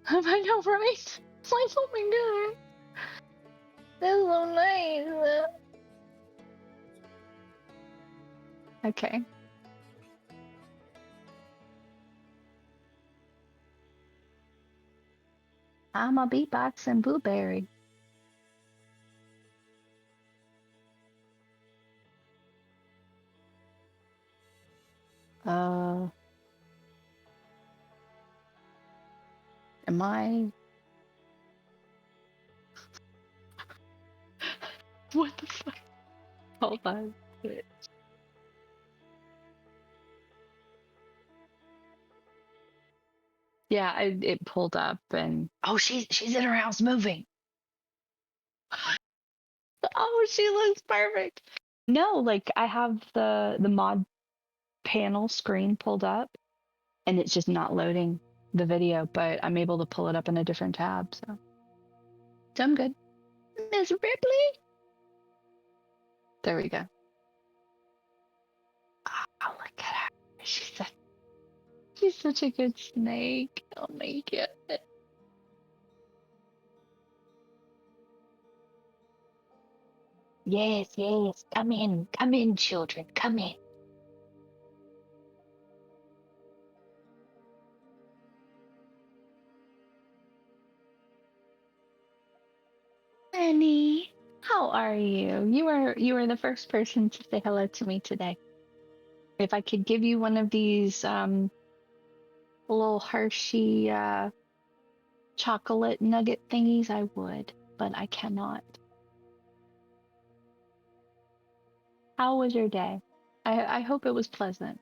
I know, right? It's like something good. That's so nice. Okay. I'm a beatboxing blueberry. Am I? What the fuck? Hold on. Yeah, it pulled up and oh, she's in her house moving. Oh, she looks perfect. No, like I have the mod panel screen pulled up and it's just not loading the video, but I'm able to pull it up in a different tab, so I'm good. Miss Ripley. There we go. Oh, look at her. She's such a good snake. Oh my god. Yes, yes. Come in, children. Come in. Annie, how are you? You are the first person to say hello to me today. If I could give you one of these little Hershey chocolate nugget thingies, I would, but I cannot. How was your day? I hope it was pleasant.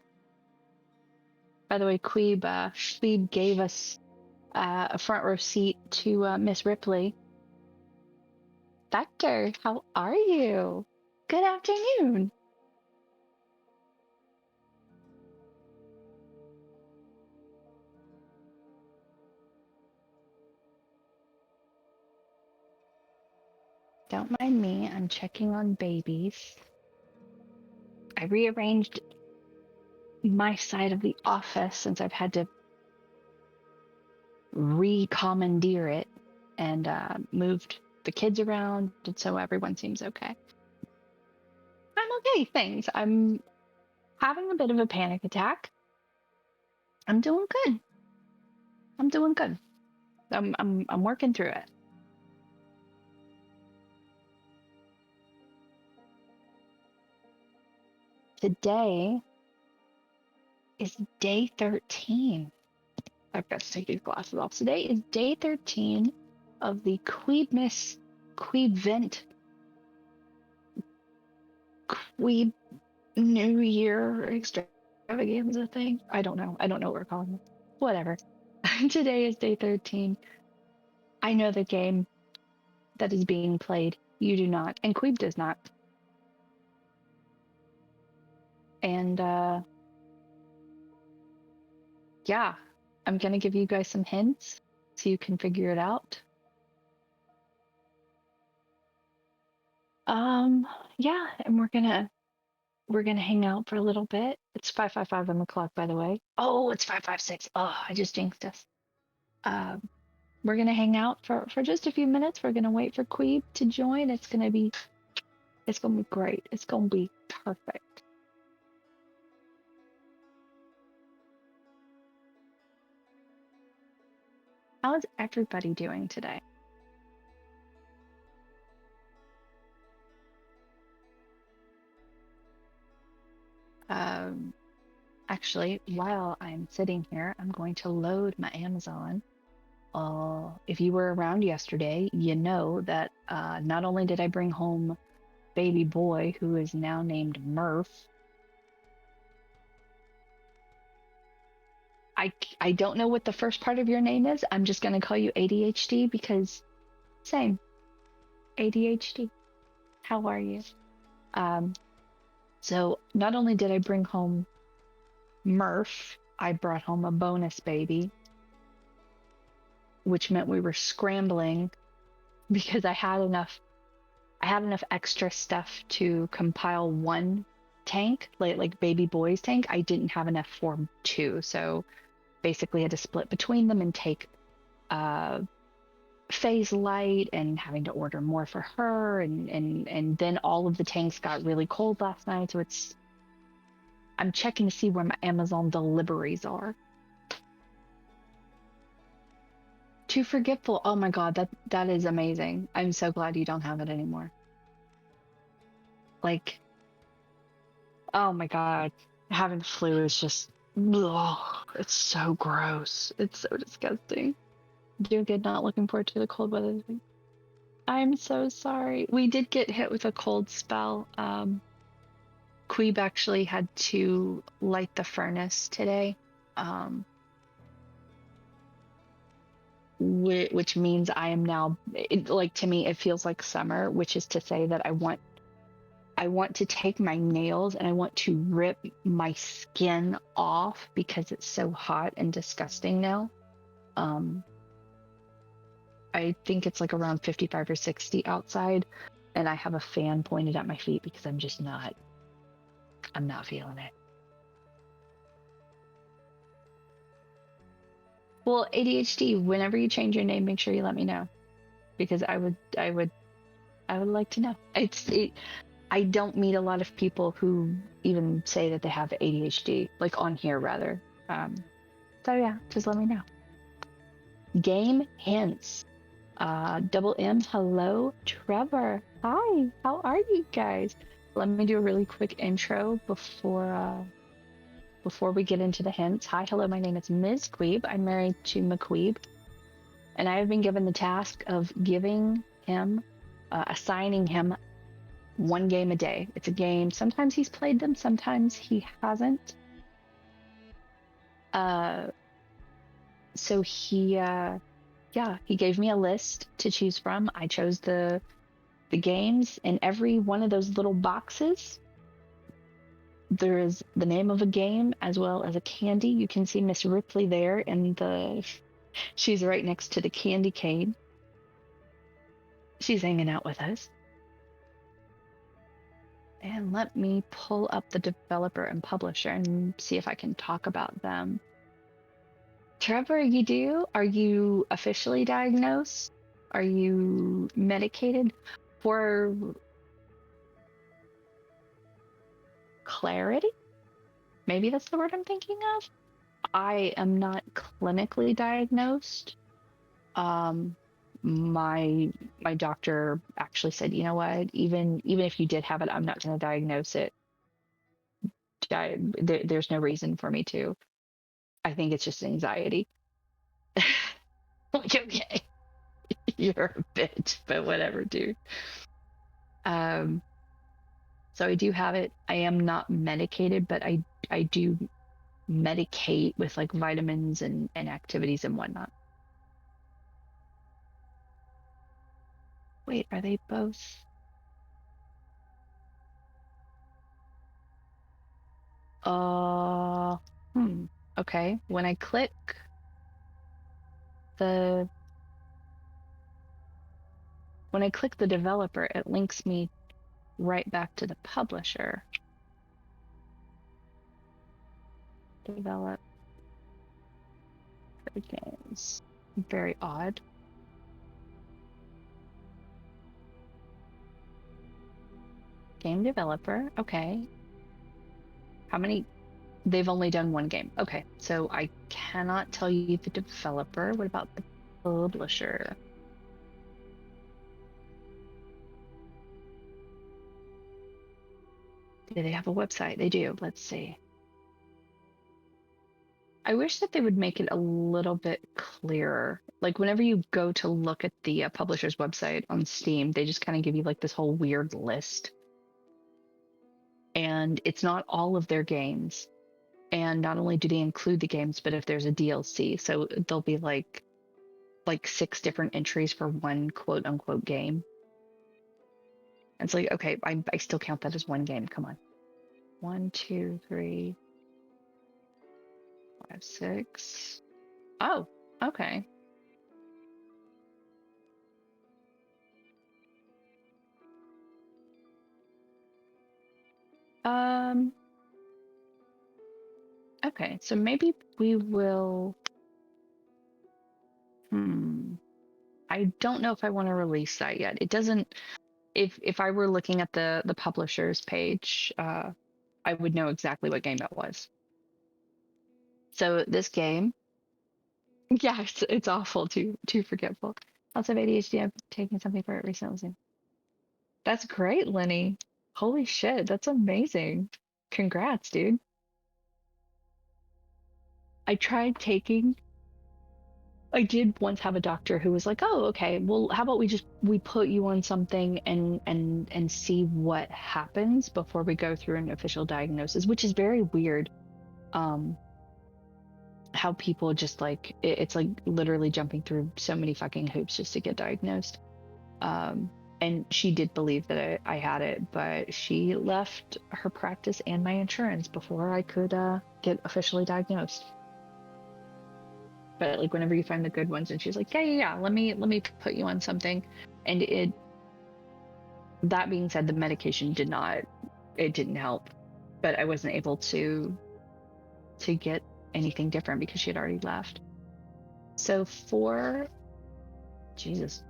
By the way, Queeb gave us a front row seat to Miss Ripley. Doctor, how are you? Good afternoon. Don't mind me, I'm checking on babies. I rearranged my side of the office since I've had to re-commandeer it and moved the kids around, and so everyone seems okay. I'm okay, thanks. I'm having a bit of a panic attack. I'm doing good. I'm doing good. I'm working through it. Today is day 13. I've got to take these glasses off. Today is day 13 of the Queebvent Queeb New Year extravaganza thing. I don't know. I don't know what we're calling it. Whatever. Today is day 13. I know the game that is being played. You do not. And Queeb does not. And yeah, I'm going to give you guys some hints so you can figure it out. Yeah, and we're gonna hang out for a little bit. It's 5:55 on the clock, by the way. Oh, it's 5:56. Oh, I just jinxed us. We're gonna hang out for just a few minutes. We're gonna wait for Queeb to join. It's gonna be great. It's gonna be perfect. How is everybody doing today? Actually, while I'm sitting here, I'm going to load my Amazon. If you were around yesterday, you know that not only did I bring home baby boy, who is now named Murph. I don't know what the first part of your name is. I'm just going to call you ADHD because same. ADHD. How are you? So not only did I bring home Murph, I brought home a bonus baby, which meant we were scrambling because I had enough extra stuff to compile one tank, like baby boy's tank. I didn't have enough for two, so basically had to split between them and take phase light and having to order more for her, and then all of the tanks got really cold last night, so I'm checking to see where my Amazon deliveries are. Too forgetful. Oh my god, that is amazing. I'm so glad you don't have it anymore. Like, oh my god, having the flu is just, ugh, it's so gross. It's so disgusting. Doing good, not looking forward to the cold weather this week. I'm so sorry. We did get hit with a cold spell. Queeb actually had to light the furnace today, which means I am now, like, to me, it feels like summer, which is to say that I want to take my nails and I want to rip my skin off because it's so hot and disgusting now. I think it's like around 55 or 60 outside, and I have a fan pointed at my feet because I'm not feeling it. Well, ADHD, whenever you change your name, make sure you let me know, because I would like to know. I don't meet a lot of people who even say that they have ADHD, like on here rather. So yeah, just let me know. Game hints. Double M, hello, Trevor. Hi, how are you guys? Let me do a really quick intro before we get into the hints. Hi, hello, my name is Ms. Queeb. I'm married to McQueeb, and I have been given the task of assigning him one game a day. It's a game. Sometimes he's played them, sometimes he hasn't. So he gave me a list to choose from. I chose the games, and every one of those little boxes, there is the name of a game as well as a candy. You can see Miss Ripley there, and she's right next to the candy cane. She's hanging out with us. And let me pull up the developer and publisher and see if I can talk about them. Trevor, are you officially diagnosed? Are you medicated? For clarity, maybe that's the word I'm thinking of. I am not clinically diagnosed. My doctor actually said, you know what, even if you did have it, I'm not going to diagnose it. There's no reason for me to. I think it's just anxiety. Like, okay, you're a bitch, but whatever, dude. So I do have it. I am not medicated, but I do medicate with like vitamins and activities and whatnot. Wait, are they both? Okay. When I click the developer, it links me right back to the publisher. Develop for games. Very odd. Game developer. Okay. How many? They've only done one game. Okay. So I cannot tell you the developer. What about the publisher? Do they have a website? They do. Let's see. I wish that they would make it a little bit clearer. Like whenever you go to look at the publisher's website on Steam, they just kind of give you like this whole weird list. And it's not all of their games. And not only do they include the games, but if there's a DLC, so there'll be like 6 different entries for one quote unquote game. And it's like, okay, I still count that as one game. Come on. 1, 2, 3, 5, 6. Oh, okay. Okay, so maybe we will. I don't know if I want to release that yet. It doesn't. If I were looking at the publisher's page, I would know exactly what game it was. So this game, yeah, it's awful, too forgetful. Lots of ADHD. I'm taking something for it recently. That's great, Lenny. Holy shit, that's amazing. Congrats, dude. I tried taking. I did once have a doctor who was like, "Oh, okay. Well, how about we put you on something and see what happens before we go through an official diagnosis," which is very weird. Um, how people just like it's like literally jumping through so many fucking hoops just to get diagnosed. Um, and she did believe that I had it, but she left her practice and my insurance before I could get officially diagnosed. But like whenever you find the good ones, and she's like, yeah, let me put you on something, and it. That being said, the medication didn't help, but I wasn't able to get anything different because she had already left. So Jesus.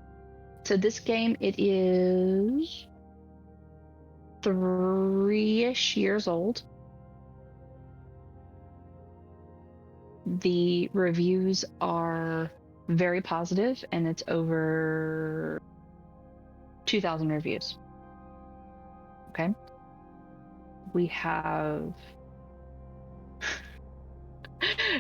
So this game, it is 3-ish years old. The reviews are very positive, and it's over 2,000 reviews. Okay. We have.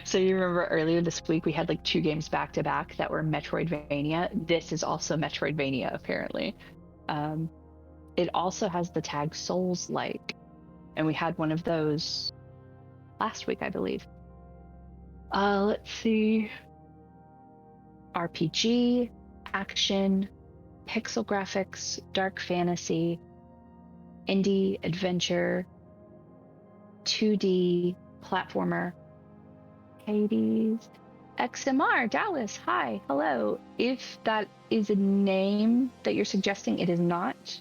So you remember earlier this week we had like 2 games back to back that were Metroidvania. This is also Metroidvania, apparently. It also has the tag Souls-like, and we had one of those last week, I believe. Let's see. RPG, action, pixel graphics, dark fantasy, indie, adventure, 2D, platformer. Hades. XMR, Dallas, hi, hello. If that is a name that you're suggesting, it is not.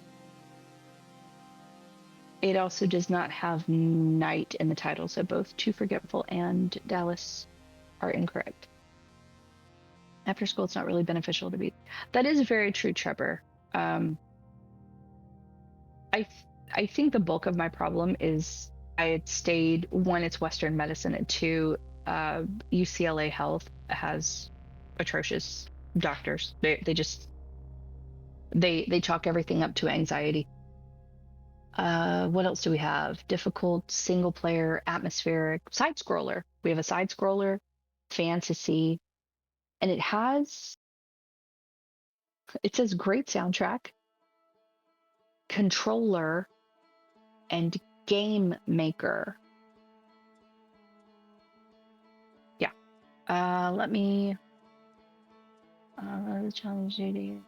It also does not have night in the title, so both Too Forgetful and Dallas are incorrect. After school, it's not really beneficial to be. That is very true, Trevor. I think the bulk of my problem is I had stayed, one, it's Western medicine, and two, UCLA Health has atrocious doctors. They just they chalk everything up to anxiety. What else do we have? Difficult, single player, atmospheric, side scroller. We have a side scroller, fantasy, and it says great soundtrack, controller, and game maker. Yeah. Let me the challenge duty.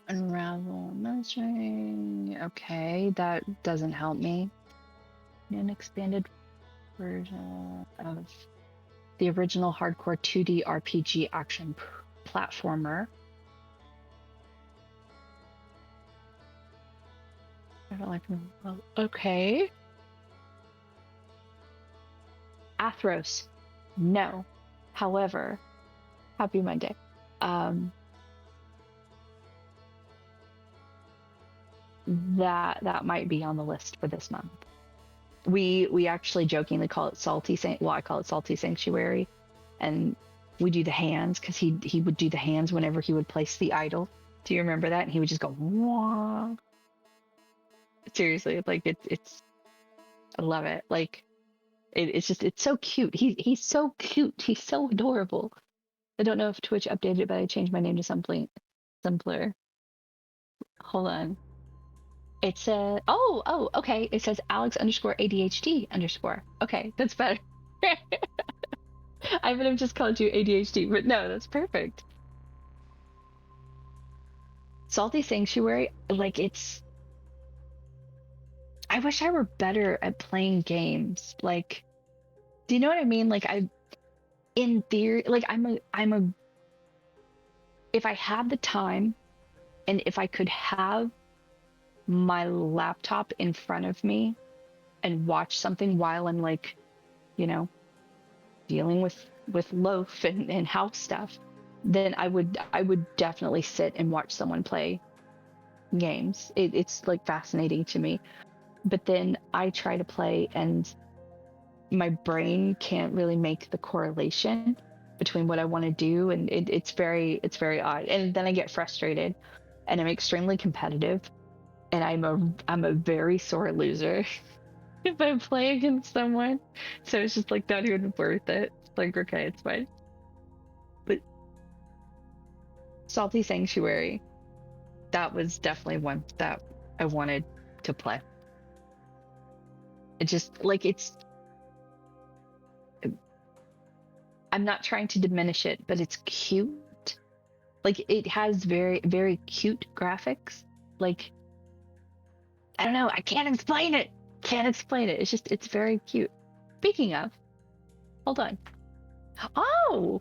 Unravel mastering. Okay, that doesn't help me. An expanded version of the original hardcore 2D RPG action platformer. I don't like. Okay. Athros. No. However, happy Monday. That might be on the list for this month. We actually jokingly call it Salty I call it Salty Sanctuary, and we do the hands because he would do the hands whenever he would place the idol. Do you remember that? And he would just go wah. Seriously, like it's I love it. Like it's so cute. He's so cute. He's so adorable. I don't know if Twitch updated it, but I changed my name to something simpler. Hold on. It says, okay. It says Alex_ADHD_. Okay, that's better. I would have just called you ADHD, but no, that's perfect. Salty Sanctuary, like I wish I were better at playing games. Like, do you know what I mean? Like in theory, like if I had the time and if I could have my laptop in front of me and watch something while I'm like, dealing with loaf and house stuff, then I would definitely sit and watch someone play games. It's like fascinating to me. But then I try to play and my brain can't really make the correlation between what I want to do, and it's very odd. And then I get frustrated, and I'm extremely competitive, and I'm a very sore loser if I play against someone. So it's just like not even worth it. It's like, okay, it's fine. But Salty Sanctuary, that was definitely one that I wanted to play. It just like it's I'm not trying to diminish it, but it's cute. Like it has very, very cute graphics. Like I don't know, I can't explain it. Can't explain it. It's very cute. Speaking of, hold on. Oh,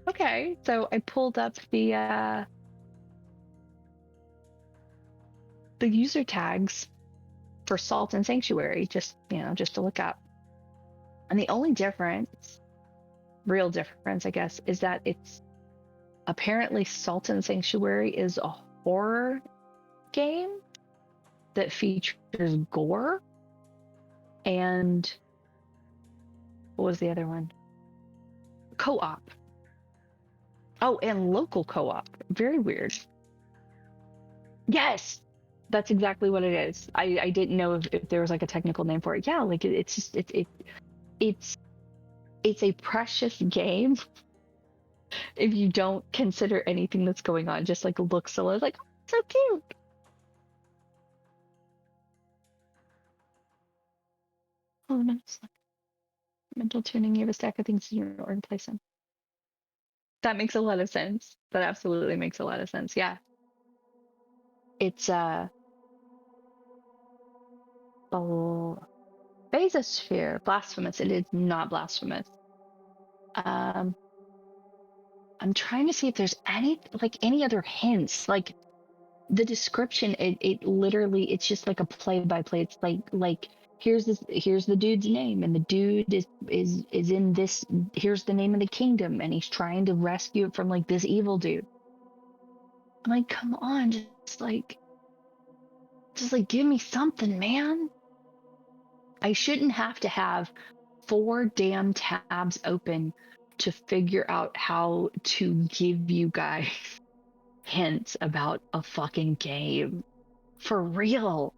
okay. So I pulled up the user tags for Salt and Sanctuary, just just to look up. And the only difference, real difference, I guess, is that it's apparently Salt and Sanctuary is a horror game that features gore, and what was the other one? Co-op. Oh, and local co-op. Very weird. Yes, that's exactly what it is. I didn't know if there was like a technical name for it. Yeah, like it's just it's it's a precious game if you don't consider anything that's going on. Just like looks so like, oh, so cute. Oh, mental tuning. You have a stack of things in your order and place them. That makes a lot of sense. That absolutely makes a lot of sense. Yeah. It's Phasosphere. Blasphemous. It is not blasphemous. Um I'm trying to see if there's any other hints. Like the description, it literally it's just like a play by play. It's like here's the dude's name, and the dude is in this, here's the name of the kingdom, and he's trying to rescue it from like this evil dude. I'm like, come on, just like give me something, man. I shouldn't have to have 4 damn tabs open to figure out how to give you guys hints about a fucking game. For real.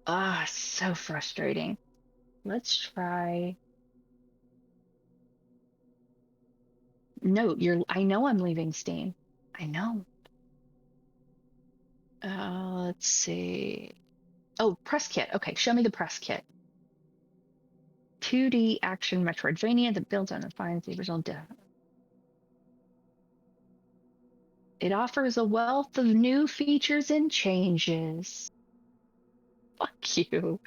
Ah, so frustrating. Let's try. No, I know I'm leaving Steam. I know. Let's see. Oh, press kit. Okay, show me the press kit. 2D action Metroidvania that builds on and refines the original death. It offers a wealth of new features and changes. Fuck you.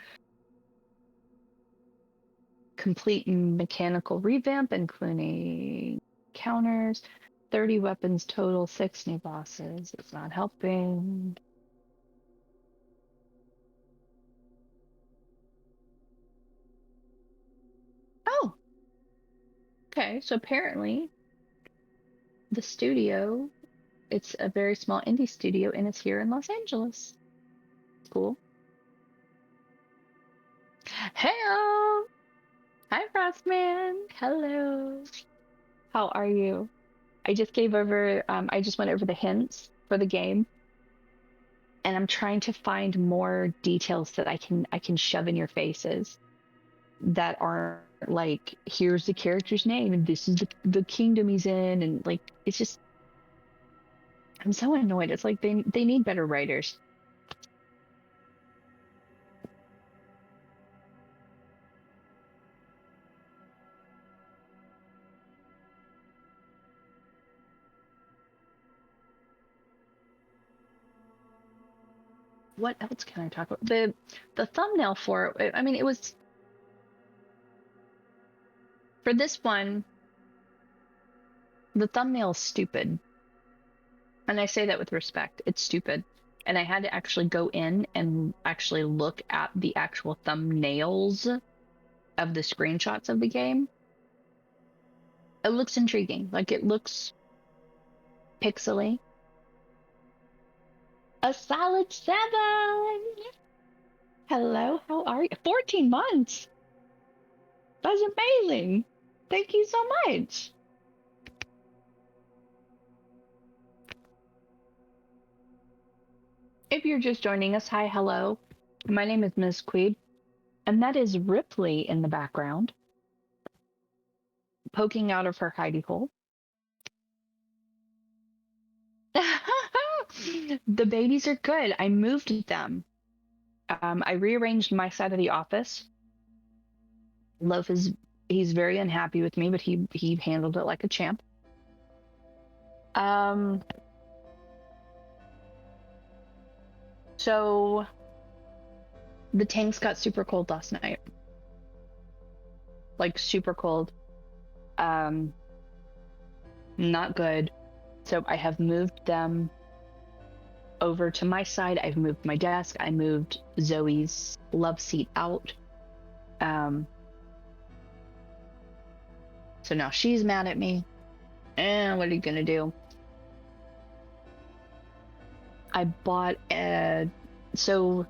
Complete mechanical revamp, including counters, 30 weapons total, 6 new bosses. It's not helping. Oh, okay. So apparently the studio, it's a very small indie studio and it's here in Los Angeles. Cool. Hello. Hi, Frostman. Hello. How are you? I just I just went over the hints for the game, and I'm trying to find more details that I can shove in your faces that aren't like, here's the character's name and this is the kingdom he's in, and like it's just, I'm so annoyed. It's like they need better writers. What else can I talk about? The thumbnail for it, I mean, it was for this one, the thumbnail is stupid. And I say that with respect. It's stupid. And I had to actually go in and actually look at the actual thumbnails of the screenshots of the game. It looks intriguing. Like it looks Pixely. A solid 7! Hello, how are you? 14 months! That's amazing! Thank you so much! If you're just joining us, hi, hello. My name is McQueeb, and that is Ripley in the background, poking out of her hidey hole. The babies are good. I moved them. I rearranged my side of the office. He's very unhappy with me, but he handled it like a champ. So the tanks got super cold last night. Like super cold. Not good. So I have moved them over to my side. I've moved my desk. I moved Zoe's love seat out. So now she's mad at me. What are you gonna do? I bought so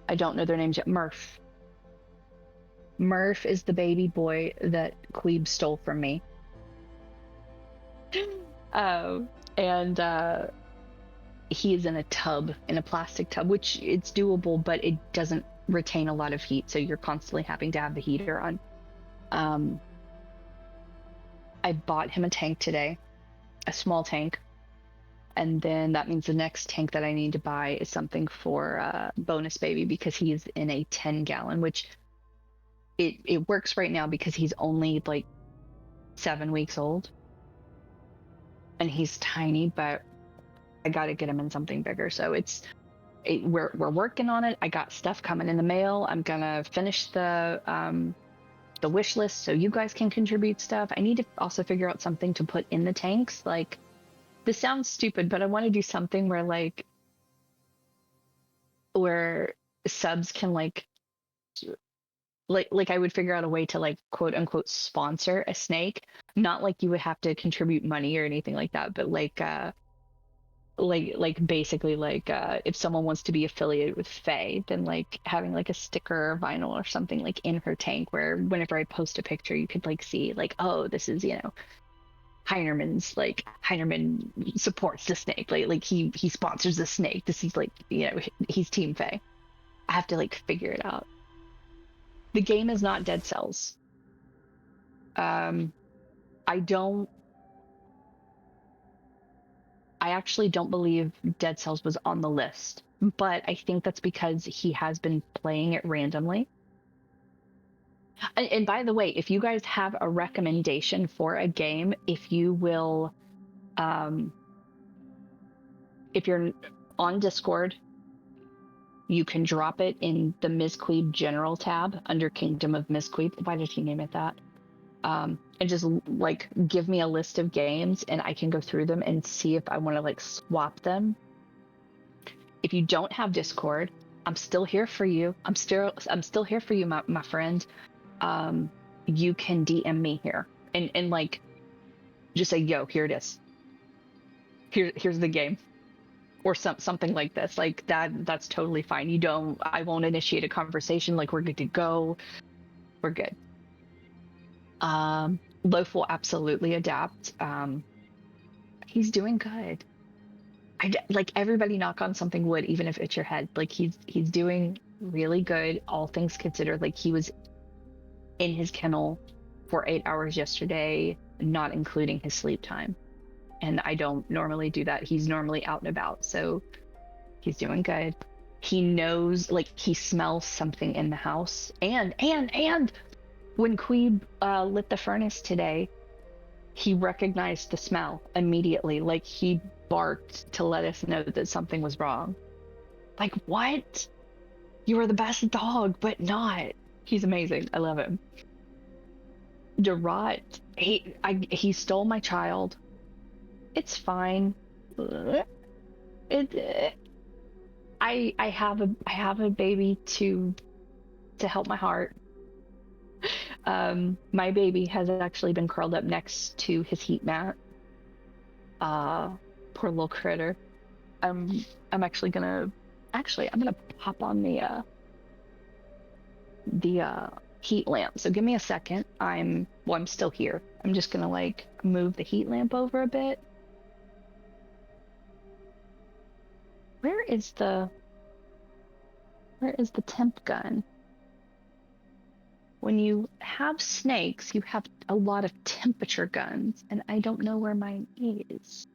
I don't know their names yet. Murph. Murph is the baby boy that Queeb stole from me. And he is in a tub, in a plastic tub, which it's doable, but it doesn't retain a lot of heat, so you're constantly having to have the heater on. I bought him a tank today, a small tank, and then that means the next tank that I need to buy is something for bonus baby, because he's in a 10-gallon, which it works right now because he's only like 7 weeks old and he's tiny, but I got to get him in something bigger. So we're working on it. I got stuff coming in the mail. I'm gonna finish the wish list so you guys can contribute stuff. I need to also figure out something to put in the tanks. Like, this sounds stupid, but I want to do something where subs can like I would figure out a way to like quote unquote sponsor a snake. Not like you would have to contribute money or anything like that, but basically if someone wants to be affiliated with Faye, then like having like a sticker or vinyl or something like in her tank, where whenever I post a picture you could like see like, oh, this is, Heinerman's, like Heinerman supports the snake, like he sponsors the snake, this is like, he's Team Faye. I have to like figure it out. The game is not Dead Cells. I actually don't believe Dead Cells was on the list, but I think that's because he has been playing it randomly. And by the way, if you guys have a recommendation for a game, if you will, if you're on Discord, you can drop it in the McQueeb General tab under Kingdom of McQueeb. Why did he name it that? And just like give me a list of games and I can go through them and see if I want to like swap them. If you don't have Discord, I'm still here for you. I'm still here for you, my friend. You can DM me here and like just say, yo, here it is. Here's the game. Or something like this. Like that's totally fine. I won't initiate a conversation. Like, we're good to go. We're good. Loaf will absolutely adapt. He's doing good. Like, everybody knock on something wood, even if it's your head. Like, he's doing really good, all things considered. Like, he was in his kennel for 8 hours yesterday, not including his sleep time. And I don't normally do that. He's normally out and about, so he's doing good. He knows, like, he smells something in the house. And when Queeb lit the furnace today, he recognized the smell immediately. Like, he barked to let us know that something was wrong. Like, what? You are the best dog, but not. He's amazing. I love him. Durant, he stole my child. It's fine. I have a baby to help my heart. My baby has actually been curled up next to his heat mat. Poor little critter. I'm actually gonna pop on the heat lamp. So give me a second. I'm still here. I'm just gonna like move the heat lamp over a bit. Where is the temp gun? When you have snakes, you have a lot of temperature guns, and I don't know where mine is.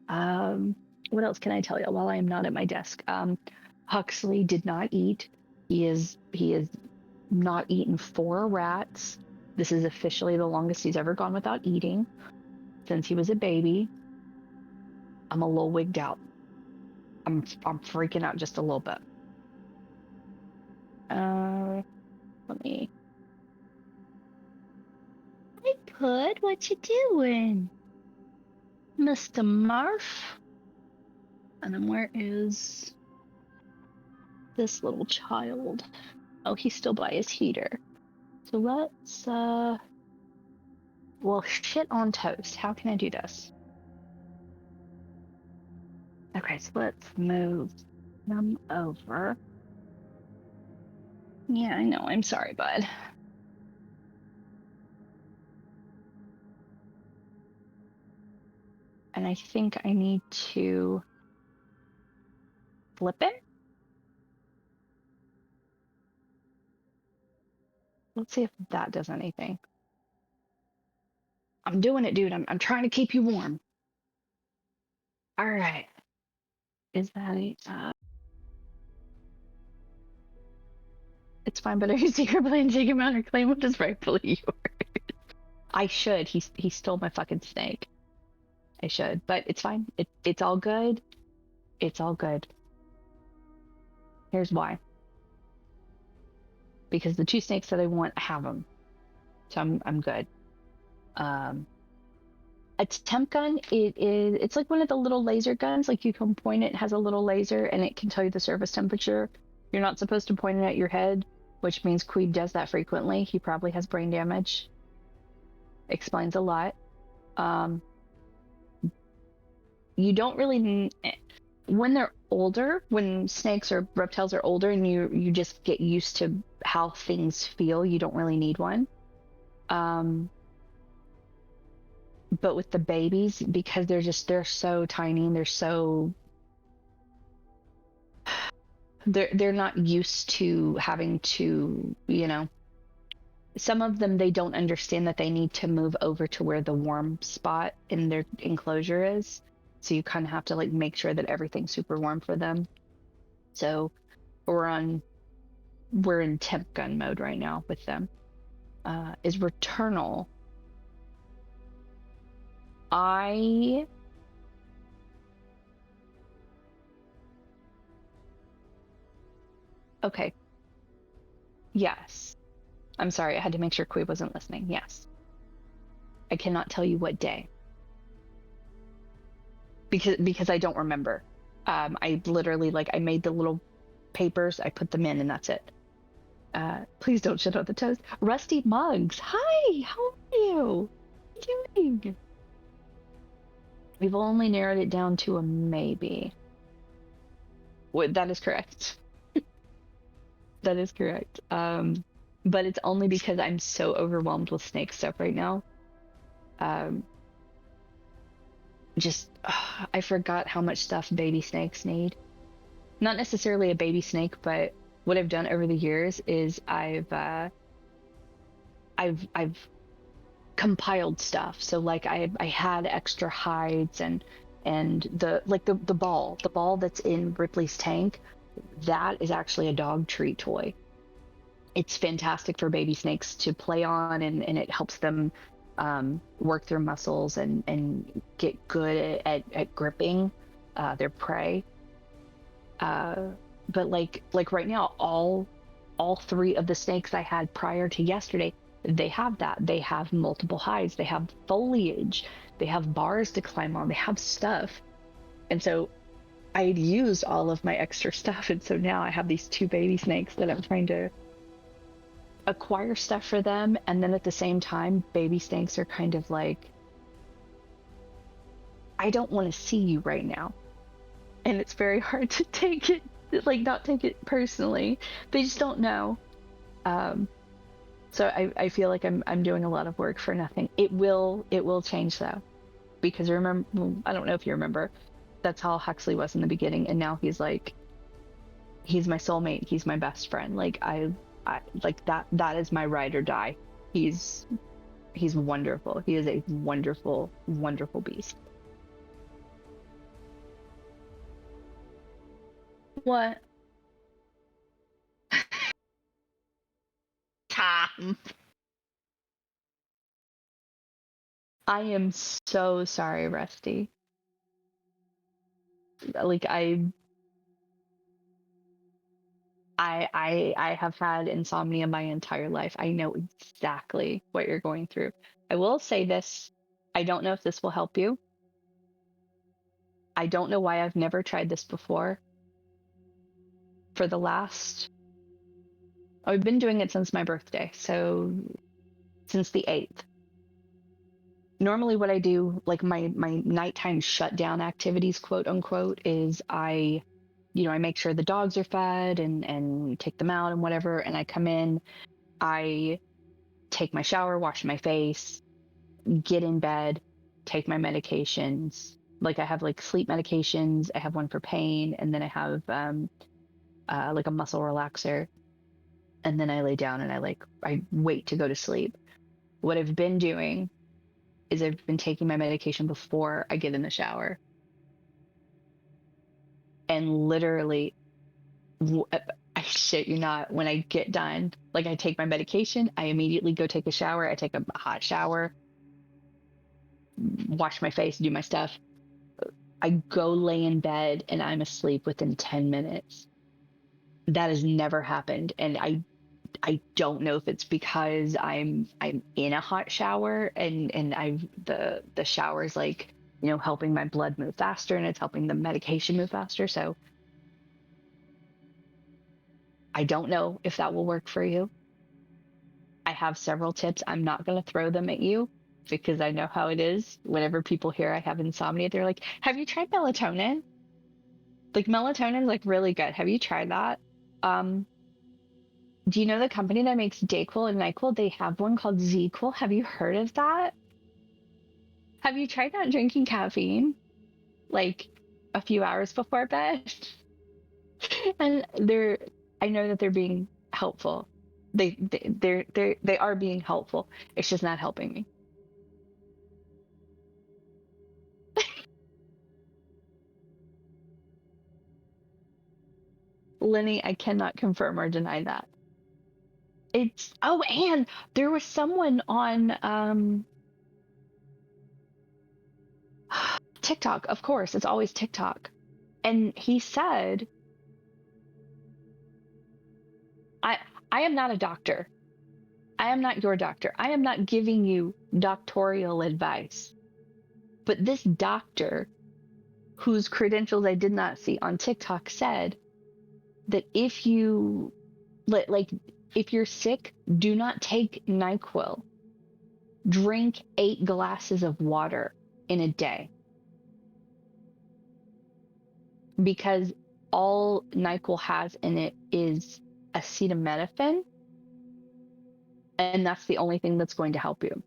What else can I tell you while I am not at my desk? Huxley did not eat. He is not eaten 4 rats. This is officially the longest he's ever gone without eating since he was a baby. I'm a little wigged out. I'm freaking out just a little bit. Let me. Hey, Pud, what you doing, Mr. Murph? And then where is this little child? Oh, he's still by his heater. So let's, well, shit on toast. How can I do this? Okay, so let's move them over. Yeah, I know. I'm sorry, bud. And I think I need to flip it. Let's see if that does anything. I'm doing it, dude. I'm trying to keep you warm. All right. Is that a, it's fine, but are you secretly planning to take him out or claim what is rightfully yours? I should. He stole my fucking snake. I should, but it's fine. It's all good. It's all good. Here's why. Because the 2 snakes that I want, I have them. So I'm good. A temp gun, it's like one of the little laser guns. Like you can point it has a little laser and it can tell you the surface temperature. You're not supposed to point it at your head, which means Queeb does that frequently. He probably has brain damage. Explains a lot. You don't really, when they're older, when snakes or reptiles are older and you just get used to how things feel, you don't really need one. But with the babies, because they're so tiny and they're not used to having to, some of them, they don't understand that they need to move over to where the warm spot in their enclosure is. So you kind of have to like make sure that everything's super warm for them. So we're in temp gun mode right now with them. Is Returnal. Okay. Yes. I'm sorry, I had to make sure Queeb wasn't listening. Yes. I cannot tell you what day. Because I don't remember. I literally I made the little papers, I put them in, and that's it. Please don't shit on the toast. Rusty Mugs. Hi, how are you? What are you doing? We've only narrowed it down to a maybe. That is correct. That is correct. But it's only because I'm so overwhelmed with snake stuff right now. I forgot how much stuff baby snakes need. Not necessarily a baby snake, but what I've done over the years is I've compiled stuff. So I had extra hides and the ball that's in Ripley's tank, that is actually a dog treat toy. It's fantastic for baby snakes to play on, and it helps them work their muscles and get good at gripping their prey. But like right now, all 3 of the snakes I had prior to yesterday, they have that. They have multiple hides. They have foliage. They have bars to climb on. They have stuff. And so I had used all of my extra stuff, and so now I have these 2 baby snakes that I'm trying to acquire stuff for them. And then at the same time, baby snakes are kind of like I don't want to see you right now. And it's very hard to take it, like, not take it personally. They just don't know. So I feel like I'm doing a lot of work for nothing. It will change though, because remember, I don't know if you remember, that's how Huxley was in the beginning, and now he's like, he's my soulmate, he's my best friend. Like I like that is my ride or die. He's wonderful. He is a wonderful, wonderful beast. What? Tom. I am so sorry, Rusty. Like I have had insomnia my entire life. I know exactly what you're going through. I will say this. I don't know if this will help you. I don't know why I've never tried this before. For the last, I've been doing it since my birthday, so since the 8th. Normally what I do, like my nighttime shutdown activities, quote unquote, is I make sure the dogs are fed and take them out and whatever, and I come in, I take my shower, wash my face, get in bed, take my medications. Like I have like sleep medications, I have one for pain, and then I have like a muscle relaxer, and then I lay down and I wait to go to sleep. What I've been doing is I've been taking my medication before I get in the shower. And literally, I shit you not, when I get done, like I take my medication, I immediately go take a shower. I take a hot shower, wash my face, do my stuff. I go lay in bed and I'm asleep within 10 minutes. That has never happened. And I don't know if it's because I'm in a hot shower and I've the shower is like, helping my blood move faster and it's helping the medication move faster. So I don't know if that will work for you. I have several tips. I'm not going to throw them at you because I know how it is. Whenever people hear I have insomnia, they're like, "Have you tried melatonin?" Like melatonin is like really good. Have you tried that? Um, do you know the company that makes Dayquil and NyQuil? They have one called ZQuil. Have you heard of that? Have you tried not drinking caffeine like a few hours before bed? And I know that they're being helpful. They are being helpful. It's just not helping me. Lenny, I cannot confirm or deny that. And there was someone on TikTok, of course, it's always TikTok. And he said, I I am not a doctor. I am not your doctor. I am not giving you doctorial advice. But this doctor, whose credentials I did not see on TikTok, said that like if you're sick, do not take NyQuil. Drink 8 glasses of water in a day. Because all NyQuil has in it is acetaminophen, and that's the only thing that's going to help you.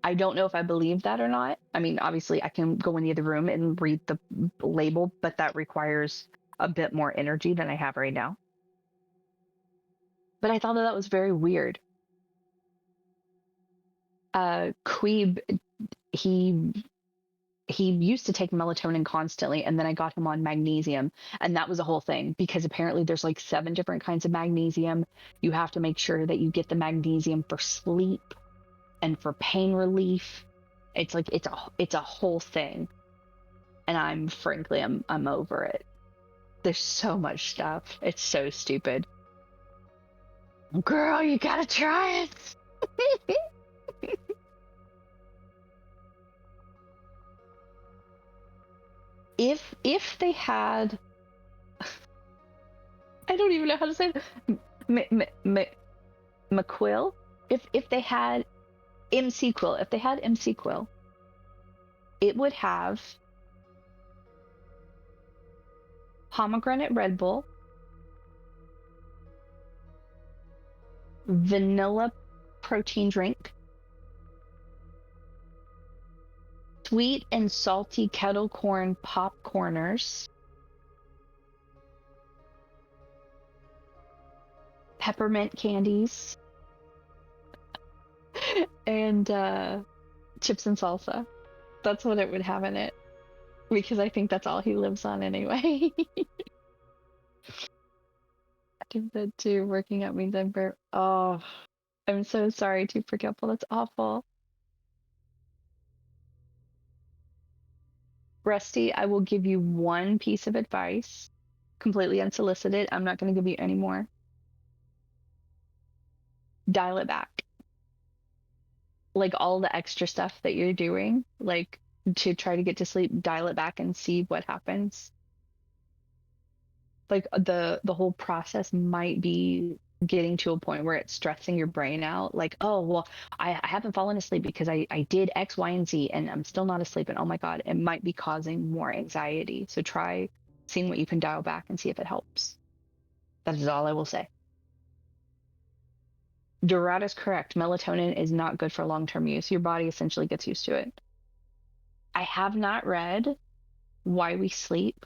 I don't know if I believe that or not. I mean, obviously, I can go in the other room and read the label, but that requires a bit more energy than I have right now. But I thought that was very weird. Queeb, he he used to take melatonin constantly, and then I got him on magnesium, and that was a whole thing because apparently there's like 7 different kinds of magnesium. You have to make sure that you get the magnesium for sleep and for pain relief. It's like it's a whole thing, and I'm over it. There's so much stuff. It's so stupid. Girl, you gotta try it. If they had, I don't even know how to say it. McQuill. If they had MC Quill, if they had MC Quill, it would have pomegranate Red Bull, vanilla protein drink, sweet and salty kettle corn popcorners, peppermint candies, and chips and salsa. That's what it would have in it, because I think that's all he lives on anyway. I do that too. Working out means I'm very. Oh, I'm so sorry, too forgetful. That's awful. Rusty, I will give you one piece of advice, completely unsolicited. I'm not going to give you any more. Dial it back. Like all the extra stuff that you're doing, like to try to get to sleep, dial it back and see what happens. Like the whole process might be getting to a point where it's stressing your brain out. Like, oh, well, I haven't fallen asleep because I did X, Y, and Z and I'm still not asleep. And oh my God, it might be causing more anxiety. So try seeing what you can dial back and see if it helps. That is all I will say. Durat is correct. Melatonin is not good for long-term use. Your body essentially gets used to it. I have not read Why We Sleep.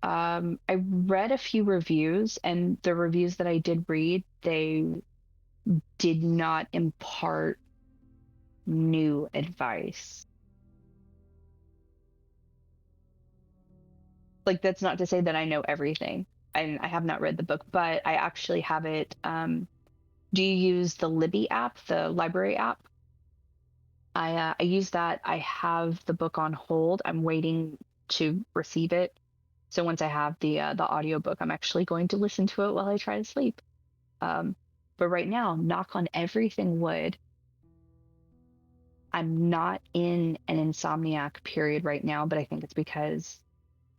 I read a few reviews, and the reviews that I did read, they did not impart new advice. Like, that's not to say that I know everything. I have not read the book, but I actually have it. Do you use the Libby app, the library app? I use that. I have the book on hold. I'm waiting to receive it. So once I have the audiobook, I'm actually going to listen to it while I try to sleep. But right now, knock on everything wood, I'm not in an insomniac period right now, but I think it's because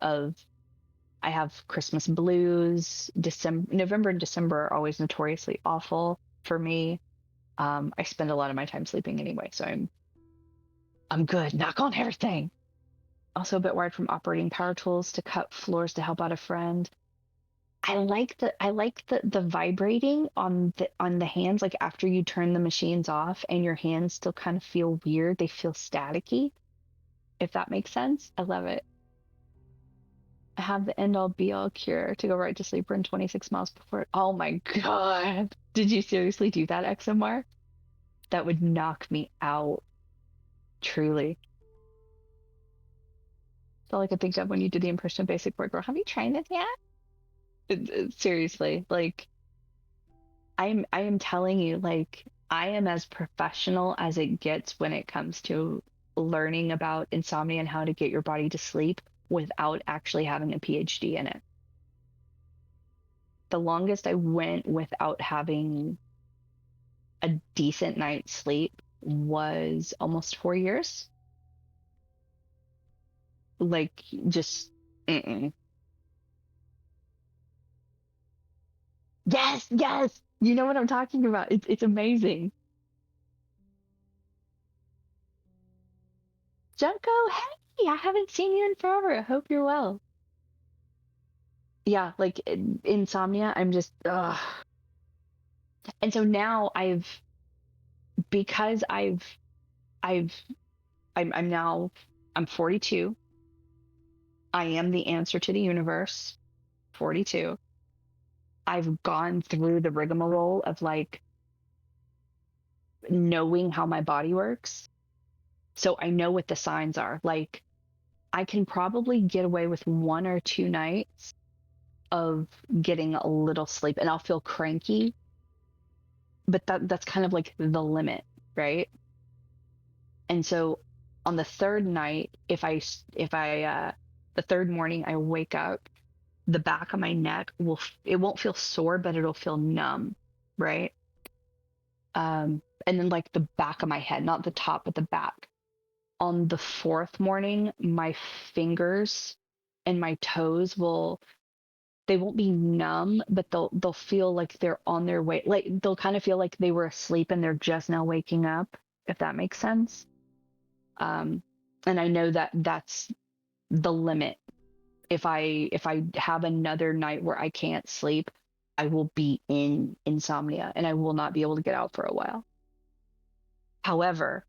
of I have Christmas blues. November and December are always notoriously awful for me. I spend a lot of my time sleeping anyway, so I'm good. Knock on everything. Also a bit wired from operating power tools to cut floors to help out a friend. I like the vibrating on the hands, like after you turn the machines off and your hands still kind of feel weird. They feel staticky, if that makes sense. I love it. I have the end all be all cure to go right to sleep, run 26 miles before. Oh my God. Did you seriously do that, XMR? That would knock me out. Truly. That's all I could think of when you did the impression of basic word girl. Have you tried this yet? Seriously, like I am telling you, like I am as professional as it gets when it comes to learning about insomnia and how to get your body to sleep without actually having a PhD in it. The longest I went without having a decent night's sleep was almost 4 years. Like just mm-mm. Yes, yes. You know what I'm talking about. It's amazing. Junko, hey, I haven't seen you in forever. I hope you're well. Yeah, like insomnia, I'm just ugh. And so now because I've I'm now I'm 42. I am the answer to the universe. 42. I've gone through the rigmarole of like knowing how my body works. So I know what the signs are. Like I can probably get away with 1 or 2 nights of getting a little sleep and I'll feel cranky, but that's kind of like the limit, right? And so on the third night, if I the third morning I wake up, the back of my neck it won't feel sore, but it'll feel numb, right? And then like the back of my head, not the top, but the back. On the fourth morning, my fingers and my toes they won't be numb, but they'll feel like they're on their way. Like they'll kind of feel like they were asleep and they're just now waking up, if that makes sense. Um, and I know that that's the limit. if I have another night where I can't sleep, I will be in insomnia and I will not be able to get out for a while. However,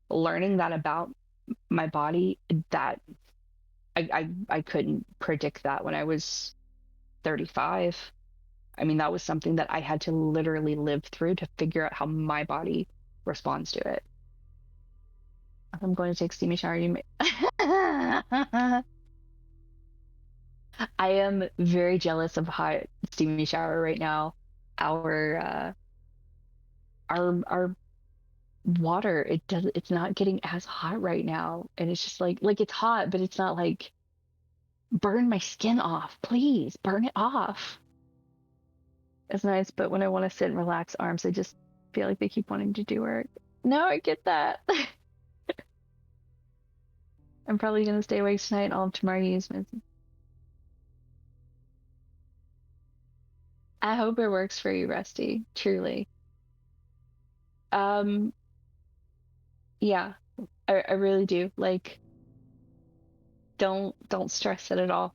learning that about my body, that I couldn't predict that when I was 35. I mean, that was something that I had to literally live through to figure out how my body responds to it. If I'm going to take a steamy shower, you may. I am very jealous of hot steamy shower right now. Our our water, it's not getting as hot right now, and it's just like it's hot, but it's not like burn my skin off. Please burn it off. It's nice, but when I want to sit and relax arms, I just feel like they keep wanting to do work. No, I get that. I'm probably gonna stay awake tonight and all of tomorrow use my. I hope it works for you, Rusty. Truly. Um, yeah, I really do. Like, don't stress it at all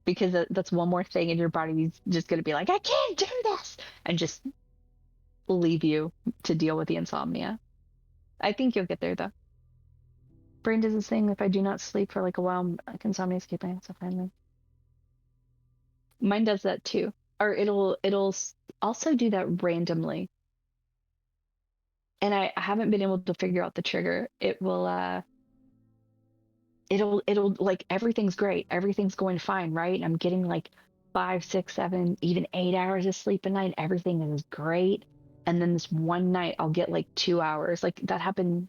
because that's one more thing, and your body's just gonna be like, I can't do this, and just leave you to deal with the insomnia. I think you'll get there though. Brain does this thing if I do not sleep for like a while, like insomnia escape my so finally. Mine does that too. Or it'll also do that randomly. And I haven't been able to figure out the trigger. It'll like everything's great. Everything's going fine, right? And I'm getting like 5, 6, 7, even 8 hours of sleep a night. Everything is great. And then this one night I'll get like 2 hours. Like that happened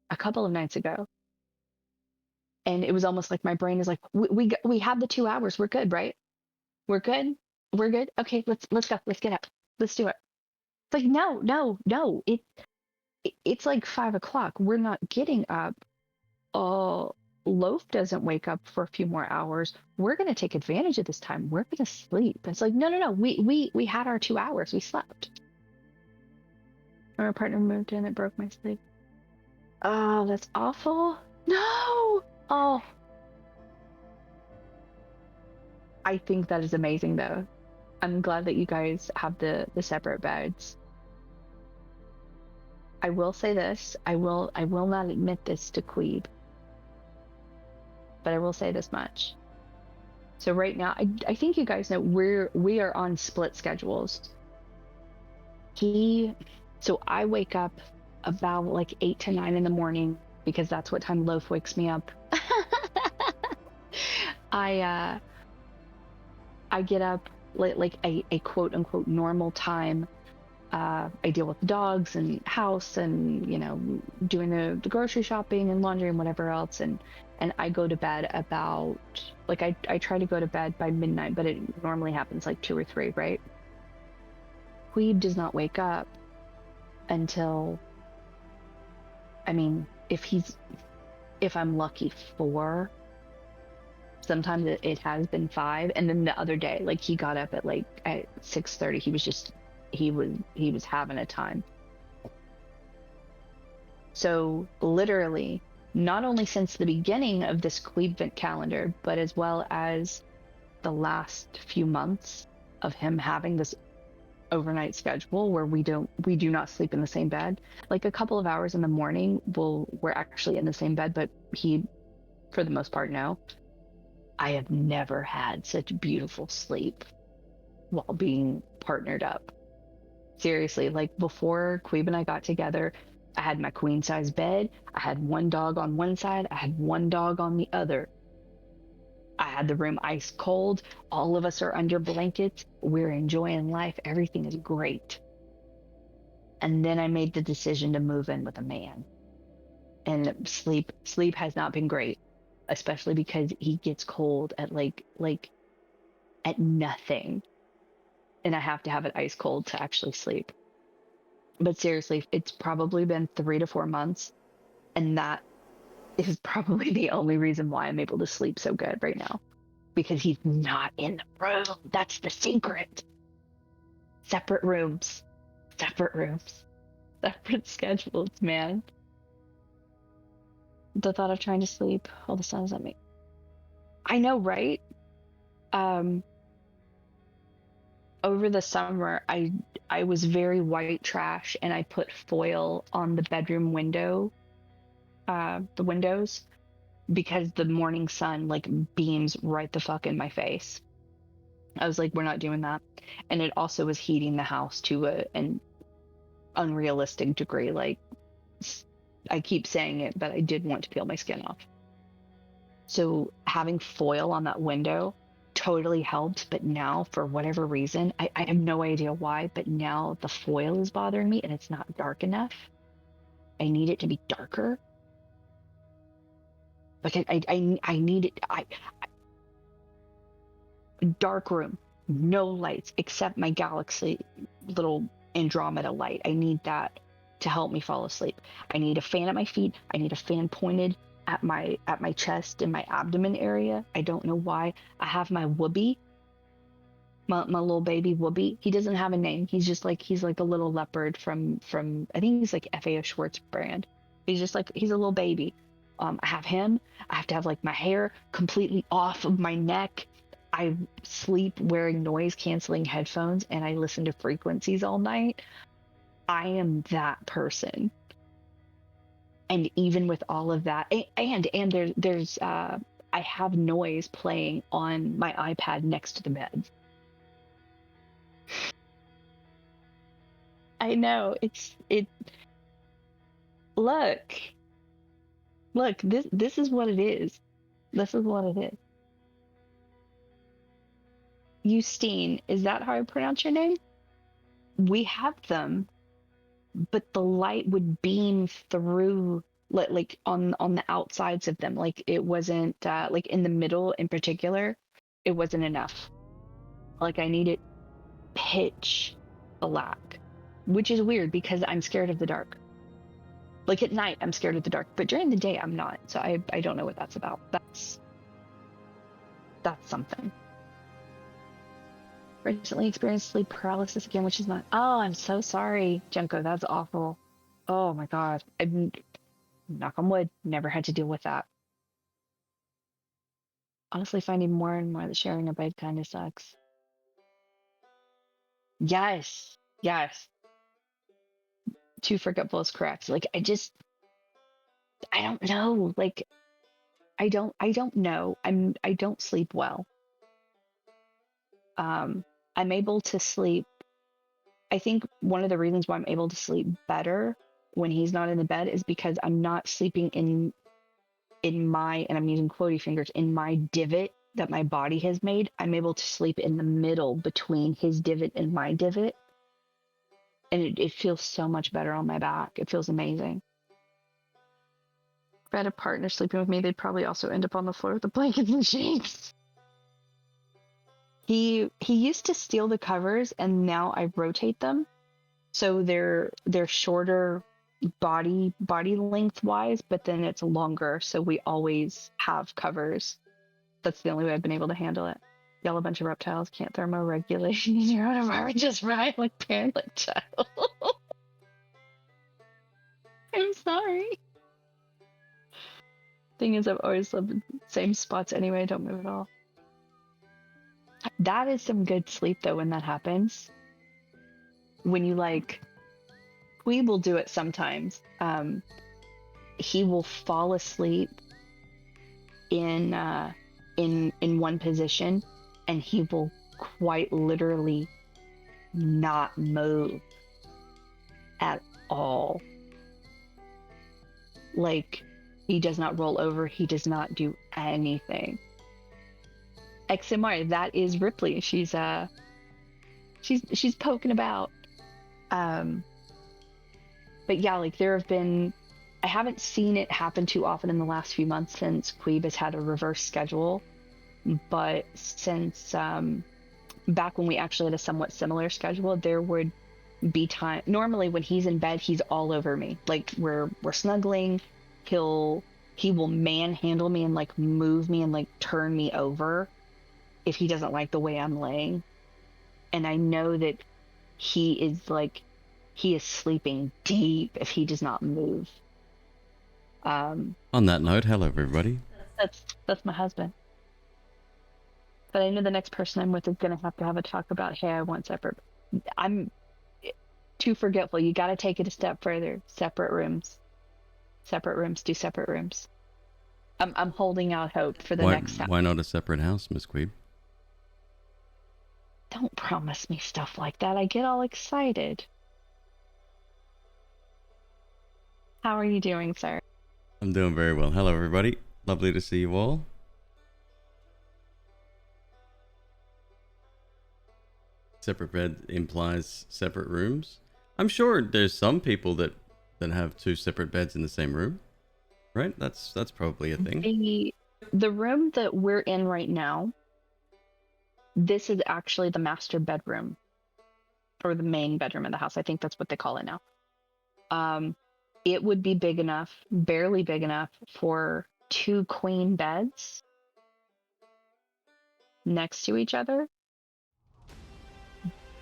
a couple of nights ago. And it was almost like my brain is like, we have the 2 hours. We're good, right? We're good. We're good. Okay, let's go. Let's get up. Let's do it. It's like no, no, no. It's like 5 o'clock. We're not getting up. Uh, Loaf doesn't wake up for a few more hours. We're gonna take advantage of this time. We're gonna sleep. It's like no, no, no. We had our 2 hours. We slept. Our partner moved in. It broke my sleep. Oh, that's awful. No. Oh, I think that is amazing though. I'm glad that you guys have the separate beds. I will say this. I will not admit this to Queeb, but I will say this much. So right now, I think you guys know we are on split schedules. So I wake up about like 8 to 9 in the morning because that's what time Loaf wakes me up. I I get up like a quote unquote normal time. I deal with the dogs and house and doing the grocery shopping and laundry and whatever else, and I go to bed about like I try to go to bed by midnight, but it normally happens like 2 or 3, right? Queeb does not wake up until, I mean, if I'm lucky, 4. Sometimes it has been 5, and then the other day, like he got up at 6:30. He was having a time. So literally, not only since the beginning of this Queebvent calendar, but as well as the last few months of him having this overnight schedule where we do not sleep in the same bed. Like a couple of hours in the morning, we're actually in the same bed, but he, for the most part, no. I have never had such beautiful sleep while being partnered up. Seriously, like before Queeb and I got together, I had my queen size bed. I had one dog on one side. I had one dog on the other. I had the room ice cold. All of us are under blankets. We're enjoying life. Everything is great. And then I made the decision to move in with a man. And sleep has not been great, especially because he gets cold at like at nothing. And I have to have it ice cold to actually sleep. But seriously, it's probably been 3 to 4 months, and that is probably the only reason why I'm able to sleep so good right now. Because he's not in the room. That's the secret. Separate rooms. Separate rooms. Separate schedules, man. The thought of trying to sleep while the sun is at me. I know, right? Um, over the summer, I was very white trash, and I put foil on the bedroom window, the windows, because the morning sun like beams right the fuck in my face. I was like, we're not doing that. And it also was heating the house to an unrealistic degree. Like, I keep saying it, but I did want to peel my skin off. So having foil on that window totally helped. But now, for whatever reason, I have no idea why, but now the foil is bothering me and it's not dark enough. I need it to be darker. Like I need it. Dark room, no lights except my galaxy little Andromeda light. I need that to help me fall asleep. I need a fan at my feet. I need a fan pointed at my chest and my abdomen area. I don't know why. I have my Whoopi, my little baby Whoopi. He doesn't have a name. He's like a little leopard from I think he's like FAO Schwartz brand. He's a little baby. I have him. I have to have like my hair completely off of my neck. I sleep wearing noise canceling headphones and I listen to frequencies all night. I am that person. And even with all of that, and there's I have noise playing on my iPad next to the bed. I know it. Look, this is what it is. This is what it is. Justine, is that how I pronounce your name? We have them, but the light would beam through like on the outsides of them. Like it wasn't like in the middle in particular, it wasn't enough. Like I needed pitch black, which is weird because I'm scared of the dark. Like at night, I'm scared of the dark, but during the day, I'm not. So I don't know what that's about. That's something. Recently experienced sleep paralysis again, which is not. Oh, I'm so sorry, Junko. That's awful. Oh my God. I'm knock on wood. Never had to deal with that. Honestly, finding more and more that sharing a bed kind of sucks. Yes. Yes. Too forgetful is correct. Like I don't know. Like I don't know. I don't sleep well. I'm able to sleep. I think one of the reasons why I'm able to sleep better when he's not in the bed is because I'm not sleeping in my, and I'm using quotey fingers, in my divot that my body has made. I'm able to sleep in the middle between his divot and my divot. And it feels so much better on my back. It feels amazing. If I had a partner sleeping with me, they'd probably also end up on the floor with the blankets and sheets. He used to steal the covers and now I rotate them. So they're shorter body length wise, but then it's longer. So we always have covers. That's the only way I've been able to handle it. Y'all a bunch of reptiles can't thermoregulate your own environment just right, like parent child. I'm sorry. Thing is, I've always lived in the same spots anyway. I don't move at all. That is some good sleep though when that happens. When you like, we will do it sometimes. He will fall asleep in one position, and he will quite literally not move at all. Like he does not roll over. He does not do anything. XMR, that is Ripley. She's poking about. But yeah, like there have been, I haven't seen it happen too often in the last few months since Queeb has had a reverse schedule. But since back when we actually had a somewhat similar schedule, there would be time. Normally, when he's in bed, he's all over me. Like we're snuggling. He will manhandle me and like move me and like turn me over if he doesn't like the way I'm laying. And I know that he is sleeping deep if he does not move. On that note, hello everybody. That's my husband. But I know the next person I'm with is going to have a talk about, hey, I want separate. I'm too forgetful. You got to take it a step further. Separate rooms. Separate rooms. Do separate rooms. I'm holding out hope for the next time. Why not a separate house, Miss Queeb? Don't promise me stuff like that. I get all excited. How are you doing, sir? I'm doing very well. Hello, everybody. Lovely to see you all. Separate bed implies separate rooms. I'm sure there's some people that have two separate beds in the same room, right? That's probably a thing. The room that we're in right now, this is actually the master bedroom, or the main bedroom in the house. I think that's what they call it now. It would be big enough, barely big enough, for 2 queen beds next to each other.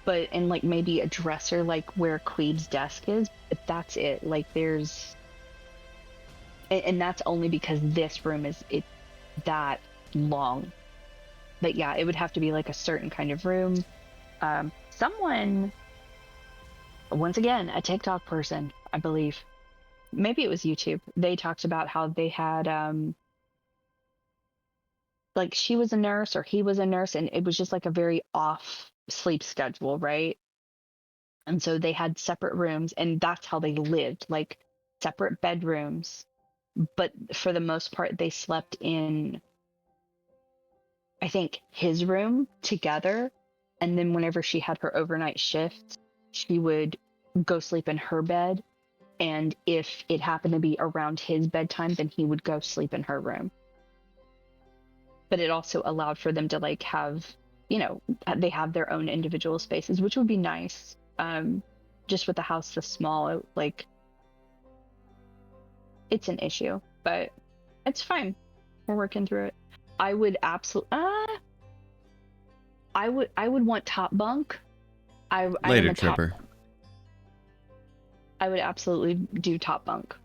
But, and like maybe a dresser like where Queeb's desk is, but that's it. Like there's, and that's only because this room is that long. But yeah, it would have to be like a certain kind of room. Someone, once again, a TikTok person, I believe, maybe it was YouTube, they talked about how they had like she was a nurse or he was a nurse, and it was just like a very off sleep schedule, right? And so they had separate rooms, and that's how they lived, like separate bedrooms. But for the most part, they slept in, I think, his room together. And then whenever she had her overnight shifts, she would go sleep in her bed. And if it happened to be around his bedtime, then he would go sleep in her room. But it also allowed for them to like have, you know, they have their own individual spaces, which would be nice. Just with the house this small, like it's an issue, but it's fine. We're working through it. I would absolutely, I would want top bunk. Later, Tripper. I would absolutely do top bunk.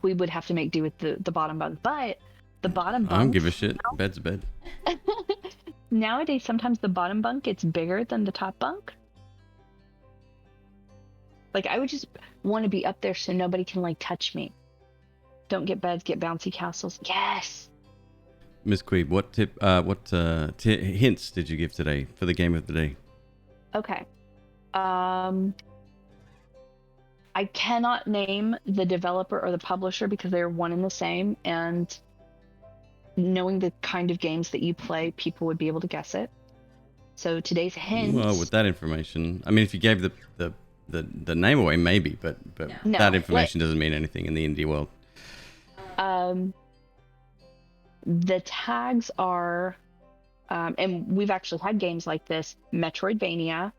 We would have to make do with the bottom bunk, but the bottom bunk. I don't give a shit. Bed's a bed. Nowadays, sometimes the bottom bunk gets bigger than the top bunk. Like I would just want to be up there so nobody can like touch me. Don't get beds, get bouncy castles. Yes. Miss Queeb, what hints did you give today for the game of the day? Okay. I cannot name the developer or the publisher because they're one and the same, and knowing the kind of games that you play, people would be able to guess it. So today's hint. Well, with that information, I mean, if you gave the name away, maybe, but no, that information doesn't mean anything in the indie world. The tags are, and we've actually had games like this: Metroidvania,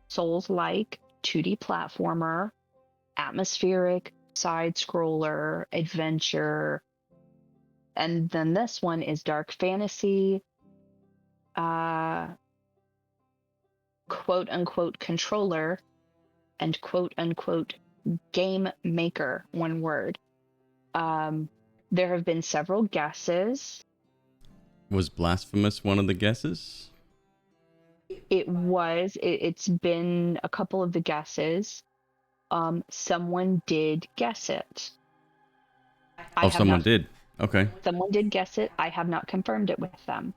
Souls-like, 2D platformer, atmospheric, side-scroller, adventure, and then this one is dark fantasy, quote-unquote controller, and quote-unquote game maker, one word. There have been several guesses. Was Blasphemous one of the guesses? It was. It's been a couple of the guesses. Someone did guess it. Someone did. Okay. Someone did guess it. I have not confirmed it with them,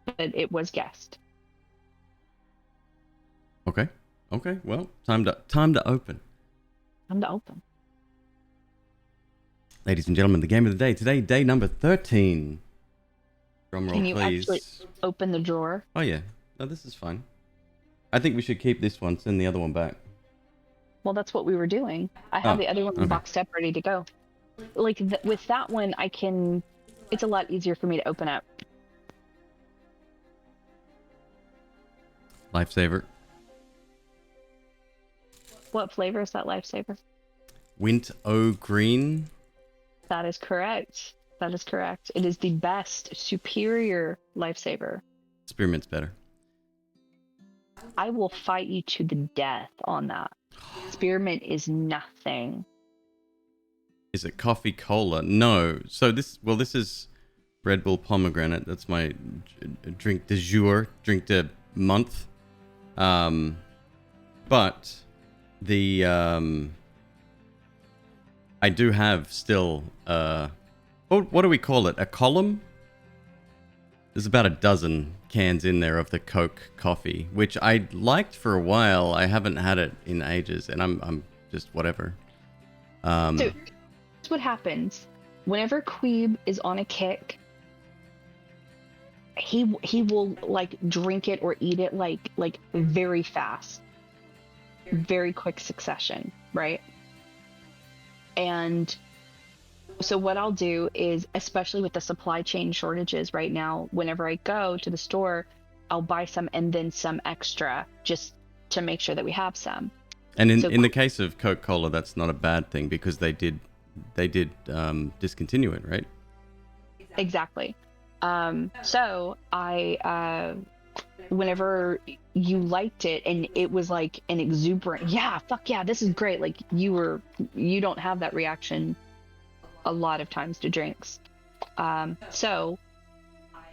but it was guessed. Okay. Well, time to open. Time to open. Ladies and gentlemen, the game of the day today, day number 13. Drum roll, Can you please. actually open the drawer? Oh yeah. No, this is fine. I think we should keep this one, send the other one back. Well, that's what we were doing. I have the other one boxed up, ready to go. Like with that one, I can. It's a lot easier for me to open up. Lifesaver. What flavor is that Lifesaver? Wint O Green. That is correct. That is correct. It is the best, superior Lifesaver. Spearmint's better. I will fight you to the death on that. Spearmint is nothing. Is it coffee cola? No. So this is Red Bull pomegranate. That's my drink du jour, drink de month. But the I do have still what do we call it? A column? There's about a dozen cans in there of the Coke coffee, which I liked for a while. I haven't had it in ages, and I'm just whatever. So here's what happens whenever Queeb is on a kick. He will like drink it or eat it like very fast, very quick succession, right? And so what I'll do is, especially with the supply chain shortages right now, whenever I go to the store, I'll buy some and then some extra just to make sure that we have some. And in the case of Coca-Cola, that's not a bad thing because they did discontinue it, right? Exactly. So I whenever you liked it and it was like an exuberant, yeah, fuck yeah, this is great. Like you don't have that reaction a lot of times to drinks. So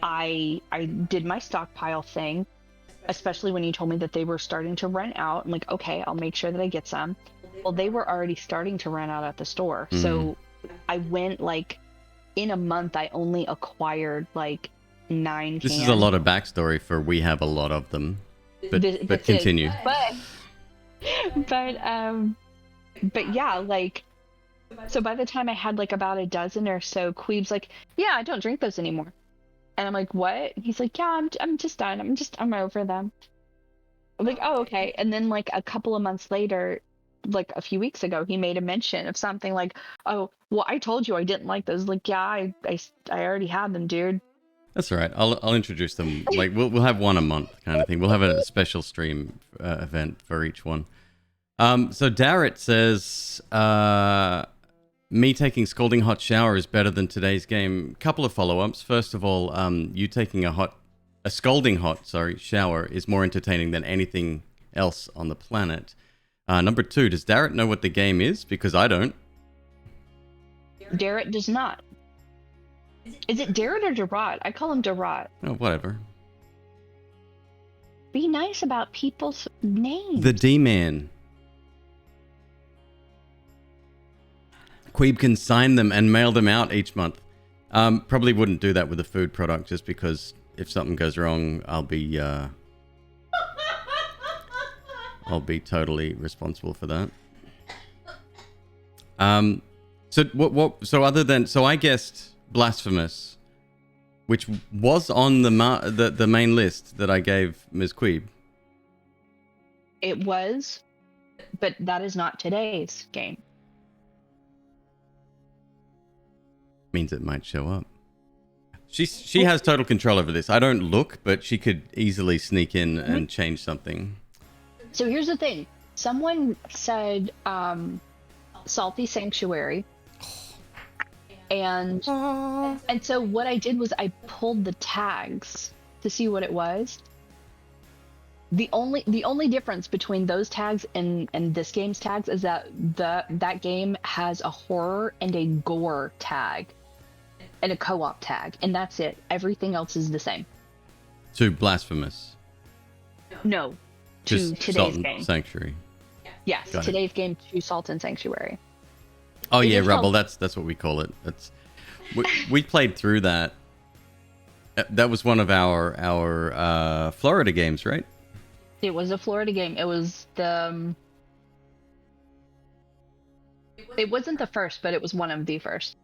I did my stockpile thing, especially when you told me that they were starting to run out. I'm like, okay, I'll make sure that I get some. Well, they were already starting to run out at the store. So I went like in a month, I only acquired like 9 cans. This is a lot of backstory for we have a lot of them. But continue. But yeah, like, so by the time I had like about a dozen or so, Queeb's like, yeah, I don't drink those anymore. And I'm like, what? And he's like, yeah, I'm just done. I'm over them. I'm like, oh, okay. And then like a couple of months later, like a few weeks ago, he made a mention of something like, oh, well, I told you I didn't like those. Like, yeah, I already had them, dude. That's all right. I'll introduce them. Like we'll have one a month kind of thing. We'll have a special stream event for each one. So Darrett says, me taking scalding hot shower is better than today's game. Couple of follow-ups. First of all, you taking a scalding hot shower is more entertaining than anything else on the planet. Number 2, does Darrett know what the game is? Because I don't. Darrett does not. Is it Darrett or Darrot? I call him Darrot. Oh, whatever. Be nice about people's names. The D-Man. Queeb can sign them and mail them out each month. Probably wouldn't do that with a food product just because if something goes wrong, I'll be totally responsible for that. So I guessed Blasphemous, which was on the main list that I gave Ms. Queeb. It was, but that is not today's game. Means it might show up. She has total control over this. I don't look, but she could easily sneak in and change something. So here's the thing. Someone said Salty Sanctuary. And so what I did was I pulled the tags to see what it was. The only difference between those tags and this game's tags is that that game has a horror and a gore tag and a co-op tag, and that's it. Everything else is the same. To Blasphemous. No. Just to today's Salt game. Sanctuary. Yes, today's game to Salt and Sanctuary. Oh yeah, Rebel. That's what we call it. We played through that. That was one of our Florida games, right? It was a Florida game. It was It wasn't the first, but it was one of the first.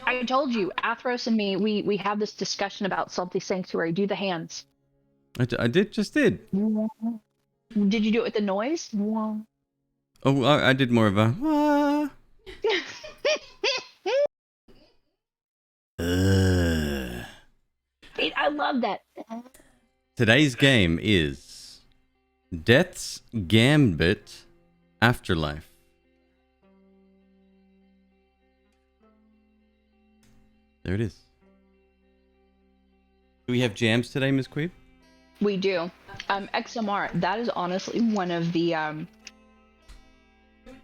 I told you, Athros and me, we have this discussion about Salty Sanctuary. Do the hands. I just did. Did you do it with the noise? Oh, I did more of a. I love that. Today's game is Death's Gambit Afterlife. There it is. Do we have jams today, Ms. Queeb? We do. XMR, that is honestly one of the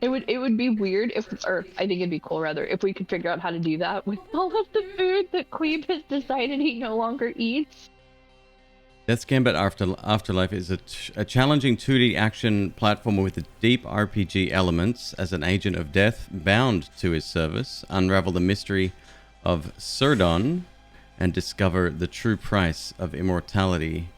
It would be weird if, or I think it'd be cool rather, if we could figure out how to do that with all of the food that Queeb has decided he no longer eats. Death's Gambit Afterlife is a challenging 2D action platformer with deep RPG elements. As an agent of death bound to his service, unravel the mystery of Shutdown and discover the true price of immortality.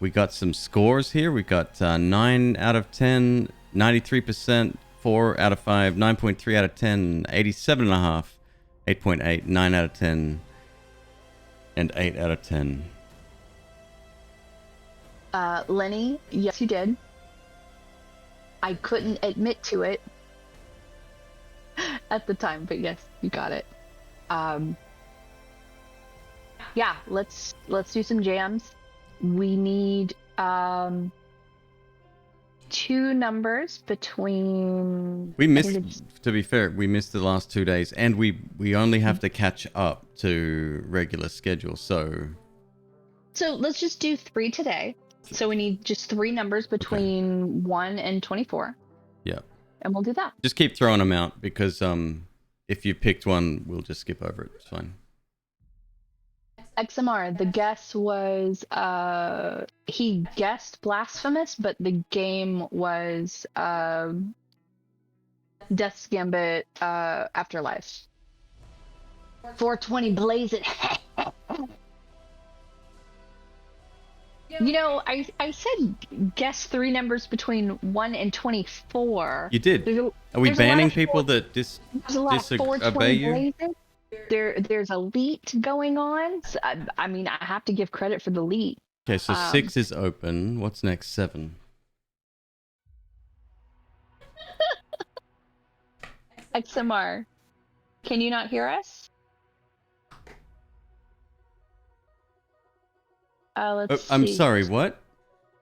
We got some scores here. We got 9 out of 10, 93%, 4 out of 5, 9.3 out of 10, 87.5, 8.8, 9 out of 10, and 8 out of 10. Lenny, yes, you did. I couldn't admit to it at the time, but yes, you got it. Yeah, let's do some jams. We need 2 numbers between. We missed, to be fair, we missed the last 2 days, and we only have to catch up to regular schedule. So let's just do 3 today. So we need just 3 numbers between 1 and 24. Yeah. And we'll do that. Just keep throwing them out because if you picked one, we'll just skip over it. It's fine. XMR, the guess was he guessed Blasphemous, but the game was Death's Gambit Afterlife. 420 blaze it. You know, I said guess 3 numbers between 1 and 24. You did. Are we banning people that disobey you? There's a leet going on. So, I mean, I have to give credit for the leet. Okay, so 6 is open. What's next? 7. XMR, can you not hear us? Let's see. I'm sorry, what?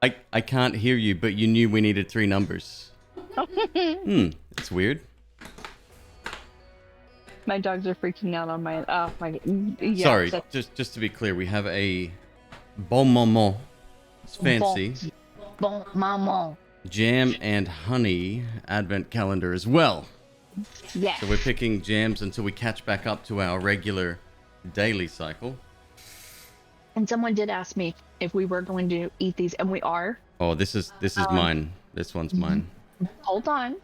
I can't hear you, but you knew we needed 3 numbers. It's weird. My dogs are freaking out on my. Oh my. Yeah, sorry, just to be clear, we have a bon moment. It's fancy. Bon moment. Jam and honey advent calendar as well. Yeah. So we're picking jams until we catch back up to our regular daily cycle. And someone did ask me if we were going to eat these, and we are. Oh, this is mine. This one's mine. Hold on.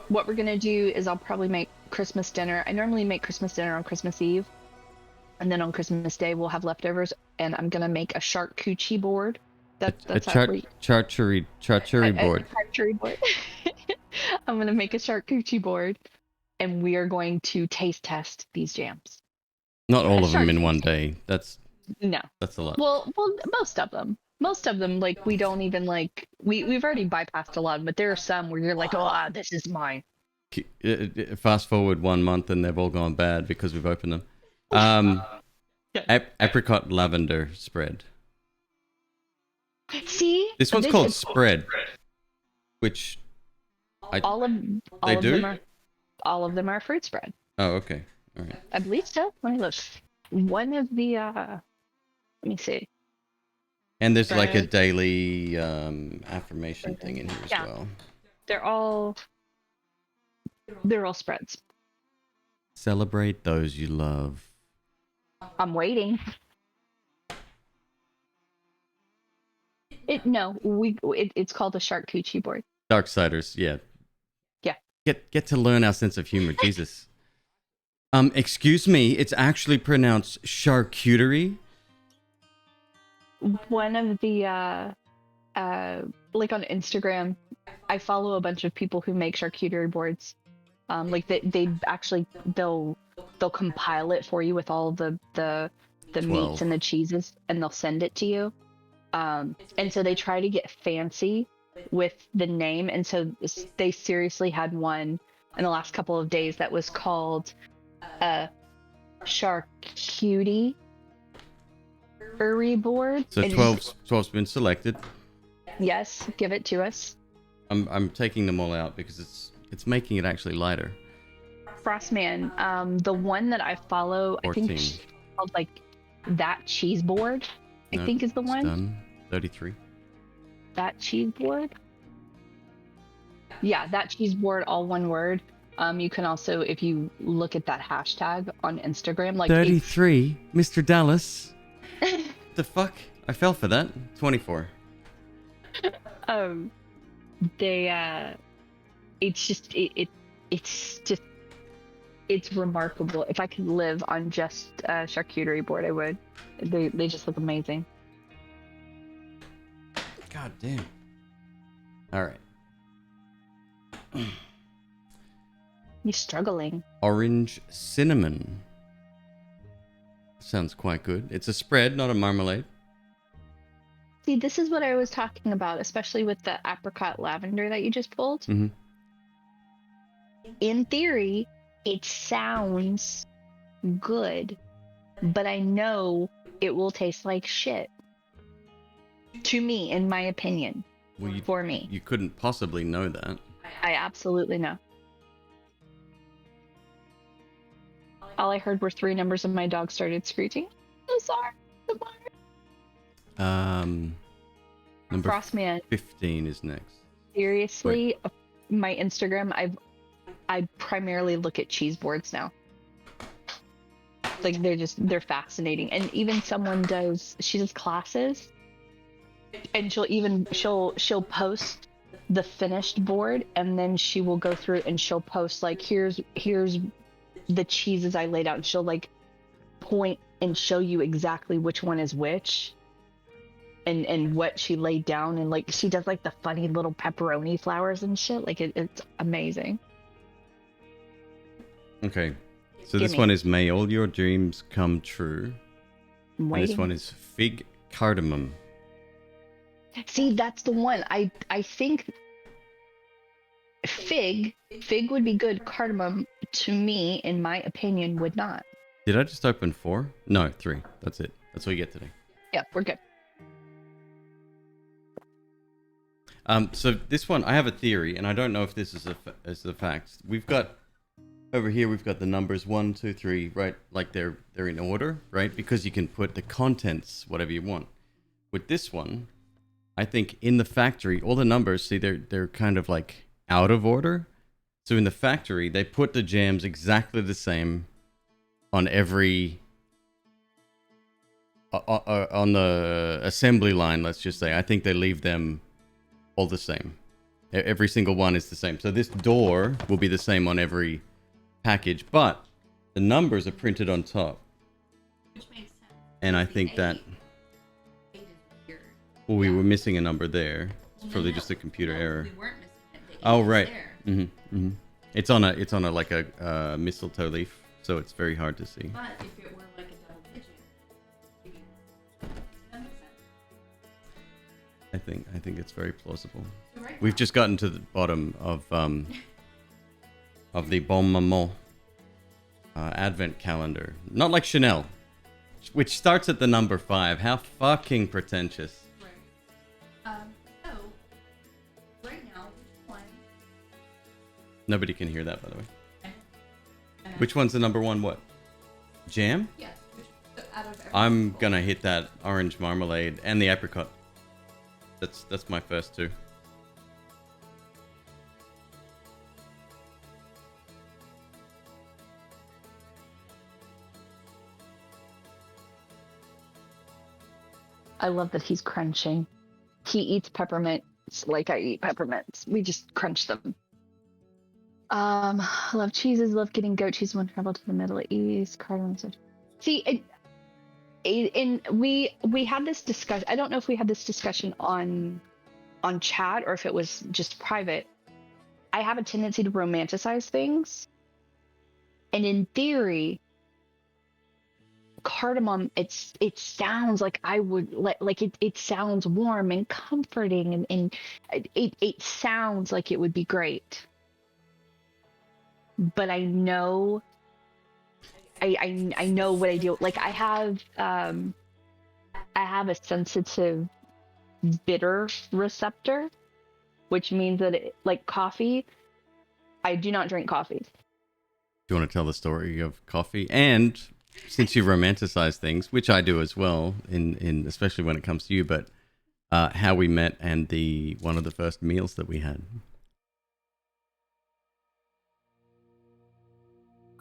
What we're gonna do is I'll probably make Christmas dinner. I normally make Christmas dinner on Christmas Eve, and then on Christmas Day we'll have leftovers. And I'm gonna make a charcuterie board. That's charcuterie board. Charcuterie board. I'm gonna make a charcuterie board, and we are going to taste test these jams. Not all of them in one day. That's a lot. Well, most of them. Most of them, like, we don't even, like, we've already bypassed a lot of them, but there are some where you're like, oh, this is mine. Fast forward 1 month and they've all gone bad because we've opened them. Apricot lavender spread. See? This one's called spread, which all of them are fruit spread. Oh, okay. All right. I believe so. Let me look. One of the, let me see. And there's like a daily affirmation thing in here as well. They're all spreads. Celebrate those you love. I'm waiting. It's called a charcuterie board. Darksiders, yeah. Yeah. Get to learn our sense of humor, Jesus. Excuse me, it's actually pronounced charcuterie. One of the like on Instagram, I follow a bunch of people who make charcuterie boards. Like they'll compile it for you with all the meats and the cheeses, and they'll send it to you. And so they try to get fancy with the name, and so they seriously had one in the last couple of days that was called charcuterie board. So 12's been selected. Yes, give it to us. I'm taking them all out because it's making it actually lighter. Frostman, the one that I follow, 14. I think it's called like That Cheese Board. I think is the one. Done. 33. That Cheese Board. Yeah, that cheese board, all one word. You can also, if you look at that hashtag on Instagram, like it's 33, Mr. Dallas. The fuck? I fell for that. 24. um they it's just it's just it's remarkable. If I could live on just a charcuterie board, I would. They just look amazing. God damn. All right. You're struggling. Orange cinnamon. Sounds quite good. It's a spread, not a marmalade. See, this is what I was talking about, especially with the apricot lavender that you just pulled. Mm-hmm. In theory, it sounds good, but I know it will taste like shit. To me, in my opinion. Well, for me. You couldn't possibly know that. I absolutely know. All I heard were 3 numbers and my dog started screeching. I'm sorry. Number Frostman. 15 is next. Seriously, my Instagram, I primarily look at cheese boards now. Like they're fascinating. And even she does classes, and she'll post the finished board, and then she will go through and she'll post like here's the cheeses I laid out, and she'll like point and show you exactly which one is which. And what she laid down, and like she does like the funny little pepperoni flowers and shit. Like it's amazing. Okay, so this one is May All Your Dreams Come True. And this one is Fig Cardamom. See, that's the one. I think fig would be good. Cardamom, to me, in my opinion, would not. Did I just open 4? No, 3. That's it. That's what you get today. Yeah, we're good. So this one, I have a theory, and I don't know if this is a fact. We've got over here. We've got the numbers 1, 2, 3, right? Like they're in order, right? Because you can put the contents whatever you want. With this one, I think in the factory, all the numbers, see, they're kind of like out of order. So in the factory, they put the jams exactly the same on every on the assembly line. Let's just say, I think they leave them all the same. Every single one is the same. So this door will be the same on every package, but the numbers are printed on top. Which makes sense. And I think that... Well, we were missing a number there. It's probably just a computer error. We weren't missing it. Oh, right. It's on a like a mistletoe leaf, so it's very hard to see. But if it were like a double digit, maybe that makes sense. I think it's very plausible. So right We've now, just gotten to the bottom of the Bon Maman advent calendar. Not like Chanel, which starts at the number 5. How fucking pretentious. right. So right now, which one? Nobody can hear that, by the way. I know. Which one's the number 1? What? Jam? Yeah. Out of every I'm single- gonna hit that orange marmalade and the apricot. That's my first 2. I love that he's crunching. He eats peppermints like I eat peppermints. We just crunch them. Love cheeses. Love getting goat cheese when travel to the Middle East. Cardamom. See, we had this discussion. I don't know if we had this discussion on chat or if it was just private. I have a tendency to romanticize things, and in theory, cardamom, it sounds like I would like it sounds warm and comforting, and it sounds like it would be great. But I know I know what I do. Like I have a sensitive bitter receptor, which means that like coffee, I do not drink coffee. Do you want to tell the story of coffee? And since you romanticize things, which I do as well, in especially when it comes to you, but how we met and one of the first meals that we had.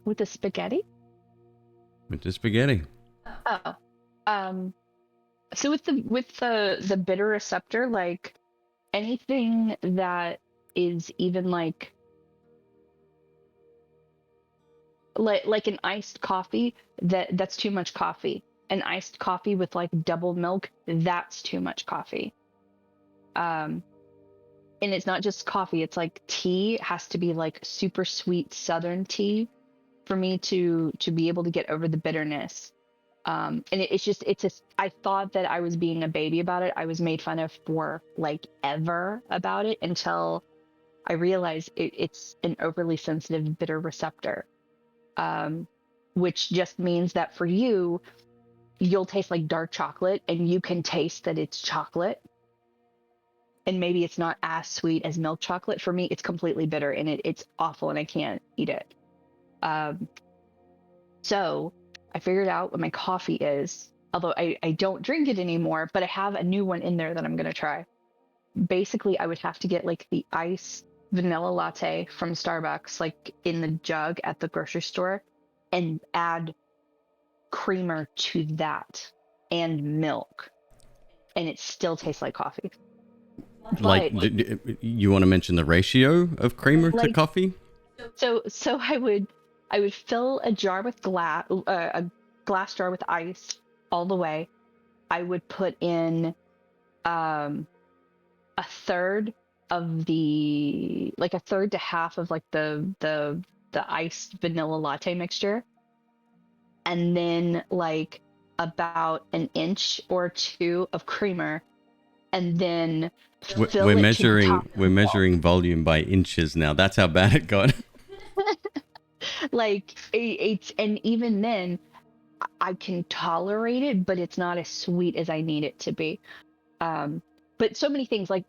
With the spaghetti? With the spaghetti. Oh. So with the bitter receptor, like anything that is even like an iced coffee, that's too much coffee. An iced coffee with like double milk, that's too much coffee. And it's not just coffee, it's like tea has to be like super sweet southern tea for me to be able to get over the bitterness. And I thought that I was being a baby about it. I was made fun of for like ever about it until I realized it's an overly sensitive bitter receptor. Which just means that for you, you'll taste like dark chocolate and you can taste that it's chocolate. And maybe it's not as sweet as milk chocolate. For me, it's completely bitter and it's awful and I can't eat it. So I figured out what my coffee is, although I don't drink it anymore, but I have a new one in there that I'm going to try. Basically, I would have to get like the iced vanilla latte from Starbucks, like in the jug at the grocery store, and add creamer to that and milk. And it still tastes like coffee. Like, you want to mention the ratio of creamer to Like- coffee? So I would fill a jar with a glass jar with ice all the way. I would put in a third to half of like the iced vanilla latte mixture, and then like about an inch or two of creamer, and then fill it to the top. We're measuring volume by inches now. That's how bad it got. Like it's, and even then I can tolerate it, but it's not as sweet as I need it to be. But so many things like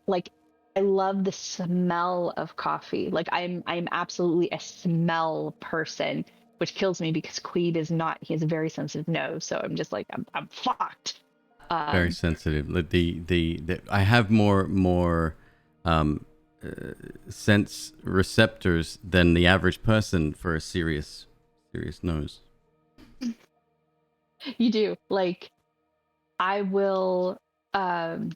I love the smell of coffee. Like I'm absolutely a smell person, which kills me because Queeb is not. He has a very sensitive nose, so I'm just like I'm fucked. Very sensitive. I have more sense receptors than the average person for a serious nose. You do. Like I will I'm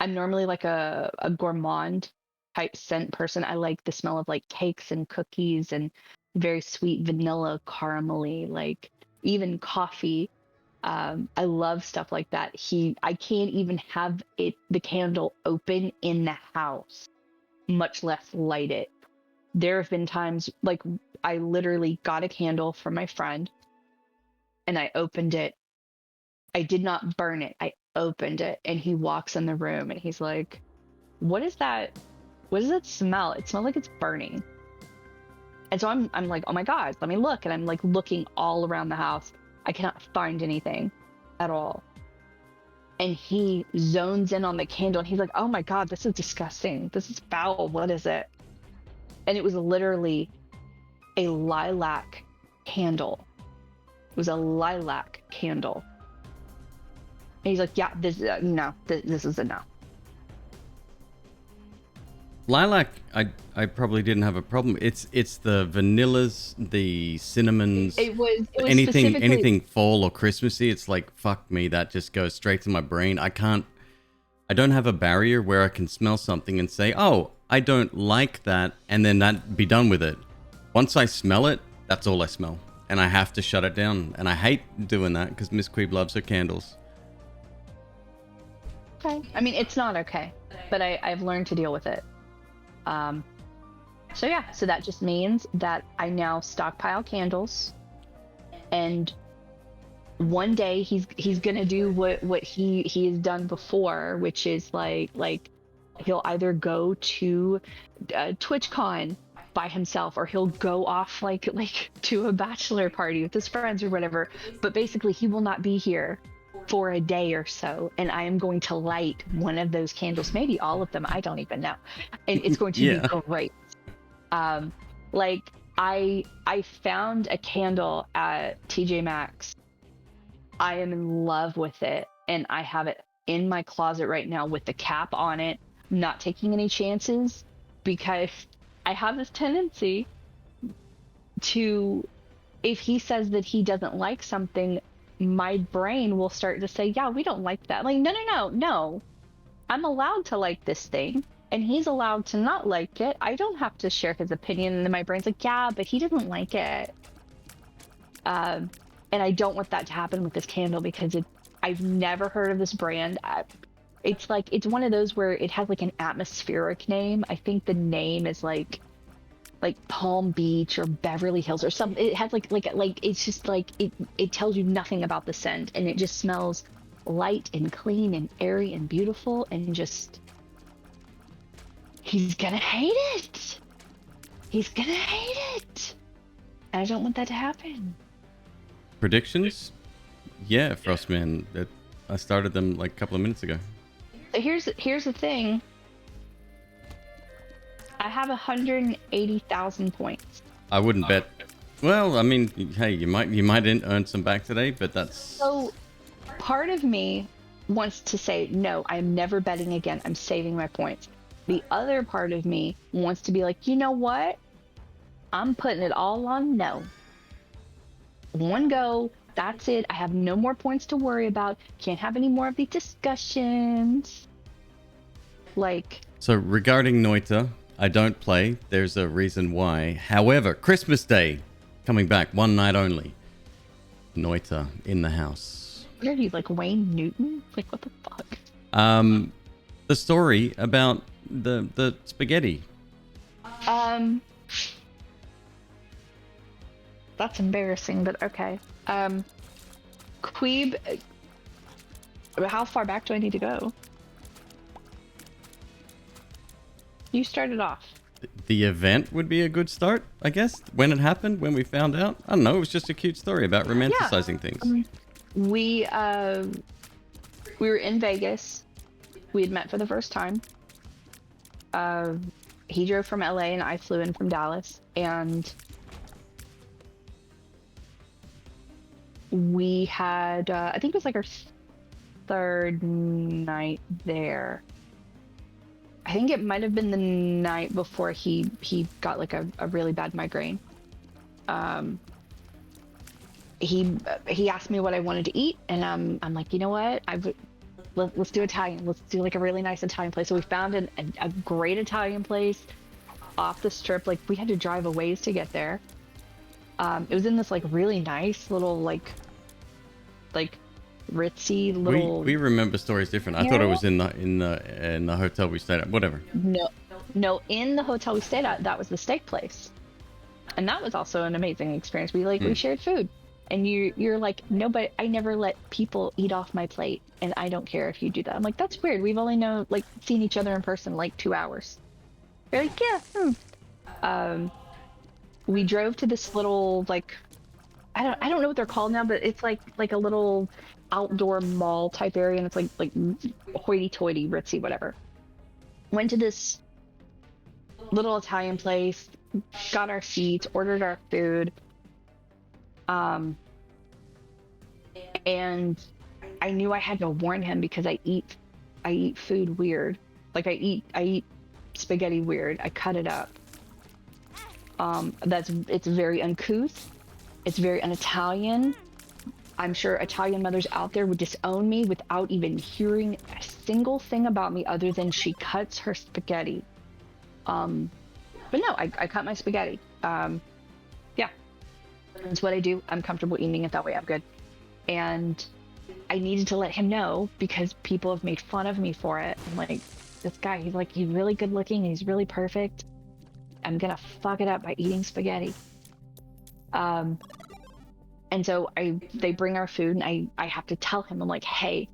normally like a gourmand type scent person. I like the smell of like cakes and cookies and very sweet vanilla caramelly, like even coffee. I love stuff like that. I can't even have the candle open in the house, much less light it. There have been times like I literally got a candle from my friend and I opened it. I did not burn it. I opened it and he walks in the room and he's like, "What is that? What does that smell? It smells like it's burning." And so I'm like, "Oh my God, let me look." And I'm like looking all around the house. I cannot find anything at all. And he zones in on the candle and he's like, "Oh my God, this is disgusting. This is foul. What is it?" And it was literally a lilac candle. It was a lilac candle. And he's like, "Yeah, this no, this is a no." Lilac, I probably didn't have a problem. It's the vanillas, the cinnamons. It was anything fall or Christmassy. It's like, fuck me, that just goes straight to my brain. I don't have a barrier where I can smell something and say, "Oh, I don't like that," and then that be done with it. Once I smell it, that's all I smell, and I have to shut it down. And I hate doing that because Miss Queeb loves her candles. Okay. I mean, it's not okay, but I've learned to deal with it. So yeah, so that just means that I now stockpile candles, and one day he's gonna do what he has done before, which is like he'll either go to TwitchCon by himself or he'll go off like to a bachelor party with his friends or whatever, but basically he will not be here for a day or so, and I am going to light one of those candles, maybe all of them, I don't even know, and it's going to Yeah. be great. Like I found a candle at TJ Maxx. I am in love with it, and I have it in my closet right now with the cap on it. I'm not taking any chances because I have this tendency to if he says that he doesn't like something, my brain will start to say, yeah, we don't like that. Like, no. I'm allowed to like this thing, and he's allowed to not like it. I don't have to share his opinion. And then my brain's like, yeah, but he doesn't like it. And I don't want that to happen with this candle because I've never heard of this brand. It's like, it's one of those where it has like an atmospheric name. I think the name is like Palm Beach or Beverly Hills or something. It has like it's just like it tells you nothing about the scent, and it just smells light and clean and airy and beautiful, and just he's gonna hate it. He's gonna hate it. And I don't want that to happen. Predictions? Yeah, Frostman. I started them like a couple of minutes ago. So here's the thing. I have 180,000 points. I wouldn't bet. Well, I mean, hey, you might earn some back today, but that's So part of me wants to say, no, I'm never betting again. I'm saving my points. The other part of me wants to be like, you know what? I'm putting it all on no. One go. That's it. I have no more points to worry about. Can't have any more of these discussions. Like. So regarding Noita, I don't play. There's a reason why. However, Christmas Day, coming back, one night only. Noita in the house. What are you, like Wayne Newton? Like, what the fuck? The story about the spaghetti. That's embarrassing, but okay. Queeb, how far back do I need to go? You started off. The event would be a good start, I guess. When it happened, when we found out. I don't know. It was just a cute story about romanticizing things. We were in Vegas. We had met for the first time. He drove from LA and I flew in from Dallas, and we had I think it was like our third night there. I think it might have been the night before he got like a really bad migraine. He asked me what I wanted to eat, and I'm like, you know what? Let's do Italian. Let's do like a really nice Italian place. So we found a great Italian place off the strip. Like, we had to drive a ways to get there. It was in this like really nice little like ritzy little. We remember stories different. I thought it was in the hotel we stayed at. Whatever. No, in the hotel we stayed at, that was the steak place, and that was also an amazing experience. We shared food, and you're like, no, but I never let people eat off my plate, and I don't care if you do that. I'm like, that's weird. We've only seen each other in person like 2 hours. They're like, yeah. We drove to this little like, I don't know what they're called now, but it's like a little outdoor mall type area, and it's like hoity-toity, ritzy, whatever. Went to this little Italian place, got our seats, ordered our food, and I knew I had to warn him because I eat food weird. Like, I eat spaghetti weird. I cut it up. It's very uncouth. It's very un-Italian. I'm sure Italian mothers out there would disown me without even hearing a single thing about me other than she cuts her spaghetti. But no, I cut my spaghetti. Yeah, that's what I do. I'm comfortable eating it that way. I'm good. And I needed to let him know because people have made fun of me for it. I'm like, this guy, he's really good looking. He's really perfect. I'm gonna fuck it up by eating spaghetti. And so they bring our food, and I have to tell him, I'm like, hey,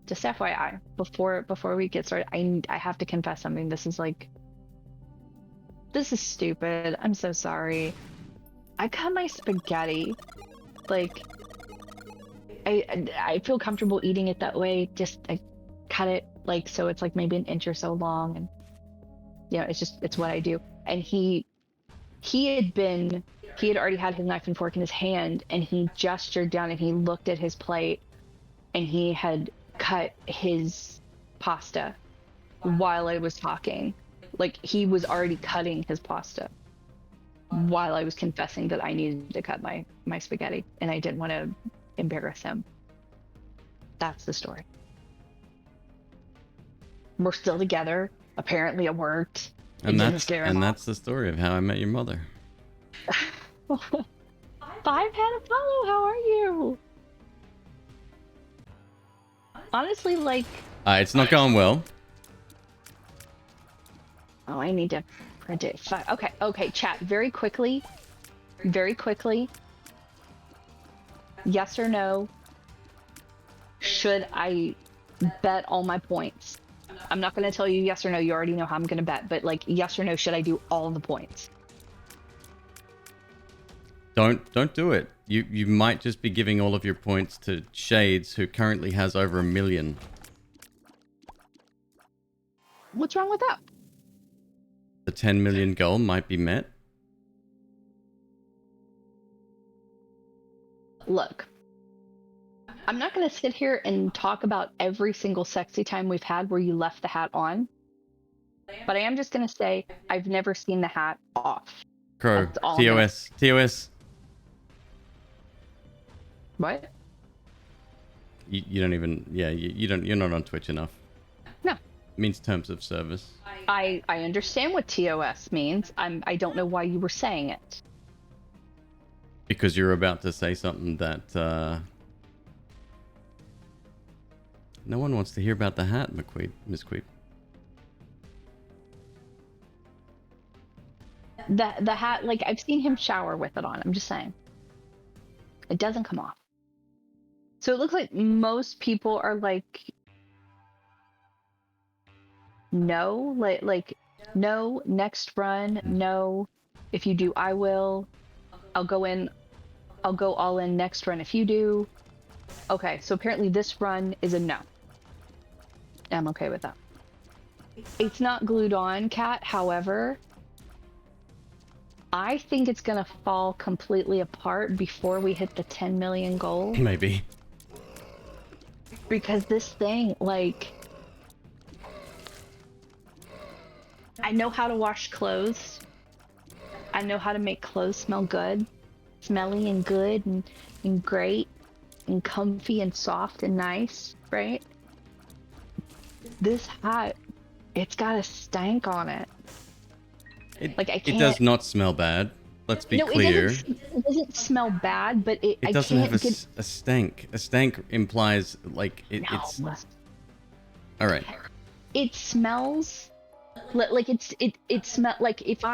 just FYI, before we get started, I have to confess something. This is stupid. I'm so sorry. I cut my spaghetti. Like, I feel comfortable eating it that way. Just I cut it like so it's like maybe an inch or so long, and it's what I do. And he had already had his knife and fork in his hand, and he gestured down and he looked at his plate, and he had cut his pasta while I was talking. Like, he was already cutting his pasta while I was confessing that I needed to cut my spaghetti and I didn't want to embarrass him. That's the story. We're still together. Apparently it worked. And It didn't scare him off. that's the story of how I met your mother. Five had a follow. How are you? Honestly, like, It's not going well. oh, I need to print it. Okay, chat. Very quickly. Yes or no? Should I bet all my points? I'm not going to tell you yes or no. You already know how I'm going to bet. But like, yes or no? Should I do all the points? Don't do it. You might just be giving all of your points to Shades, who currently has over 1 million. What's wrong with that? The 10 million goal might be met. Look, I'm not going to sit here and talk about every single sexy time we've had where you left the hat on. But I am just going to say I've never seen the hat off. Crow, That's all I'm TOS, TOS. What? You don't even, yeah, you're not on Twitch enough. No. It means terms of service. I understand what TOS means. I don't know why you were saying it. Because you're about to say something that no one wants to hear about the hat, McQueeb, Miss Queeb. The hat, like, I've seen him shower with it on. I'm just saying. It doesn't come off. So it looks like most people are like, no, like no, next run, no. If you do, I will. I'll go all in next run if you do. Okay, so apparently this run is a no. I'm okay with that. It's not glued on, Cat. However, I think it's gonna fall completely apart before we hit the 10 million goal. Maybe. Because this thing, like, I know how to wash clothes. I know how to make clothes smell good. Smelly and good and great and comfy and soft and nice, right? This hat, it's got a stank on it. Like, I can't... It does not smell bad. Let's be clear. It doesn't smell bad, but it doesn't have a stank. A stank implies like it's. All right. It smells like it smell like, if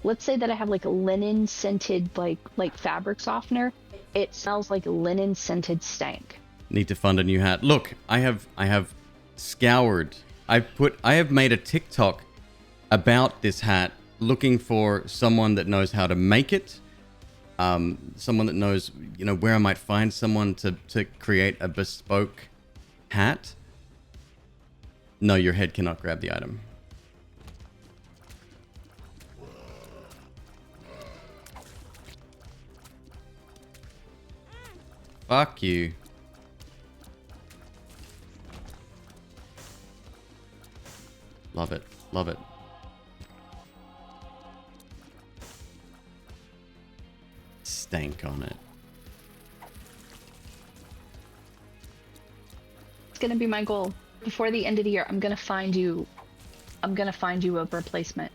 let's say that I have like a linen scented like fabric softener, it smells like linen scented stank. Need to fund a new hat. Look, I have scoured. I have made a TikTok about this hat, looking for someone that knows how to make it. Someone that knows, where I might find someone to create a bespoke hat. No, your head cannot grab the item. Fuck you. Love it. Love it. Stank on it. It's gonna be my goal. Before the end of the year, I'm gonna find you a replacement.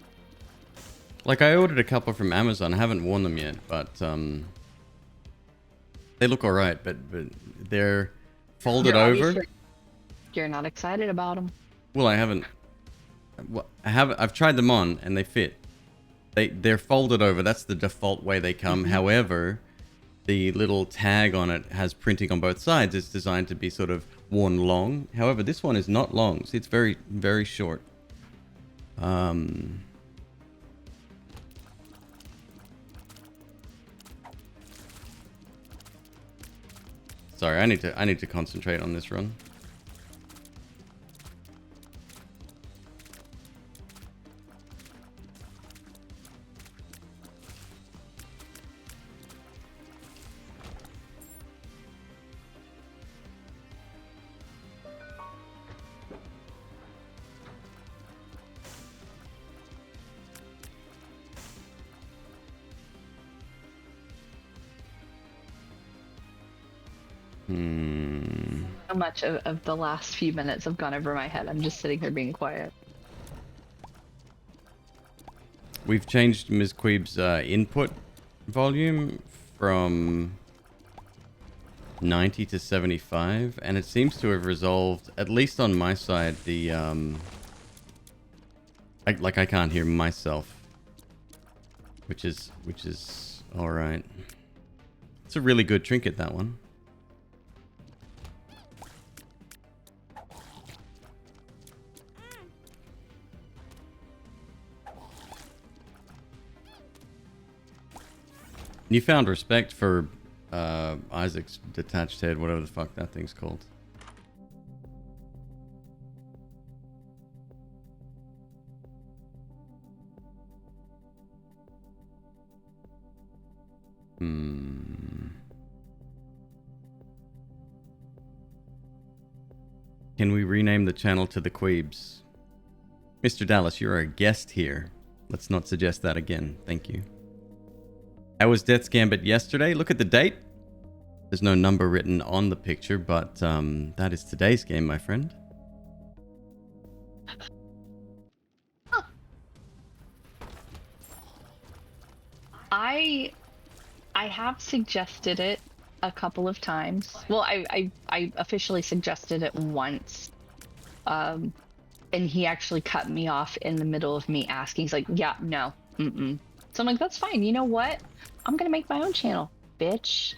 Like, I ordered a couple from Amazon. I haven't worn them yet, but they look alright, but they're folded over. You're not excited about them. Well, I haven't. I've tried them on and they fit. They're folded over. That's the default way they come. Mm-hmm. However, the little tag on it has printing on both sides. It's designed to be sort of worn long. However, this one is not long. See, it's very, very short. Sorry, I need to concentrate on this run. So much of the last few minutes have gone over my head. I'm just sitting here being quiet. We've changed Ms. Queeb's input volume from 90 to 75, and it seems to have resolved, at least on my side, the I can't hear myself, which is all right. It's a really good trinket, that one. You found respect for Isaac's detached head, whatever the fuck that thing's called. Can we rename the channel to the Queebs? Mr. Dallas, you're a guest here. Let's not suggest that again. Thank you. How was Death's Gambit yesterday? Look at the date. There's no number written on the picture, but that is today's game, my friend. I have suggested it a couple of times. Well, I officially suggested it once. And he actually cut me off in the middle of me asking. He's like, yeah, no, So I'm like, that's fine. You know what? I'm gonna make my own channel, bitch.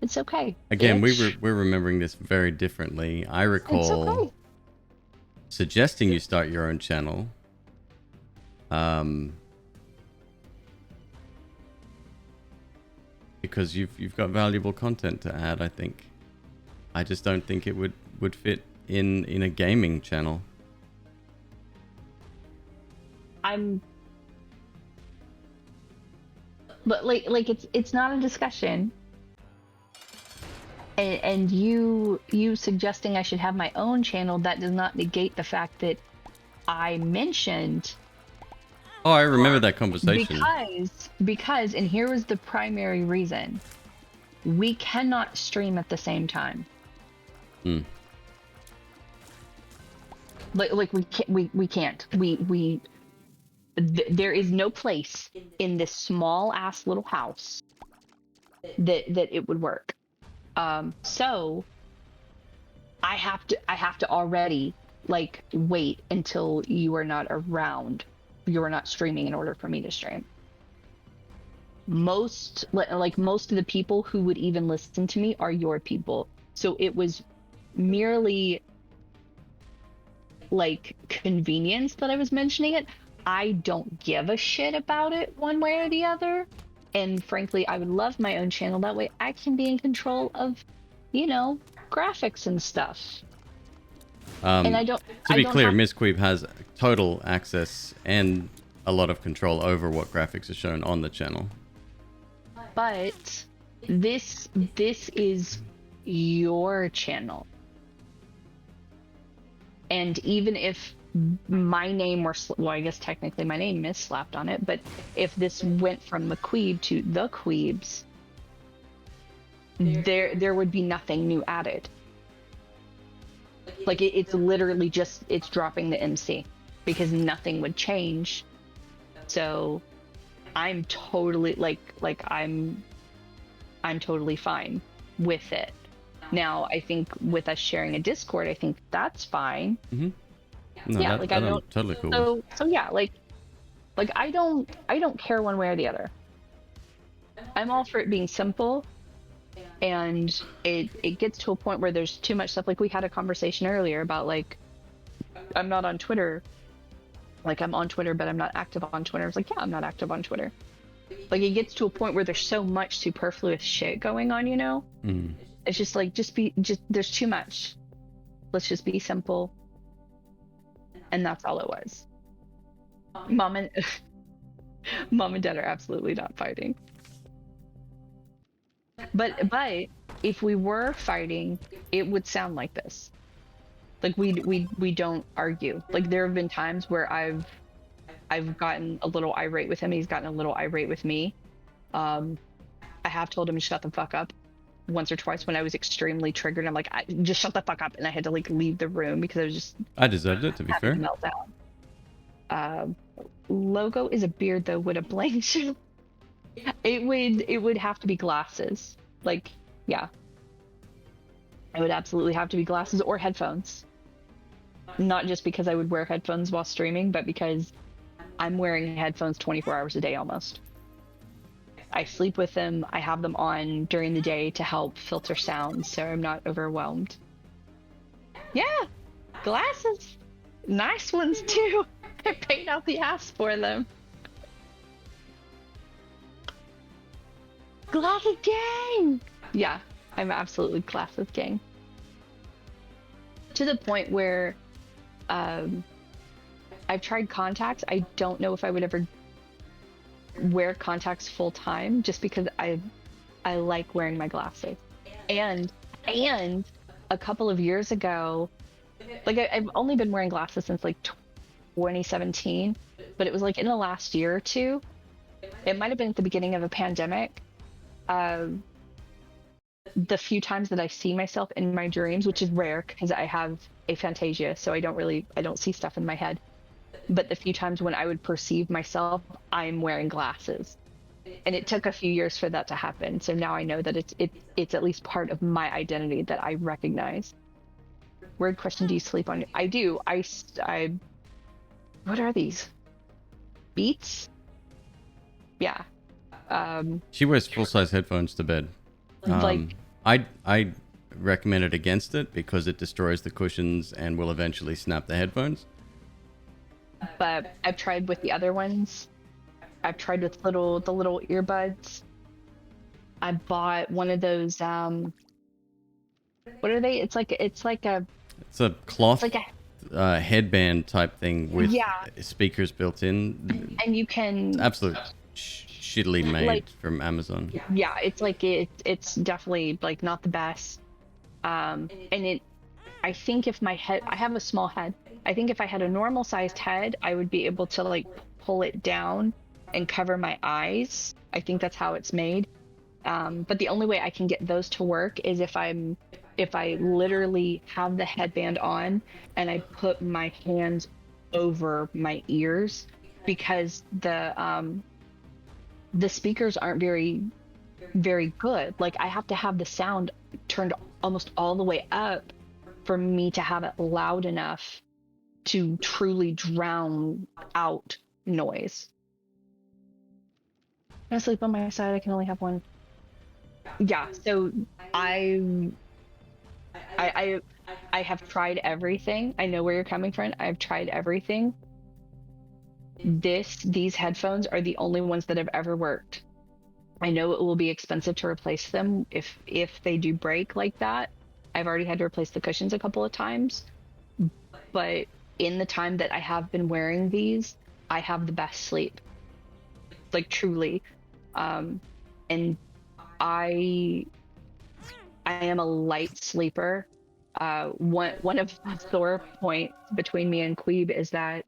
It's okay. Again, bitch. we're remembering this very differently. I recall It's okay. suggesting you start your own channel. Because you've got valuable content to add, I think. I just don't think it would fit in a gaming channel. But like it's not a discussion. And you suggesting I should have my own channel, that does not negate the fact that I mentioned. Oh, I remember that conversation. Because and here was the primary reason. We cannot stream at the same time. Like we can't. There is no place in this small ass little house that it would work. So I have to already like wait until you are not around. You are not streaming in order for me to stream. Most of the people who would even listen to me are your people. So it was merely like convenience that I was mentioning it. I don't give a shit about it one way or the other. And frankly, I would love my own channel. That way I can be in control of, graphics and stuff. And I don't. To be clear, Ms. Queeb has total access and a lot of control over what graphics are shown on the channel. But this is your channel. And even if my name were, well, I guess technically my name is slapped on it, but if this went from McQueeb to the Queebs, there would be nothing new added. Like it's literally just, it's dropping the MC because nothing would change. So I'm totally I'm totally fine with it. Now, I think with us sharing a Discord, I think that's fine. Mm-hmm. No, yeah, I'm totally cool. So yeah, like I don't care one way or the other. I'm all for it being simple, and it gets to a point where there's too much stuff. Like we had a conversation earlier about like I'm not on Twitter. Like I'm on Twitter, but I'm not active on Twitter. I was like, yeah, I'm not active on Twitter. Like it gets to a point where there's so much superfluous shit going on, Mm. It's just like there's too much. Let's just be simple. And that's all it was. Mom and Dad are absolutely not fighting. But if we were fighting, it would sound like this. Like we don't argue. Like there have been times where I've gotten a little irate with him. He's gotten a little irate with me. I have told him to shut the fuck up. once or twice when I was extremely triggered. I'm like, just shut the fuck up, and I had to like leave the room because I was just I deserved it, to be having fair. a meltdown. Logo is a beard though. Would a blank shoe? It would have to be glasses. Like, yeah, it would absolutely have to be glasses or headphones. Not just because I would wear headphones while streaming, but because I'm wearing headphones 24 hours a day almost. I sleep with them. I have them on during the day to help filter sounds so I'm not overwhelmed. Yeah, glasses. Nice ones too. I paid out the ass for them. Glasses gang! Yeah, I'm absolutely glasses gang. To the point where I've tried contacts. I don't know if I would ever wear contacts full time just because I like wearing my glasses. And a couple of years ago, like I've only been wearing glasses since like 2017, but it was like in the last year or two. It might have been at the beginning of a pandemic. The few times that I see myself in my dreams, which is rare because I have aphantasia, so I don't see stuff in my head. But the few times when I would perceive myself, I'm wearing glasses. And it took a few years for that to happen. So now I know that it's at least part of my identity that I recognize. Weird question, do you sleep on? I do. I what are these? Beats? Yeah. She wears full-size headphones to bed. Like, I recommended against it because it destroys the cushions and will eventually snap the headphones. but I've tried with the other ones. I've tried with the little earbuds. I bought one of those what are they? It's like a It's a it's cloth like a headband type thing with yeah, speakers built in. and you can Absolute shittily made like from Amazon. yeah, it's like it's definitely like not the best. And I think if my head, I have a small head. I think if I had a normal sized head, I would be able to like pull it down and cover my eyes. I think that's how it's made. But the only way I can get those to work is if I literally have the headband on and I put my hands over my ears, because the speakers aren't very good. Like I have to have the sound turned almost all the way up for me to have it loud enough to truly drown out noise. Can I sleep on my side? I can only have one. Yeah, so I I have tried everything. I know where you're coming from. I've tried everything. These headphones are the only ones that have ever worked. I know it will be expensive to replace them if they do break like that. I've already had to replace the cushions a couple of times, but in the time that I have been wearing these, I have the best sleep. Like truly. And I am a light sleeper. One of the sore points between me and Queeb is that,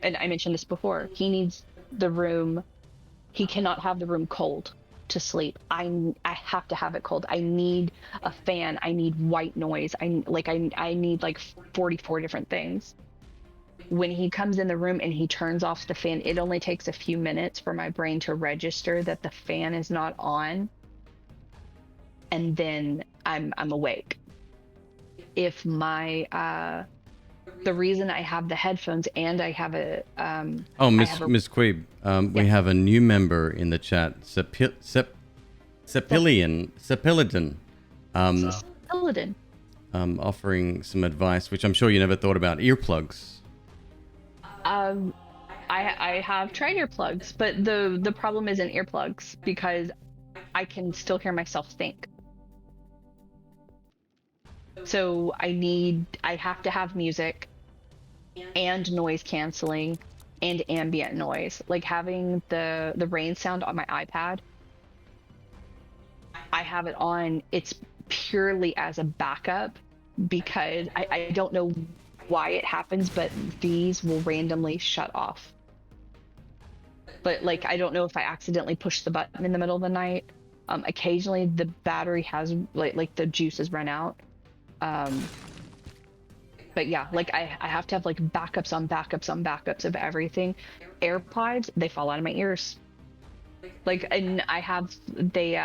and I mentioned this before, he needs the room. He cannot have the room cold to sleep. I have to have it cold. I need a fan. I need white noise. I need like 44 different things. When he comes in the room and he turns off the fan, it only takes a few minutes for my brain to register that the fan is not on, and then I'm awake. If my the reason I have the headphones and I have a Miss Queeb, we have a new member in the chat, Sepilidon, Paladin. offering some advice, which I'm sure you never thought about. Earplugs. I have tried earplugs, but the problem isn't earplugs because I can still hear myself think. So I have to have music and noise canceling and ambient noise. Like having the rain sound on my iPad, I have it on. It's purely as a backup because I don't know why it happens, but these will randomly shut off. But like I don't know if I accidentally push the button in the middle of the night Occasionally the battery has like the juice has run out. But yeah, like I have to have like backups on backups on backups of everything. AirPods, they fall out of my ears. Like, and I have they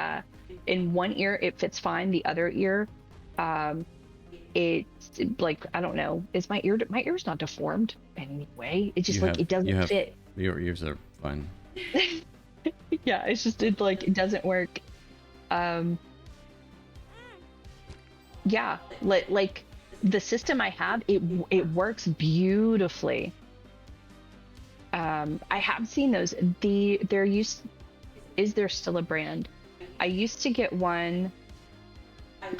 in one ear it fits fine, the other ear, it's like I don't know, is my ear's not deformed in any way. It just like it doesn't fit. Your ears are fine. Yeah, it's just it like it doesn't work. Yeah, like the system I have, it works beautifully. I have seen those. Is there still a brand? I used to get one.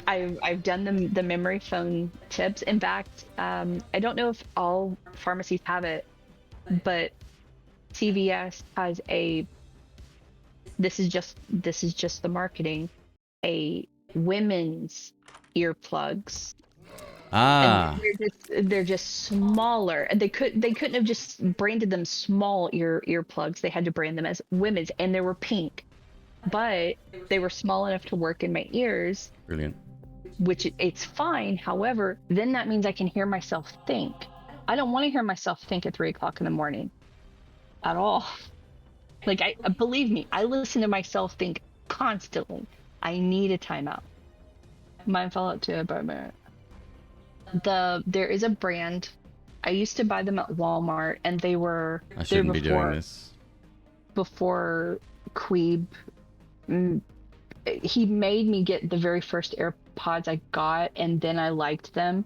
I've done the memory foam tips. In fact, I don't know if all pharmacies have it, but CVS has a. This is just the marketing. A women's earplugs. Ah, And they're just smaller, and they couldn't have just branded them small earplugs. They had to brand them as women's, and they were pink, but they were small enough to work in my ears, brilliant. which it's fine. However, then that means I can hear myself think. I don't want to hear myself think at 3 o'clock in the morning at all. Like, I believe me, I listen to myself think constantly. I need a timeout. Mine fell out too, but there is a brand. I used to buy them at Walmart, and they were I shouldn't be doing this. Before Queeb. He made me get the very first AirPods I got, and then I liked them,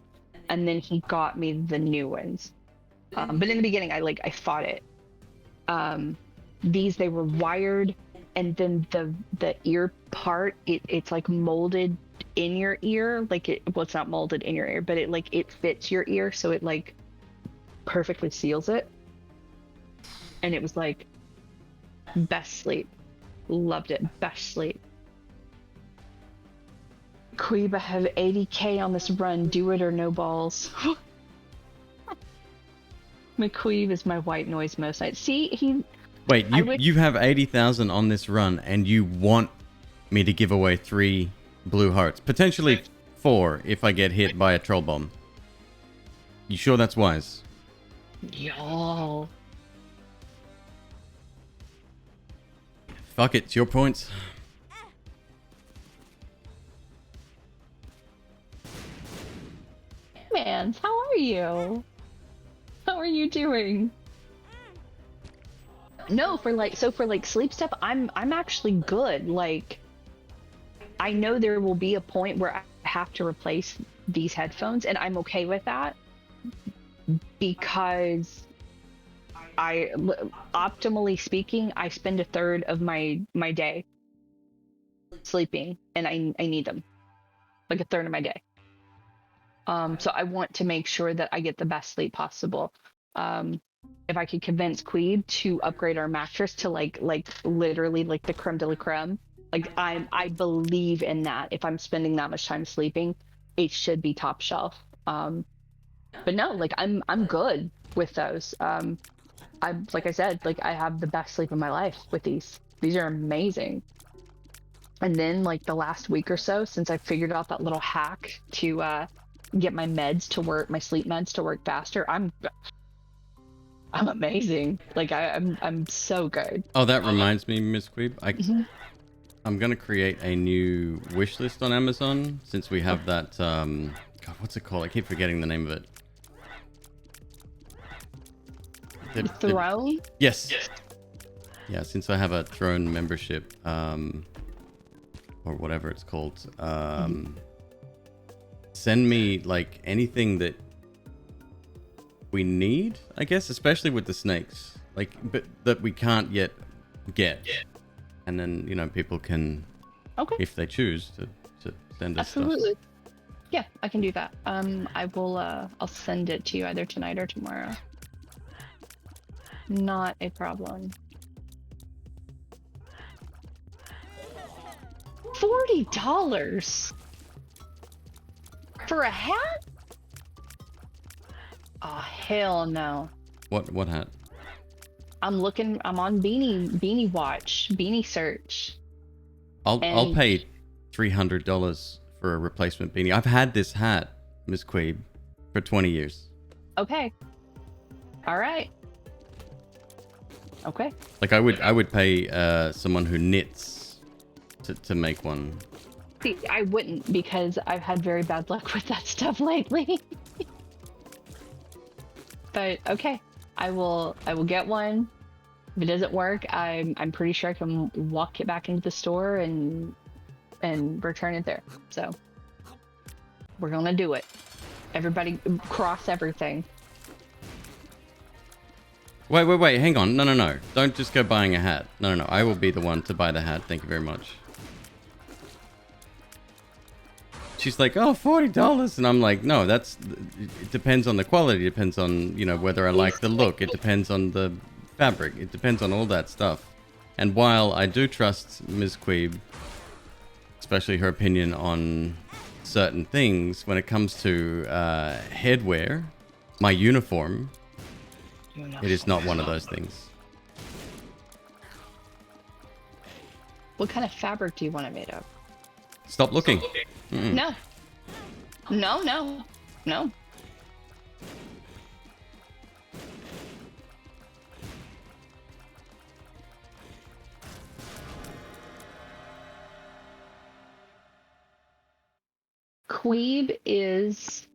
and then he got me the new ones. But in the beginning, I fought it. These, they were wired, and then the ear part, it's like molded in your ear, like it's not molded in your ear, but it fits your ear, so it like perfectly seals it. And it was like best sleep. Loved it. Best sleep. Queeb, I have 80k on this run. Do it or no balls. McQueeb is my white noise most nights. See, Wait, you have 80,000 on this run, and you want me to give away 3 blue hearts, potentially 4 if I get hit by a troll bomb. You sure that's wise? Y'all. Fuck it, it's your points. Man, how are you? How are you doing? No, for like sleep stuff, I'm actually good. Like, I know there will be a point where I have to replace these headphones, and I'm okay with that because optimally speaking, I spend a third of my day sleeping, and I need them, like a third of my day. So I want to make sure that I get the best sleep possible. If I could convince Queeb to upgrade our mattress to like literally like the creme de la creme, like I believe in that. If I'm spending that much time sleeping, it should be top shelf. But no, like I'm good with those. Like I said, like I have the best sleep of my life with these. These are amazing. And then like the last week or so, since I figured out that little hack to get my meds to work, my sleep meds to work faster, I'm amazing. Like I'm so good. Oh, that reminds me, Miss Queeb. I'm gonna create a new wish list on Amazon since we have that. God, what's it called? I keep forgetting the name of it. Throne? Yes. Yeah, since I have a Throne membership, or whatever it's called, send me like anything that we need, I guess, especially with the snakes, like, but that we can't yet get, and then people can, if they choose to send us Absolutely. stuff. Yeah, I can do that. I will. I'll send it to you either tonight or tomorrow. Not a problem. $40 for a hat? Oh hell no! What hat? I'm on Beanie Watch, Beanie Search. I'll And pay $300 for a replacement beanie. I've had this hat, Miss Queeb, for 20 years. okay. All right. Okay. Like I would pay someone who knits to make one. See, I wouldn't because I've had very bad luck with that stuff lately. But okay, I will get one. If it doesn't work, I'm pretty sure I can walk it back into the store and return it there. So we're gonna do it. Everybody cross everything. Wait, hang on. No. Don't just go buying a hat. No. I will be the one to buy the hat. Thank you very much. She's like, oh, $40. And I'm like, no, it depends on the quality. It depends on, whether I like the look. It depends on the fabric. It depends on all that stuff. And while I do trust Ms. Queeb, especially her opinion on certain things, when it comes to headwear, my uniform, it is not one of those things. What kind of fabric do you want it made of? Stop looking. No. No. Queeb is,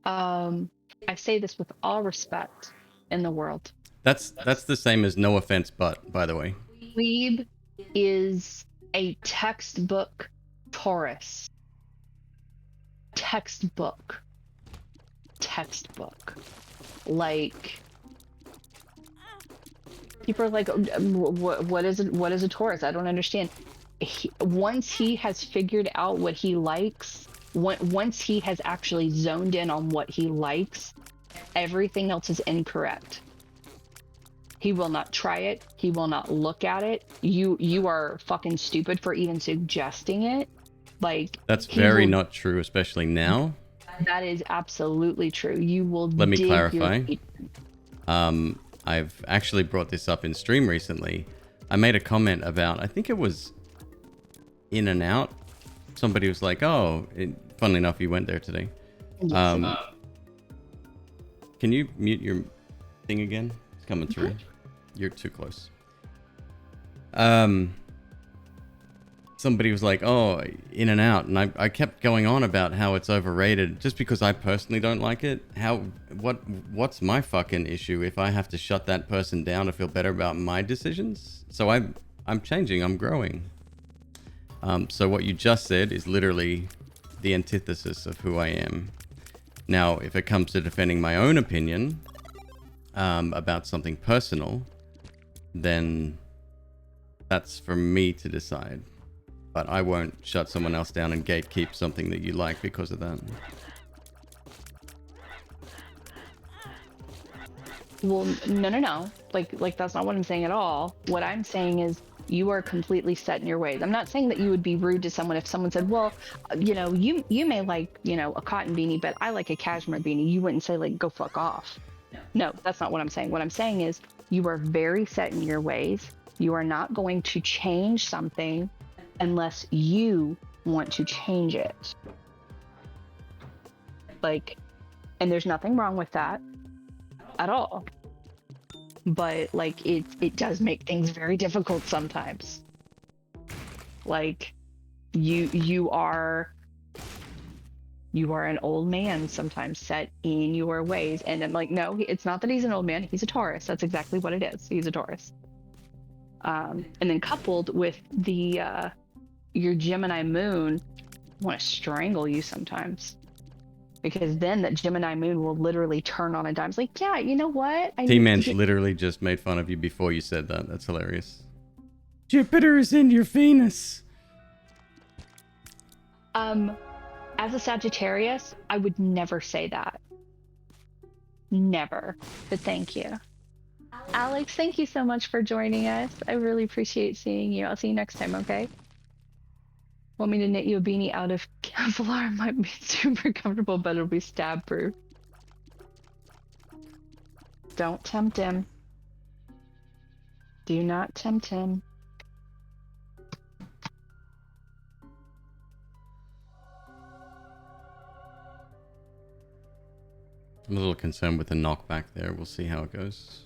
I say this with all respect in the world. That's the same as no offense, but, by the way. Queeb is a textbook Taurus. Textbook. Like, people are like, what is a Taurus? I don't understand. Once he has figured out what he likes, once he has actually zoned in on what he likes, everything else is incorrect. He will not try it. He will not look at it. You are fucking stupid for even suggesting it. Like, that's very not true, especially now. That is absolutely true. You will. Let me clarify. I've actually brought this up in stream recently. I made a comment about, I think it was In and Out. Somebody was like, "Oh, funnily enough, you went there today." Can you mute your thing again? It's coming through. You're too close. Somebody was like, "Oh, In and Out," and I kept going on about how it's overrated just because I personally don't like it. What's my fucking issue if I have to shut that person down to feel better about my decisions? So I'm changing. I'm growing. So what you just said is literally the antithesis of who I am. Now, if it comes to defending my own opinion about something personal, then that's for me to decide. But I won't shut someone else down and gatekeep something that you like because of that. Well, no. Like that's not what I'm saying at all. What I'm saying is you are completely set in your ways. I'm not saying that you would be rude to someone if someone said, well, you may like, a cotton beanie, but I like a cashmere beanie. You wouldn't say, like, go fuck off. No, that's not what I'm saying. What I'm saying is you are very set in your ways. You are not going to change something unless you want to change it. Like, and there's nothing wrong with that at all. But like it does make things very difficult sometimes. Like you are an old man sometimes set in your ways, and I'm like, no, it's not that he's an old man, he's a Taurus. That's exactly what it is. He's a Taurus. And then coupled with the your Gemini moon, want to strangle you sometimes. Because then that Gemini moon will literally turn on a dime. It's like, yeah, you know what? T-Man's literally just made fun of you before you said that. That's hilarious. Jupiter is in your Venus. As a Sagittarius, I would never say that. Never. But thank you. Alex, thank you so much for joining us. I really appreciate seeing you. I'll see you next time, okay? Want me to knit you a beanie out of Kevlar? Might be super comfortable, but it'll be stab proof. Don't tempt him. Do not tempt him. I'm a little concerned with the knockback there. We'll see how it goes.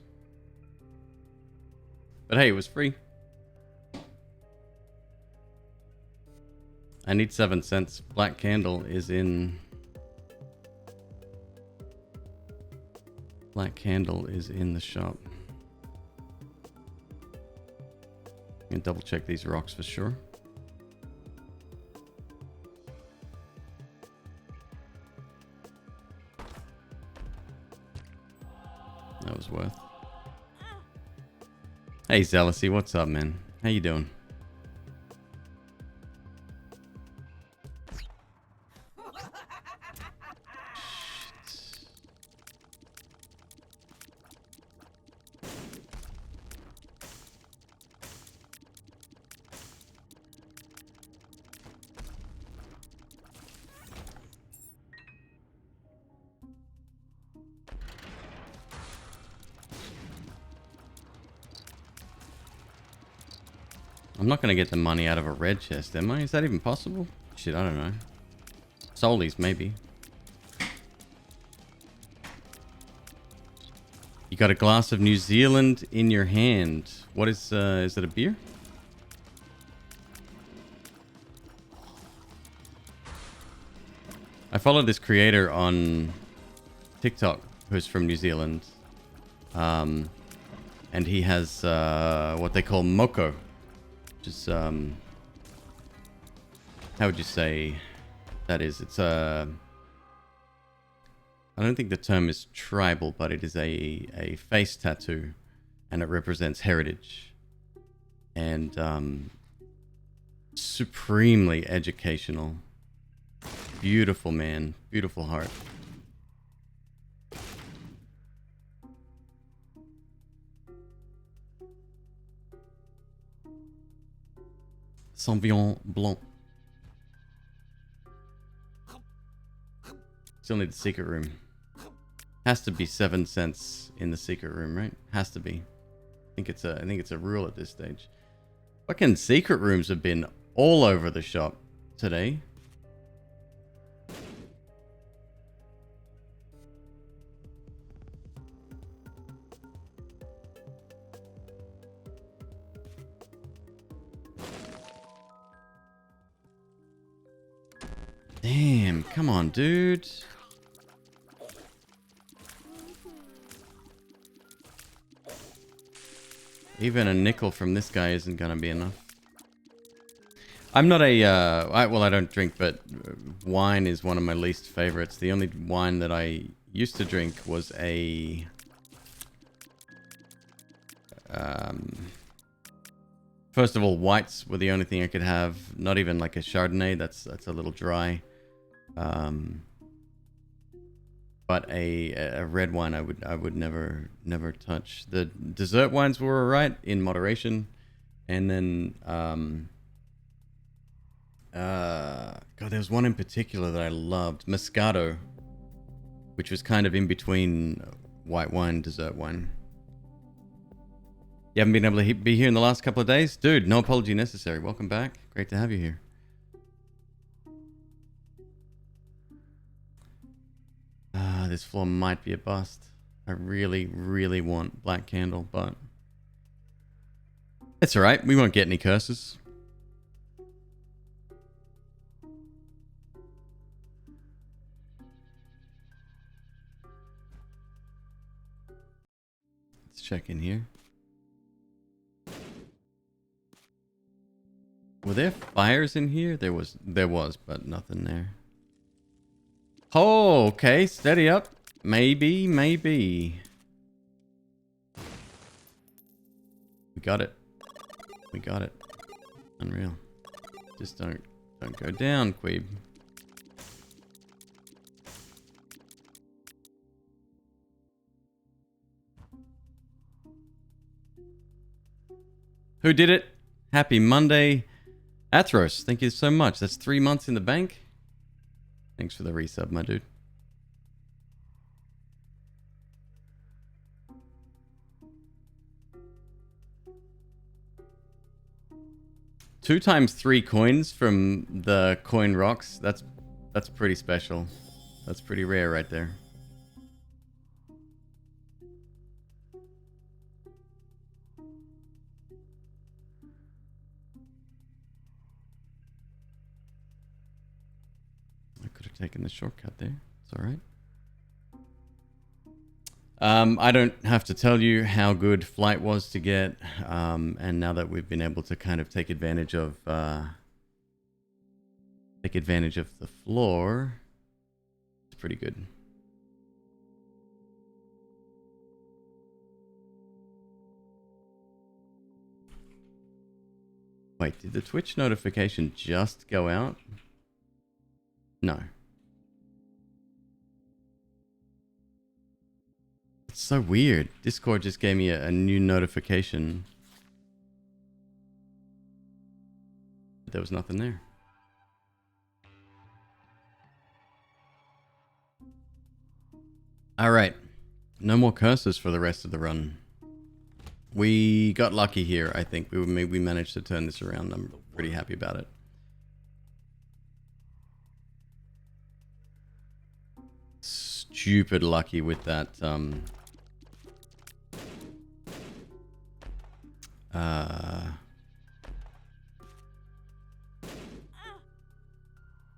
But hey, it was free. I need 7 cents. Black Candle is in... Black Candle is in the shop. I'm gonna double check these rocks for sure. That was worth. Hey Zealousy, what's up, man? How you doing? I'm not gonna get the money out of a red chest, am I? Is that even possible? Shit, I don't know. Soulies, maybe. You got a glass of New Zealand in your hand. What is it a beer? I follow this creator on TikTok who's from New Zealand. And he has what they call moko. Just how would you say that is? It's I don't think the term is tribal, but it is a face tattoo, and it represents heritage, and supremely educational. Beautiful man, beautiful heart. Sauvignon Blanc. Still need the secret room. Has to be 7 cents in the secret room, right? Has to be. I think it's a rule at this stage. Fucking secret rooms have been all over the shop today. Damn, come on, dude. Even a nickel from this guy isn't gonna be enough. I'm not a, well, I don't drink, but wine is one of my least favorites. The only wine that I used to drink was a, first of all, whites were the only thing I could have. Not even like a Chardonnay. That's a little dry. But a red wine I would never touch. The dessert wines were alright in moderation, and then God, there was one in particular that I loved, Moscato, which was kind of in between white wine, dessert wine. You haven't been able to be here in the last couple of days, dude. No apology necessary. Welcome back. Great to have you here. This floor might be a bust. I really, really want Black Candle, but it's alright. We won't get any curses. Let's check in here. Were there fires in here? There was, but nothing there. Oh, okay. Steady up. Maybe. We got it. Unreal. Just don't go down, Queeb. Who did it? Happy Monday. Athros, thank you so much. That's 3 months in the bank. Thanks for the resub, my dude. Two times 3 coins from the coin rocks. That's pretty special. That's pretty rare right there. taking the shortcut there. It's all right. I don't have to tell you how good Flight was to get, and now that we've been able to kind of take advantage of the floor, it's pretty good. Wait, did the Twitch notification just go out? No. It's so weird. Discord just gave me a new notification. There was nothing there. Alright. No more curses for the rest of the run. We got lucky here, I think. We managed to turn this around. I'm pretty happy about it. Stupid lucky with that,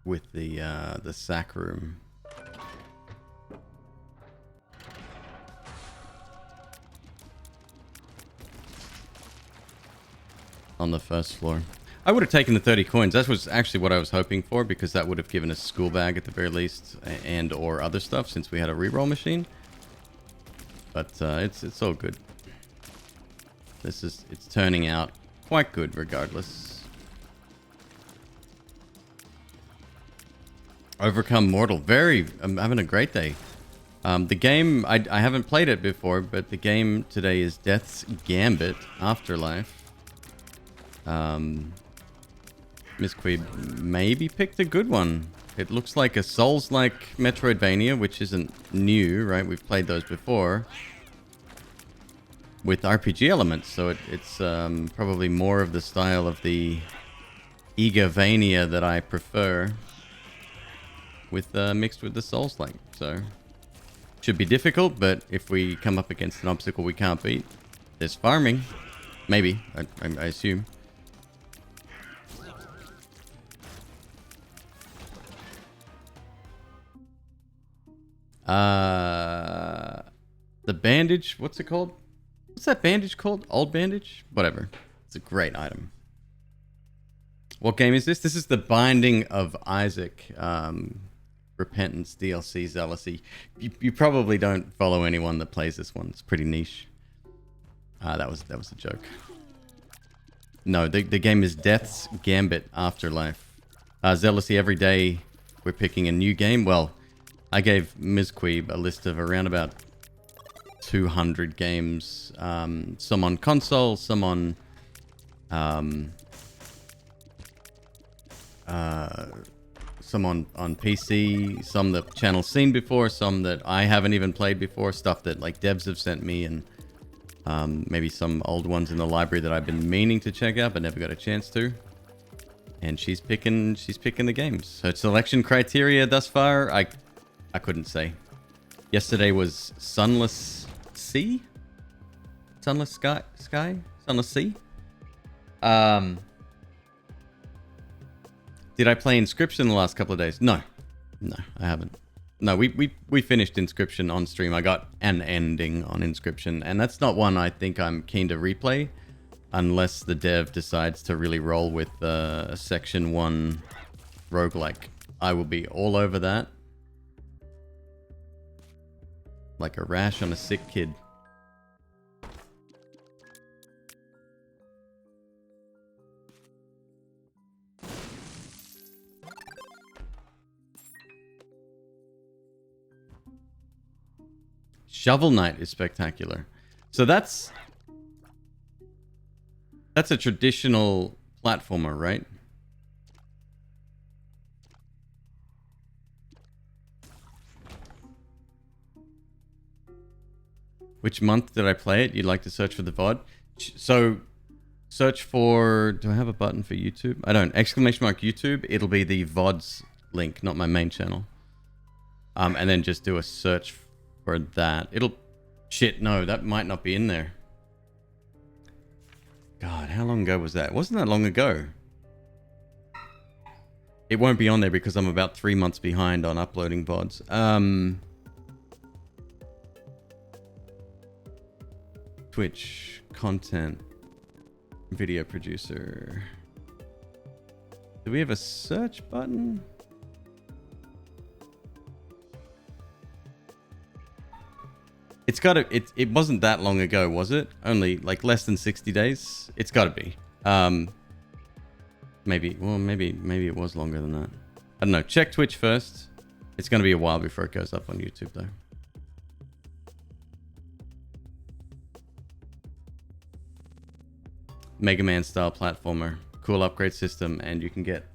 with the sack room. On the first floor. I would have taken the 30 coins. That was actually what I was hoping for, because that would have given us school bag at the very least, and or other stuff, since we had a reroll machine. But it's all good. It's turning out quite good regardless. Overcome Mortal. I'm having a great day. The game, I haven't played it before, but the game today is Death's Gambit Afterlife. McQueeb maybe picked a good one. It looks like a Souls-like Metroidvania, which isn't new, right? We've played those before. With RPG elements, so it's probably more of the style of the Igavania that I prefer. With mixed with the Souls-like, so... Should be difficult, but if we come up against an obstacle we can't beat, there's farming. Maybe, I assume. The bandage, what's it called? What's that bandage called? Old bandage? Whatever. It's a great item. What game is this? This is the Binding of Isaac. Repentance DLC Zealousy. You probably don't follow anyone that plays this one. It's pretty niche. That was a joke. No, the game is Death's Gambit Afterlife. Zealousy, every day we're picking a new game. Well, I gave McQueeb a list of around about 200 games. Some on console, some on PC, some that channel's seen before, some that I haven't even played before, stuff that like devs have sent me, and maybe some old ones in the library that I've been meaning to check out but never got a chance to. And she's picking the games. Her selection criteria thus far, I couldn't say. Yesterday was Sunless Sea? Sunless Sky? Sunless Sea? Did I play Inscription the last couple of days? No, I haven't. No, we finished Inscription on stream. I got an ending on Inscription, and that's not one I think I'm keen to replay unless the dev decides to really roll with a Section 1 roguelike. I will be all over that. Like a rash on a sick kid. Shovel Knight is spectacular. So that's a traditional platformer, right? Which month did I play it? You'd like to search for the VOD? So search for... Do I have a button for YouTube? I don't. Exclamation mark YouTube. It'll be the VODs link, not my main channel. And then just do a search for that. It'll... Shit, no, that might not be in there. God, how long ago was that? Wasn't that long ago. It won't be on there because I'm about 3 months behind on uploading VODs. Twitch content video producer. Do we have a search button? It's got to. It wasn't that long ago, was it? Only like less than 60 days. It's got to be. Maybe. Well, maybe it was longer than that. I don't know. Check Twitch first. It's going to be a while before it goes up on YouTube, though. Mega Man style platformer, cool upgrade system, and you can get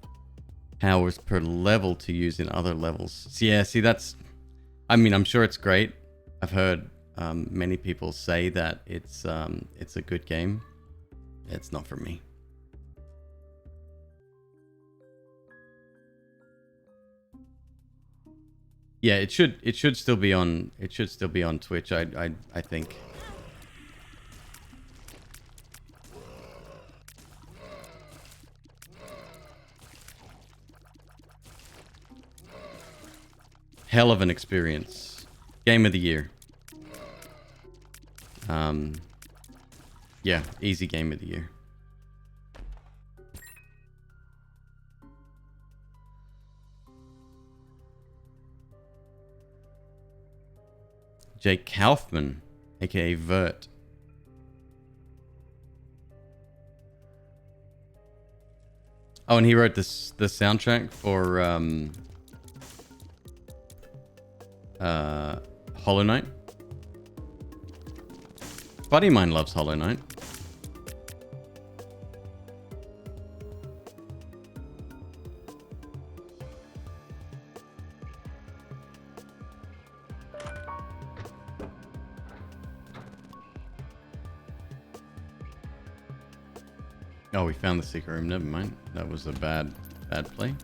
powers per level to use in other levels. So yeah, see, that's. I mean, I'm sure it's great. I've heard many people say that it's a good game. It's not for me. Yeah, it should still be on. It should still be on Twitch. I think. Hell of an experience. Game of the year. Yeah, easy game of the year. Jake Kaufman, aka Vert. Oh, and he wrote the soundtrack for Hollow Knight. Buddy of mine loves Hollow Knight. Oh, we found the secret room. Never mind. That was a bad play.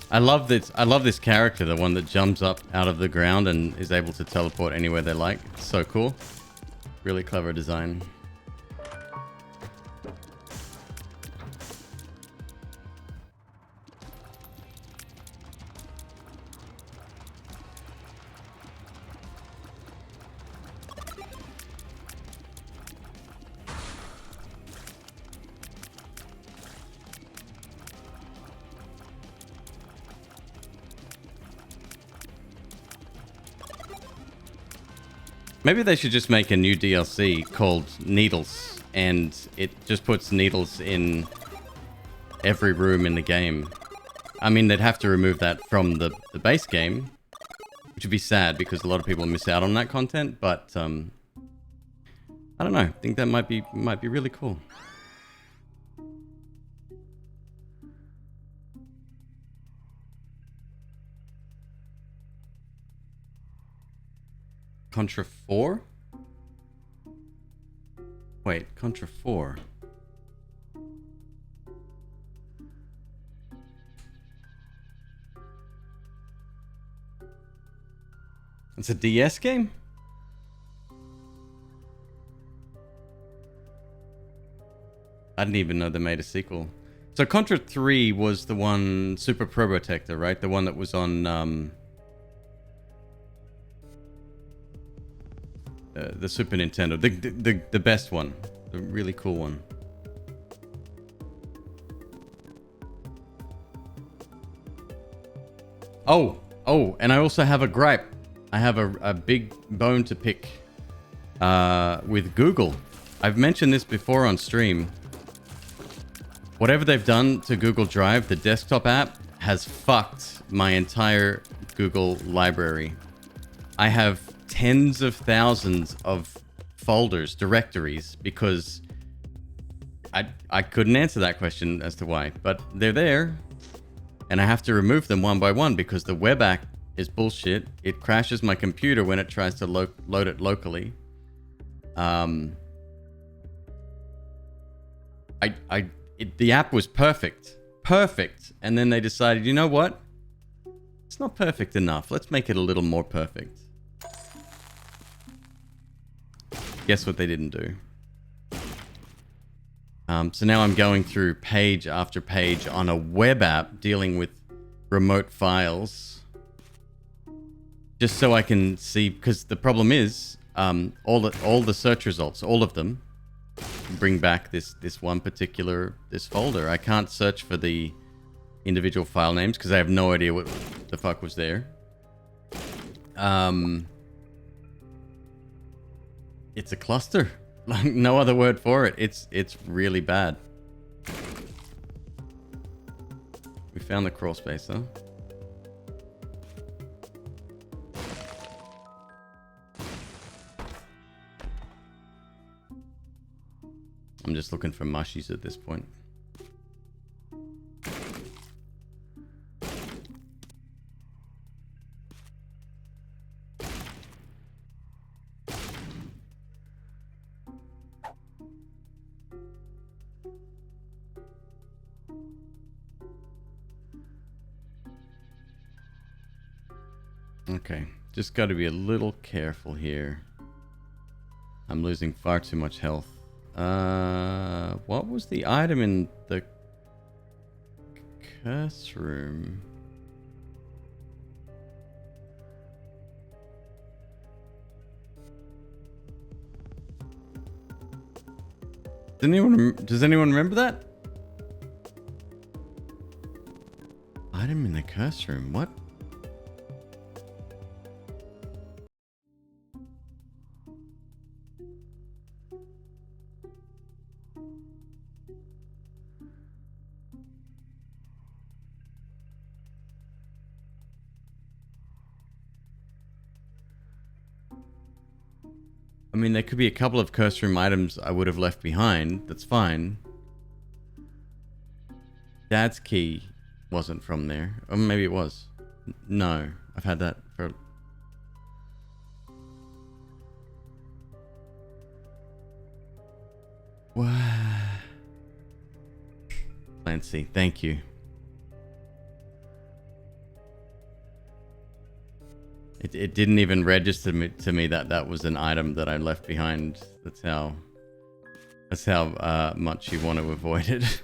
I love this character, the one that jumps up out of the ground and is able to teleport anywhere they like. It's so cool. Really clever design. Maybe they should just make a new DLC called Needles, and it just puts needles in every room in the game. I mean, they'd have to remove that from the base game, which would be sad because a lot of people miss out on that content, but I don't know. I think that might be really cool. Contra 4? Wait, Contra 4. It's a DS game? I didn't even know they made a sequel. So Contra 3 was the one, Super Probotector, right? The one that was on the Super Nintendo, the best one, the really cool one. Oh, and I also have a gripe. I have a big bone to pick with Google. I've mentioned this before on stream. Whatever they've done to Google Drive, the desktop app, has fucked my entire Google library. I have tens of thousands of folders, directories, because I couldn't answer that question as to why, but they're there, and I have to remove them one by one because the web app is bullshit. It crashes my computer when it tries to load it locally. The app was perfect, and then they decided, you know what? It's not perfect enough. Let's make it a little more perfect. Guess what they didn't do? So now I'm going through page after page on a web app dealing with remote files, just so I can see, because the problem is all the search results, all of them, bring back this one particular folder. I can't search for the individual file names because I have no idea what the fuck was there. It's a cluster. Like, no other word for it. It's really bad. We found the crawl space though. I'm just looking for mushies at this point. Okay, just got to be a little careful here. I'm losing far too much health. What was the item in the curse room? Does anyone remember that? Item in the curse room, what? I mean, there could be a couple of curse room items I would have left behind. That's fine. Dad's key wasn't from there. Or maybe it was. No, I've had that for... Wow. Clancy, thank you. It didn't even register to me that that was an item that I left behind. That's how much you want to avoid it.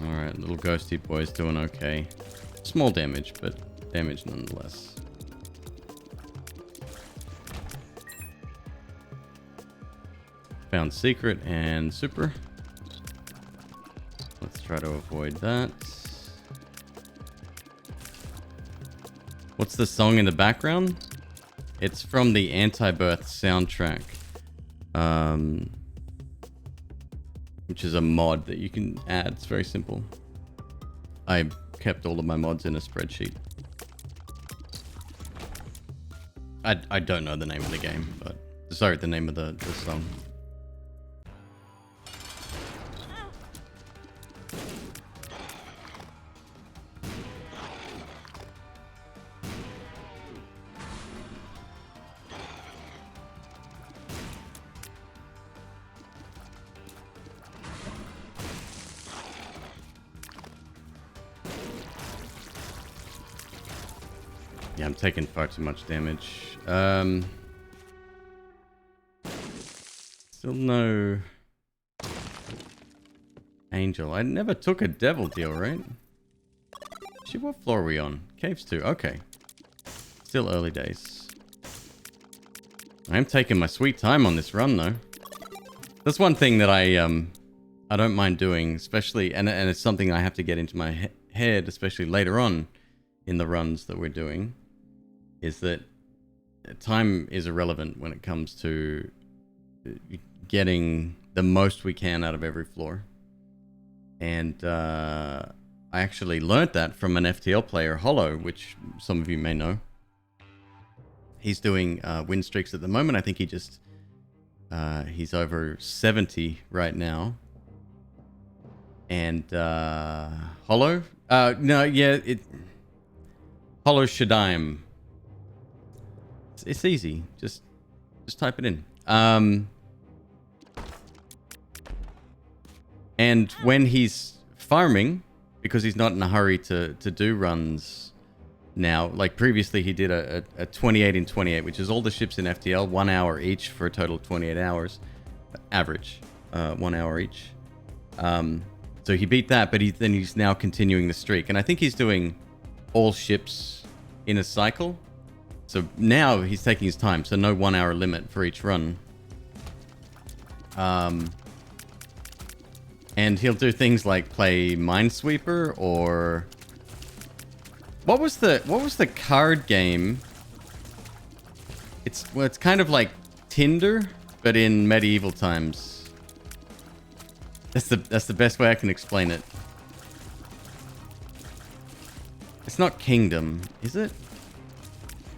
Alright, little ghosty boy's doing okay. Small damage, but damage nonetheless. Found secret and super. Let's try to avoid that. What's the song in the background? It's from the Anti-Birth soundtrack. Which is a mod that you can add. It's very simple. I kept all of my mods in a spreadsheet. I don't know the name of the game, but... Sorry, the name of the song. Yeah, I'm taking far too much damage. Still no angel. I never took a devil deal, right? Shit, what floor are we on? Caves 2. Okay. Still early days. I am taking my sweet time on this run, though. That's one thing that I don't mind doing, especially, and it's something I have to get into my head, especially later on in the runs that we're doing, is that time is irrelevant when it comes to getting the most we can out of every floor. And I actually learnt that from an FTL player, Hollow, which some of you may know. He's doing win streaks at the moment. I think he just he's over 70 right now. And Hollow? No, yeah, Hollow Shutdown. It's easy. Just type it in. And when he's farming, because he's not in a hurry to do runs now, like previously he did a 28 in 28, which is all the ships in FTL, 1 hour each for a total of 28 hours. Average, 1 hour each. So he beat that, but then he's now continuing the streak. And I think he's doing all ships in a cycle. So now he's taking his time, so no 1 hour limit for each run. And he'll do things like play Minesweeper or what was the card game? It's kind of like Tinder, but in medieval times. That's the best way I can explain it. It's not Kingdom, is it?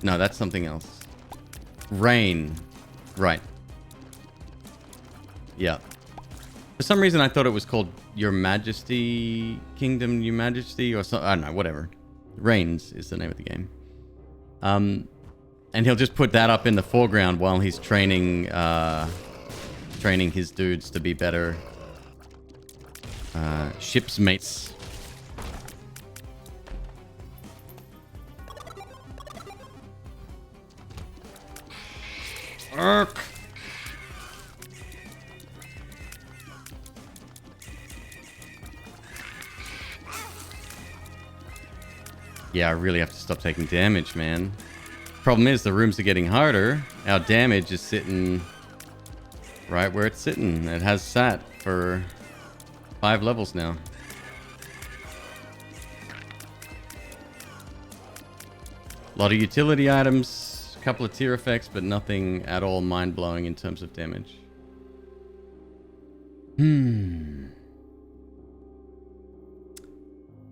No, that's something else. Reign. Right. Yeah. For some reason, I thought it was called Your Majesty, Kingdom, Your Majesty, or something. I don't know, whatever. Reigns is the name of the game. And he'll just put that up in the foreground while he's training his dudes to be better ship's mates. Ark. Yeah, I really have to stop taking damage, man. Problem is, the rooms are getting harder. Our damage is sitting right where it's sitting. It has sat for 5 levels now. A lot of utility items, a couple of tier effects, but nothing at all mind-blowing in terms of damage.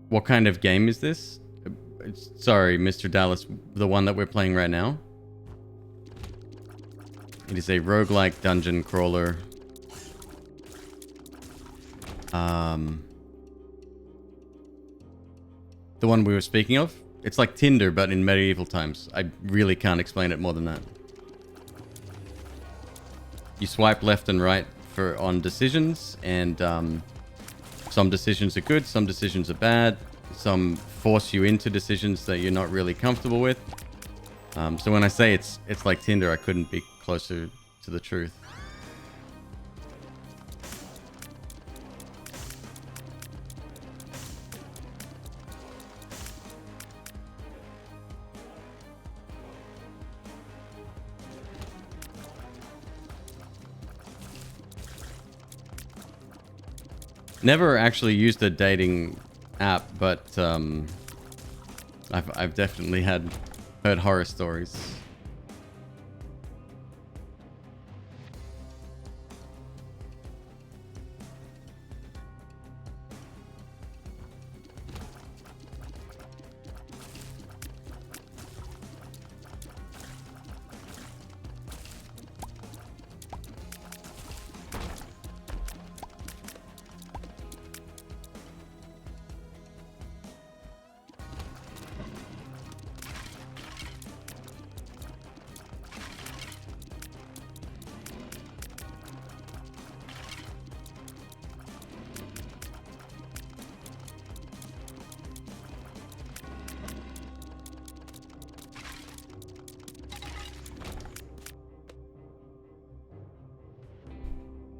What kind of game is this? Sorry, Mr. Dallas, the one that we're playing right now. It is a roguelike dungeon crawler. The one we were speaking of. It's like Tinder, but in medieval times. I really can't explain it more than that. You swipe left and right on decisions, and some decisions are good, some decisions are bad. Some force you into decisions that you're not really comfortable with. So when I say it's like Tinder, I couldn't be closer to the truth. Never actually used a dating app, but I've definitely heard horror stories.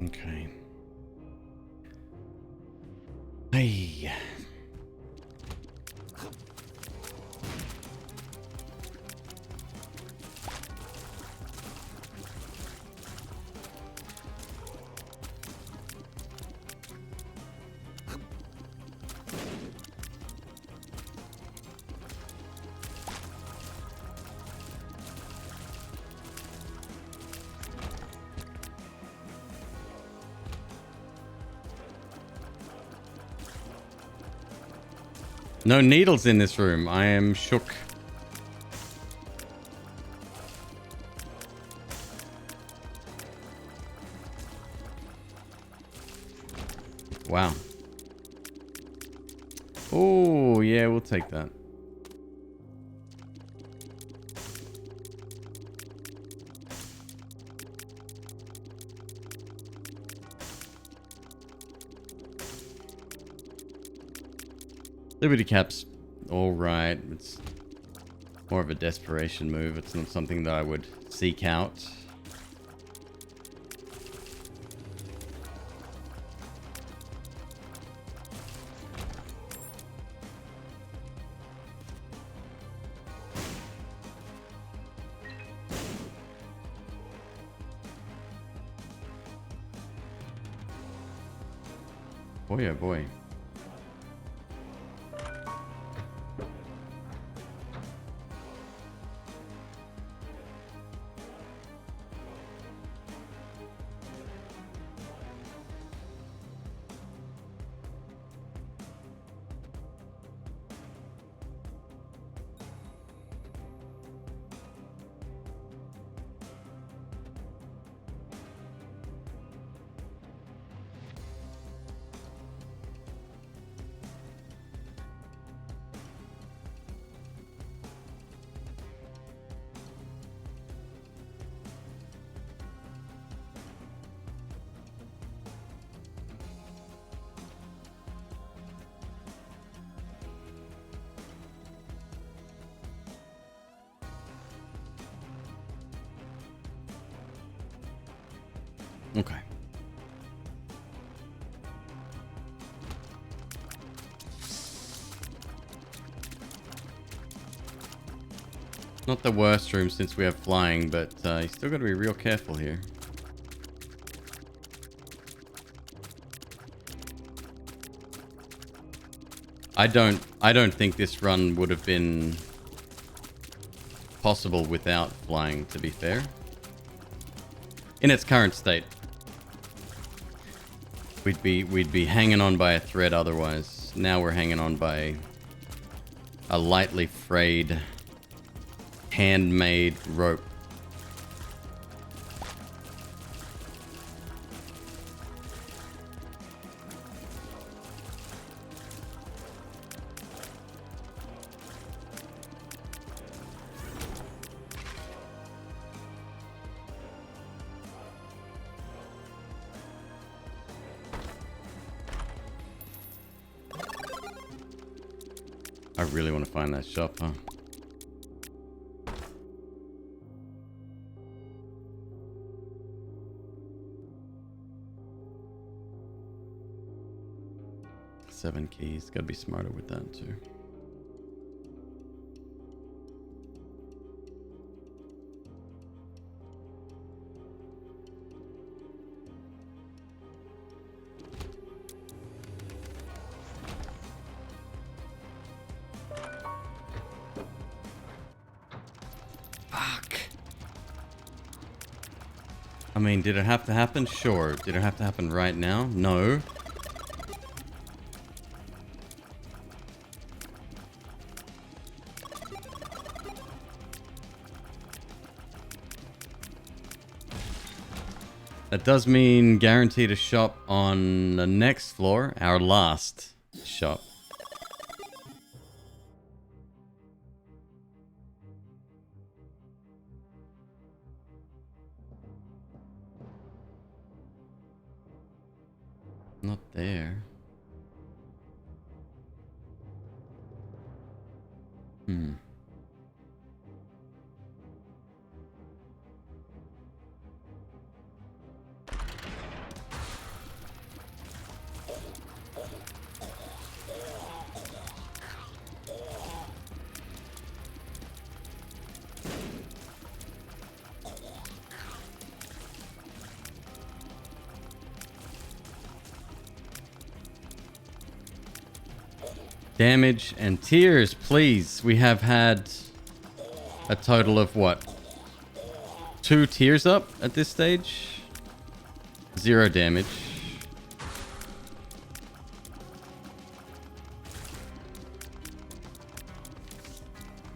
Okay. Hey. No needles in this room. I am shook. Wow. Oh, yeah, we'll take that. Liberty Cap's alright. It's more of a desperation move. It's not something that I would seek out. Boy, oh boy. Okay. Not the worst room since we have flying, but you still got to be real careful here. I don't think this run would have been possible without flying, to be fair. In its current state. We'd be hanging on by a thread otherwise. Now we're hanging on by a lightly frayed, handmade rope. I really want to find that shop, huh? Seven keys. Gotta be smarter with that too. I mean, did it have to happen? Sure. Did it have to happen right now? No. That does mean guaranteed a shop on the next floor, our last shop. Not there. Hmm. Damage and tears, please. We have had a total of what? 2 tears up at this stage. 0 damage.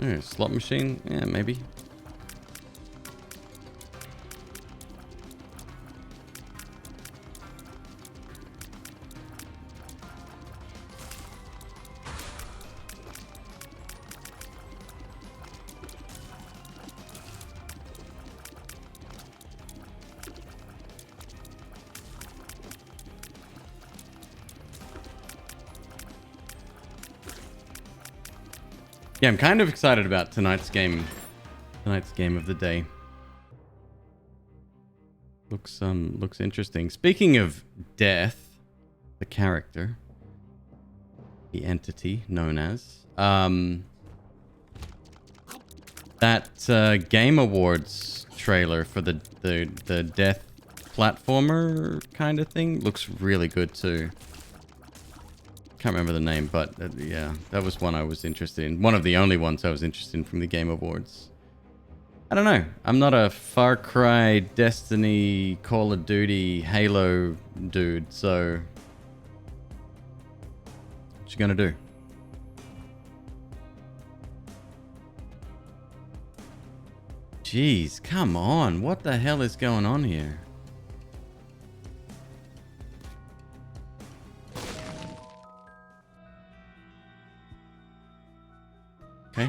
Oh, slot machine? Yeah, maybe. Yeah, I'm kind of excited about tonight's game. Tonight's game of the day. Looks interesting. Speaking of death, the character, the entity known as, that Game Awards trailer for the death platformer kind of thing looks really good too. Can't remember the name, but yeah, that was one I was interested in. One of the only ones I was interested in from the Game Awards. I don't know. I'm not a Far Cry, Destiny, Call of Duty, Halo dude, so what you gonna do? Jeez, come on. What the hell is going on here? Okay.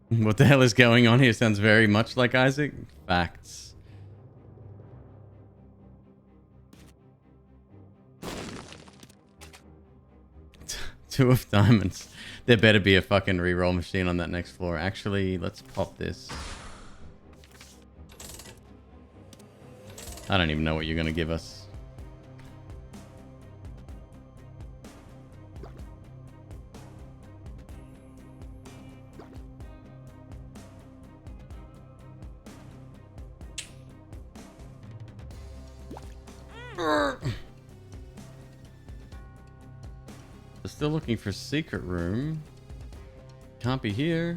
What the hell is going on here? Sounds very much like Isaac. Facts. Two of diamonds. There better be a fucking reroll machine on that next floor. Actually, let's pop this. I don't even know what you're gonna give us. Still looking for secret room. Can't be here.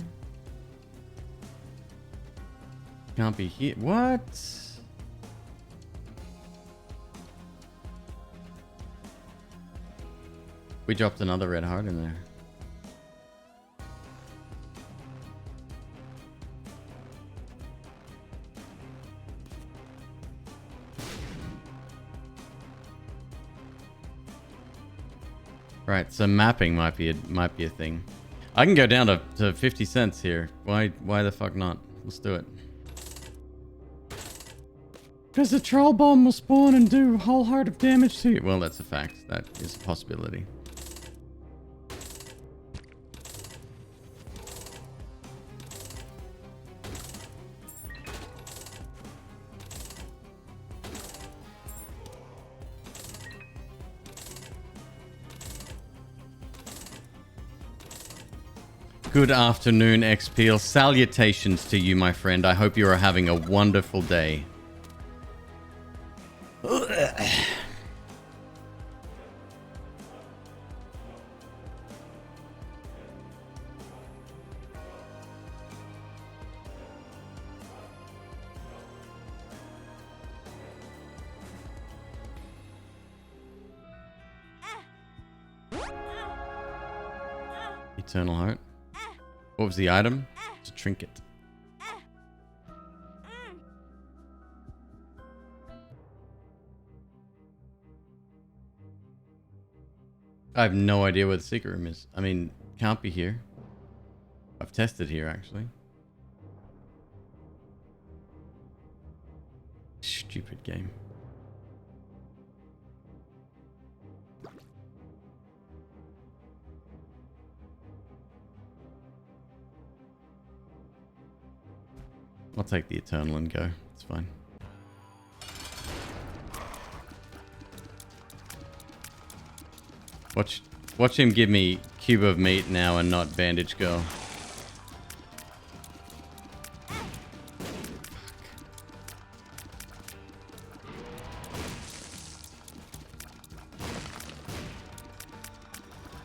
Can't be here. What? We dropped another red heart in there. Right, so mapping might be a thing. I can go down to 50 cents here. Why the fuck not? Let's do it. Because the troll bomb will spawn and do a whole heart of damage to you. Well, that's a fact. That is a possibility. Good afternoon, XPL. Salutations to you, my friend. I hope you are having a wonderful day. Eternal Heart. What was the item? It's a trinket. I have no idea where the secret room is. I mean, can't be here. I've tested here, actually. Stupid game. take the Eternal and go. It's fine. Watch him give me Cube of Meat now and not Bandage Girl.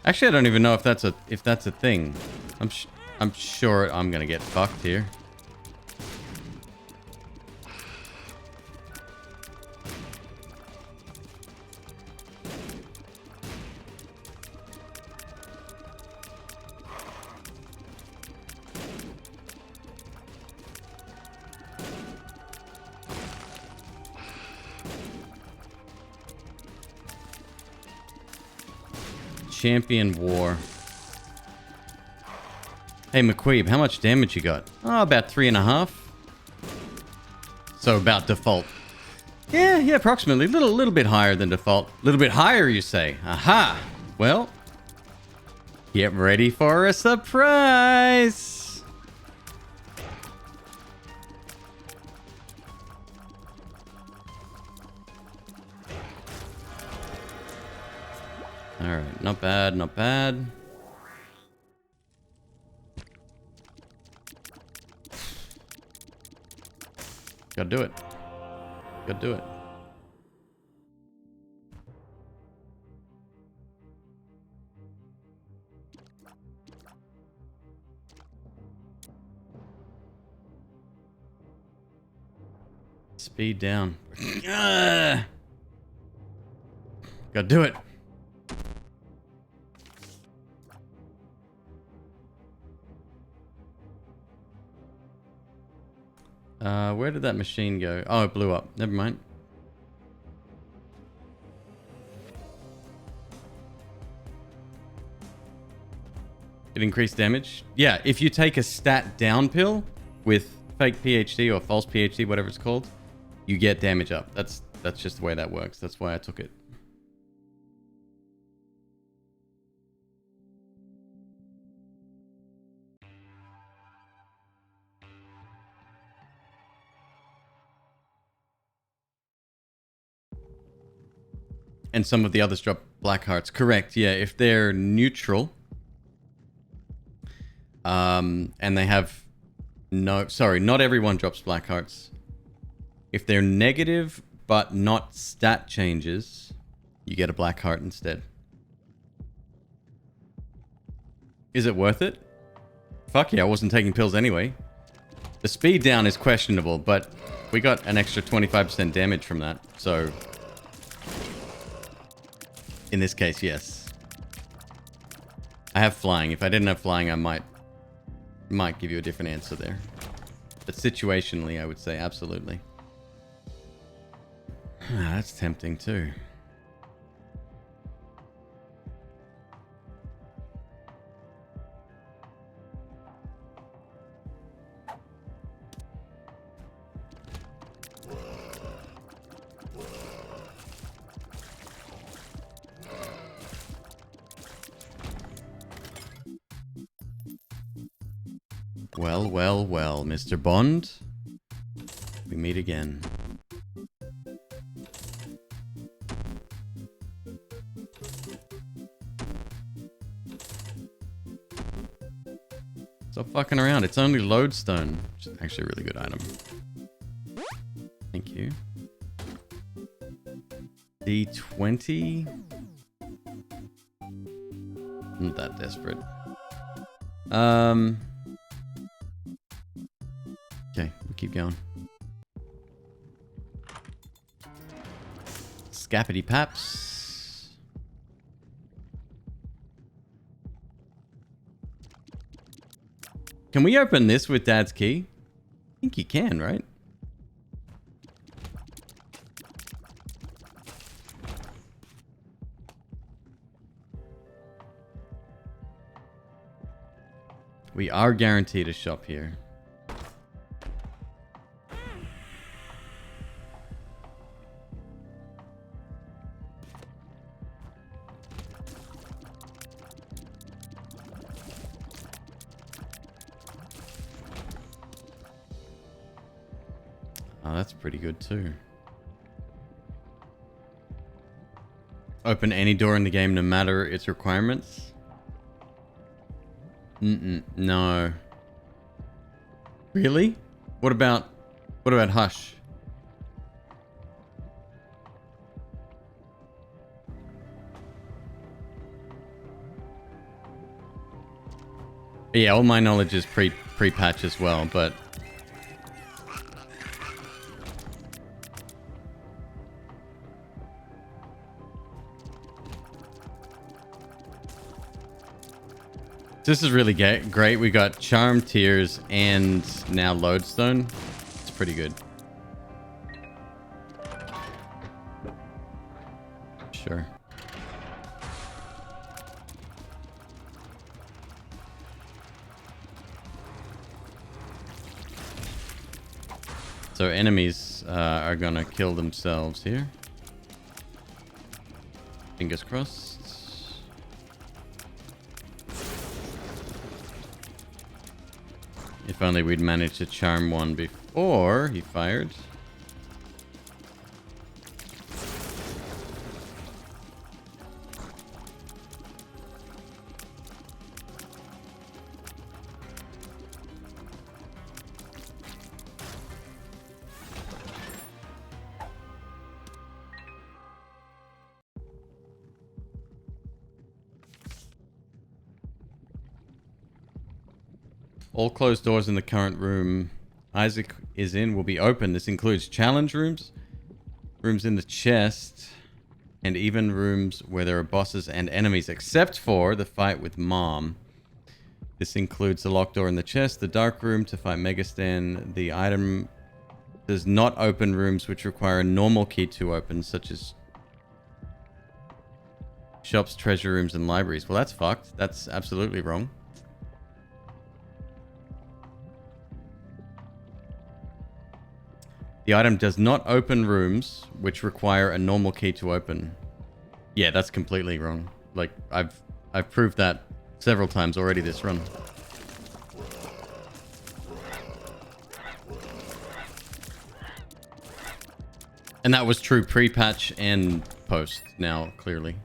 Actually, I don't even know if that's a thing. I'm sure I'm gonna get fucked here. Champion War. Hey, McQueeb, how much damage you got? Oh, about 3.5. So about default. Yeah, approximately. Little bit higher than default. Little bit higher, you say? Aha! Well, get ready for a surprise! Alright, not bad, not bad. Gotta do it. Gotta do it. Speed down. Gotta do it. Where did that machine go? Oh, it blew up. Never mind. It increased damage? Yeah, if you take a stat down pill with fake PhD or false PhD, whatever it's called, you get damage up. That's just the way that works. That's why I took it. And some of the others drop black hearts. Correct, yeah. If they're neutral, and they have no... Sorry, not everyone drops black hearts. If they're negative, but not stat changes, you get a black heart instead. Is it worth it? Fuck yeah, I wasn't taking pills anyway. The speed down is questionable, but we got an extra 25% damage from that, so... In this case, yes. I have flying. If I didn't have flying, I might give you a different answer there. But situationally, I would say absolutely. That's tempting too. Well, Mr. Bond. We meet again. Stop fucking around. It's only lodestone. Which is actually a really good item. Thank you. D20. I'm not that desperate. Okay, we'll keep going. Scappity Paps. Can we open this with Dad's key? I think you can, right? We are guaranteed a shop here. Oh, that's pretty good too. Open any door in the game no matter its requirements? No. Really? What about Hush? Yeah, all my knowledge is pre-patch as well, but this is really great. We got Charm, Tears, and now Lodestone. It's pretty good. Sure. So enemies are gonna kill themselves here. Fingers crossed. If only we'd managed to charm one before he fired. All closed doors in the current room Isaac is in will be open. This includes challenge rooms, rooms in the chest, and even rooms where there are bosses and enemies, except for the fight with Mom. This includes the locked door in the chest, the dark room to fight Megastan. The item does not open rooms which require a normal key to open, such as shops, treasure rooms, and libraries. Well, that's fucked. That's absolutely wrong. The item does not open rooms which require a normal key to open. Yeah, that's completely wrong. Like, I've proved that several times already this run. And that was true pre-patch and post now, clearly.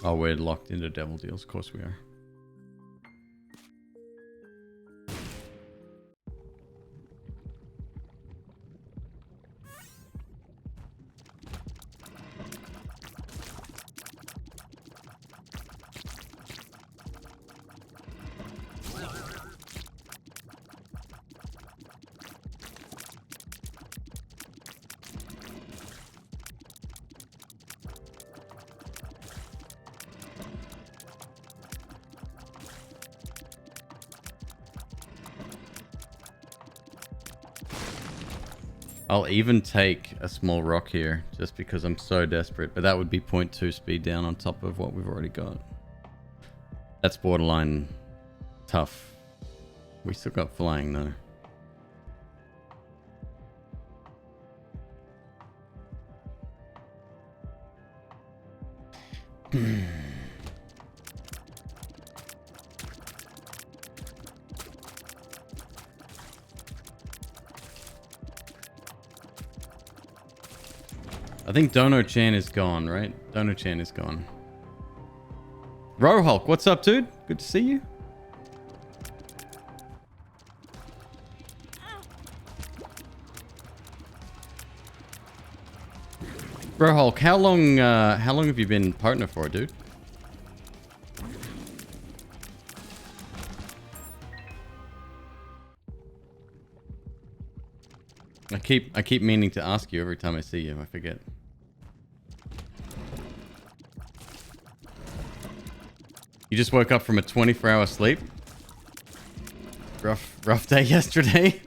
Oh, we're locked into devil deals. Of course we are. I'll even take a small rock here just because I'm so desperate, but that would be 0.2 speed down on top of what we've already got. That's borderline tough. We still got flying though. I think Dono-chan is gone, right? Dono-chan is gone. Rohulk, what's up, dude? Good to see you. Rohulk, how long have you been partner for, dude? keep meaning to ask you every time I see you. I forget. You just woke up from a 24-hour sleep? Rough day yesterday.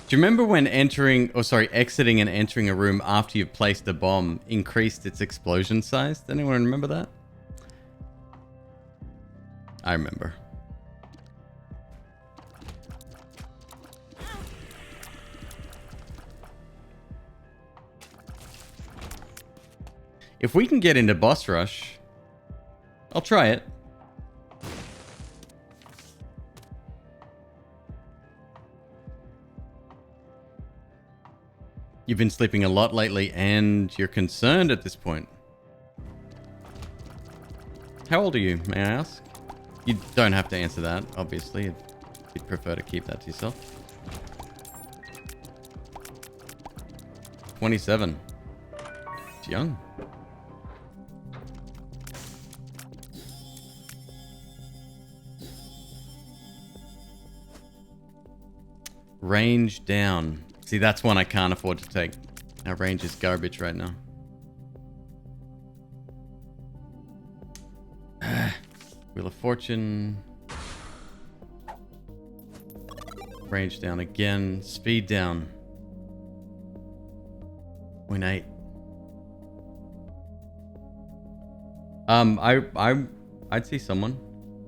Do you remember when exiting and entering a room after you've placed a bomb increased its explosion size? Does anyone remember that? I remember. If we can get into boss rush, I'll try it. You've been sleeping a lot lately and you're concerned at this point. How old are you, may I ask? You don't have to answer that, obviously. You'd prefer to keep that to yourself. 27. It's young. Range down. See, that's one I can't afford to take. Our range is garbage right now. Wheel of Fortune. Range down again. Speed down. 0.8. I'd see someone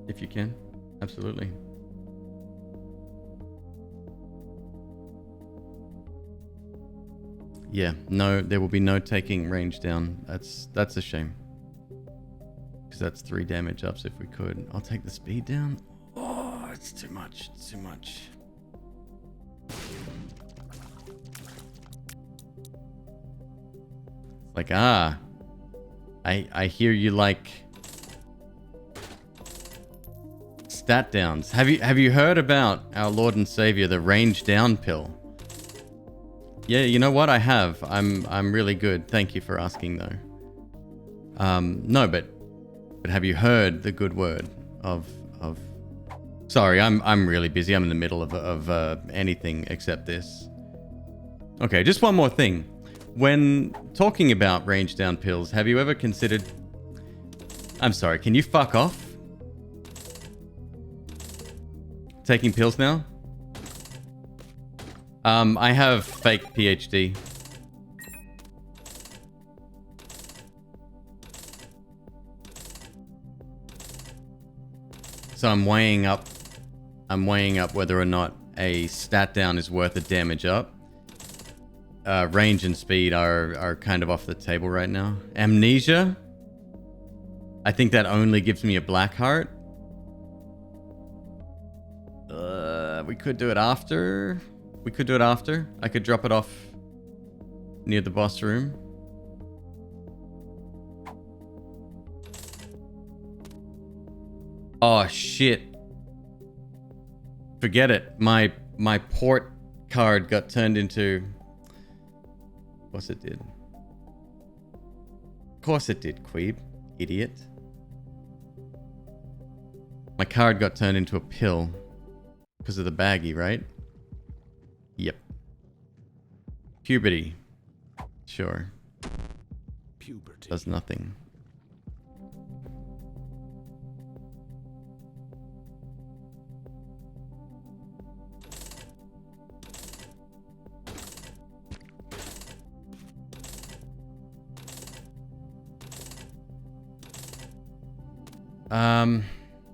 if you can. Absolutely. Yeah, no, there will be no taking range down. That's a shame. Because that's 3 damage ups if we could. I'll take the speed down. Oh, it's too much. It's too much. Like, I hear you like stat downs. Have you heard about our Lord and Savior, the range down pill? Yeah, you know what? I have. I'm really good. Thank you for asking, though. No, but have you heard the good word of? Sorry, I'm really busy. I'm in the middle of anything except this. Okay, just one more thing. When talking about range down pills, have you ever considered? I'm sorry. Can you fuck off? Taking pills now? I have fake PhD. So I'm weighing up whether or not a stat down is worth a damage up. Range and speed are kind of off the table right now. Amnesia? I think that only gives me a black heart. We could do it after. I could drop it off near the boss room. Oh shit. Forget it. My port card got turned into... Of course it did. Of course it did, Queeb. Idiot. My card got turned into a pill. Because of the baggie, right? Yep. Puberty. Sure. Puberty. Does nothing.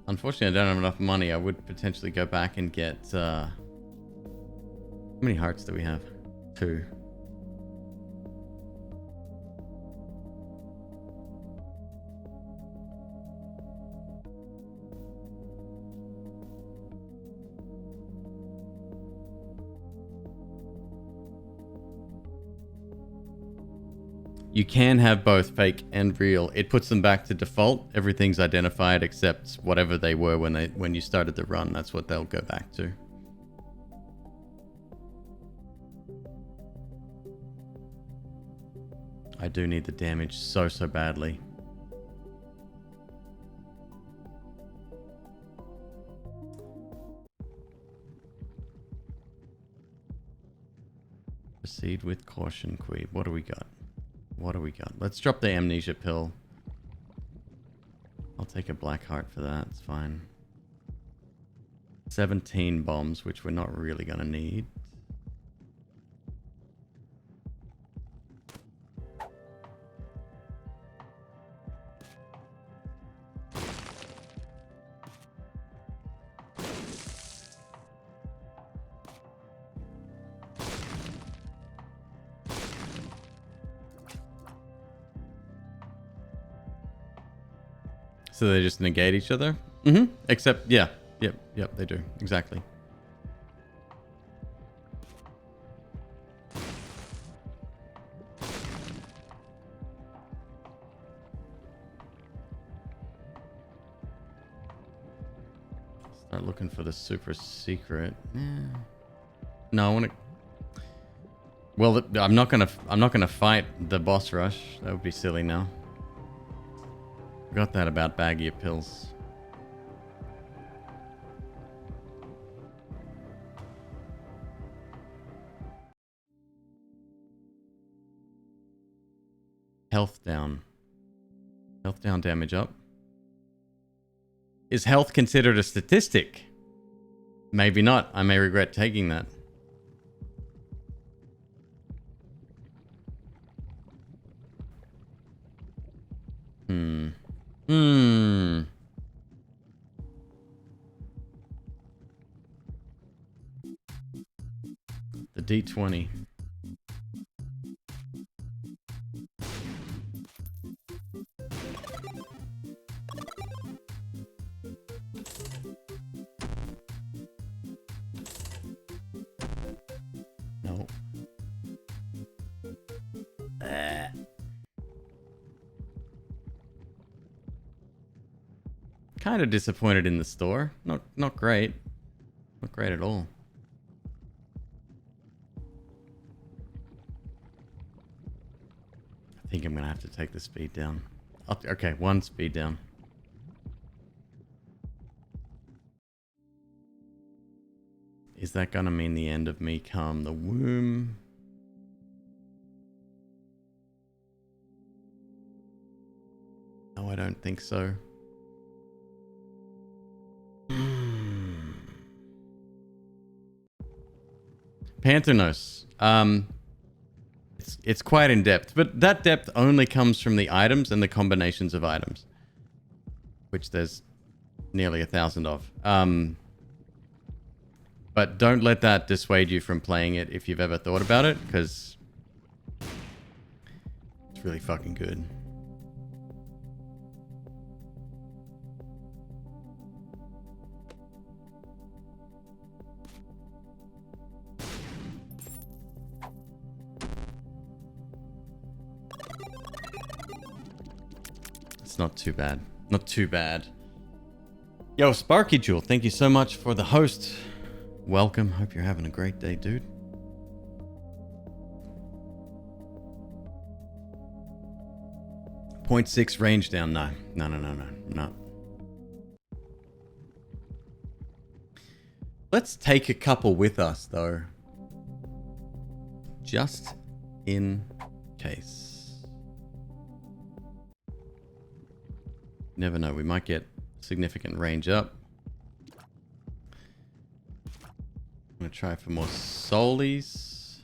Unfortunately, I don't have enough money. I would potentially go back and get, how many hearts do we have? 2. You can have both fake and real. It puts them back to default. Everything's identified except whatever they were when you started the run. That's what they'll go back to. I do need the damage so badly. Proceed with caution, Queeb. What do we got? What do we got? Let's drop the amnesia pill. I'll take a black heart for that. It's fine. 17 bombs, which we're not really going to need. So they just negate each other? Mm-hmm. Except, yeah. Yep, they do. Exactly. Start looking for the super secret. Yeah. No, I want to... Well, I'm not gonna fight the boss rush. That would be silly now. Forgot that about baggy of pills. Health down. Health down, damage up. Is health considered a statistic? Maybe not. I may regret taking that. The D20. No. Kind of disappointed in the store. Not great. Not great at all. I think I'm gonna have to take the speed down. Okay, one speed down. Is that gonna mean the end of me come the womb? No, I don't think so. Panthernos. It's quite in depth, but that depth only comes from the items and the combinations of items, which there's nearly 1,000 of. But don't let that dissuade you from playing it if you've ever thought about it, because it's really fucking good. Not too bad. Not too bad. Yo, Sparky Jewel, thank you so much for the host. Welcome. Hope you're having a great day, dude. .6 range down. No. Let's take a couple with us, though. Just in case. Never know, we might get significant range up. I'm gonna try for more soulies.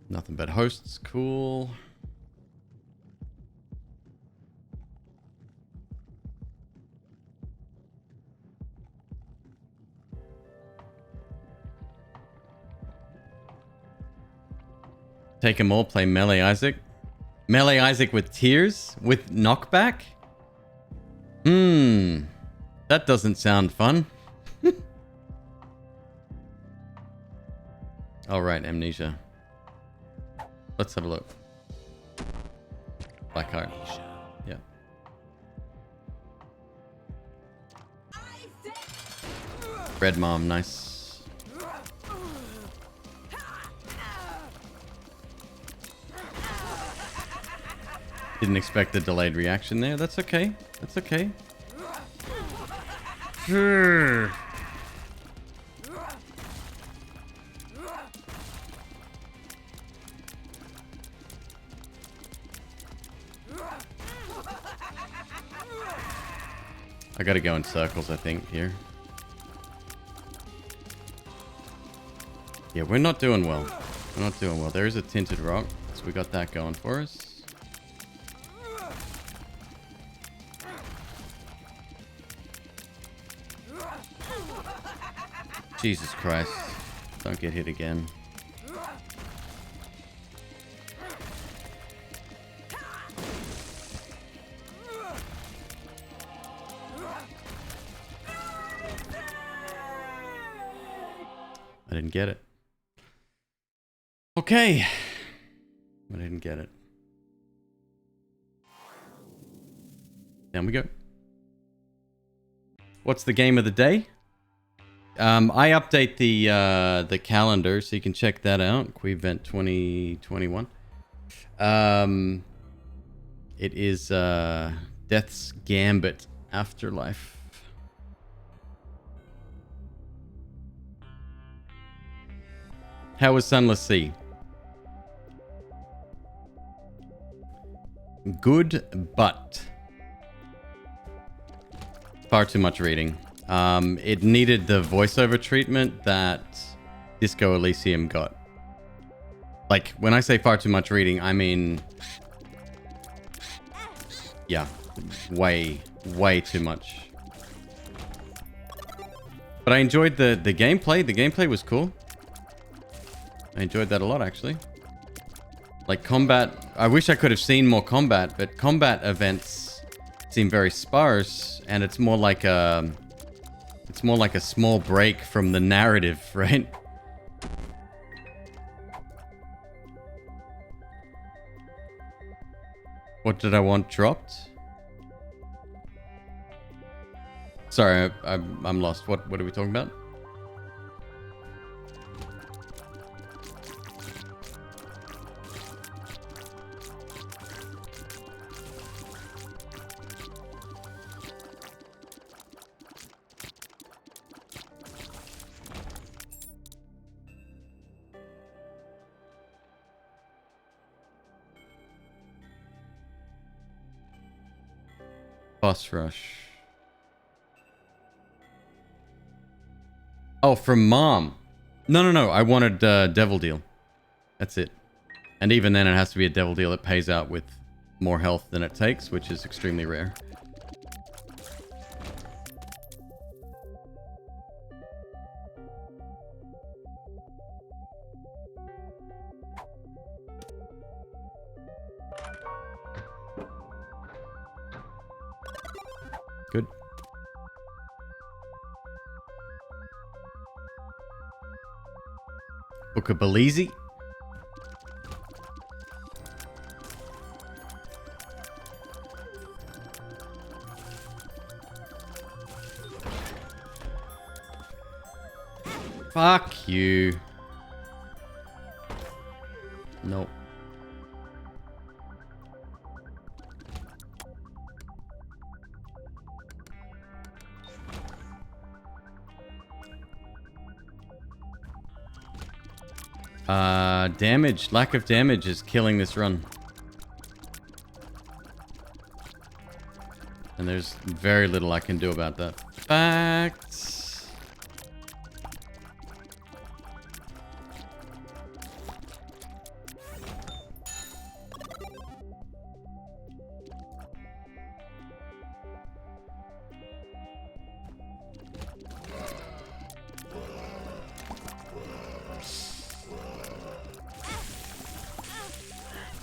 Nothing but hosts, cool. Take them all, play Melee Isaac. Melee Isaac with tears? With knockback? That doesn't sound fun. Alright, amnesia. Let's have a look. Black heart. Yeah. Red mom, nice. Didn't expect the delayed reaction there. That's okay. That's okay. Sure. I gotta go in circles, I think, here. Yeah, we're not doing well. We're not doing well. There is a tinted rock, so we got that going for us. Jesus Christ. Don't get hit again. I didn't get it. Okay. I didn't get it. Down we go. What's the game of the day? I update the calendar, so you can check that out. Queebvent 2021. It is Death's Gambit Afterlife. How was Sunless Sea? Good, but far too much reading. It needed the voiceover treatment that Disco Elysium got. Like, when I say far too much reading, I mean... yeah, way too much. But I enjoyed the gameplay. The gameplay was cool. I enjoyed that a lot, actually. Like, combat... I wish I could have seen more combat, but combat events seem very sparse, and it's more like a... it's more like a small break from the narrative, right? What did I want dropped? Sorry, I'm lost. What are we talking about? Boss rush. Oh, from Mom. No. I wanted Devil Deal. That's it. And even then, it has to be a Devil Deal that pays out with more health than it takes, which is extremely rare. Good. Book of Belize. Fuck you. Nope. Damage. Lack of damage is killing this run. And there's very little I can do about that. Facts.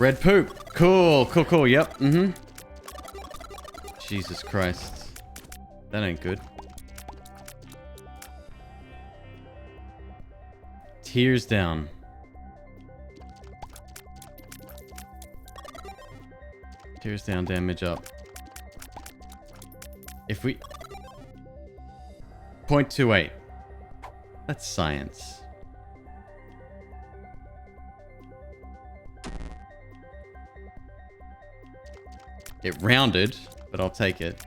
Red poop. Cool. Yep. Jesus Christ. That ain't good. Tears down. Tears down, damage up. If we... 0.28. That's science. It rounded, but I'll take it.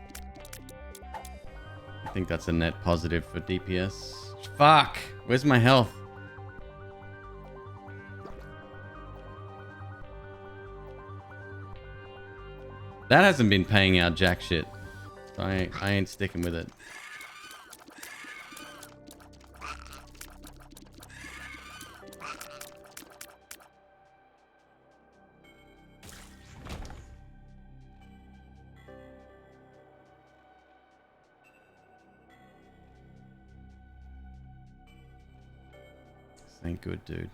I think that's a net positive for DPS. Fuck! Where's my health? That hasn't been paying out jack shit. So I ain't sticking with it. This ain't good, dude.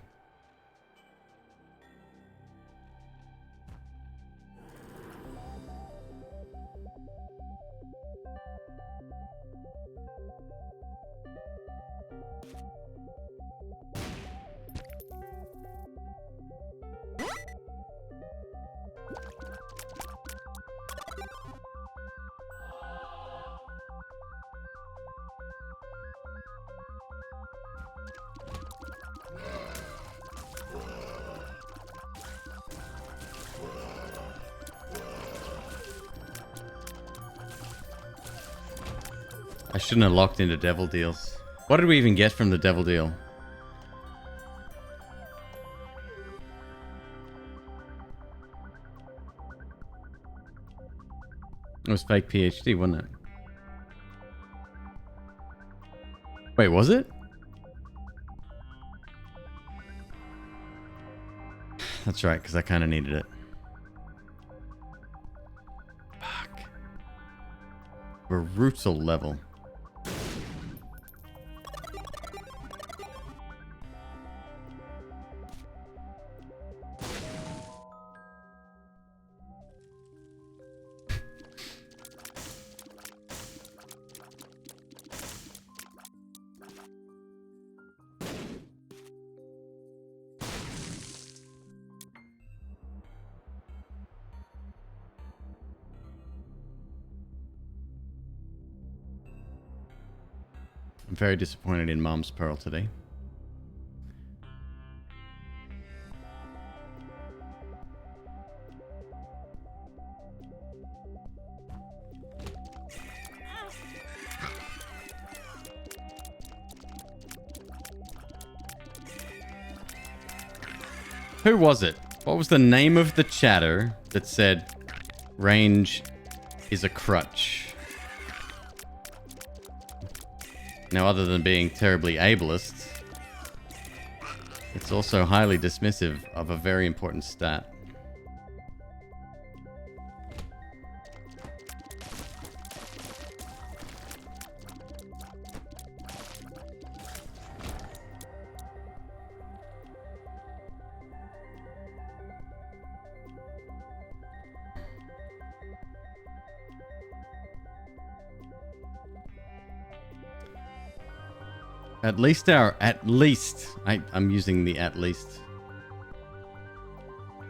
I shouldn't have locked into devil deals. What did we even get from the devil deal? It was fake PhD, wasn't it? Wait, was it? That's right, because I kind of needed it. Fuck. Brutal level. I'm very disappointed in Mom's Pearl today. Who was it? What was the name of the chatter that said range is a crutch? Now, other than being terribly ableist, it's also highly dismissive of a very important stat. At least I'm using the at least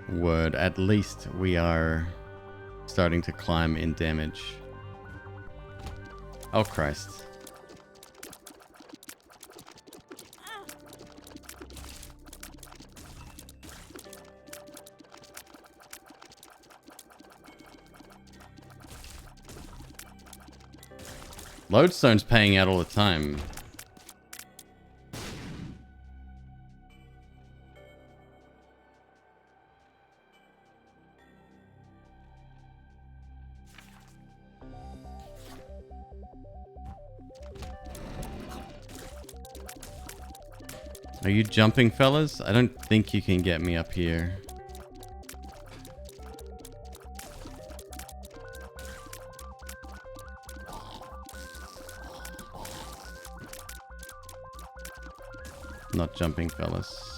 word. At least we are starting to climb in damage. Oh, Christ. Lodestone's paying out all the time. Are you jumping, fellas? I don't think you can get me up here. Not jumping, fellas.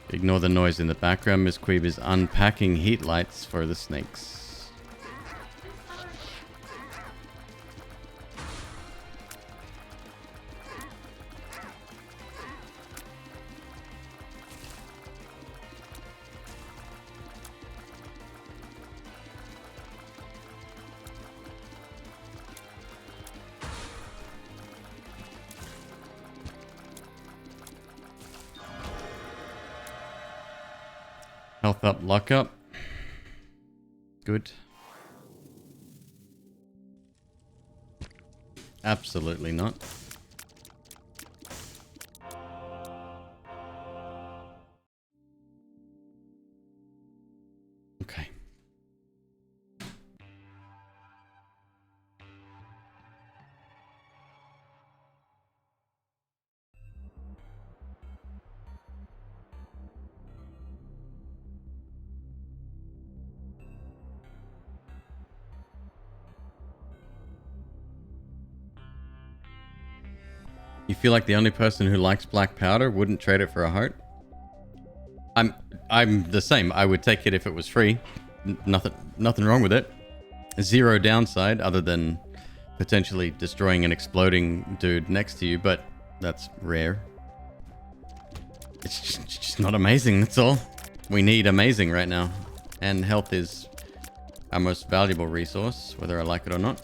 Ignore the noise in the background. McQueeb is unpacking heat lights for the snakes. Health up, luck up. Good. Absolutely not. Okay. You feel like the only person who likes black powder wouldn't trade it for a heart? I'm the same. I would take it if it was free. Nothing wrong with it. Zero downside other than potentially destroying an exploding dude next to you, but that's rare. It's just not amazing, that's all. We need amazing right now. And health is our most valuable resource, whether I like it or not.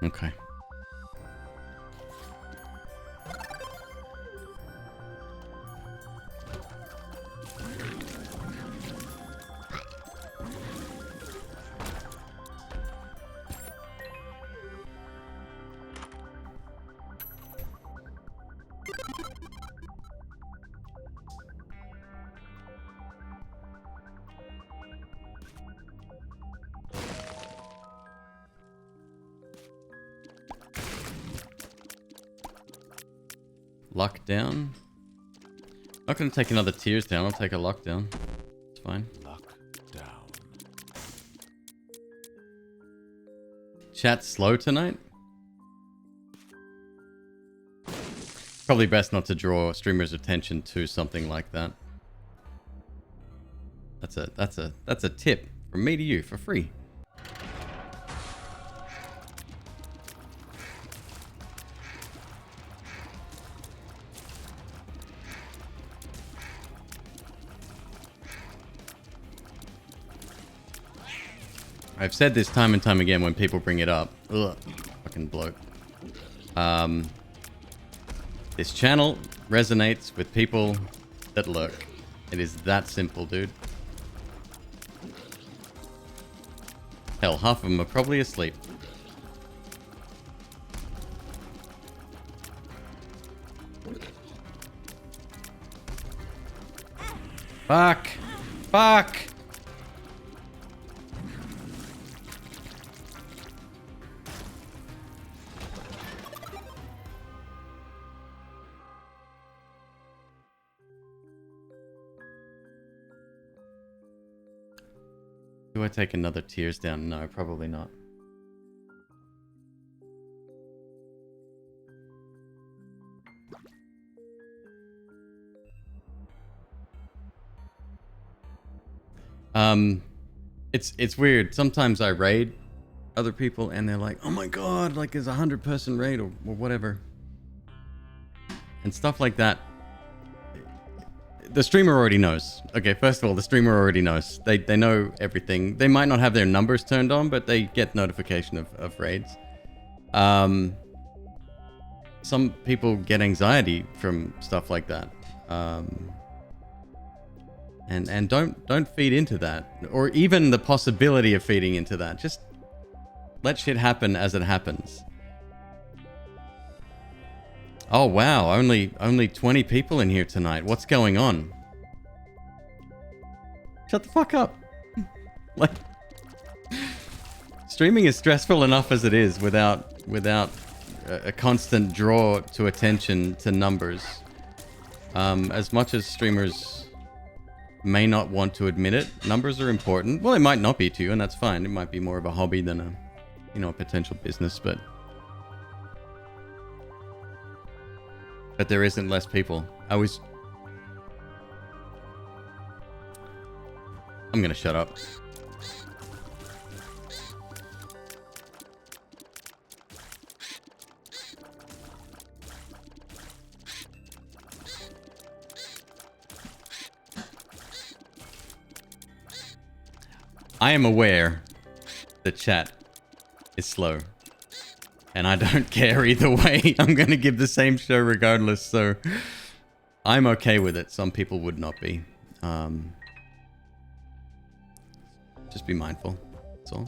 Okay. Luck down. Not gonna take another tears down. I'll take a luck down. It's fine. Luck down. Chat slow tonight. Probably best not to draw streamers' attention to something like that. That's a tip from me to you for free. I've said this time and time again when people bring it up. Ugh, fucking bloke. This channel resonates with people that lurk. It is that simple, dude. Hell, half of them are probably asleep. Fuck! Fuck! Do I take another tears down? No, probably not. It's weird. Sometimes I raid other people and they're like, oh my god, like there's 100-person raid or whatever. And stuff like that. The streamer already knows. Okay, first of all, the streamer already knows. They know everything. They might not have their numbers turned on, but they get notification of raids. Some people get anxiety from stuff like that. And don't feed into that, or even the possibility of feeding into that. Just let shit happen as it happens. Oh wow, only 20 people in here tonight. What's going on? Shut the fuck up. Like, streaming is stressful enough as it is without a constant draw to attention to numbers. As much as streamers may not want to admit it, numbers are important. Well, it might not be to you, and that's fine. It might be more of a hobby than a potential business, but there isn't less people. I'm gonna shut up. I am aware the chat is slow. And I don't care either way. I'm going to give the same show regardless. So I'm okay with it. Some people would not be. Just be mindful. That's all.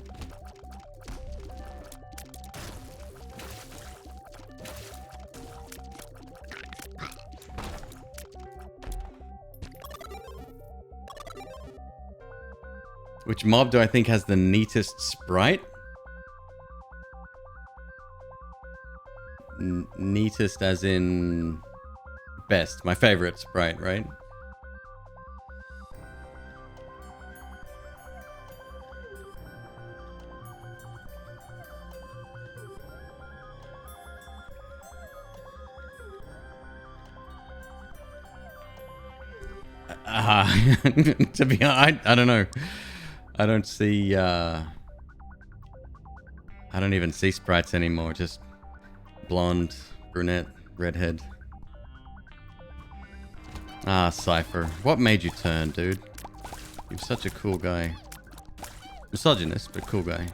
Which mob do I think has the neatest sprite? Neatest as in best. My favorite sprite, right? To be honest, I don't know. I don't see, I don't even see sprites anymore. Just blonde, brunette, redhead. Ah, Cypher. What made you turn, dude? You're such a cool guy. Misogynist, but cool guy.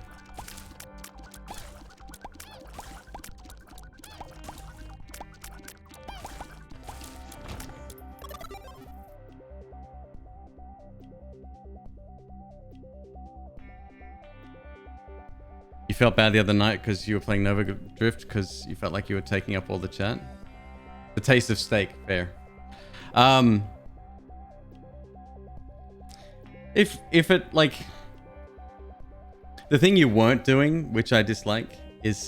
You felt bad the other night because you were playing Nova Drift because you felt like you were taking up all the chat? The taste of steak, fair. If it, like... The thing you weren't doing, which I dislike, is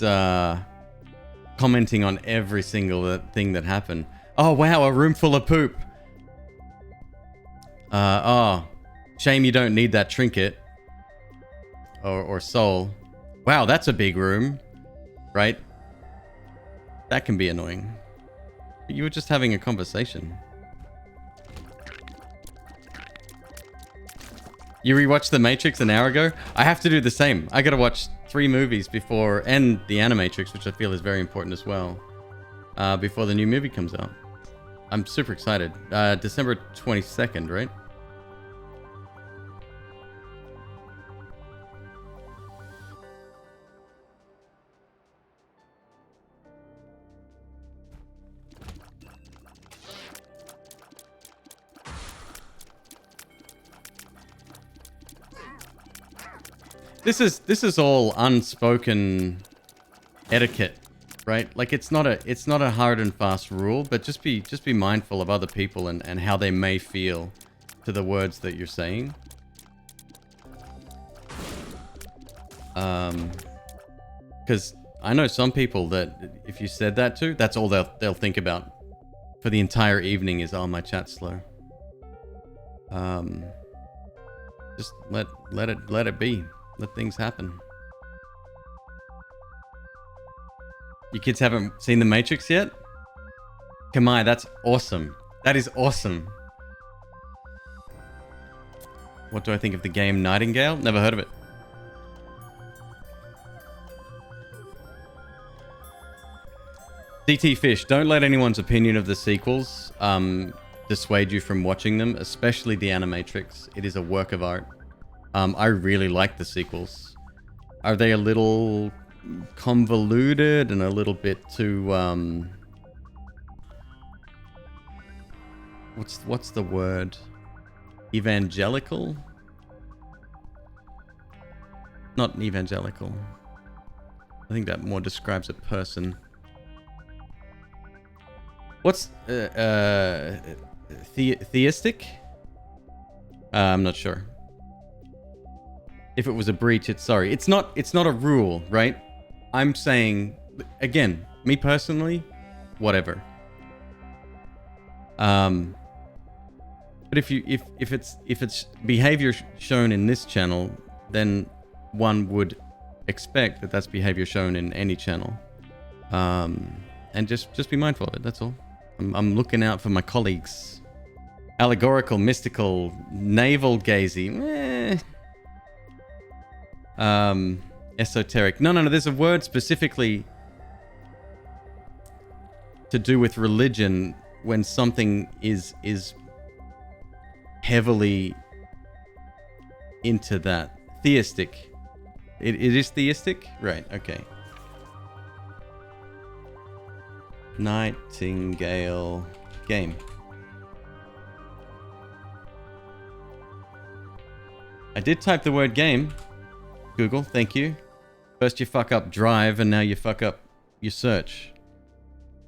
commenting on every single thing that happened. Oh wow, a room full of poop. Oh, shame you don't need that trinket. Or soul. Wow, that's a big room, right? That can be annoying. You were just having a conversation. You rewatched The Matrix an hour ago? I have to do the same. I gotta watch 3 movies before, and The Animatrix, which I feel is very important as well, before the new movie comes out. I'm super excited. December 22nd, right? This is all unspoken etiquette, right? Like it's not a hard and fast rule, but just be mindful of other people and how they may feel to the words that you're saying. Because I know some people that if you said that to, that's all they'll think about for the entire evening is, oh, my chat's slow. Just let it be. Let things happen. You kids haven't seen The Matrix yet? Kamai, that's awesome. That is awesome. What do I think of the game Nightingale? Never heard of it. DT Fish, don't let anyone's opinion of the sequels dissuade you from watching them, especially the Animatrix. It is a work of art. I really like the sequels. Are they a little convoluted and a little bit too what's the word? Evangelical? Not evangelical. I think that more describes a person. What's theistic? I'm not sure. If it was a breach, it's sorry. It's not a rule, right? I'm saying, again, me personally, whatever. But if it's behavior shown in this channel, then one would expect that that's behavior shown in any channel. And just be mindful of it. That's all. I'm looking out for my colleagues. Allegorical, mystical, navel-gazy. Esoteric. No. There's a word specifically to do with religion when something is heavily into that. Theistic. It is theistic? Right, okay. Nightingale game. I did type the word game. Google, thank you. First you fuck up drive and now you fuck up your search.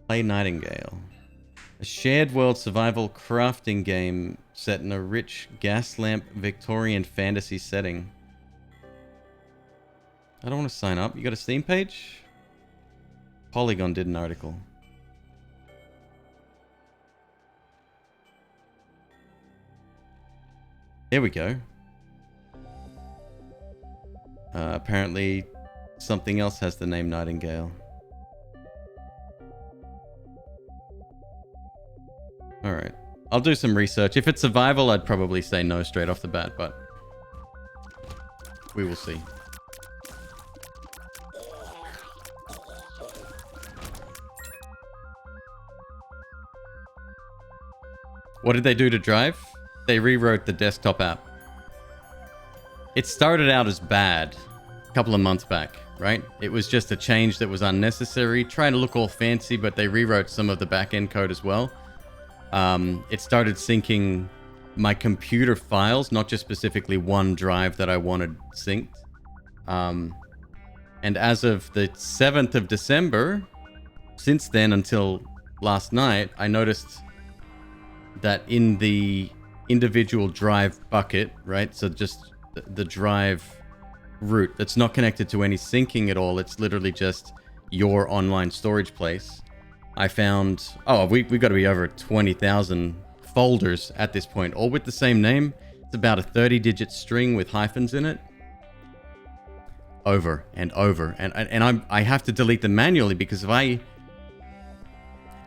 Play Nightingale. A shared world survival crafting game set in a rich gas lamp Victorian fantasy setting. I don't want to sign up. You got a Steam page? Polygon did an article. There we go. Apparently something else has the name Nightingale. Alright. I'll do some research. If it's survival, I'd probably say no straight off the bat, but we will see. What did they do to Drive? They rewrote the desktop app. It started out as bad a couple of months back, right? It was just a change that was unnecessary, trying to look all fancy, but they rewrote some of the back-end code as well. It started syncing my computer files, not just specifically one drive that I wanted synced. And as of the 7th of December, since then until last night, I noticed that in the individual drive bucket, right? So just the drive root that's not connected to any syncing at all. It's literally just your online storage place. I found, we've got to be over 20,000 folders at this point, all with the same name. It's about a 30-digit string with hyphens in it. Over and over. And I have to delete them manually because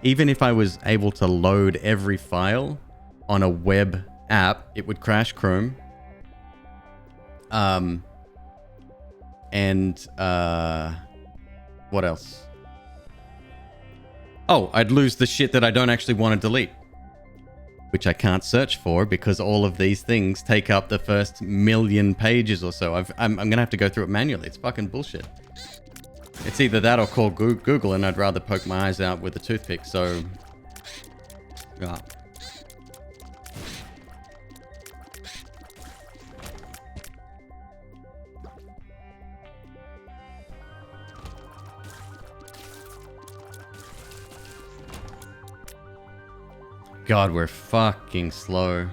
even if I was able to load every file on a web app, it would crash Chrome. What else? Oh, I'd lose the shit that I don't actually want to delete, which I can't search for because all of these things take up the first million pages or so. I'm gonna have to go through it manually. It's fucking bullshit. It's either that or call Google, and I'd rather poke my eyes out with a toothpick. So, yeah. God, we're fucking slow.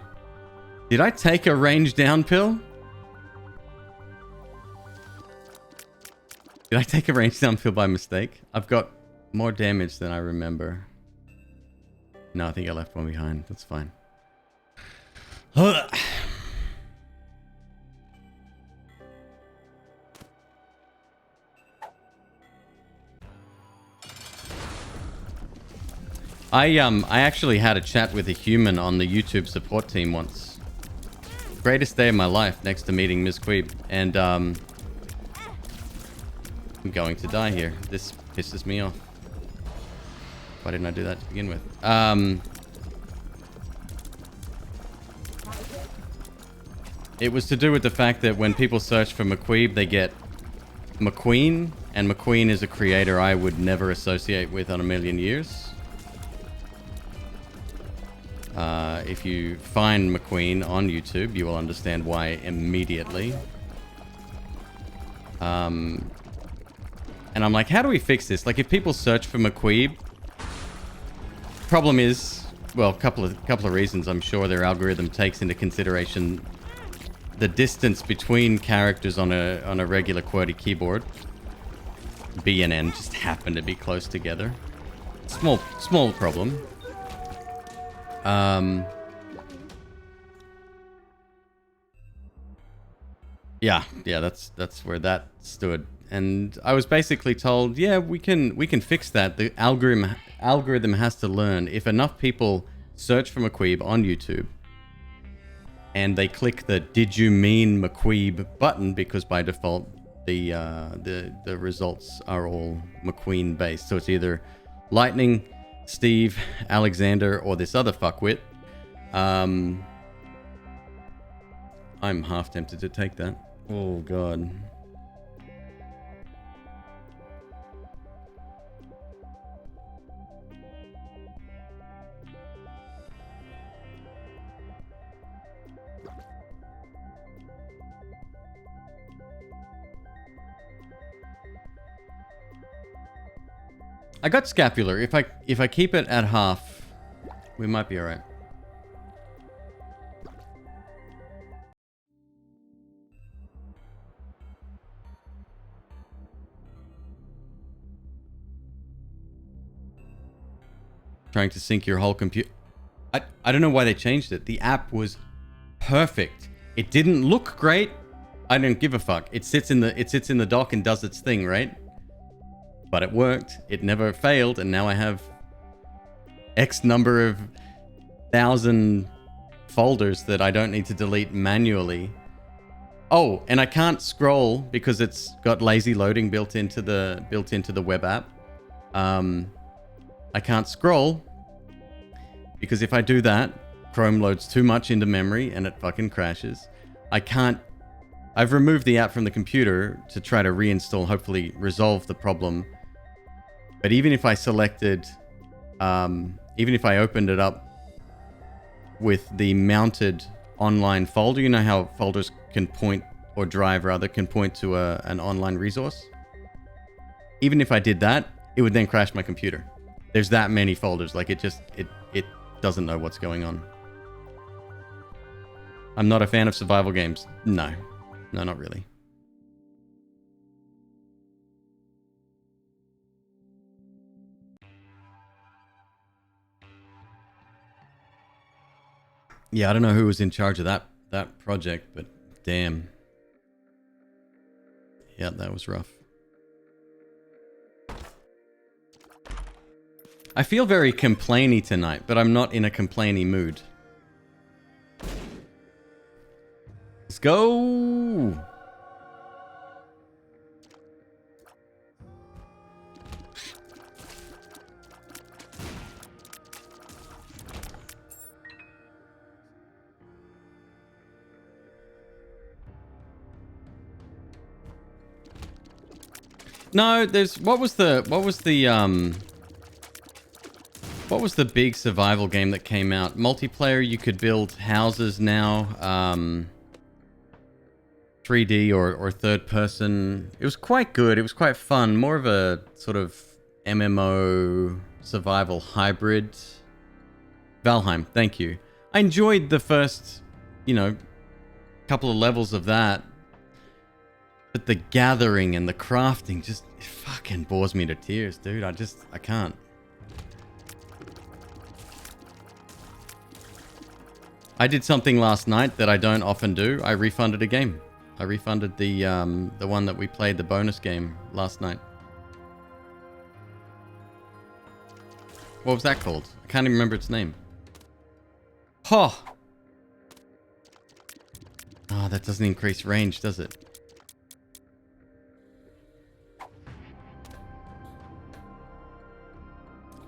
Did I take a range down pill? Did I take a range down pill by mistake? I've got more damage than I remember. No, I think I left one behind. That's fine. I actually had a chat with a human on the YouTube support team once. Greatest day of my life next to meeting McQueeb. And I'm going to die here. This pisses me off. Why didn't I do that to begin with? It was to do with the fact that when people search for McQueeb, they get McQueen, and McQueen is a creator I would never associate with on a million years. If you find McQueen on YouTube, you will understand why immediately. And I'm like, how do we fix this? Like, if people search for McQueeb, problem is, well, a couple of reasons. I'm sure their algorithm takes into consideration the distance between characters on a regular QWERTY keyboard. B and N just happen to be close together. Small problem. Yeah, that's where that stood. And I was basically told, yeah, we can fix that. The algorithm has to learn if enough people search for McQueeb on YouTube and they click the "Did you mean McQueeb" button, because by default the results are all McQueen based. So it's either Lightning, Steve, Alexander, or this other fuckwit. I'm half tempted to take that. Oh god. I got scapular. If I keep it at half, we might be alright. Trying to sync your whole computer. I don't know why they changed it. The app was perfect. It didn't look great. I don't give a fuck. It sits in the dock and does its thing, right? But it worked. It never failed, and now I have X number of 1,000 folders that I don't need to delete manually. Oh, and I can't scroll because it's got lazy loading built into the web app. I can't scroll because if I do that, Chrome loads too much into memory and it fucking crashes. I've removed the app from the computer to try to reinstall, hopefully resolve the problem. But even if I selected, even if I opened it up with the mounted online folder, you know how folders can point, or drive rather, can point to an online resource? Even if I did that, it would then crash my computer. There's that many folders, like it doesn't know what's going on. I'm not a fan of survival games. No, not really. Yeah, I don't know who was in charge of that project, but damn. Yeah, that was rough. I feel very complainy tonight, but I'm not in a complainy mood. Let's go! No, there's what was the big survival game that came out? Multiplayer, you could build houses now. 3D or third person. It was quite good. It was quite fun. More of a sort of MMO survival hybrid. Valheim, thank you. I enjoyed the first, couple of levels of that. But the gathering and the crafting just fucking bores me to tears, dude. I can't. I did something last night that I don't often do. I refunded a game. I refunded the one that we played, the bonus game, last night. What was that called? I can't even remember its name. Oh! Oh, that doesn't increase range, does it?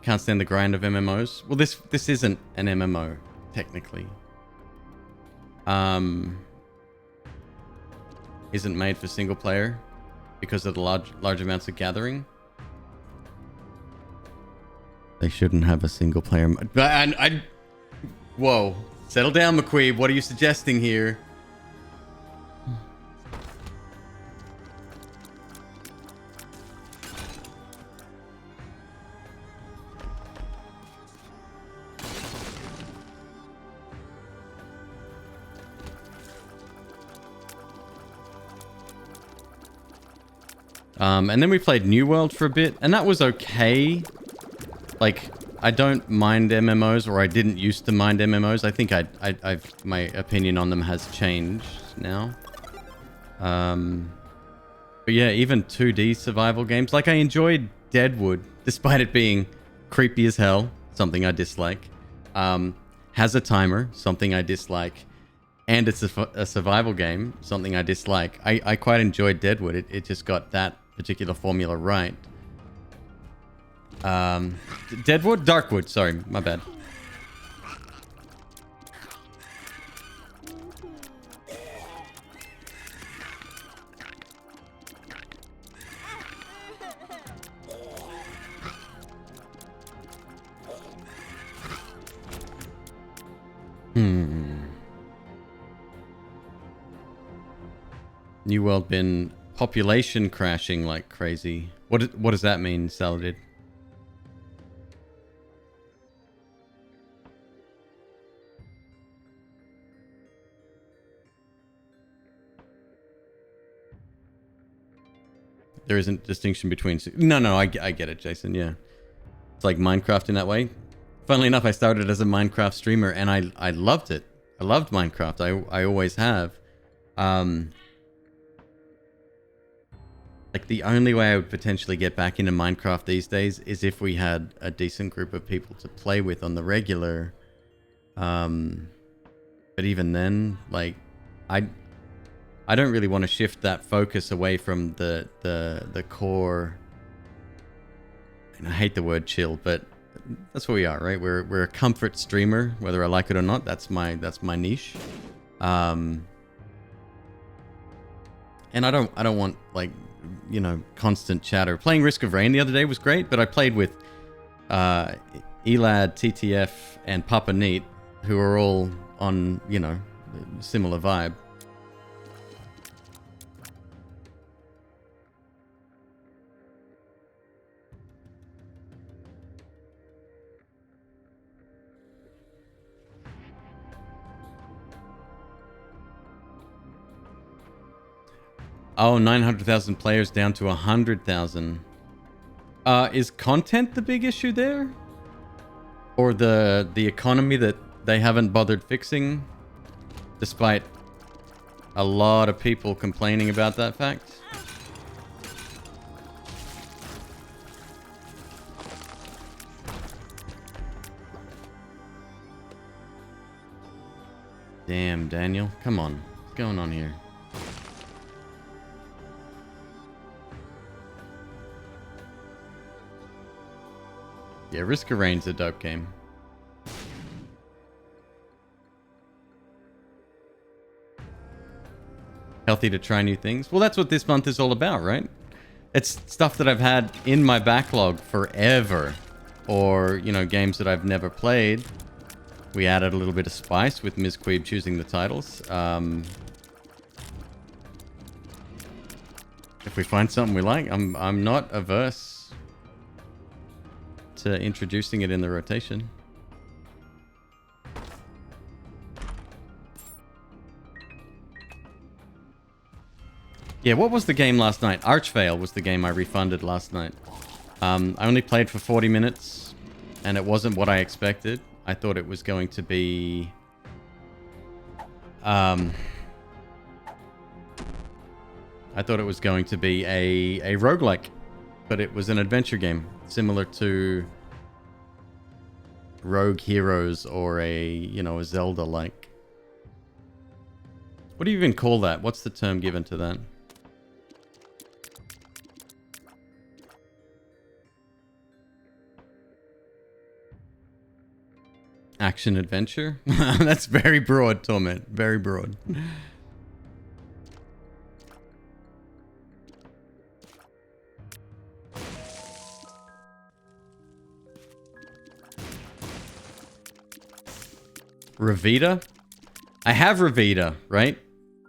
Can't stand the grind of MMOs. Well, this isn't an MMO, technically. Isn't made for single player because of the large amounts of gathering. They shouldn't have a single player. Whoa. Settle down, McQueeb. What are you suggesting here? And then we played New World for a bit, and that was okay. Like, I don't mind MMOs, or I didn't used to mind MMOs. I think I've my opinion on them has changed now. But yeah, even 2D survival games. Like, I enjoyed Deadwood, despite it being creepy as hell, something I dislike. Has a timer, something I dislike. And it's a survival game, something I dislike. I quite enjoyed Deadwood. It just got that particular formula right. Deadwood? Darkwood, sorry, my bad. New World been population crashing like crazy. What does that mean, Saladin? There isn't distinction between... No, I get it, Jason, yeah. It's like Minecraft in that way. Funnily enough, I started as a Minecraft streamer, and I loved it. I loved Minecraft. I always have. Like, the only way I would potentially get back into Minecraft these days is if we had a decent group of people to play with on the regular. But even then, like, I don't really want to shift that focus away from the core. And I hate the word chill, but that's what we are, right? We're a comfort streamer, whether I like it or not. That's my niche. And I don't want, like, you know, constant chatter. Playing Risk of Rain the other day was great, but I played with Elad, TTF, and Papa Neat, who are all on, you know, similar vibe. Oh, 900,000 players down to 100,000. Is content the big issue there? Or the economy that they haven't bothered fixing? Despite a lot of people complaining about that fact? Damn, Daniel. Come on. What's going on here? Yeah, Risk of Rain's a dope game. Healthy to try new things. Well, that's what this month is all about, right? It's stuff that I've had in my backlog forever. Or, you know, games that I've never played. We added a little bit of spice with Ms. Queeb choosing the titles. If we find something we like, I'm not averse to introducing it in the rotation. Yeah, what was the game last night? Archvale was the game I refunded last night. I only played for 40 minutes, and it wasn't what I expected. I thought it was going to be... I thought it was going to be a roguelike, but it was an adventure game, similar to Rogue Heroes or a Zelda-like. What do you even call that? What's the term given to that? Action adventure? That's very broad, Torment. Very broad. Ravita? I have Ravita, right?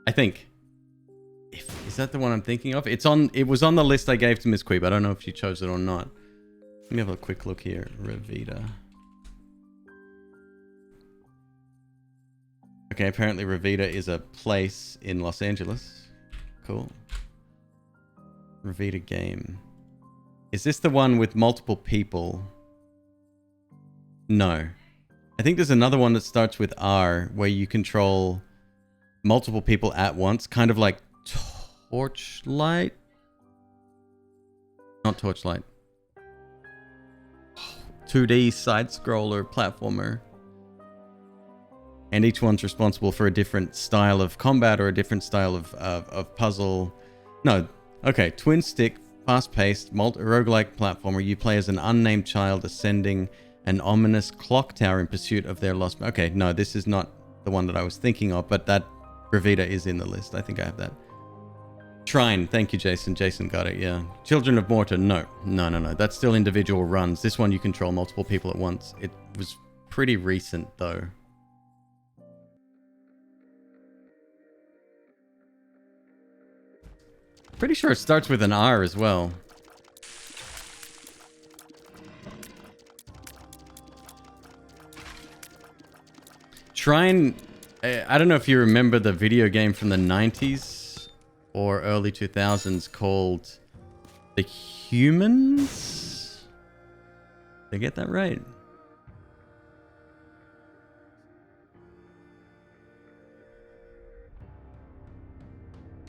I think. Is that the one I'm thinking of? It was on the list I gave to Miss Queeb. I don't know if she chose it or not. Let me have a quick look here. Ravita. Okay, apparently Ravita is a place in Los Angeles. Cool. Ravita game. Is this the one with multiple people? No. I think there's another one that starts with R where you control multiple people at once, kind of like Torchlight. Not Torchlight. 2D side-scroller platformer. And each one's responsible for a different style of combat or a different style of puzzle. No. Okay. Twin stick, fast-paced, roguelike platformer. You play as an unnamed child ascending an ominous clock tower in pursuit of their lost... Okay, no, this is not the one that I was thinking of, but that Ravita is in the list. I think I have that. Shrine. Thank you, Jason. Jason got it, yeah. Children of Mortar. No. No. That's still individual runs. This one you control multiple people at once. It was pretty recent, though. Pretty sure it starts with an R as well. Shrine, I don't know if you remember the video game from the 90s or early 2000s called The Humans? Did I get that right?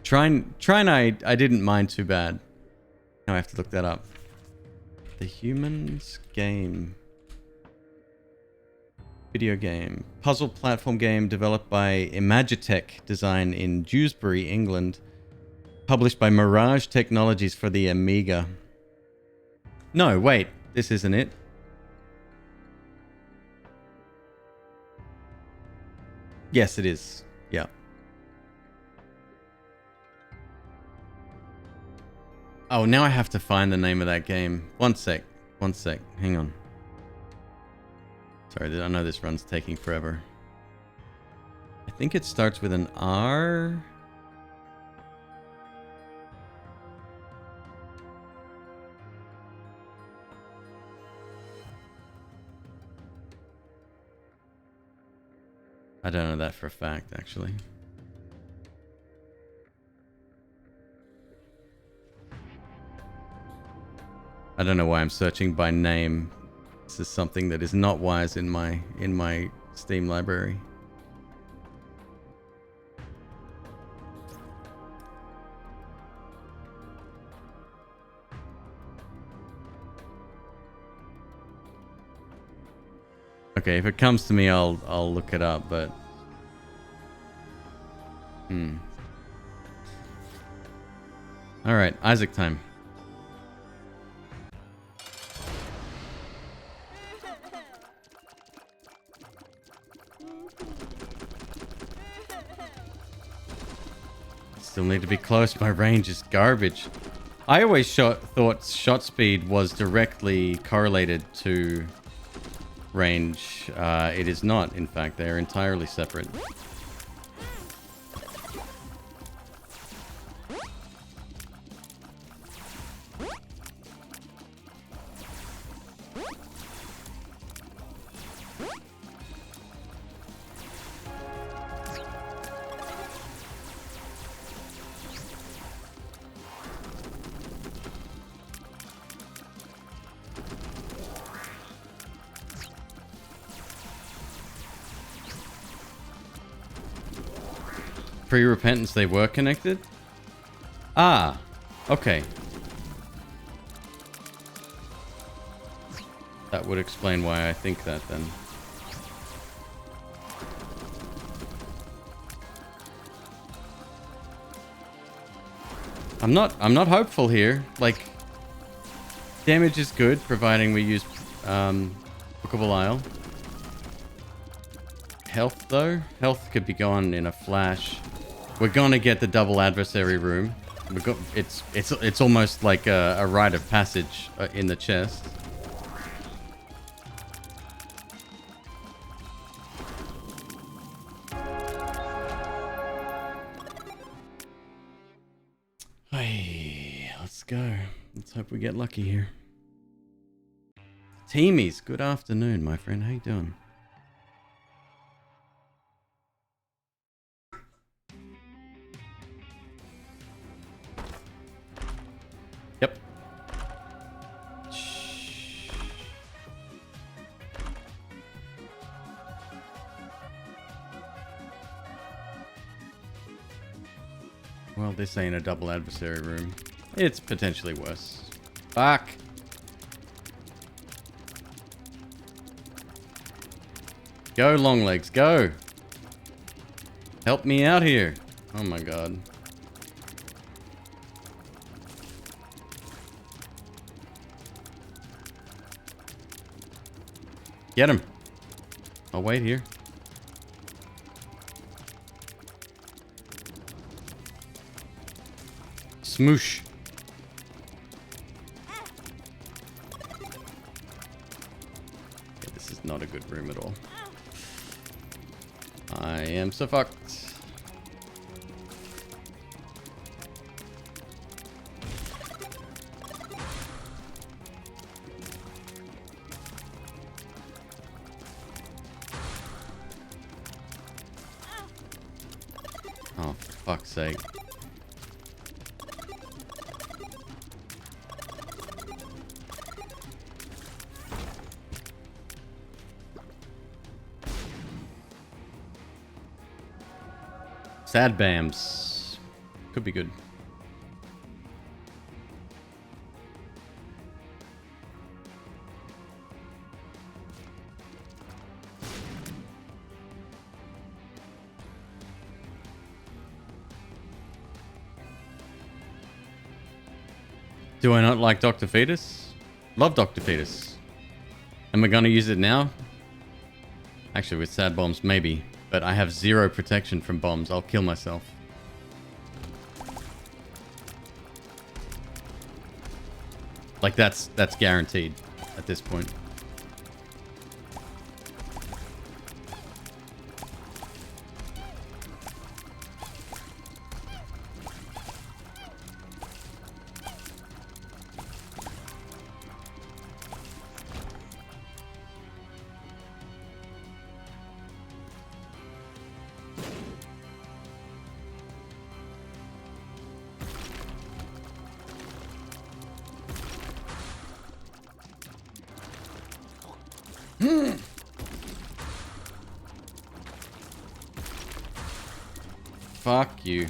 Trine, I didn't mind too bad. Now I have to look that up. The Humans game. Video game. Puzzle platform game developed by Imagitech Design in Dewsbury, England. Published by Mirage Technologies for the Amiga. No, wait. This isn't it. Yes, it is. Yeah. Oh, now I have to find the name of that game. One sec. Hang on. Sorry, I know this run's taking forever. I think it starts with an R. I don't know that for a fact, actually. I don't know why I'm searching by name. This is something that is not wise in my Steam library. Okay, if it comes to me, I'll look it up, but all right, Isaac time. Still need to be close. My range is garbage. I always thought shot speed was directly correlated to range. It is not, in fact. They are entirely separate. Pre-repentance, they were connected? Ah, okay. That would explain why I think that then. I'm not hopeful here. Like, damage is good, providing we use Bookable Isle. Health though? Health could be gone in a flash. We're gonna get the double adversary room. It's almost like a rite of passage in the chest. Hey, let's go. Let's hope we get lucky here. Teamies, good afternoon, my friend. How you doing? Yep. Well, this ain't a double adversary room. It's potentially worse. Fuck. Go, long legs, go. Help me out here. Oh my god. Get him. I'll wait here. Smoosh. Okay, this is not a good room at all. I am so fucked. Oh, for fuck's sake. Sad Bams. Could be good. Do I not like Dr. Fetus? Love Dr. Fetus. Am I gonna use it now? Actually, with sad bombs, maybe. But I have 0 protection from bombs. I'll kill myself. Like, that's guaranteed at this point. Fuck you.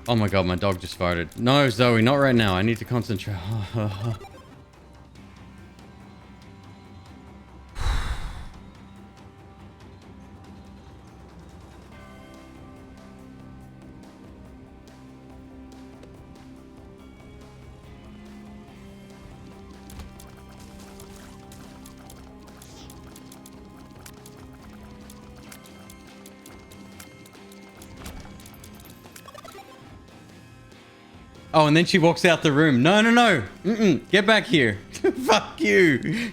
Oh my god, my dog just farted. No, Zoe, not right now. I need to concentrate. Oh, and then she walks out the room. No, no, no. Get back here. Fuck you.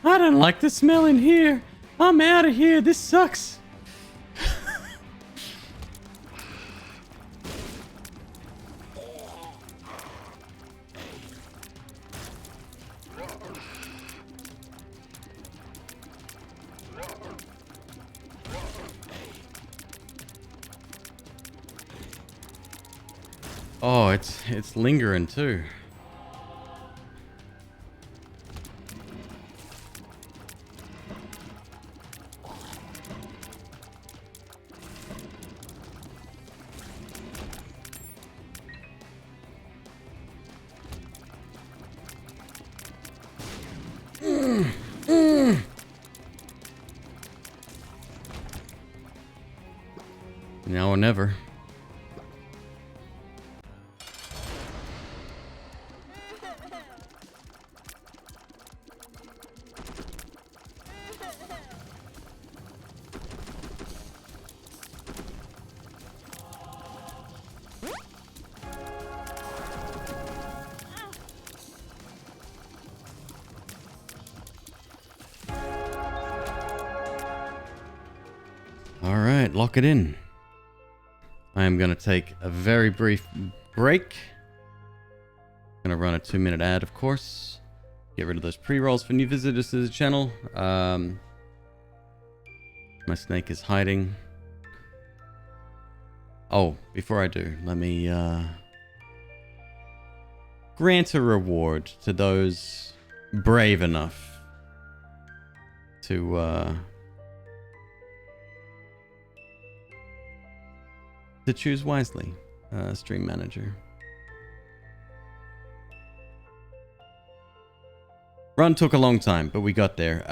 I don't like the smell in here. I'm out of here. This sucks. Oh, it's lingering too. Now or never. All right, lock it in. I am going to take a very brief break. Going to run a 2-minute ad, of course. Get rid of those pre-rolls for new visitors to the channel. My snake is hiding. Oh, before I do, let me grant a reward to those brave enough to choose wisely, stream manager. Run took a long time, but we got there.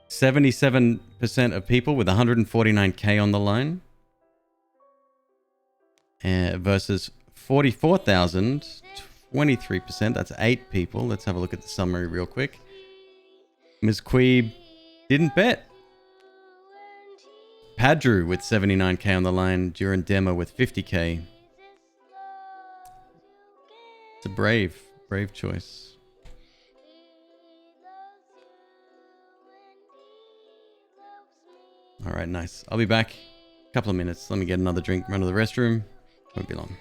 77% of people with 149k on the line. Versus 44,000, 23%. That's 8 people. Let's have a look at the summary real quick. McQueeb didn't bet. Padru with 79k on the line. Duran Demo with 50k. It's a brave choice. All right, nice. I'll be back. A couple of minutes. Let me get another drink, run to the restroom. Won't be long.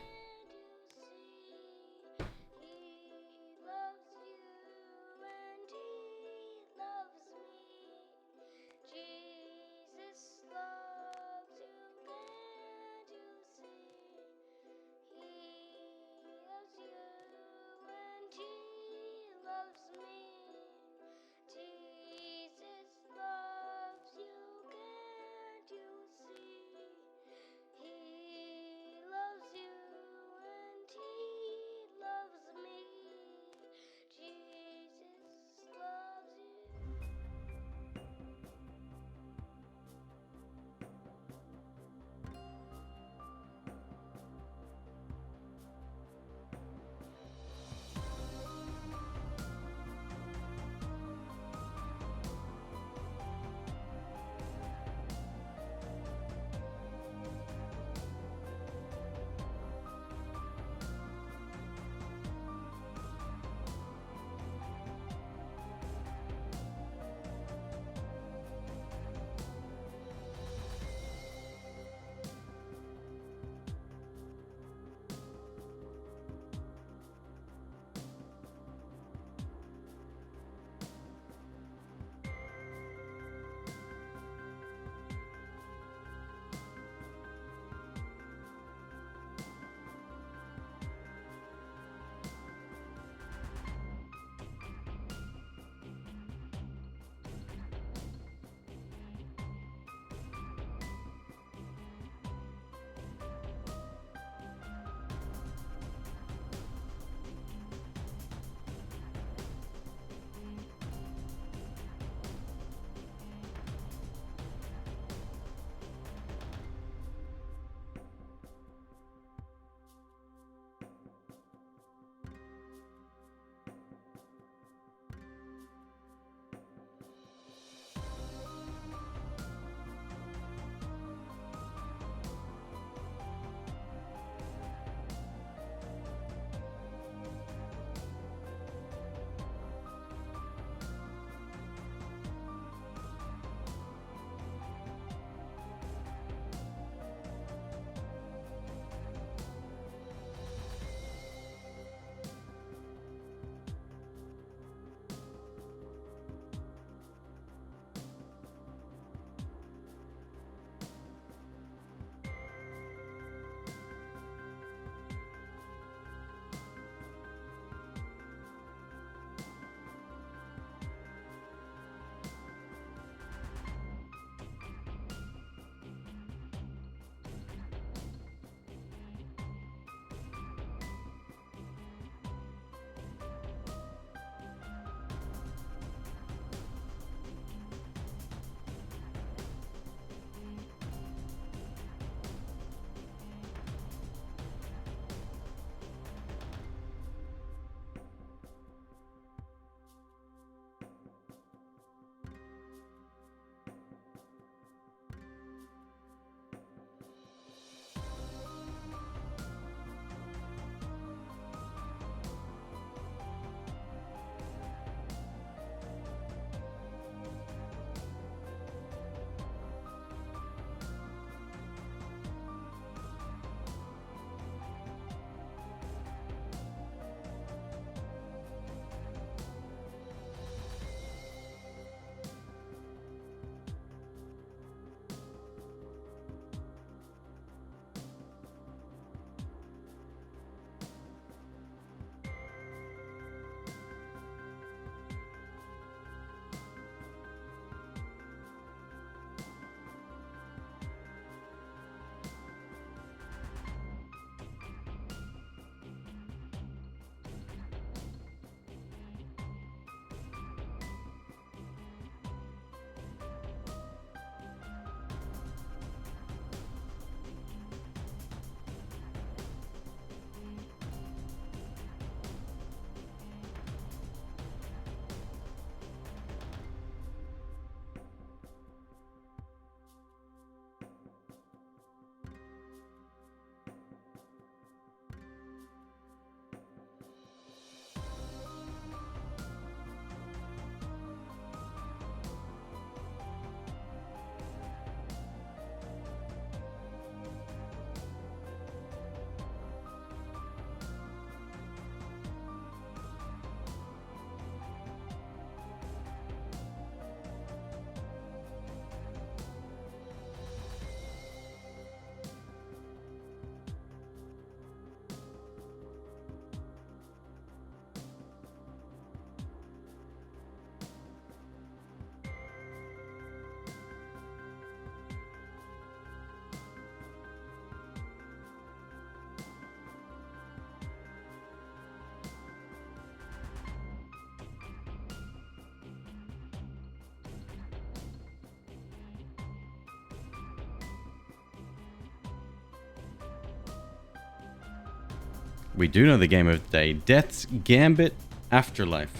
We do know the game of the day. Death's Gambit Afterlife.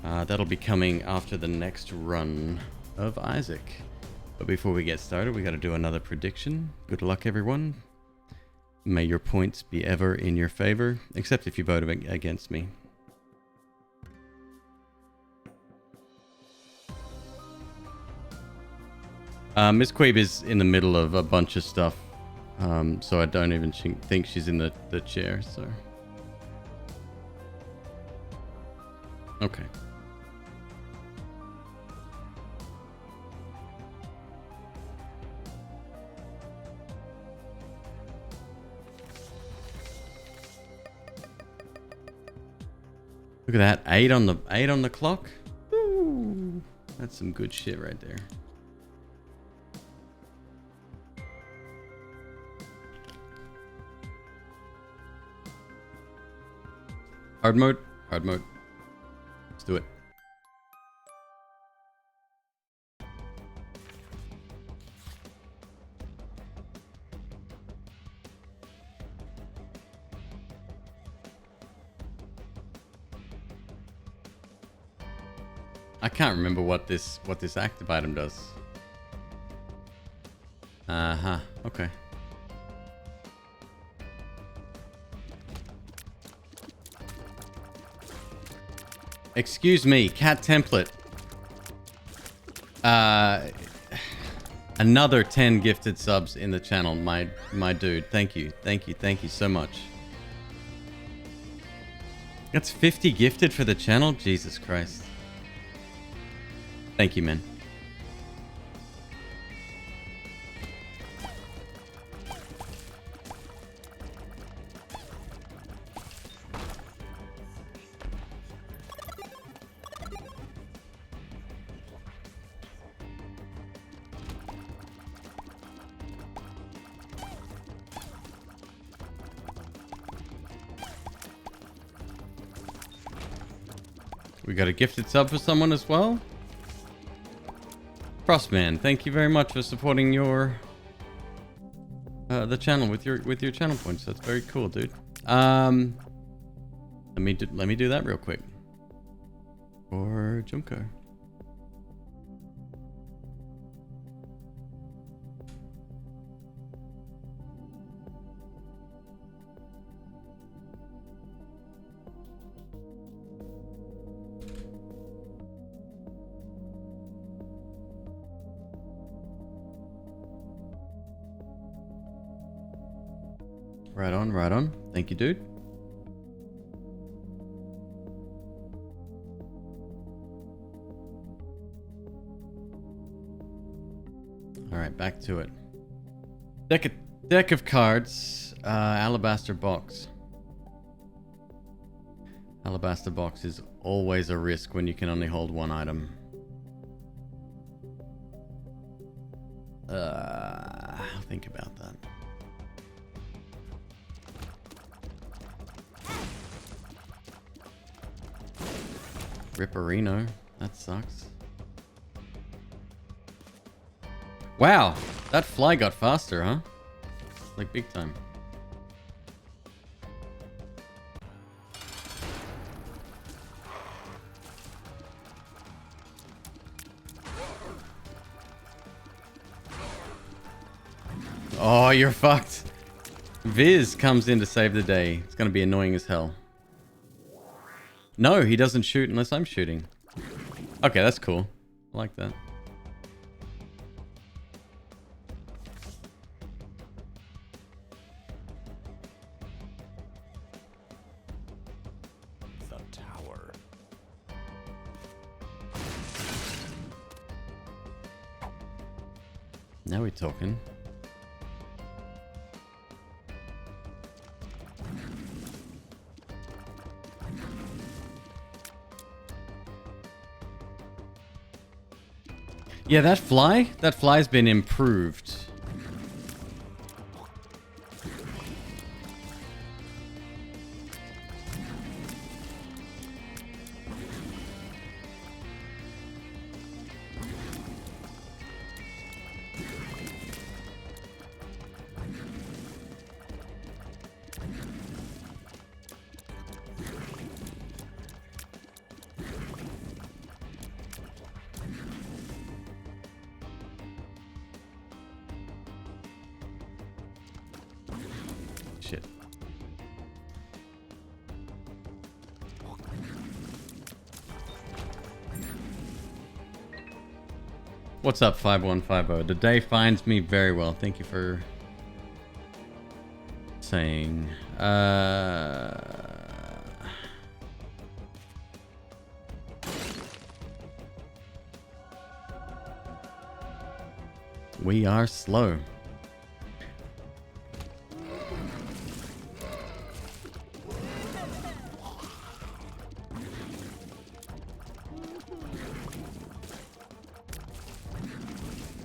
That'll be coming after the next run of Isaac. But before we get started, we got to do another prediction. Good luck, everyone. May your points be ever in your favor, except if you vote against me. Miss Queeb is in the middle of a bunch of stuff, so I don't even think she's in the chair, so... Okay. Look at that, 8 on the clock. Ooh, that's some good shit right there. Hard mode, hard mode. Let's do it. I can't remember what this active item does. Okay. Excuse me, cat template. Another 10 gifted subs in the channel, my dude. Thank you so much. That's 50 gifted for the channel? Jesus Christ. Thank you, man. We got a gifted sub for someone as well. Frostman, thank you very much for supporting your the channel with your channel points. That's very cool, dude. Let me do that real quick. For Junko. Right on. Thank you, dude. All right, back to it. Deck of cards. Alabaster box. Alabaster box is always a risk when you can only hold one item. I'll think about that. Ripperino. That sucks. Wow, that fly got faster, huh? Like big time. Oh, you're fucked. Viz comes in to save the day. It's gonna be annoying as hell. No, he doesn't shoot unless I'm shooting. Okay, that's cool. I like that. The tower. Now we're talking. Yeah, that fly's been improved. Shit. What's up, 5150? The day finds me very well. Thank you for saying. We are slow.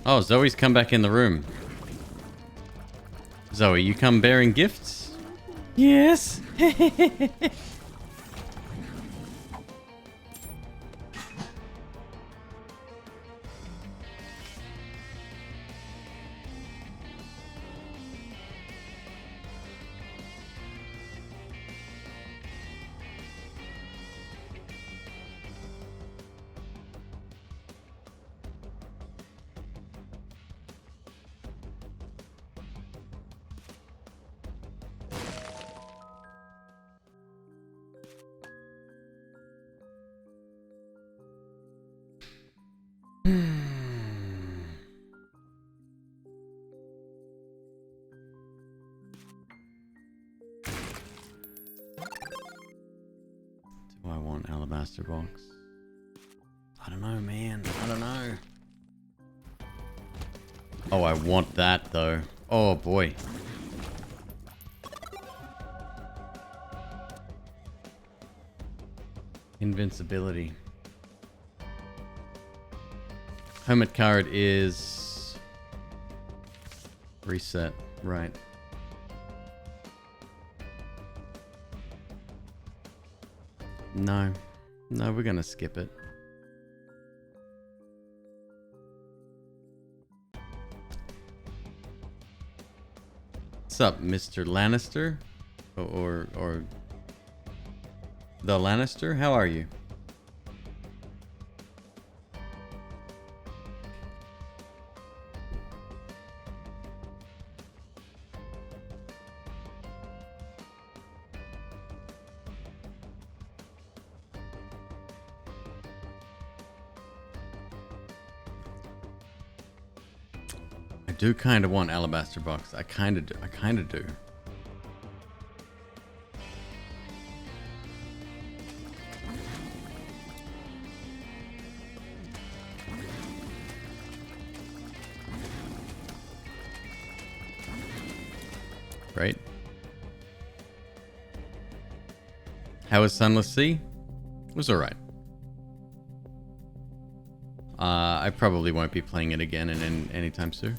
Oh, Zoe's come back in the room. Zoe, you come bearing gifts? Yes. Do I want alabaster box? I don't know, man. I don't know. Oh, I want that though. Oh boy. Invincibility. Hermit card is reset, right? No, we're gonna skip it. What's up, Mr. Lannister? Or the Lannister? How are you? I do kind of want alabaster box. I kind of do. Right. How was Sunless Sea? It was alright. I probably won't be playing it again in anytime soon.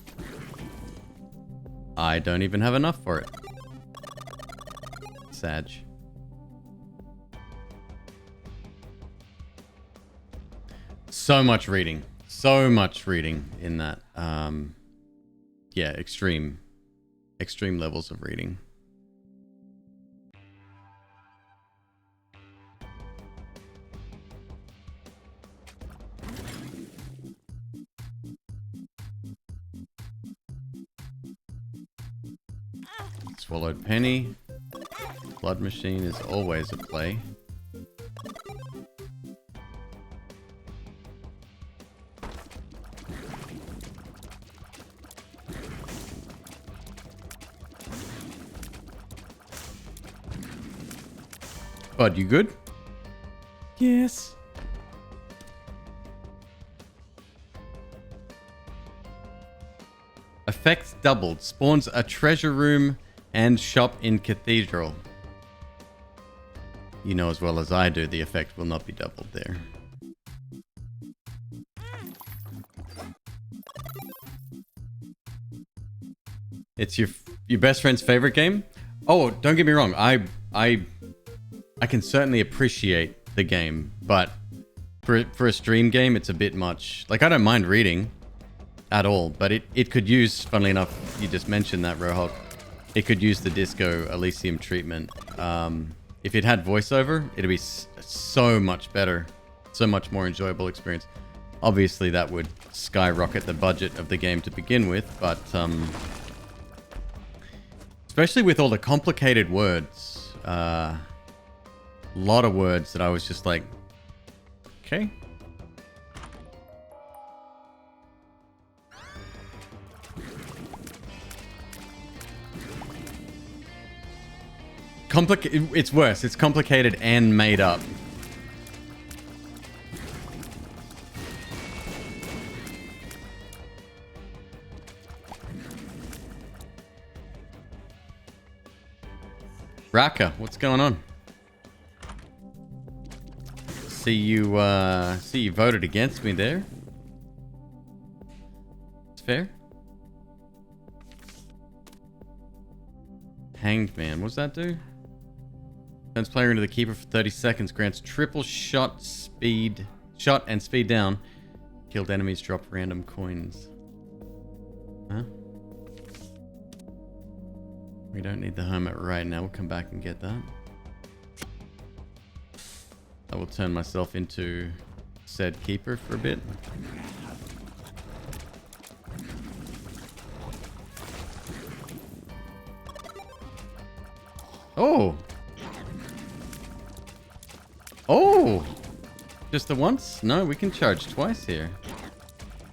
I don't even have enough for it. Sag. So much reading. So much reading in that. Yeah, extreme levels of reading. Swallowed Penny. Blood Machine is always a play. Bud, you good? Yes. Effects doubled. Spawns a treasure room and shop in Cathedral. You know as well as I do, the effect will not be doubled there. It's your best friend's favorite game? Oh, don't get me wrong. I can certainly appreciate the game, but for a stream game, it's a bit much. Like, I don't mind reading at all, but it could use, funnily enough, you just mentioned that, Rohawk. It could use the Disco Elysium treatment. If it had voiceover, it'd be so much better. So much more enjoyable experience. Obviously, that would skyrocket the budget of the game to begin with, but Especially with all the complicated words. A lot of words that I was just like, okay. It's worse. It's complicated and made up. Raka, what's going on? See you voted against me there. It's fair. Hanged Man, what's that do? Turns player into the keeper for 30 seconds, grants triple shot and speed down. Killed enemies drop random coins. Huh? We don't need the hermit right now. We'll come back and get that. I will turn myself into said keeper for a bit. Oh! Oh! Just the once? No, we can charge twice here.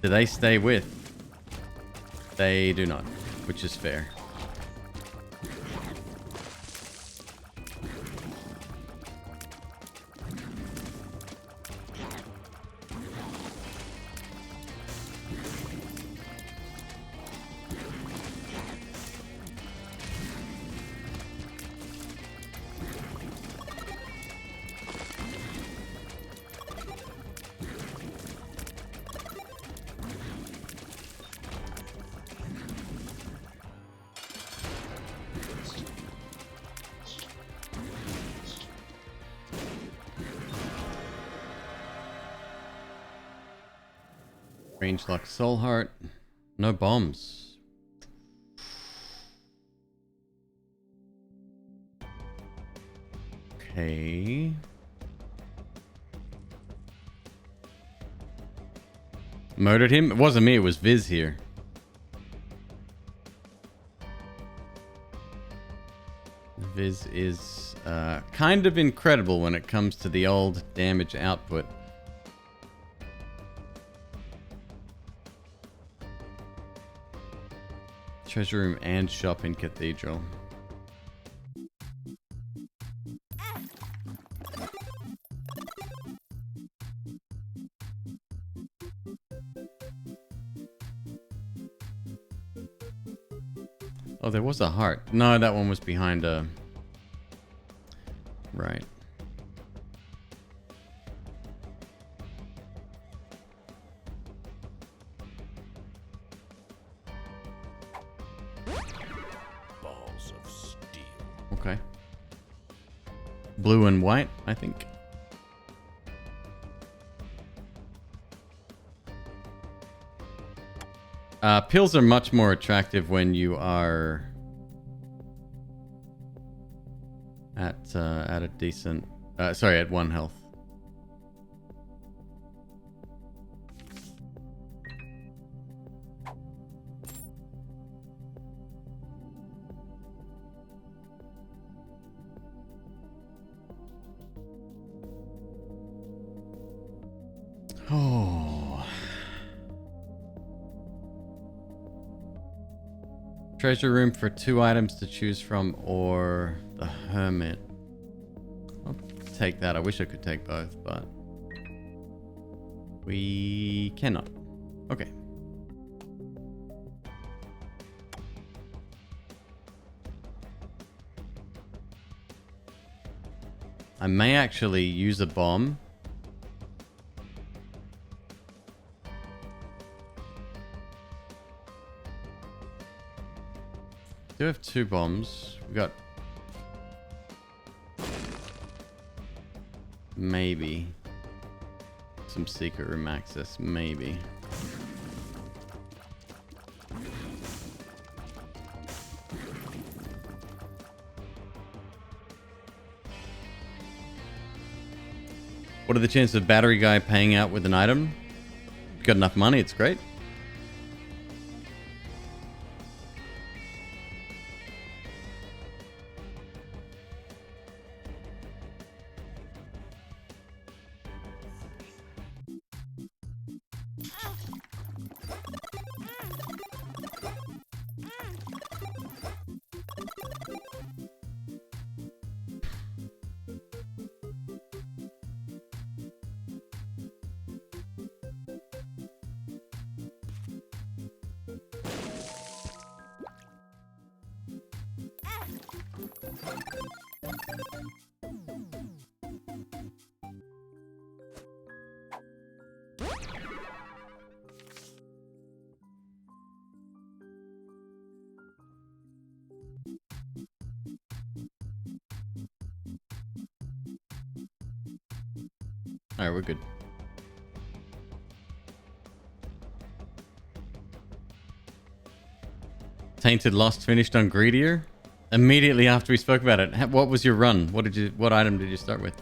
Do they stay with? They do not, which is fair. Range lock soul heart. No bombs. Okay. Murdered him? It wasn't me, it was Viz here. Viz is kind of incredible when it comes to the old damage output. Treasure room and shop in Cathedral. Oh, there was a heart. No, that one was behind a... Right. Balls of steel. Okay. Blue and white, I think. Pills are much more attractive when you are at a decent, sorry, at 1 health. Oh. Treasure room for 2 items to choose from, or the hermit. I'll take that. I wish I could take both, but we cannot. Okay. I may actually use a bomb. We do have 2 bombs. We got maybe some secret room access. Maybe. What are the chances of battery guy paying out with an item? Got enough money, it's great. Alright, we're good. Tainted Lost finished on Greedier? Immediately after we spoke about it. What was your run? What item did you start with?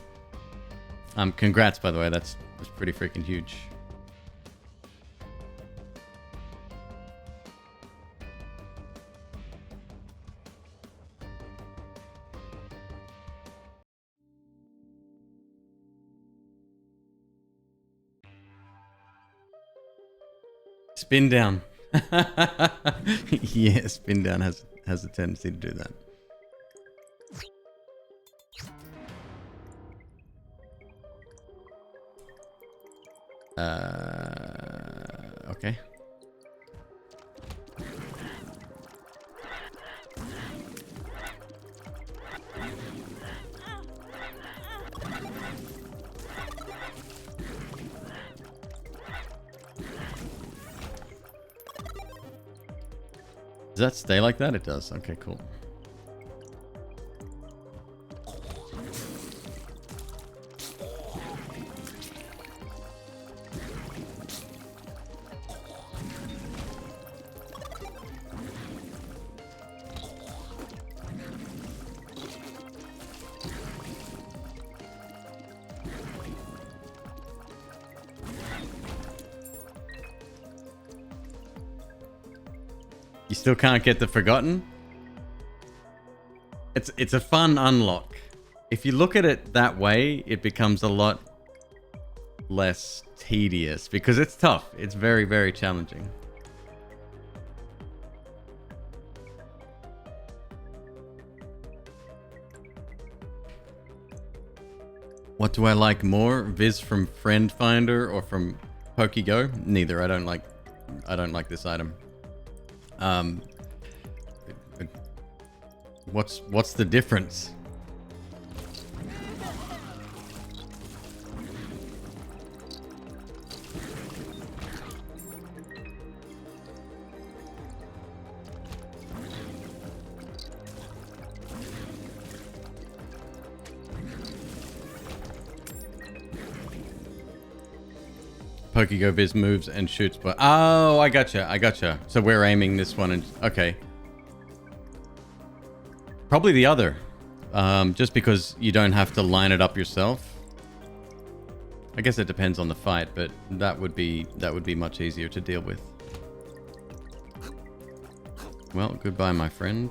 Congrats, by the way. That's pretty freaking huge. Spin down. Yeah, spin down has a tendency to do that. Okay. Does that stay like that? It does. Okay, cool. You still can't get the Forgotten? It's a fun unlock. If you look at it that way, it becomes a lot less tedious because it's tough. It's very, very challenging. What do I like more? Viz from Friend Finder or from PokeGo? Neither. I don't like this item. What's the difference? PokeGo Viz moves and shoots, but oh, I gotcha. So we're aiming this one and okay. Probably the other, just because you don't have to line it up yourself. I guess it depends on the fight, but that would be much easier to deal with. Well, goodbye, my friend.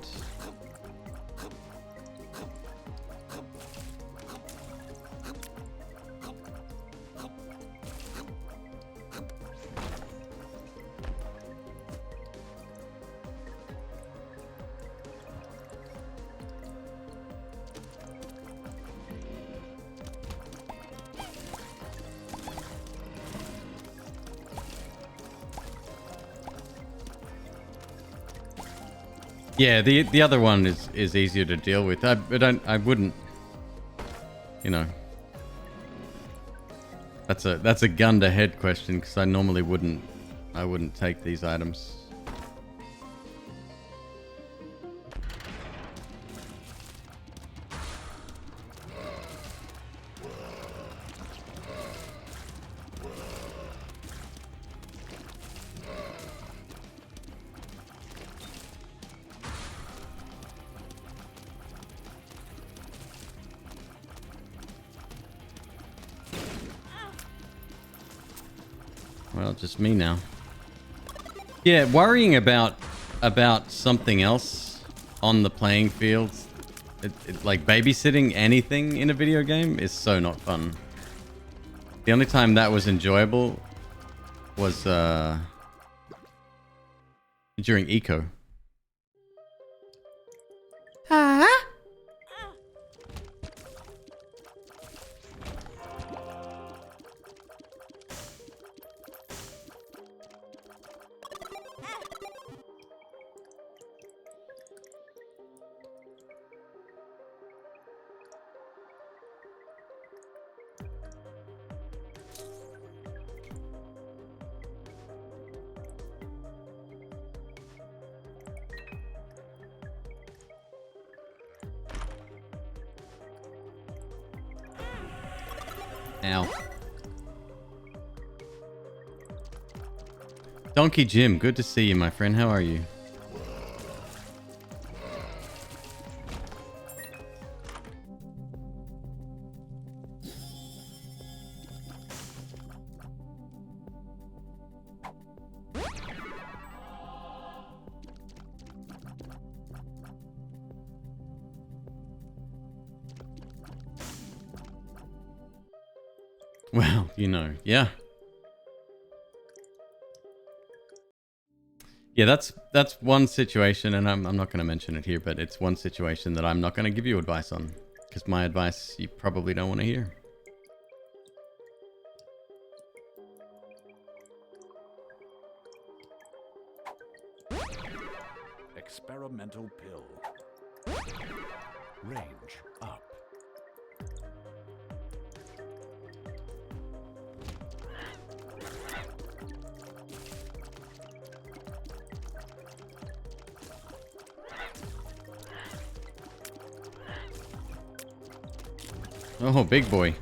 Yeah, the other one is easier to deal with. I wouldn't, you know. That's a gun to head question because I normally wouldn't take these items. Well, just me now. Yeah, worrying about something else on the playing field, like babysitting anything in a video game is so not fun. The only time that was enjoyable was during Eco. Ow. Donkey Jim, good to see you, my friend. How are you? Well, you know, yeah. Yeah, that's one situation, and I'm not going to mention it here, but it's one situation that I'm not going to give you advice on, because my advice you probably don't want to hear. Experimental pill. Range up. Oh, big boy.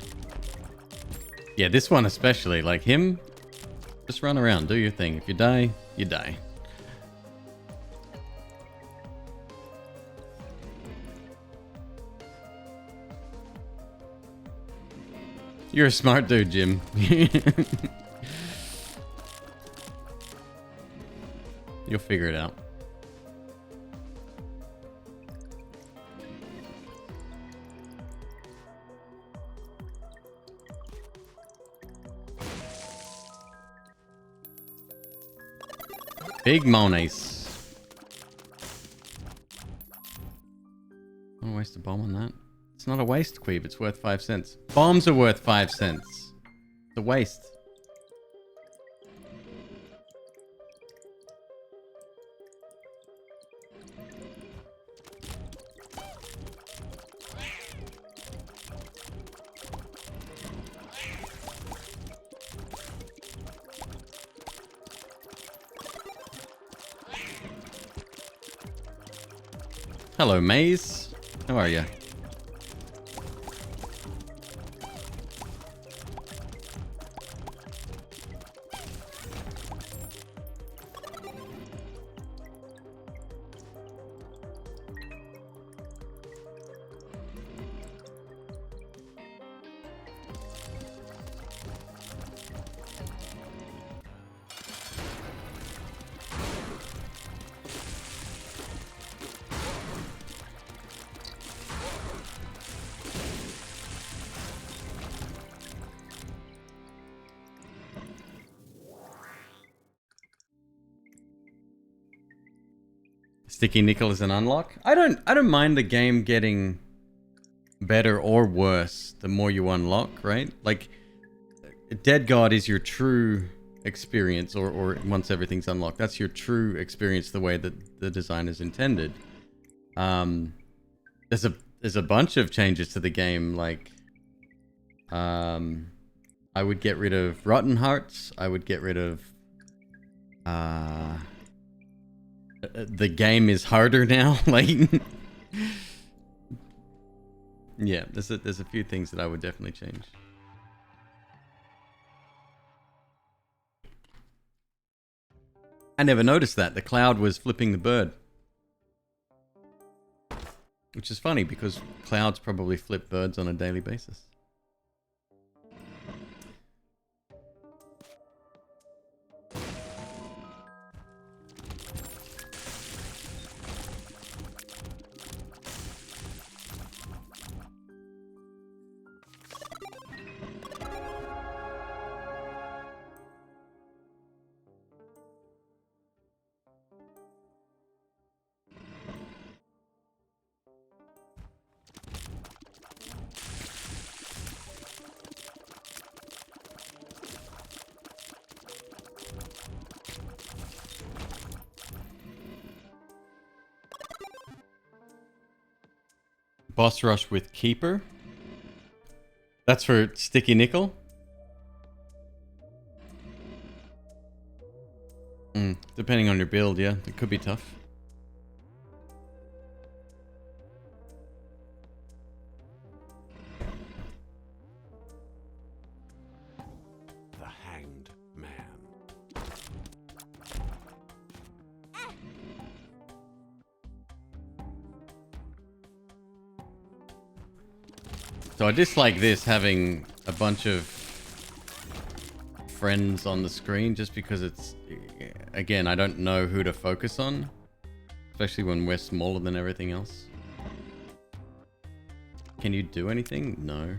Yeah, this one especially. Like him, just run around, do your thing. If you die, you die. You're a smart dude, Jim. You'll figure it out. Big monies. Don't waste a bomb on that. It's not a waste, Queeb. It's worth 5 cents. Bombs are worth 5 cents. It's a waste. Hello, Maze. How are you? Sticky nickel is an unlock. I don't mind the game getting better or worse the more you unlock, right? Like Dead God is your true experience, or once everything's unlocked, that's your true experience the way that the design is intended. There's a bunch of changes to the game, like I would get rid of Rotten Hearts, I would get rid of the game is harder now. Like, yeah, there's a few things that I would definitely change. I never noticed that the cloud was flipping the bird, which is funny because clouds probably flip birds on a daily basis. Boss rush with Keeper. That's for Sticky Nickel. Depending on your build, yeah, it could be tough. The Hanged Man. So I dislike this, having a bunch of friends on the screen, just because it's, again, I don't know who to focus on, especially when we're smaller than everything else. Can you do anything? No.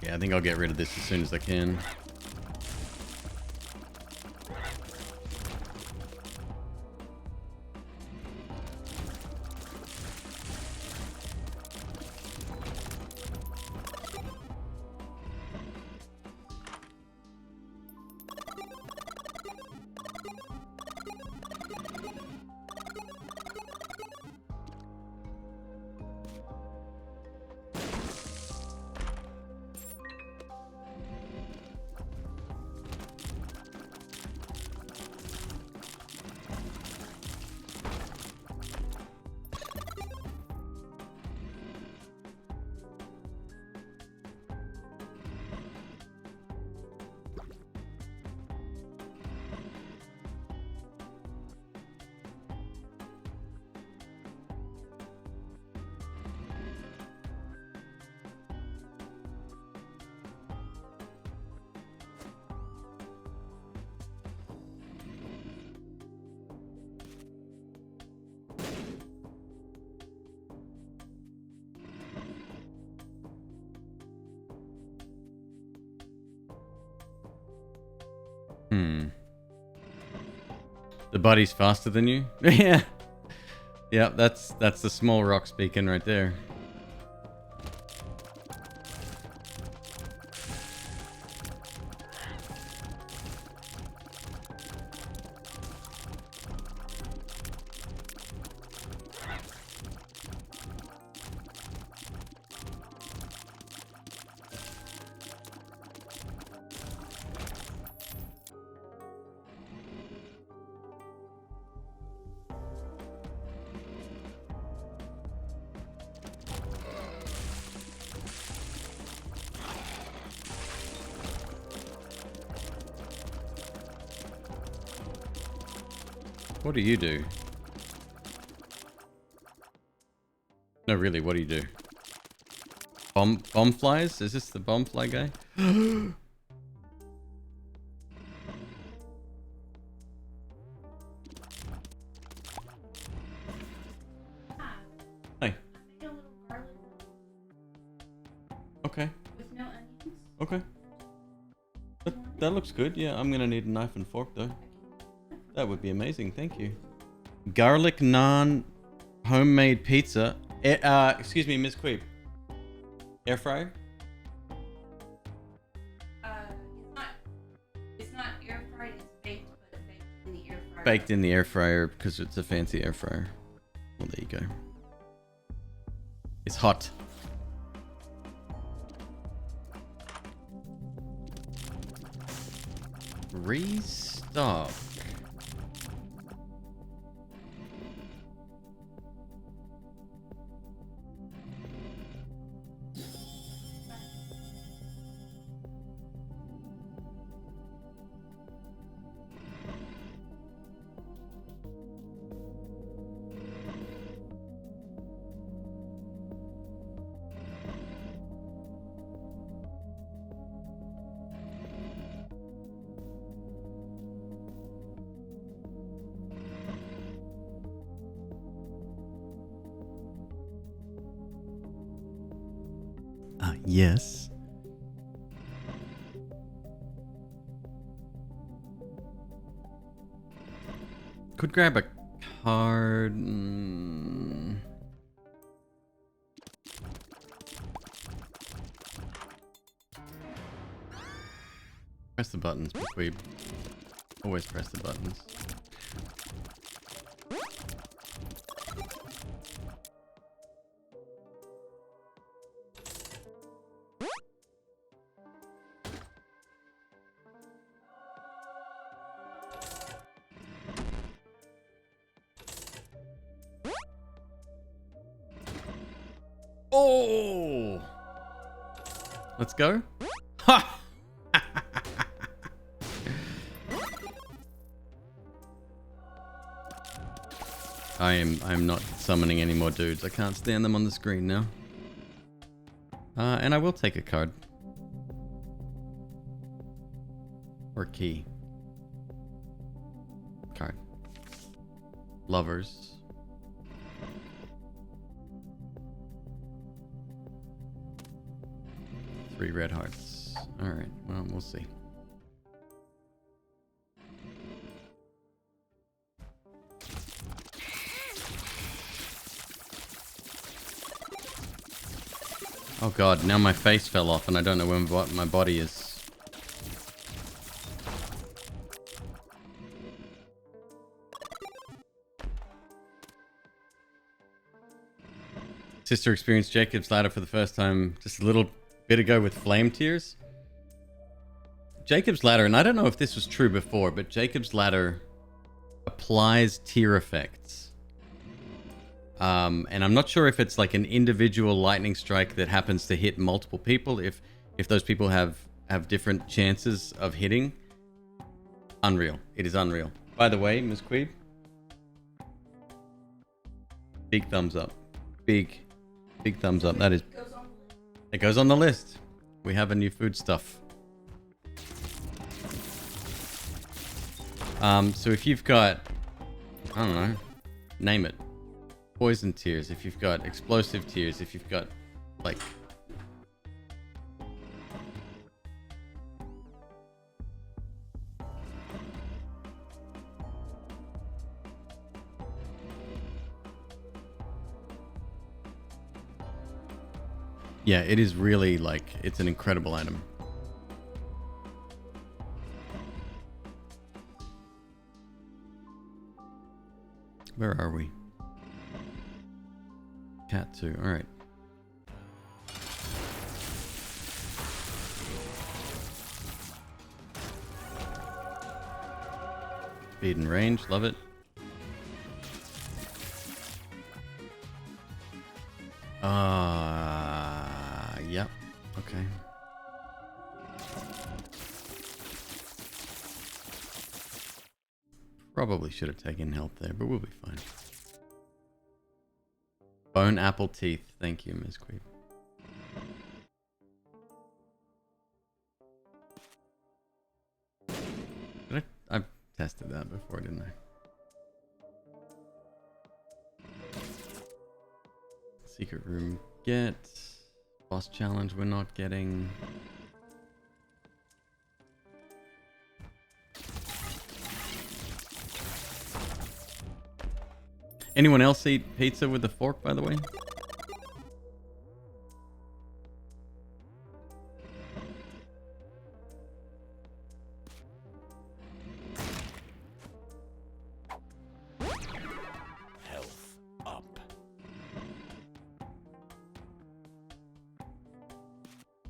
Yeah, I think I'll get rid of this as soon as I can. The buddy's faster than you? Yeah. Yeah, that's the small rock speaking right there. What do you do? No, really, what do you do? Bomb flies? Is this the bomb fly guy? Hey. Okay. With no onions. Okay. That looks good. Yeah, I'm gonna need a knife and fork though. That would be amazing. Thank you. Garlic naan, homemade pizza. Excuse me, Miss Queeb. Air fryer? It's not air fried. It's baked, but baked in the air fryer. Baked in the air fryer because it's a fancy air fryer. Well, there you go. It's hot. Restock. Yes. Could grab a card. Press the buttons, McQueeb. Always press the buttons. Oh! Let's go. Ha! I'm not summoning any more dudes. I can't stand them on the screen now. And I will take a card. Or key. Card. Lovers. Three red hearts. Alright, well, we'll see. Oh god, now my face fell off and I don't know where my body is. Sister experienced Jacob's ladder for the first time just a little bit ago with flame tears. Jacob's ladder, and I don't know if this was true before, but Jacob's ladder applies tear effects. And I'm not sure if it's like an individual lightning strike that happens to hit multiple people, if those people have different chances of hitting. Unreal. It is unreal. By the way, McQueeb, big thumbs up. Big thumbs up. That is... It goes on the list. We have a new food stuff. So if you've got... I don't know. Name it. Poison tears. If you've got explosive tears. If you've got... like... Yeah, it is really like, it's an incredible item. Where are we? Cat 2, alright. Speed and range, love it. Yep. Okay. Probably should have taken health there, but we'll be fine. Bone apple teeth. Thank you, McQueeb. I've tested that before, didn't I? Secret room get. Boss challenge we're not getting. Anyone else eat pizza with a fork, by the way? Health up.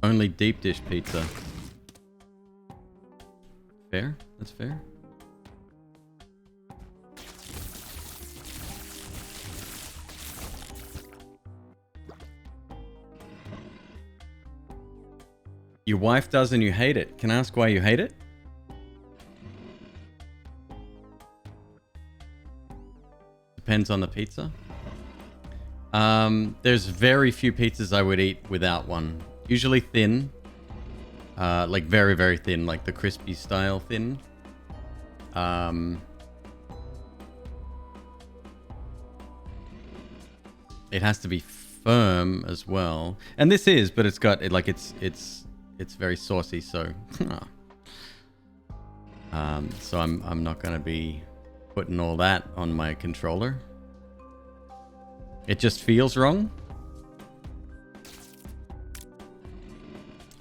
Only deep dish pizza. Fair? That's fair. Your wife does and you hate it. Can I ask why you hate it? Depends on the pizza. There's very few pizzas I would eat without one. Usually thin. Like very, very thin. Like the crispy style thin. It has to be firm as well. And this is, but it's got it like it's very saucy, so so I'm not gonna be putting all that on my controller. It just feels wrong.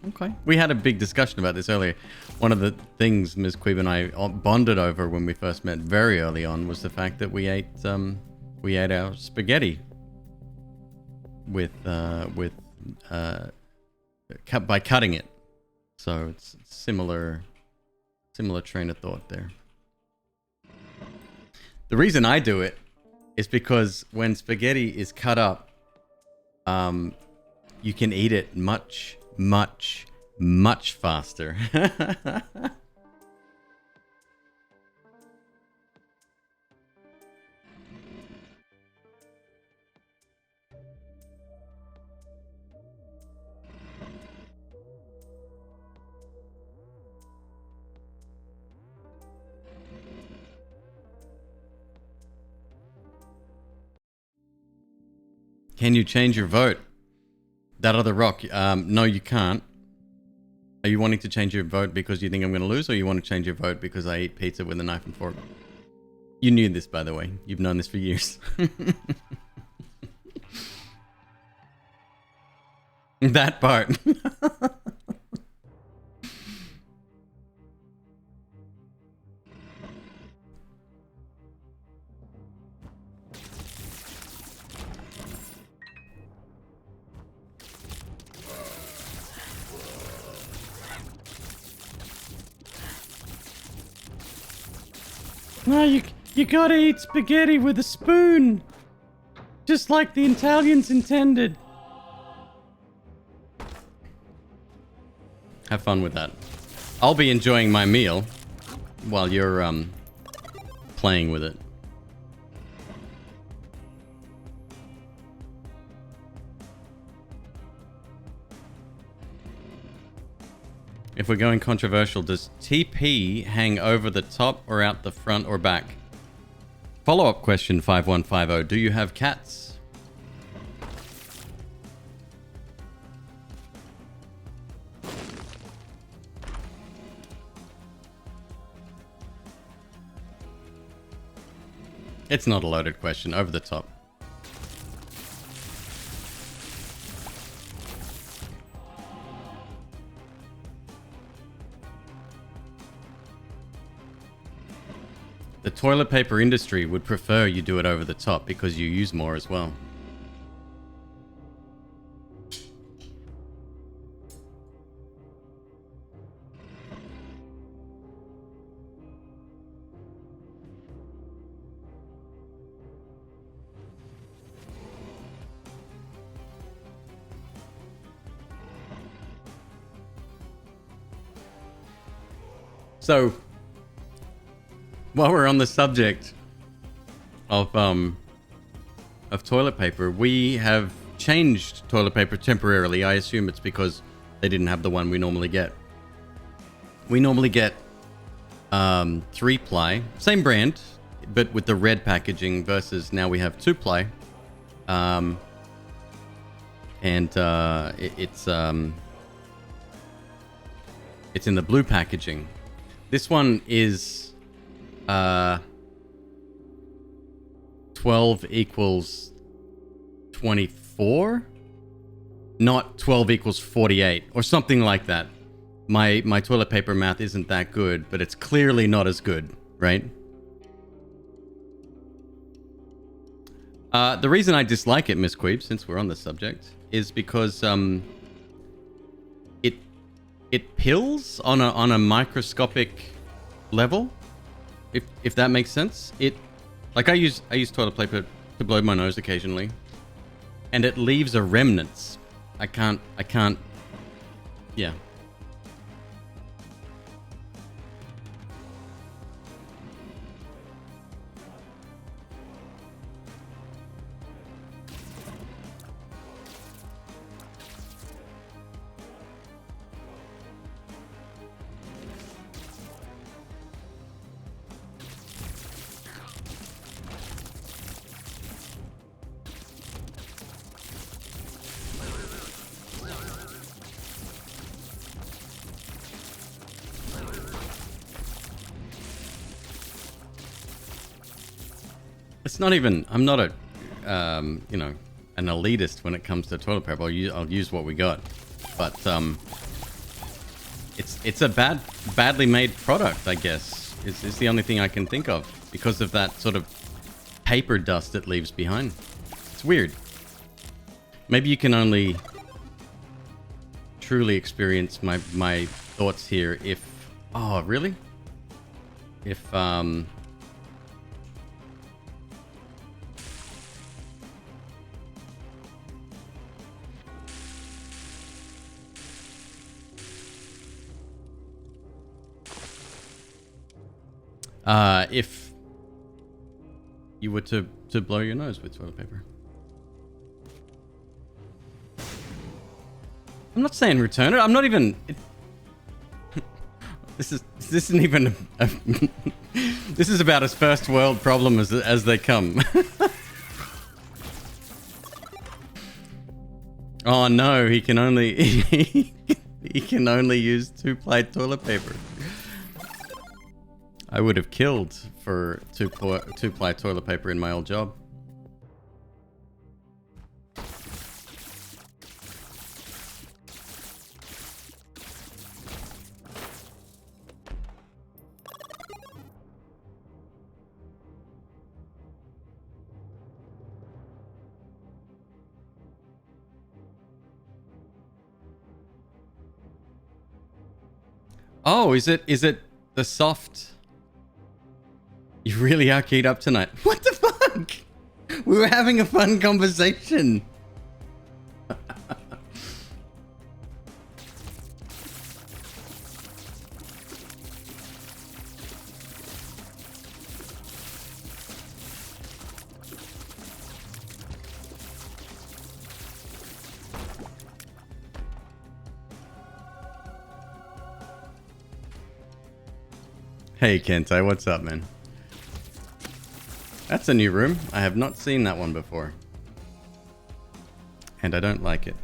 Okay. We had a big discussion about this earlier. One of the things McQueeb and I bonded over when we first met very early on was the fact that we ate our spaghetti by cutting it. So it's similar train of thought there. The reason I do it is because when spaghetti is cut up, you can eat it much faster. Can you change your vote? That other rock. No, you can't. Are you wanting to change your vote because you think I'm going to lose, or you want to change your vote because I eat pizza with a knife and fork? You knew this, by the way. You've known this for years. That part. No, you gotta eat spaghetti with a spoon. Just like the Italians intended. Have fun with that. I'll be enjoying my meal while you're playing with it. If we're going controversial, does TP hang over the top or out the front or back? Follow-up question 5150. Do you have cats? It's not a loaded question. Over the top. The toilet paper industry would prefer you do it over the top because you use more as well. So, while we're on the subject of toilet paper, we have changed toilet paper temporarily. I assume it's because they didn't have the one we normally get. We normally get 3-ply, same brand, but with the red packaging, versus now we have 2-ply. It's in the blue packaging. This one is 12 equals 24, not 12 equals 48 or something like that. My toilet paper math isn't that good, but it's clearly not as good, right? The reason I dislike it, McQueeb, since we're on the subject, is because it pills on a microscopic level, if that makes sense. I use toilet paper to blow my nose occasionally, and it leaves a remnants. I can't. Yeah. It's not even. I'm not a, an elitist when it comes to toilet paper. I'll use what we got, but it's a badly made product, I guess. Is the only thing I can think of because of that sort of paper dust it leaves behind. It's weird. Maybe you can only truly experience my thoughts here if. Oh, really? If if you were to blow your nose with toilet paper. I'm not saying return it. I'm not even. This isn't even. This is about as first world problem as they come. Oh no, he can only he can only use 2-ply toilet paper. I would have killed for 2-ply toilet paper in my old job. Oh, is it the soft? You really are keyed up tonight. What the fuck? We were having a fun conversation. Hey Kento, what's up, man? That's a new room. I have not seen that one before. And I don't like it.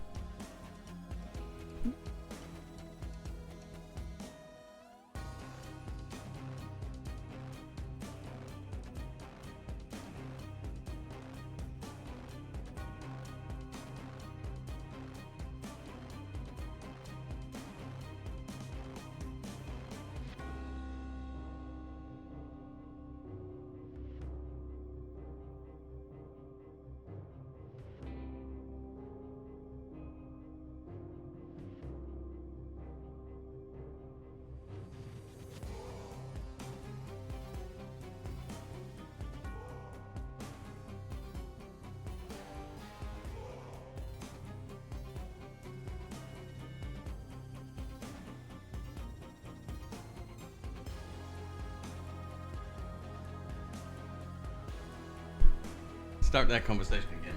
Start that conversation again.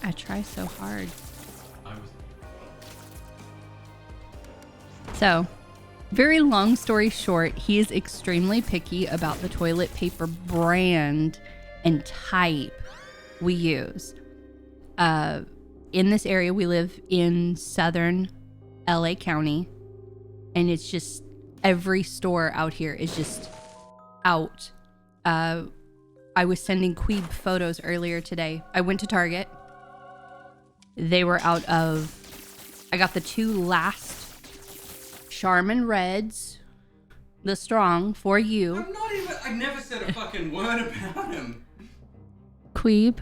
I try so hard. So, very long story short, he is extremely picky about the toilet paper brand and type we use. In this area, we live in southern LA County, and it's just every store out here is just out. I was sending Queeb photos earlier today. I went to Target. They were out of... I got the 2 last Charmin Reds, the strong, for you. I'm not even... I never said a fucking word about him. Queeb.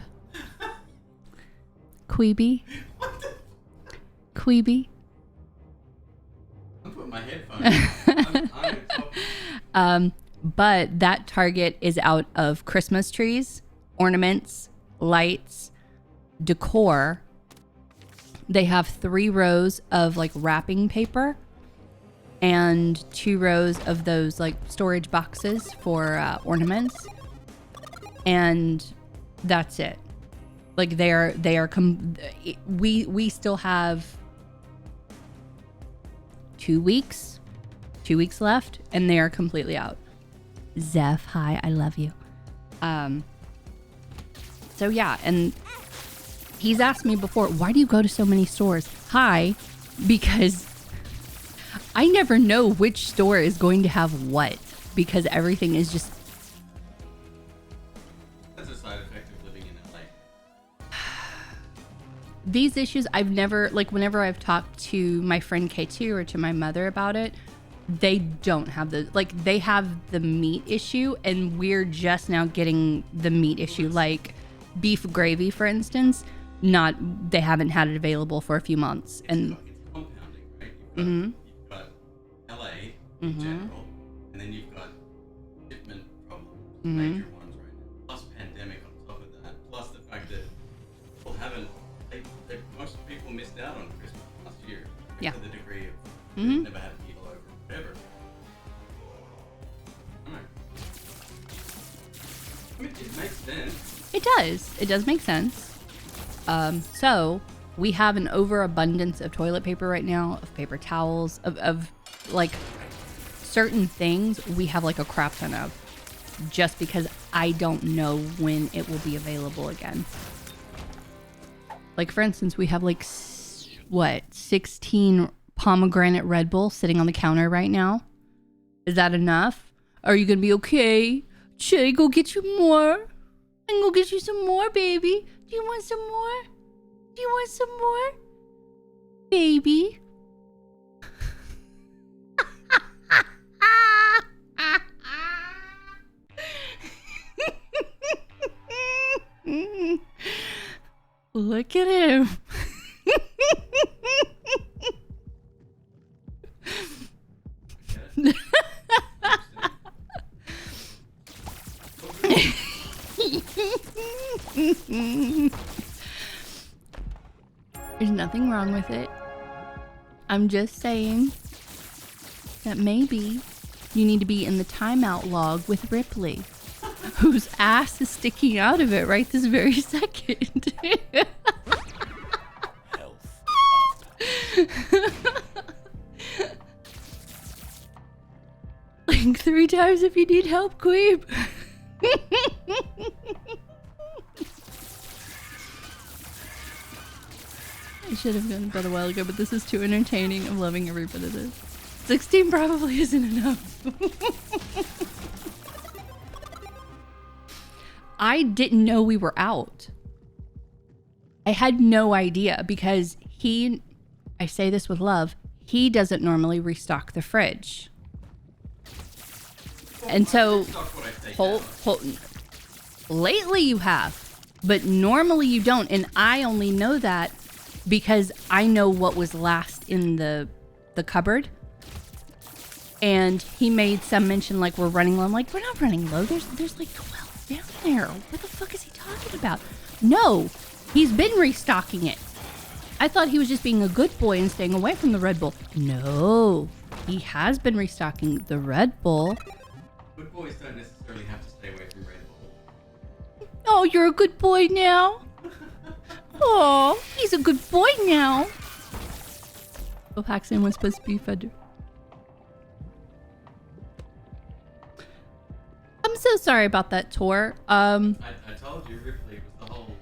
Queeby. What the... Queeby. I'm putting my headphones on. But that Target is out of Christmas trees, ornaments, lights, decor. They have 3 rows of like wrapping paper and 2 rows of those like storage boxes for ornaments. And that's it. Like we still have 2 weeks left, and they are completely out. Zeph, hi, I love you. So yeah, and he's asked me before, why do you go to so many stores? Hi, because I never know which store is going to have what, because everything is just... That's a side effect of living in LA. These issues, I've never, like whenever I've talked to my friend K2 or to my mother about it, they don't have the, like they have the meat issue, and we're just now getting the meat issue, like beef gravy, for instance. They haven't had it available for a few months. And It's compounding, right? You've got LA in general, and then you've got shipment problems, major ones right now, plus pandemic on top of that, plus the fact that people haven't, most people missed out on Christmas last year. Yeah. To the degree of never had people over, whatever. I mean, it makes sense. it does make sense. So we have an overabundance of toilet paper right now, of paper towels, of like certain things we have like a crap ton of. just because I don't know when it will be available again. Like, for instance, we have like, 16 pomegranate Red Bull sitting on the counter right now. Is that enough? Are you gonna be okay? Should I go get you more? I can go get you some more, baby. Do you want some more? Do you want some more? Baby. Look at him. There's nothing wrong with it. I'm just saying that maybe you need to be in the timeout log with Ripley, whose ass is sticking out of it right this very second. Health Blink 3 times if you need help, Queeb. I should have gone to bed a while ago, but this is too entertaining. I'm loving every bit of this. 16 probably isn't enough. I didn't know we were out. I had no idea because I say this with love, he doesn't normally restock the fridge. And so, lately you have, but normally you don't. And I only know that because I know what was last in the cupboard. And he made some mention like we're running low. I'm like, we're not running low. There's like 12 down there. What the fuck is he talking about? No, he's been restocking it. I thought he was just being a good boy and staying away from the Red Bull. No, he has been restocking the Red Bull. Good boys don't necessarily have to stay away from Red Bull. Oh, you're a good boy now. Oh, he's a good boy now. Bill Paxton was supposed to be fed. I'm so sorry about that tour. I told you Ripley was the whole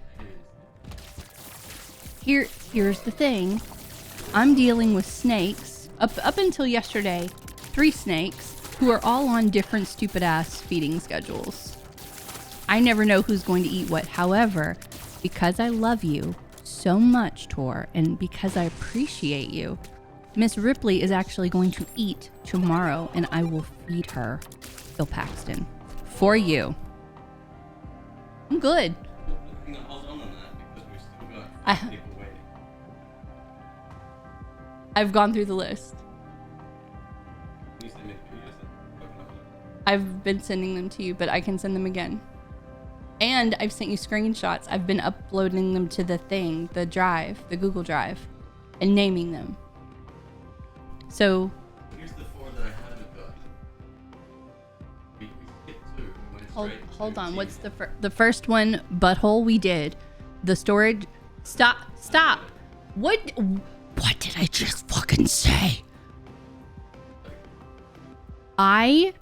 Here's the thing. I'm dealing with snakes. Up until yesterday, 3 snakes who are all on different stupid ass feeding schedules. I never know who's going to eat what. However, because I love you so much, Tor, and because I appreciate you, Miss Ripley is actually going to eat tomorrow, and I will feed her, Bill Paxton, for you. I'm good. Hold on that because we've still got people waiting. I've gone through the list. Can you send me the videos? I've been sending them to you, but I can send them again. And I've sent you screenshots. I've been uploading them to the thing, the drive, the Google Drive, and naming them. So here's the 4 that I haven't got. We skipped 2. We went straight hold to on. TV. What's the first one? Butthole. We did the storage. Stop. What did I just fucking say? I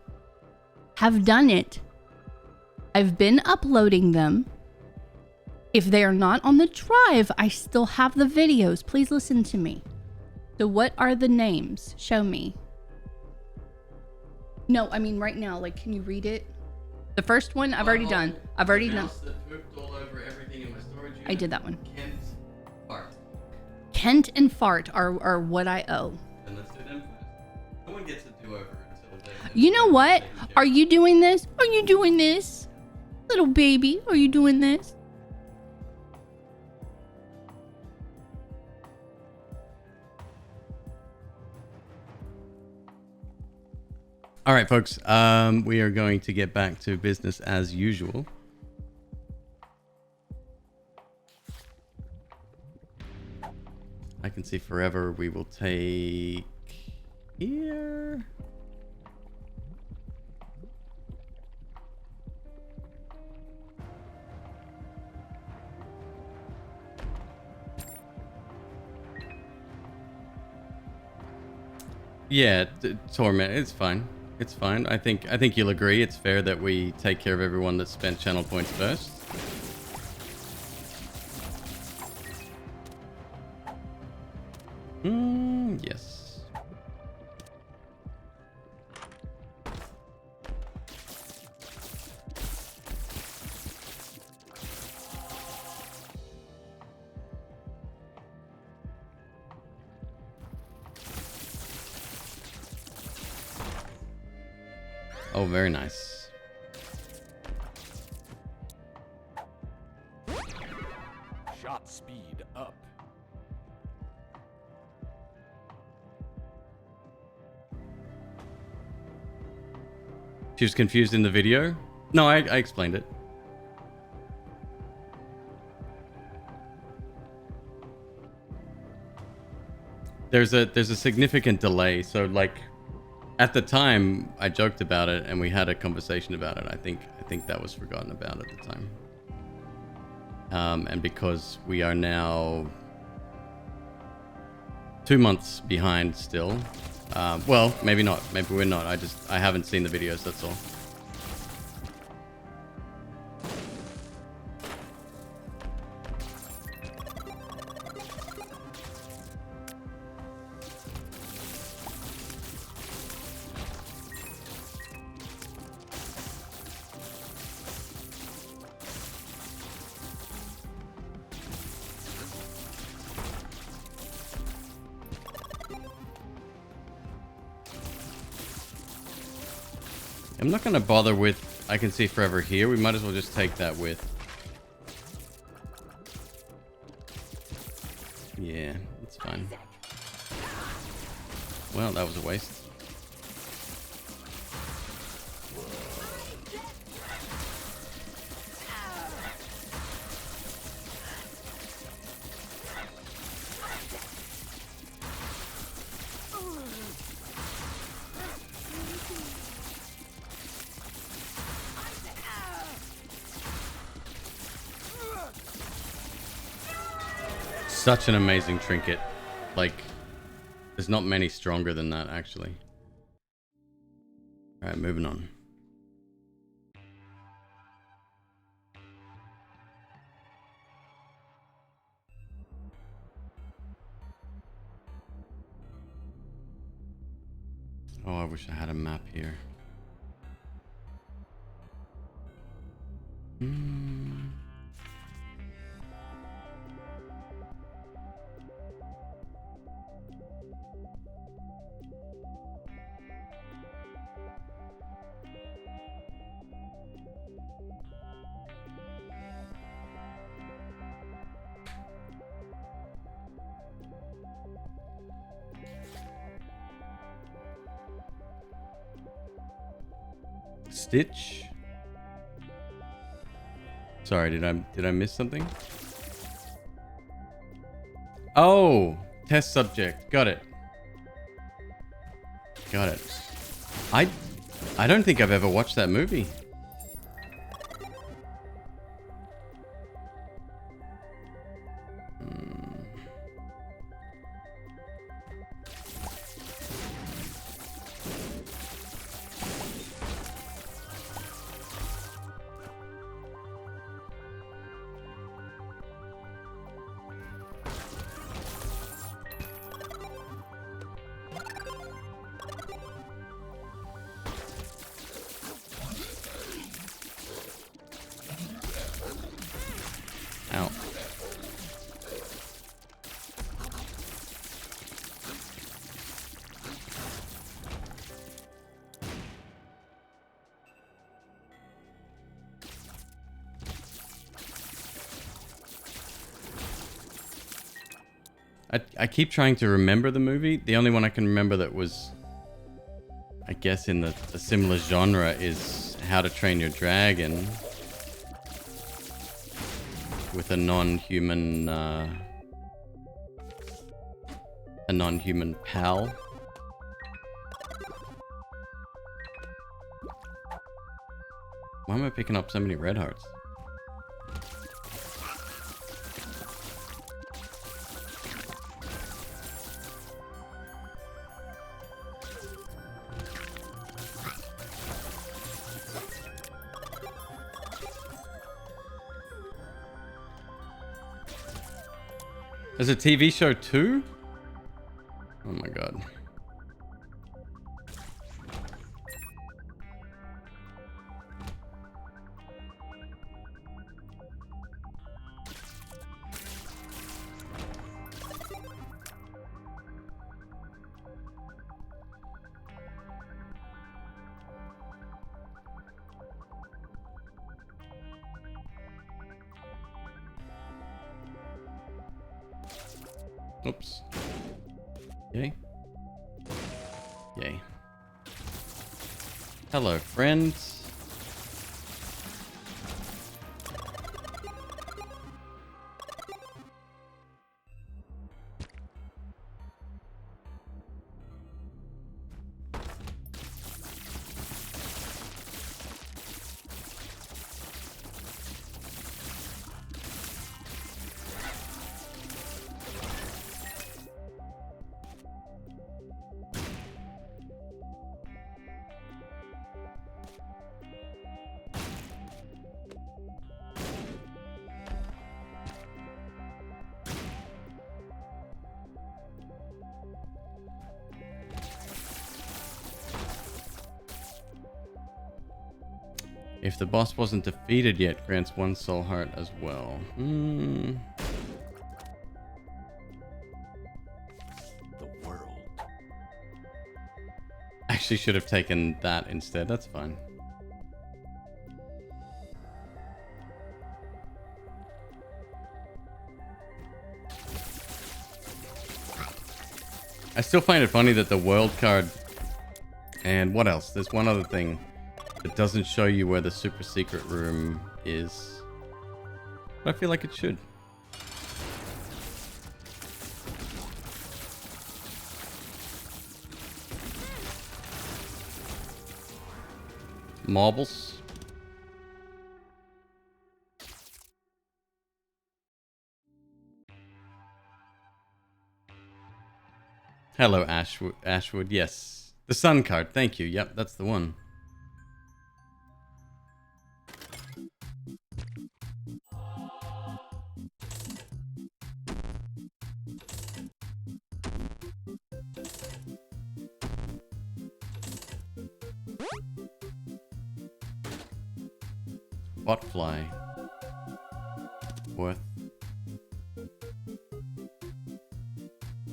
have done it. I've been uploading them. If they are not on the drive, I still have the videos. Please listen to me. So what are the names? Show me. No, I mean right now. Like, can you read it? The first one I've already done. I've already done. Mouse that pooped all over everything in my storage unit. I did that one. Kent, Fart. Kent and Fart are what I owe. And let's do them first. No one gets a do-over until they're You know what? taken care Are of. you doing this? Are you doing this? Little baby, are you doing this? All right, folks. We are going to get back to business as usual. I can see forever. We will take here. Yeah, Torment, it's fine. It's fine. I think you'll agree. It's fair that we take care of everyone that spent channel points first. Yes. Oh, very nice. Shot speed up. She was confused in the video? No, I explained it. There's a significant delay, so like at the time I joked about it and we had a conversation about it. I think that was forgotten about at the time. And because we are now 2 months behind still. Well, maybe not. Maybe we're not. I haven't seen the videos, that's all. I'm not going to bother with I Can See Forever here. We might as well just take that with. Yeah, it's fine. Well, that was a waste. Such an amazing trinket. Like, there's not many stronger than that, actually. Alright, moving on. Oh, I wish I had a map here. Stitch? Sorry, did I miss something? Oh, test subject. Got it. Got it. I don't think I've ever watched that movie. Ow. I keep trying to remember the movie. The only one I can remember that was, I guess, in the similar genre is How to Train Your Dragon. With a non-human pal. Why am I picking up so many red hearts? There's a TV show too? Oh my god. Oops. Yay. Yay. Hello, friends. If the boss wasn't defeated yet, grants 1 soul heart as well. The world. Actually should have taken that instead. That's fine. I still find it funny that the world card and what else? There's one other thing. It doesn't show you where the super secret room is. But I feel like it should. Marbles. Hello, Ashwood. Ashwood, yes. The sun card, thank you. Yep, that's the one. Botfly. Worth.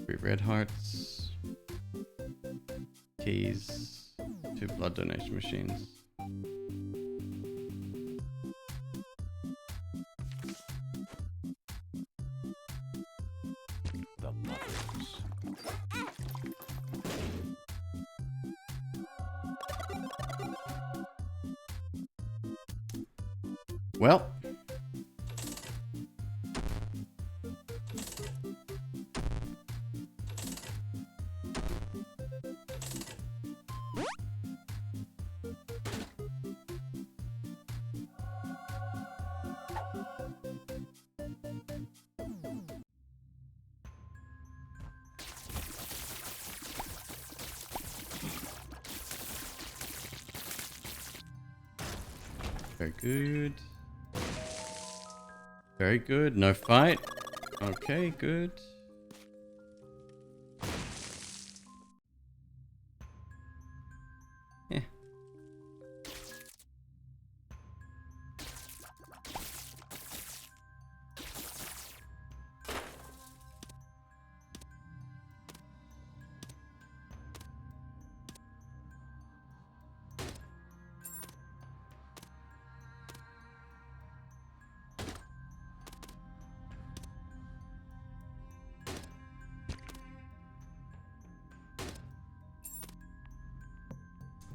3 red hearts. Keys. 2 blood donation machines. The mothers. Well. Very good. Very good. No fight. Okay, good. Yeah.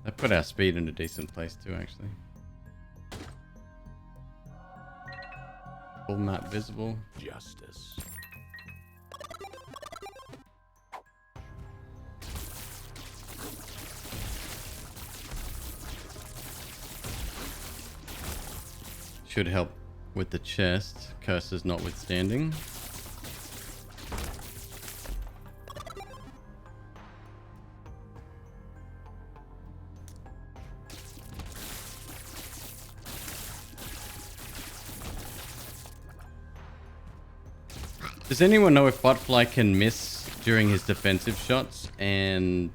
That put our speed in a decent place too, actually. Full map visible. Justice. Should help with the chest, curses notwithstanding. Does anyone know if Botfly can miss during his defensive shots and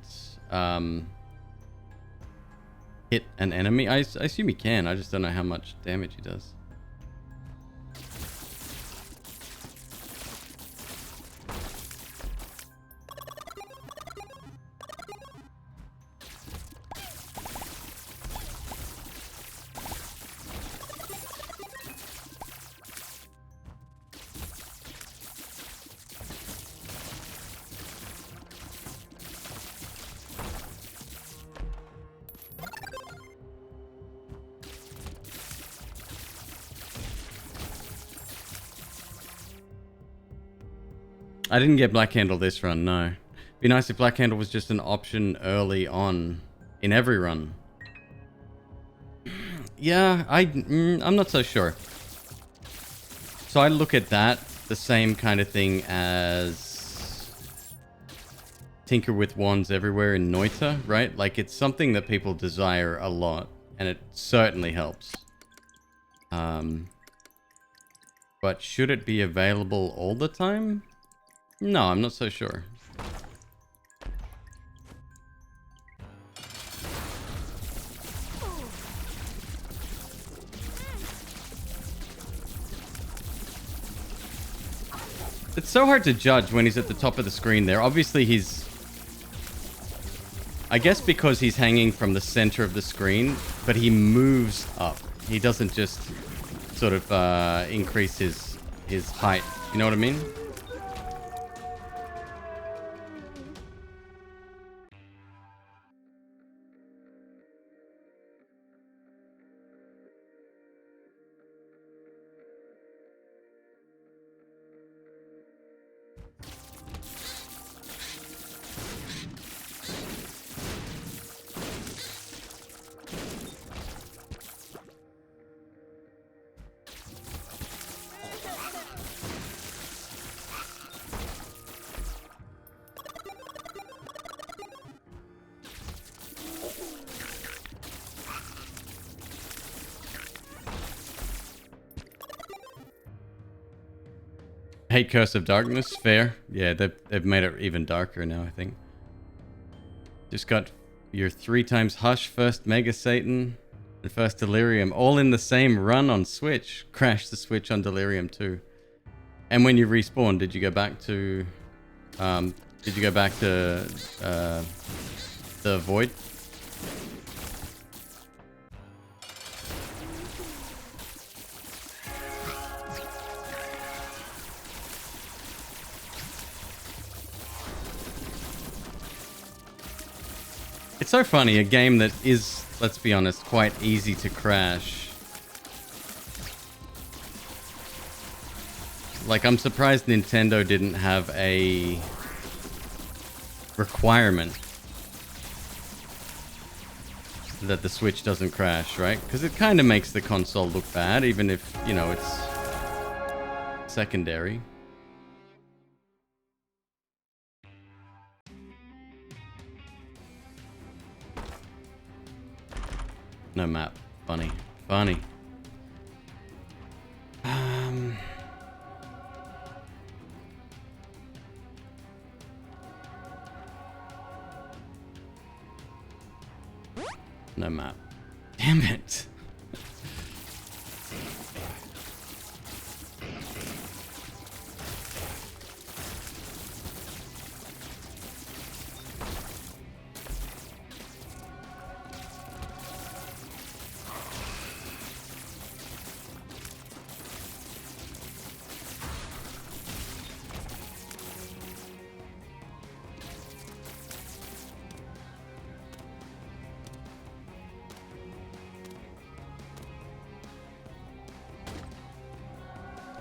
hit an enemy? I assume he can. I just don't know how much damage he does. I didn't get Black Handle this run, no. Be nice if Black Handle was just an option early on in every run. Yeah, I'm not so sure. So I look at that the same kind of thing as Tinker with Wands Everywhere in Noita, right? Like, it's something that people desire a lot, and it certainly helps. But should it be available all the time? No, I'm not so sure. It's so hard to judge when he's at the top of the screen there. Obviously, he's... I guess because he's hanging from the center of the screen, but he moves up. He doesn't just sort of increase his height. You know what I mean? Hate Curse of Darkness, fair. Yeah, they've made it even darker now, I think. Just got your 3 times Hush, first Mega Satan, and first Delirium, all in the same run on Switch. Crashed the Switch on Delirium too. And when you respawned, did you go back to the Void? It's so funny, a game that is, let's be honest, quite easy to crash. Like, I'm surprised Nintendo didn't have a requirement that the Switch doesn't crash, right? Because it kind of makes the console look bad, even if, you know, it's secondary. No map. Funny. Funny. No map. Damn it.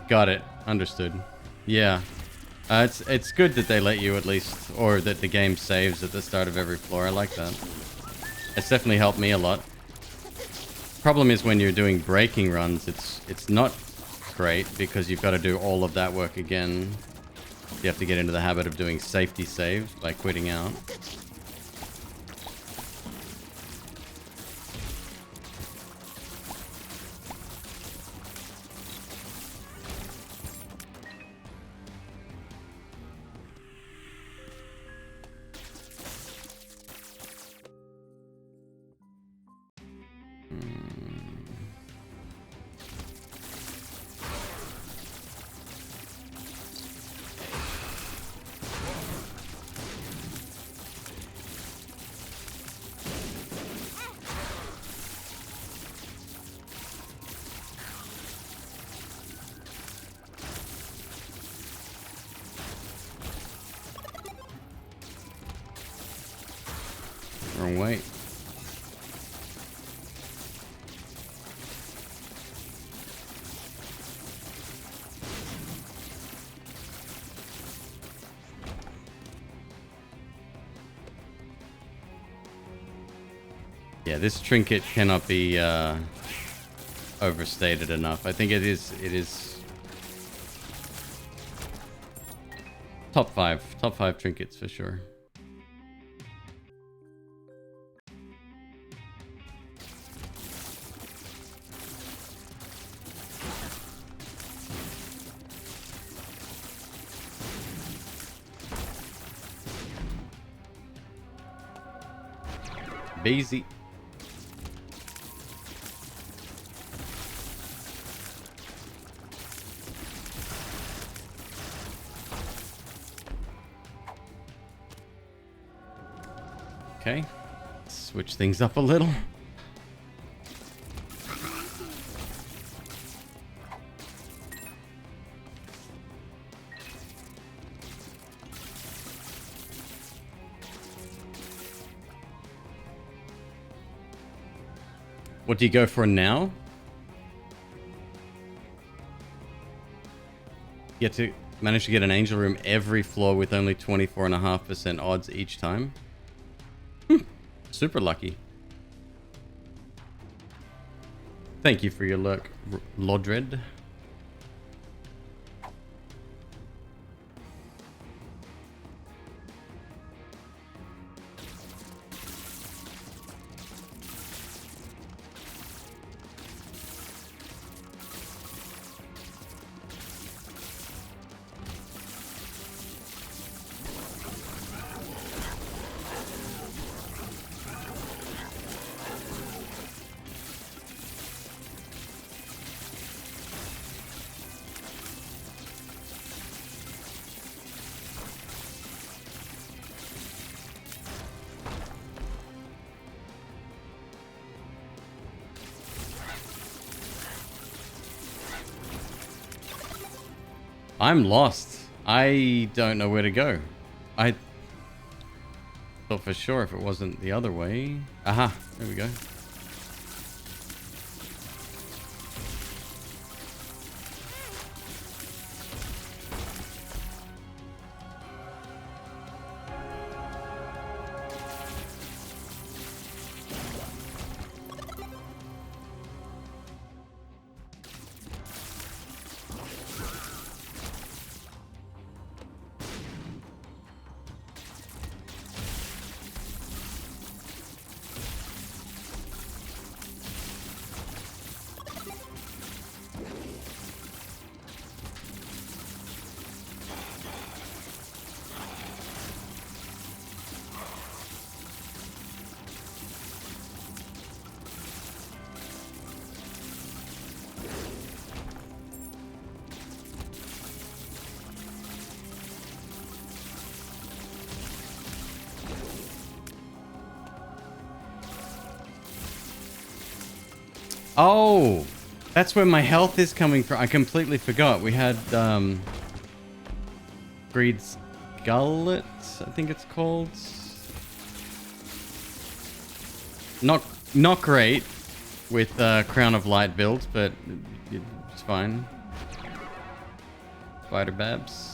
Got it. Understood. Yeah. It's good that they let you at least, or that the game saves at the start of every floor. I like that. It's definitely helped me a lot. Problem is when you're doing breaking runs, it's not great because you've got to do all of that work again. You have to get into the habit of doing safety saves by quitting out. Wrong way. Yeah, this trinket cannot be overstated enough. I think it is top five trinkets for sure. Basie. Okay, switch things up a little. What do you go for now? You get to manage to get an angel room every floor with only 24.5% odds each time. Super lucky. Thank you for your lurk, Lodred. I'm lost. I don't know where to go. I thought for sure if it wasn't the other way. Aha, there we go. Oh, that's where my health is coming from. I completely forgot. We had Greed's Gullet, I think it's called. Not great with Crown of Light build, but it's fine. Spider Babs.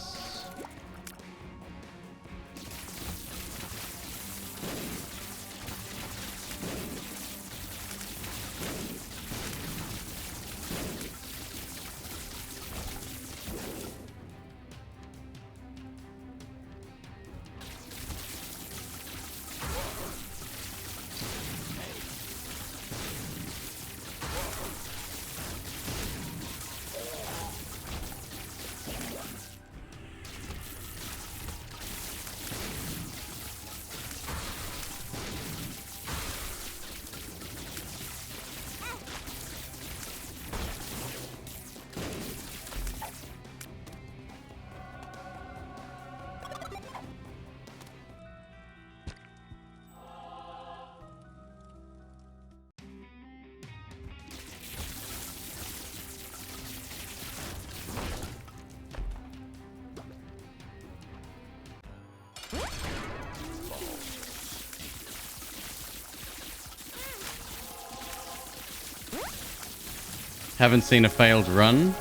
haven't seen a failed run,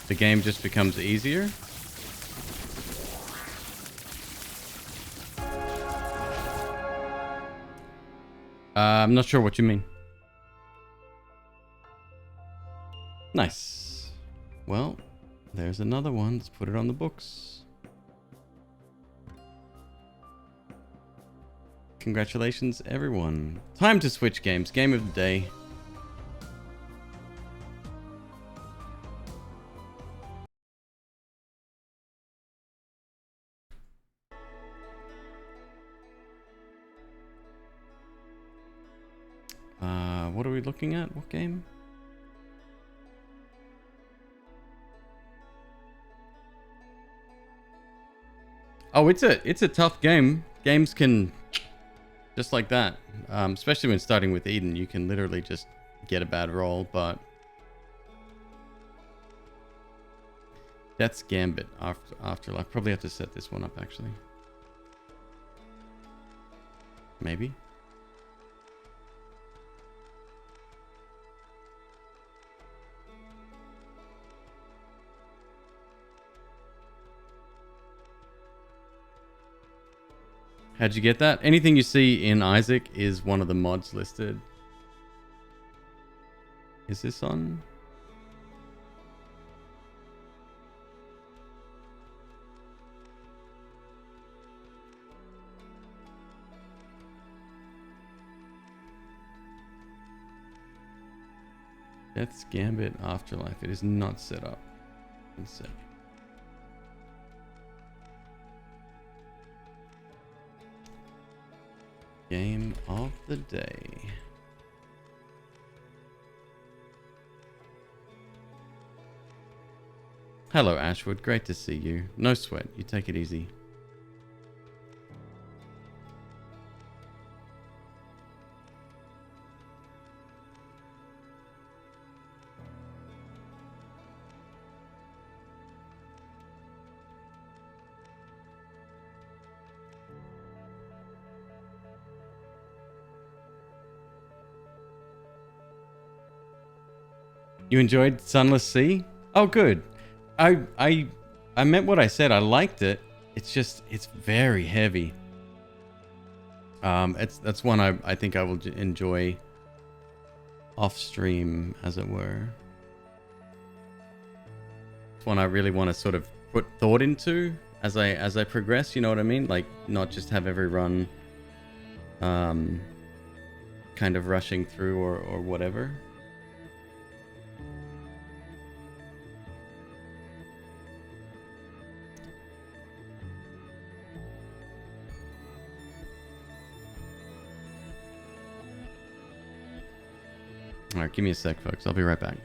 the game just becomes easier. I'm not sure what you mean. Nice. Well, there's another one. Let's put it on the books. Congratulations, everyone. Time to switch games. Game of the day. What are we looking at? What game? Oh, it's a tough game. Games can just like that. Especially when starting with Eden, you can literally just get a bad roll, but that's Gambit Afterlife. Probably have to set this one up actually. Maybe. How'd you get that? Anything you see in Isaac is one of the mods listed. Is this on? That's Gambit Afterlife. It is not set up. One sec. Game of the day. Hello, Ashwood. Great to see you. No sweat. You take it easy. You enjoyed Sunless Sea? Oh, good. I meant what I said. I liked it. It's just, it's very heavy. That's one I think I will enjoy off stream, as it were. It's one I really want to sort of put thought into as I progress. You know what I mean? Like, not just have every run, kind of rushing through or whatever. All right, give me a sec, folks. I'll be right back.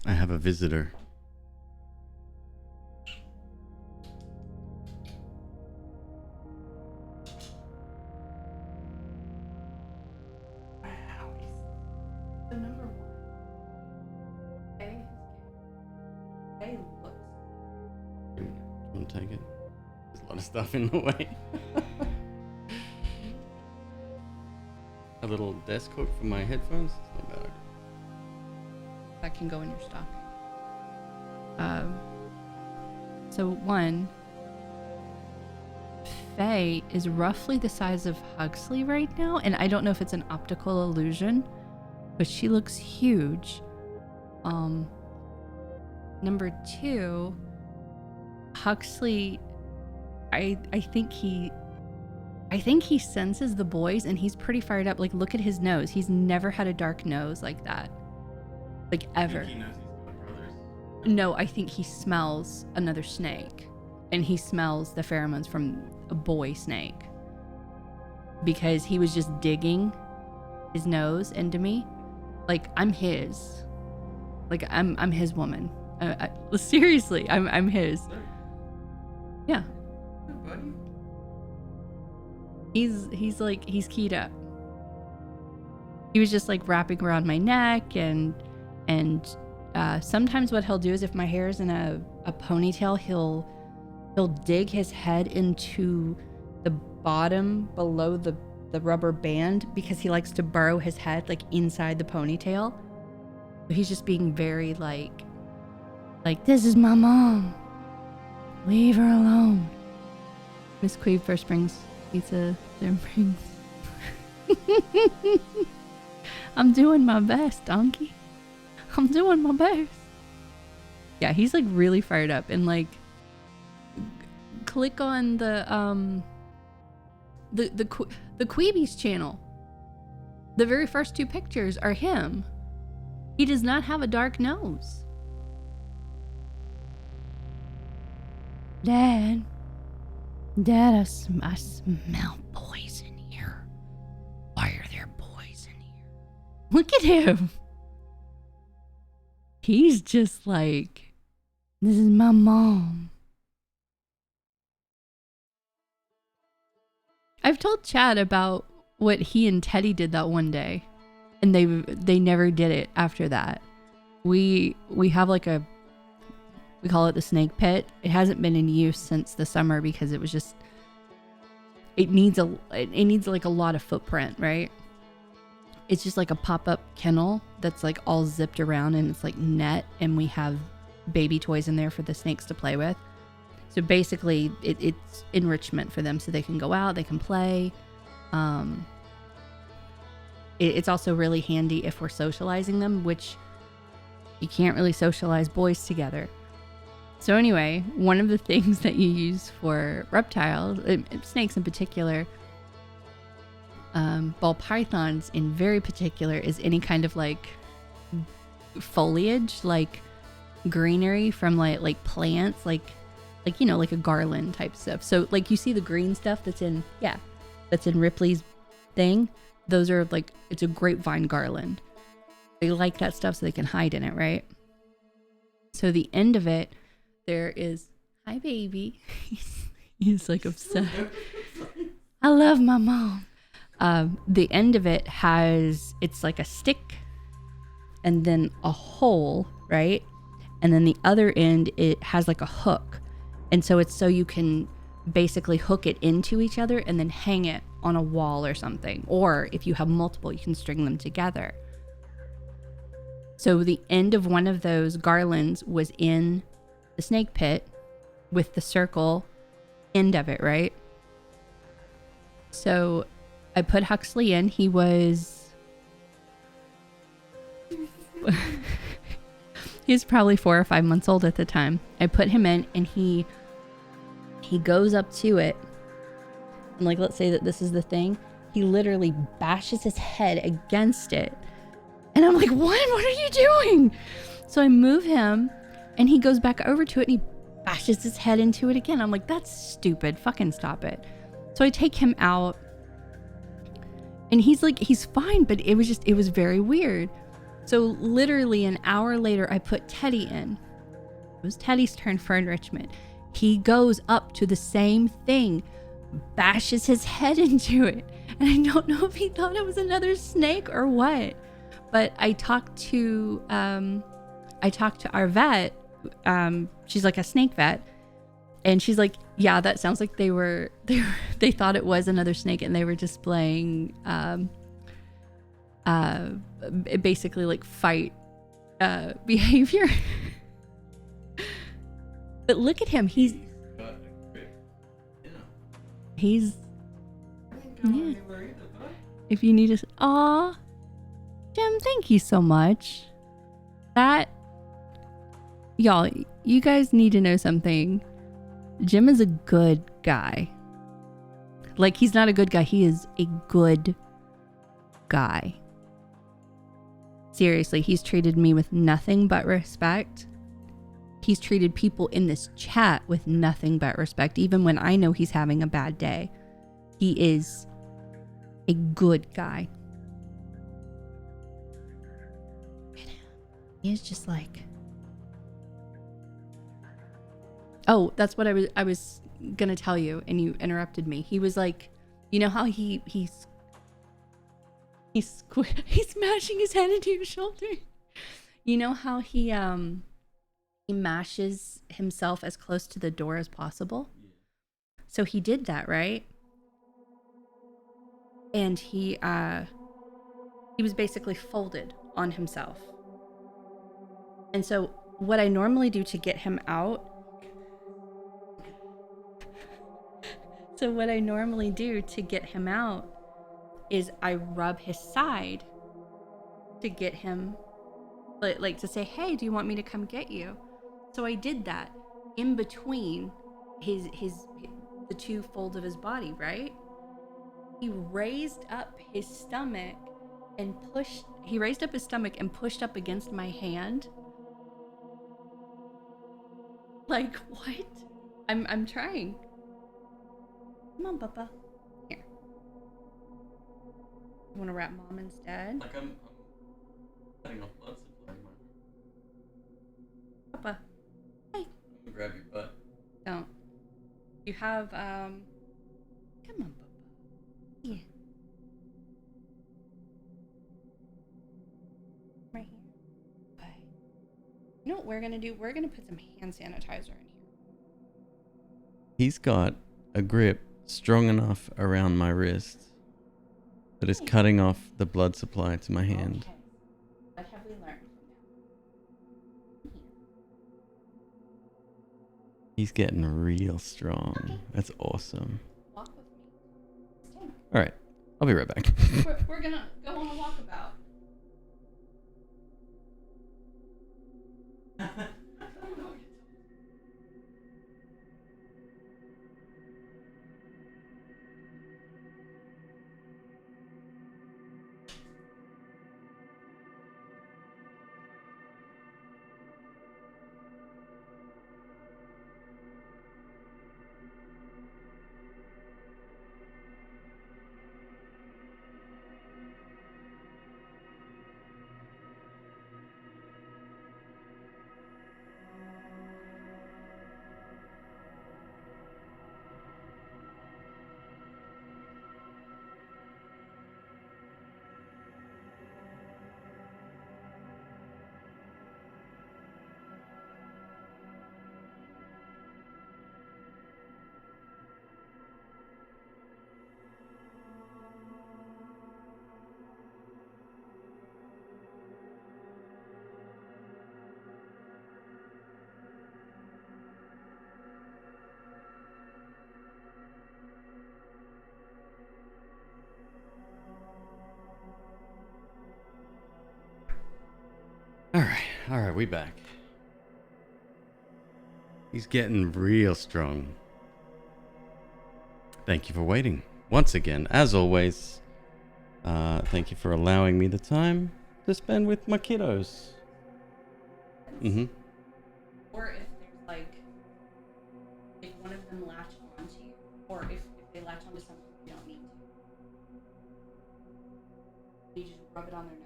I have a visitor. So number one, Faye looks. Want to take it? There's a lot of stuff in the way. A little desk hook for my headphones. It's not a bad idea. That can go in your stock. So one, Faye is roughly the size of Huxley right now, and I don't know if it's an optical illusion, but she looks huge. Number two, Huxley, I think he senses the boys, and he's pretty fired up. Like, look at his nose. He's never had a dark nose like that. Like, ever. He knows he's got brothers. No, I think he smells another snake, and he smells the pheromones from a boy snake, because he was just digging his nose into me. Like, I'm his. Like, I'm his woman. Seriously, I'm his. Yeah. Buddy. He's keyed up. He was just like wrapping around my neck, and sometimes what he'll do is, if my hair is in a ponytail, he'll dig his head into the bottom below the rubber band, because he likes to burrow his head like inside the ponytail. He's just being very like, this is my mom. Leave her alone. Miss Queeb first brings pizza, then brings. I'm doing my best, donkey. I'm doing my best. Yeah, he's like really fired up, and like, click on the Queebies channel. The very first two pictures are him. He does not have a dark nose. Dad, I smell boys in here. Why are there boys in here? Look at him. He's just like, this is my mom. I've told Chad about what he and Teddy did that one day, and they never did it after that. We have like we call it the snake pit. It hasn't been in use since the summer, because it was just, it needs like a lot of footprint, right? It's just like a pop-up kennel that's like all zipped around, and it's like net, and we have baby toys in there for the snakes to play with. So basically it's enrichment for them, so they can go out, they can play. It's also really handy if we're socializing them, which you can't really socialize boys together. So anyway, one of the things that you use for reptiles, snakes in particular, ball pythons in very particular, is any kind of like foliage, like greenery from like plants, like you know, like a garland type stuff. So like, you see the green stuff that's in Ripley's thing. Those are like, it's a grapevine garland. They like that stuff so they can hide in it, right? So the end of it, there is, hi baby. He's like upset. I love my mom. The end of it it's like a stick and then a hole, right? And then the other end, it has like a hook. And so it's so you can basically hook it into each other and then hang it on a wall or something. Or if you have multiple, you can string them together. So the end of one of those garlands was in the snake pit with the circle end of it, right? So I put Huxley in. He was he was probably 4 or 5 months old at the time. I put him in, and he goes up to it, and like, let's say that this is the thing. He literally bashes his head against it, and I'm like, what are you doing? So I move him, and he goes back over to it, and he bashes his head into it again. I'm like, that's stupid. Fucking stop it. So I take him out, and he's like, he's fine, but it was very weird. So literally an hour later, I put Teddy in. It was Teddy's turn for enrichment. He goes up to the same thing, bashes his head into it. And I don't know if he thought it was another snake or what. But I talked to our vet. She's like a snake vet. And she's like, yeah, that sounds like they thought it was another snake and they were displaying basically like fight behavior. But look at him. He's yeah. If you need a aw, Jim, thank you so much. That y'all, you guys need to know something. Jim is a good guy. Like, he's not a good guy, he is a good guy. Seriously, he's treated me with nothing but respect. He's treated people in this chat with nothing but respect, even when I know he's having a bad day. He is a good guy. He is just like... Oh, that's what I was gonna tell you, and you interrupted me. He was like, you know how he's mashing his head into your shoulder. You know how he mashes himself as close to the door as possible. So he did that, right? And he was basically folded on himself. And so what I normally do to get him out. So what I normally do to get him out is I rub his side to get him, like to say, hey, do you want me to come get you? So I did that in between the two folds of his body, right? He raised up his stomach and pushed up against my hand. Like, what? I'm trying. Come on, Papa. Here. You want to wrap Mom instead? Like I'm cutting off blood supply. Papa. Hey. I'm gonna grab your butt. Don't. You have, Come on, Papa. Yeah. Right here. Okay. You know what we're gonna do? We're gonna put some hand sanitizer in here. He's got a grip strong enough around my wrist that is cutting off the blood supply to my hand. Okay. What have we learned from now? He's getting real strong. That's awesome. Walk with me. Stand. All right, I'll be right back. We're gonna go on a walkabout. All right, we back. He's getting real strong. Thank you for waiting. Once again, as always, thank you for allowing me the time to spend with my kiddos. Mm-hmm. Or if there's like, if one of them latch onto you, or if they latch onto something you don't need to. You just rub it on their nose.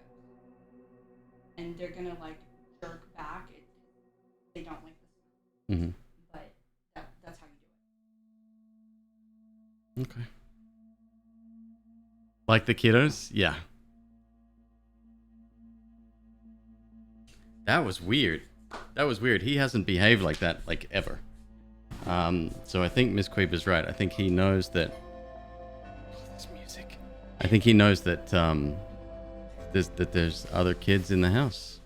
and they're gonna like jerk back. They don't like this, Mm-hmm. but that's how you do it. Okay. Like the kiddos? Yeah. That was weird. That was weird. He hasn't behaved like that, like, ever. So I think McQueeb is right. I think he knows that... Oh, this music. I think he knows that, there's other kids in the house.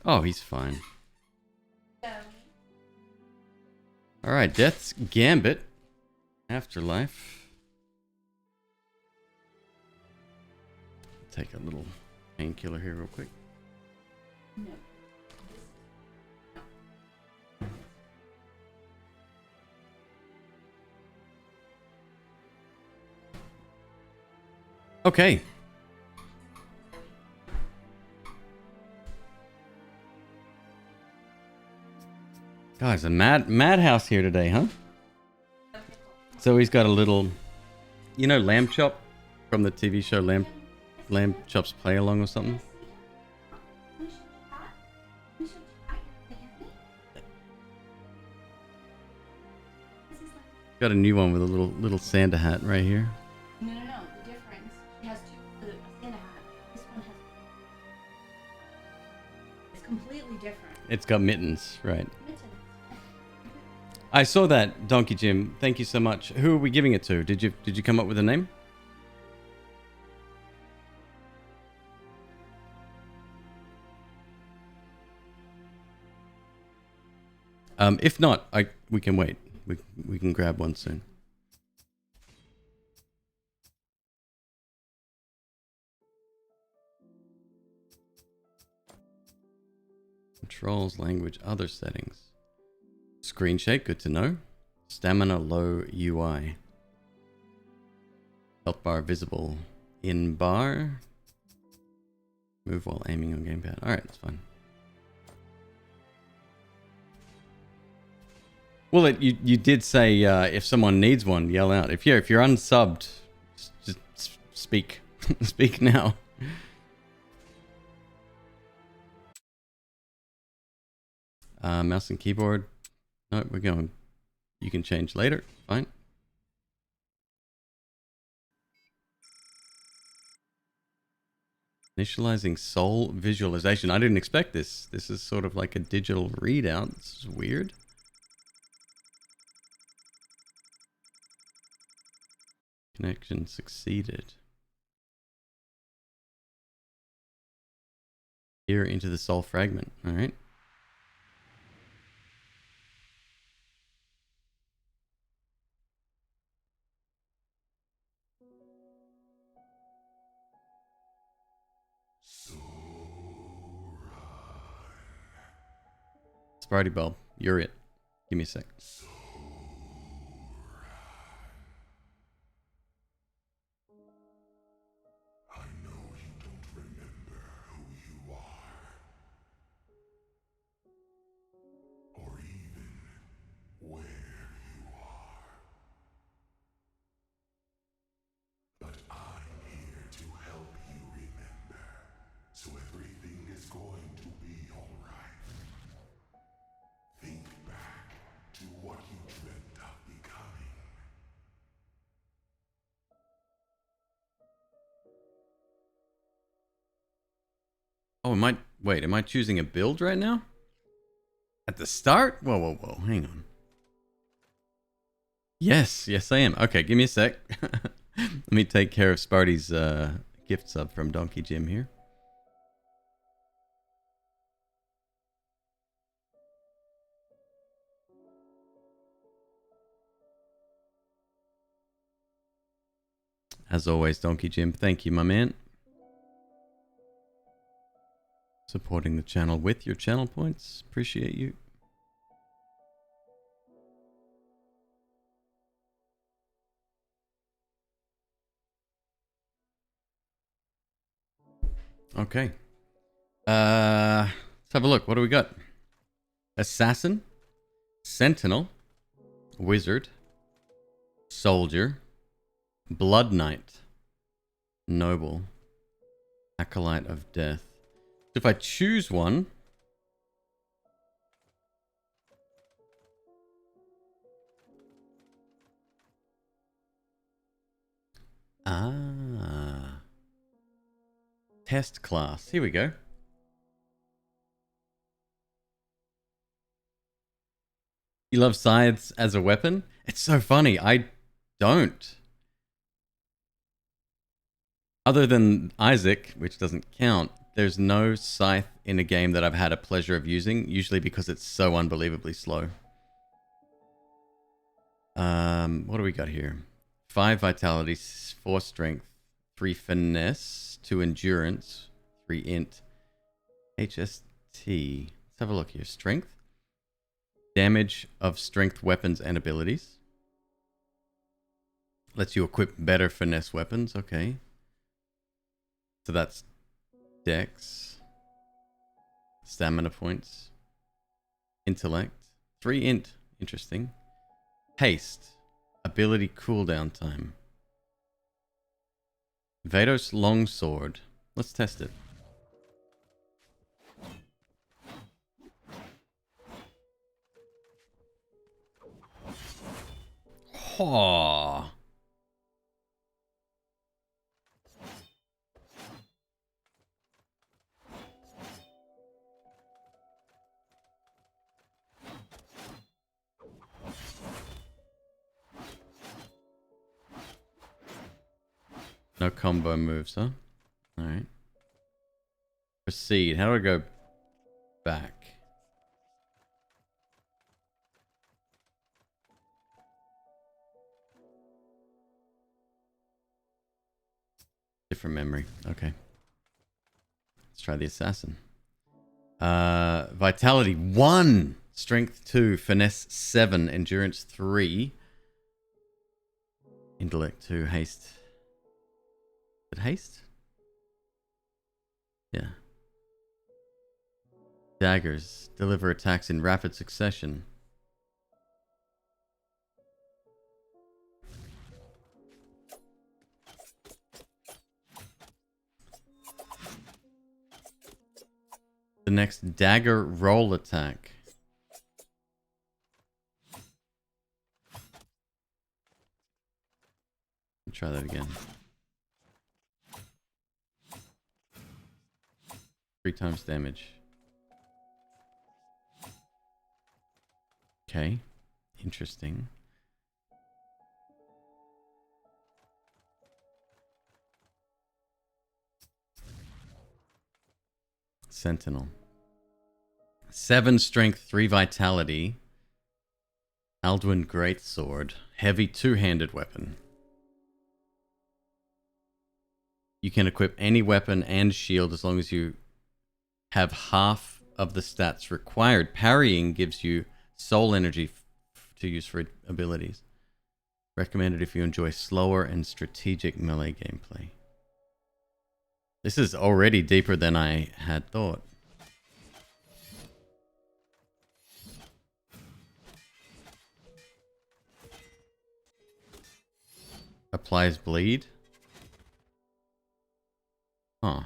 Oh, he's fine. Alright, Death's Gambit. Afterlife. Take a little painkiller here real quick. No. Okay. Guys, a madhouse here today, huh? So he's got a little, you know, lamb chop from the TV show Lamb Chop's Play Along or something. Got a new one with a little Santa hat right here. No. The difference. She has two. A Santa hat. This one has. It's completely different. It's got mittens, right? Mittens. I saw that, Donkey Jim. Thank you so much. Who are we giving it to? Did you come up with a name? If not, we can wait. We can grab one soon. Controls, language, other settings. Screen shake, good to know. Stamina low UI. Health bar visible in bar. Move while aiming on gamepad. Alright, that's fine. Well, you did say if someone needs one, yell out. If you're unsubbed, just speak. Speak now. Mouse and keyboard. No, we're going. You can change later. Fine. Initializing soul visualization. I didn't expect this. This is sort of like a digital readout. This is weird. Connection succeeded. Here into the soul fragment. All right. Sparty Bulb, you're it. Give me a sec. I know you don't remember who you are, or even where you are. But I'm here to help you remember, so everything is going to be alright. Think back to what you dreamt of becoming. Oh, am I choosing a build right now? At the start? Whoa, hang on. Yes, I am. Okay, give me a sec. Let me take care of Sparty's gift sub from Donkey Jim here. As always, Donkey Jim, thank you, my man. Supporting the channel with your channel points. Appreciate you. Okay. Let's have a look. What do we got? Assassin, Sentinel, Wizard, Soldier, Blood Knight, Noble, Acolyte of Death. If I choose one, test class. Here we go. You love scythes as a weapon? It's so funny. I don't. Other than Isaac, which doesn't count, there's no scythe in a game that I've had a pleasure of using, usually because it's so unbelievably slow. What do we got here? 5 vitality, 4 strength, 3 finesse, 2 endurance, 3 int, HST. Let's have a look here. Strength. Damage of strength weapons and abilities. Lets you equip better finesse weapons. Okay. So that's dex. Stamina points. Intellect. 3 int. Interesting. Haste. Ability cooldown time. Vados longsword. Let's test it. Oh. No combo moves, huh? Alright. Proceed. How do I go back? Different memory. Okay. Let's try the assassin. Vitality 1. Strength 2. Finesse 7. Endurance 3. Intellect 2. Haste. Is it haste? Yeah. Daggers. Deliver attacks in rapid succession. The next dagger roll attack. Try that again. 3 times damage. Okay. Interesting. Sentinel. 7 strength, 3 vitality. Alduin Greatsword. Heavy 2-handed weapon. You can equip any weapon and shield as long as you have half of the stats required. Parrying gives you soul energy to use for abilities. Recommended if you enjoy slower and strategic melee gameplay. This is already deeper than I had thought. Applies bleed. Huh.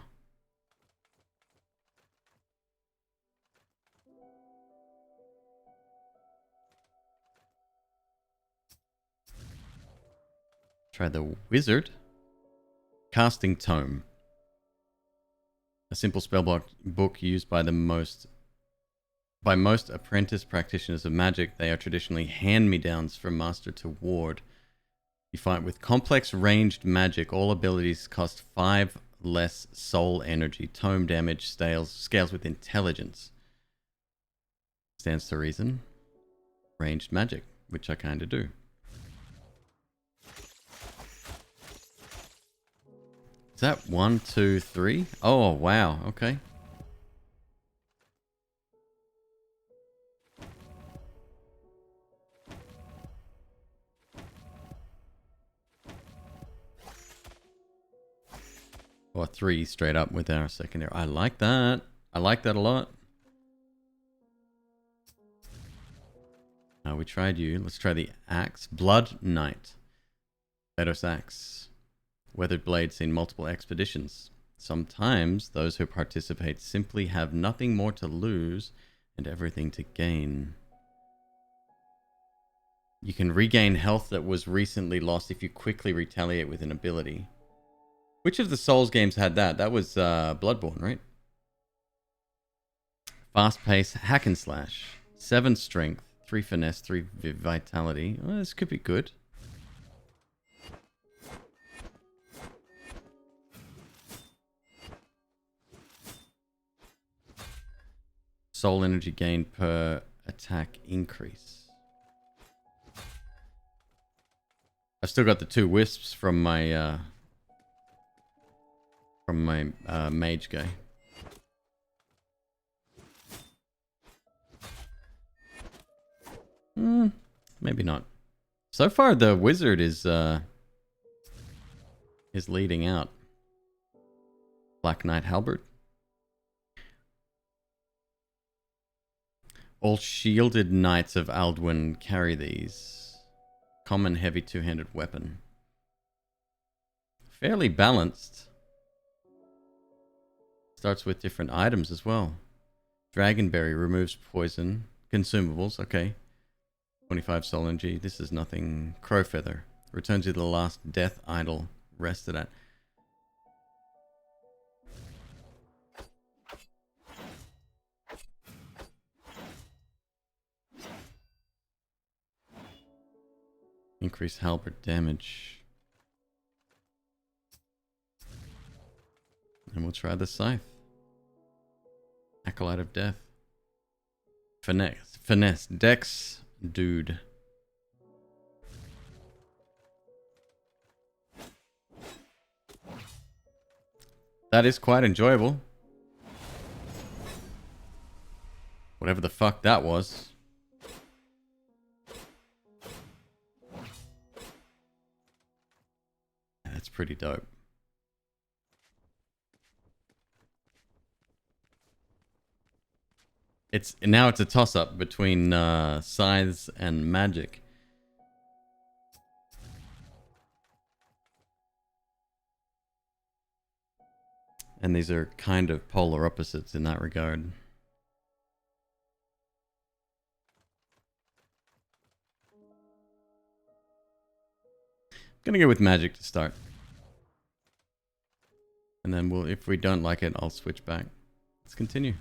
Try the wizard. Casting Tome. A simple spellbook book used by most apprentice practitioners of magic. They are traditionally hand-me-downs from master to ward. You fight with complex ranged magic. All abilities cost 5 less soul energy. Tome damage scales with intelligence. Stands to reason. Ranged magic, which I kind of do. Is that 1, 2, 3? Oh, wow. Okay. Or 3 straight up with our secondary. I like that. I like that a lot. We tried you. Let's try the axe. Blood Knight. Betos Axe. Weathered blade seen multiple expeditions. Sometimes those who participate simply have nothing more to lose and everything to gain. You can regain health that was recently lost if you quickly retaliate with an ability. Which of the Souls games had that? That was Bloodborne, right? Fast pace, hack and slash. 7 strength, 3 finesse, 3 vitality. Well, this could be good. Soul energy gain per attack increase. I've still got the 2 wisps from my mage guy. Maybe not. So far, the wizard is leading out. Black Knight Halberd. All shielded knights of Alduin carry these. Common heavy two-handed weapon. Fairly balanced. Starts with different items as well. Dragonberry removes poison. Consumables, okay. 25 soul energy. This is nothing. Crowfeather. Returns you to the last death idol rested at. Increase halberd damage. And we'll try the scythe. Acolyte of Death. Finesse. Dex. Dude. That is quite enjoyable. Whatever the fuck that was. That's pretty dope. It's a toss-up between scythes and magic. And these are kind of polar opposites in that regard. I'm gonna go with magic to start. And then if we don't like it, I'll switch back. Let's continue.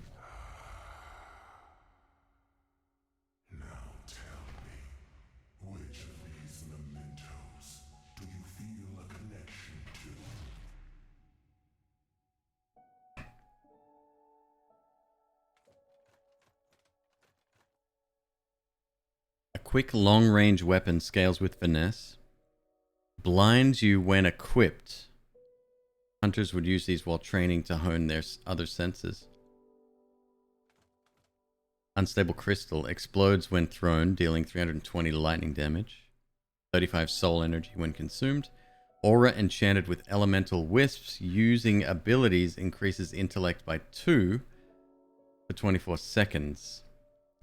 Now tell me, which of these mementos do you feel a connection to? A quick long-range weapon scales with finesse. Blinds you when equipped. Hunters would use these while training to hone their other senses. Unstable crystal explodes when thrown, dealing 320 lightning damage. 35 soul energy when consumed. Aura enchanted with elemental wisps. Using abilities increases intellect by 2 for 24 seconds.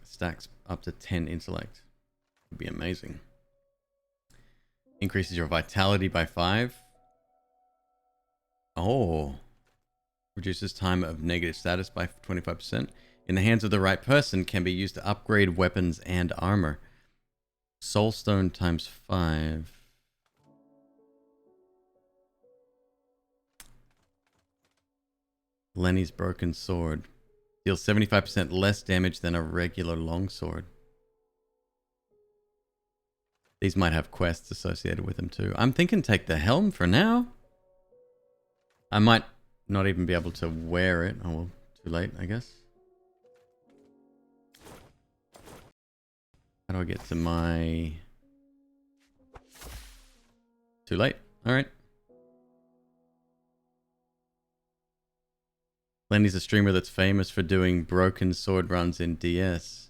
Stacks up to 10 intellect. Would be amazing. Increases your vitality by 5. Oh. Reduces time of negative status by 25%. In the hands of the right person, can be used to upgrade weapons and armor. Soulstone times 5. Lenny's broken sword. Deals 75% less damage than a regular longsword. These might have quests associated with them too. I'm thinking take the helm for now. I might not even be able to wear it. Oh well, too late, I guess. How do I get to my... Too late. Alright. Lenny's a streamer that's famous for doing broken sword runs in DS.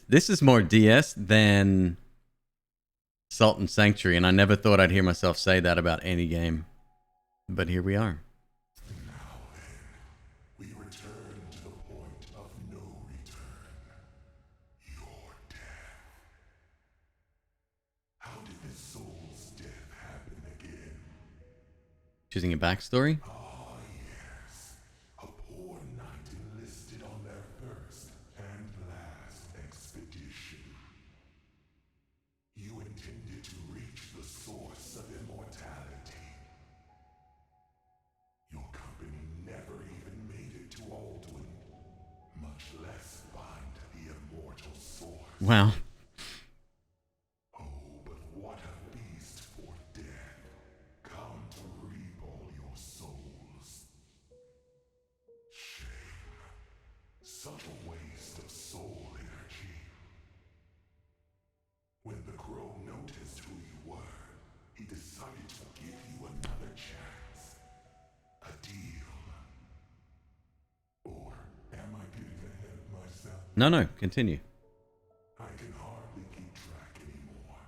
This is more DS than Sultan Sanctuary, and I never thought I'd hear myself say that about any game. But here we are. Now then, we return to the point of no return. Your death. How did this soul's Choosing a backstory? Ah, yes. A poor knight enlisted on their first and last expedition. You intended to reach the source of immortality. Your company never even made it to Alduin, much less find the immortal source. Wow. Oh, but what a beast for death. Come to reap all your souls. Shame. Such a waste of soul energy. When the crow noticed who you were, he decided to give you another chance. A deal. Or am I getting ahead of myself? No, continue. I can hardly keep track anymore.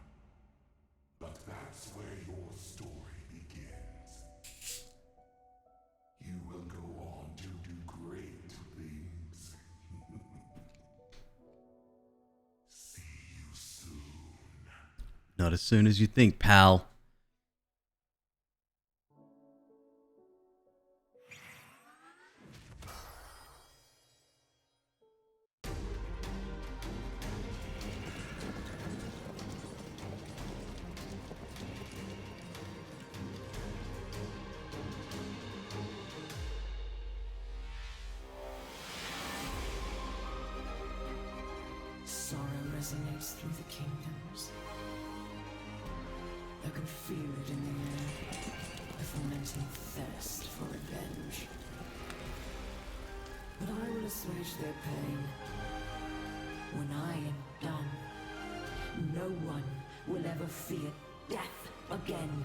But that's where your story begins. You will go on to do great things. See you soon. Not as soon as you think, pal. Sorrow resonates through the kingdoms. I can feel it in the air, a fermenting thirst for revenge. But I will assuage their pain. When I am done, no one will ever fear death again.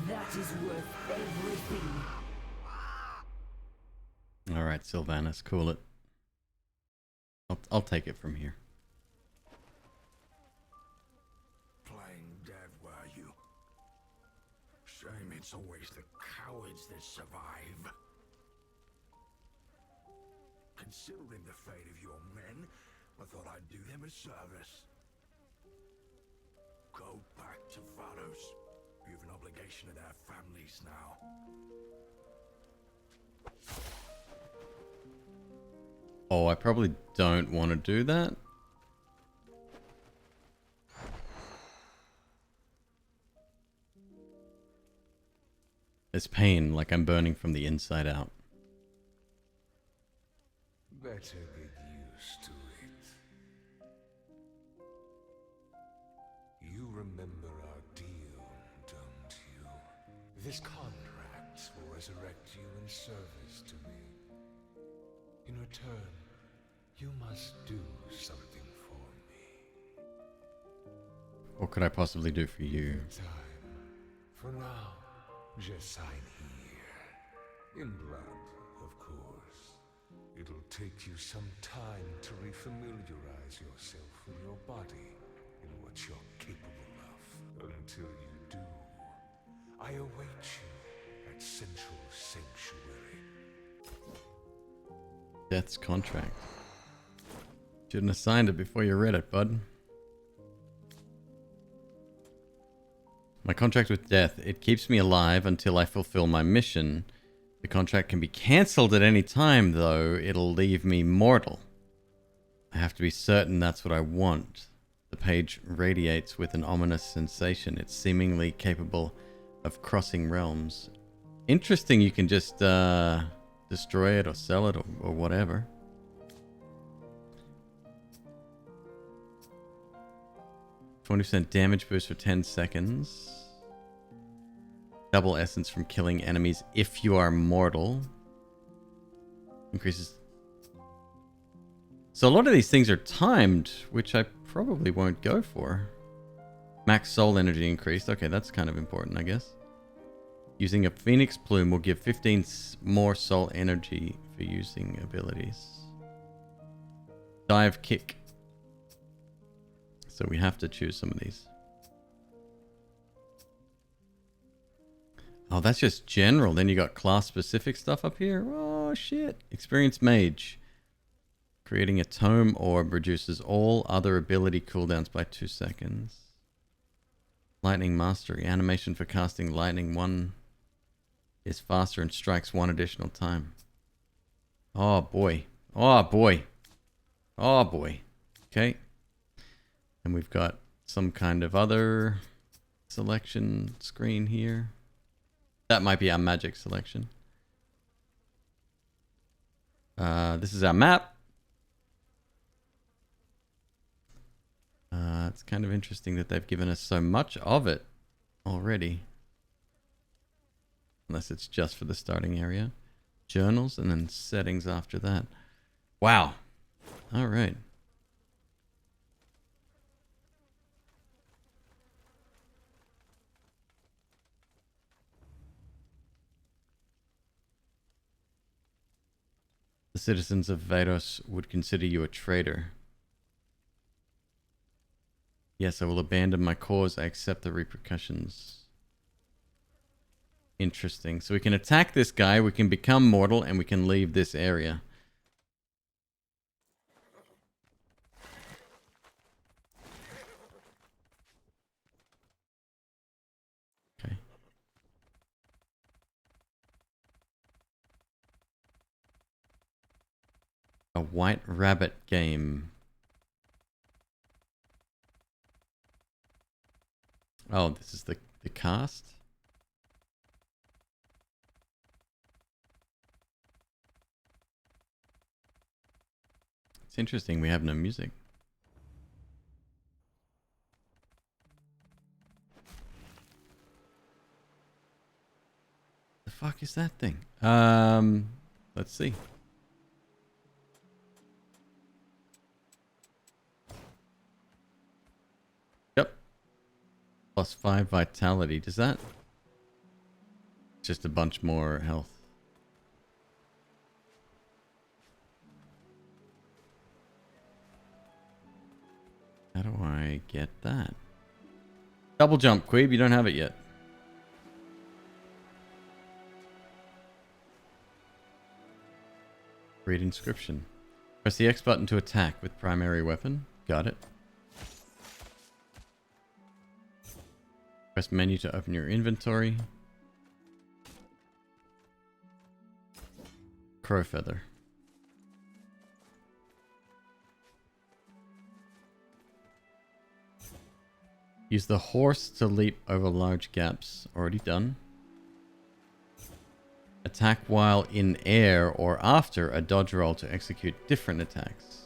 That is worth everything. All right, Sylvanas, cool it. I'll take it from here. Playing dead, were you? Shame it's always the cowards that survive. Considering the fate of your men, I thought I'd do them a service. Go back to Vados. You've an obligation to their families now. Oh, I probably don't want to do that. There's pain, like I'm burning from the inside out. Better get used to it. You remember our deal, don't you? This contract will resurrect you in service to me. In return, you must do something for me. What could I possibly do for you? Time. For now, just sign here. In blood, of course. It'll take you some time to refamiliarize yourself with your body and what you're capable of. Until you do, I await you at Central Sanctuary. Death's contract. Shouldn't have signed it before you read it, bud. My contract with death. It keeps me alive until I fulfill my mission. The contract can be cancelled at any time, though. It'll leave me mortal. I have to be certain that's what I want. The page radiates with an ominous sensation. It's seemingly capable of crossing realms. Interesting, you can just destroy it or sell it or whatever. %20 damage boost for 10 seconds. Double essence from killing enemies if you are mortal. Increases. So a lot of these things are timed, which I probably won't go for. Max soul energy increased. Okay, that's kind of important, I guess. Using a phoenix plume will give 15 more soul energy for using abilities. Dive kick. So we have to choose some of these. Oh, that's just general. Then you got class-specific stuff up here. Oh, shit. Experienced mage. Creating a tome orb reduces all other ability cooldowns by 2 seconds. Lightning mastery. Animation for casting lightning 1 is faster and strikes one additional time. Oh boy. Oh boy. Oh boy. Okay. And we've got some kind of other selection screen here. That might be our magic selection. This is our map. It's kind of interesting that they've given us so much of it already. Unless it's just for the starting area. Journals and then settings after that. Wow. All right. The citizens of Vados would consider you a traitor. Yes, I will abandon my cause. I accept the repercussions. Interesting. So we can attack this guy, we can become mortal, and we can leave this area. Okay. A White Rabbit game. Oh, this is the cast? It's interesting, we have no music. The fuck is that thing? Let's see. Yep. +5 vitality. Does that? Just a bunch more health. How do I get that? Double jump, Queeb. You don't have it yet. Read inscription. Press the X button to attack with primary weapon. Got it. Press menu to open your inventory. Crow feather. Use the horse to leap over large gaps. Already done. Attack while in air or after a dodge roll to execute different attacks.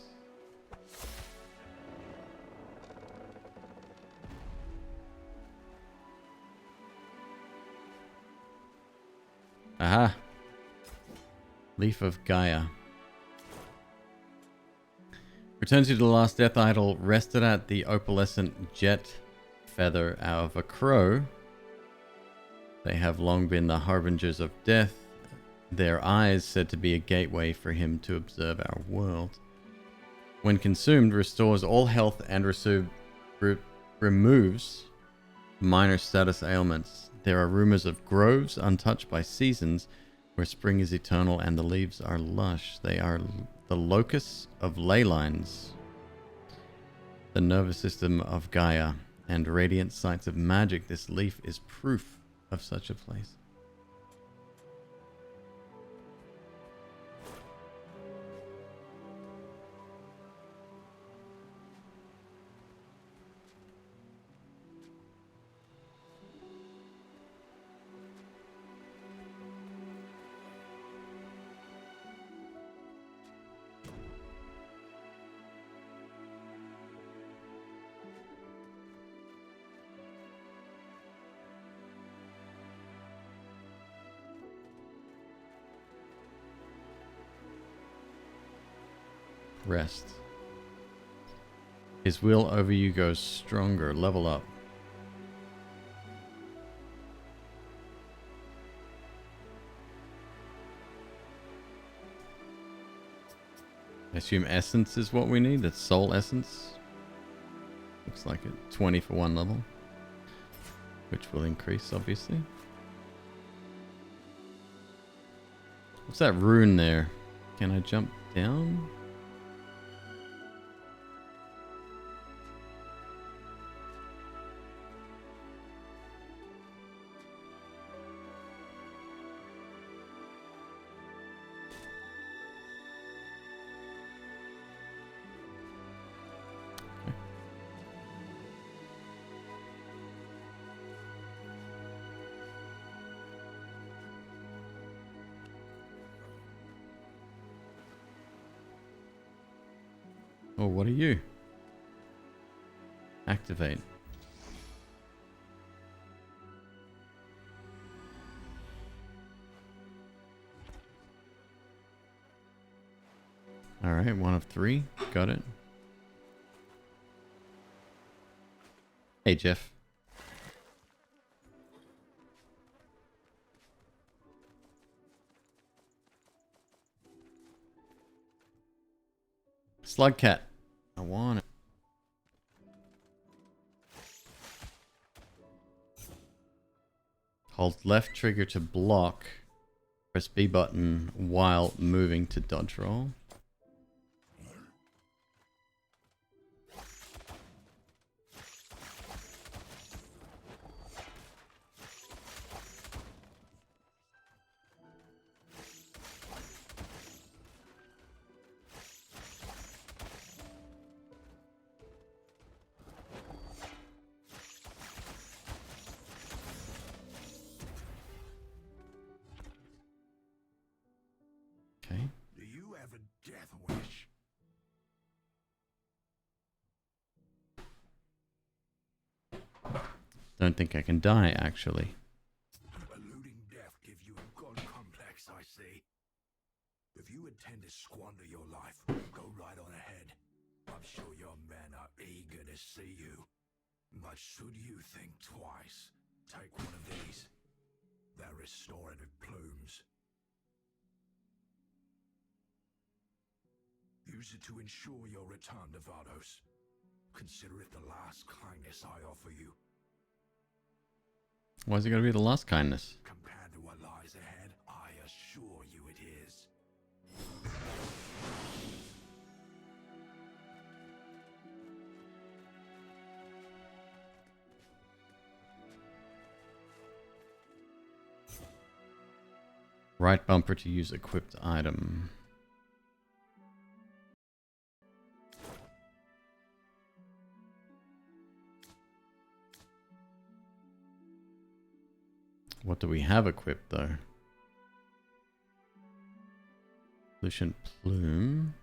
Aha. Leaf of Gaia. Returns you to the last death idol rested at the opalescent jet feather out of a crow. They have long been the harbingers of death. Their eyes said to be a gateway for him to observe our world. When consumed, restores all health and removes minor status ailments. There are rumors of groves untouched by seasons where spring is eternal and the leaves are lush. They are the locus of ley lines, the nervous system of Gaia, and radiant sites of magic. This leaf is proof of such a place. Rest. His will over you goes stronger. Level up. I assume essence is what we need. That's soul essence. Looks like it. 20 for one level. Which will increase, obviously. What's that rune there? Can I jump down? Oh, what are you? Activate. Alright, 1 of 3. Got it. Hey, Jeff. Slug cat. I want it. Hold left trigger to block. Press B button while moving to dodge roll. Okay. Do you have a death wish? Don't think I can die, actually. Eluding death gives you a god complex, I see. If you intend to squander your life, go right on ahead. I'm sure your men are eager to see you. But should you think twice, take one of these. They're restorative plumes. Use it to ensure your return to Vardos. Consider it the last kindness I offer you. Why is it going to be the last kindness? Compared to what lies ahead, I assure you it is. Right bumper to use equipped item. What do we have equipped though? Lucian Plume.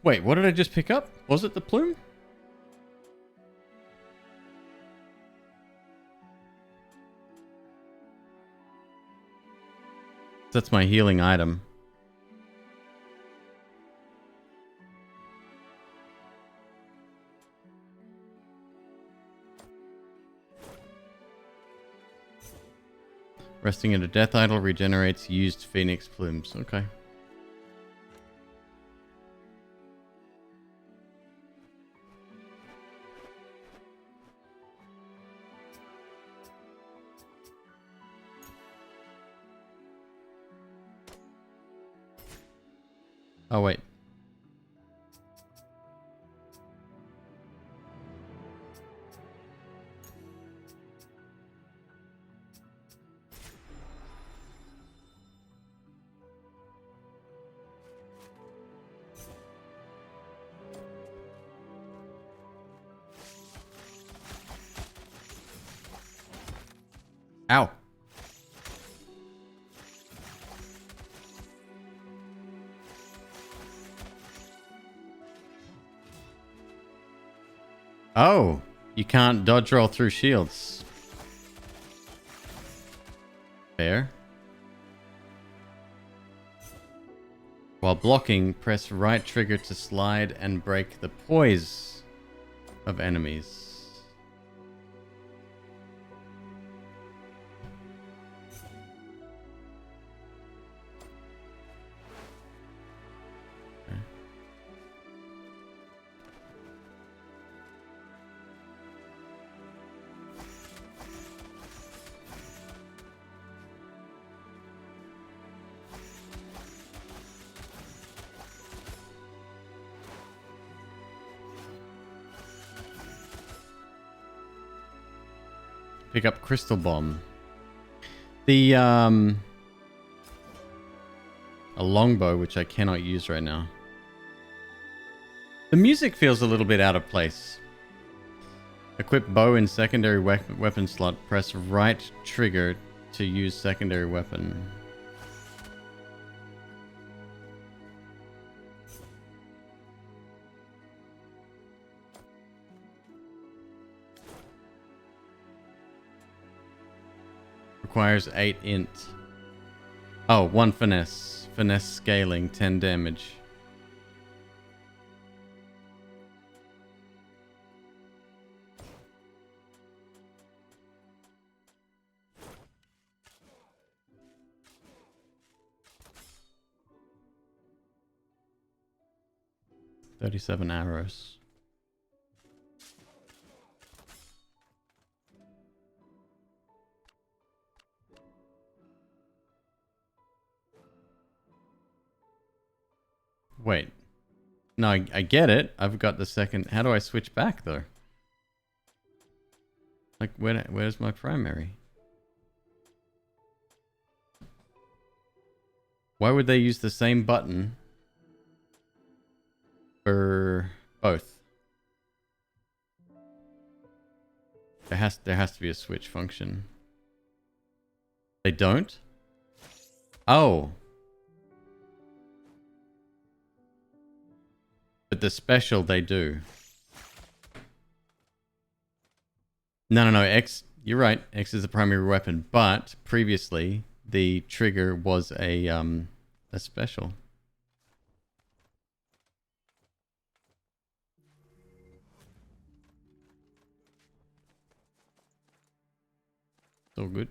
Wait, what did I just pick up? Was it the plume? That's my healing item. Resting in a death idol regenerates used phoenix plumes. Okay. Oh, wait. Ow. Oh, you can't dodge roll through shields. Fair. While blocking, press right trigger to slide and break the poise of enemies. Pick up Crystal Bomb. The, a longbow, which I cannot use right now. The music feels a little bit out of place. Equip bow in secondary weapon slot. Press right trigger to use secondary weapon. Requires 8 int. Oh, 1 finesse. Finesse scaling, 10 damage. $37 arrows. Wait. No, I get it. I've got the second. How do I switch back though? Like, where's my primary? Why would they use the same button for both? There has to be a switch function. They don't? Oh. But the special they do. No. X, you're right. X is the primary weapon, but previously the trigger was a special. It's all good.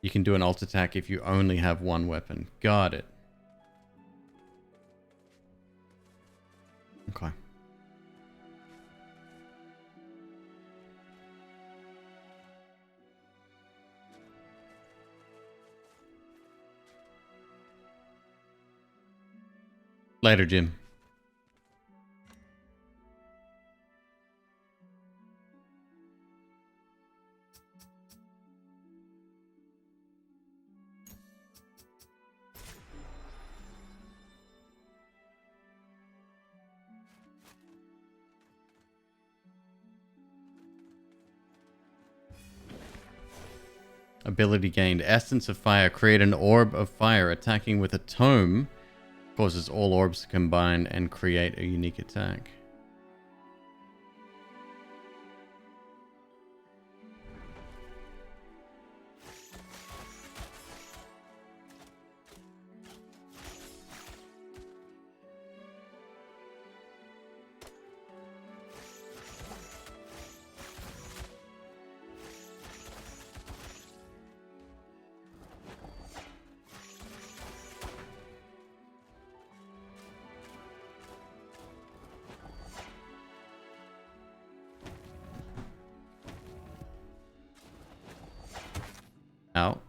You can do an alt attack if you only have one weapon. Got it. Okay. Later, Jim. Ability gained. Essence of Fire. Create an orb of fire. Attacking with a tome causes all orbs to combine and create a unique attack. Out.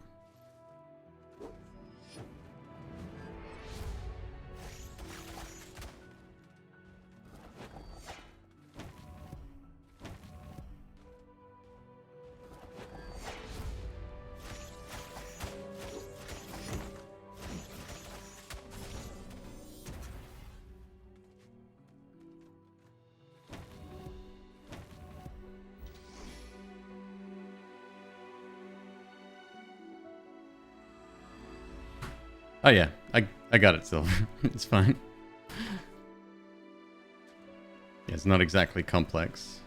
Oh yeah, I got it, Silver. It's fine. Yeah, it's not exactly complex.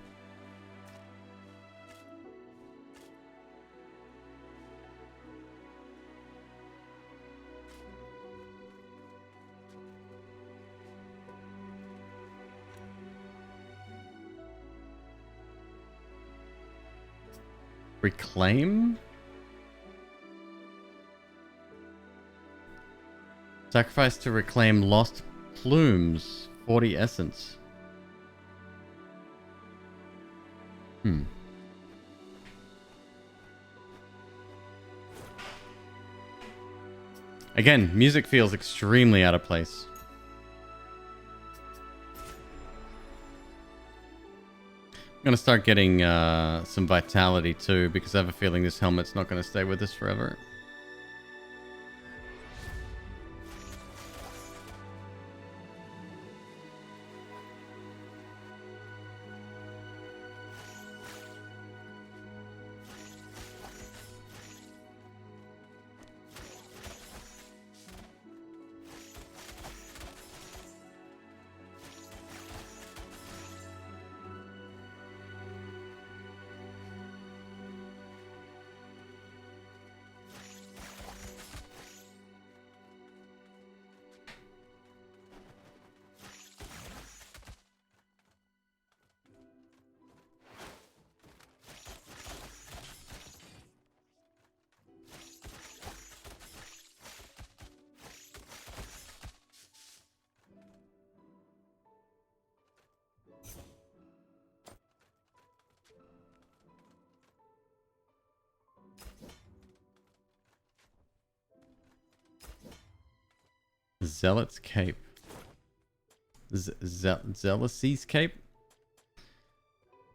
Reclaim? Sacrifice to reclaim lost plumes. 40 essence. Again, music feels extremely out of place. gonna start getting some vitality too, because I have a feeling this helmet's not gonna stay with us forever. Zealot's Cape. Zealot's Cape?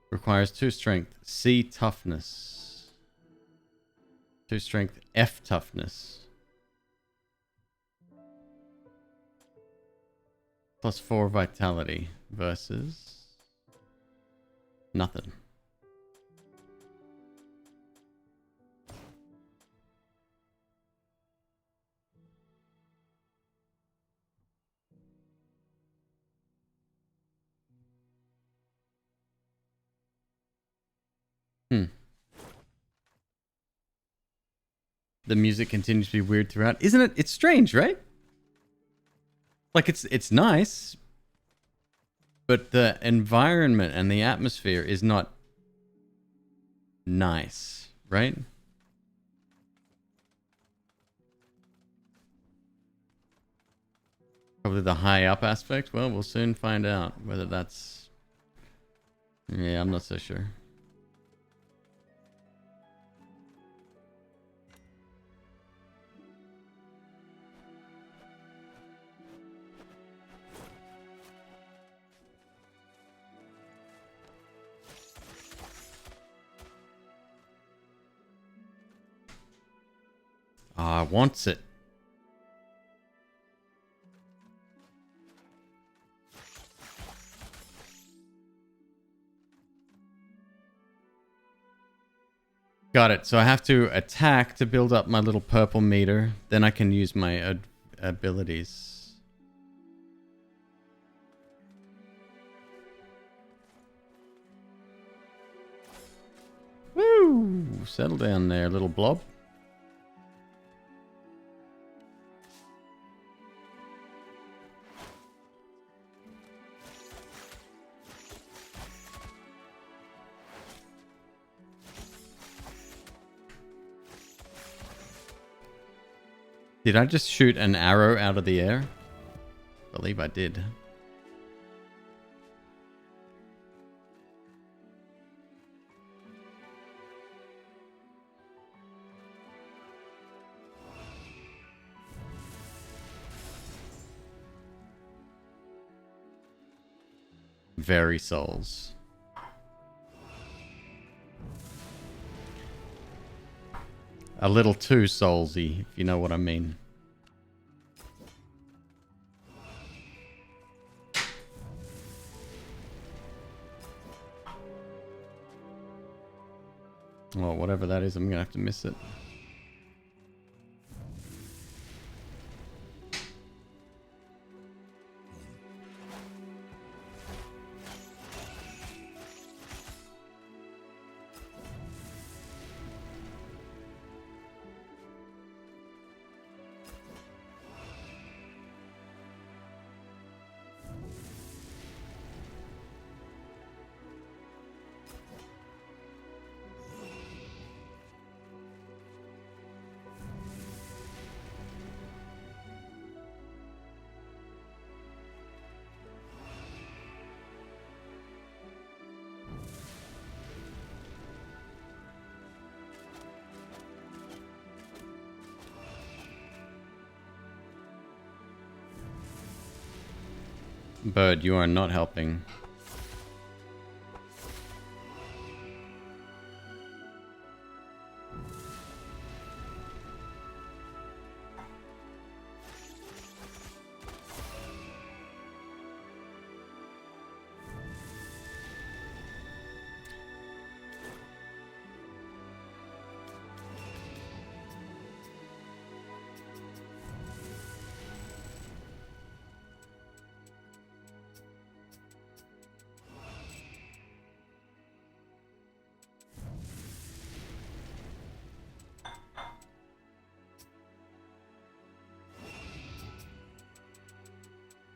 Requires 2 strength, C toughness. 2 strength, F toughness. Plus 4 vitality versus nothing. The music continues to be weird throughout. Isn't it? It's strange, right? Like, it's nice, but the environment and the atmosphere is not nice, right? Probably the high up aspect. Well, we'll soon find out whether that's... Yeah, I'm not so sure. Ah, wants it. Got it. So I have to attack to build up my little purple meter. Then I can use my abilities. Woo! Settle down there, little blob. Did I just shoot an arrow out of the air? I believe I did. Very souls. A little too soulsy, if you know what I mean. Well, whatever that is, I'm gonna have to miss it. Bird, you are not helping.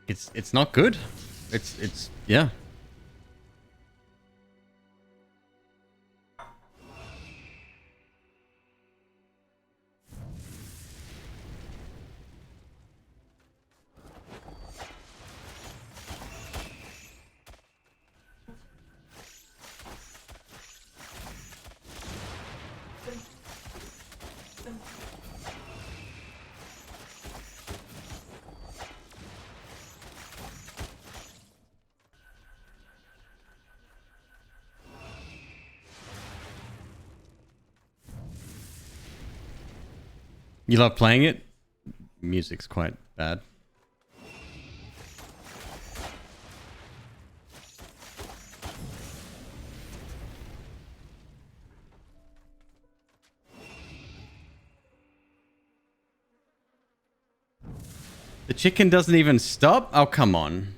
it's not good. It's yeah. You love playing it? Music's quite bad. The chicken doesn't even stop? Oh, come on.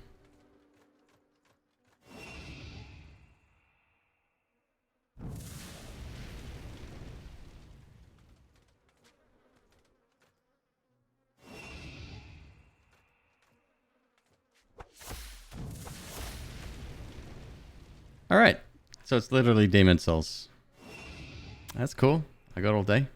All right. So it's literally Demon Souls. That's cool. I got all day.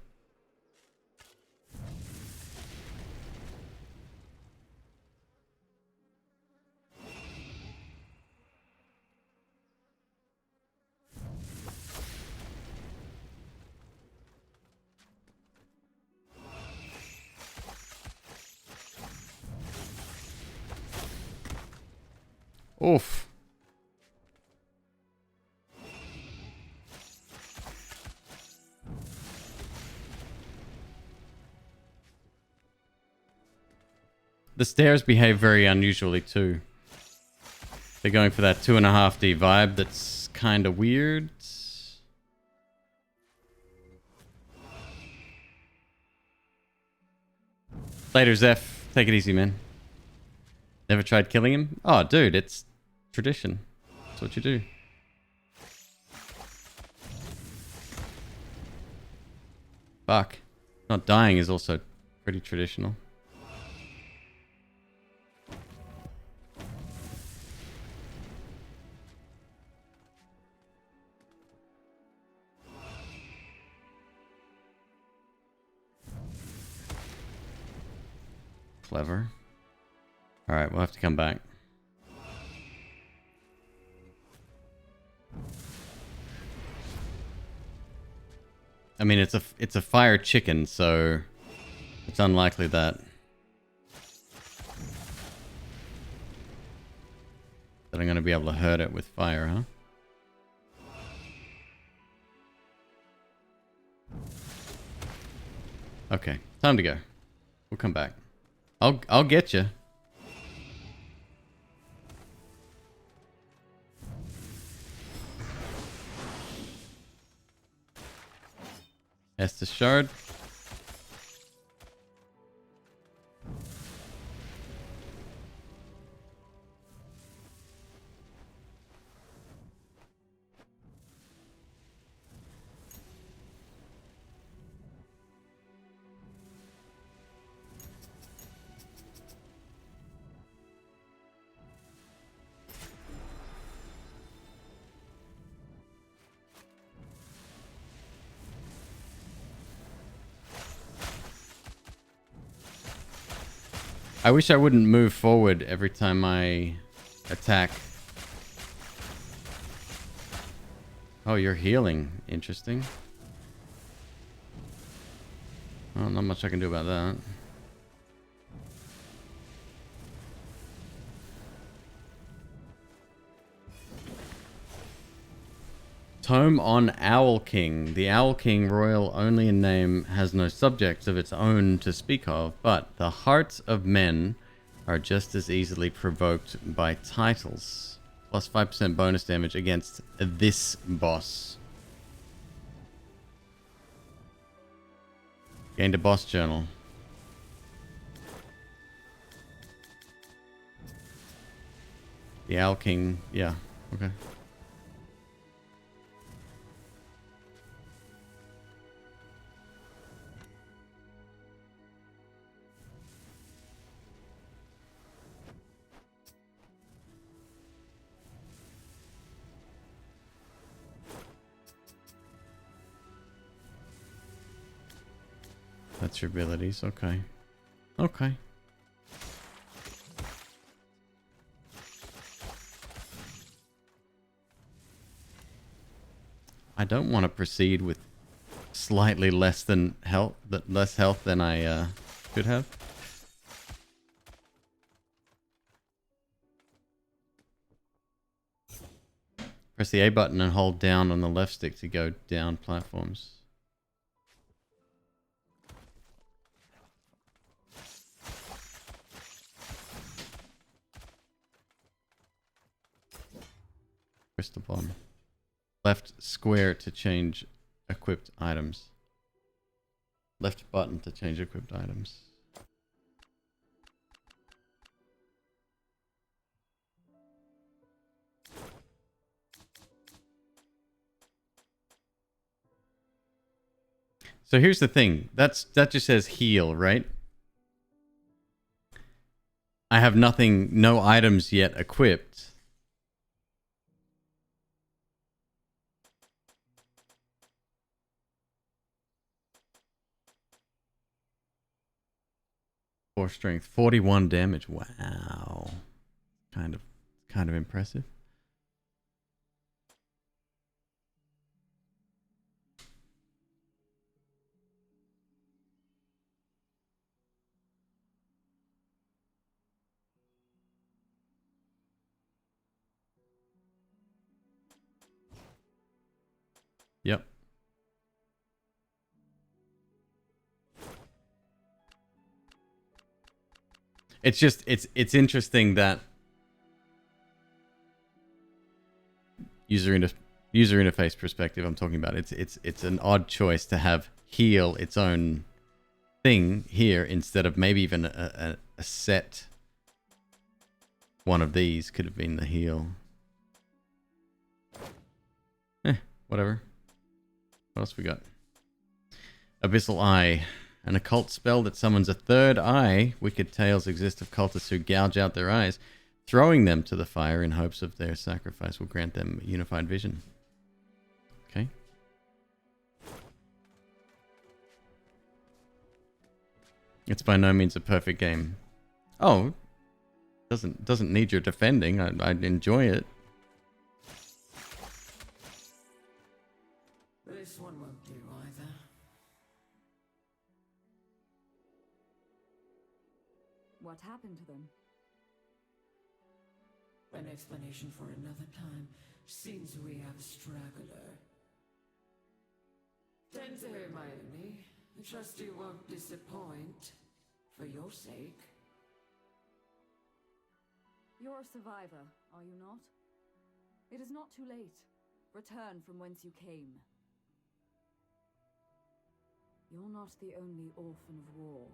Oof. The stairs behave very unusually too. They're going for that 2.5D vibe that's kind of weird. Later, Zeph. Take it easy, man. Never tried killing him? Oh, dude, it's tradition. That's what you do. Fuck. Not dying is also pretty traditional. Clever. Alright, we'll have to come back. I mean, it's a fire chicken, so it's unlikely that I'm going to be able to hurt it with fire, huh? Okay, time to go. We'll come back. I'll get you. Estus Shard. I wish I wouldn't move forward every time I attack. Oh, you're healing. Interesting. Well, not much I can do about that. Tome on Owl King. The Owl King, royal only in name, has no subjects of its own to speak of, but the hearts of men are just as easily provoked by titles. Plus 5% bonus damage against this boss. Gained a boss journal. The Owl King, yeah, okay. That's your abilities. Okay. Okay. I don't want to proceed with slightly less than health, less health than I could have. Press the A button and hold down on the left stick to go down platforms. Crystal bomb. Left square to change equipped items. Left button to change equipped items. So here's the thing. That just says heal, right? I have nothing, no items yet equipped. Four strength, 41 damage. Wow. Kind of impressive. Yep. It's just it's interesting that user interface perspective I'm talking about. It's an odd choice to have heal its own thing here instead of maybe even a set one of these could have been the heal. Whatever. What else we got? Abyssal Eye. An occult spell that summons a third eye. Wicked tales exist of cultists who gouge out their eyes. Throwing them to the fire in hopes of their sacrifice will grant them unified vision. Okay. It's by no means a perfect game. Oh. Doesn't need your defending. I'd enjoy it. This one won't do either. What happened to them? An explanation for another time. Seems we have a straggler. Tend to her, Hermione. I trust you won't disappoint. For your sake. You're a survivor, are you not? It is not too late. Return from whence you came. You're not the only orphan of war,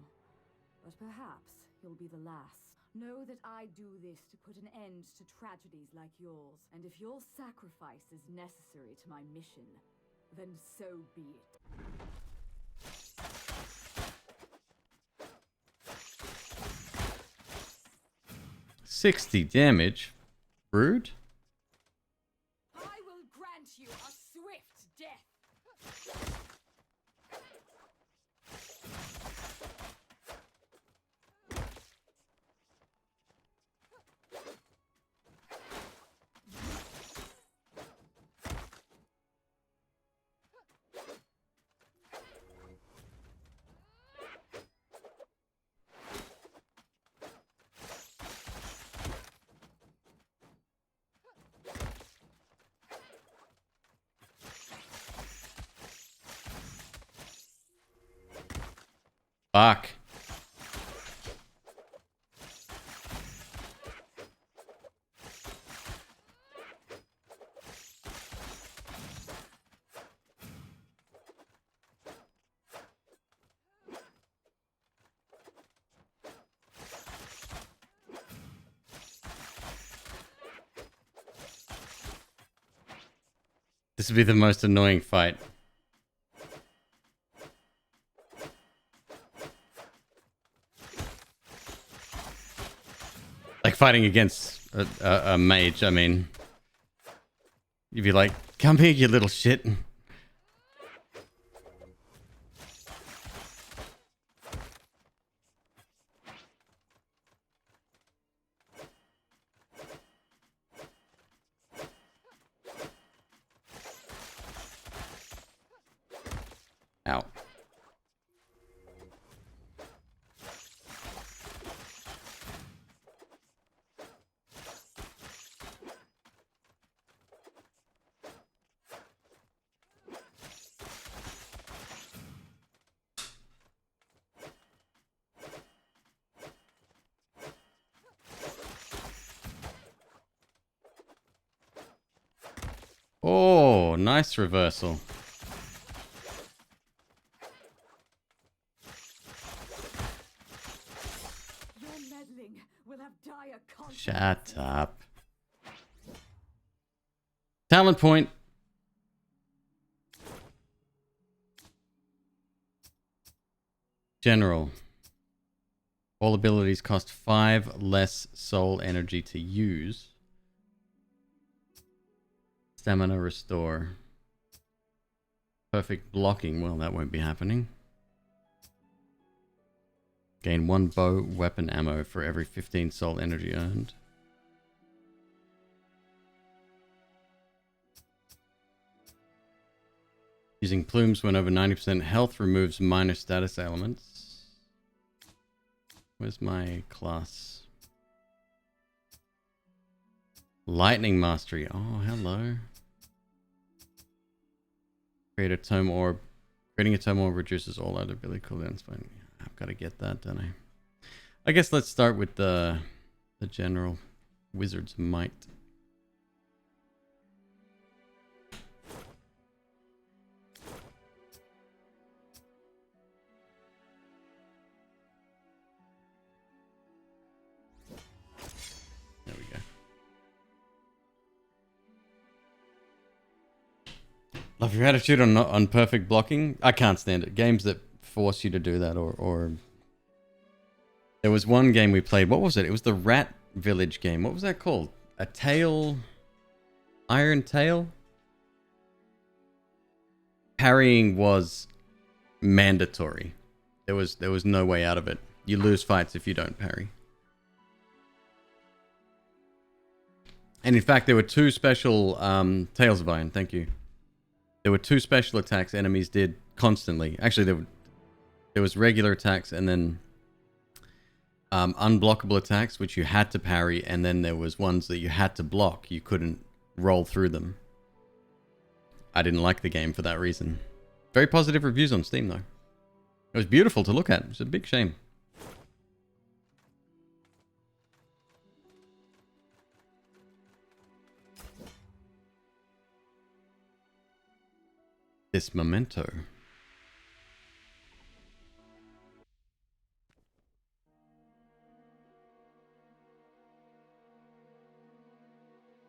but perhaps you'll be the last. Know that I do this to put an end to tragedies like yours, and if your sacrifice is necessary to my mission, then so be it. 60 damage. Rude. I will grant you a swift death. Fuck. This would be the most annoying fight. Like fighting against a mage, I mean. You'd be like, come here, you little shit. Oh, nice reversal. Your meddling will have dire Shut up. Talent point. General. All abilities cost 5 less soul energy to use. Stamina restore. Perfect blocking. Well, that won't be happening. Gain 1 bow weapon ammo for every 15 soul energy earned. Using plumes when over 90% health removes minor status elements. Where's my class? Lightning Mastery. Oh, hello. Create a tome orb. Creating a tome orb reduces all other ability cooldowns. Fine. I've got to get that, don't I? I guess let's start with the general Wizard's Might. There we go. Love your attitude on perfect blocking. I can't stand it. Games that force you to do that, or there was one game we played. What was it? It was the Rat Village game. What was that called? A Tail? Iron Tail? Parrying was mandatory. There was no way out of it. You lose fights if you don't parry. And in fact, there were 2 special Tails of Iron. Thank you. There were 2 special attacks enemies did constantly. Actually, there was regular attacks and then unblockable attacks, which you had to parry, and then there was ones that you had to block. You couldn't roll through them. I didn't like the game for that reason. Very positive reviews on Steam, though. It was beautiful to look at. It was a big shame. This memento.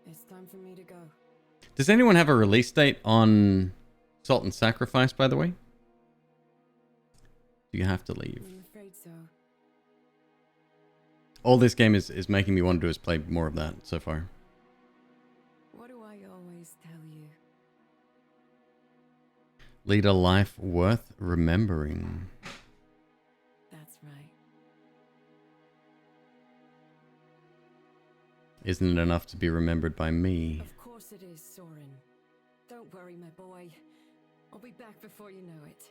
It's time for me to go. Does anyone have a release date on Salt and Sacrifice, by the way? Do you have to leave? I'm afraid so. All this game is making me want to do is play more of that so far. What do I always tell you? Lead a life worth remembering. That's right. Isn't it enough to be remembered by me? Of course it is, Soren. Don't worry, my boy. I'll be back before you know it.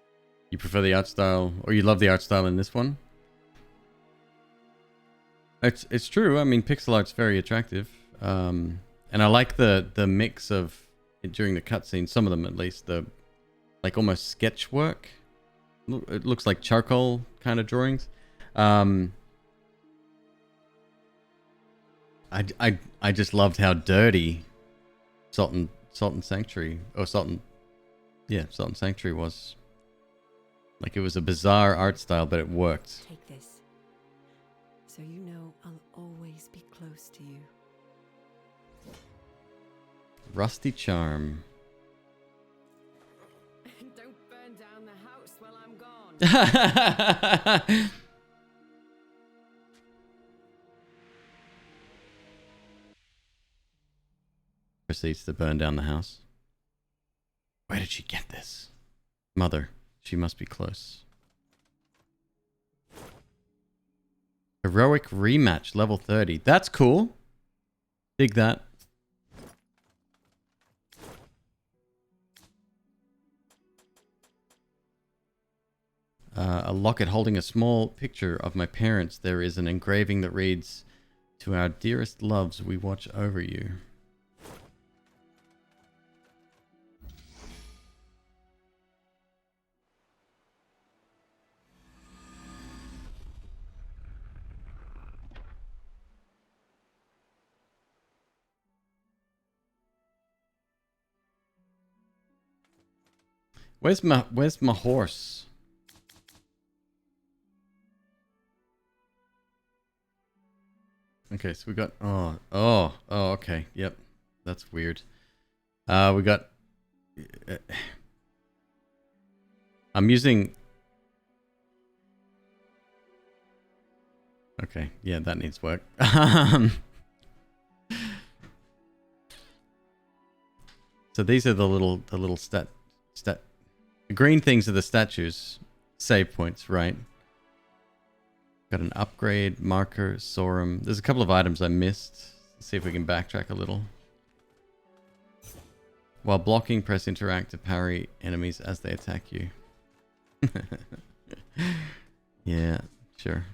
You prefer the art style, or you love the art style in this one? It's true. I mean, pixel art's very attractive, and I like the mix of during the cutscenes. Some of them, at least, the like almost sketch work. It looks like charcoal kind of drawings. I just loved how dirty Salt and Sanctuary Salt and Sanctuary was. Like, it was a bizarre art style, but it worked. Take this. So you know I'll always be close to you. Rusty Charm. Don't burn down the house while I'm gone. Proceeds to burn down the house. Where did she get this? Mother. She must be close. Heroic rematch, level 30. That's cool. Dig that. A locket holding a small picture of my parents. There is an engraving that reads, "To our dearest loves, we watch over you." Where's my horse? Okay, so we got oh, okay. Yep. That's weird. We got I'm using Okay, yeah, that needs work. So these are the little stat the green things are the statues. Save points, right? Got an upgrade, marker, Sorum. There's a couple of items I missed. Let's see if we can backtrack a little. While blocking, press interact to parry enemies as they attack you. Yeah, sure.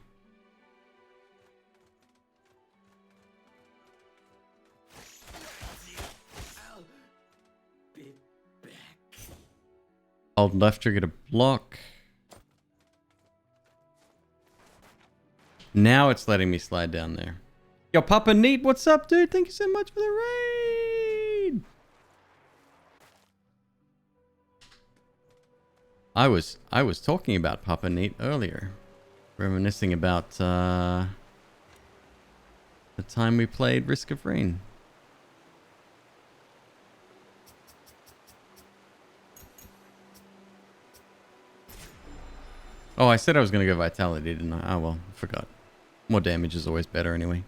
Hold left trigger to block. Now it's letting me slide down there. Yo, Papa Neat, what's up, dude? Thank you so much for the raid. I was talking about Papa Neat earlier, reminiscing about the time we played Risk of Rain. Oh, I said I was going to go Vitality, didn't I? Oh, well, I forgot. More damage is always better anyway.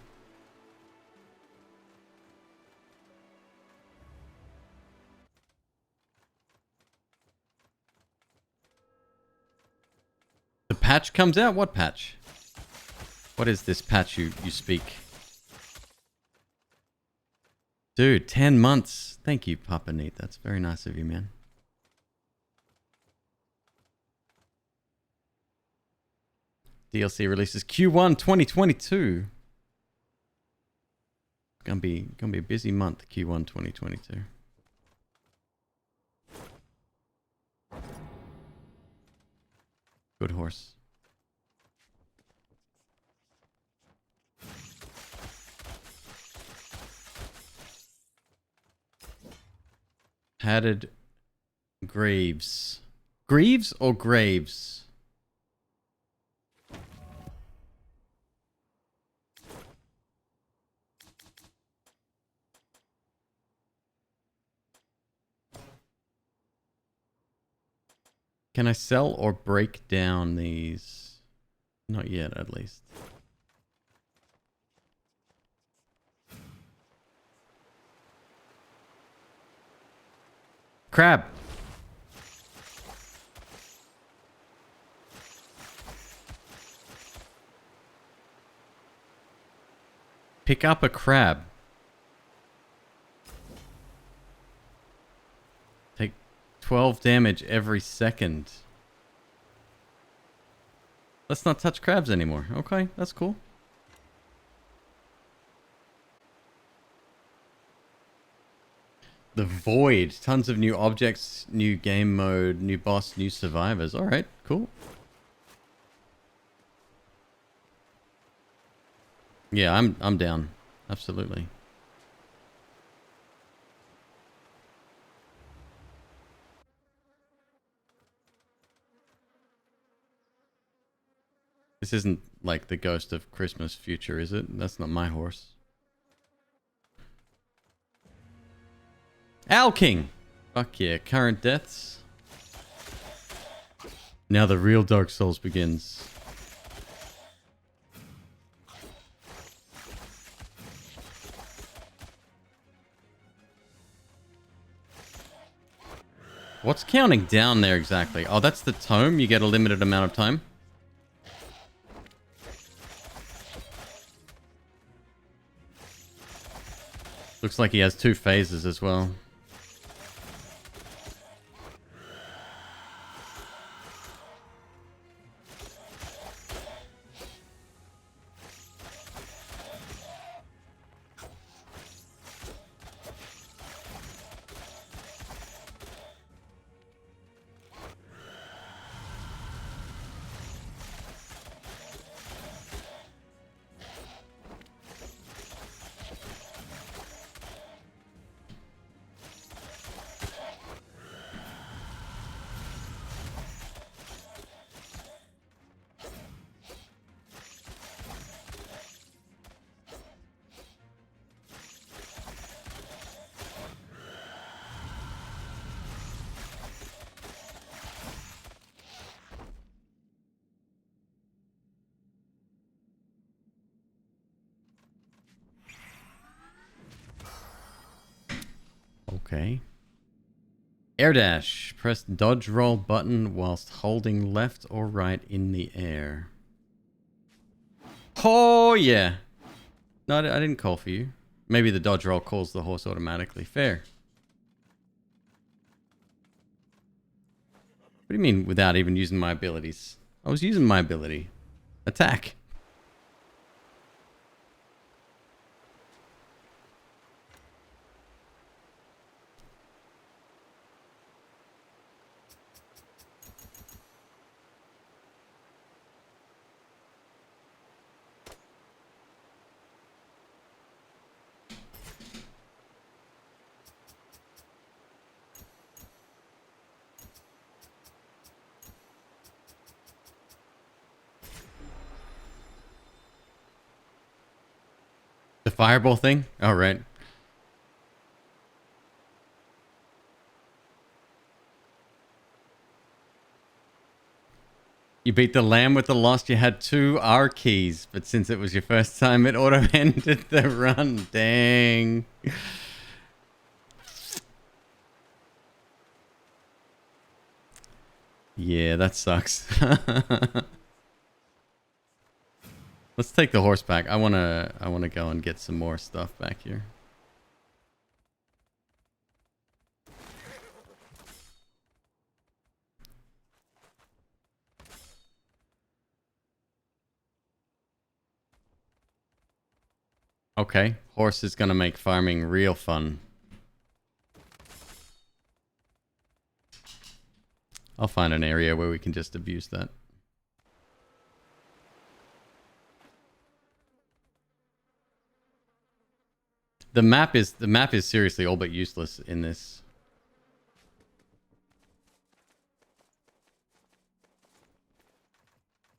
The patch comes out? What patch? What is this patch you speak? Dude, 10 months. Thank you, Papa Neat. That's very nice of you, man. DLC releases Q1 2022. Gonna be a busy month, Q1 2022. Good horse. Padded graves. Greaves or graves? Can I sell or break down these? Not yet, at least. Crab. Pick up a crab. Take 12 damage every second. Let's not touch crabs anymore. Okay, that's cool. The Void. Tons of new objects, new game mode, new boss, new survivors. Alright, cool. Yeah, I'm down. Absolutely. This isn't like the Ghost of Christmas Future, is it? That's not my horse. Owl King! Fuck yeah, current deaths. Now the real Dark Souls begins. What's counting down there exactly? Oh, that's the tome. You get a limited amount of time. Looks like he has 2 phases as well. Okay. Air dash. Press dodge roll button whilst holding left or right in the air. Oh, yeah. No, I didn't call for you. Maybe the dodge roll calls the horse automatically. Fair. What do you mean without even using my abilities? I was using my ability. Attack. The fireball thing? All right. You beat the lamb with the lost. You had 2 R keys, but since it was your first time, it auto-ended the run. Dang. Yeah, that sucks. Let's take the horse back. I wanna go and get some more stuff back here. Okay, horse is gonna make farming real fun. I'll find an area where we can just abuse that. The map is seriously all but useless in this.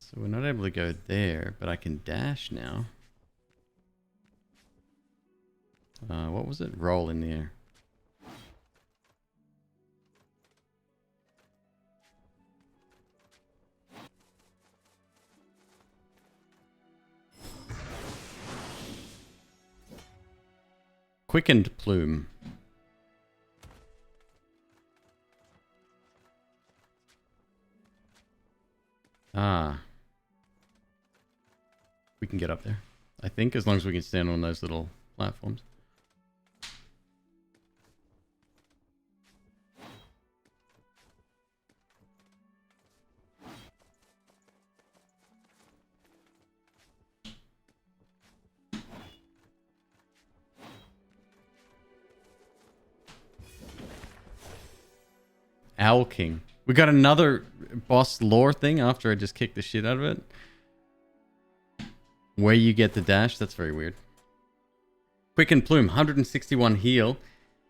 So we're not able to go there, but I can dash now. What was it? Roll in the air. Quickened plume. Ah. We can get up there. I think as long as we can stand on those little platforms. Owl King. We got another boss lore thing after I just kicked the shit out of it. Where you get the dash, that's very weird. Quicken Plume, 161 heal.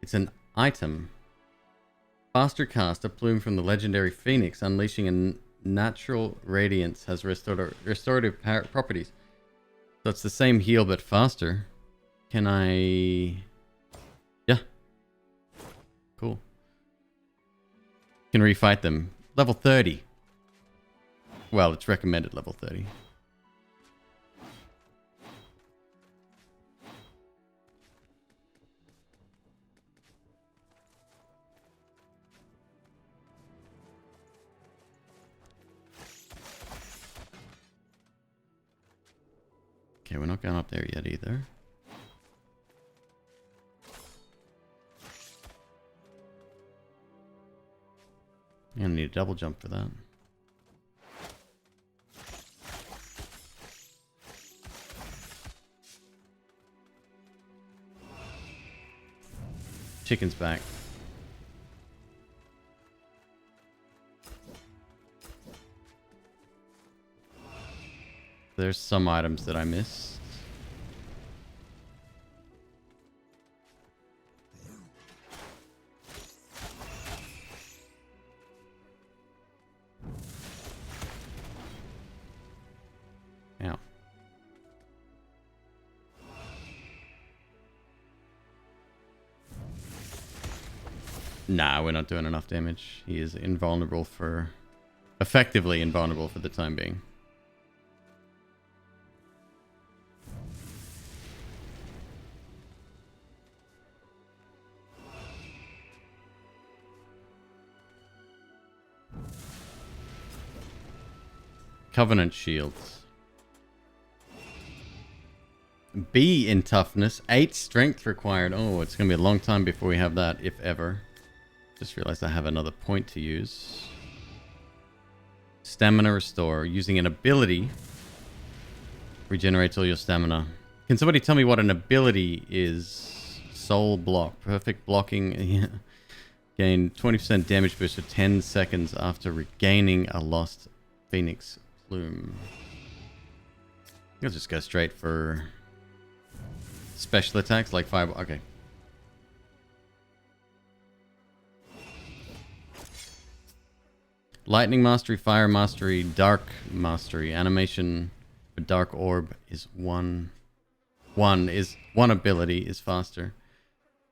It's an item. Faster cast, a plume from the legendary Phoenix, unleashing a natural radiance, has restorative properties. So it's the same heal but faster. Can I... Yeah. Cool. Can refight them. Level 30. Well, it's recommended level 30. Okay, we're not going up there yet either. I'm gonna need a double jump for that. Chicken's back. There's some items that I missed. Ow. Nah, we're not doing enough damage. He is invulnerable for... effectively invulnerable for the time being. Covenant shields. B in toughness. 8 strength required. Oh, it's going to be a long time before we have that, if ever. Just realized I have another point to use. Stamina restore. Using an ability. Regenerates all your stamina. Can somebody tell me what an ability is? Soul block. Perfect blocking. Gain 20% damage boost for 10 seconds after regaining a lost Phoenix plume. I'll just go straight for special attacks like fire. Okay. Lightning mastery, fire mastery, dark mastery. Animation for dark orb is one ability is faster.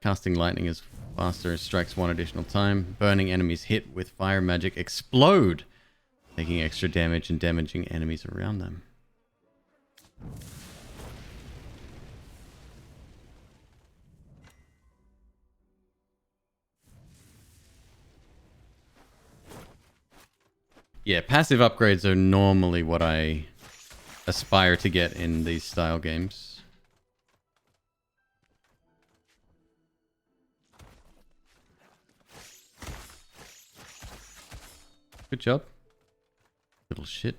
Casting lightning is faster. Strikes 1 additional time. Burning enemies hit with fire magic explode, taking extra damage and damaging enemies around them. Yeah, passive upgrades are normally what I aspire to get in these style games. Good job. Little shit.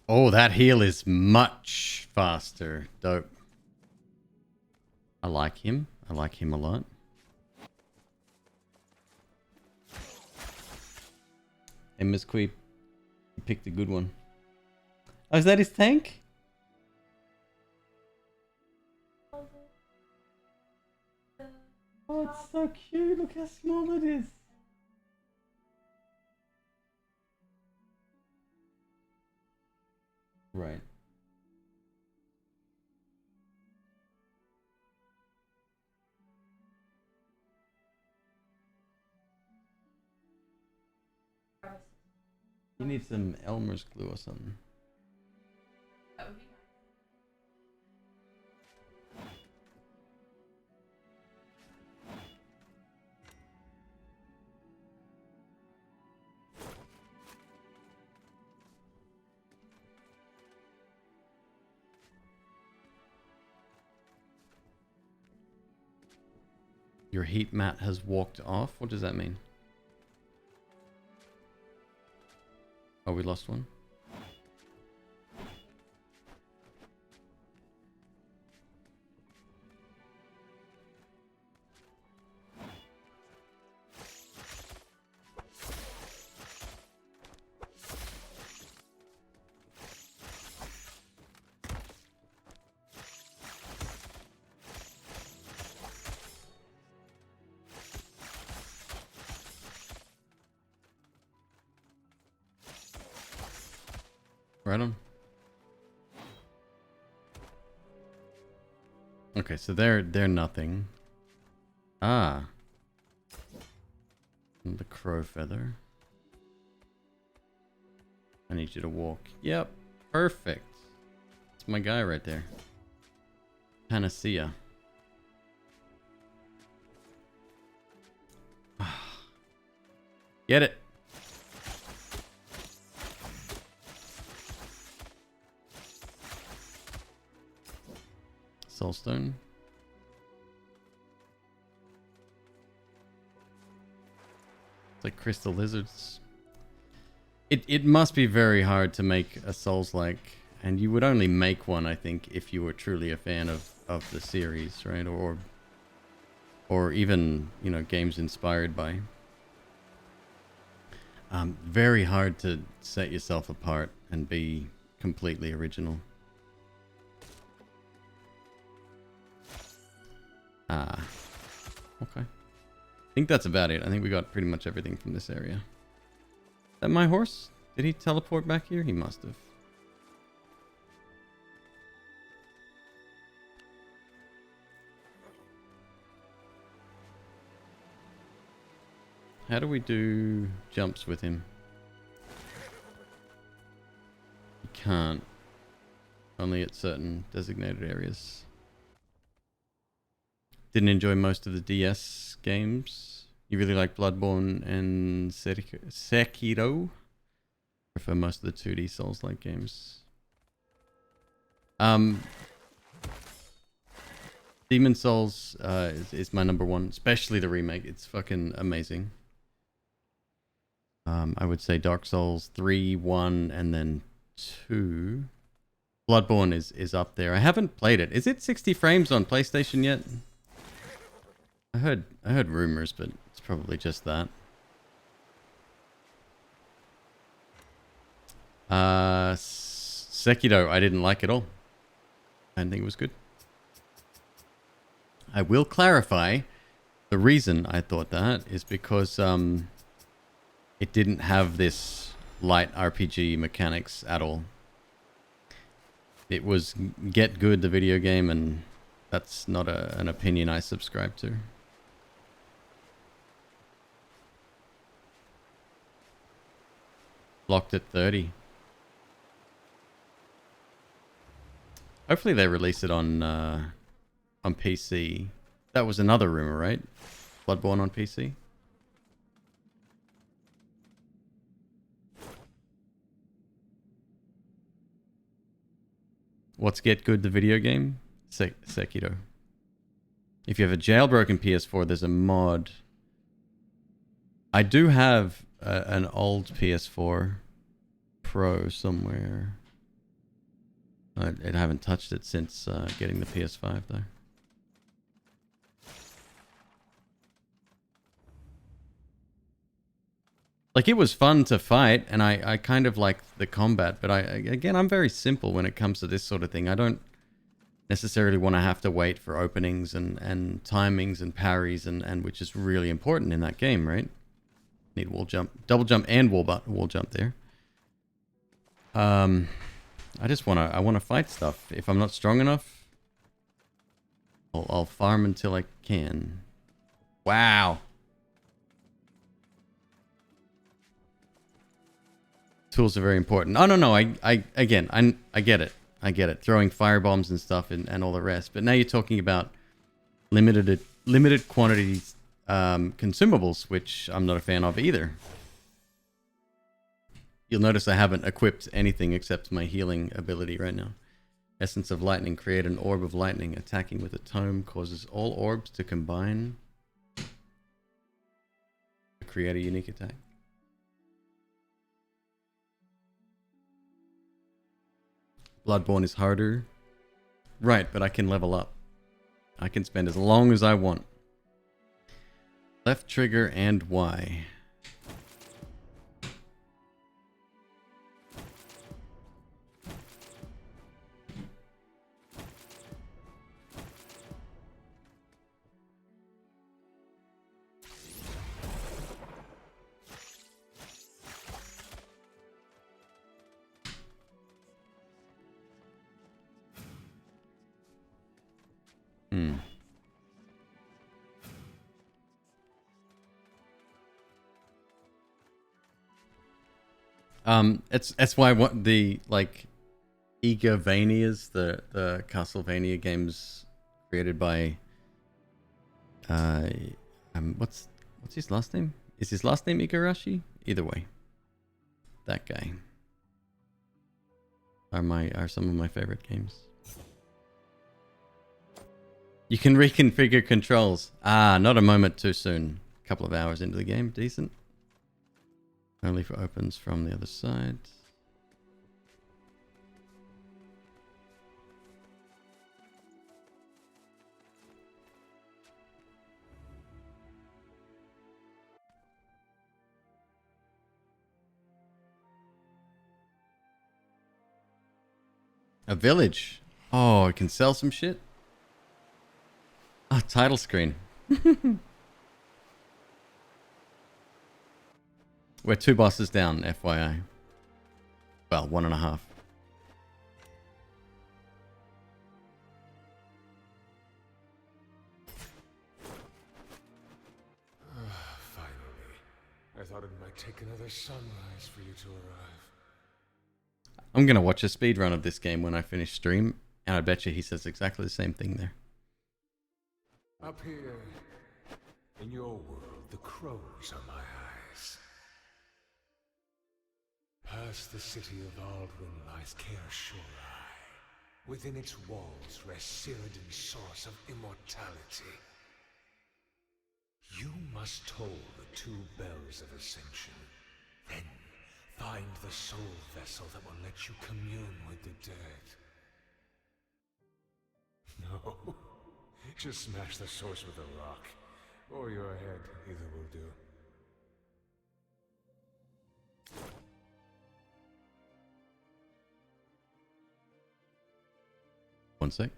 Oh, that heal is much faster. Dope. I like him. I like him a lot. And McQueeb, you picked a good one. Oh, is that his tank? Oh, it's so cute. Look how small it is. Right. You need some Elmer's glue or something. That would be nice. Your heat mat has walked off? What does that mean? Oh, we lost one? Right on. Okay, so they're nothing. Ah. The crow feather. I need you to walk. Yep, perfect. It's my guy right there. Panacea. Get it. Soulstone. It's like crystal lizards. It must be very hard to make a Souls-like, and you would only make one, I think, if you were truly a fan of the series, right? Or even, you know, games inspired by. Very hard to set yourself apart and be completely original. Ah, okay. I think that's about it. I think we got pretty much everything from this area. Is that my horse? Did he teleport back here? He must have. How do we do jumps with him? You can't. Only at certain designated areas. Didn't enjoy most of the DS games. You really like Bloodborne and Sekiro? Prefer most of the 2D Souls-like games. Demon Souls is my number one, especially the remake. It's fucking amazing. I would say Dark Souls 3, 1, and then 2. Bloodborne is up there. I haven't played it. Is it 60 frames on PlayStation yet? I heard rumors, but it's probably just that. Sekiro, I didn't like at all. I didn't think it was good. I will clarify the reason I thought that is because it didn't have this light RPG mechanics at all. It was Get Good, the video game, and that's not an opinion I subscribe to. Locked at 30. Hopefully they release it on PC. That was another rumor, right? Bloodborne on PC. What's Get Good, the video game? Sekiro. If you have a jailbroken PS4, there's a mod. I do have an old PS4 Pro somewhere. I haven't touched it since getting the PS5 though. Like, it was fun to fight, and I kind of like the combat, but I'm very simple when it comes to this sort of thing. I don't necessarily want to have to wait for openings and timings and parries, and which is really important in that game, right? Need wall jump, double jump, and wall jump there. I just want to fight stuff. If I'm not strong enough, I'll farm until I can. Wow. Tools are very important. Oh, no. I get it. I get it. Throwing firebombs and stuff and all the rest. But now you're talking about limited quantities consumables, which I'm not a fan of either. You'll notice I haven't equipped anything except my healing ability right now. Essence of Lightning. Create an orb of lightning. Attacking with a tome causes all orbs to combine to create a unique attack. Bloodborne is harder. Right, but I can level up. I can spend as long as I want. Left trigger and Y. That's why what the like Igavanias, the Castlevania games created by what's his last name? Is his last name Igarashi? Either way, that guy are some of my favorite games. You can reconfigure controls. Not a moment too soon. A couple of hours into the game, decent. Only for opens from the other side. A village. Oh, I can sell some shit. Oh, title screen. We're 2 bosses down, FYI. Well, 1.5. Finally. I thought it might take another sunrise for you to arrive. I'm going to watch a speedrun of this game when I finish stream, and I bet you he says exactly the same thing there. Up here, in your world, the crows are my eyes. Past the city of Aldwyn lies Caer Shorai. Within its walls rests Cyrodiil's source of immortality. You must toll the 2 bells of ascension. Then find the soul vessel that will let you commune with the dead. No. Just smash the source with a rock. Or your head, either will do. One sec.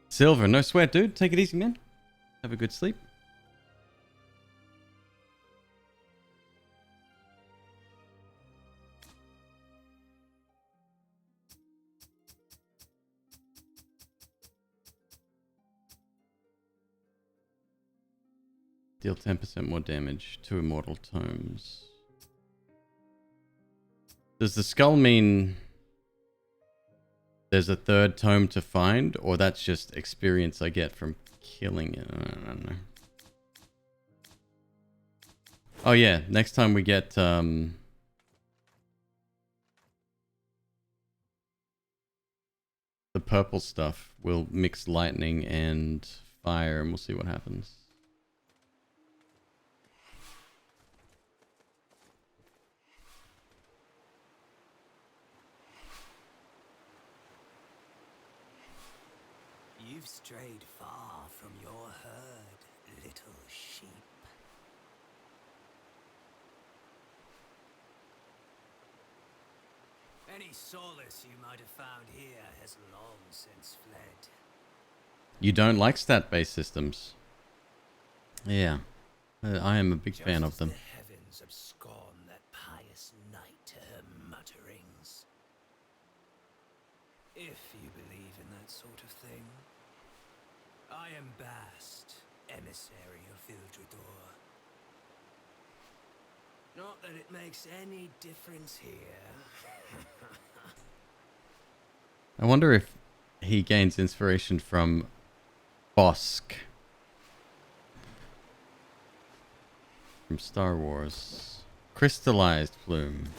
Silver, no sweat, dude. Take it easy, man. Have a good sleep. Deal 10% more damage to immortal tomes. Does the skull mean there's a 3rd tome to find, or that's just experience I get from killing it? I don't know. Oh yeah, next time we get the purple stuff, we'll mix lightning and fire, and we'll see what happens. You've strayed far from your herd, little sheep. Any solace you might have found here has long since fled. You don't like stat-based systems? Yeah, I am a big fan of them. The heavens abscond that pious night to her mutterings. If you believe in that sort of thing. I am Bast, emissary of Vildredor. Not that it makes any difference here. I wonder if he gains inspiration from Bosk from Star Wars. Crystallized plume.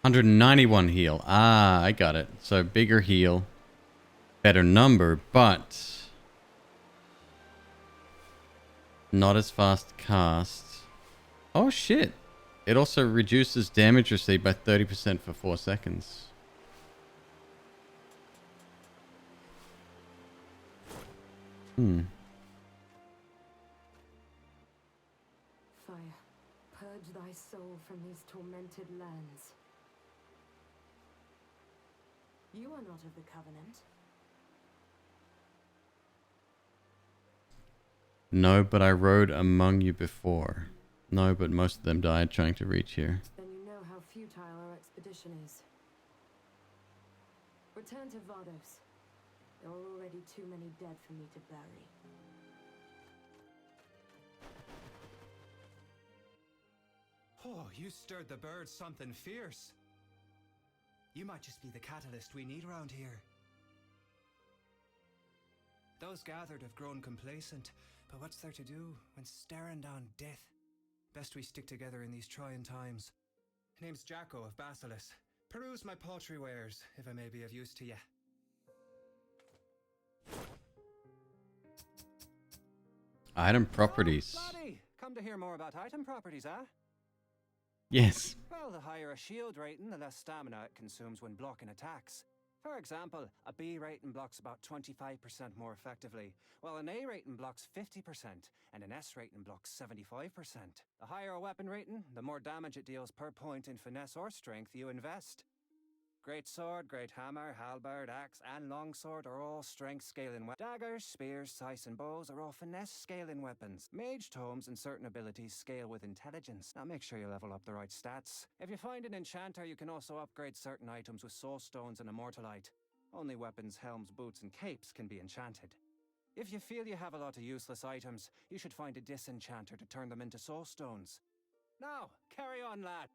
$191 heal. Ah, I got it. So bigger heal, better number, but not as fast cast. Oh shit. It also reduces damage received by 30% for 4 seconds. Fire, purge thy soul from these tormented lands. You are not of the Covenant. No, but I rode among you before. No, but most of them died trying to reach here. Then you know how futile our expedition is. Return to Vados. There are already too many dead for me to bury. Oh, you stirred the birds something fierce. You might just be the catalyst we need around here. Those gathered have grown complacent, but what's there to do when staring down death? Best we stick together in these trying times. Name's Jacko of Basilis. Peruse my paltry wares, if I may be of use to you. Item properties. Oh, laddie, come to hear more about item properties, huh? Yes. Well, the higher a shield rating, the less stamina it consumes when blocking attacks. For example, a B rating blocks about 25% more effectively, while an A rating blocks 50%, and an S rating blocks 75%. The higher a weapon rating, the more damage it deals per point in finesse or strength you invest. Great sword, great hammer, halberd, axe, and longsword are all strength scaling weapons. Daggers, spears, scythes, and bows are all finesse scaling weapons. Mage tomes and certain abilities scale with intelligence. Now make sure you level up the right stats. If you find an enchanter, you can also upgrade certain items with soul stones and immortalite. Only weapons, helms, boots, and capes can be enchanted. If you feel you have a lot of useless items, you should find a disenchanter to turn them into soul stones. Now, carry on, lad.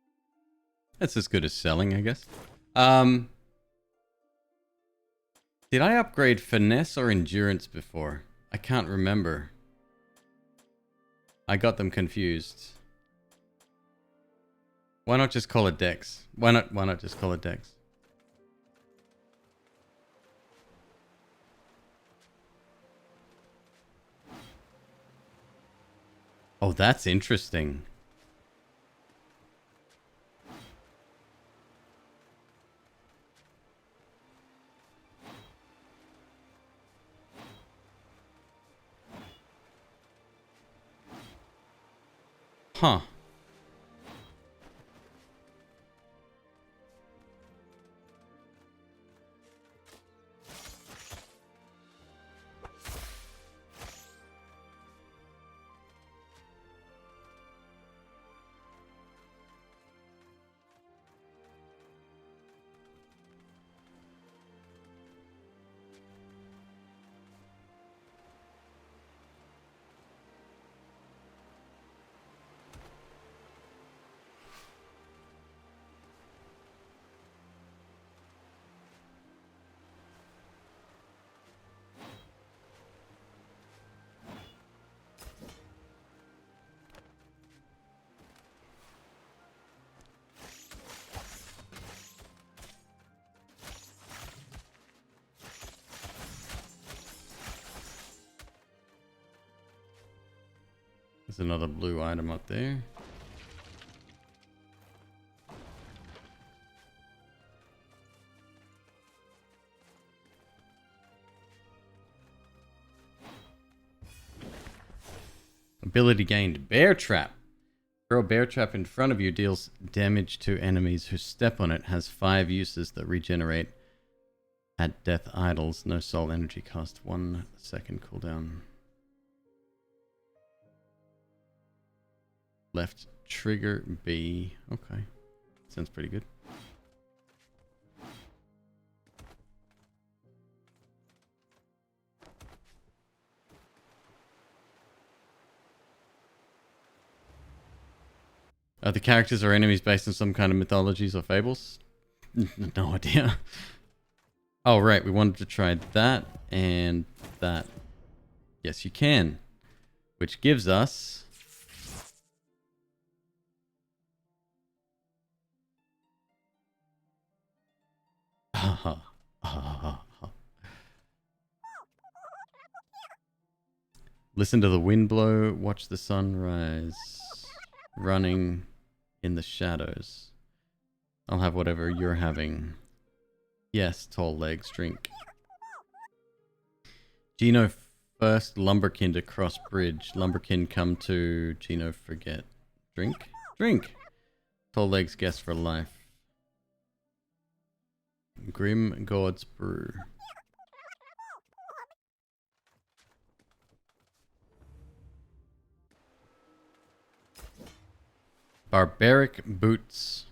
That's as good as selling, I guess. Did I upgrade finesse or endurance before? I can't remember. I got them confused. Why not just call it Dex? Why not just call it Dex? Oh, that's interesting. Huh. There's another blue item up there. Ability gained. Bear Trap. Throw a bear trap in front of you deals damage to enemies who step on it. Has 5 uses that regenerate at death idols. No soul energy cost. 1 second cooldown. Left trigger B. Okay. Sounds pretty good. Are the characters or enemies based on some kind of mythologies or fables? No idea. Oh, right. We wanted to try that and that. Yes, you can. Which gives us... Listen to the wind blow, watch the sun rise, running in the shadows. I'll have whatever you're having. Yes, tall legs, drink. Gino first, Lumberkin to cross bridge. Lumberkin come to, Gino forget. Drink? Drink! Tall legs, guest for life. Grim God's Brew. Barbaric Boots.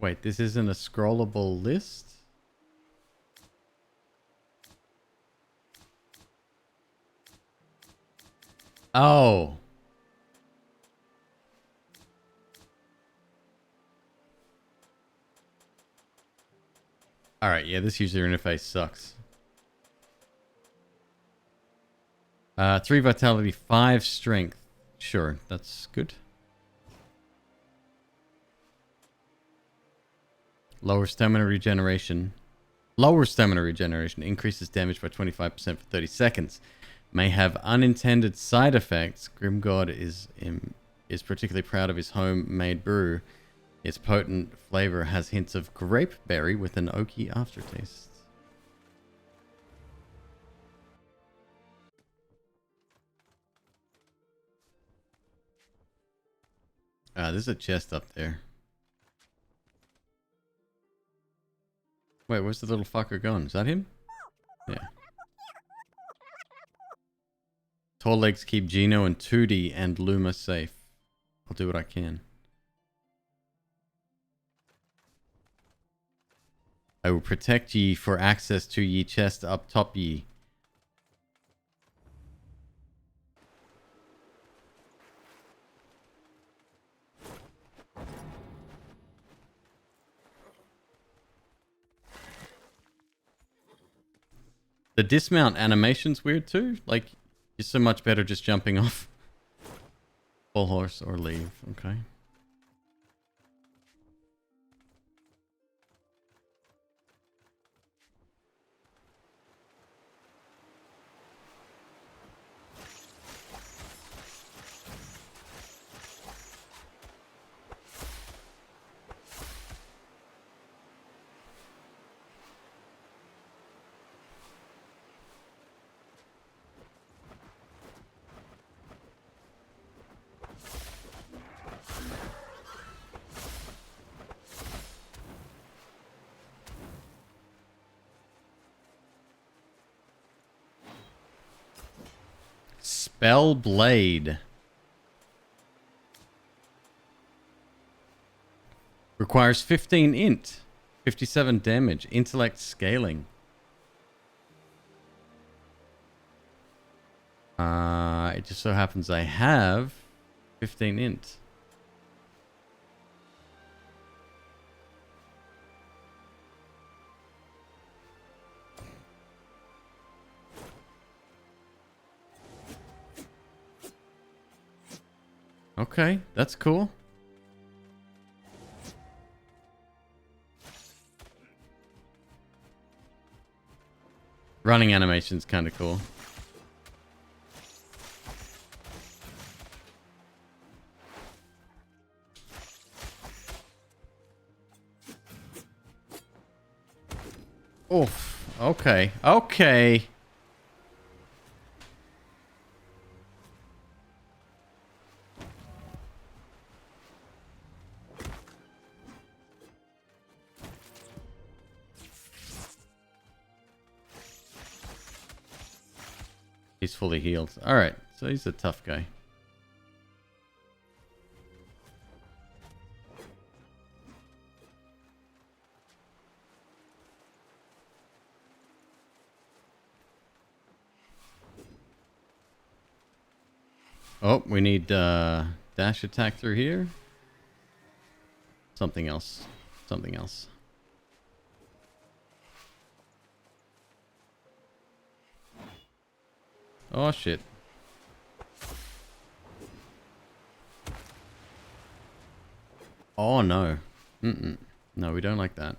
Wait, this isn't a scrollable list? Oh. Alright, yeah, this user interface sucks. 3 vitality, 5 strength. Sure, that's good. Lower stamina regeneration. Lower stamina regeneration increases damage by 25% for 30 seconds. May have unintended side effects. Grimgod is particularly proud of his homemade brew. Its potent flavor has hints of grapeberry with an oaky aftertaste. There's a chest up there. Wait, where's the little fucker gone? Is that him? Yeah. Tall legs keep Gino and Tootie and Luma safe. I'll do what I can. I will protect ye for access to ye chest up top ye. The dismount animation's weird too. Like, you're so much better just jumping off. Full horse or leave. Okay. Spell Blade. Requires 15 int. 57 damage. Intellect scaling. It just so happens I have 15 int. Okay, that's cool. Running animation's kind of cool. Oof. Okay. Okay. He's fully healed. Alright, so he's a tough guy. Oh, we need dash attack through here. Something else. Something else. Oh shit. Oh no. No, we don't like that.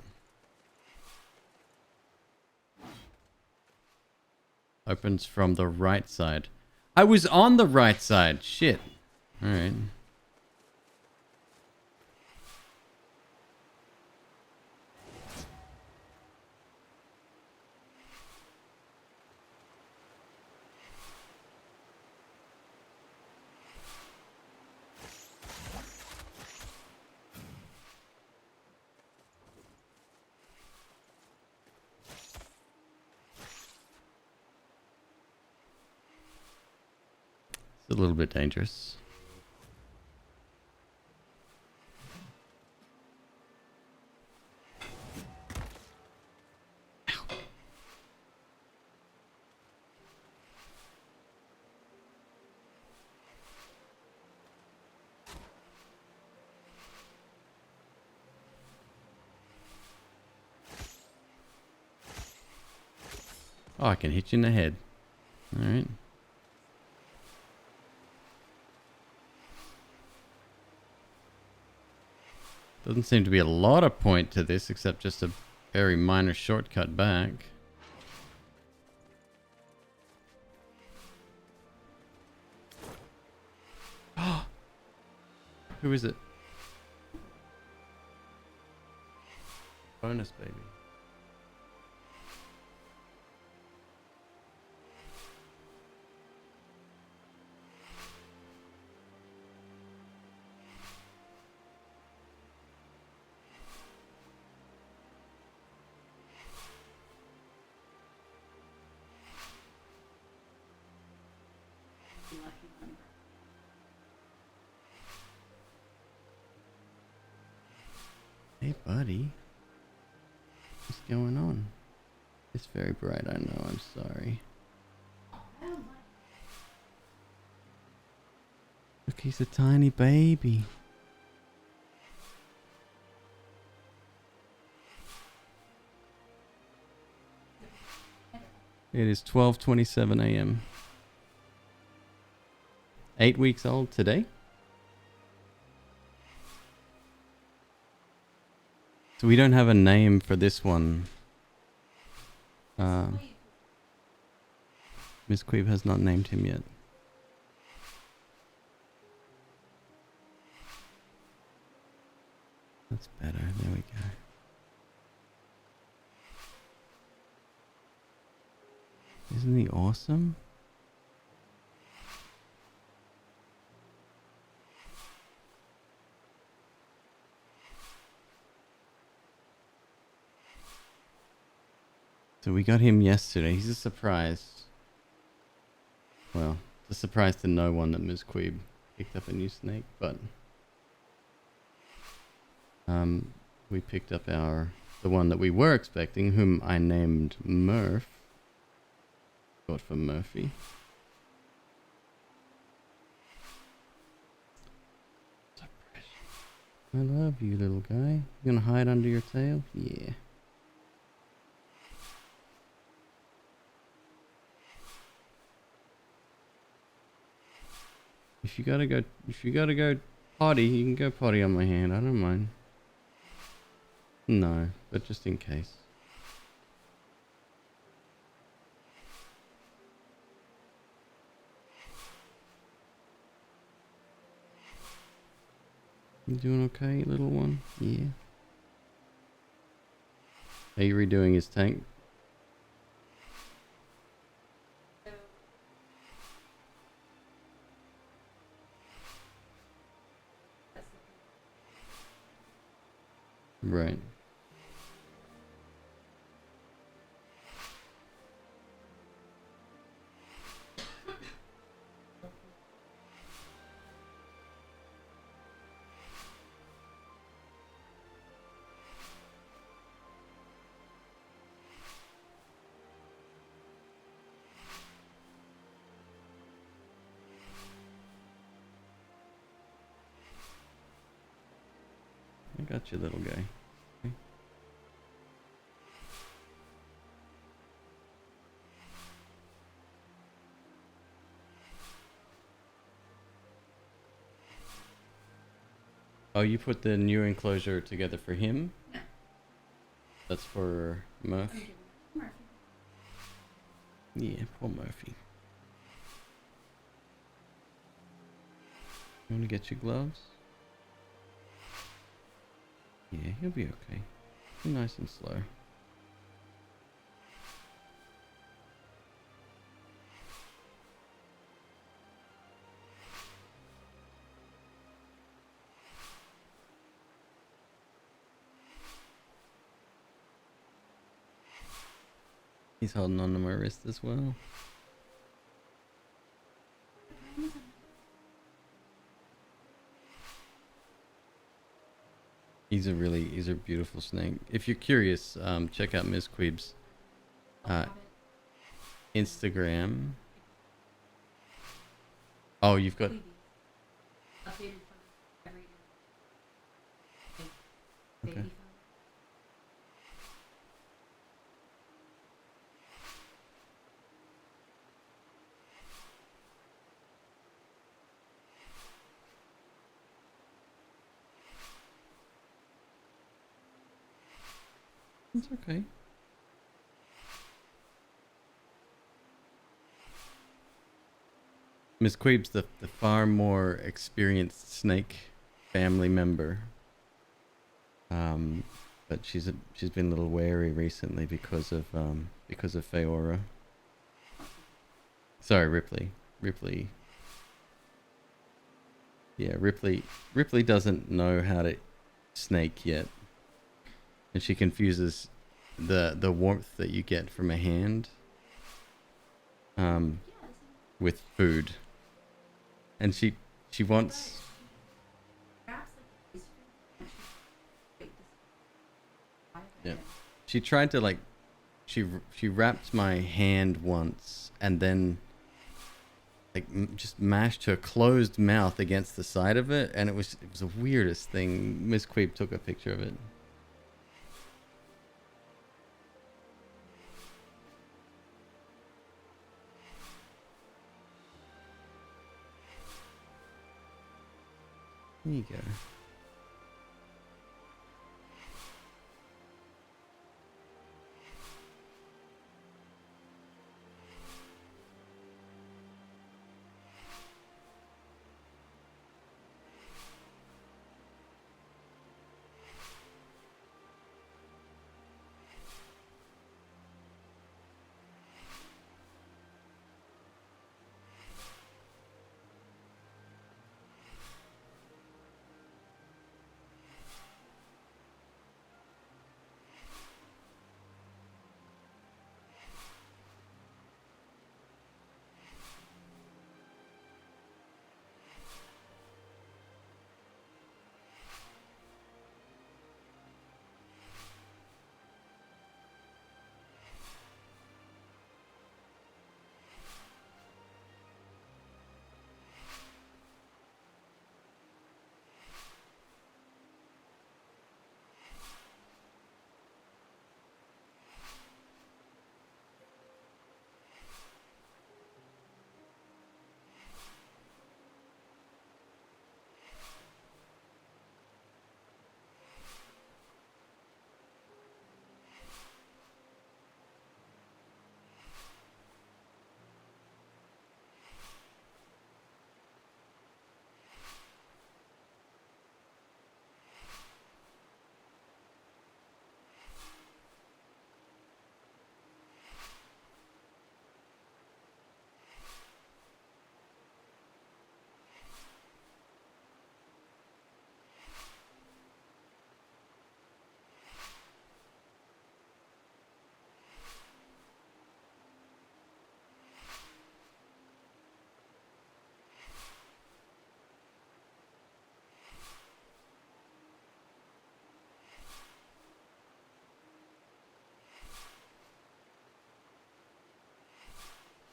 Opens from the right side. I was on the right side. Shit. All right. It's a little bit dangerous. Oh, I can hit you in the head. All right. Doesn't seem to be a lot of point to this, except just a very minor shortcut back. Who is it? Bonus baby. Hey, buddy. What's going on? It's very bright, I know. I'm sorry. Look, he's a tiny baby. It is 12:27 a.m. 8 weeks old today. So we don't have a name for this one. McQueeb has not named him yet. That's better. There we go. Isn't he awesome? So we got him yesterday. He's a surprise. Well, it's a surprise to no one that McQueeb picked up a new snake, but we picked up the one that we were expecting, whom I named Murph. Short for Murphy. So precious. I love you, little guy. You gonna hide under your tail? Yeah. If you gotta go potty, you can go potty on my hand. I don't mind. No, but just in case. You doing okay, little one? Yeah. Are you redoing his tank? Right. I got you, little guy. Okay. Oh, you put the new enclosure together for him? No. That's for Murphy? Murphy. Yeah, poor Murphy. You want to get your gloves? Yeah, he'll be okay. Be nice and slow. He's holding on to my wrist as well. He's a beautiful snake. If you're curious, check out McQueeb's Instagram. Oh, you've got. Okay. It's okay. McQueeb's the far more experienced snake family member. But she's been a little wary recently because of Feora. Sorry, Ripley. Yeah, Ripley doesn't know how to snake yet. And she confuses the warmth that you get from a hand with food. And she wants yeah. She tried to she wrapped my hand once and then just mashed her closed mouth against the side of it, and it was the weirdest thing. McQueeb took a picture of it. There you go.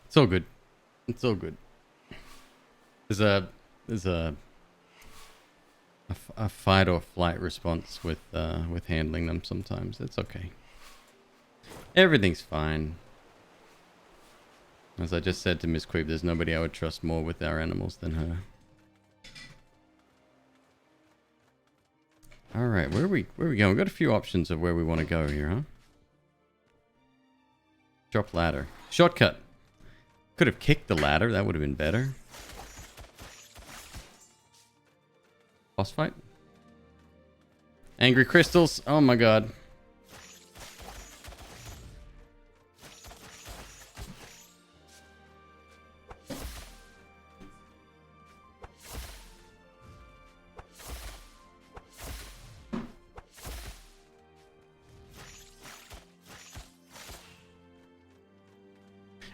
It's all good. It's all good. There's a fight or flight response with handling them sometimes. It's okay. Everything's fine. As I just said to McQueeb, there's nobody I would trust more with our animals than her. All right, where are we going? We've got a few options of where we want to go here, huh? Drop ladder. Shortcut. Could have kicked the ladder. That would have been better. Boss fight? Angry crystals. Oh my god.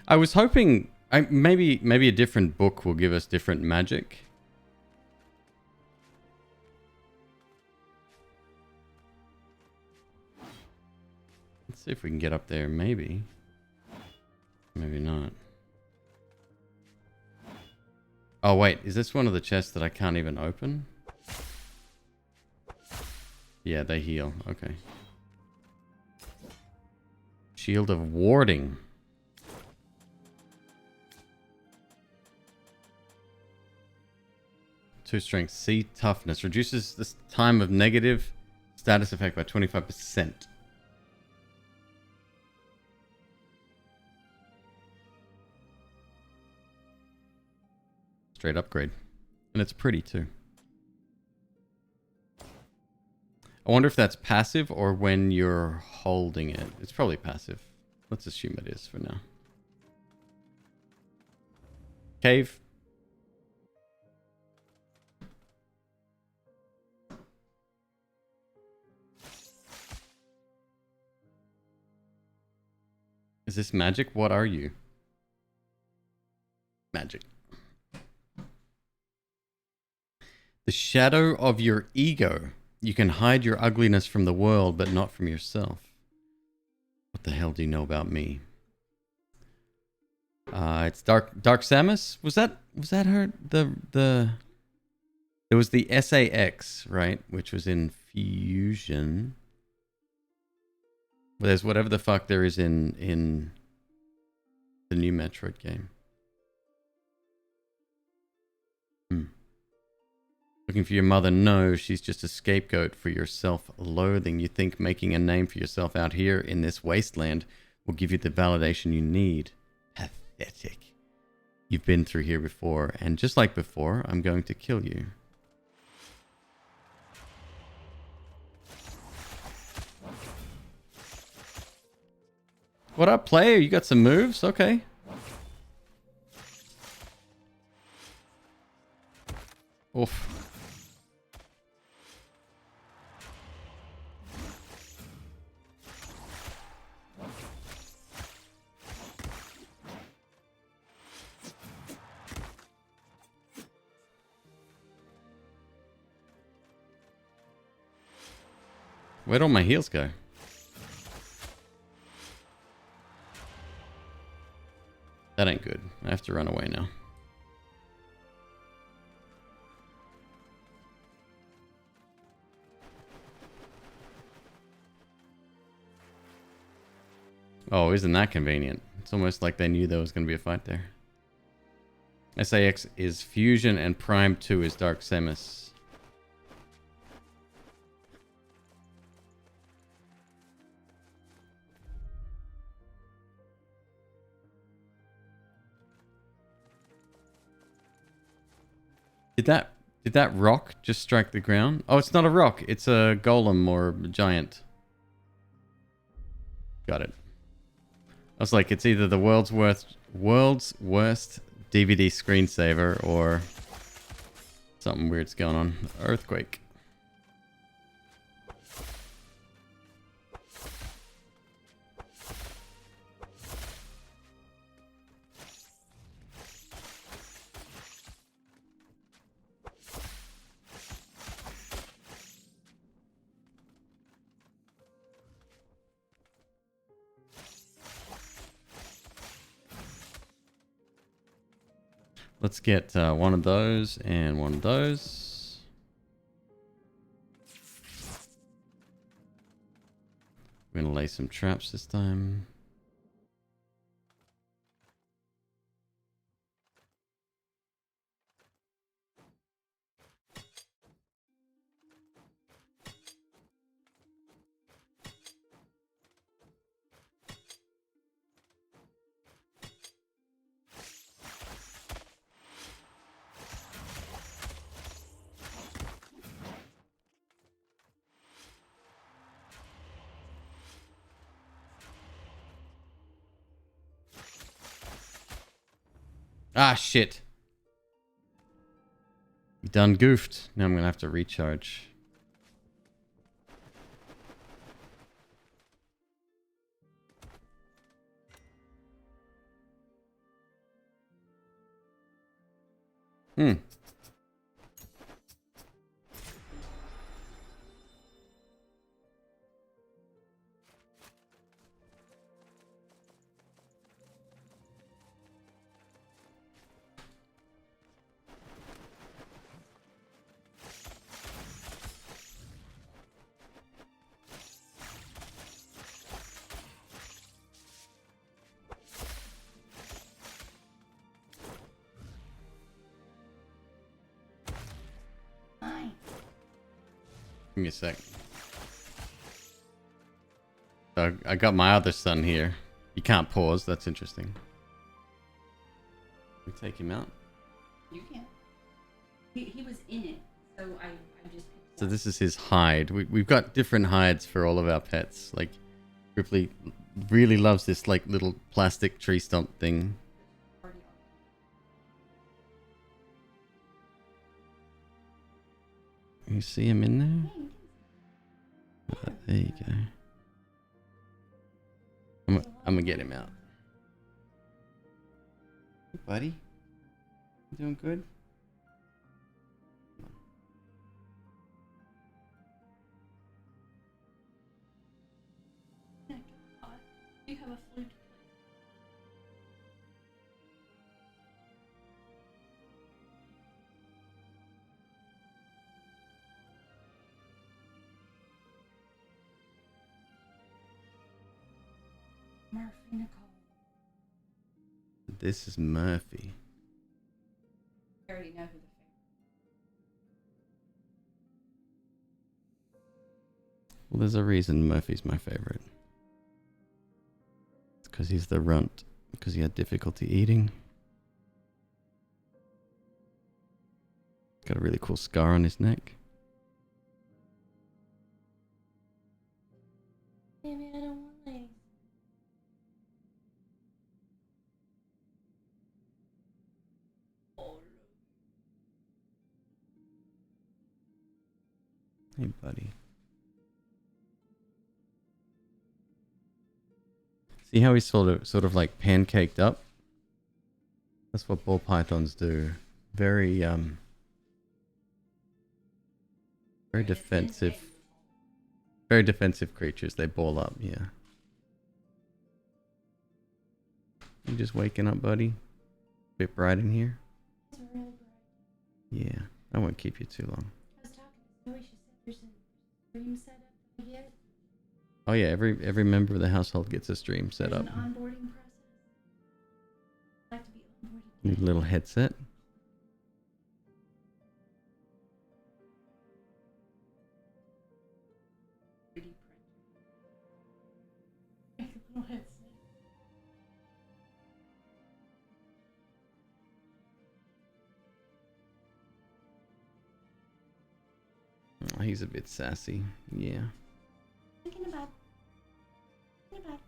I was hoping maybe a different book will give us different magic. Let's see if we can get up there. Maybe. Maybe not. Oh wait, is this one of the chests that I can't even open? Yeah, they heal. Okay. Shield of Warding. Two strength, C toughness. Reduces this time of negative status effect by 25%. Straight upgrade. And it's pretty too. I wonder if that's passive or when you're holding it. It's probably passive. Let's assume it is for now. Cave. Is this magic? What are you? Magic. The shadow of your ego. You can hide your ugliness from the world, but not from yourself. What the hell do you know about me? It's Dark Samus. Was that her? There was the SAX, right? Which was in Fusion. Well, there's whatever the fuck there is in the new Metroid game. Looking for your mother? No, she's just a scapegoat for your self-loathing. You think making a name for yourself out here in this wasteland will give you the validation you need. Pathetic. You've been through here before, and just like before, I'm going to kill you. What up, player? You got some moves? Okay. Oof. Where'd all my heals go? That ain't good. I have to run away now. Oh, isn't that convenient? It's almost like they knew there was going to be a fight there. SAX is Fusion and Prime 2 is Dark Samus. Did that rock just strike the ground? Oh, it's not a rock. It's a golem or a giant. Got it. I was like, it's either the world's worst DVD screensaver or something weird's going on. Earthquake. Let's get one of those and one of those. We're going to lay some traps this time. Ah, shit. You done goofed. Now I'm gonna have to recharge. Hmm. Fine. Give me a sec. So I got my other son here. You can't pause. That's interesting. We take him out. You can. He was in it, so I just. So this is his hide. We've got different hides for all of our pets. Like Ripley really loves this like little plastic tree stump thing. You see him in there? There you go. I'm gonna get him out. Hey, buddy. You doing good? You have a flute. Murphy Nicole. This is Murphy. I already know who the Well, there's a reason Murphy's my favorite. It's because he's the runt. Because he had difficulty eating. Got a really cool scar on his neck. Maybe I don't want legs. Hey, buddy. See how he's sort of like pancaked up? That's what ball pythons do. Very defensive. Very defensive creatures. They ball up, yeah. You just waking up, buddy? Bit bright in here? It's real bright. Yeah, I won't keep you too long. I was talking to Zoe. She said there's a stream setup I get. Oh yeah, every member of the household gets a stream set There's up. an onboarding process. I'd like to be onboarded. Need a little headset. 3D print. Make a little headset. Oh, he's a bit sassy. Yeah. Thinking about. The fuzzies.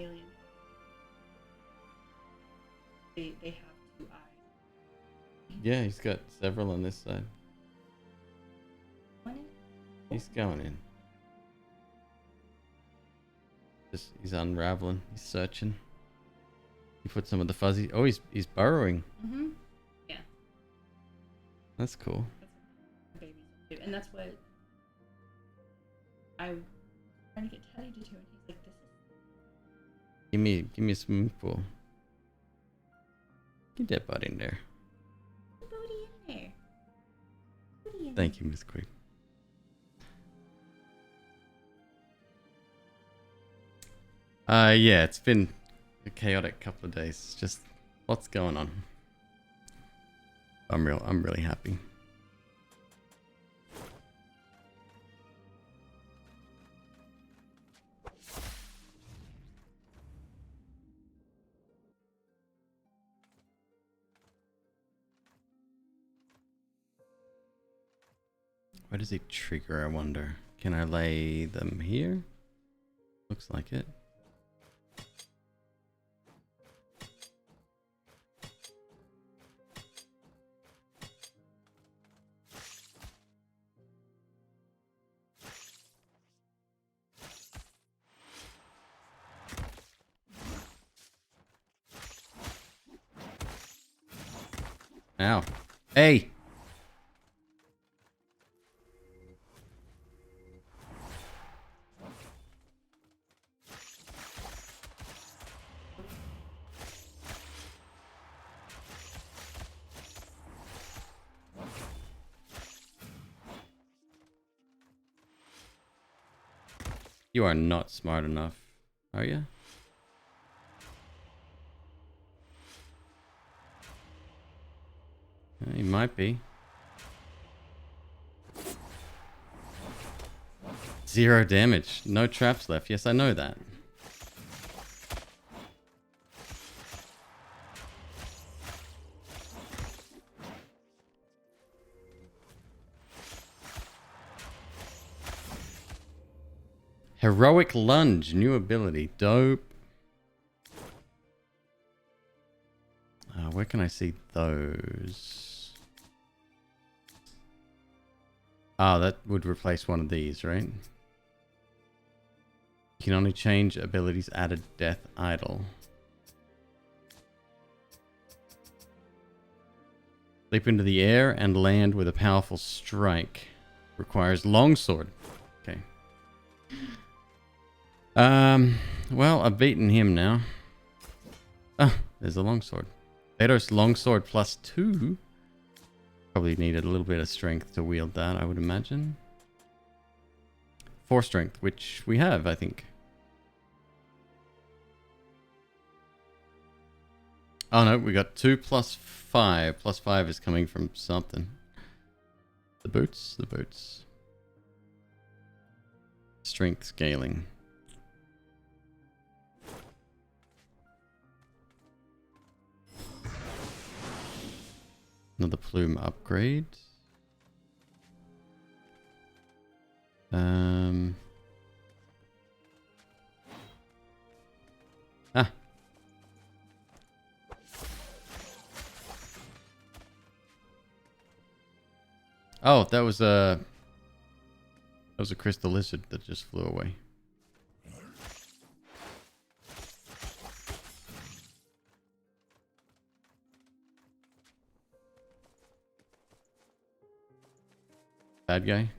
Alien. They have 2 eyes. Yeah, he's got several on this side. One in? He's going in. He's unraveling. He's searching. He put some of the fuzzy. Oh, he's burrowing. Mm-hmm. Yeah. That's cool. That's what babies do. And that's what I'm trying to get Teddy to do. And he's like, this is... Give me a swimming pool. Get that butt in there. Booty in there. Booty in Thank you, Miss Queeb. Yeah, it's been a chaotic couple of days. Just lots going on. I'm really happy. Where does it trigger, I wonder? Can I lay them here? Looks like it. Ow. Hey! You are not smart enough, are you? You might be. 0 damage. No traps left. Yes, I know that. Heroic Lunge. New ability. Dope. Where can I see those? Ah, that would replace one of these, right? You can only change abilities added death idle. Leap into the air and land with a powerful strike. Requires longsword. Okay. Well, I've beaten him now. Ah, there's a longsword. Betos longsword +2. Probably needed a little bit of strength to wield that, I would imagine. 4 strength, which we have, I think. Oh no, we got 2 +5. +5 is coming from something. The boots, the boots. Strength scaling. Another plume upgrade. Ah. Oh, that was a crystal lizard that just flew away. Bad guy.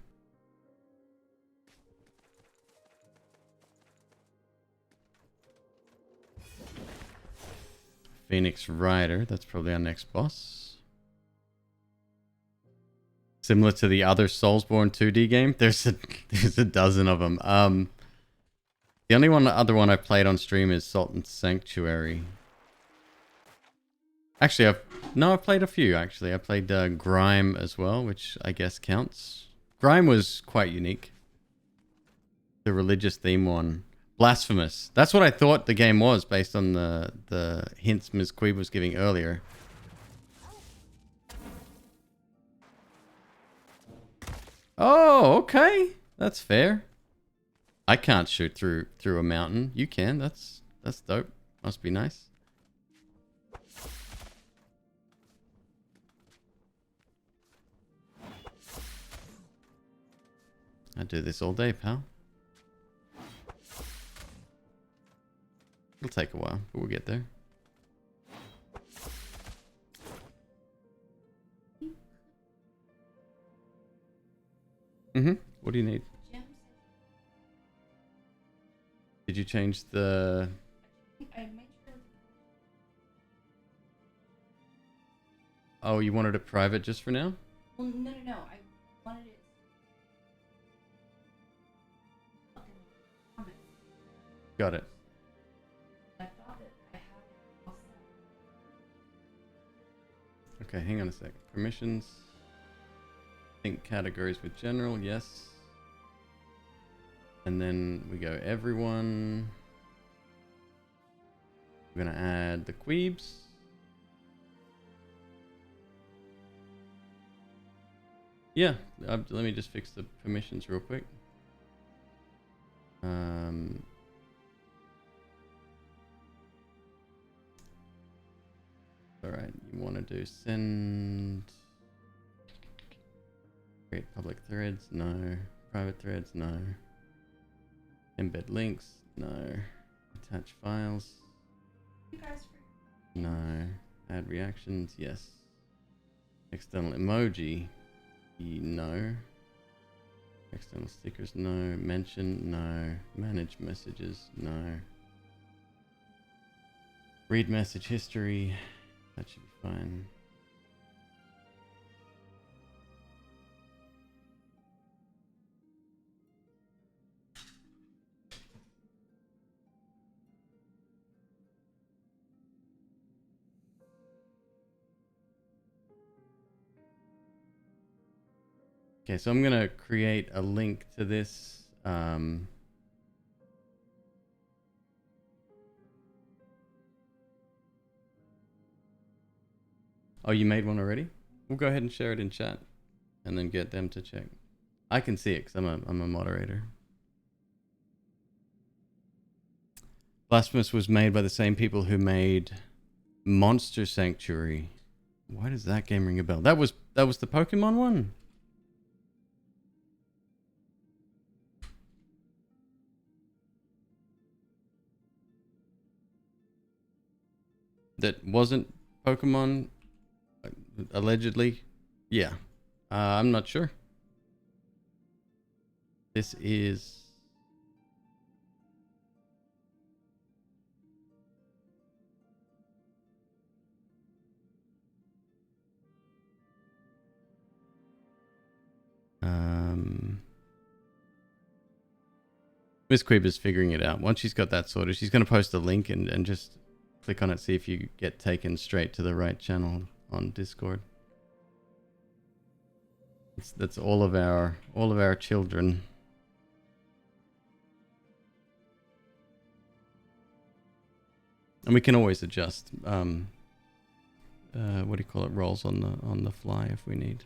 Phoenix Rider. That's probably our next boss. Similar to the other Soulsborne 2D game. There's a dozen of them. The only other one I played on stream is Sultan's Sanctuary. Actually, I've played a few, actually. I played Grime as well, which I guess counts. Grime was quite unique. The religious theme one. Blasphemous. That's what I thought the game was, based on the hints McQueeb was giving earlier. Oh, okay. That's fair. I can't shoot through a mountain. You can. That's dope. Must be nice. I do this all day, pal. It'll take a while, but we'll get there. What do you need? Did you change the... Oh, you wanted it private just for now? Well, no. I wanted it. Got it. I thought that I had it all set. Okay, hang on a sec. Permissions. Sync categories with general, yes. And then we go everyone. We're gonna add the Queebs. Yeah, let me just fix the permissions real quick. Alright, you want to do send... Create public threads? No. Private threads? No. Embed links? No. Attach files? No. Add reactions? Yes. External emoji? No. External stickers? No. Mention? No. Manage messages? No. Read message history? That should be fine. Okay, so I'm gonna create a link to this. Oh, you made one already? We'll go ahead and share it in chat, and then get them to check. I can see it because I'm a moderator. Blasphemous was made by the same people who made Monster Sanctuary. Why does that game ring a bell? That was the Pokemon one. That wasn't Pokemon, allegedly. Yeah, I'm not sure. This is... Miss Queeb is figuring it out. Once she's got that sorted, she's going to post a link and just click on it, see if you get taken straight to the right channel on Discord. That's all of our children. And we can always adjust what do you call it, roles on the fly if we need.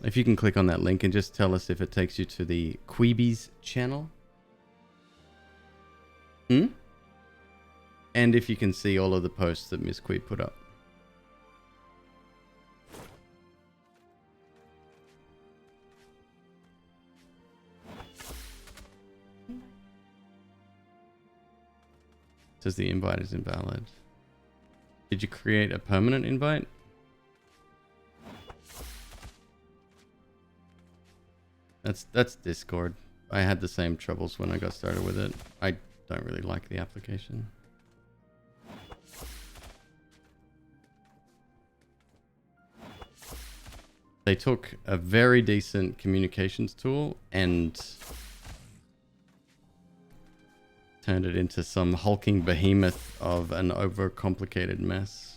If you can click on that link and just tell us if it takes you to the Queebies channel. And if you can see all of the posts that Miss Queeb put up. Says the invite is invalid. Did you create a permanent invite? That's Discord. I had the same troubles when I got started with it. I don't really like the application. They took a very decent communications tool and turned it into some hulking behemoth of an overcomplicated mess.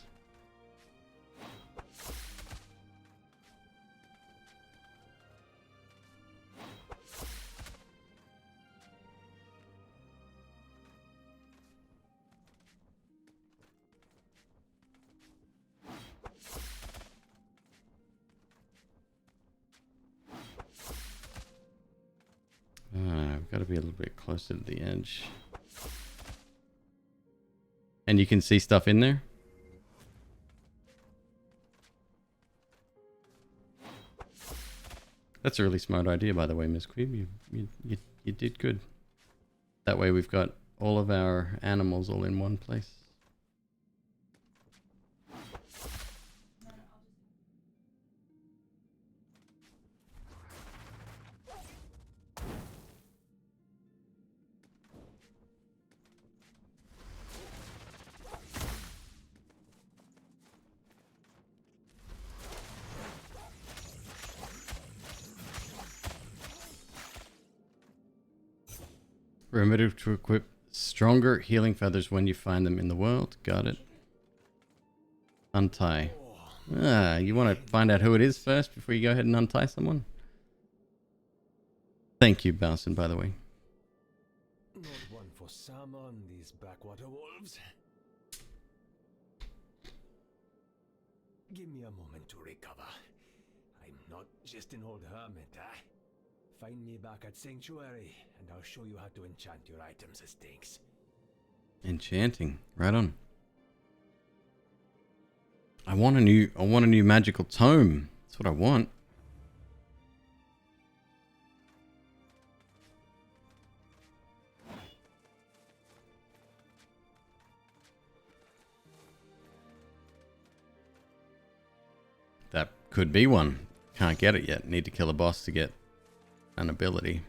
I've got to be a little bit closer to the edge. And you can see stuff in there? That's a really smart idea, by the way, Miss Queeb. You did good. That way we've got all of our animals all in one place. Remedy to equip stronger healing feathers when you find them in the world. Got it. Untie. You want to find out who it is first before you go ahead and untie someone? Thank you, Bowson, by the way. Not one for salmon, these backwater wolves. Give me a moment to recover. I'm not just an old hermit, eh? Find me back at Sanctuary, and I'll show you how to enchant your items as things. Enchanting. Right on. I want a new magical tome. That's what I want. That could be one. Can't get it yet. Need to kill a boss to get an ability.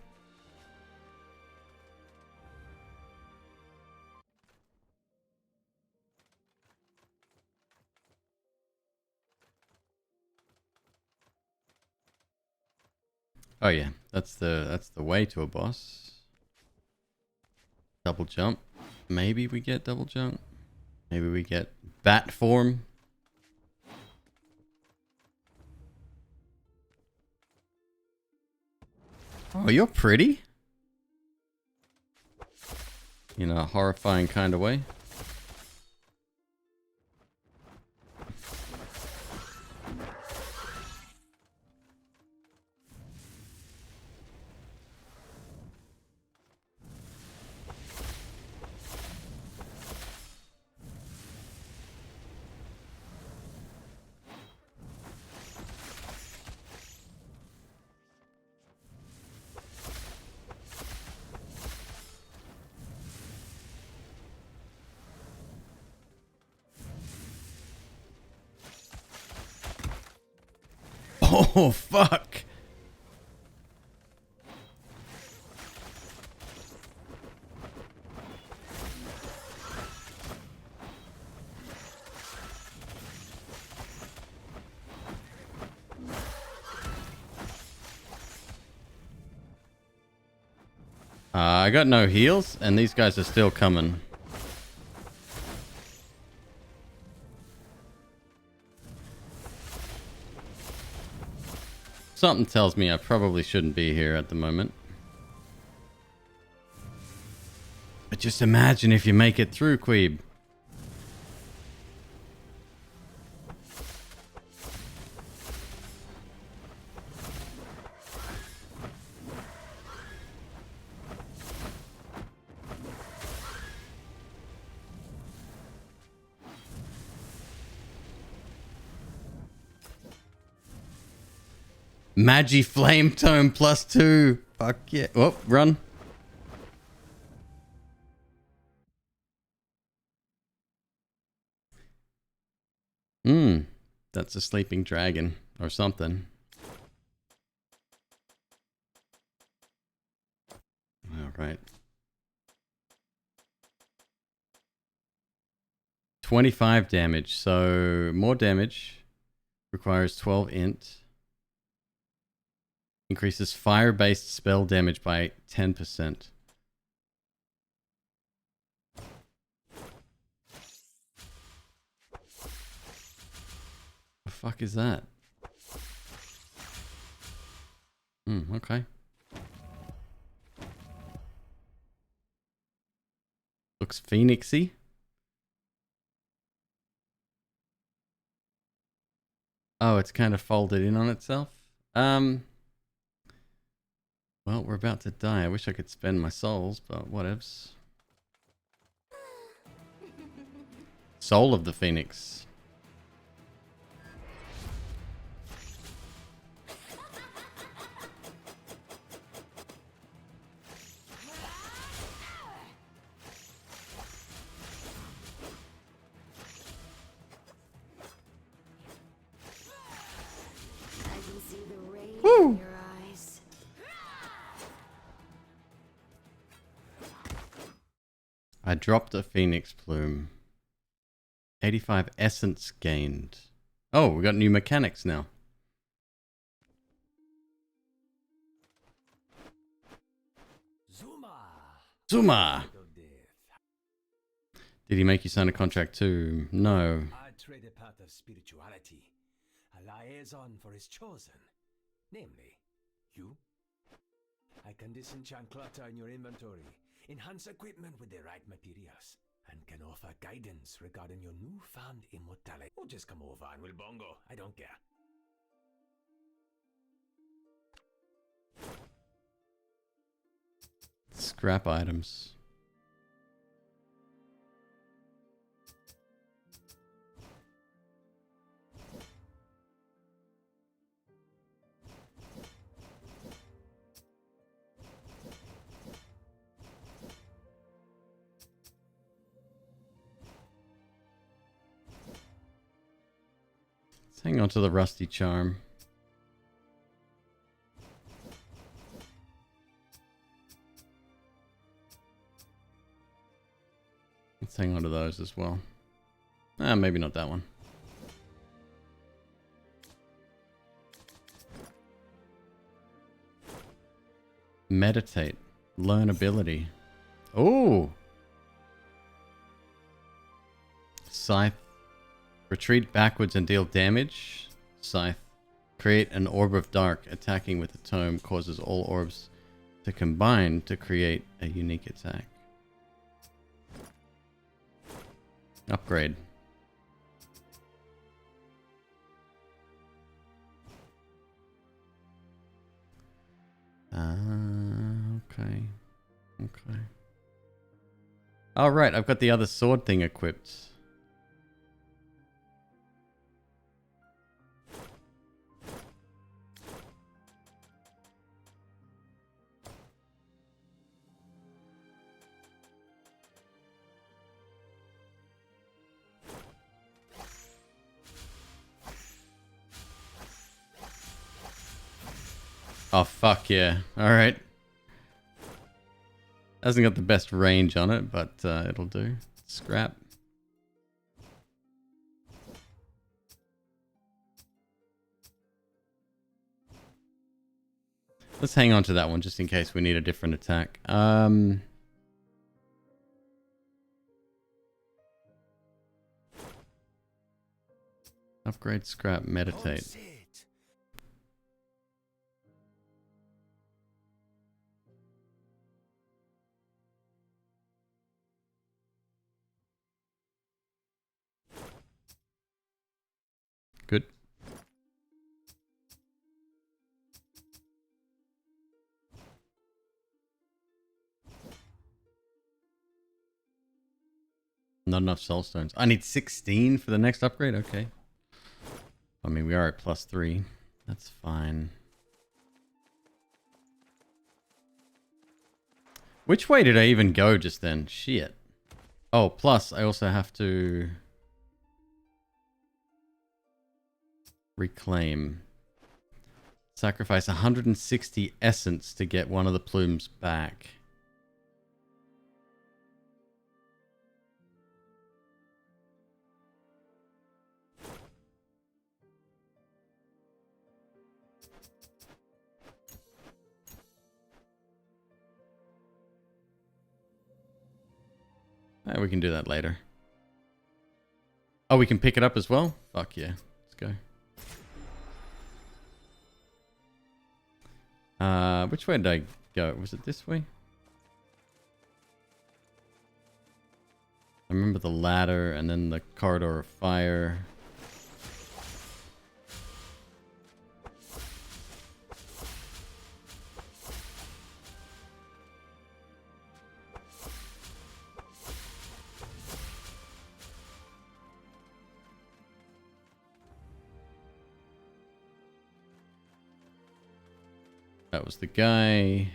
Oh yeah, that's the way to a boss. Double jump. Maybe we get double jump. Maybe we get bat form. Oh, you're pretty. In a horrifying kind of way. Oh, fuck. I got no heals, and these guys are still coming. Something tells me I probably shouldn't be here at the moment. But just imagine if you make it through, Queeb. Magi Flame Tome +2. Fuck yeah. Oh, run. That's a sleeping dragon or something. All right. 25 damage. So more damage requires 12 int. Increases fire-based spell damage by 10%. The fuck is that? Okay. Looks phoenixy. Oh, it's kind of folded in on itself. Well, we're about to die. I wish I could spend my souls, but whatevs. Soul of the Phoenix. Woo! I dropped a phoenix plume. 85 essence gained. Oh, we got new mechanics now. Zuma! Did he make you sign a contract too? No. I trade a path of spirituality, a liaison for his chosen, namely, you. I can disenchant clutter in your inventory, enhance equipment with the right materials, and can offer guidance regarding your newfound immortality. Or just come over and we'll bongo. I don't care. Scrap items. Let's hang on to the rusty charm. Let's hang on to those as well. Maybe not that one. Meditate. Learn ability. Oh! Scythe. Retreat backwards and deal damage. Scythe. Create an orb of dark. Attacking with the tome causes all orbs to combine to create a unique attack. Upgrade. Okay. Okay. All right, I've got the other sword thing equipped. Oh, fuck yeah. Alright. Hasn't got the best range on it, but it'll do. Scrap. Let's hang on to that one just in case we need a different attack. Upgrade, scrap, meditate. Good. Not enough soul stones. I need 16 for the next upgrade? Okay. I mean, we are at +3. That's fine. Which way did I even go just then? Shit. Oh, plus I also have to reclaim. Sacrifice 160 essence to get one of the plumes back. We can do that later. Oh, we can pick it up as well? Fuck yeah. Let's go. Which way did I go? Was it this way? I remember the ladder and then the corridor of fire. That was the guy.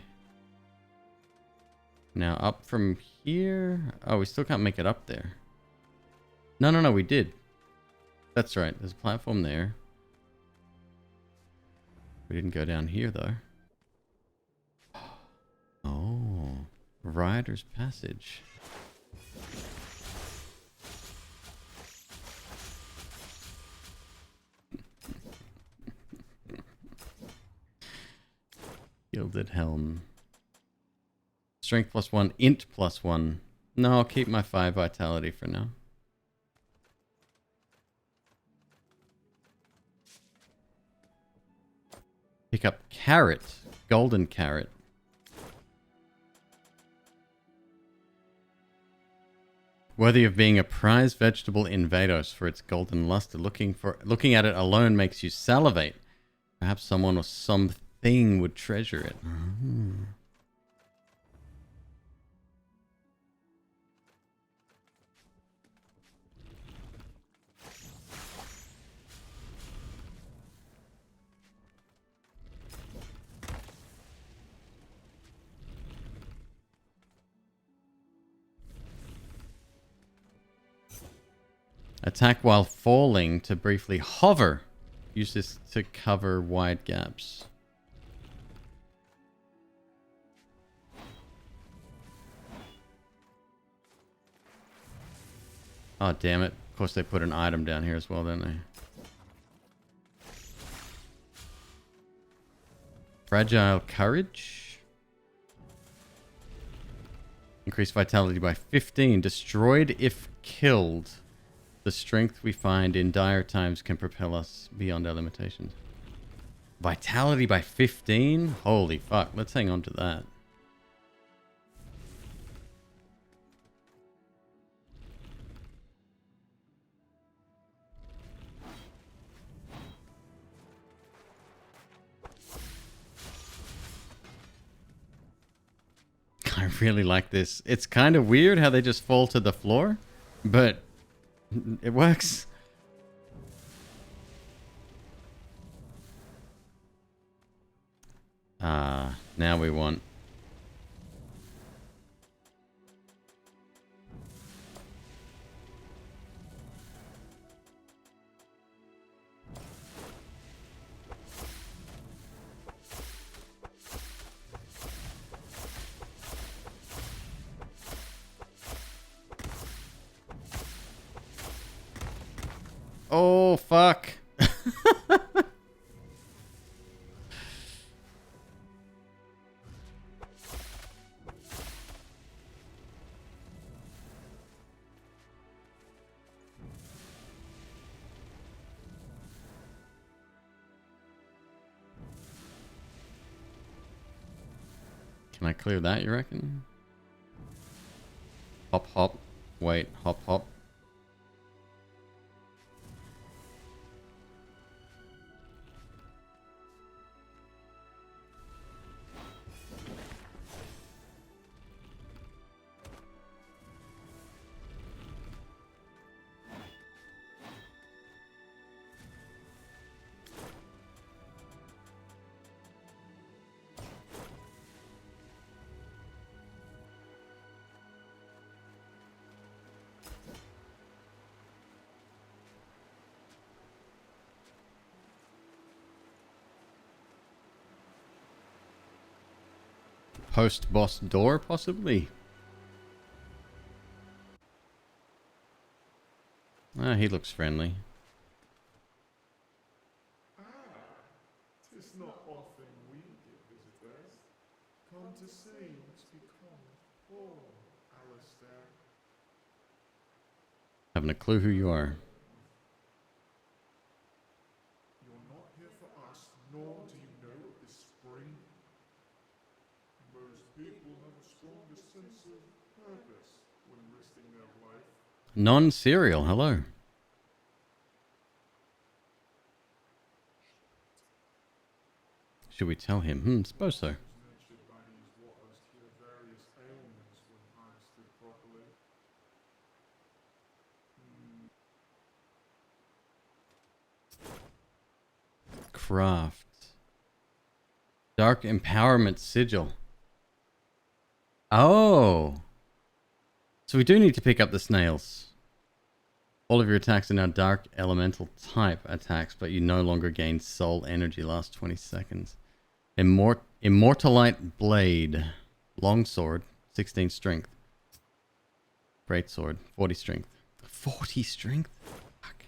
Now up from here. Oh, we still can't make it up there. No, we did. That's right. There's a platform there. We didn't go down here though. Oh, Rider's Passage. Gilded Helm. Strength +1, int +1. No, I'll keep my 5 vitality for now. Pick up carrot. Golden carrot. Worthy of being a prized vegetable in Vados for its golden luster. Looking at it alone makes you salivate. Perhaps someone or something would treasure it. Attack while falling to briefly hover. Use this to cover wide gaps. Oh, damn it. Of course, they put an item down here as well, don't they? Fragile Courage. Increase vitality by 15. Destroyed if killed. The strength we find in dire times can propel us beyond our limitations. Vitality by 15? Holy fuck. Let's hang on to that. I really like this. It's kind of weird how they just fall to the floor, but it works. Now we want... Oh, fuck. Can I clear that, you reckon? Hop, hop. Wait, hop, hop. Post-boss door, possibly? Ah, he looks friendly. Tis not often we get visitors. Come to see what's become of poor Alistair. Haven't a clue who you are. You're not here for us, nor do you know of this spring. Most people have a stronger sense of purpose when risking their life. Non-serial, hello. Should we tell him? Suppose so. Nurtured by these waters cure various ailments when harvested properly. Craft. Dark Empowerment Sigil. Oh. So we do need to pick up the snails. All of your attacks are now dark elemental type attacks, but you no longer gain soul energy last 20 seconds. Immortalite Blade. Longsword, 16 strength. Greatsword, 40 strength. 40 strength? Fuck.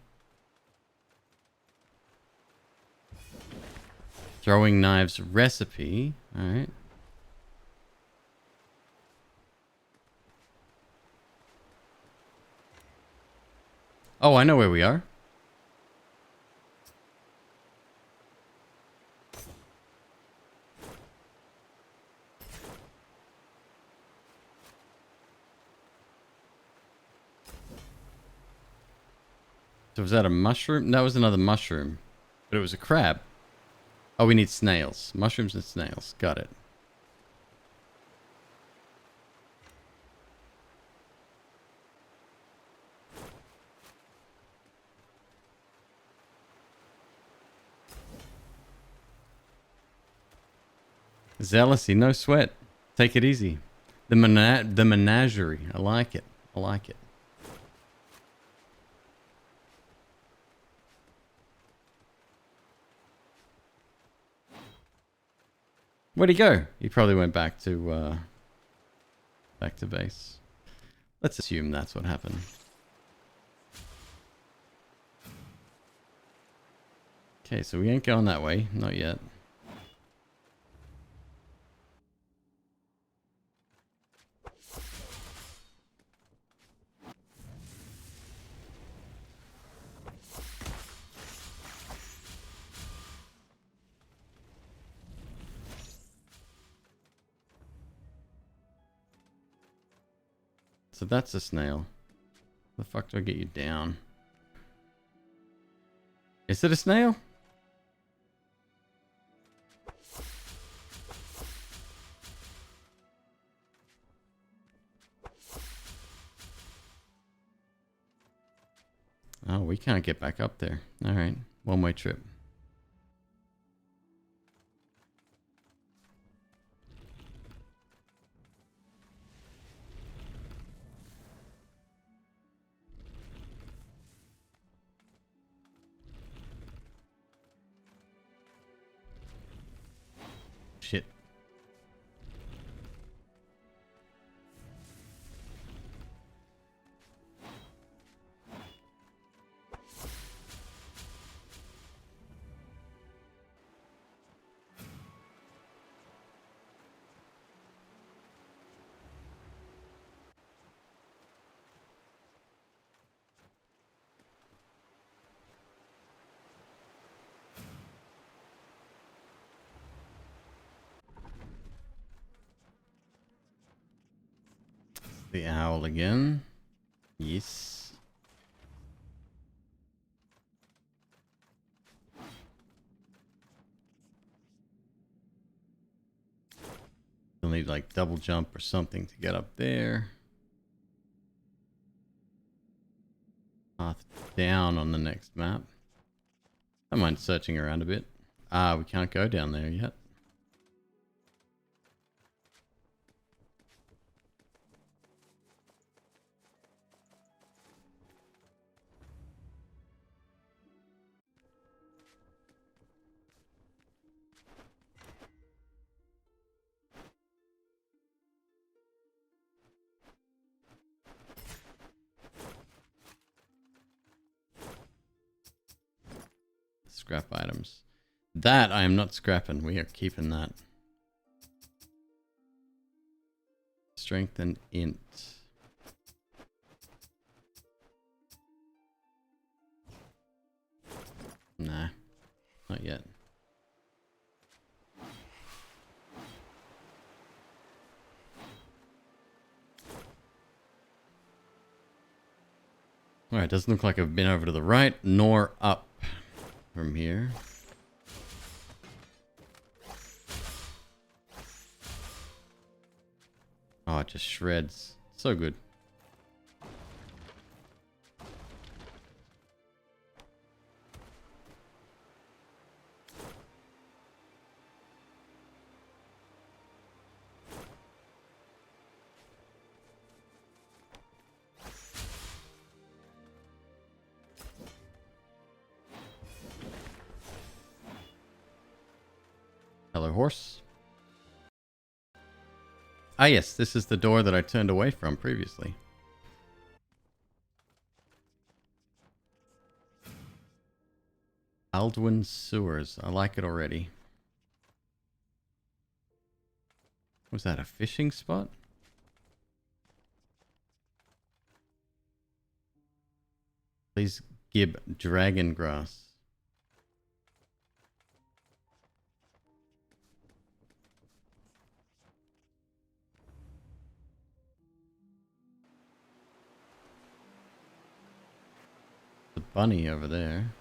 Throwing knives recipe. Alright. Oh, I know where we are. So was that a mushroom? That was another mushroom. But it was a crab. Oh, we need snails. Mushrooms and snails. Got it. Zealousy, no sweat. Take it easy. The menagerie. I like it. I like it. Where'd he go? He probably went back to base. Let's assume that's what happened. Okay, so we ain't going that way. Not yet. So that's a snail. The fuck do I get you down? Is it a snail? Oh, we can't get back up there. Alright, one-way trip. Shit. The owl again. Yes. You'll need like double jump or something to get up there. Path down on the next map. I mind searching around a bit. Ah, we can't go down there yet. Scrap items. That I am not scrapping. We are keeping that. Strength and int. Nah, not yet. Alright, doesn't look like I've been over to the right nor up from here. Oh, it just shreds. So good. Hello, horse. Ah, yes, this is the door that I turned away from previously. Aldwin Sewers. I like it already. Was that a fishing spot? Please give dragon grass. bunny over there.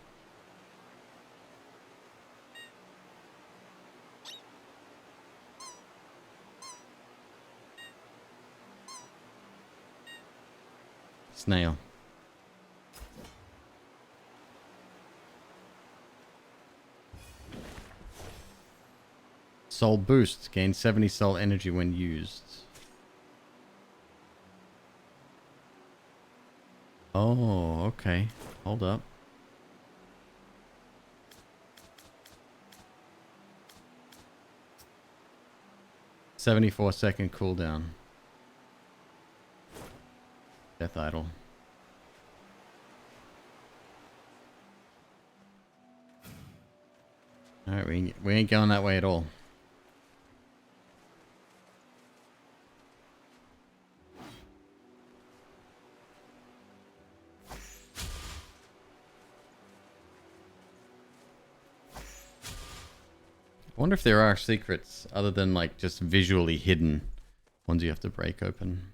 Snail. Soul boost. Gain 70 soul energy when used. Oh, okay. Hold up. "74-second cooldown. Death Idol. Alright, we ain't going that way at all. I wonder if there are secrets other than like just visually hidden ones you have to break open.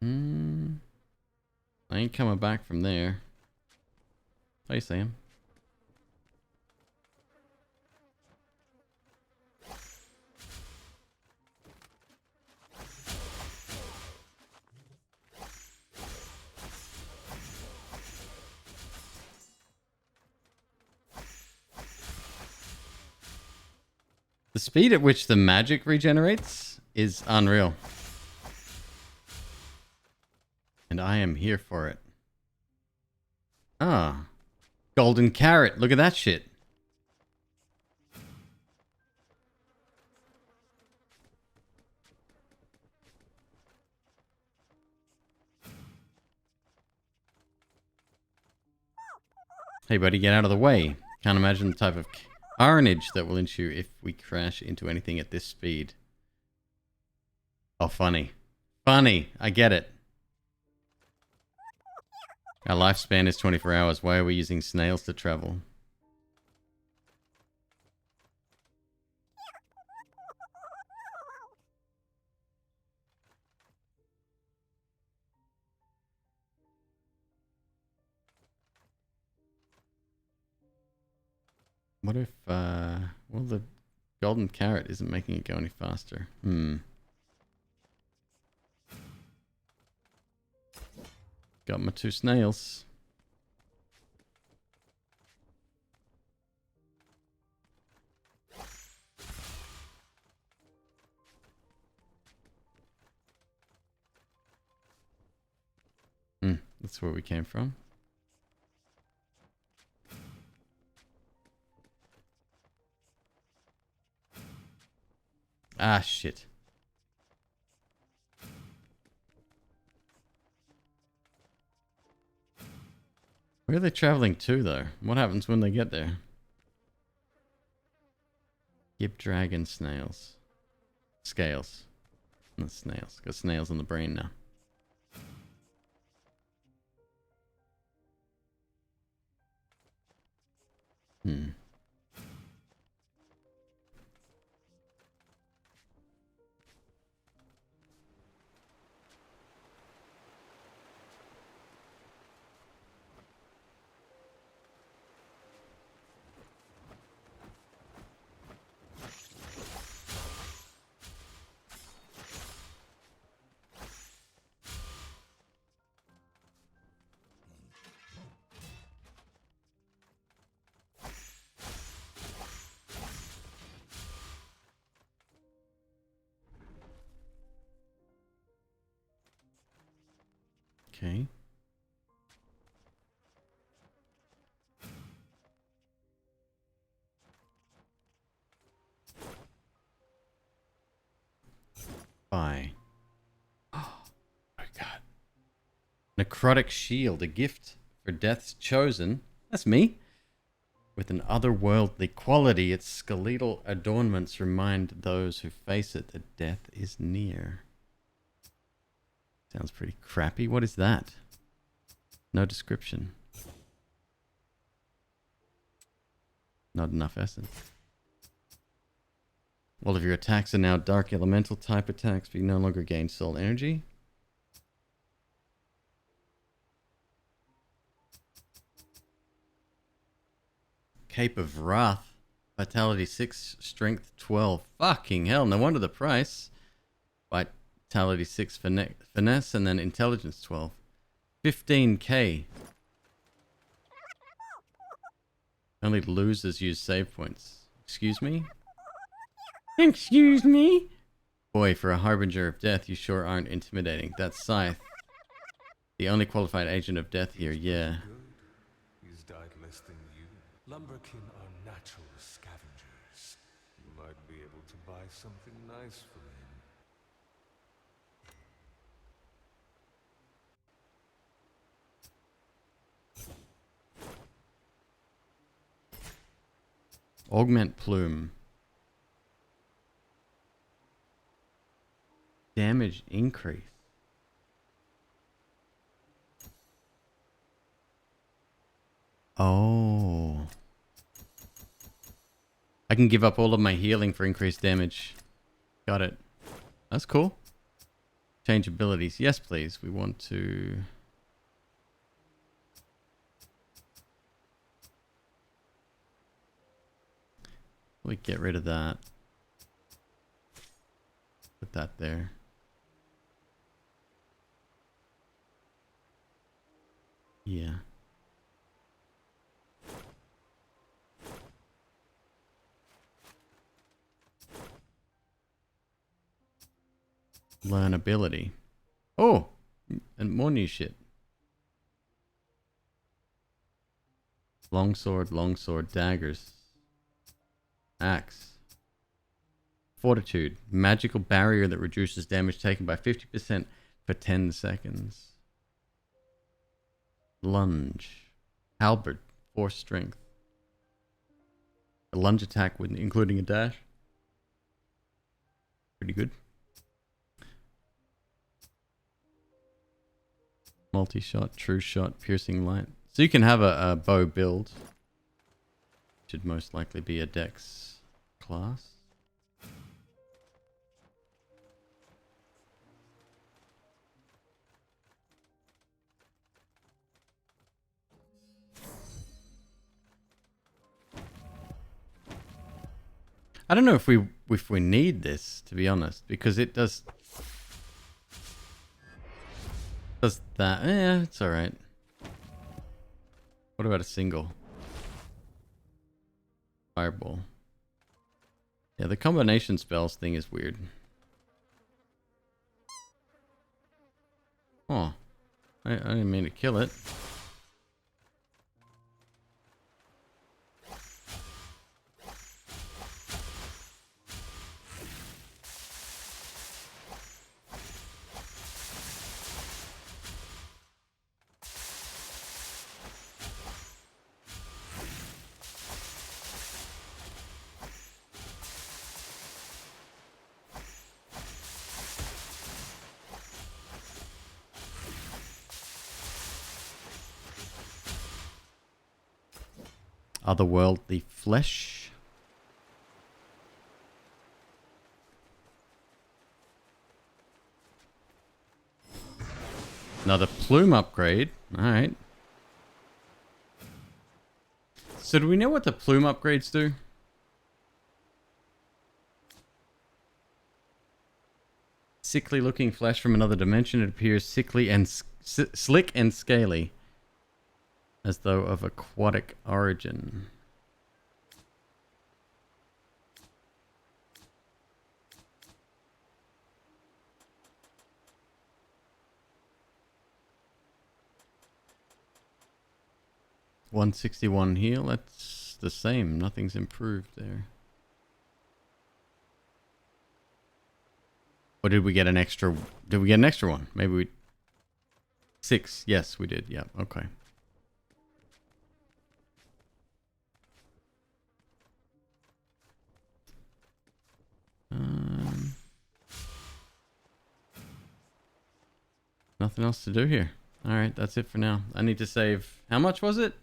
I ain't coming back from there. Hey, Sam. The speed at which the magic regenerates is unreal. And I am here for it. Ah. Golden carrot. Look at that shit. Hey buddy, get out of the way. Can't imagine the type of carnage that will ensue if we crash into anything at this speed. Oh, funny. Funny. I get it. Our lifespan is 24 hours. Why are we using snails to travel? What if, well, the golden carrot isn't making it go any faster. Got my 2 snails. That's where we came from. Ah, shit. Where are they traveling to, though? What happens when they get there? Gib dragon snails. Scales. Not snails. Got snails in the brain now. Okay. Bye. Oh my god. Necrotic shield, a gift for death's chosen. That's me. With an otherworldly quality, its skeletal adornments remind those who face it that death is near. Sounds pretty crappy. What is that? No description. Not enough essence. All of your attacks are now dark elemental type attacks, but you no longer gain soul energy. Cape of Wrath. Vitality 6, Strength 12. Fucking hell, no wonder the price. Vitality 6, Finesse, and then Intelligence 12. 15k. Only losers use save points. Excuse me? Excuse me? Boy, for a Harbinger of Death, you sure aren't intimidating. That's Scythe. The only qualified agent of death here, yeah. Good. He's died less than you. Lumberkin are natural scavengers. You might be able to buy something nice from him. Augment Plume. Damage increase. Oh. I can give up all of my healing for increased damage. Got it. That's cool. Change abilities. Yes, please. We want to... We get rid of that. Put that there. Yeah. Learn ability. Oh! And more new shit. Longsword, daggers. Axe. Fortitude. Magical barrier that reduces damage taken by 50% for 10 seconds. Lunge. Halberd. Force strength. A lunge attack with including a dash. Pretty good. Multi-shot, true shot, piercing light. So you can have a bow build. Should most likely be a dex class. I don't know if we need this, to be honest, because it does that. Yeah, it's all right. What about a single? Fireball. Yeah, the combination spells thing is weird. Oh, I didn't mean to kill it. Otherworldly flesh. Another plume upgrade. Alright. So do we know what the plume upgrades do? Sickly looking flesh from another dimension. It appears sickly and slick and scaly, as though of aquatic origin. $161 heal, that's the same. Nothing's improved there. Or did we get an extra? Did we get an extra one? Maybe we... 6. Yes, we did. Yeah, okay. Nothing else to do here. Alright, that's it for now. I need to save... How much was it?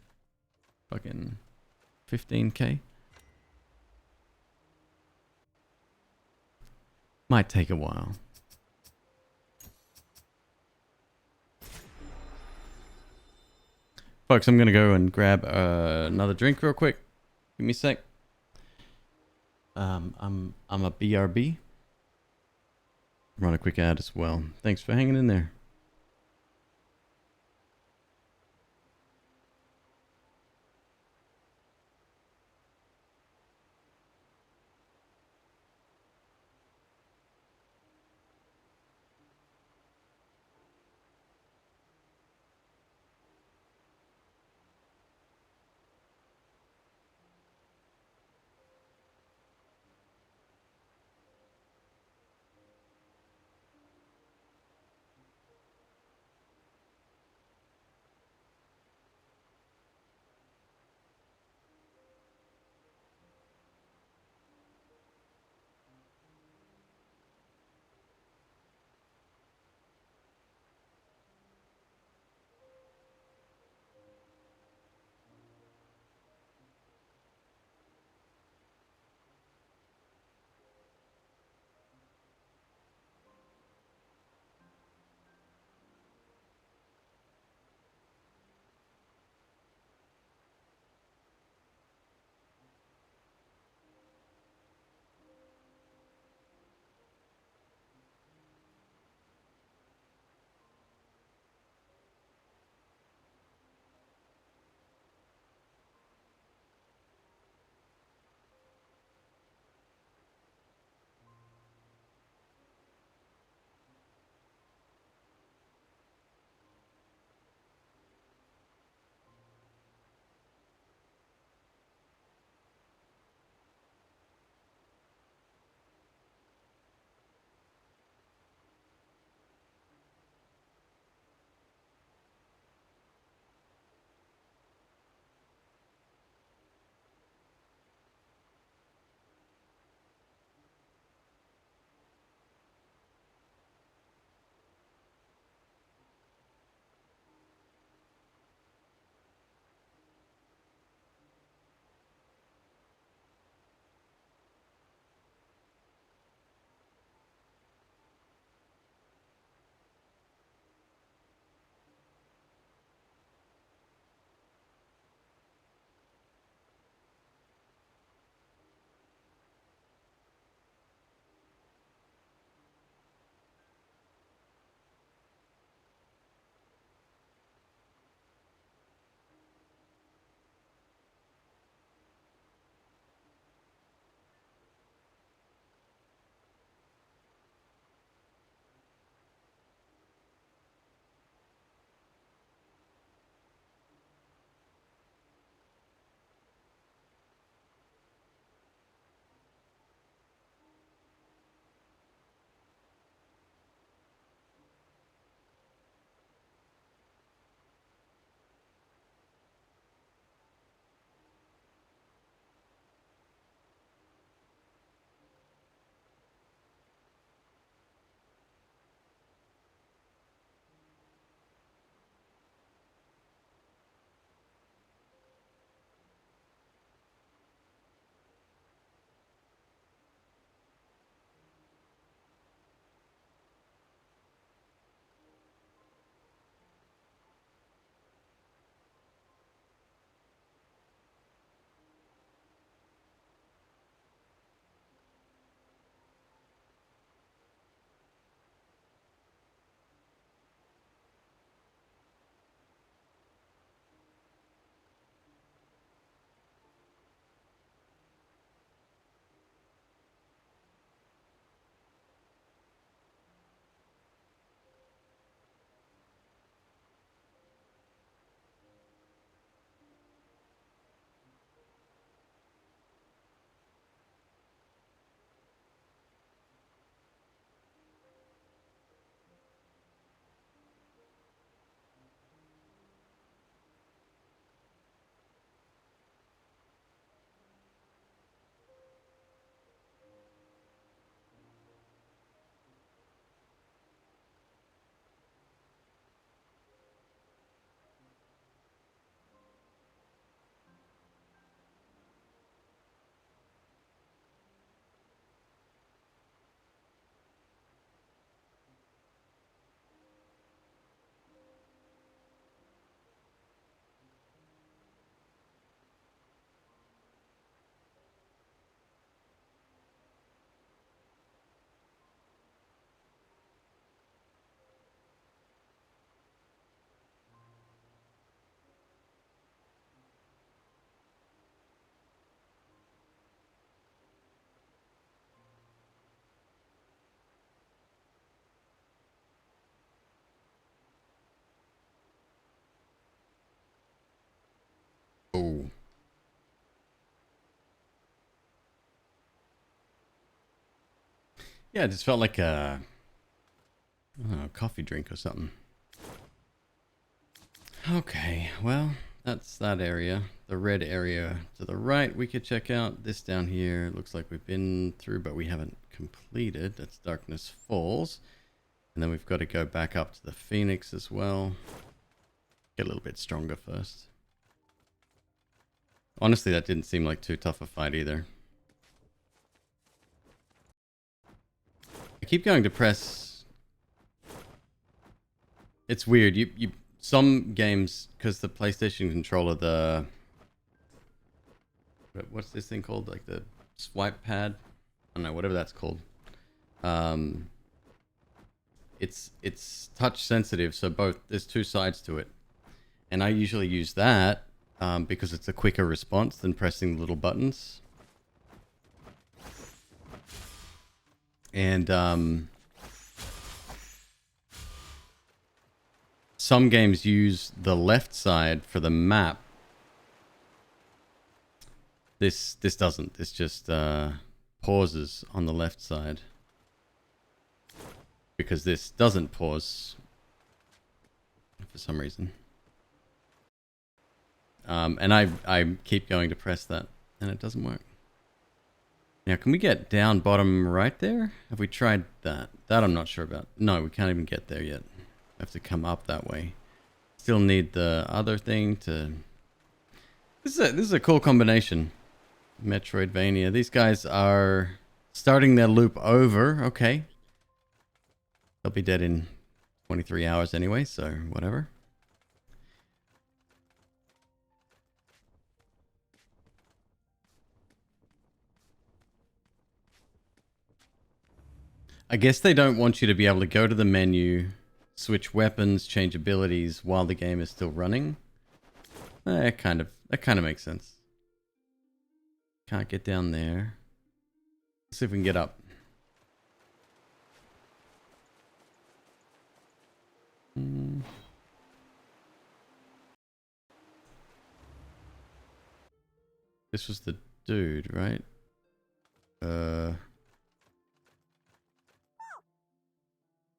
Fucking 15k. Might take a while. Folks, I'm gonna go and grab another drink real quick. Give me a sec. I'm a BRB. Run a quick ad as well. Thanks for hanging in there. Oh. Yeah, it just felt like a, I don't know, coffee drink or something. Okay, well, that's that area. The red area to the right we could check out. This down here looks like we've been through, but we haven't completed. That's Darkness Falls. And then we've got to go back up to the Phoenix as well. Get a little bit stronger first. Honestly, that didn't seem like too tough a fight either. I keep going to press. It's weird. Some games, because the PlayStation controller, what's this thing called? Like the swipe pad? I don't know, whatever that's called. It's touch sensitive, so there's two sides to it. And I usually use that because it's a quicker response than pressing the little buttons. And some games use the left side for the map. This doesn't. This just pauses on the left side. Because this doesn't pause for some reason. And I keep going to press that and it doesn't work. Now, can we get down bottom right there? Have we tried that? That I'm not sure about. No, we can't even get there yet. We have to come up that way. Still need the other thing to... This is a cool combination. Metroidvania. These guys are starting their loop over. Okay. They'll be dead in 23 hours anyway, so whatever. I guess they don't want you to be able to go to the menu, switch weapons, change abilities while the game is still running. That kind of makes sense. Can't get down there. Let's see if we can get up. This was the dude, right?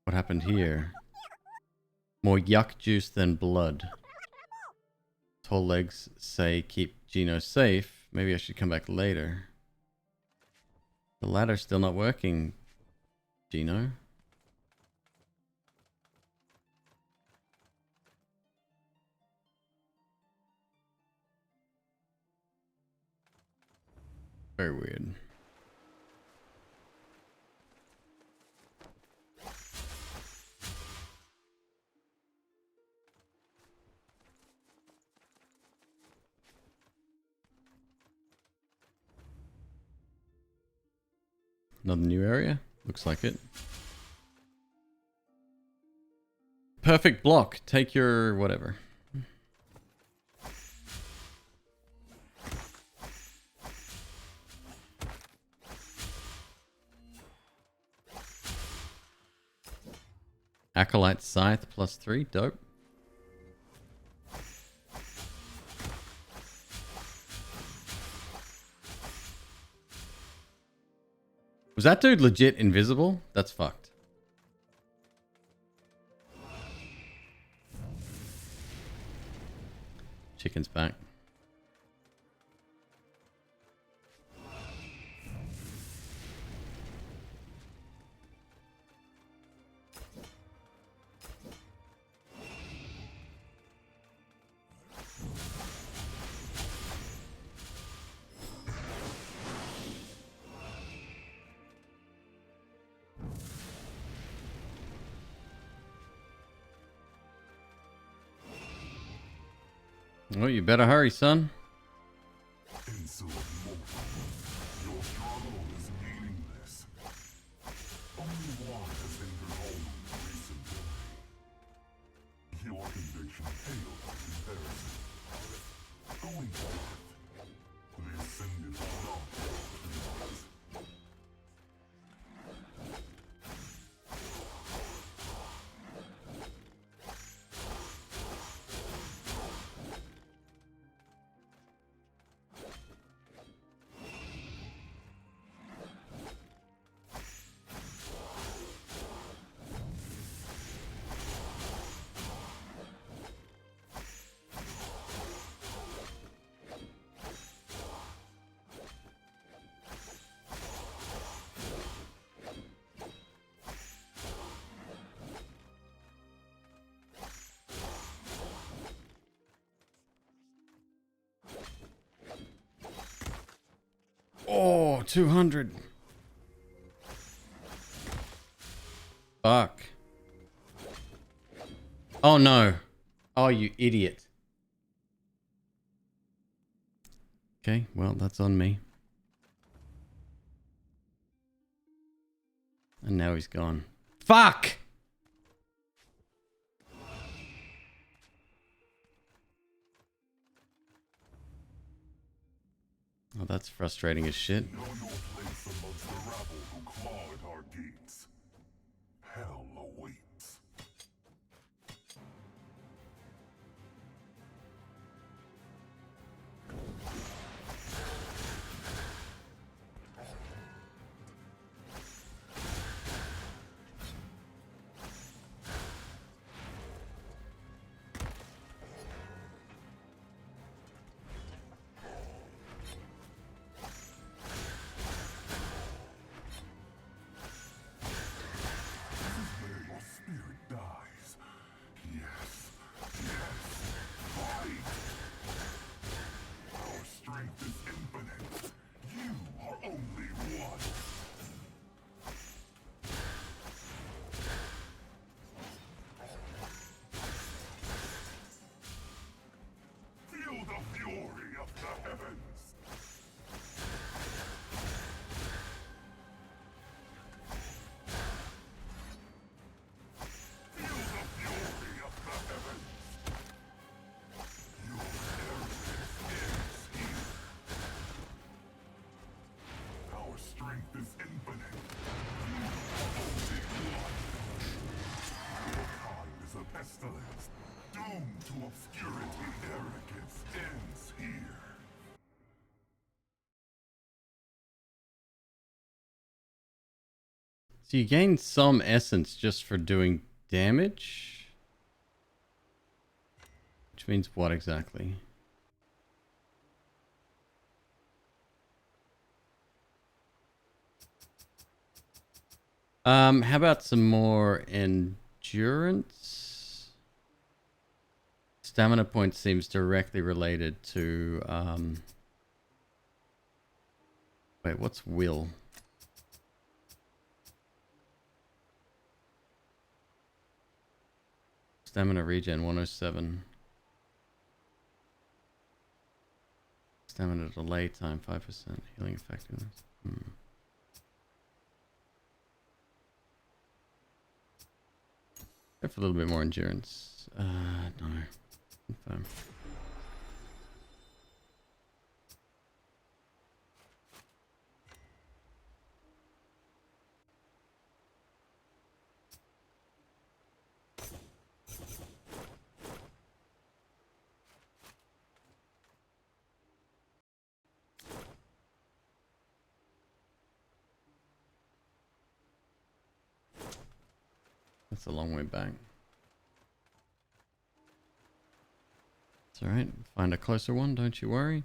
What happened here? More yuck juice than blood. Tall legs say keep Gino safe. Maybe I should come back later. The ladder's still not working, Gino. Very weird. Another new area? Looks like it. Perfect block. Take your whatever. Acolyte Scythe +3. Dope. Was that dude legit invisible? That's fucked. Chicken's back. Well, you better hurry, son. Insult mortal. Your struggle is meaningless. Only one has been prolonged recently. Your conviction pales in comparison. Going forth, the ascendant will not please. Oh, 200. Fuck. Oh no. Oh, you idiot. Okay, well, that's on me. And now he's gone. Fuck! Oh, that's frustrating as shit. Know your place amongst the rabble who claw at our gates. Hell awaits. So you gain some essence just for doing damage? Which means what exactly? How about some more endurance? Stamina point seems directly related to, wait, what's will? Stamina regen 107. Stamina delay time 5%. Healing effectiveness. Go for a little bit more endurance. No. Confirm. That's a long way back. It's alright. Find a closer one, don't you worry.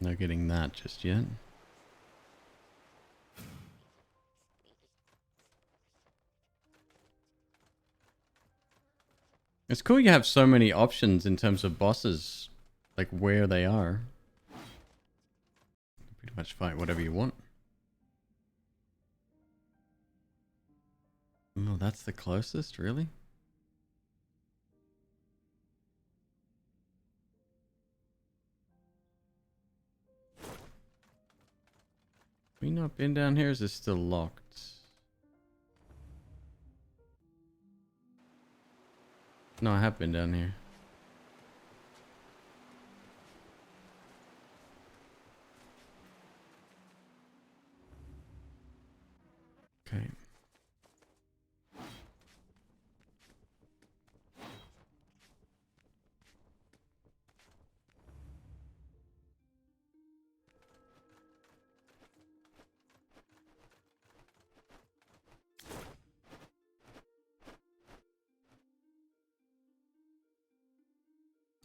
No getting that just yet. It's cool you have so many options in terms of bosses, like where they are. Pretty much fight whatever you want. Oh, that's the closest, really? We not been down here? Is this still locked? No, I have been down here. Okay.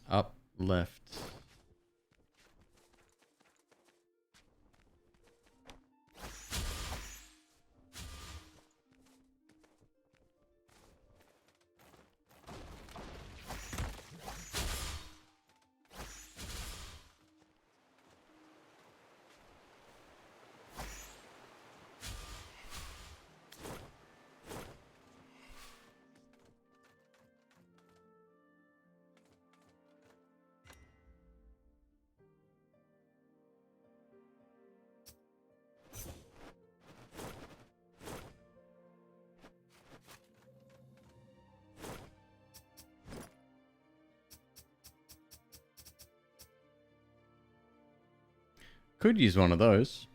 up left. Could use one of those.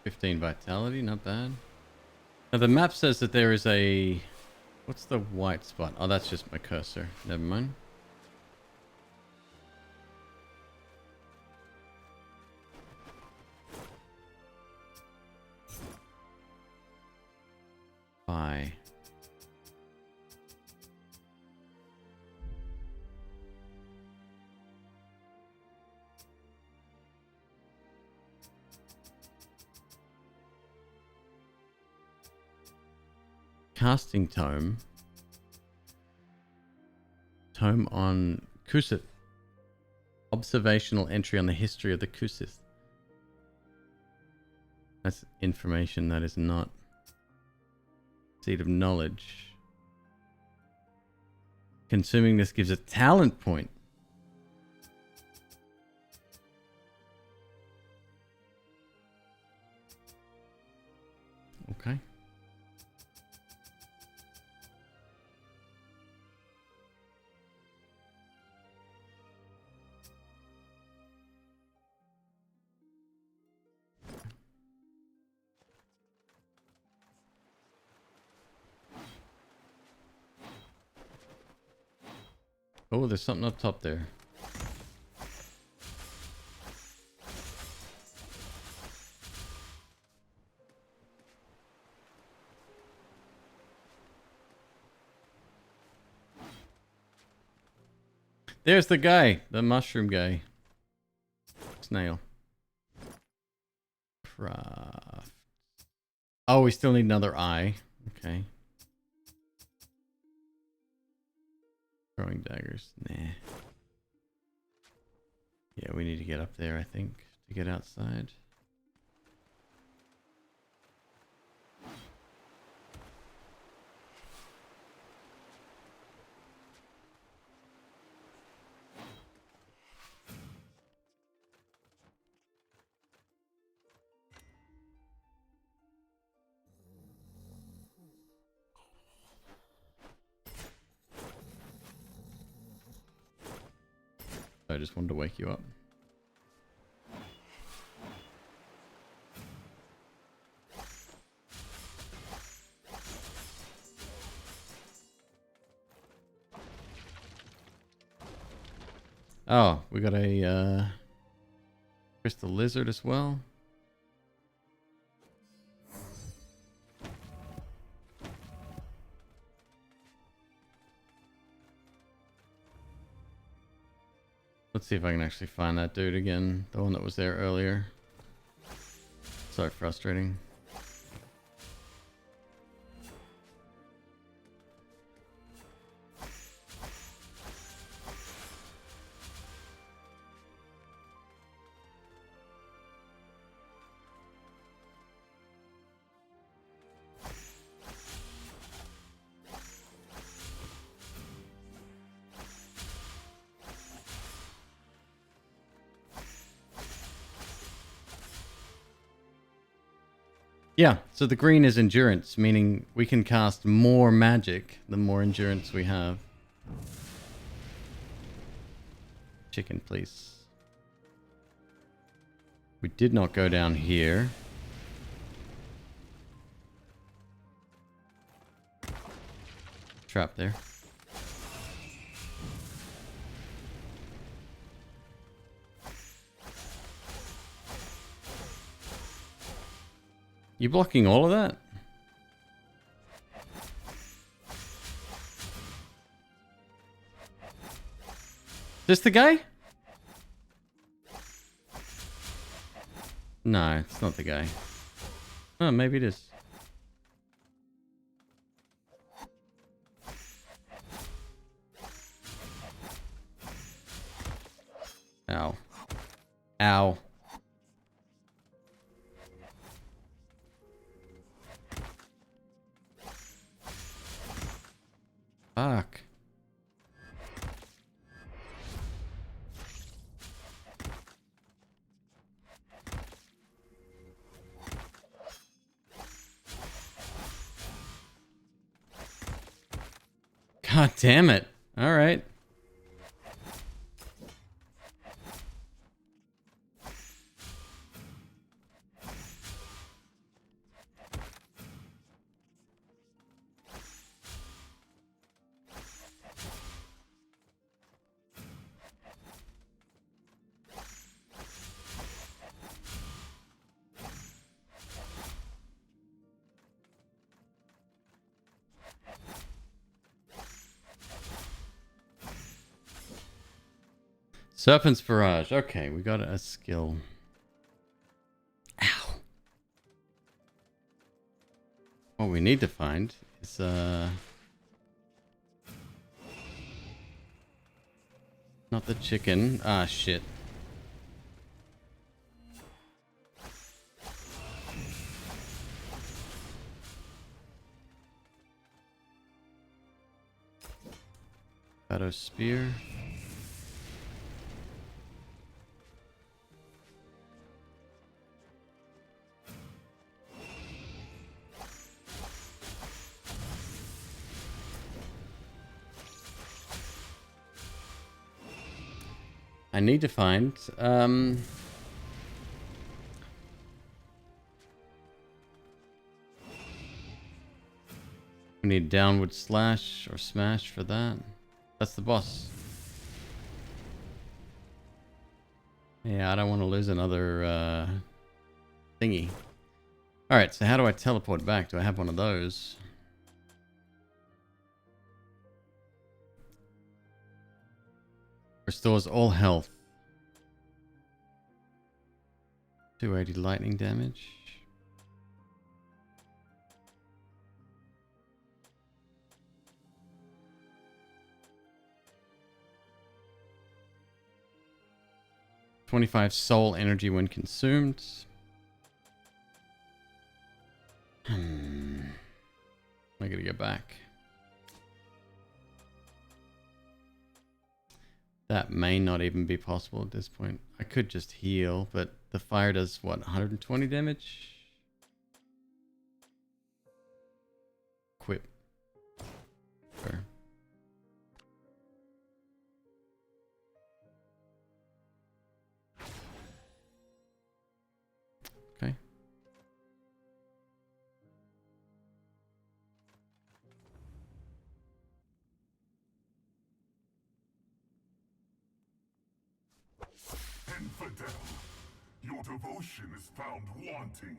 "15 vitality, not bad." Now the map says that there is a... What's the white spot? Oh, that's just my cursor. Never mind. Bye. Casting tome. Tome on Kusith. Observational entry on the history of the Kusith. That's information that is not seed of knowledge. Consuming this gives a talent point. Okay. Oh, there's something up top there. There's the guy, the mushroom guy. Snail. Craft. Oh, we still need another eye. Okay. Throwing daggers. Nah. Yeah, we need to get up there, I think, to get outside. I just wanted to wake you up. Oh, we got a crystal lizard as well. Let's see if I can actually find that dude again. The one that was there earlier. So frustrating. Yeah, so the green is endurance, meaning we can cast more magic the more endurance we have. Chicken, please. We did not go down here. Trap there. You blocking all of that? This the guy? No, it's not the guy. Oh, maybe it is. Ow. Ow. Fuck. God damn it. All right. Serpent's Barrage. Okay, we got a skill. Ow. What we need to find is not the chicken. Ah, shit. Shadow Spear. I need to find we need downward slash or smash for that. That's the boss. Yeah, I don't want to lose another thingy. Alright, so how do I teleport back? Do I have one of those? Restores all health. 280 lightning damage. $25 soul energy when consumed. I gotta get back. That may not even be possible at this point. I could just heal, but the fire does what, 120 damage? Quip. Sure. Okay. Infidel, your devotion is found wanting.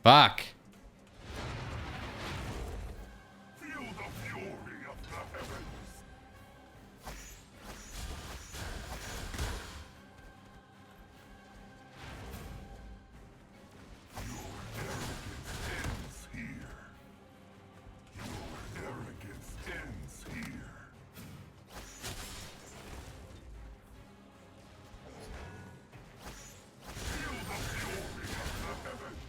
Fuck. Feel the fury of the heavens. Your arrogance ends here. Your arrogance ends here. Feel the fury of the heavens.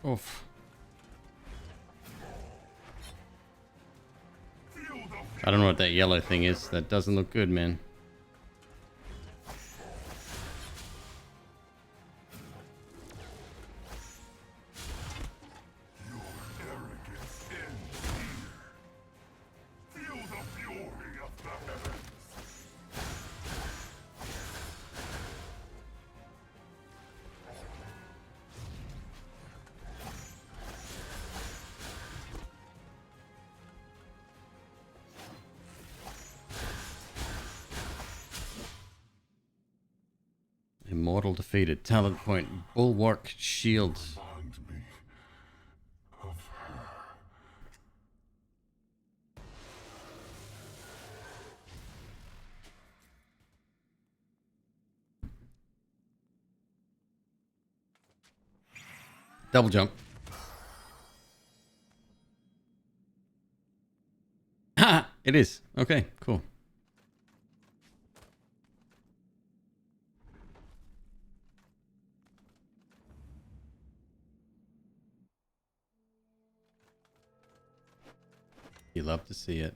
Oof. I don't know what that yellow thing is. That doesn't look good, man. Immortal defeated. Talent point. Bulwark shield. Remind me of her. Double jump. Ha! It is. Okay, cool. You love to see it.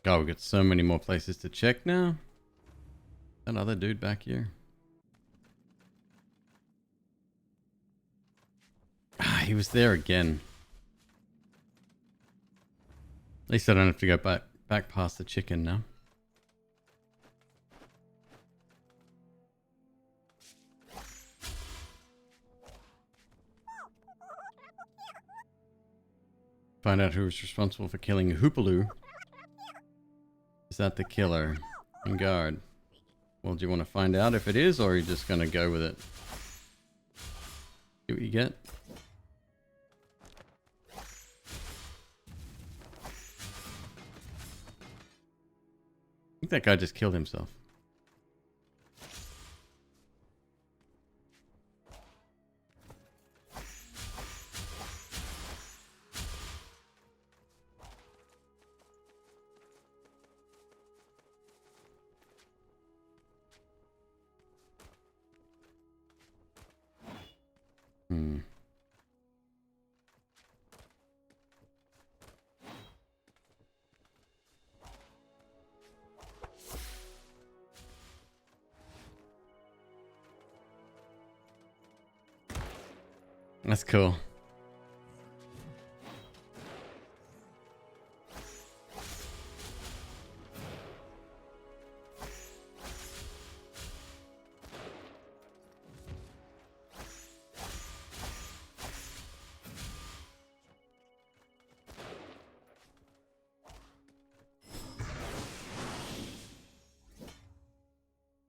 God, we've got so many more places to check now. That other dude back here. Ah, he was there again. At least I don't have to go back past the chicken now. Find out who was responsible for killing Hoopaloo. Is that the killer? On guard. Well, do you want to find out if it is, or are you just going to go with it? See what you get? I think that guy just killed himself. That's cool.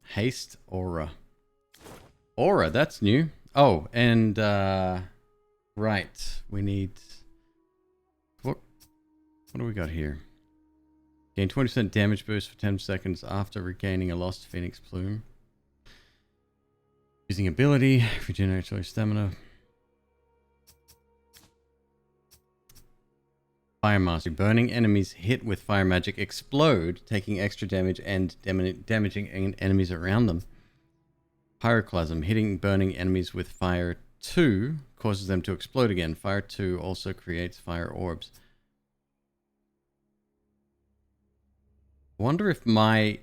Haste aura. Aura, that's new. Oh, and right. We need what do we got here? Gain 20% damage boost for 10 seconds after regaining a lost Phoenix plume. Using ability, regenerates your stamina. Fire Mastery. Burning enemies hit with fire magic explode, taking extra damage and damaging enemies around them. Pyroclasm. Hitting burning enemies with fire 2 causes them to explode again. Fire 2 also creates fire orbs. I wonder if my...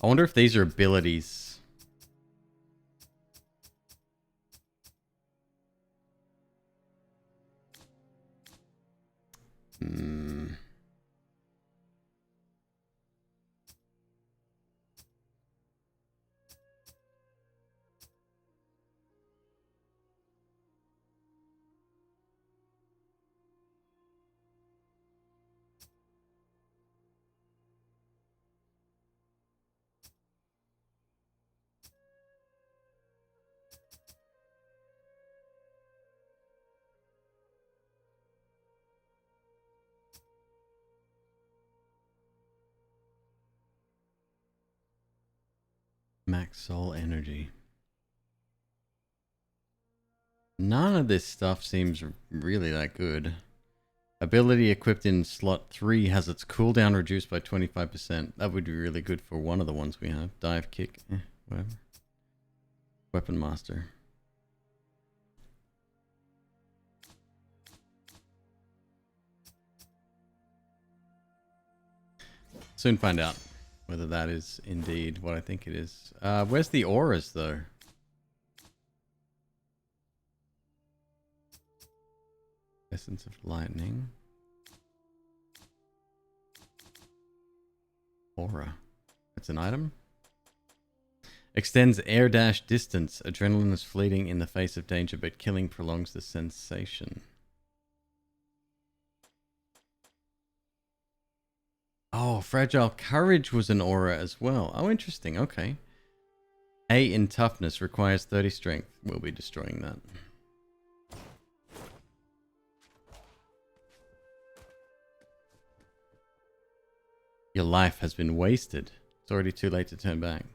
I wonder if these are abilities. Max soul energy. None of this stuff seems really that good. Ability equipped in slot 3 has its cooldown reduced by 25%. That would be really good for one of the ones we have. Dive kick. Whatever. Weapon master. Soon find out whether that is indeed what I think it is. Where's the auras though? Essence of lightning. Aura. That's an item. Extends air dash distance. Adrenaline is fleeting in the face of danger, but killing prolongs the sensation. Oh, fragile courage was an aura as well. Oh, interesting. Okay. A in toughness requires 30 strength. We'll be destroying that. Your life has been wasted. It's already too late to turn back.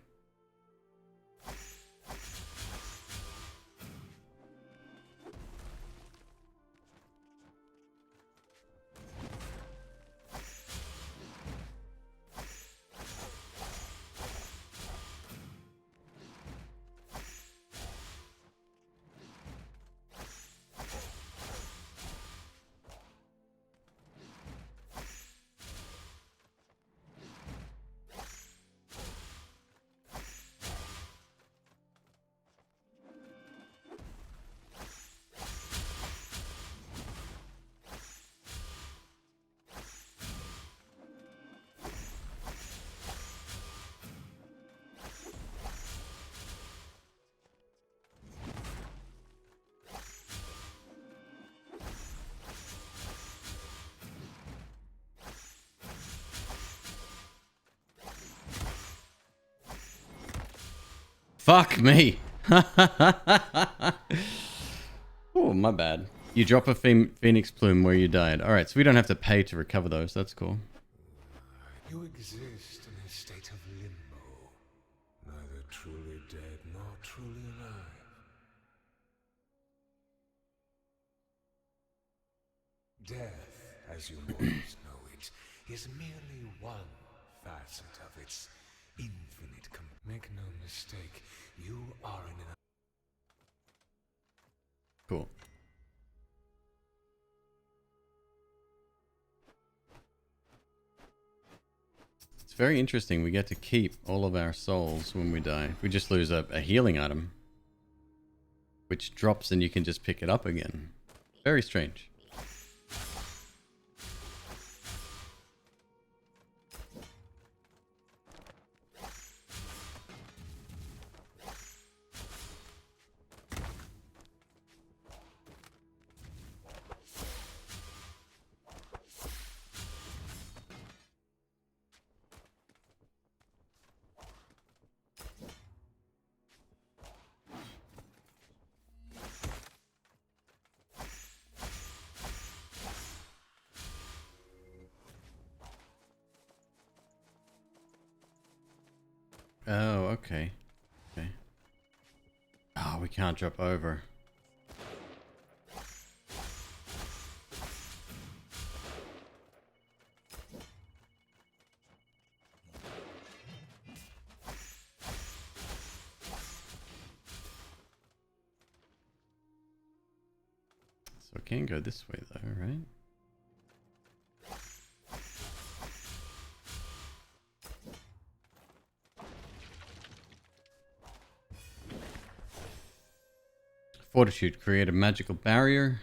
Fuck me. Oh, my bad. You drop a phoenix plume where you died. Alright, so we don't have to pay to recover those. That's cool. You exist in a state of limbo, neither truly dead nor truly alive. Death, as you mortals know it, is merely one facet of its infinite Make no mistake, you are in an... Cool. It's very interesting. We get to keep all of our souls when we die. We just lose a healing item, which drops and you can just pick it up again. Very strange. Oh, okay. Okay. Oh, we can't drop over. So it can go this way though, right? Fortitude, create a magical barrier.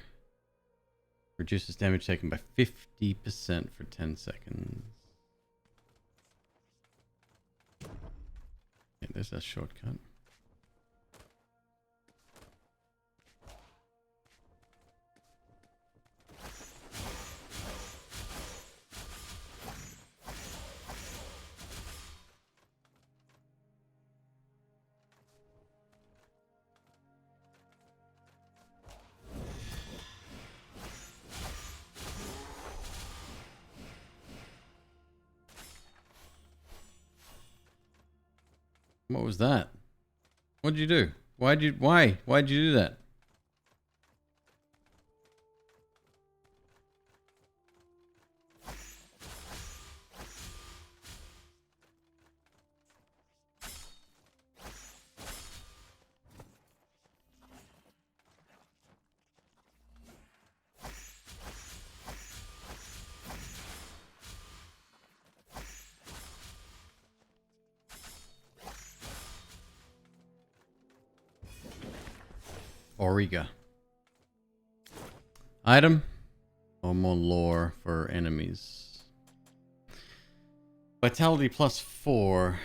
Reduces damage taken by 50% for 10 seconds. Yeah, there's a shortcut. What was that? What'd you do? Why'd you do that? Auriga. Item or more lore for enemies. Vitality +4.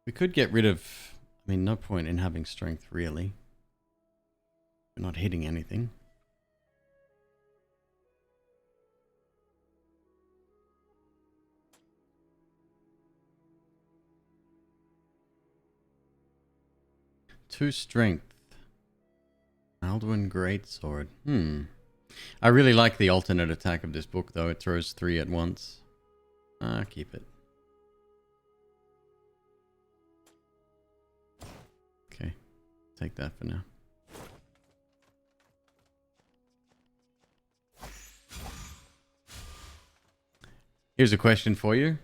We could get rid of... I mean, no point in having strength, really. We're not hitting anything. Two strength. Alduin Greatsword. I really like the alternate attack of this book, though. It throws 3 at once. Keep it. Okay. Take that for now. Here's a question for you.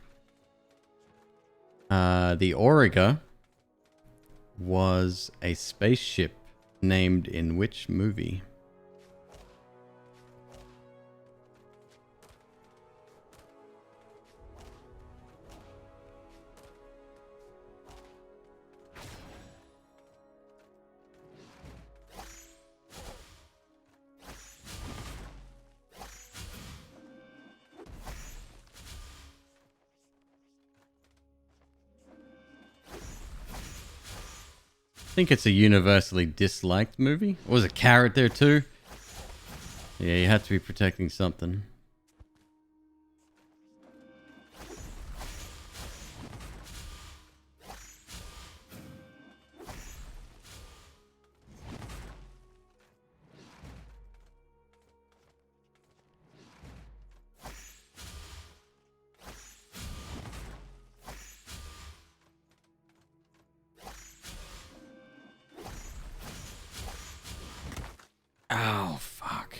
The Auriga was a spaceship named in which movie? I think it's a universally disliked movie. Or was a carrot there too? Yeah, you had to be protecting something. Oh, fuck.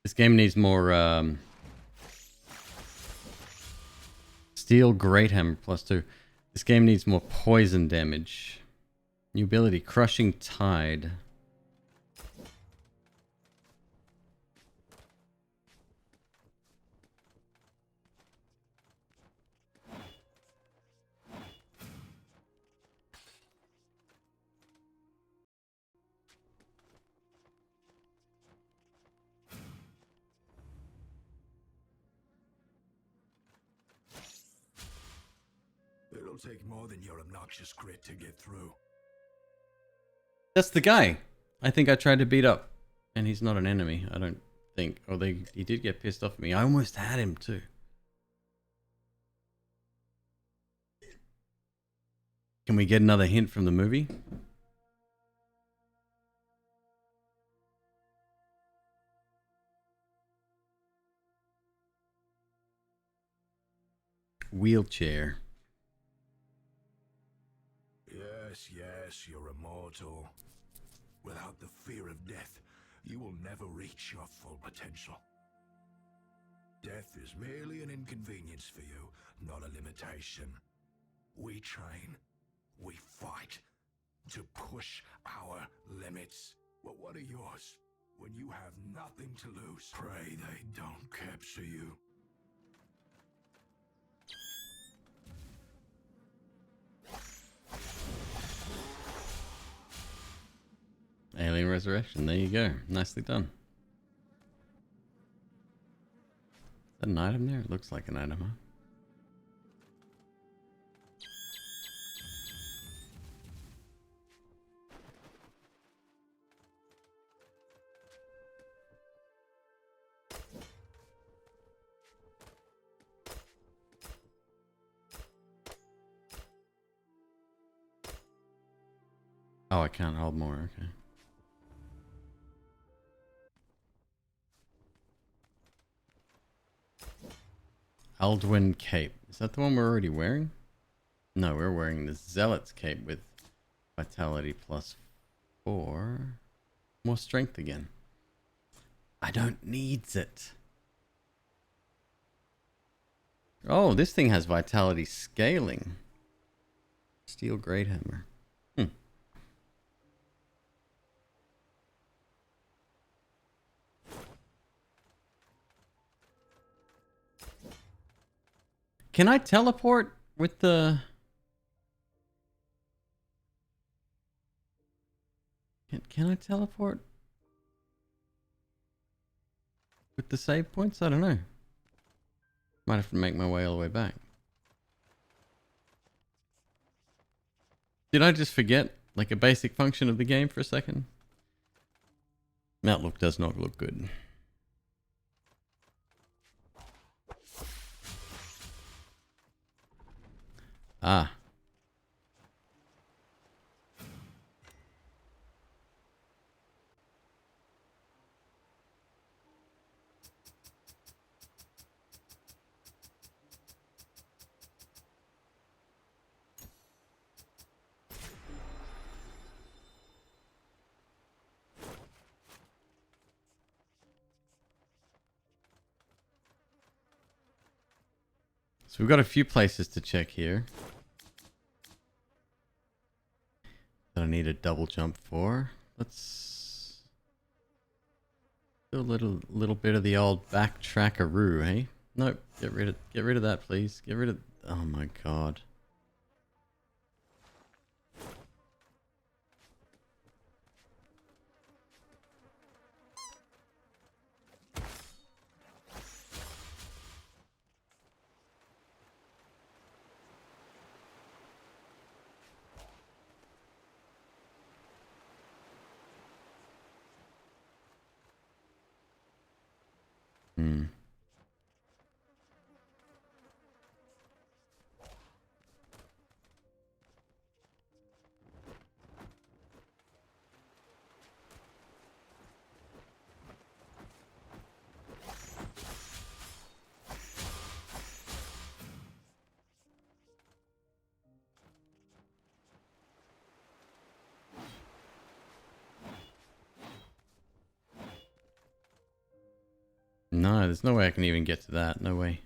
This game needs more, Steel Greathammer +2. This game needs more poison damage. New ability, Crushing Tide. It'll take more than your obnoxious grit to get through. That's the guy I think I tried to beat up. And he's not an enemy, I don't think. Oh, he did get pissed off at me. I almost had him too. Can we get another hint from the movie? Wheelchair. Yes, you're immortal. Without the fear of death, you will never reach your full potential. Death is merely an inconvenience for you, not a limitation. We train, we fight, to push our limits. Well, what are yours? When you have nothing to lose, pray they don't capture you. Alien Resurrection, there you go. Nicely done. Is that an item there? It looks like an item, huh? Oh, I can't hold more, okay. Alduin Cape. Is that the one we're already wearing? No, we're wearing the Zealot's Cape with Vitality +4. More strength again. I don't need it. Oh, this thing has Vitality scaling. Steel Great Hammer. Can I teleport with the... Can I teleport with the save points? I don't know. Might have to make my way all the way back. Did I just forget like a basic function of the game for a second? Outlook does not look good. Ah. So we've got a few places to check here that I need a double jump for. Let's do a little bit of the old backtrackaroo, hey? Nope, get rid of that, please. Get rid of... Oh my god. No, there's no way I can even get to that. No way.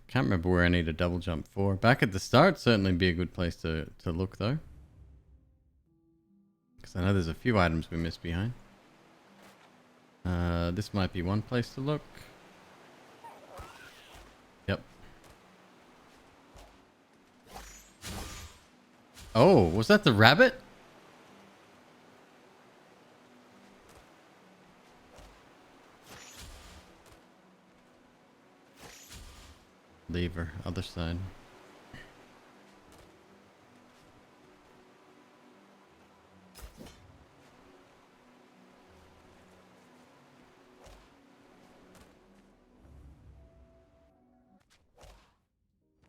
Can't remember where I need a double jump for. Back at the start, certainly be a good place to look though. Because I know there's a few items we missed behind. This might be one place to look. Yep. Oh, was that the rabbit? Lever, other side.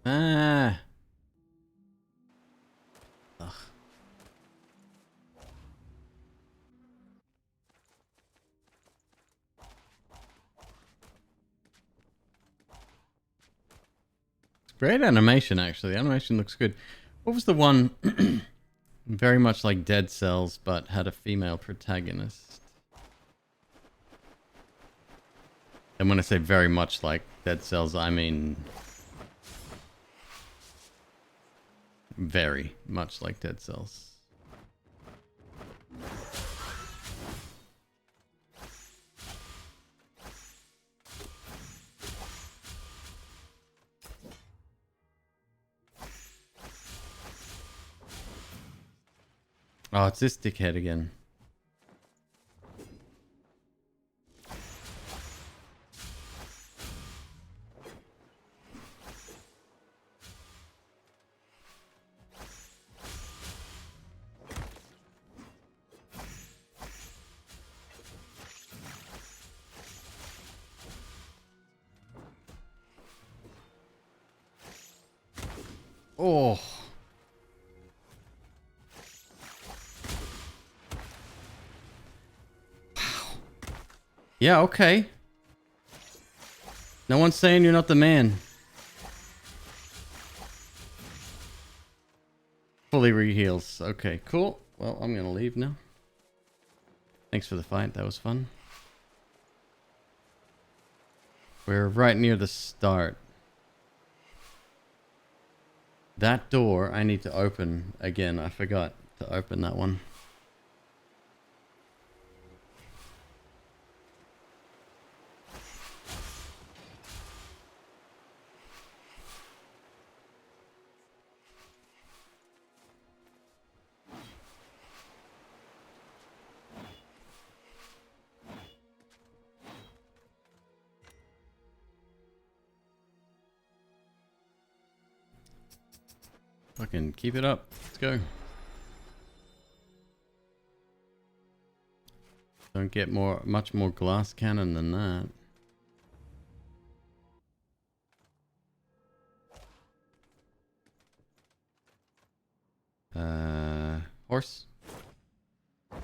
Ah. Ugh. Great animation, actually. The animation looks good. What was the one very much like Dead Cells, but had a female protagonist? And when I say very much like Dead Cells, I mean very much like Dead Cells. Oh, it's this dickhead again. Oh. Yeah, okay. No one's saying you're not the man. Fully re-heals. Okay, cool. Well, I'm gonna leave now. Thanks for the fight. That was fun. We're right near the start. That door I need to open again. I forgot to open that one. Fucking keep it up. Let's go. Don't get much more glass cannon than that. Horse. I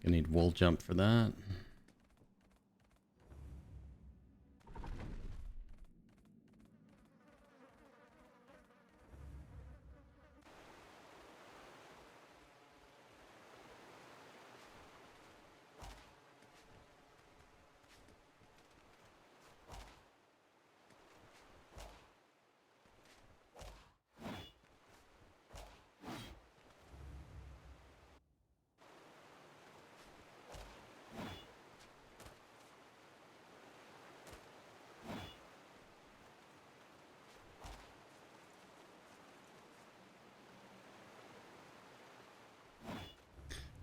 need wall jump for that.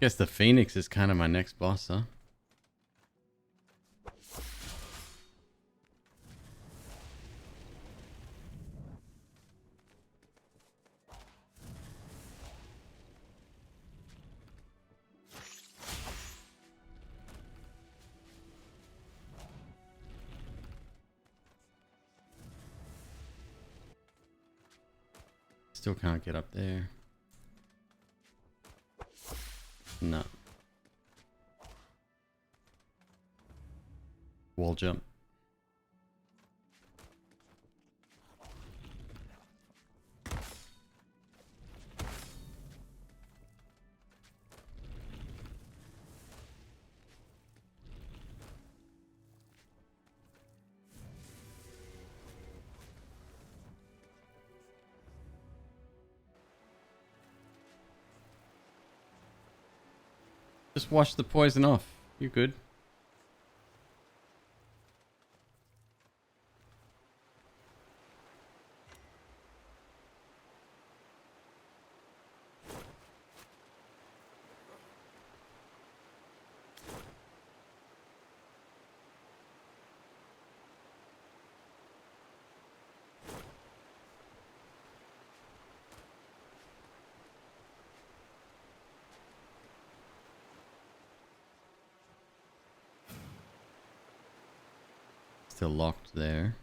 Guess the Phoenix is kind of my next boss, huh? Still can't get up there. No. Wall jump. Just wash the poison off. You're good. Still locked there.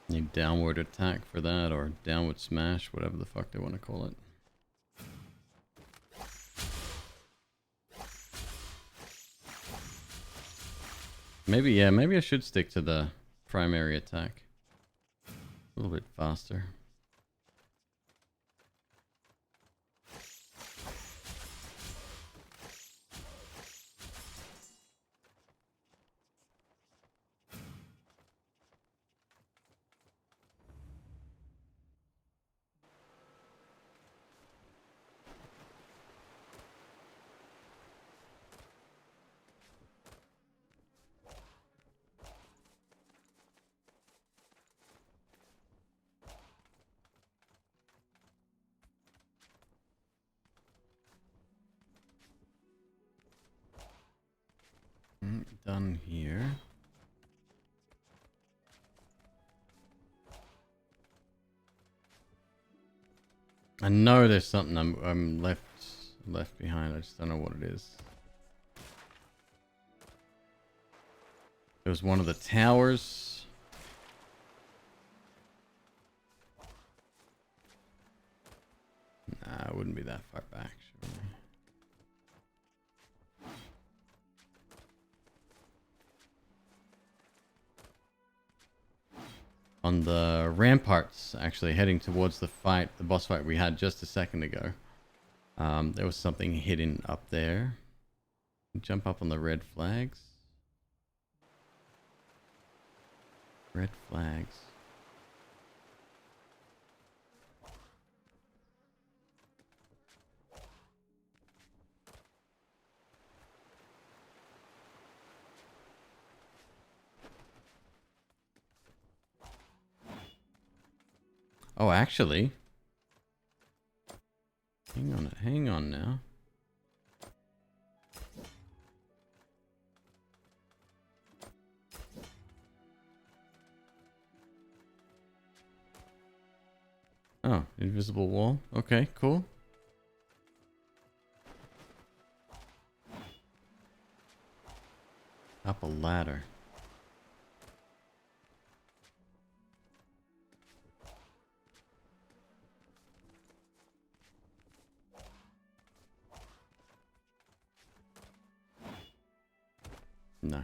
Need downward attack for that, or downward smash, whatever the fuck they want to call it. Maybe, yeah, maybe I should stick to the primary attack. A little bit faster. Done here. I know there's something I'm left behind. I just don't know what it is. There was one of the towers. Nah, it wouldn't be that far back, surely. On the ramparts, actually, heading towards the boss fight we had just a second ago. There was something hidden up there. Jump up on the red flags. Red flags. Oh, actually. Hang on now. Oh, invisible wall. Okay, cool. Up a ladder. No.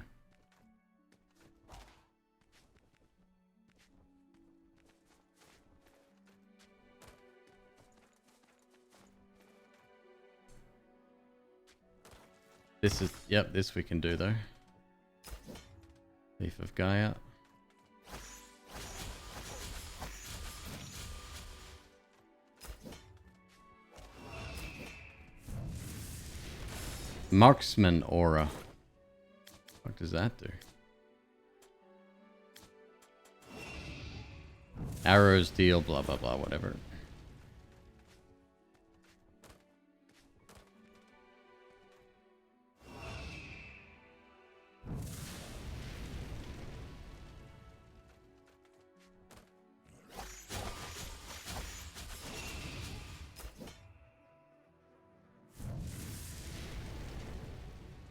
This is, yep, this we can do though. Thief of Gaia. Marksman aura. What does that do? Arrows deal blah blah blah whatever.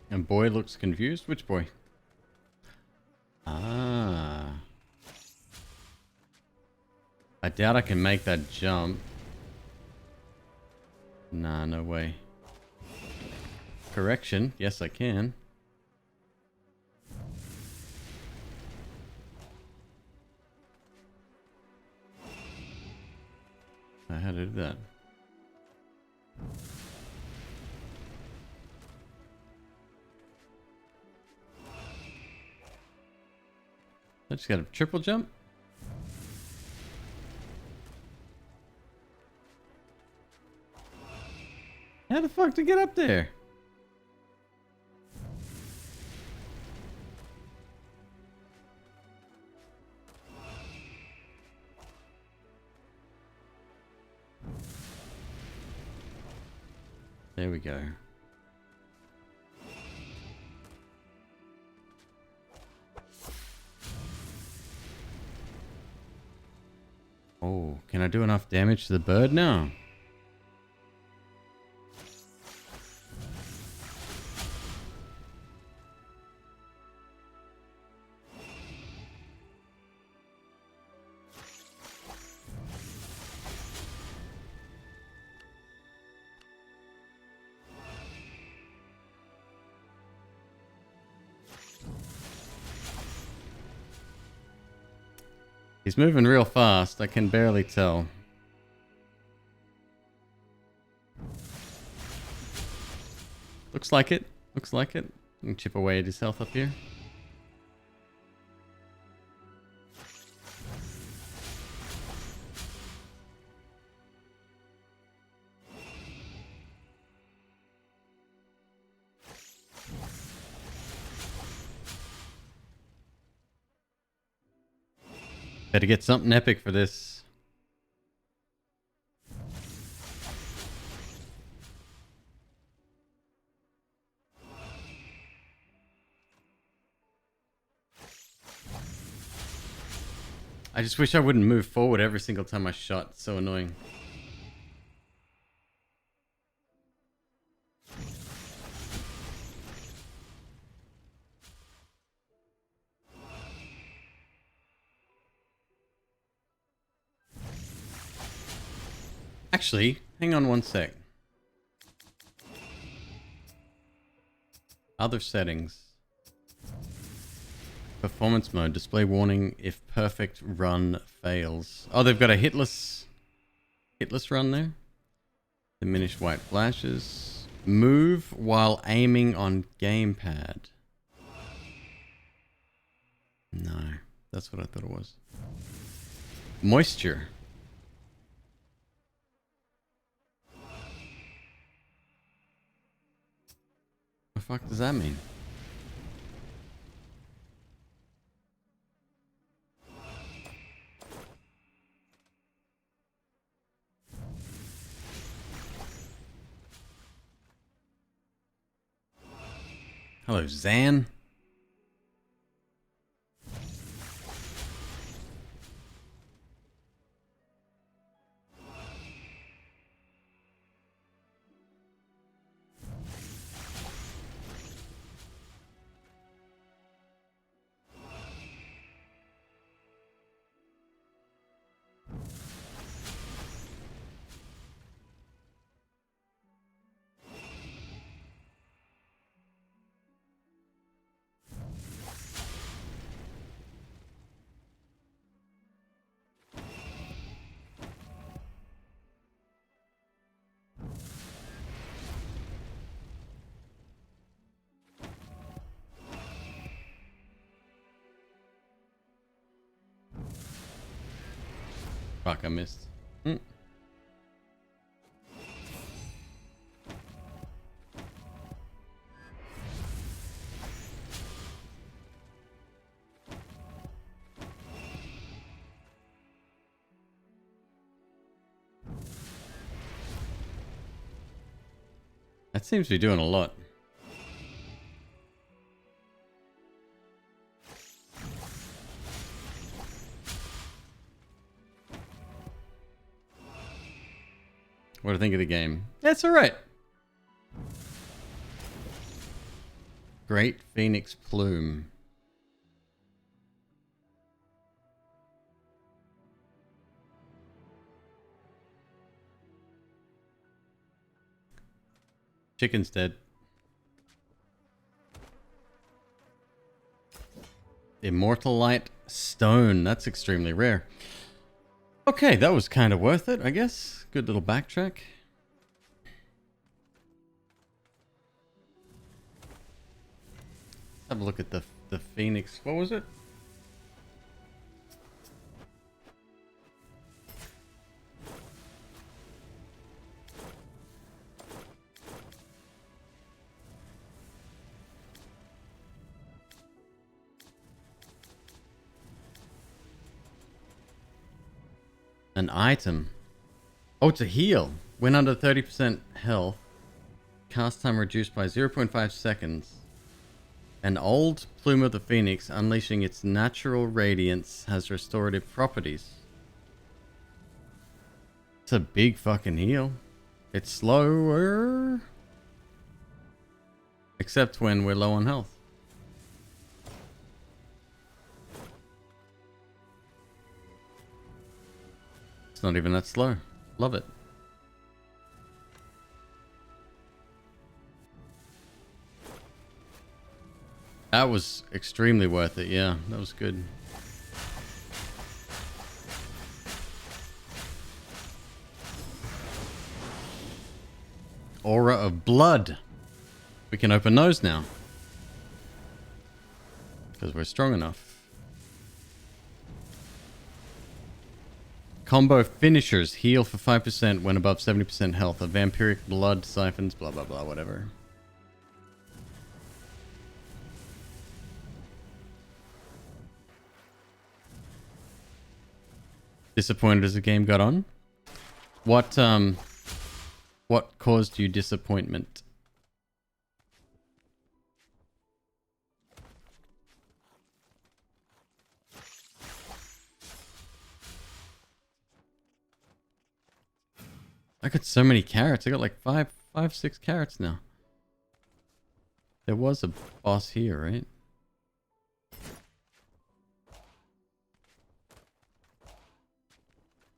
And boy looks confused. Which boy? Ah. I doubt I can make that jump. Nah, no way. Correction. Yes, I can. I had to do that. I just got a triple jump. How the fuck to get up there? There we go. Oh, can I do enough damage to the bird now? He's moving real fast. I can barely tell. Looks like it. Looks like it. I can chip away at his health up here. Better get something epic for this. I just wish I wouldn't move forward every single time I shot. It's so annoying. Actually, hang on one sec. Other settings. Performance mode. Display warning if perfect run fails. Oh, they've got a hitless run there. Diminished white flashes. Move while aiming on gamepad. No, that's what I thought it was. Moisture. What the fuck does that mean? Hello, Zan. Fuck, I missed. That seems to be doing a lot. What do you think of the game? That's alright. Great Phoenix Plume. Chicken's dead. Immortalite Stone. That's extremely rare. Okay, that was kind of worth it, I guess. Good little backtrack. Have a look at the Phoenix. What was it? An item. Oh, it's a heal. When under 30% health, cast time reduced by 0.5 seconds. An old plume of the Phoenix, unleashing its natural radiance, has restorative properties. It's a big fucking heal. It's slower. Except when we're low on health. It's not even that slow. Love it. That was extremely worth it, yeah. That was good. Aura of Blood. We can open those now. Because we're strong enough. Combo finishers. Heal for 5% when above 70% health. A vampiric blood siphons, blah blah blah, whatever. Disappointed as the game got on? What caused you disappointment? I got so many carrots. I got like 6 carrots now. There was a boss here, right?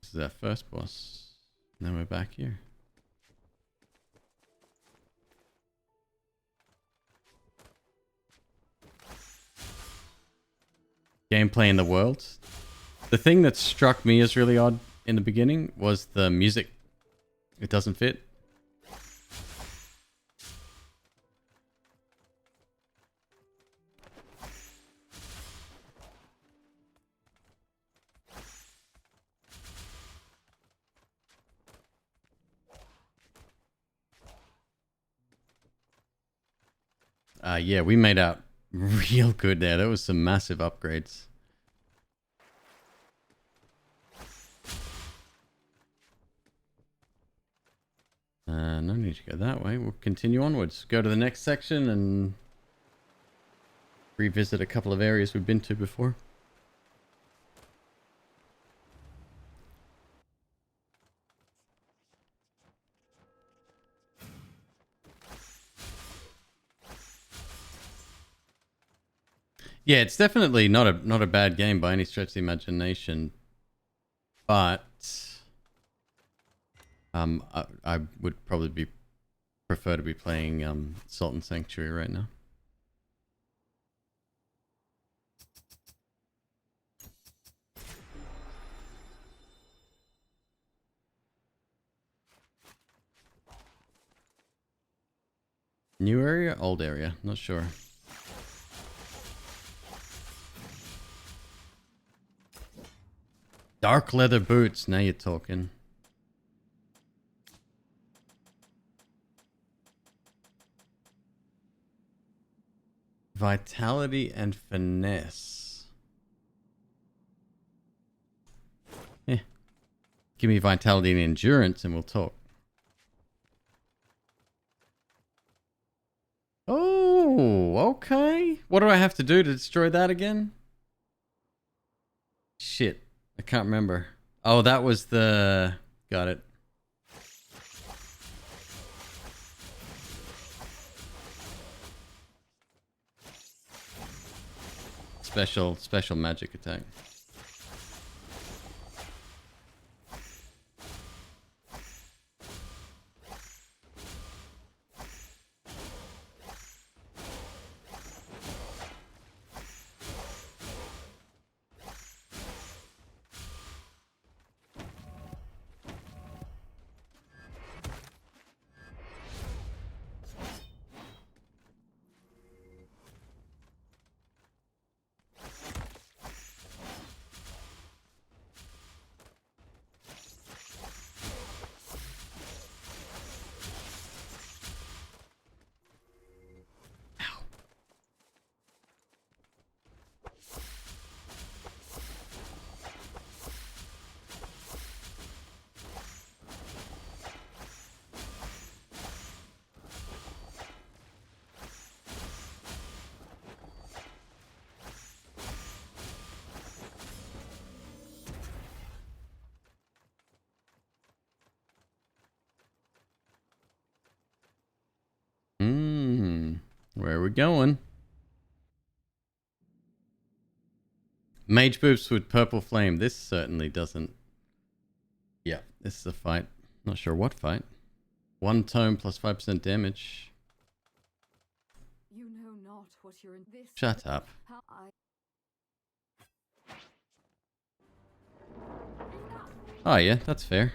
This is our first boss. Then we're back here. Gameplay in the world. The thing that struck me as really odd in the beginning was the music. It doesn't fit. Yeah, we made out real good there. There was some massive upgrades. No need to go that way. We'll continue onwards. Go to the next section and revisit a couple of areas we've been to before. Yeah, it's definitely not a bad game by any stretch of the imagination, but I would probably prefer to be playing Salt and Sanctuary right now. New area, old area, not sure. Dark leather boots, now you're talking. Vitality and finesse. Yeah. Give me vitality and endurance and we'll talk. Oh, okay. What do I have to do to destroy that again? Shit. I can't remember. Oh, that was the... Got it. Special magic attack. Where are we going? Mage boots with purple flame. This certainly doesn't. Yeah, this is a fight. Not sure what fight. 1 tome plus 5% damage. You know not what you're in this. Shut up. Oh yeah, that's fair.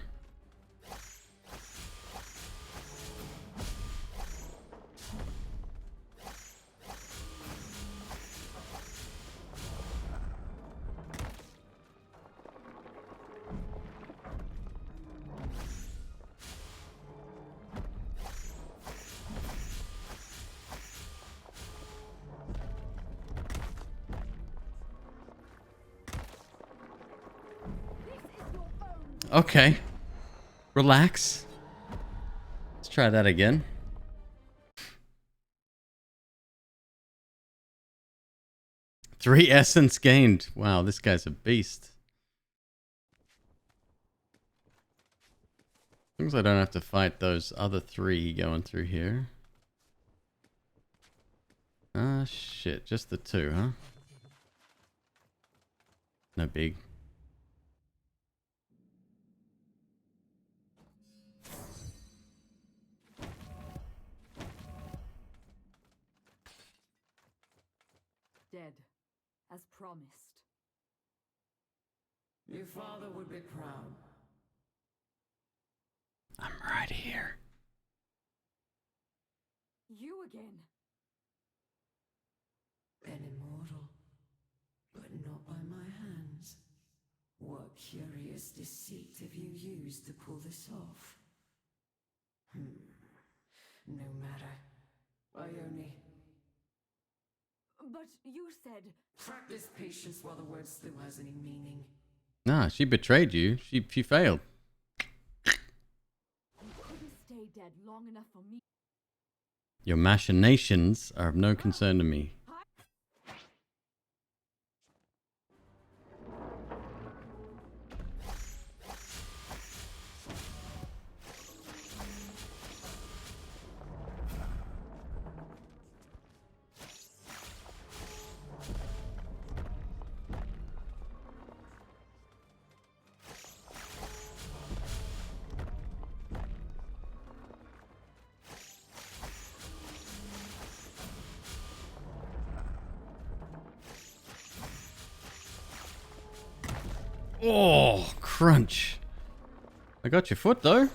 Okay. Relax. Let's try that again. Three essence gained. Wow, this guy's a beast. As long as I don't have to fight those other 3 going through here. Ah, shit. Just the 2, huh? No big. dead, as promised. Your father would be proud. I'm right here. You again? An immortal, but not by my hands. What curious deceit have you used to pull this off? No matter. I only... But you said... Practice patience while the word still has any meaning. Nah, she betrayed you. She failed. You couldn't stay dead long enough for me. Your machinations are of no concern to me. Oh, crunch. I got your foot, though.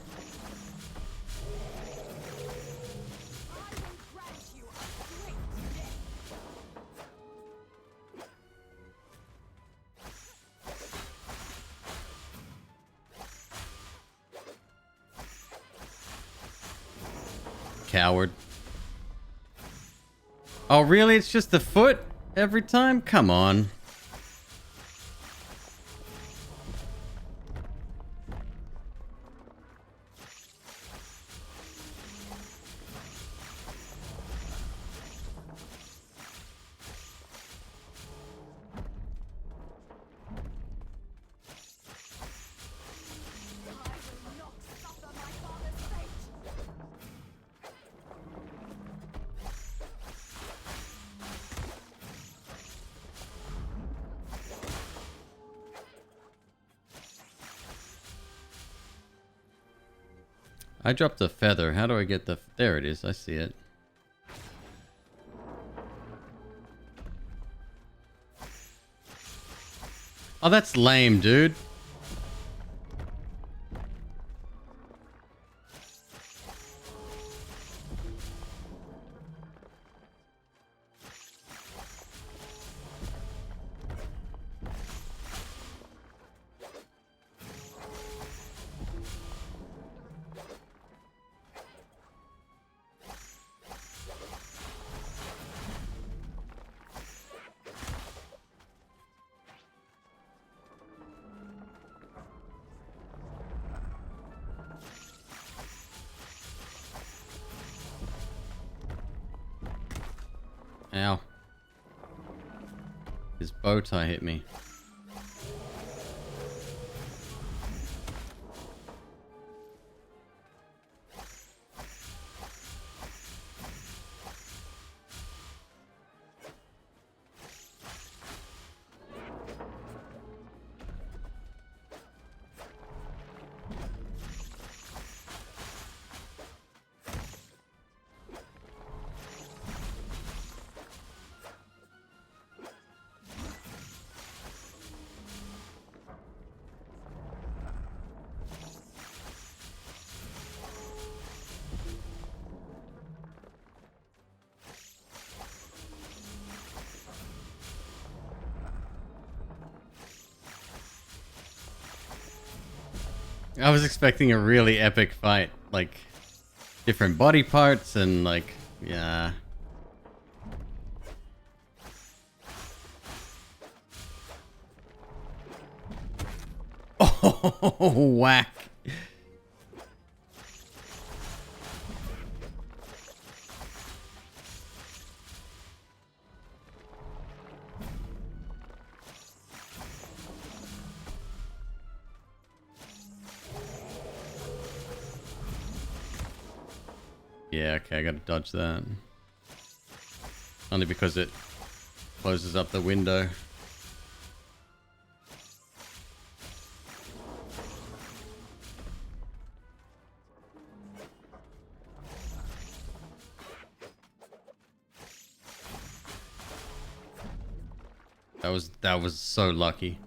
Coward. Oh, really? It's just the foot every time? Come on. I dropped a feather. How do I get the... There it is. I see it. Oh, that's lame, dude. Ow. His bow tie hit me. I was expecting a really epic fight, like different body parts and like, yeah. Oh, whack. Yeah, okay, I gotta dodge that. Only because it closes up the window. That was so lucky.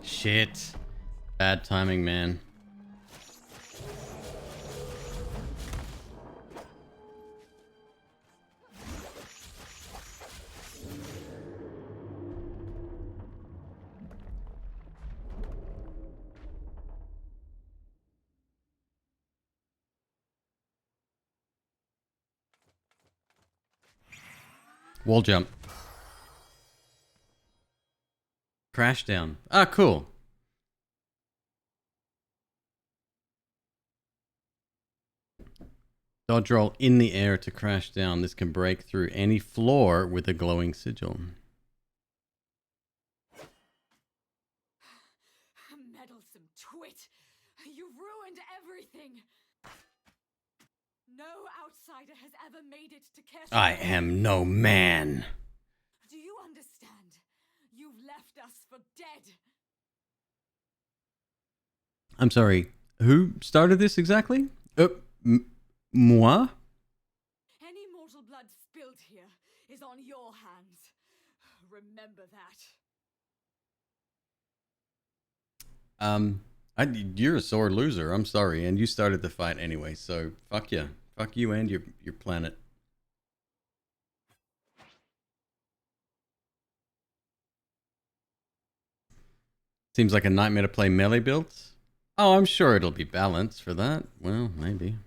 Shit. Bad timing, man. Wall jump. Crash down. Ah, cool. Dodge roll in the air to crash down. This can break through any floor with a glowing sigil. Meddlesome twit! You've ruined everything! No outsider has ever made it to Kesha. I am no man. Do you understand? You've left us for dead. I'm sorry. Who started this exactly? Moi? Any mortal blood spilled here is on your hands. Remember that. You're a sore loser. I'm sorry, and you started the fight anyway. So fuck you, fuck you, and your planet. Seems like a nightmare to play melee builds. Oh, I'm sure it'll be balanced for that. Well, maybe.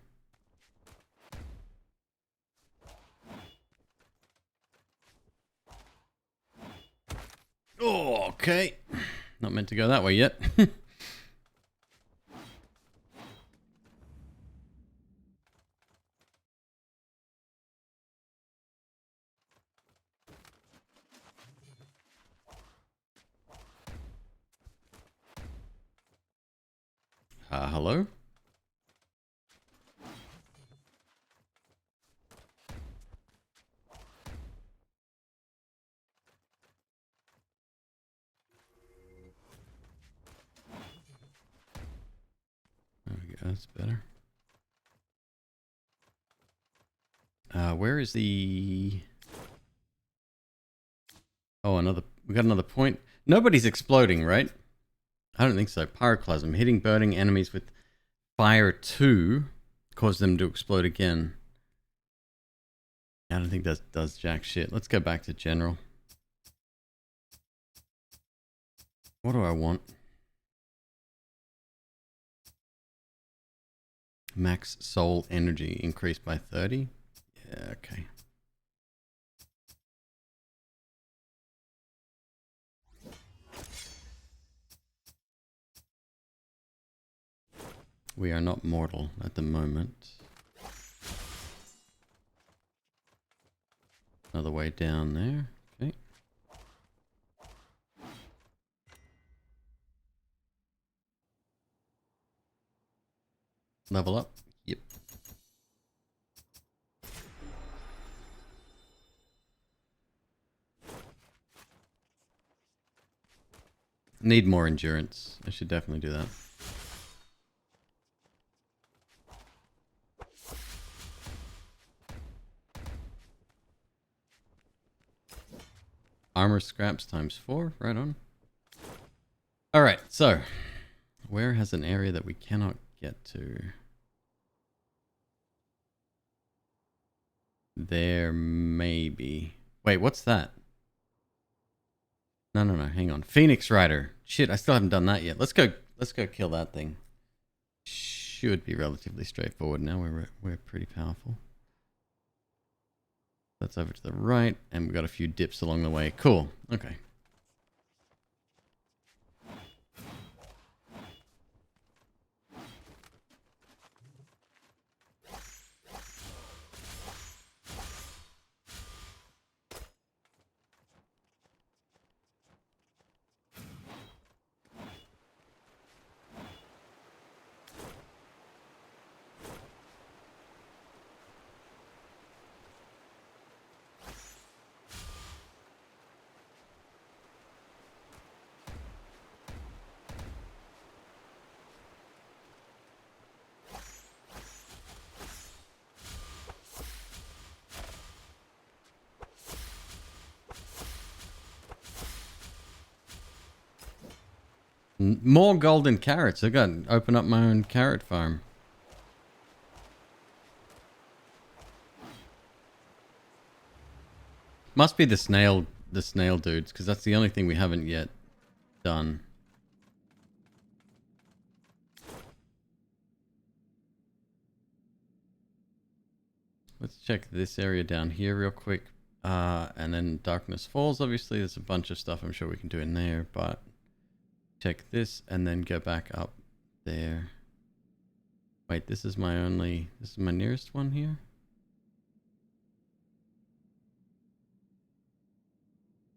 Oh, okay. Not meant to go that way yet. Hello? There we go, that's better. Where is the... Oh, we got another point. Nobody's exploding, right? I don't think so. Pyroclasm. Hitting burning enemies with fire 2 cause them to explode again. I don't think that does jack shit. Let's go back to general. What do I want? Max soul energy increased by 30. Yeah, okay. We are not mortal at the moment. Another way down there. Okay. Level up. Yep. Need more endurance. I should definitely do that. Armor scraps ×4. Right on. Alright, so. Where has an area that we cannot get to? There may be. Wait, what's that? No, hang on. Phoenix Rider. Shit, I still haven't done that yet. Let's go kill that thing. Should be relatively straightforward now. We're pretty powerful. That's over to the right, and we've got a few dips along the way. Cool. Okay. More golden carrots. I got to open up my own carrot farm. Must be the snail dudes, because that's the only thing we haven't yet done. Let's check this area down here real quick. And then Darkness Falls, obviously. There's a bunch of stuff I'm sure we can do in there, but check this and then go back up there. Wait, this is my nearest one here?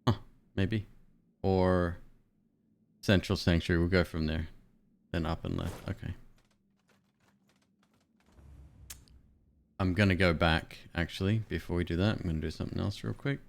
Huh, maybe. Or Central Sanctuary, we'll go from there. Then up and left, okay. I'm gonna go back, actually, before we do that. I'm gonna do something else real quick.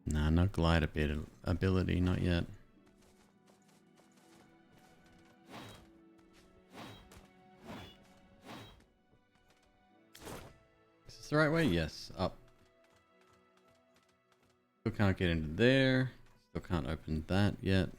Nah, no glide ability, not yet. Is this the right way? Yes, up. Still can't get into there. Still can't open that yet.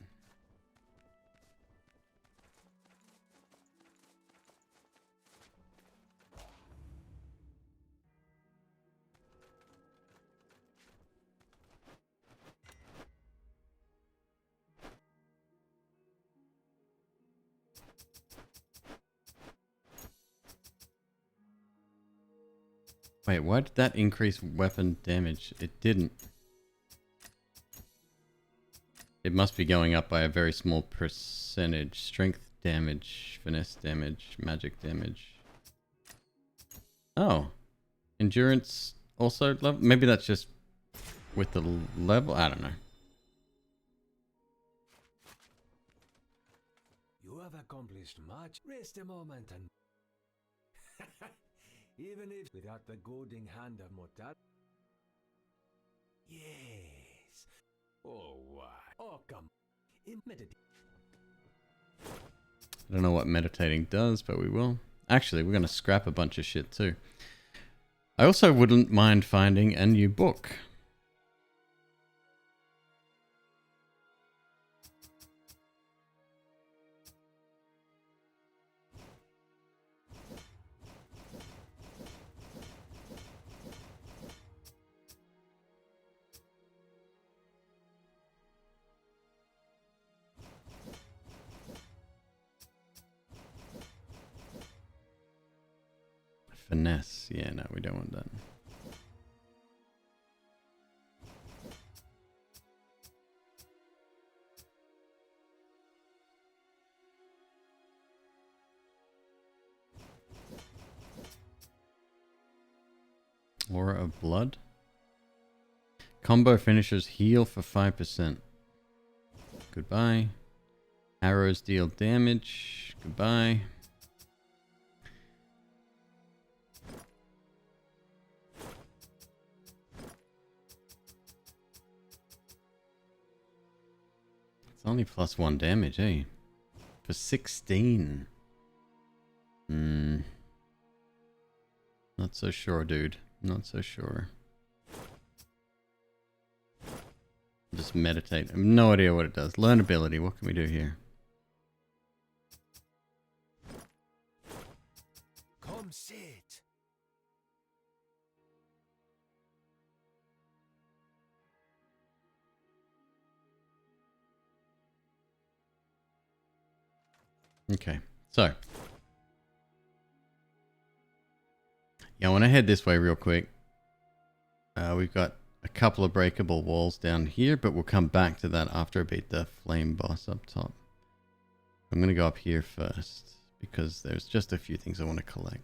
Wait, why did that increase weapon damage? It didn't. It must be going up by a very small percentage. Strength damage, finesse damage, magic damage. Oh. Endurance also level? Maybe that's just with the level? I don't know. You have accomplished much. Rest a moment and... Even if without the goading hand of mortal. Yes. Oh, why? Oh, come. Meditate. I don't know what meditating does, but we will. Actually, we're going to scrap a bunch of shit too. I also wouldn't mind finding a new book. Finesse. Yeah, no, we don't want that. Aura of Blood. Combo finishers heal for 5%. Goodbye. Arrows deal damage. Goodbye. It's only +1 damage, eh? For 16. Not so sure, dude. Not so sure. Just meditate. I have no idea what it does. Learn ability. What can we do here? Come sit. Okay, so. Yeah, I want to head this way real quick. We've got a couple of breakable walls down here, but we'll come back to that after I beat the flame boss up top. I'm going to go up here first, because there's just a few things I want to collect.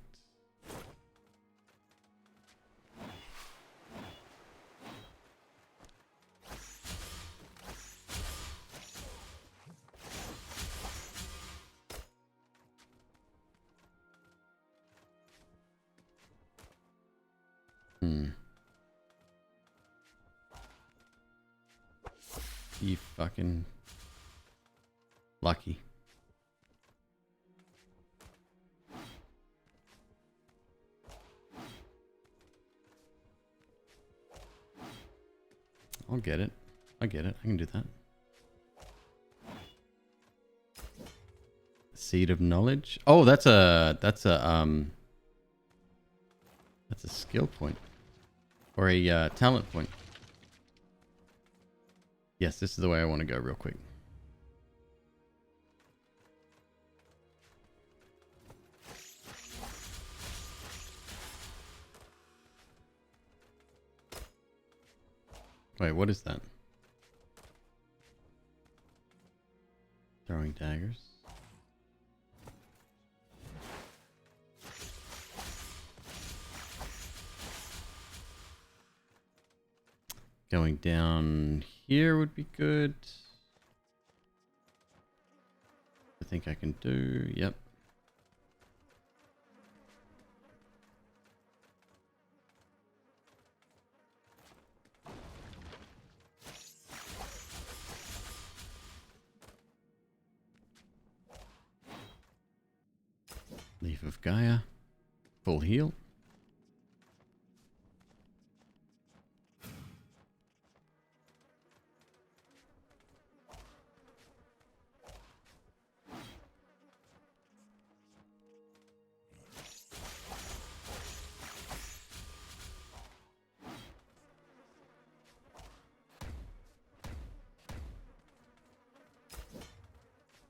You fucking lucky. I'll get it. I get it. I can do that. Seed of knowledge. Oh, that's a skill point or a talent point. Yes, this is the way I want to go real quick. Wait, what is that? Throwing daggers. Going down here would be good. I think I can do, yep. Leaf of Gaia. Full heal.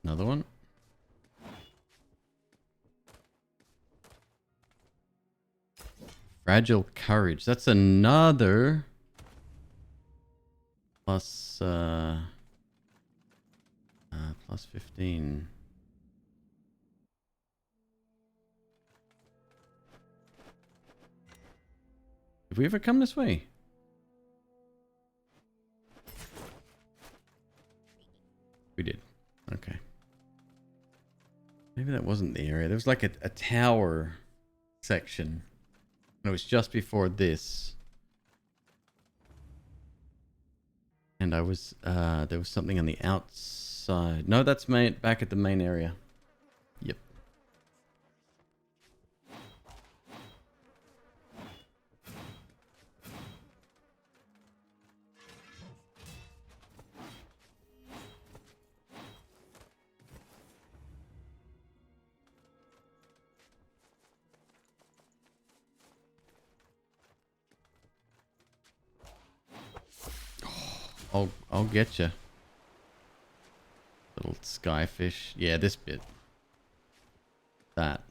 Another one. Fragile courage. That's another plus plus 15. Did we ever come this way? We did. Okay. Maybe that wasn't the area. There was like a tower section. And it was just before this. And I was, there was something on the outside. No, that's back at the main area. Yep. I'll get you. Little skyfish. Yeah, this bit. That.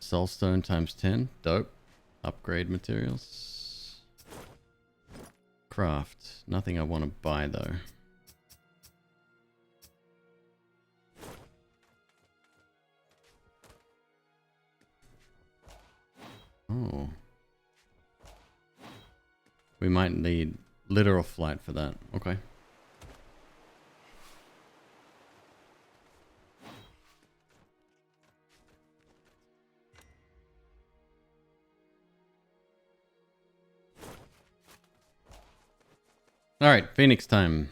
Soulstone times 10. Dope. Upgrade materials. Craft. Nothing I want to buy though. Oh. We might need literal flight for that. Okay. All right, Phoenix time.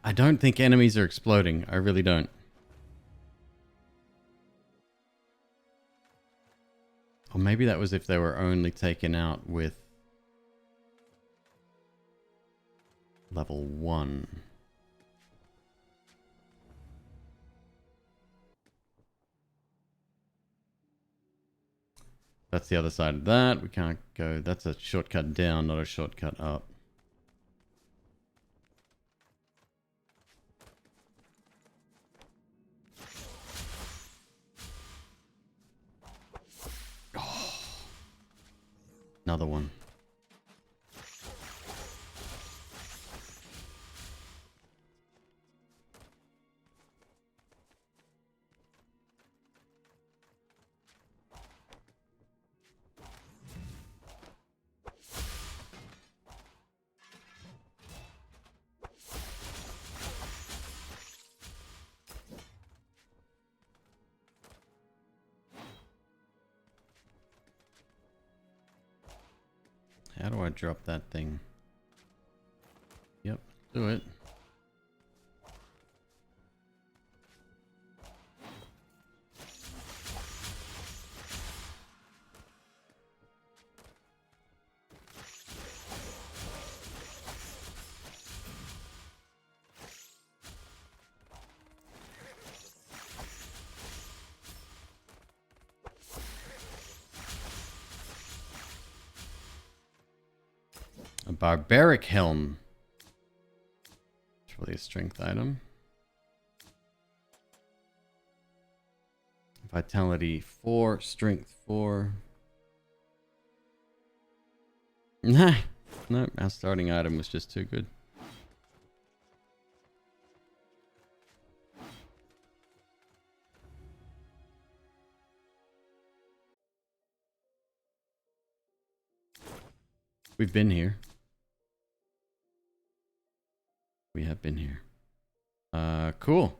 I don't think enemies are exploding. I really don't. Or maybe that was if they were only taken out with level 1. That's the other side of that. We can't go. That's a shortcut down, not a shortcut up. Another one. How do I drop that thing? Yep, do it. A barbaric helm. It's really a strength item. Vitality 4, strength 4. Nah, no, our starting item was just too good. We've been here. We have been here. Cool.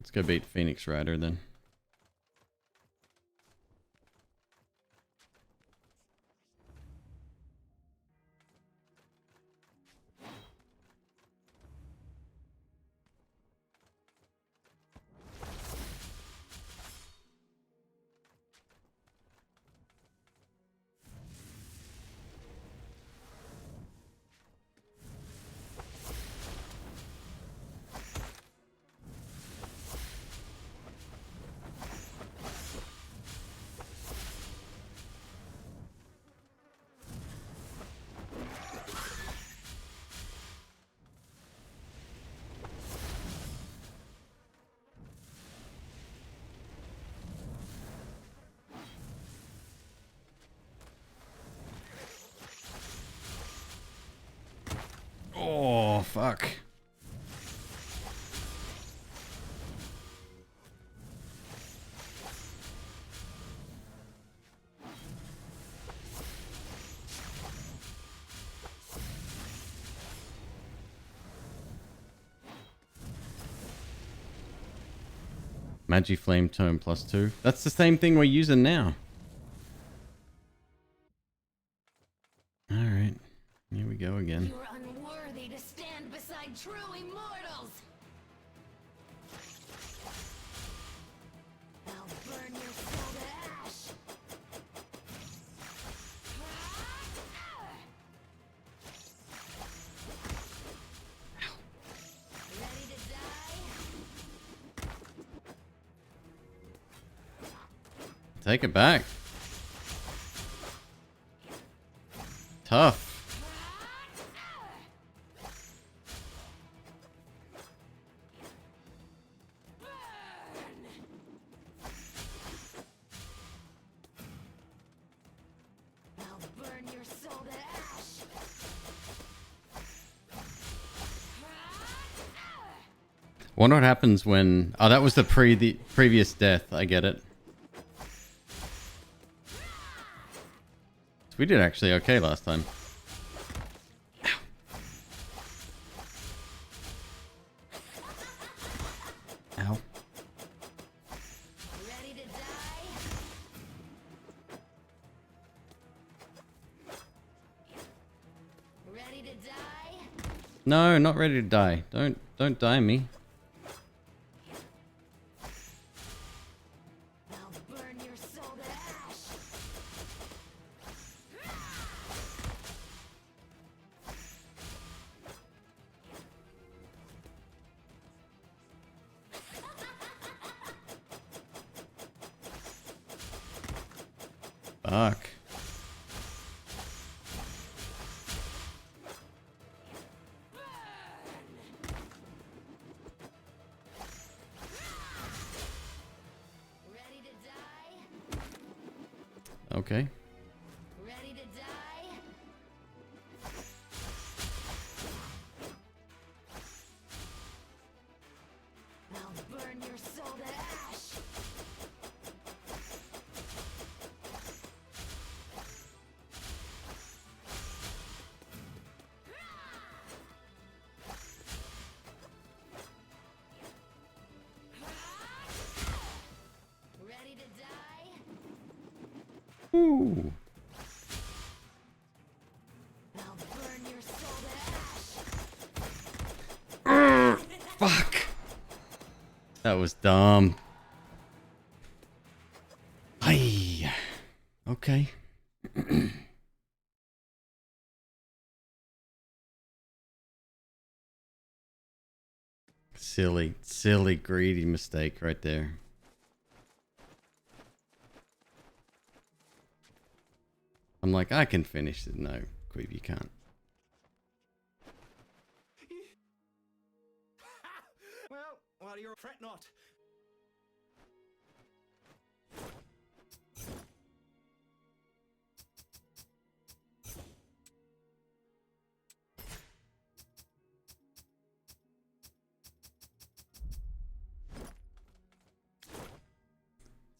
Let's go beat Phoenix Rider then. Oh, fuck. Magi Flame Tome +2. That's the same thing we're using now. Alright. Here we go again. You're unworthy to stand beside true immortals. I'll burn your soul to ash. Ready to die? Take it back. Tough. I'll burn your soul to ash. Wonder what happens when... Oh, that was the previous death. I get it. We did actually okay last time. Ow. Ow. Ready to die? Ready to die? No, not ready to die. Don't die me. I'll burn your soul to ash. Fuck. Ready to die? Okay. Ready to die? I'll burn your soul to ash. Ready to die? Ooh. That was dumb. Aye. Okay. Silly, greedy mistake right there. I'm like, I can finish it. No, Queeb, you can't. Well, you're fret not.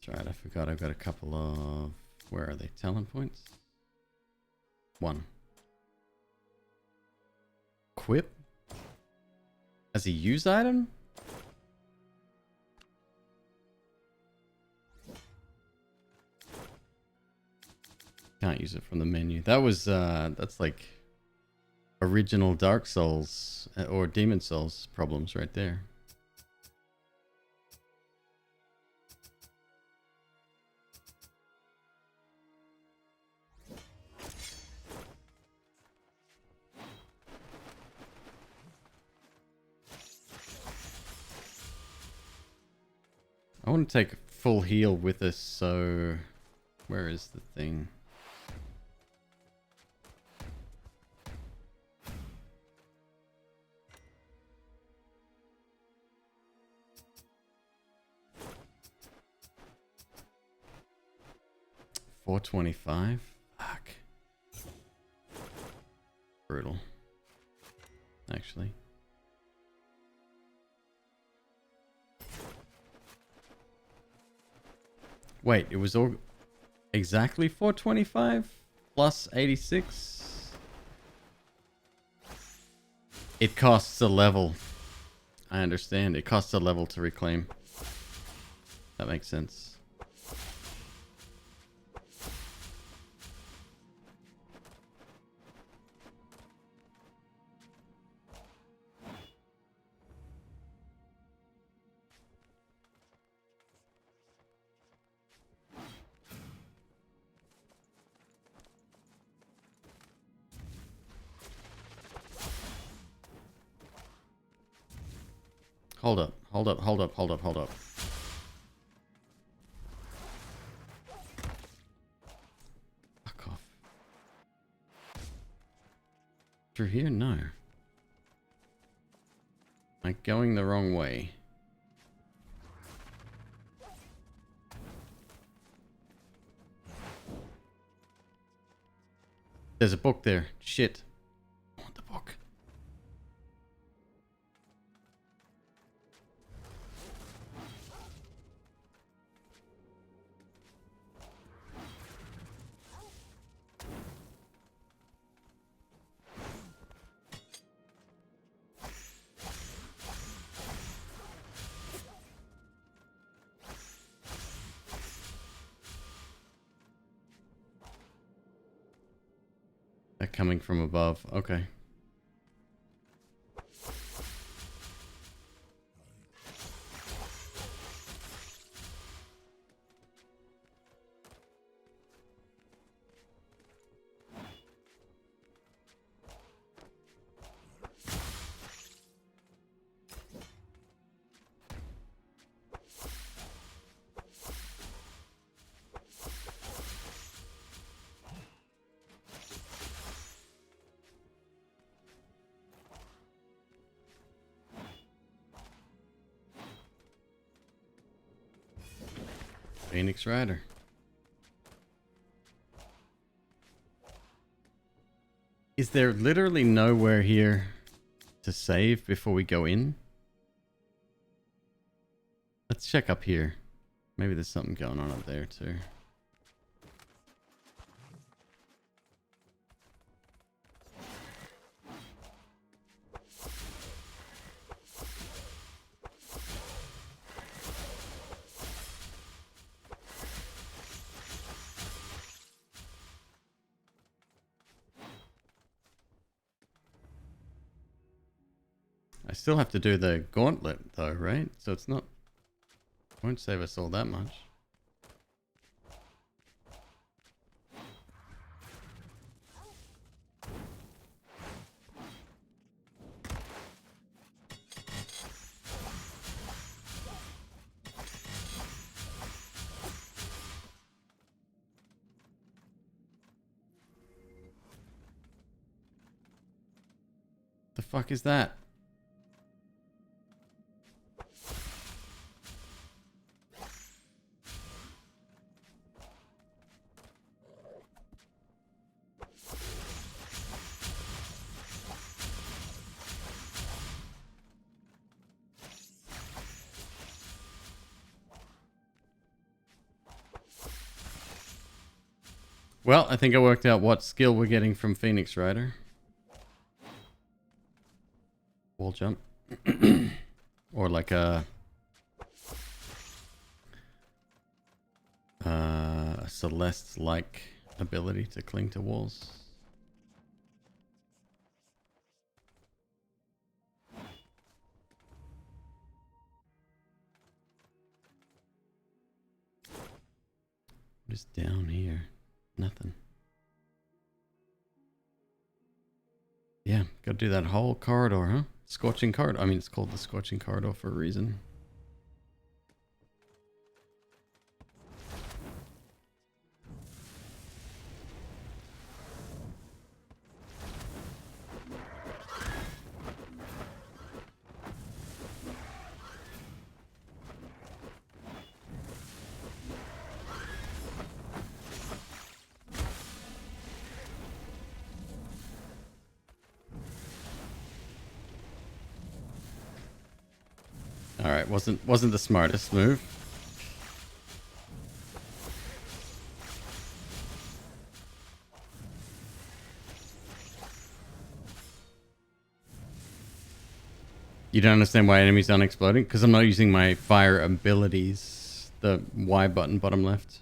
That's right, I forgot I've got a couple of... Where are they? Talent points? 1. Equip? As a use item? Can't use it from the menu. That was, that's like original Dark Souls or Demon Souls problems right there. I want to take full heal with us, so where is the thing? $425? Fuck. Brutal. Actually. Wait, it was all exactly 425 plus 86. It costs a level. I understand. It costs a level to reclaim. That makes sense. Hold up, hold up, hold up, hold up, hold up. Fuck off. Through here? No. Am I going the wrong way? There's a book there. Shit. I want the book. They're coming from above. Okay. Phoenix Rider. Is there literally nowhere here to save before we go in? Let's check up here. Maybe there's something going on up there too. I still have to do the gauntlet though, right? So it's not Won't save us all that much. The fuck is that? Well, I think I worked out what skill we're getting from Phoenix Rider. Wall jump. Or like a Celeste-like ability to cling to walls. What is down here? Nothing. Yeah, gotta do that whole corridor, huh? Scorching corridor. I mean, it's called the Scorching Corridor for a reason. All right, wasn't the smartest move. You don't understand why enemies aren't exploding? Because I'm not using my fire abilities. The Y button, bottom left.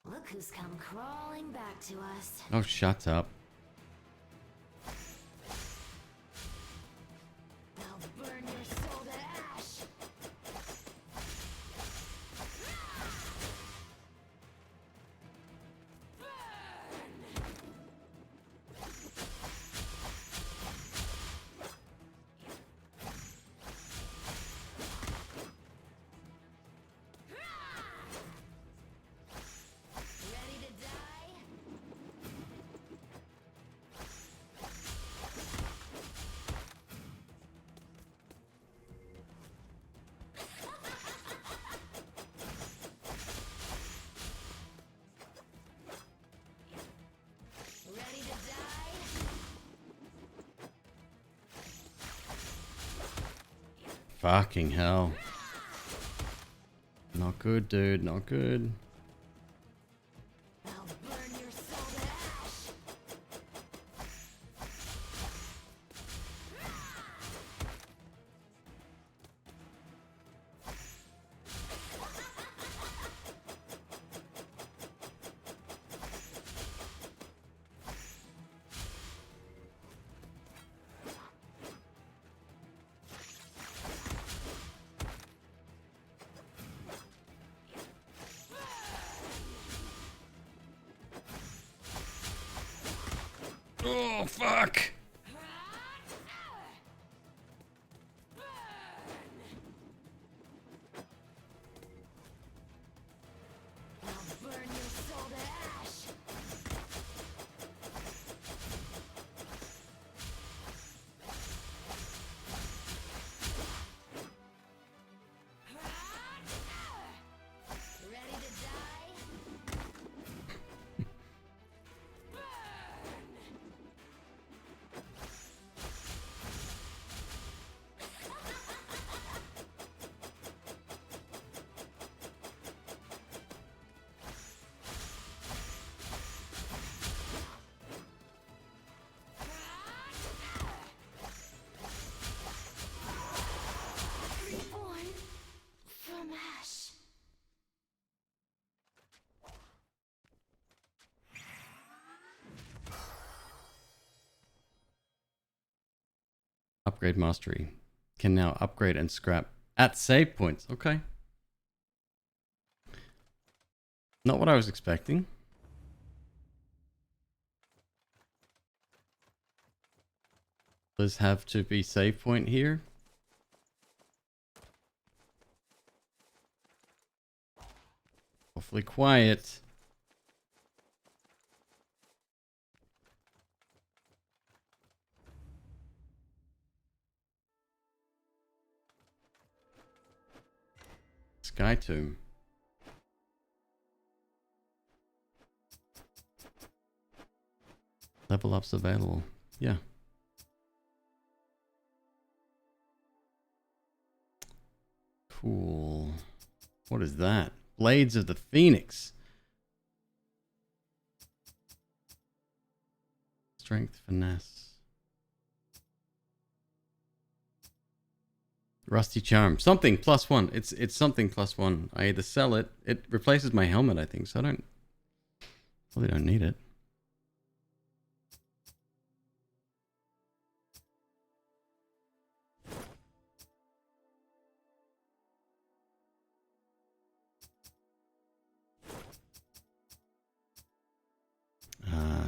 Look who's come crawling back to us. Oh, shut up. I'll burn your soul to ash. Ready to die? Ready to die? Fucking hell. Not good, dude. Not good. I'll burn your soul to ash. Oh, fuck. I'll burn your soul to ash. Ready to die? upgrade mastery. Can now upgrade and scrap at save points. Okay. Not what I was expecting. Does have to be save point here? Awfully quiet. Sky Tomb. Level ups available. Yeah. Cool. What is that? Blades of the Phoenix. Strength, finesse. Rusty Charm. Something +1. It's something +1. I either sell it. It replaces my helmet, I think, so I probably don't need it.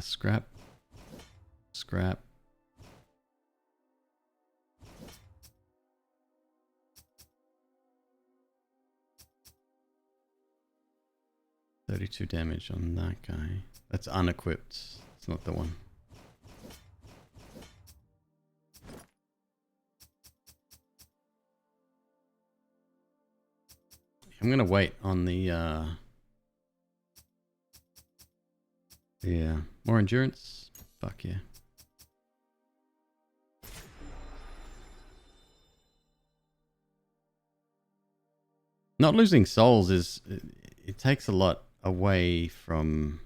Scrap. Scrap. $32 damage on that guy. That's unequipped. It's not the one. I'm gonna wait on the yeah. More endurance? Fuck yeah. Not losing souls is it takes a lot away from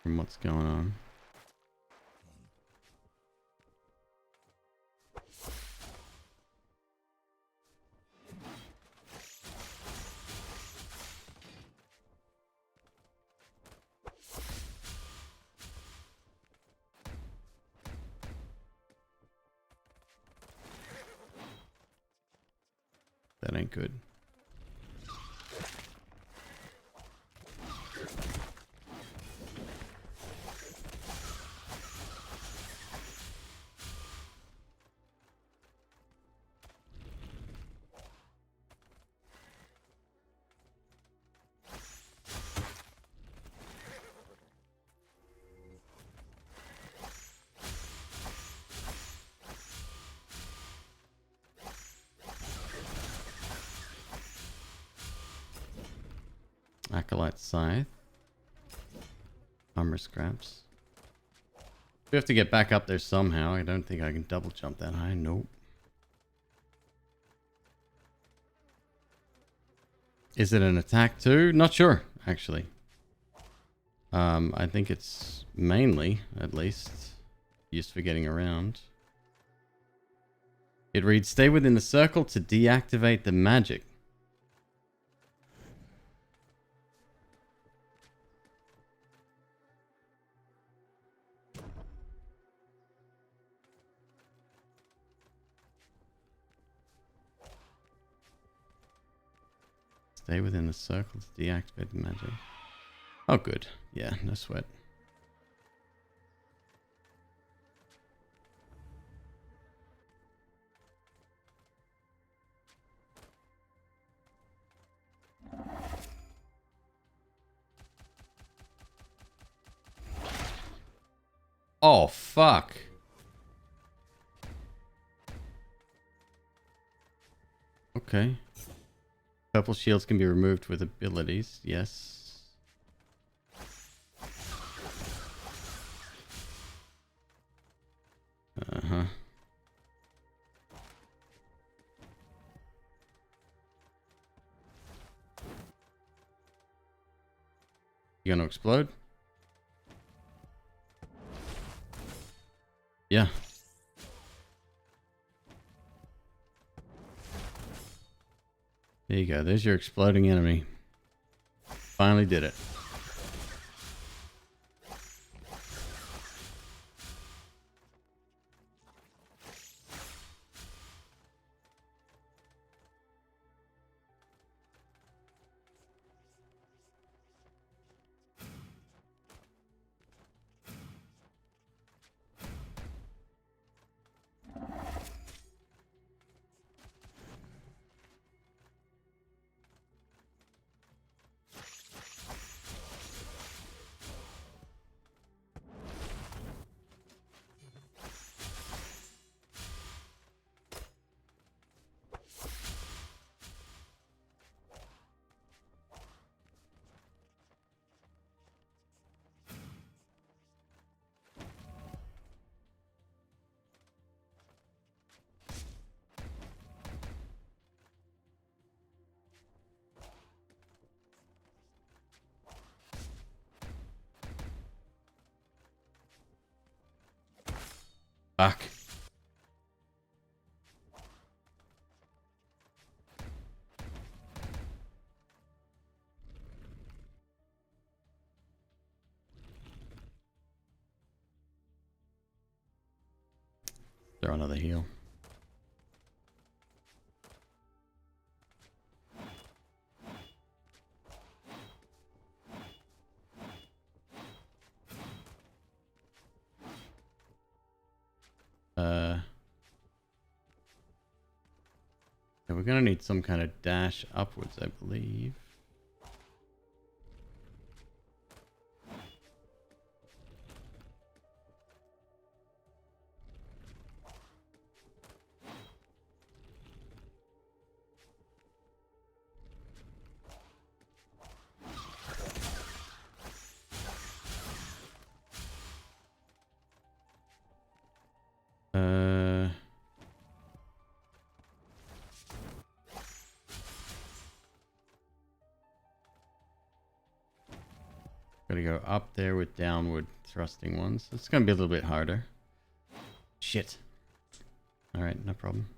what's going on. That ain't good. Acolyte Scythe. Armor scraps. We have to get back up there somehow. I don't think I can double jump that high. Nope. Is it an attack too? Not sure, actually. I think it's mainly, at least, used for getting around. It reads, stay within the circle to deactivate the magic. Stay within the circle to deactivate the magic. Oh, good. Yeah, no sweat. Oh, fuck. Okay. Purple shields can be removed with abilities. Yes. Uh-huh. You gonna explode? Yeah. There you go. There's your exploding enemy. Finally did it. Fuck. Throw another heal. Yeah, we're gonna need some kind of dash upwards, I believe. Gotta go up there with downward thrusting ones. It's gonna be a little bit harder. Shit. Alright, no problem.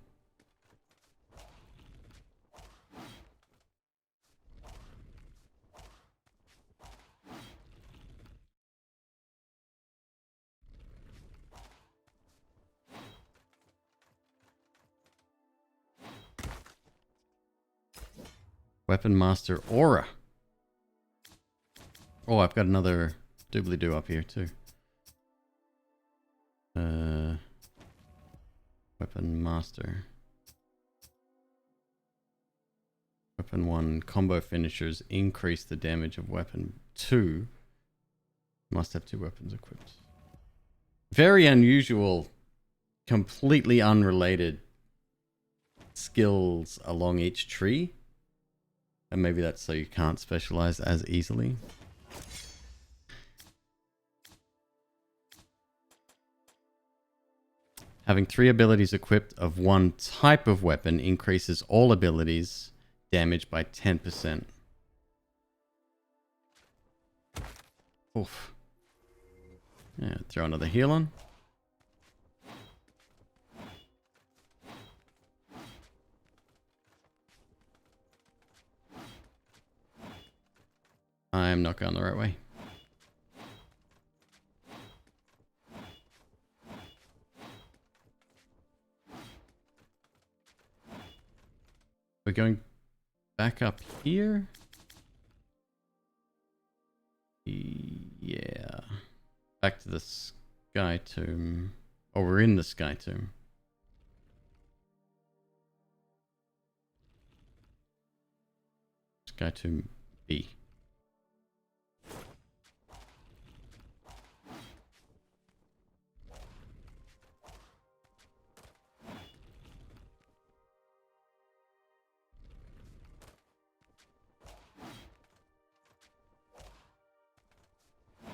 Weapon Master Aura. Oh, I've got another doobly-doo up here too. Weapon Master. Weapon 1 combo finishers increase the damage of weapon 2. Must have 2 weapons equipped. Very unusual, completely unrelated skills along each tree. And maybe that's so you can't specialize as easily. Having 3 abilities equipped of one type of weapon increases all abilities damage by 10%. Oof. Yeah, throw another heal on. I'm not going the right way. We're going back up here. Yeah. Back to the Sky Tomb. Oh, we're in the Sky Tomb. Sky Tomb B.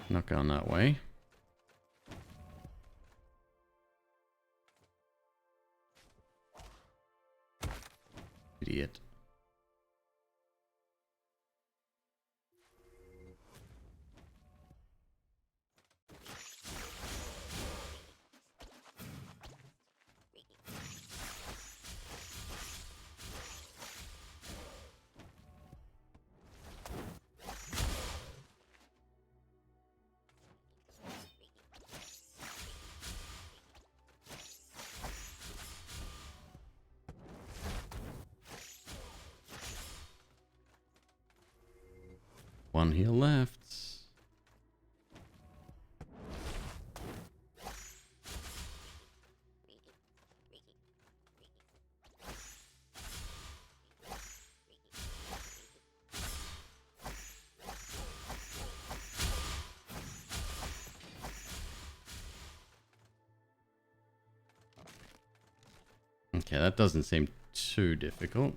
Not going that way. Idiot. One heal left. Okay, that doesn't seem too difficult.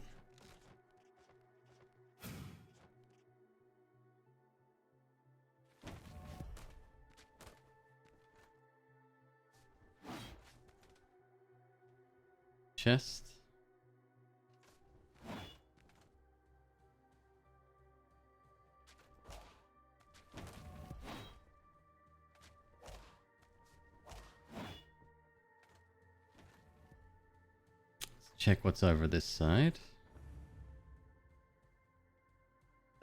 Chest. check what's over this side.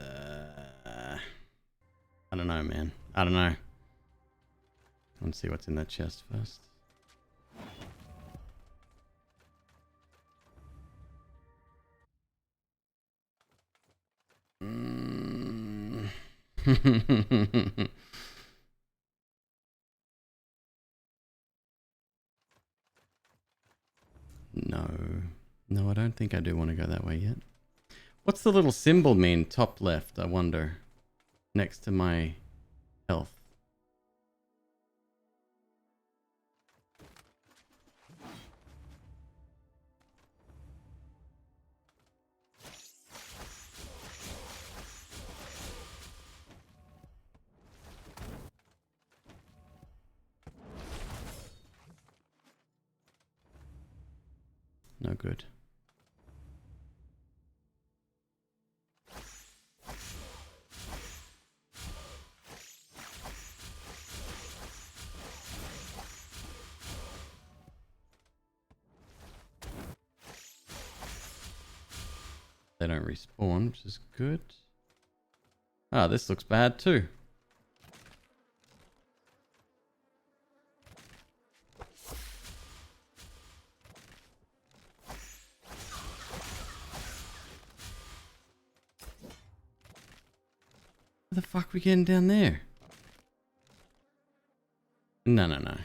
I don't know, man. I don't know. Let's see what's in that chest first. No. No, I don't think I do want to go that way yet. What's the little symbol mean? Top left, I wonder. Next to my health. No good. They don't respawn, which is good. Ah, this looks bad too. How the fuck are we getting down there? No, no, no.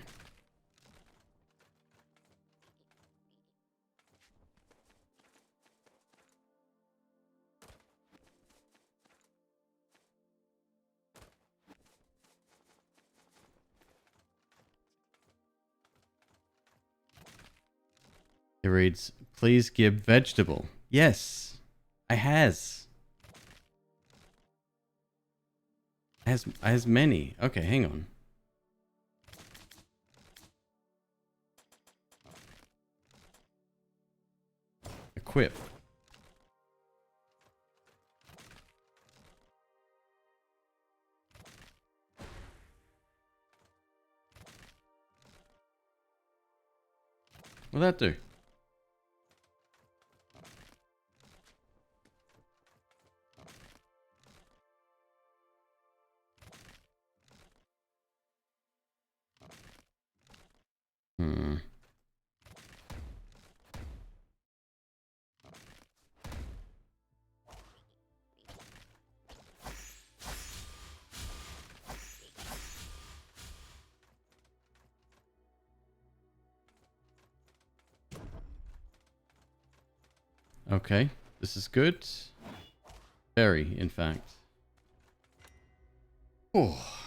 It reads, please give vegetable. Yes, I has. Has many. Okay, hang on. Equip. What'll that do? Hmm. Okay, this is good. Very, in fact. Oh.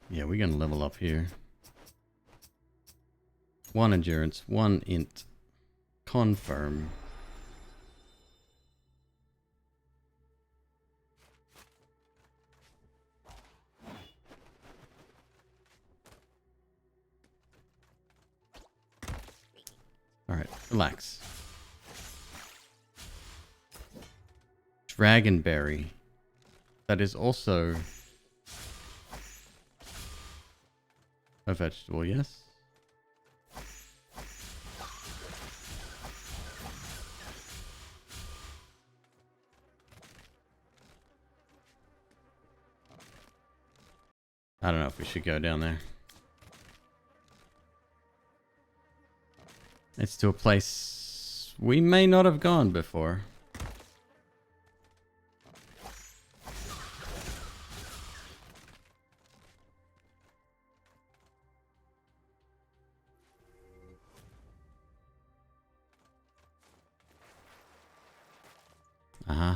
Yeah, we're gonna level up here. 1 endurance, 1 int. Confirm. Alright, relax. Dragonberry. That is also a vegetable, yes? I don't know if we should go down there. It's to a place we may not have gone before. Uh-huh.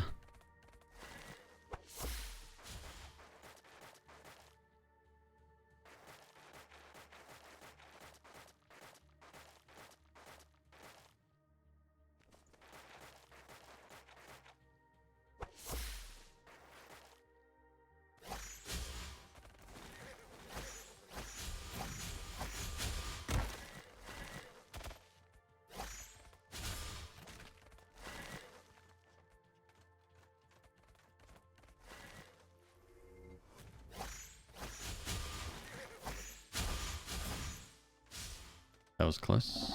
That was close.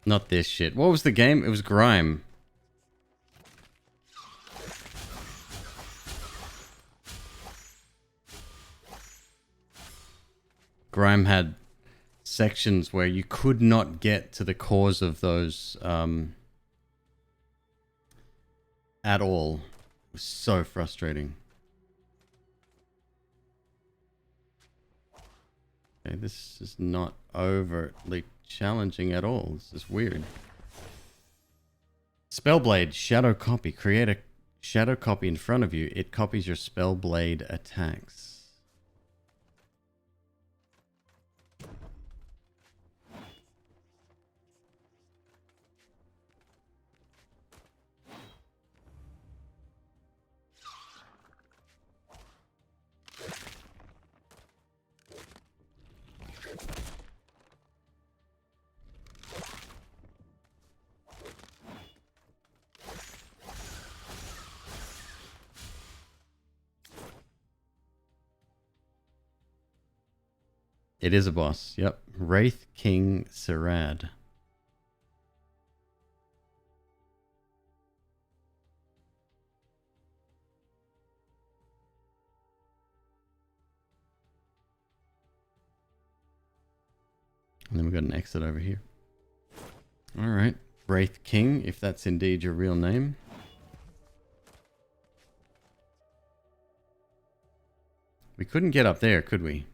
Not this shit. What was the game? It was Grime. Grime had sections where you could not get to the cause of those at all. It was so frustrating. Okay, this is not overtly challenging at all. This is weird. Spellblade, shadow copy. Create a shadow copy in front of you. It copies your Spellblade attacks. It is a boss. Yep. Wraith King Sirad. And then we've got an exit over here. Alright. Wraith King, if that's indeed your real name. We couldn't get up there, could we?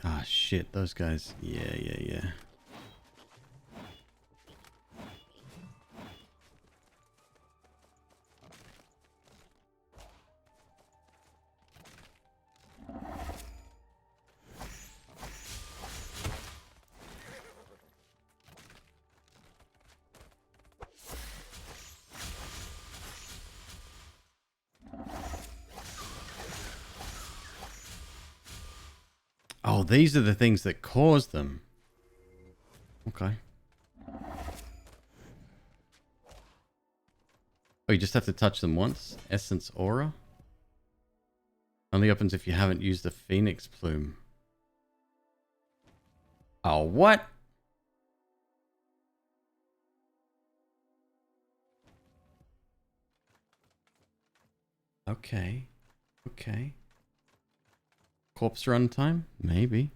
Ah, shit, those guys. Yeah. Oh, these are the things that cause them. Okay. Oh, you just have to touch them once? Essence Aura? Only opens if you haven't used the Phoenix Plume. Oh, what? Okay. Corpse run time? Maybe.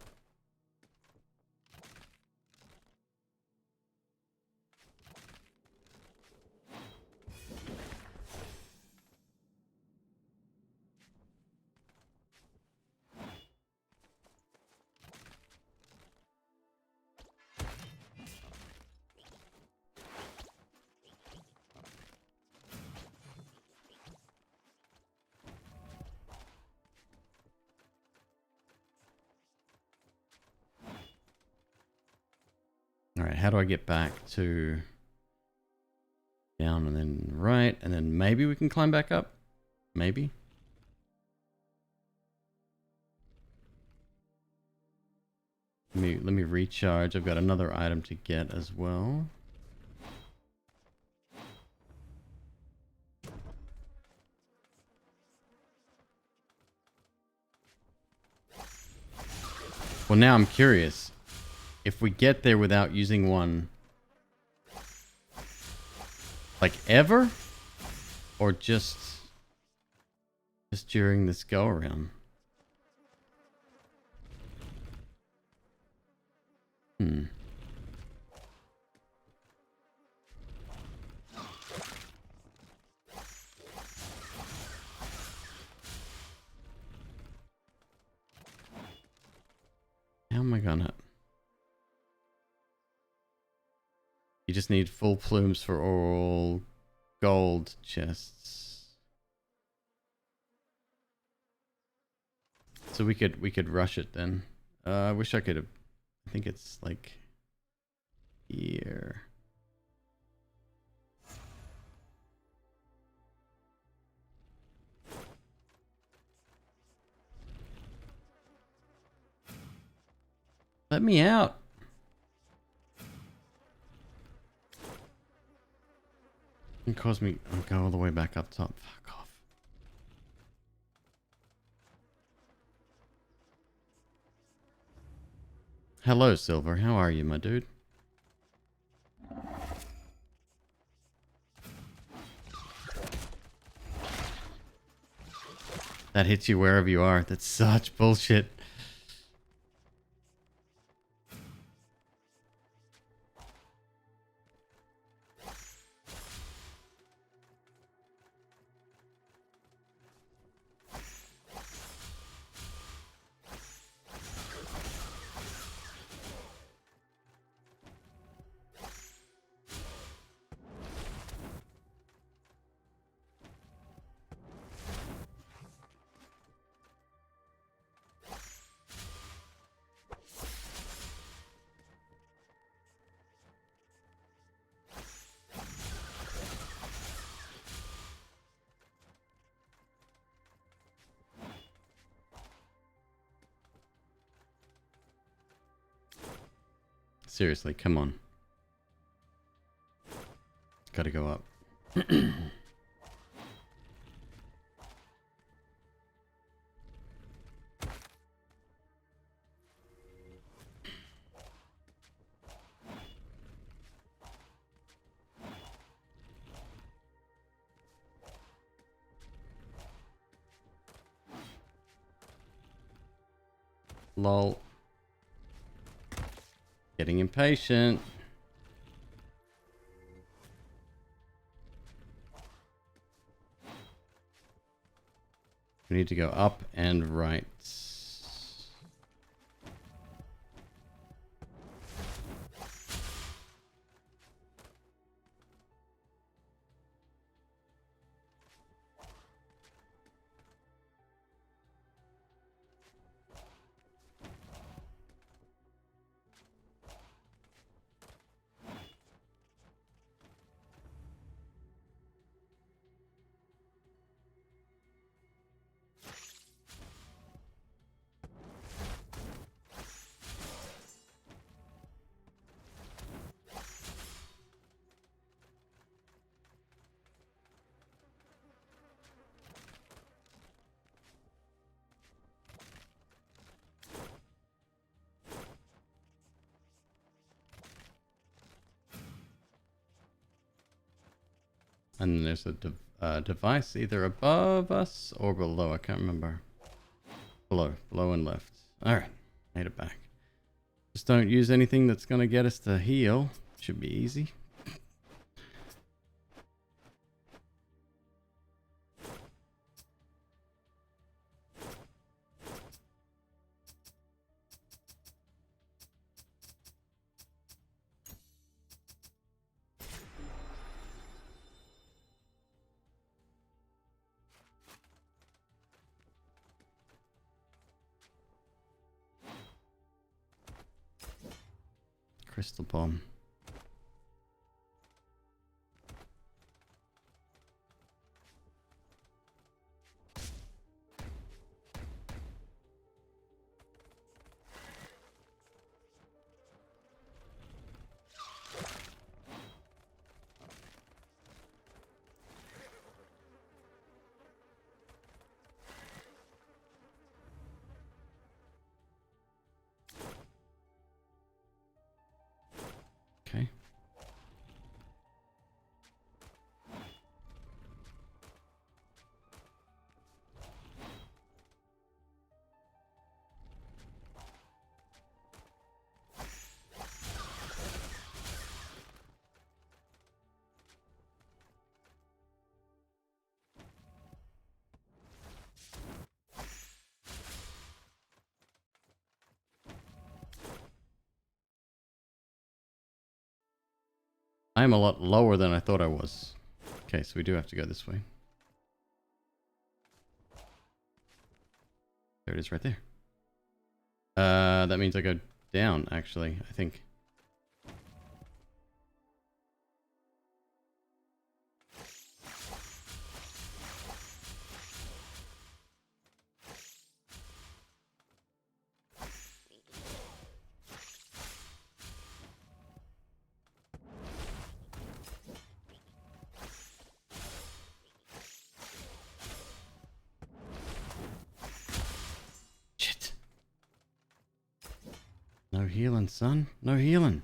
Alright, how do I get back to down and then right, and then maybe we can climb back up? Maybe? Let me recharge. I've got another item to get as well. Well, now I'm curious. If we get there without using one, like ever, or just during this go around. How am I gonna? You just need full plumes for all gold chests. So we could rush it then. I wish I could have. I think it's like here. Let me out. It caused me to go all the way back up top. Fuck off. Hello, Silver. How are you, my dude? That hits you wherever you are. That's such bullshit. Seriously, come on. Gotta go up. Lol. Getting impatient. We need to go up and right. And then there's a device either above us or below. I can't remember. Below and left. Alright, made it back. Just don't use anything that's going to get us to heal. Should be easy. Crystal bomb. Okay. I'm a lot lower than I thought I was. Okay, so we do have to go this way. There it is right there. That means I go down, actually, I think. No healing, son. No healing.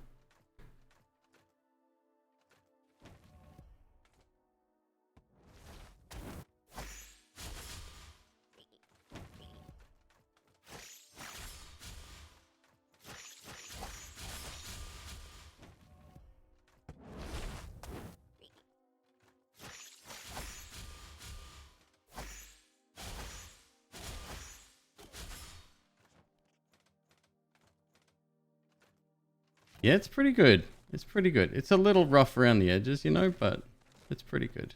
Yeah, it's pretty good. It's pretty good. It's a little rough around the edges, you know, but it's pretty good.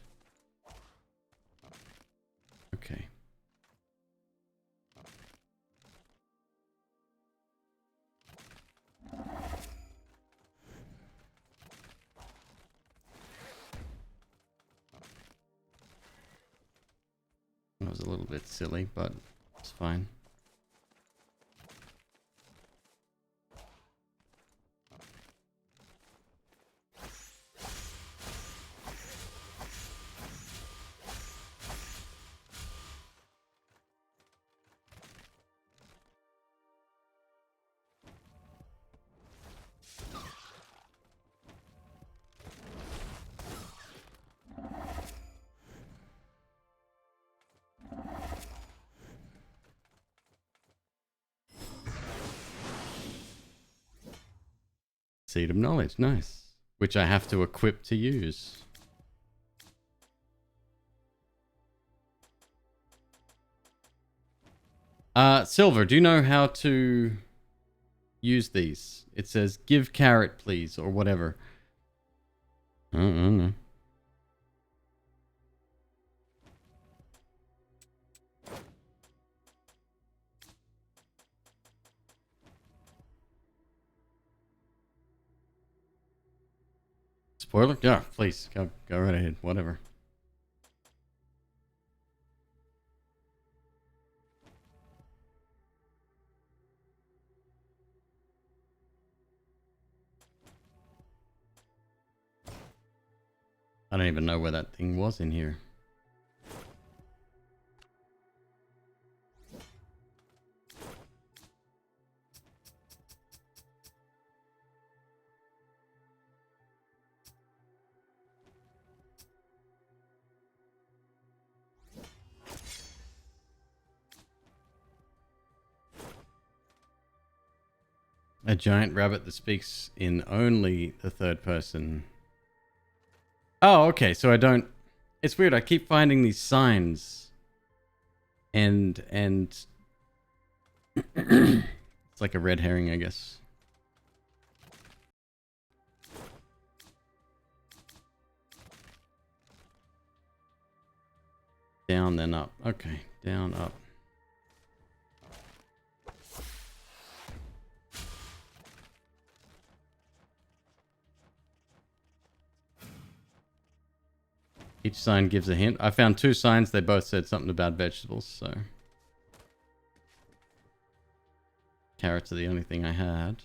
Okay. That was a little bit silly, but it's fine. Seed of Knowledge, nice. Which I have to equip to use. Silver, do you know how to use these? It says, give carrot, please, or whatever. I don't know. Spoiler? Yeah, please. Go right ahead. Whatever. I don't even know where that thing was in here. A giant rabbit that speaks in only the third person. Oh, okay. So I don't... It's weird. I keep finding these signs. And... It's like a red herring, I guess. Down, then up. Okay. Down, up. Each sign gives a hint. I found 2 signs. They both said something about vegetables, so... Carrots are the only thing I had.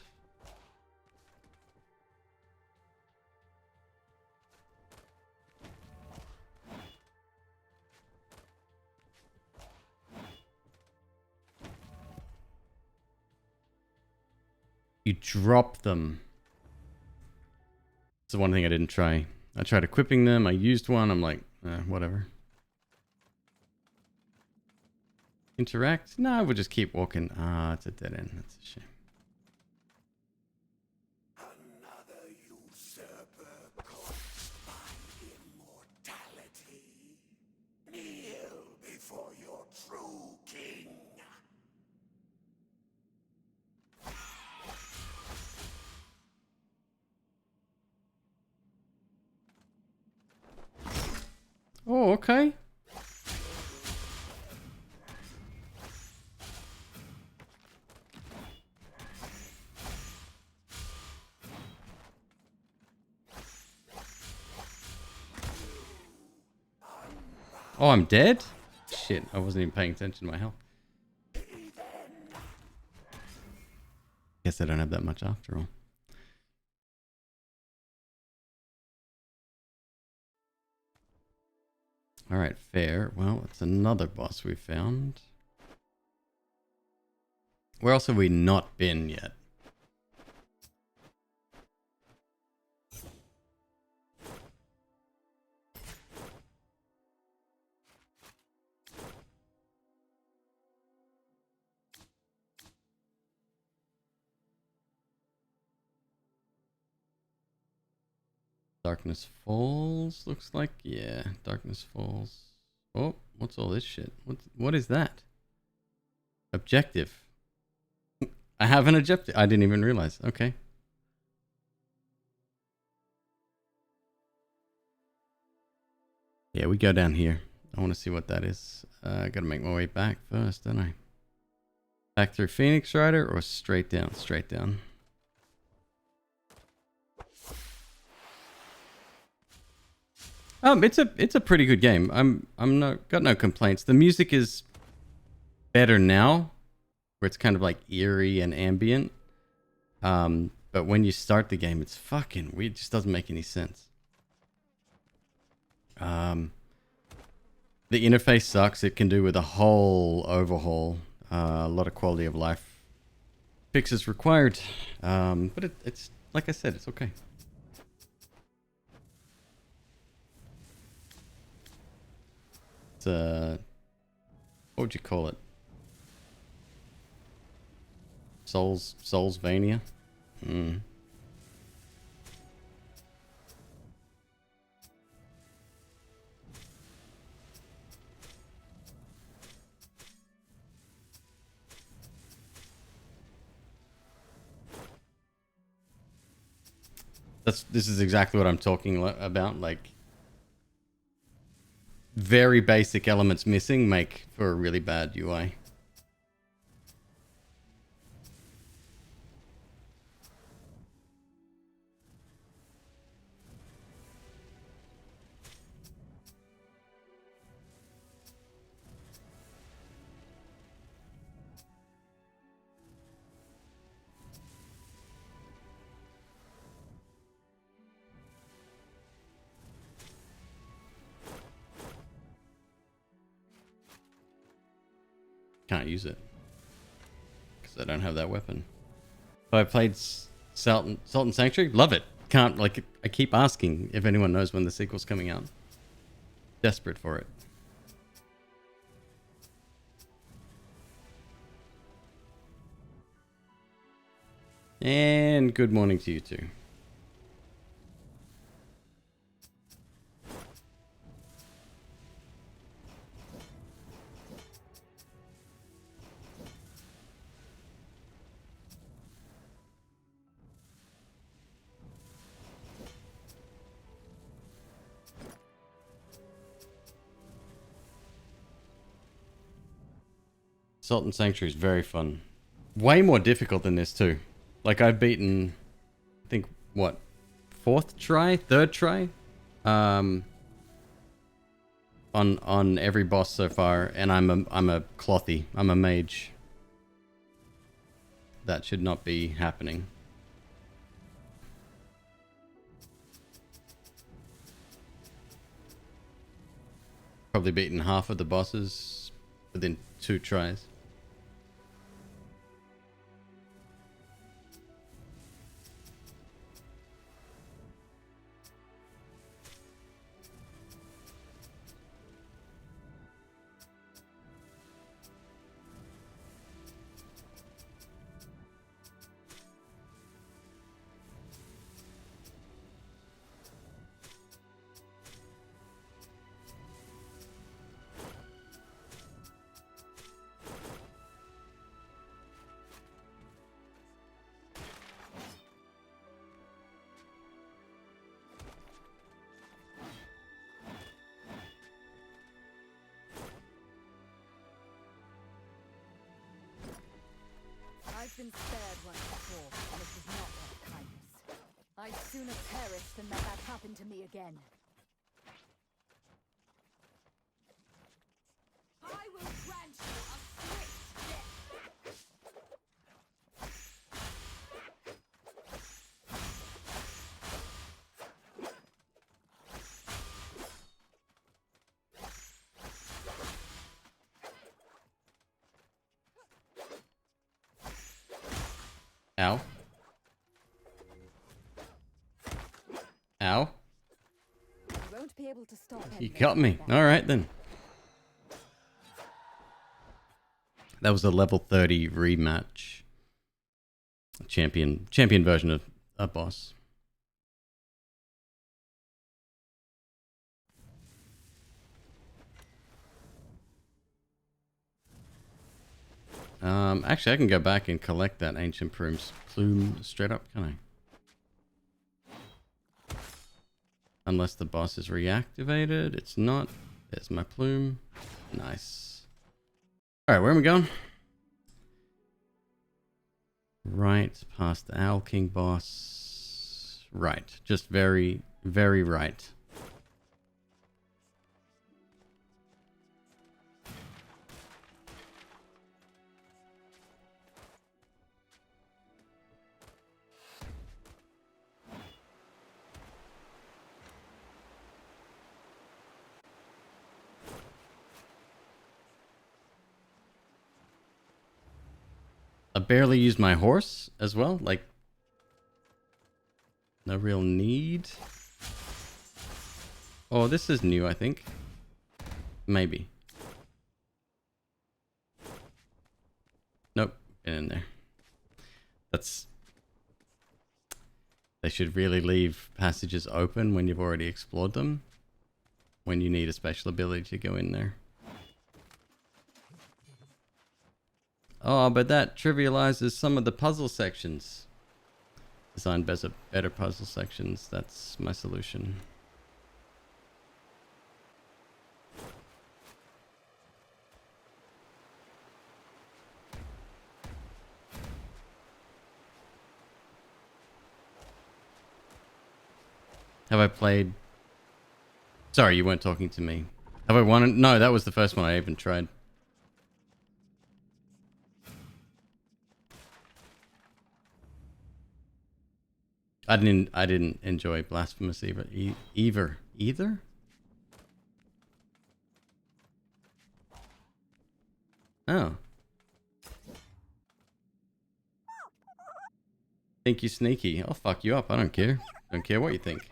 You drop them. It's the one thing I didn't try. I tried equipping them. I used one. I'm like, whatever. Interact? No, we'll just keep walking. Ah, it's a dead end. That's a shame. Another usurper caused by immortality. Kneel before your true king. Oh, okay. Oh, I'm dead? Shit, I wasn't even paying attention to my health. Guess I don't have that much after all. Alright, fair. Well, it's another boss we found. Where else have we not been yet? Darkness Falls, looks like. Yeah, Darkness Falls. Oh, what's all this shit? What is that? Objective. I have an objective. I didn't even realize. Okay. Yeah, we go down here. I want to see what that is. I gotta make my way back first, don't I? Back through Phoenix Rider or straight down? Straight down. It's a pretty good game. Got no complaints. The music is better now, where it's kind of like eerie and ambient. But when you start the game, it's fucking weird. It just doesn't make any sense. The interface sucks. It can do with a whole overhaul. A lot of quality of life fixes required. But it's like I said, it's okay. It's what would you call it? Soulsvania? This is exactly what I'm talking about. Like, very basic elements missing make for a really bad UI. Can't use it because I don't have that weapon. But I played Salt and Sanctuary. Love it. Can't, like, I keep asking if anyone knows when the sequel's coming out. Desperate for it. And good morning to you too. Salt and Sanctuary is very fun. Way more difficult than this too. Like, I've beaten, I think, what, third try? On every boss so far, and I'm a clothy. I'm a mage. That should not be happening. Probably beaten half of the bosses within 2 tries. I've been spared once before, and it was not out of kindness. I'd sooner perish than let that happen to me again. I will grant you a swift death. Ow. Ow. You won't be able to stop You anything got me. like that. Alright then. That was a level 30 rematch. Champion version of a boss. Actually, I can go back and collect that ancient plume straight up, can I? Unless the boss is reactivated. It's not. There's my plume. Nice. Alright, where am we going? Right past the Owl King boss. Right. Just very, very right. I barely used my horse as well. Like, no real need. Oh, this is new, I think. Maybe. Nope. Get in there. That's... They should really leave passages open when you've already explored them. When you need a special ability to go in there. Oh, but that trivializes some of the puzzle sections. Design better puzzle sections. That's my solution. Have I played... Sorry, you weren't talking to me. Have I won? No, that was the first one I even tried. I didn't enjoy Blasphemous either. Either? Oh. Think you sneaky. I'll fuck you up. I don't care. Don't care what you think.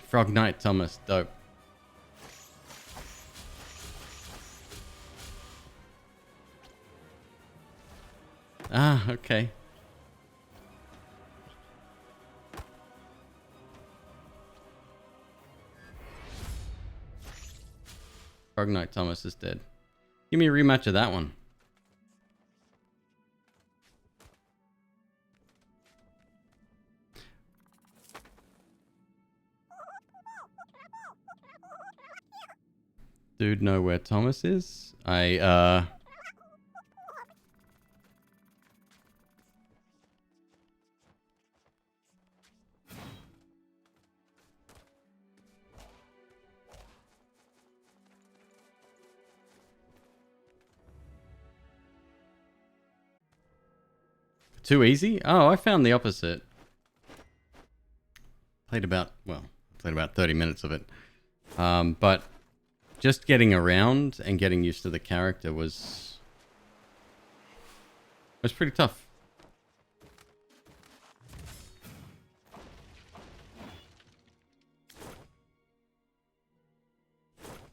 Frog Knight Thomas. Dope. Ah, okay. Frog Knight Thomas is dead. Give me a rematch of that one. Dude, know where Thomas is? Too easy? Oh, I found the opposite. Played about 30 minutes of it. But just getting around and getting used to the character was pretty tough.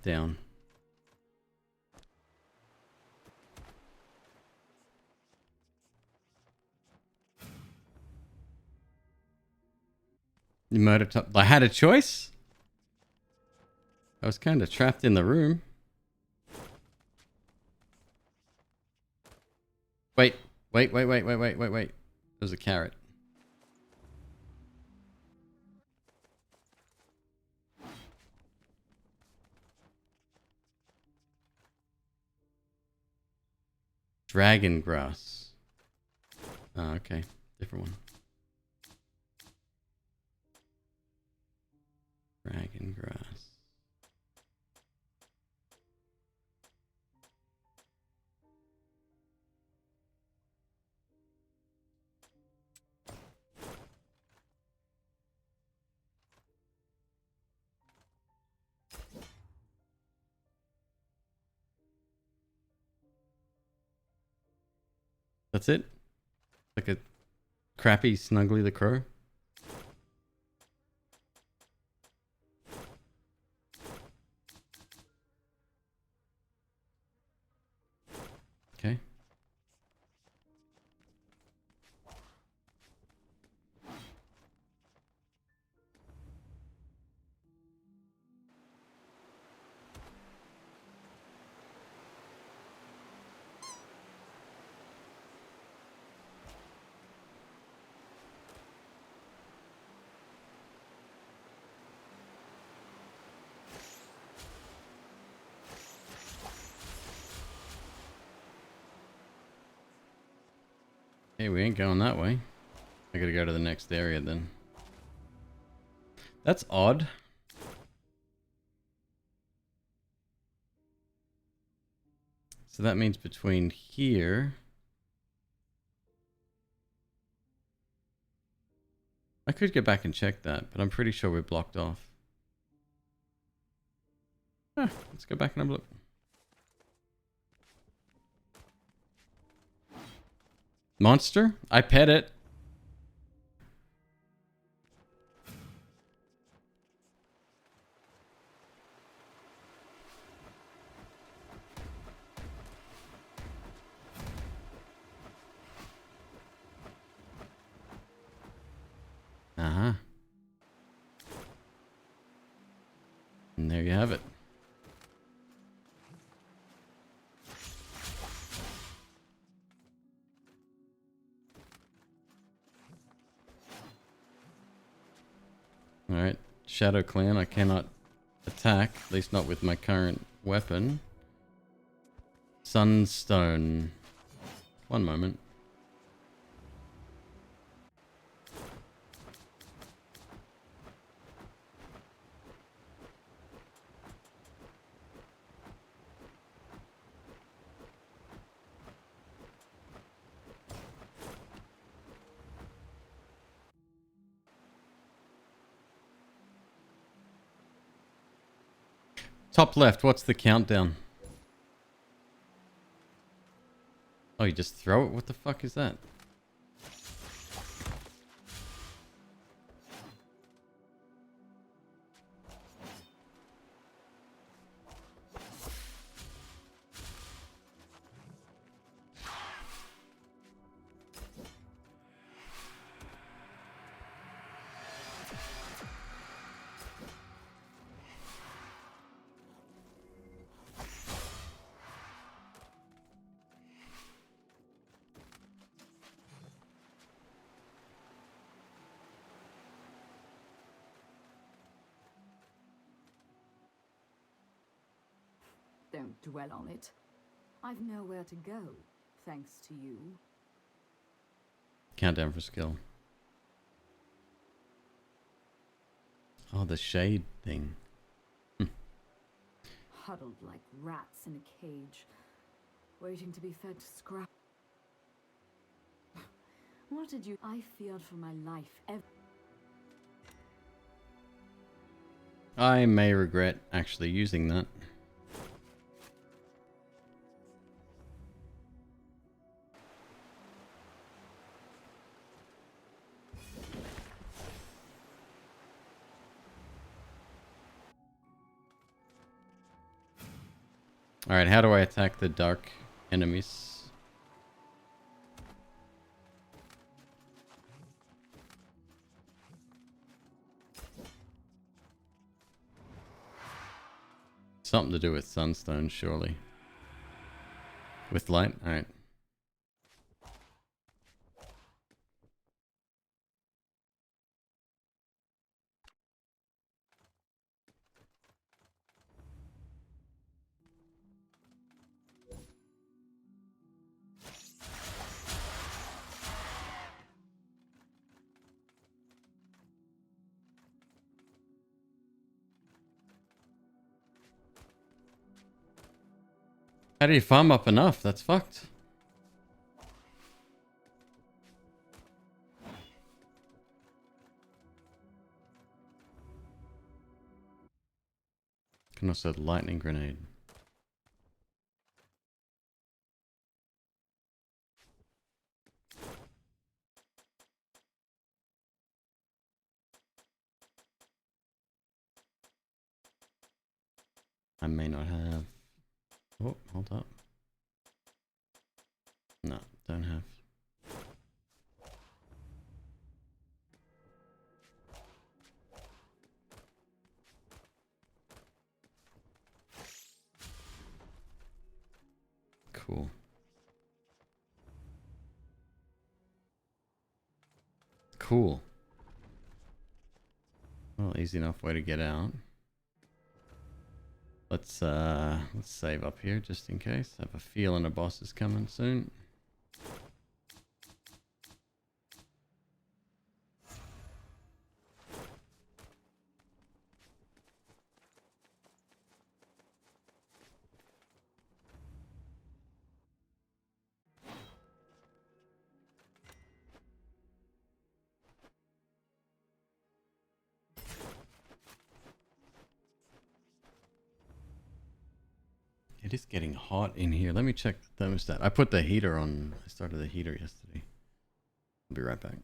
Down. You murdered I had a choice? I was kind of trapped in the room. Wait. There's a carrot. Dragon grass. Oh, okay. Different one. Dragon grass. That's it? Like a crappy Snuggly the Crow? Okay. Okay, we ain't going that way. I gotta go to the next area then. That's odd. So that means between here... I could go back and check that, but I'm pretty sure we're blocked off. Let's go back and have a look. Monster? I pet it. Uh-huh. And there you have it. Alright, Shadow Clan, I cannot attack, at least not with my current weapon. Sunstone. One moment. Top left, what's the countdown? Oh, you just throw it? What the fuck is that? Don't dwell on it. I've nowhere to go, thanks to you. Countdown for skill. Oh, the shade thing. Huddled like rats in a cage, waiting to be fed to scrap. What did you... I feared for my life. I may regret actually using that. Alright, how do I attack the dark enemies? Something to do with sunstone, surely. With light? Alright. How do you farm up enough? That's fucked. Can also lightning grenade. I may not have. Oh, hold up. No, don't have. Cool. Cool. Well, easy enough way to get out. Let's save up here just in case. I have a feeling a boss is coming soon. It is getting hot in here. Let me check the thermostat. I put the heater on. I started the heater yesterday. I'll be right back.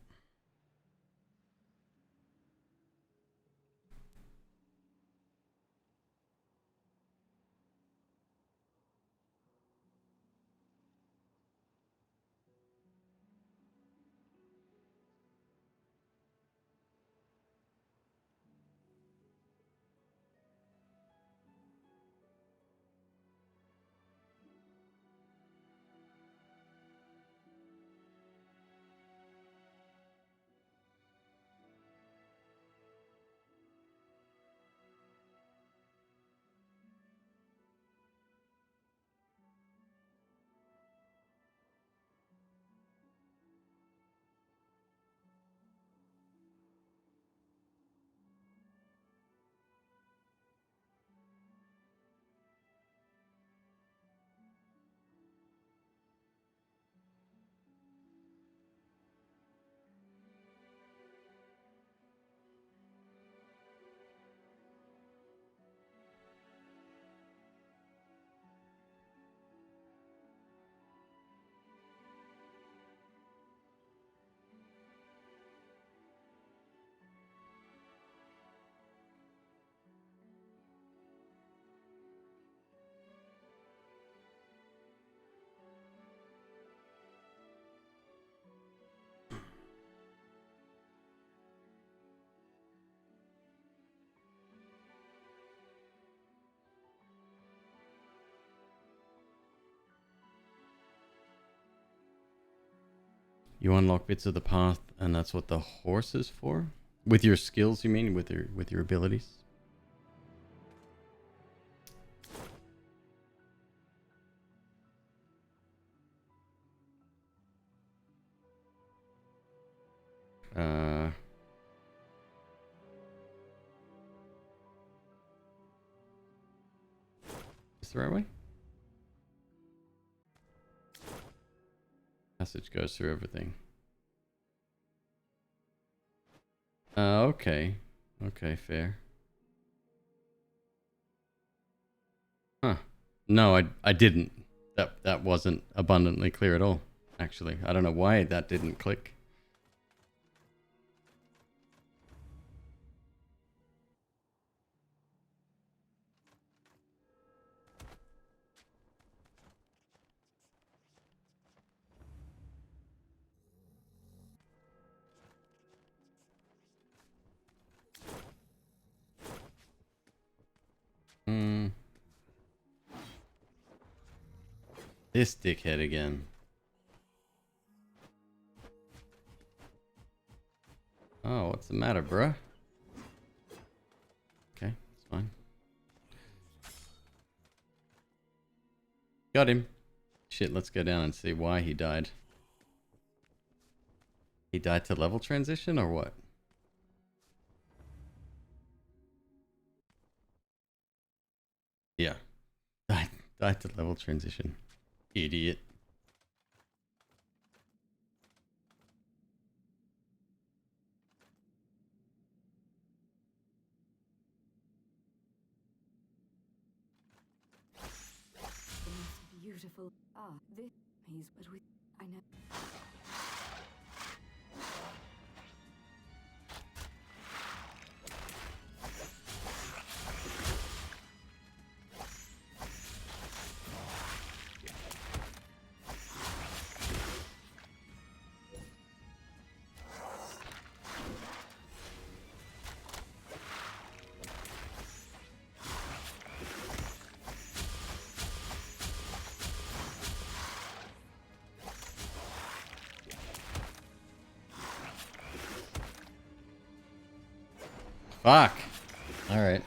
You unlock bits of the path, and that's what the horse is for? With your skills, you mean? With your abilities? Is the right way? Passage goes through everything. Okay. Okay, fair. Huh. No, I didn't. That wasn't abundantly clear at all, actually. I don't know why that didn't click. This dickhead again. Oh, what's the matter, bruh? Okay, it's fine. Got him. Shit, let's go down and see why he died. He died to level transition or what? Yeah. Died to level transition. Idiot. The most beautiful. This. But we. I know. Fuck. All right.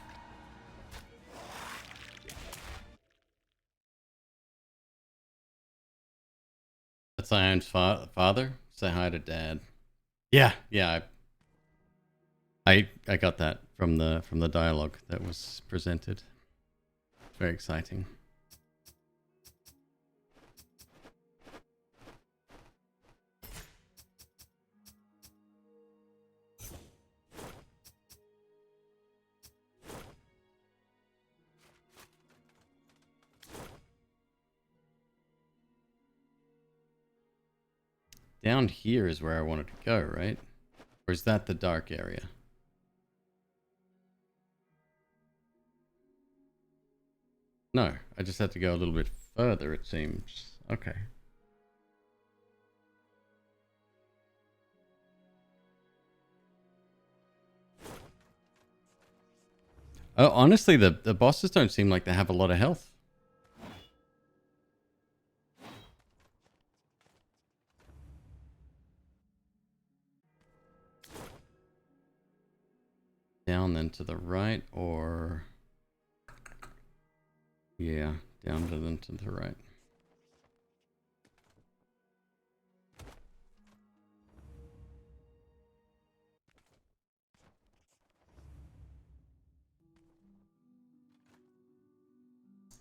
That's Ion's father. Say hi to Dad. Yeah, yeah. I got that from the dialogue that was presented. Very exciting. down here is where I wanted to go, right? Or is that the dark area? No, I just had to go a little bit further, it seems. Okay. Oh, honestly, the bosses don't seem like they have a lot of health. Down then to the right, or... Yeah, down to then to the right.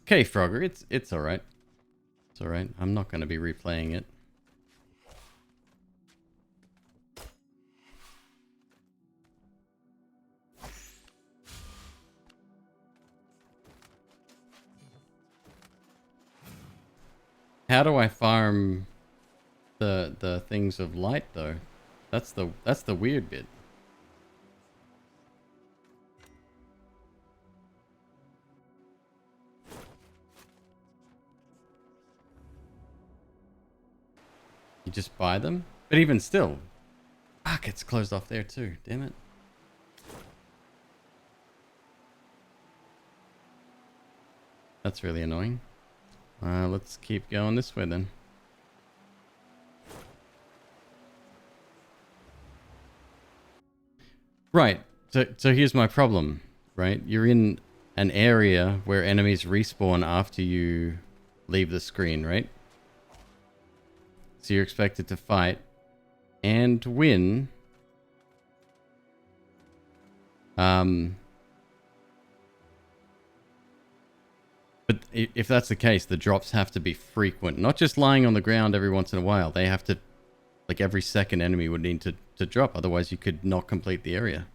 Okay, Frogger, it's alright. It's alright. I'm not going to be replaying it. How do I farm the things of light though? That's the weird bit. You just buy them? But even still, fuck, it's closed off there too. Damn it. That's really annoying. Let's keep going this way then. Right. So here's my problem, right? You're in an area where enemies respawn after you leave the screen, right? So you're expected to fight and win. But if that's the case, the drops have to be frequent. Not just lying on the ground every once in a while. They have to, like every second enemy would need to drop. Otherwise you could not complete the area.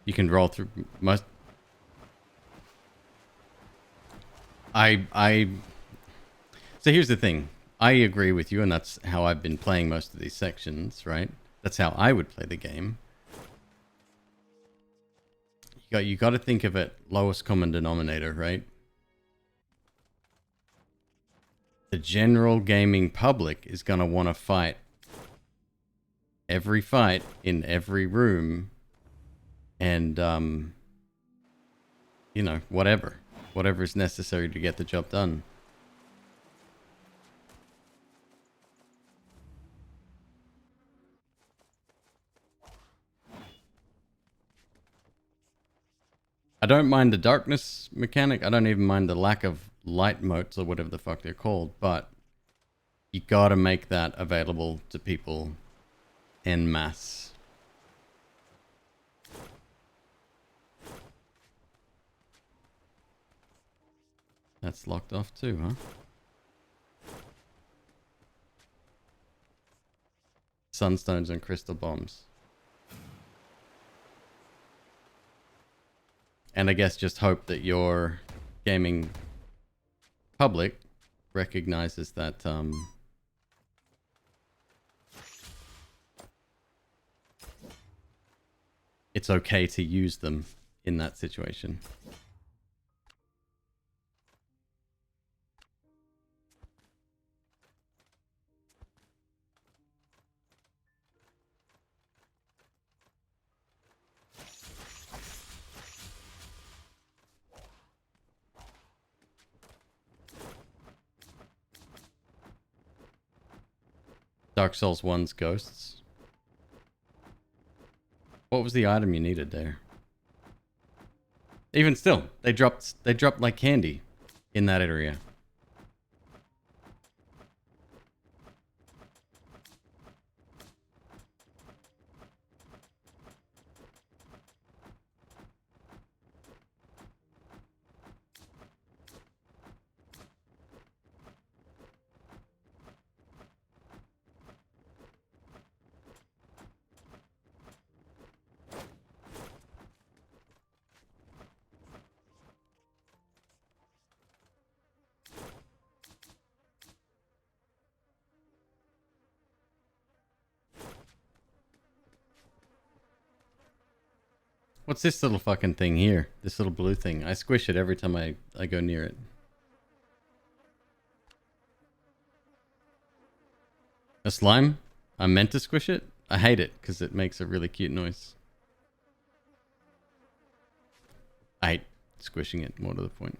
You can roll through most. So here's the thing. I agree with you, and that's how I've been playing most of these sections, right? That's how I would play the game. You got to think of it lowest common denominator, right? The general gaming public is going to want to fight every fight in every room, and you know, whatever is necessary to get the job done. I don't mind the darkness mechanic. I don't even mind the lack of light motes or whatever the fuck they're called, but you gotta make that available to people en masse. That's locked off too, huh? Sunstones and crystal bombs. And I guess just hope that your gaming public recognizes that it's okay to use them in that situation. Dark Souls 1's ghosts. What was the item you needed there? Even still, they dropped like candy in that area. What's this little fucking thing here? This little blue thing. I squish it every time I go near it. A slime? I'm meant to squish it? I hate it because it makes a really cute noise. I hate squishing it, more to the point.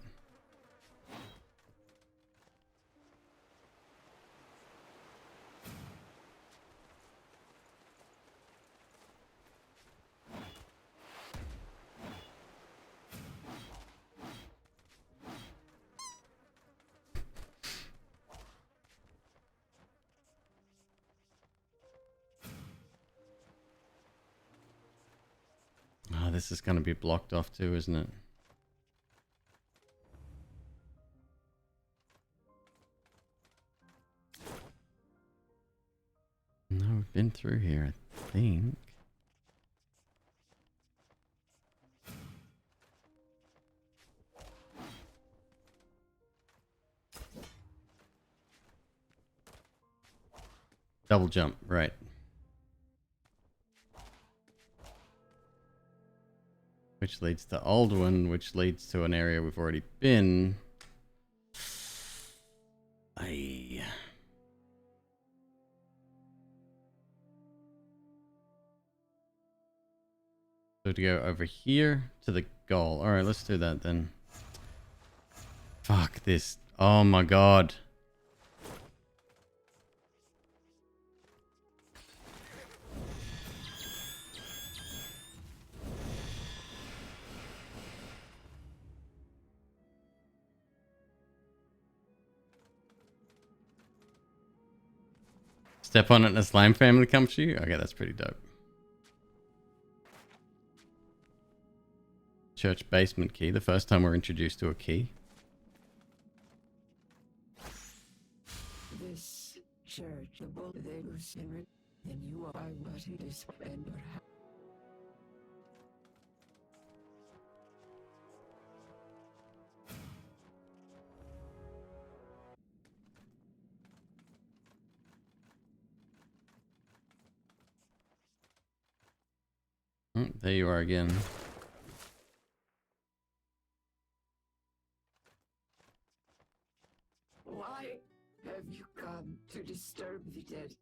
Oh, this is going to be blocked off too, isn't it? No, we've been through here, I think. Double jump, right. Which leads to old one, which leads to an area we've already been. Aye. So to go over here to the goal. Alright, let's do that then. Fuck this. Oh my god. Step on it and a slime family comes to you? Okay, that's pretty dope. Church basement key. The first time we're introduced to a key. This church, the bull they were singing, then you are what it is, and Oh, there you are again. why have you come to disturb the dead?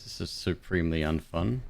This is supremely unfun.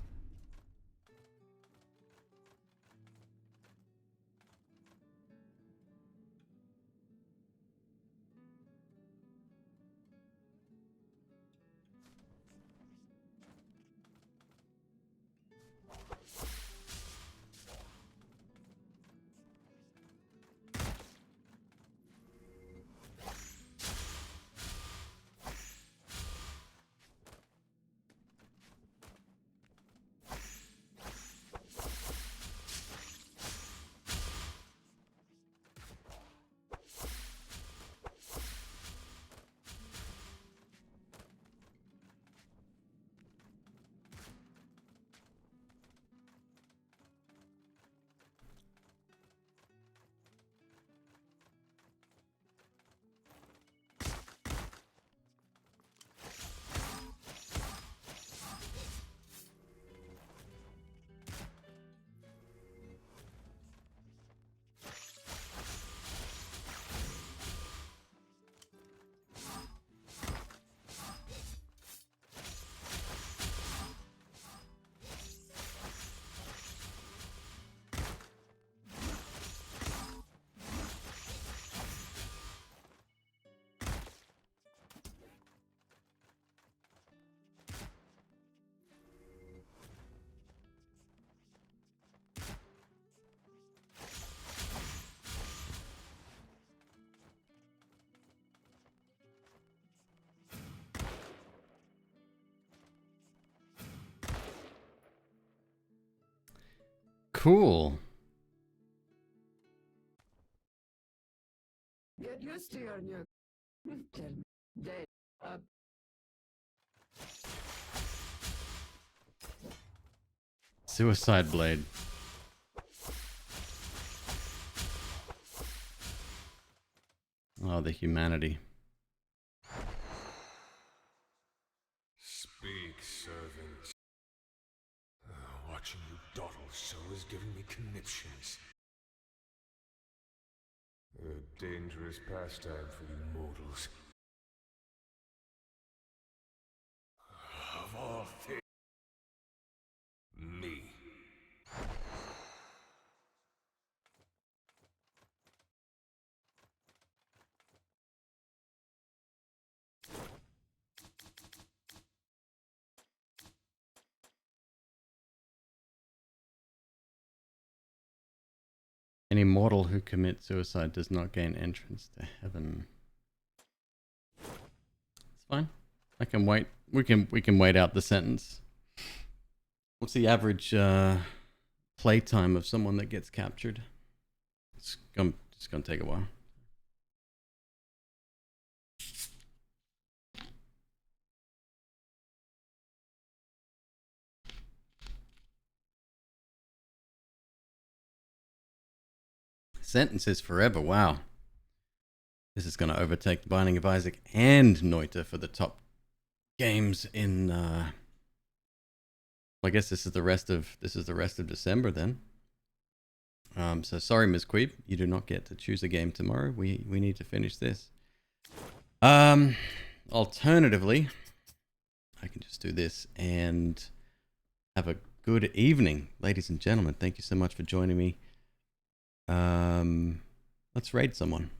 Cool. Get used to your new day. Suicide Blade. Oh, the humanity. Speak, servant. Watching you dawdle so is giving me conniptions. A dangerous pastime for you mortals. Of all things, me. Any mortal who commits suicide does not gain entrance to heaven. It's fine. I can wait. We can wait out the sentence. What's the average playtime of someone that gets captured? It's gonna take a while. Sentences forever. Wow. This is going to overtake The Binding of Isaac and Noita for the top games in. I guess this is the rest of December then. So sorry, McQueeb, you do not get to choose a game tomorrow. We need to finish this. Alternatively, I can just do this and have a good evening, ladies and gentlemen. Thank you so much for joining me. Let's raid someone.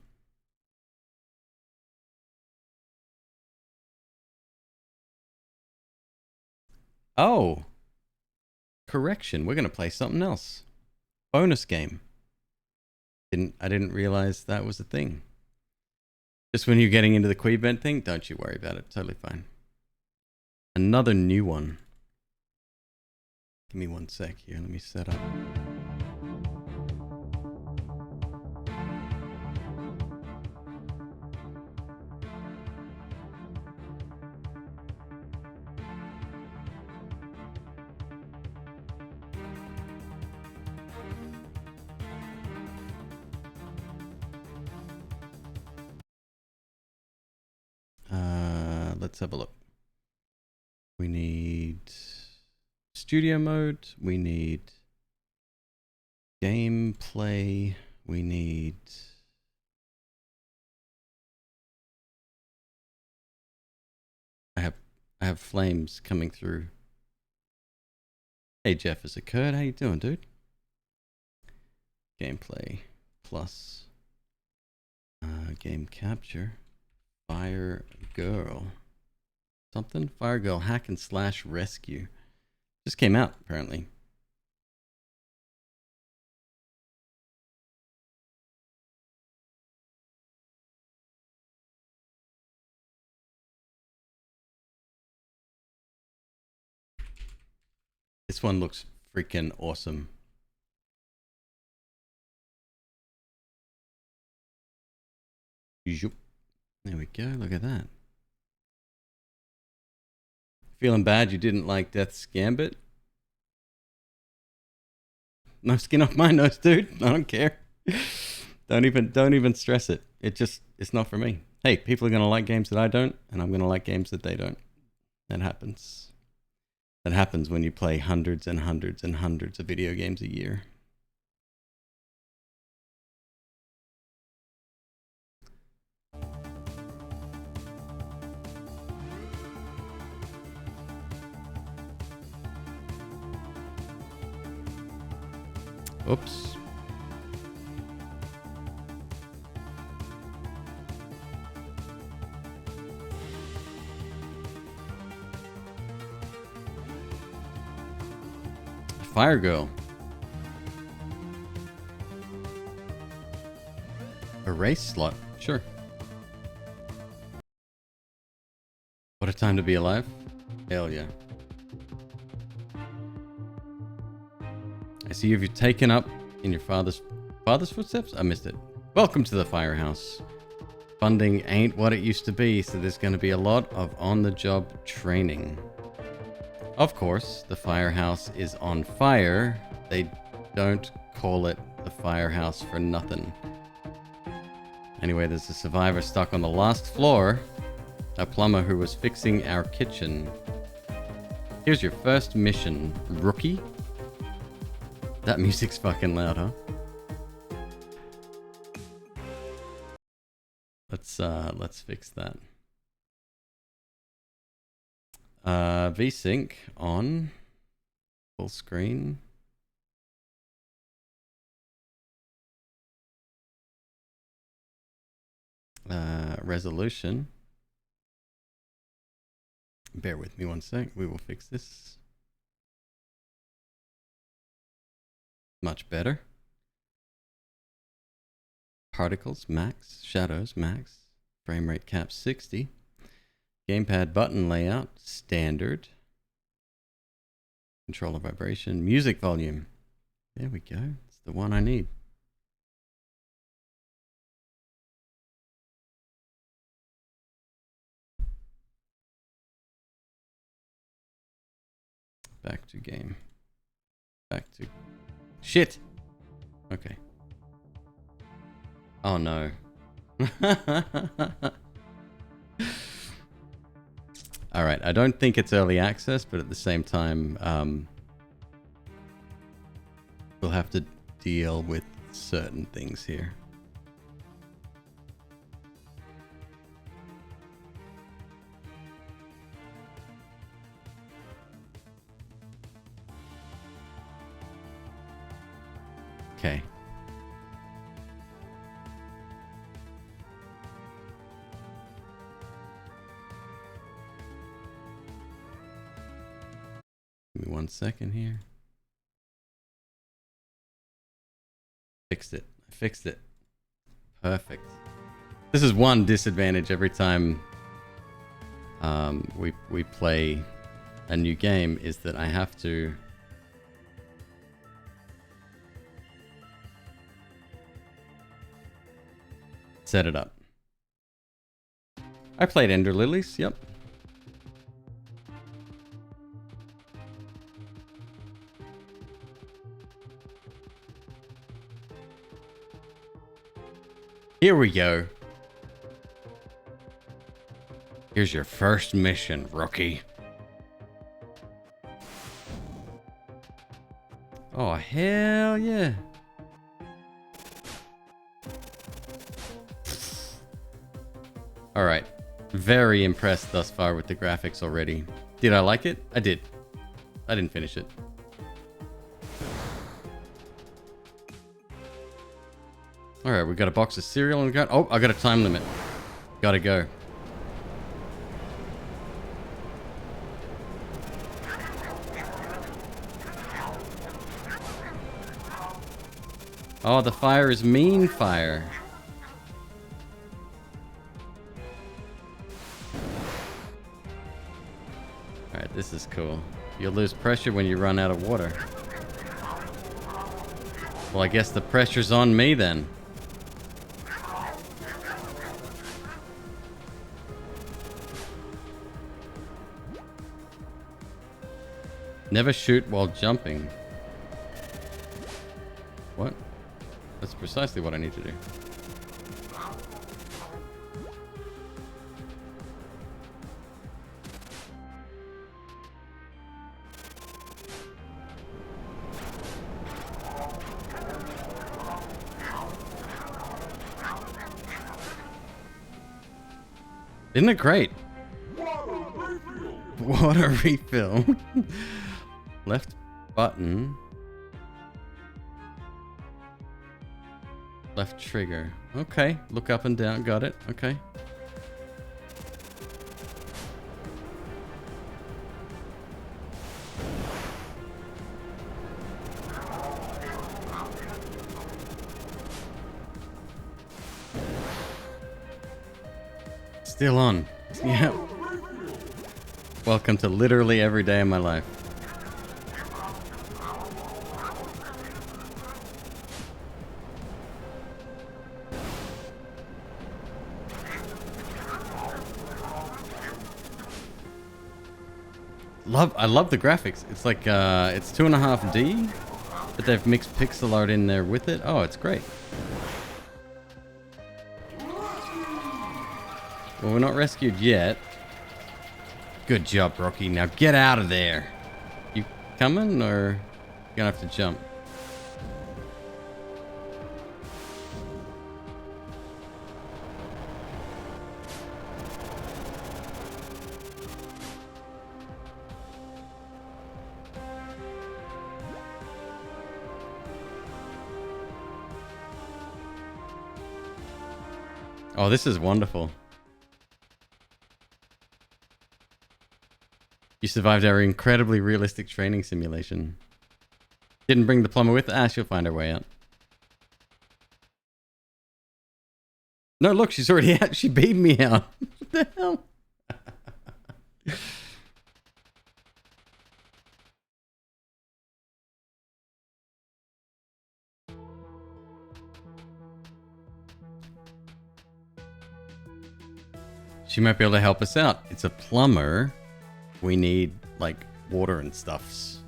Oh, correction. We're gonna play something else. Bonus game. I didn't realize that was a thing. Just when you're getting into the Queebvent thing, don't you worry about it. Totally fine. Another new one. Give me 1 sec here. Let me set up. Let's have a look. We need studio mode. We need gameplay. We need I have flames coming through. Hey Jeff, has occurred. How you doing, dude? Gameplay plus game capture. Firegirl. Something? Firegirl hack and slash rescue. Just came out, apparently. This one looks freaking awesome. Zoop. There we go. Look at that. Feeling bad you didn't like Death's Gambit? No skin off my nose, dude. I don't care. Don't even stress it. It's not for me. Hey, people are gonna like games that I don't, and I'm gonna like games that they don't. That happens. That happens when you play hundreds and hundreds and hundreds of video games a year. Oops. Firegirl. A race slot, sure. What a time to be alive. Hell yeah. I see you've taken up in your father's footsteps? I missed it. Welcome to the firehouse. Funding ain't what it used to be, so there's going to be a lot of on-the-job training. Of course, the firehouse is on fire. They don't call it the firehouse for nothing. Anyway, there's a survivor stuck on the last floor. A plumber who was fixing our kitchen. Here's your first mission, rookie. That music's fucking loud, huh? Let's fix that. VSync on full screen. Resolution. Bear with me one sec. We will fix this. Much better. Particles max. Shadows max. Frame rate cap 60. Gamepad button layout standard. Controller vibration. Music volume. There we go. It's the one I need. Back to game. Back to... Shit! Okay. Oh no. Alright, I don't think it's early access, but at the same time, we'll have to deal with certain things here. Okay. Give me 1 second here. Fixed it. I fixed it. Perfect. This is one disadvantage every time we play a new game, is that I have to set it up. I played Ender Lilies, yep. Here we go. Here's your first mission, rookie. Oh, hell yeah. Alright. Very impressed thus far with the graphics already. Did I like it? I did. I didn't finish it. Alright, we got a box of cereal and got... Oh, I got a time limit. Gotta go. Oh, the fire is mean fire. Alright, this is cool. You'll lose pressure when you run out of water. Well, I guess the pressure's on me then. Never shoot while jumping. What? That's precisely what I need to do. Isn't it great? Water refill. Left button. Left trigger. Okay. Look up and down. Got it. Okay. Still on. Yeah. Welcome to literally every day of my life. I love the graphics. It's like it's 2.5D, but they've mixed pixel art in there with it. Oh, it's great. Well, we're not rescued yet. Good job, Rocky. Now get out of there. You coming, or you gonna have to jump? Oh, this is wonderful. You survived our incredibly realistic training simulation. Didn't bring the plumber with? Ah, she'll find her way out. No, look, she's already out. She beat me out. What the hell? She might be able to help us out. It's a plumber. We need, like, water and stuffs.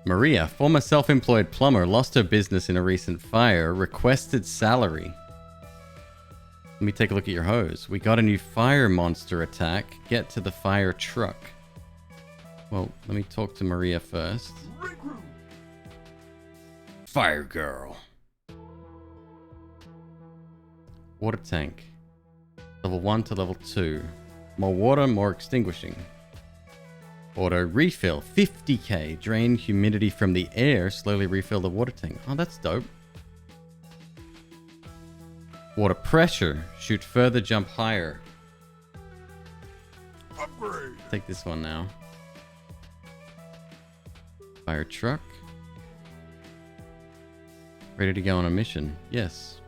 Maria, former self-employed plumber, lost her business in a recent fire, requested salary. Let me take a look at your hose. We got a new fire monster attack. Get to the fire truck. Well, let me talk to Maria first. Firegirl. Water tank. Level 1 to level 2. More water, more extinguishing. Auto refill. 50k. Drain humidity from the air. Slowly refill the water tank. Oh, that's dope. Water pressure. Shoot further, jump higher. Upgrade. Take this one now. Fire truck. Ready to go on a mission. Yes.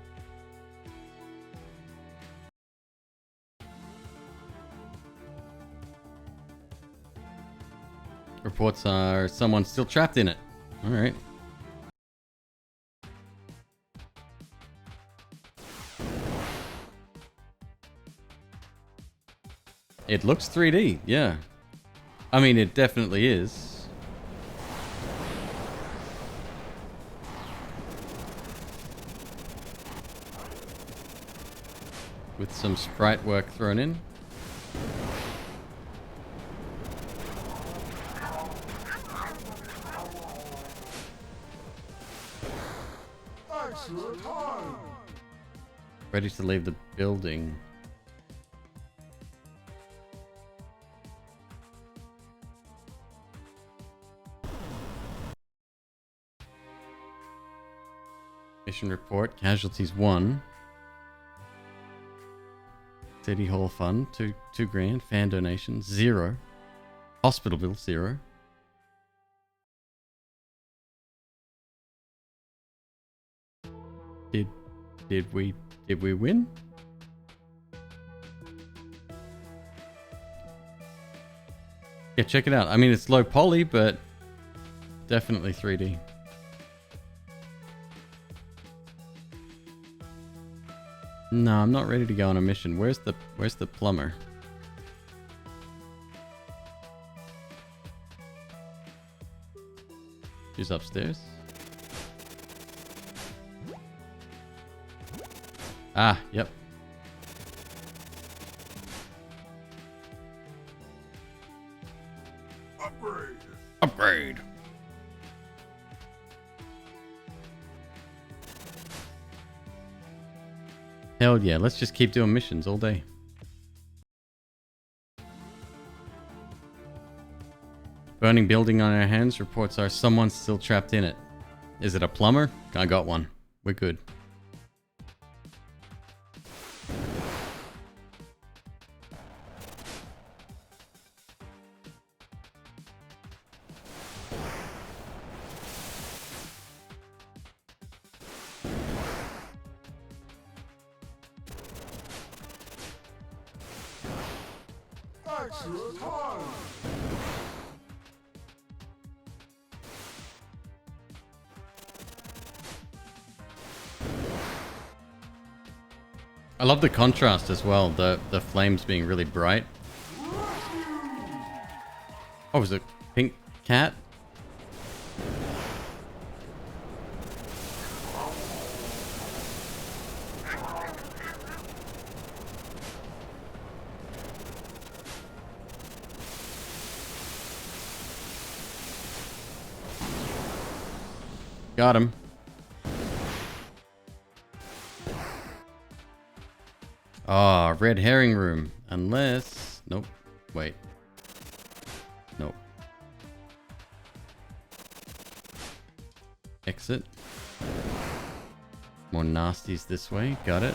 Reports are someone still trapped in it. Alright. It looks 3D, yeah. I mean, it definitely is. With some sprite work thrown in. Ready to leave the building. Mission report. Casualties 1. City Hall fund, two grand. Fan donations, 0. Hospital bill, 0. Did we win? Yeah, check it out. I mean, it's low poly, but definitely 3D. No, I'm not ready to go on a mission. Where's the plumber? She's upstairs. Ah, yep. Upgrade. Upgrade. Hell yeah, let's just keep doing missions all day. Burning building on our hands. Reports are someone's still trapped in it. Is it a plumber? I got one. We're good. I love the contrast as well, the flames being really bright. Oh, was it pink cat? Got him. Ah, red herring room. Unless... Nope. Wait. Nope. Exit. More nasties this way. Got it.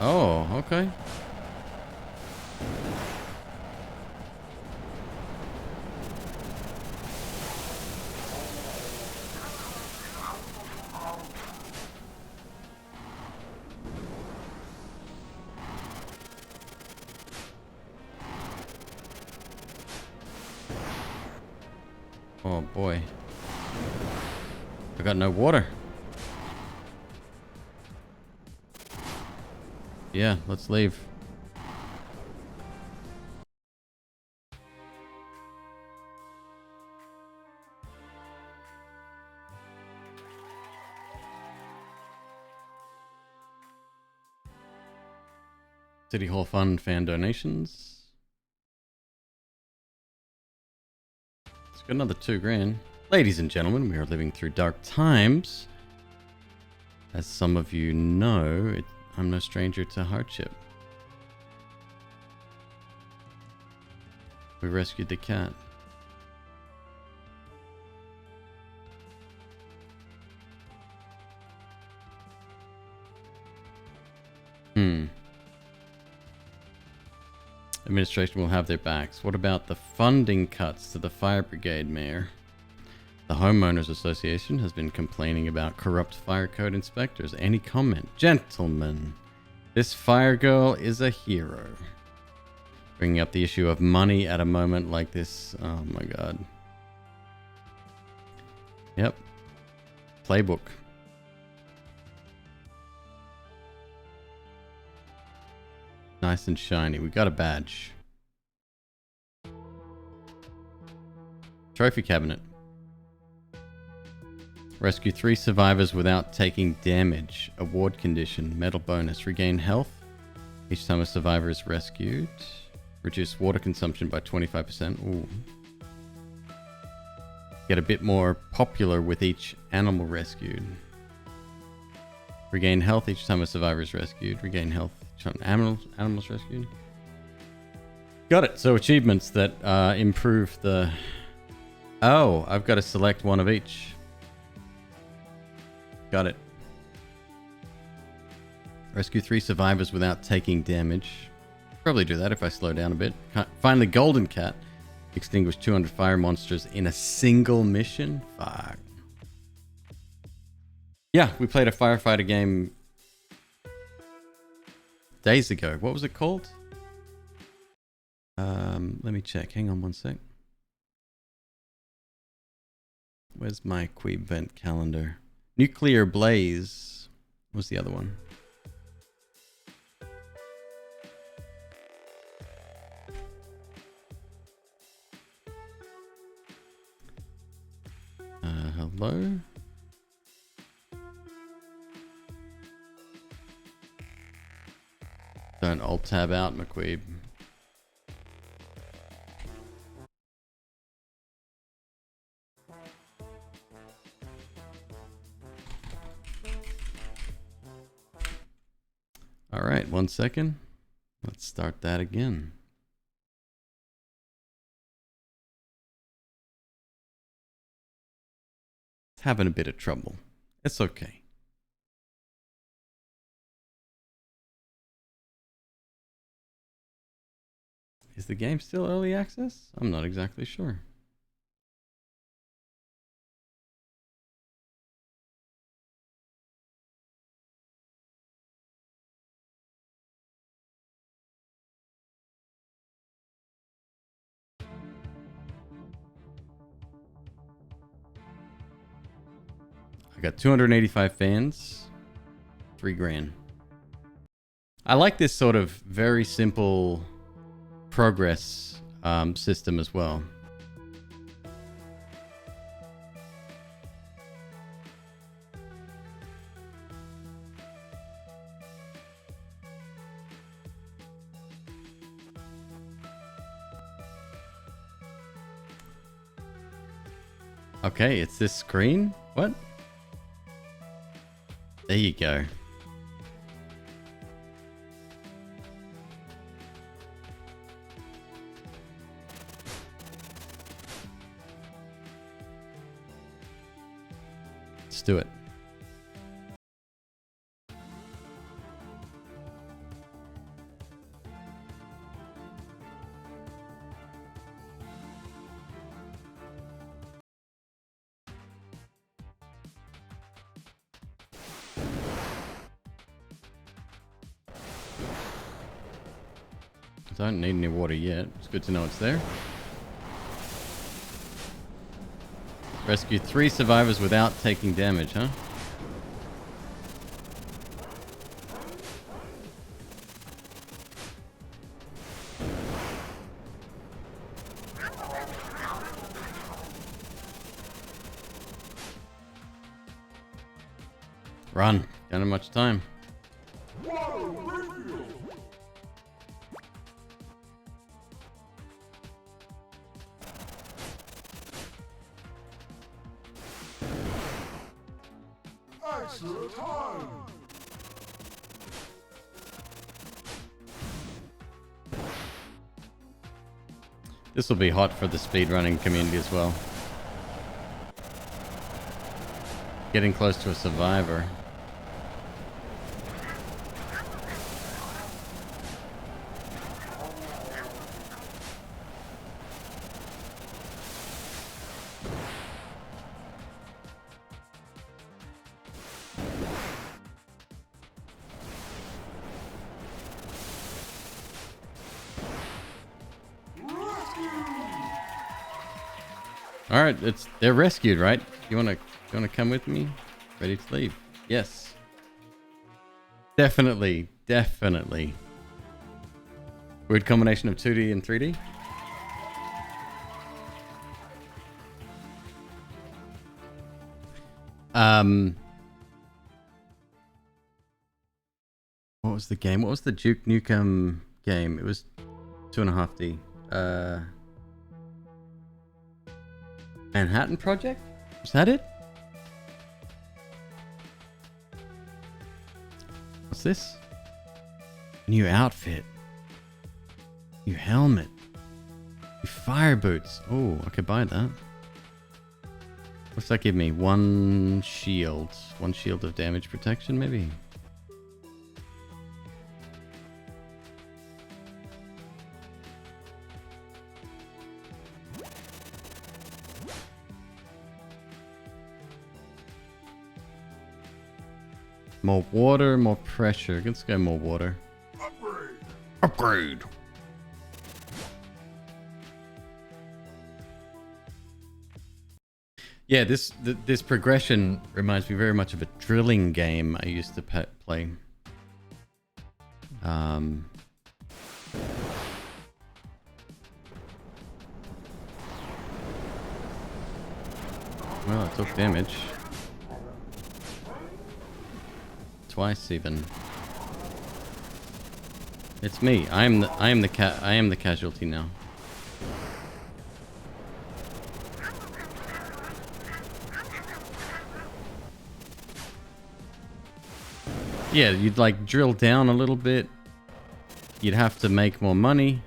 Oh, okay. Oh boy. I got no water. Yeah, let's leave. City Hall Fund fan donations. It's got another 2 grand. Ladies and gentlemen, we are living through dark times. As some of you know, I'm no stranger to hardship. We rescued the cat. Administration will have their backs. What about the funding cuts to the fire brigade, Mayor? The Homeowners Association has been complaining about corrupt fire code inspectors. Any comment? Gentlemen, this Firegirl is a hero. Bringing up the issue of money at a moment like this. Oh my god. Yep. Playbook. Nice and shiny. We got a badge. Trophy cabinet. Rescue 3 survivors without taking damage. Award condition. Medal bonus. Regain health each time a survivor is rescued. Reduce water consumption by 25%. Ooh. Get a bit more popular with each animal rescued. Regain health each time a survivor is rescued. Regain health each time animals rescued. Got it. So achievements that improve the... Oh, I've got to select one of each. Got it. Rescue 3 survivors without taking damage. Probably do that if I slow down a bit. Find the golden cat. Extinguish 200 fire monsters in a single mission. Fuck. Yeah, we played a firefighter game days ago. What was it called? Let me check. Hang on one sec. Where's my Queebvent calendar? Nuclear Blaze was the other one. Hello? Don't alt tab out, McQueeb. All right, 1 second. Let's start that again. It's having a bit of trouble. It's okay. Is the game still early access? I'm not exactly sure. I got 285 fans, 3 grand. I like this sort of very simple progress system as well. Okay, it's this screen? What? There you go. Let's do it. Don't need any water yet. It's good to know it's there. Rescue 3 survivors without taking damage, huh? Run. Don't have much time. This will be hot for the speedrunning community as well. Getting close to a survivor. All right, they're rescued, right? You wanna come with me? Ready to leave? Yes. Definitely. Weird combination of 2D and 3D. What was the game? What was the Duke Nukem game? It was 2.5D. Manhattan Project? Was that it? What's this? New outfit. New helmet. New fire boots. Oh, I could buy that. What's that give me? One shield. One shield of damage protection, maybe? More water, more pressure. Let's go more water. Upgrade! Yeah, this progression reminds me very much of a drilling game I used to play. Well, it took damage. Twice even. It's me. I am the casualty now. Yeah, you'd like drill down a little bit. You'd have to make more money.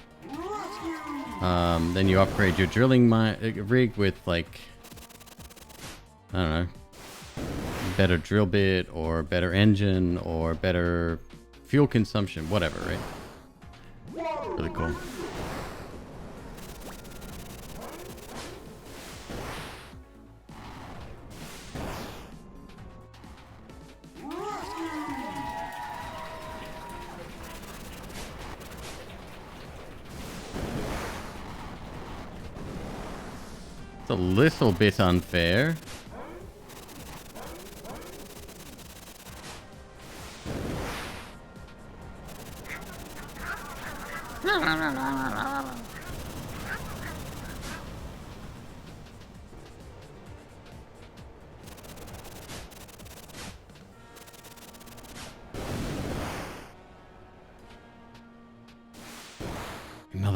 Then you upgrade your drilling rig with like, I don't know, better drill bit or better engine or better fuel consumption, whatever, right? Really cool. It's a little bit unfair.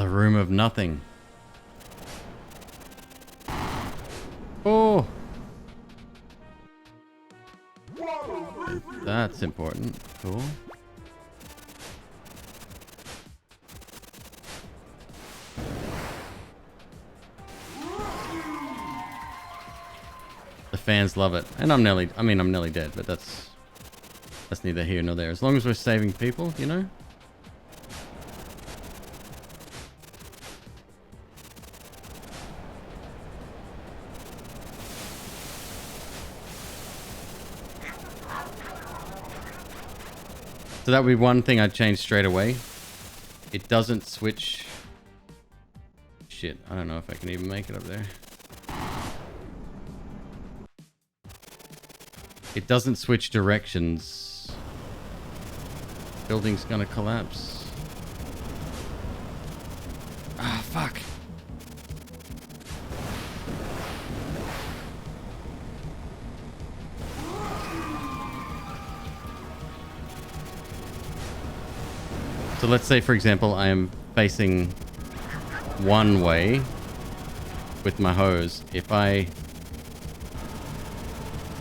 The room of nothing. Oh! That's important. Cool. The fans love it. And I'm nearly dead, but that's neither here nor there. As long as we're saving people, you know? So that would be one thing I'd change straight away. It doesn't switch... Shit, I don't know if I can even make it up there. It doesn't switch directions. Building's gonna collapse. Ah, fuck. So let's say, for example, I am facing one way with my hose. If I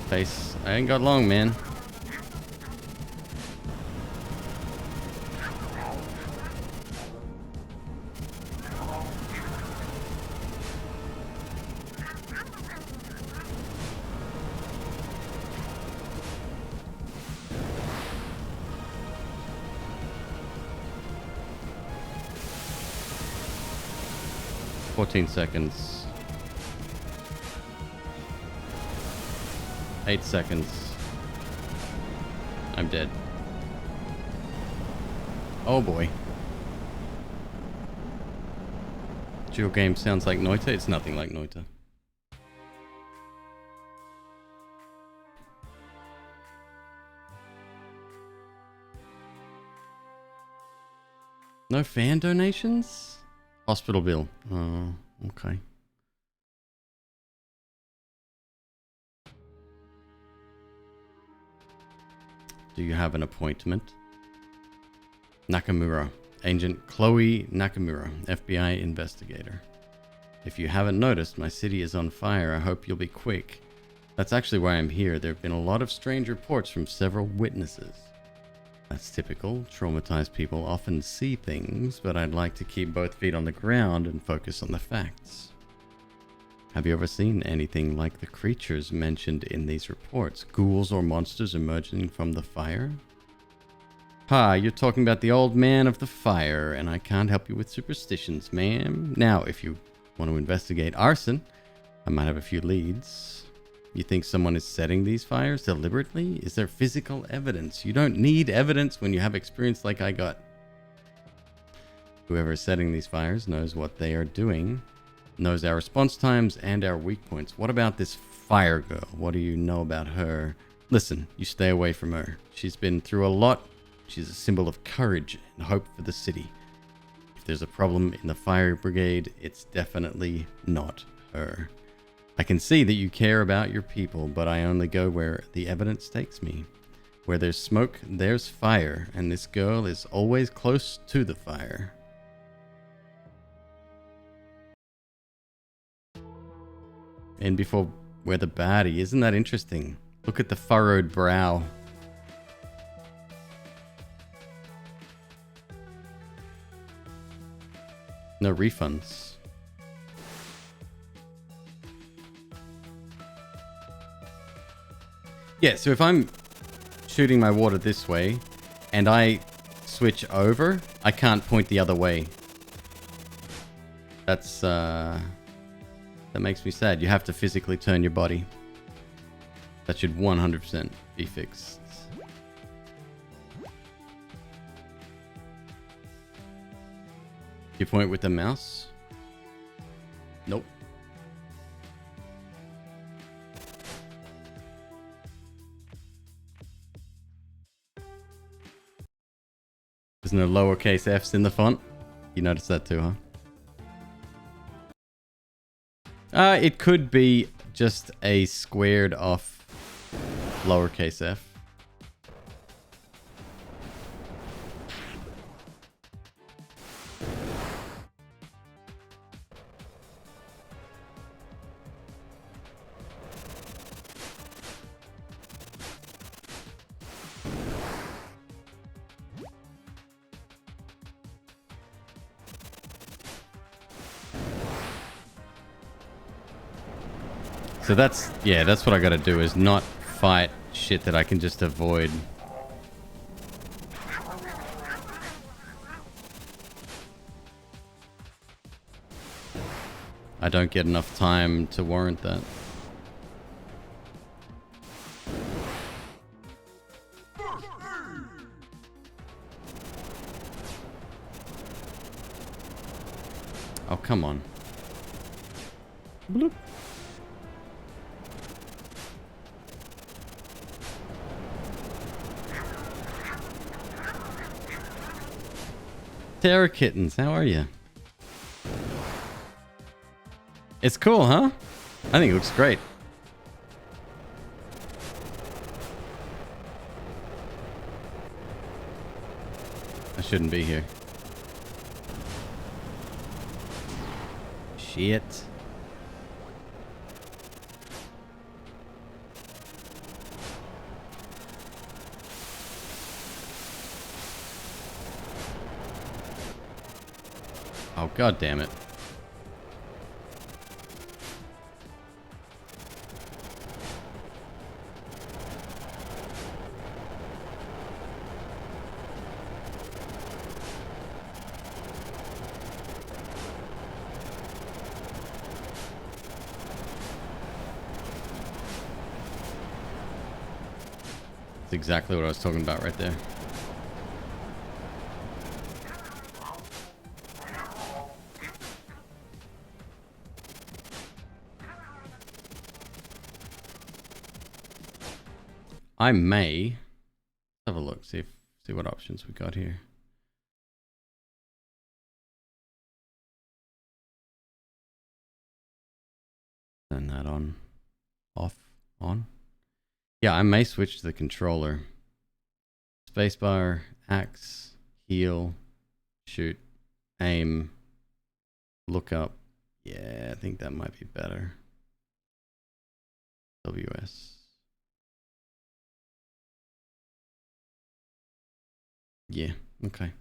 face... I ain't got long, man. Seconds. 8 seconds. I'm dead. Oh boy. Dual game sounds like Noita. It's nothing like Noita. No fan donations? Hospital bill. Oh, okay. Do you have an appointment? Nakamura. Agent Chloe Nakamura, FBI investigator. If you haven't noticed, my city is on fire. I hope you'll be quick. That's actually why I'm here. There have been a lot of strange reports from several witnesses. That's typical. Traumatized people often see things, but I'd like to keep both feet on the ground and focus on the facts. Have you ever seen anything like the creatures mentioned in these reports? Ghouls or monsters emerging from the fire? Ha, you're talking about the old man of the fire, and I can't help you with superstitions, ma'am. Now, if you want to investigate arson, I might have a few leads. You think someone is setting these fires deliberately? Is there physical evidence? You don't need evidence when you have experience like I got. Whoever is setting these fires knows what they are doing, knows our response times and our weak points. What about this Firegirl? What do you know about her? Listen, you stay away from her. She's been through a lot. She's a symbol of courage and hope for the city. If there's a problem in the fire brigade, it's definitely not her. I can see that you care about your people, but I only go where the evidence takes me. Where there's smoke, there's fire, and this girl is always close to the fire. And before we're the baddie, isn't that interesting? Look at the furrowed brow. No refunds. Yeah, so if I'm shooting my water this way and I switch over, I can't point the other way. That's that makes me sad. You have to physically turn your body. That should 100% be fixed. You point with the mouse? Nope. There's no lowercase f's in the font. You noticed that too, huh? It could be just a squared off lowercase f. So that's what I gotta do, is not fight shit that I can just avoid. I don't get enough time to warrant that. Oh, come on. Bloop. Terra Kittens, how are you? It's cool, huh? I think it looks great. I shouldn't be here. Shit. Oh, god damn it. That's exactly what I was talking about right there. I may have a look, see what options we got here. Turn that on, off, on. Yeah, I may switch to the controller. Spacebar, axe, heal, shoot, aim, look up. Yeah, I think that might be better. WS. Yeah, okay.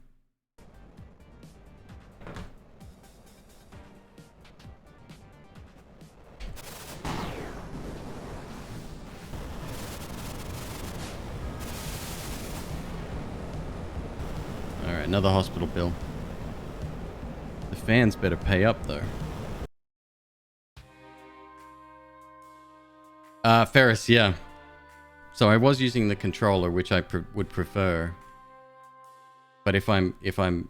Alright, another hospital bill. The fans better pay up though. Ferris, yeah. So I was using the controller, which I would prefer. But if I'm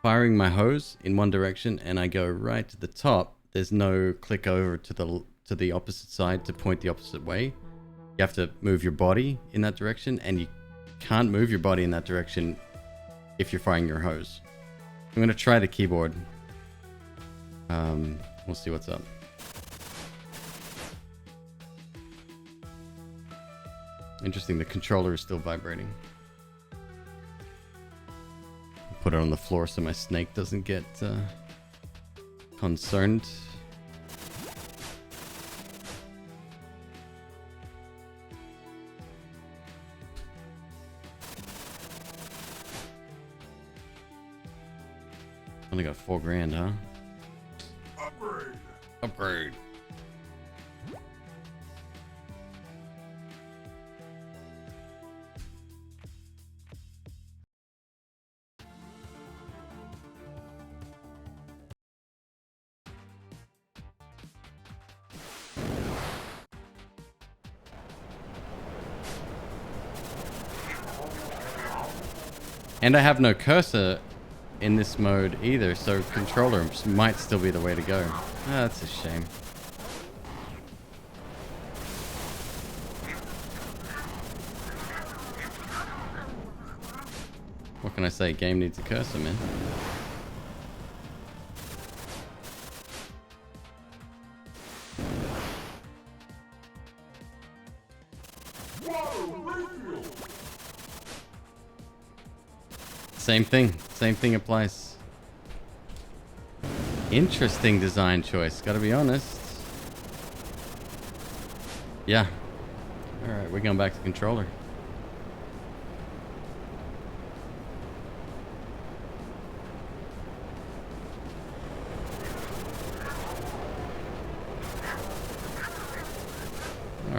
firing my hose in one direction and I go right to the top, there's no click over to the opposite side to point the opposite way. You have to move your body in that direction, and you can't move your body in that direction if you're firing your hose. I'm gonna try the keyboard. We'll see what's up. Interesting, the controller is still vibrating. Put it on the floor so my snake doesn't get concerned. Only got $4,000, huh? Upgrade. Upgrade. And I have no cursor in this mode either, so controller might still be the way to go. Ah, that's a shame. What can I say? Game needs a cursor, man. Same thing applies. Interesting design choice, gotta be honest. Yeah. Alright, we're going back to controller.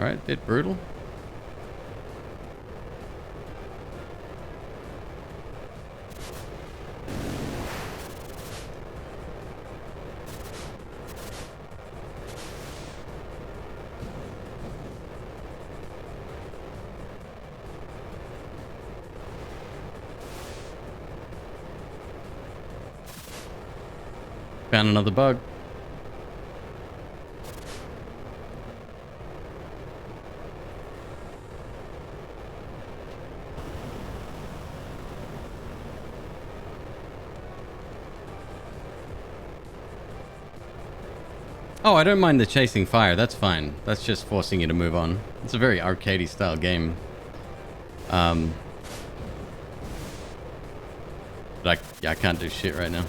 Alright, bit brutal. Found another bug. Oh, I don't mind the chasing fire. That's fine. That's just forcing you to move on. It's a very arcadey style game. But I can't do shit right now.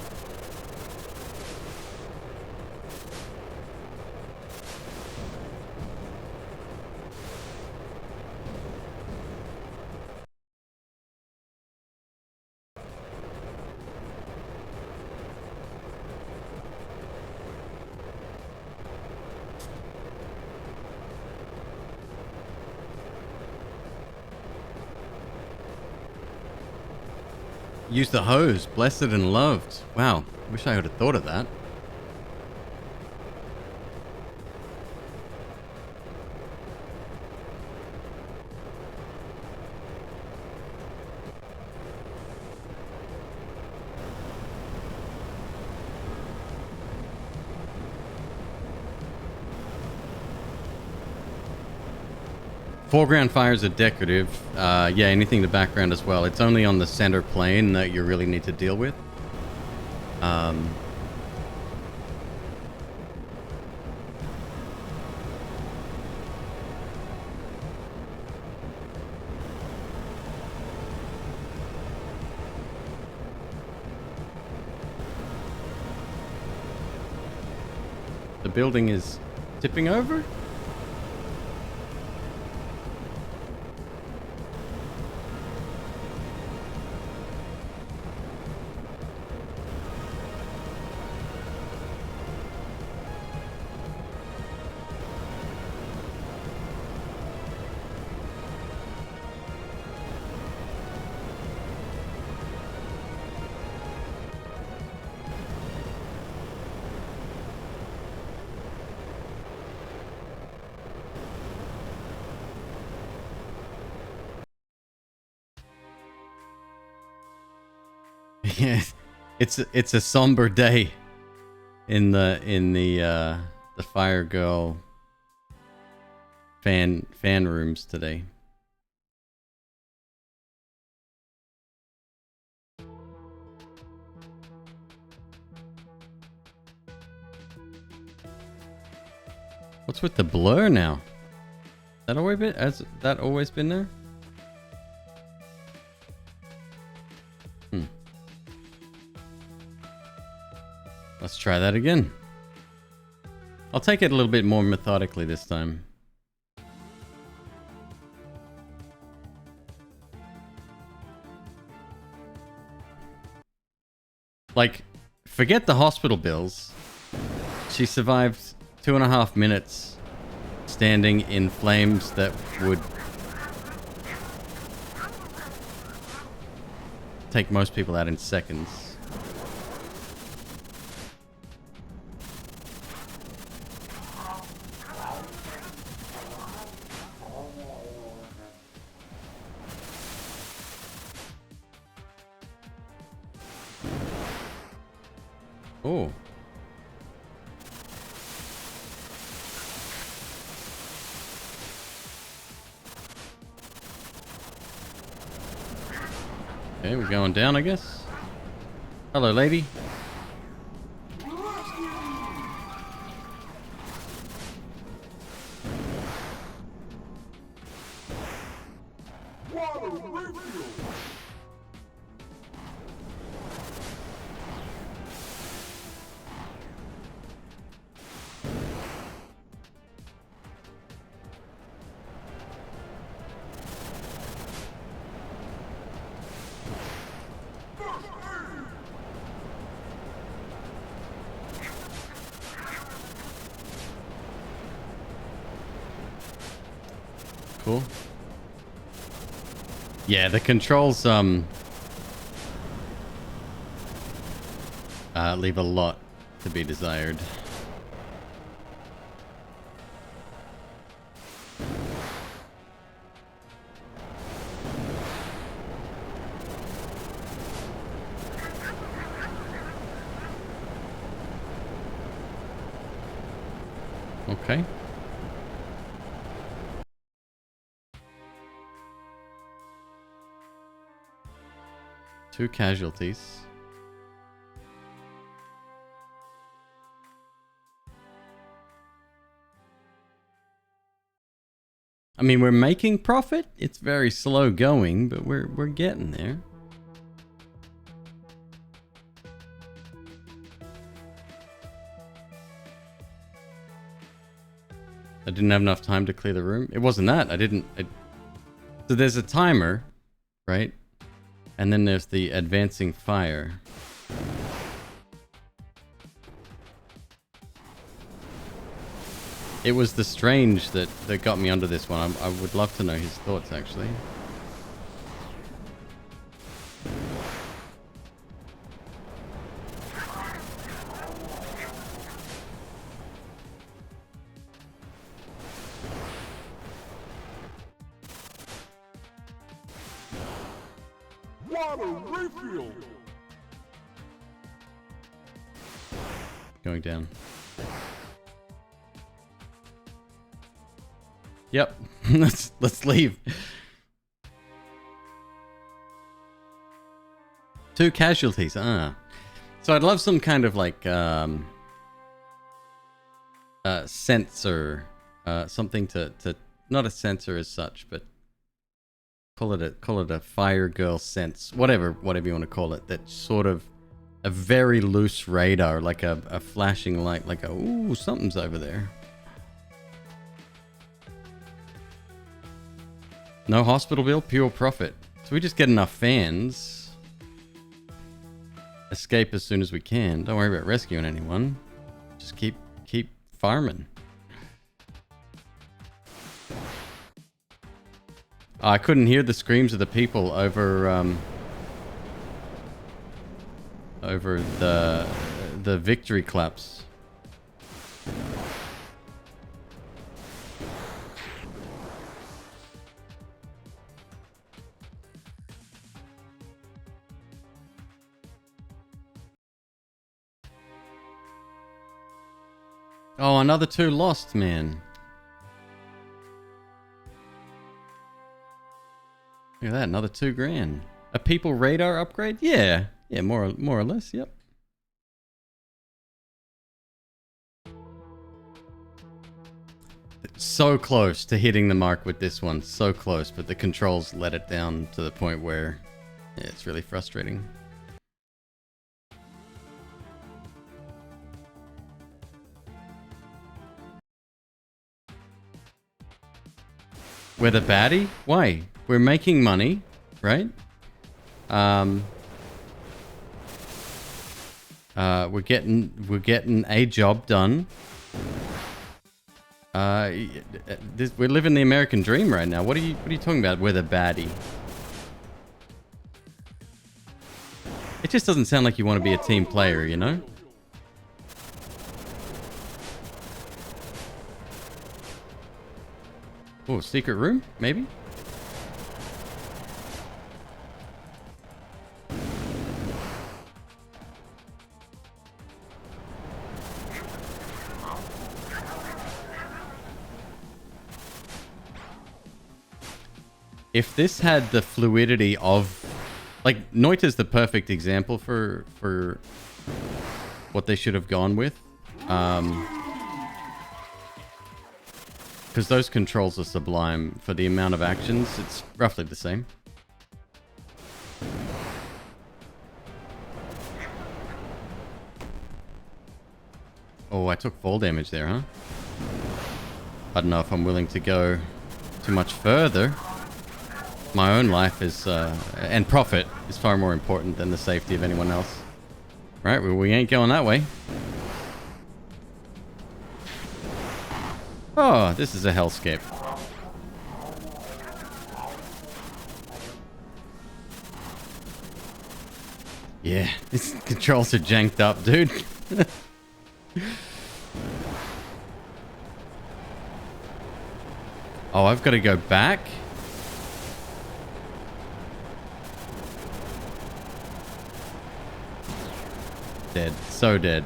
Use the hose. Blessed and loved. Wow. Wish I would have thought of that. Foreground fires are decorative. Yeah, anything in the background as well. It's only on the center plane that you really need to deal with. The building is tipping over? Yeah, it's a somber day in the Firegirl fan rooms today. What's with the blur now? Has that always been there? Let's try that again. I'll take it a little bit more methodically this time. Like, forget the hospital bills. She survived 2.5 minutes standing in flames that would take most people out in seconds. Oh. Okay, we're going down, I guess. Hello, lady. cool. Yeah, the controls leave a lot to be desired. Okay. Two casualties. I mean, we're making profit. It's very slow going, but we're getting there. I didn't have enough time to clear the room. It wasn't that. So there's a timer, right? And then there's the advancing fire. It was the strange that got me under this one. I would love to know his thoughts, actually. Water refill. Going down. Yep. let's leave. Two casualties. So I'd love some kind of like sensor, something to not a sensor as such, but call it a Firegirl sense, whatever you want to call it. That's sort of a very loose radar, like a flashing light, like ooh, something's over there. No hospital bill, pure profit. So we just get enough fans. Escape as soon as we can. Don't worry about rescuing anyone. Just keep farming. I couldn't hear the screams of the people over the victory claps. Oh, another 2 lost, man. Look at that, another 2 grand. A people radar upgrade? Yeah, more or less. Yep. So close to hitting the mark with this one, so close, but the controls let it down to the point where it's really frustrating. We're the baddie? Why? We're making money, right? We're getting a job done. We're living the American dream right now. What are you talking about? We're the baddie. It just doesn't sound like you want to be a team player, you know? Oh, secret room? Maybe? If this had the fluidity of... Like, Noita's the perfect example for what they should have gone with. Because those controls are sublime. For the amount of actions, it's roughly the same. Oh, I took fall damage there, huh? I don't know if I'm willing to go too much further. My own life is, and profit is far more important than the safety of anyone else. Right, well, we ain't going that way. Oh, this is a hellscape. Yeah, these controls are janked up, dude. Oh, I've got to go back? Dead. So dead.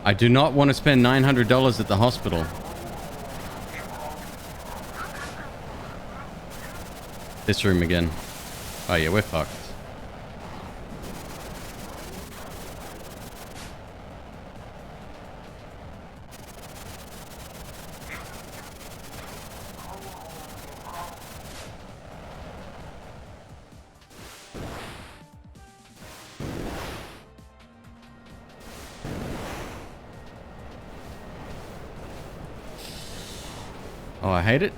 I do not want to spend $900 at the hospital. This room again. Oh yeah, we're fucked. Oh, I hate it.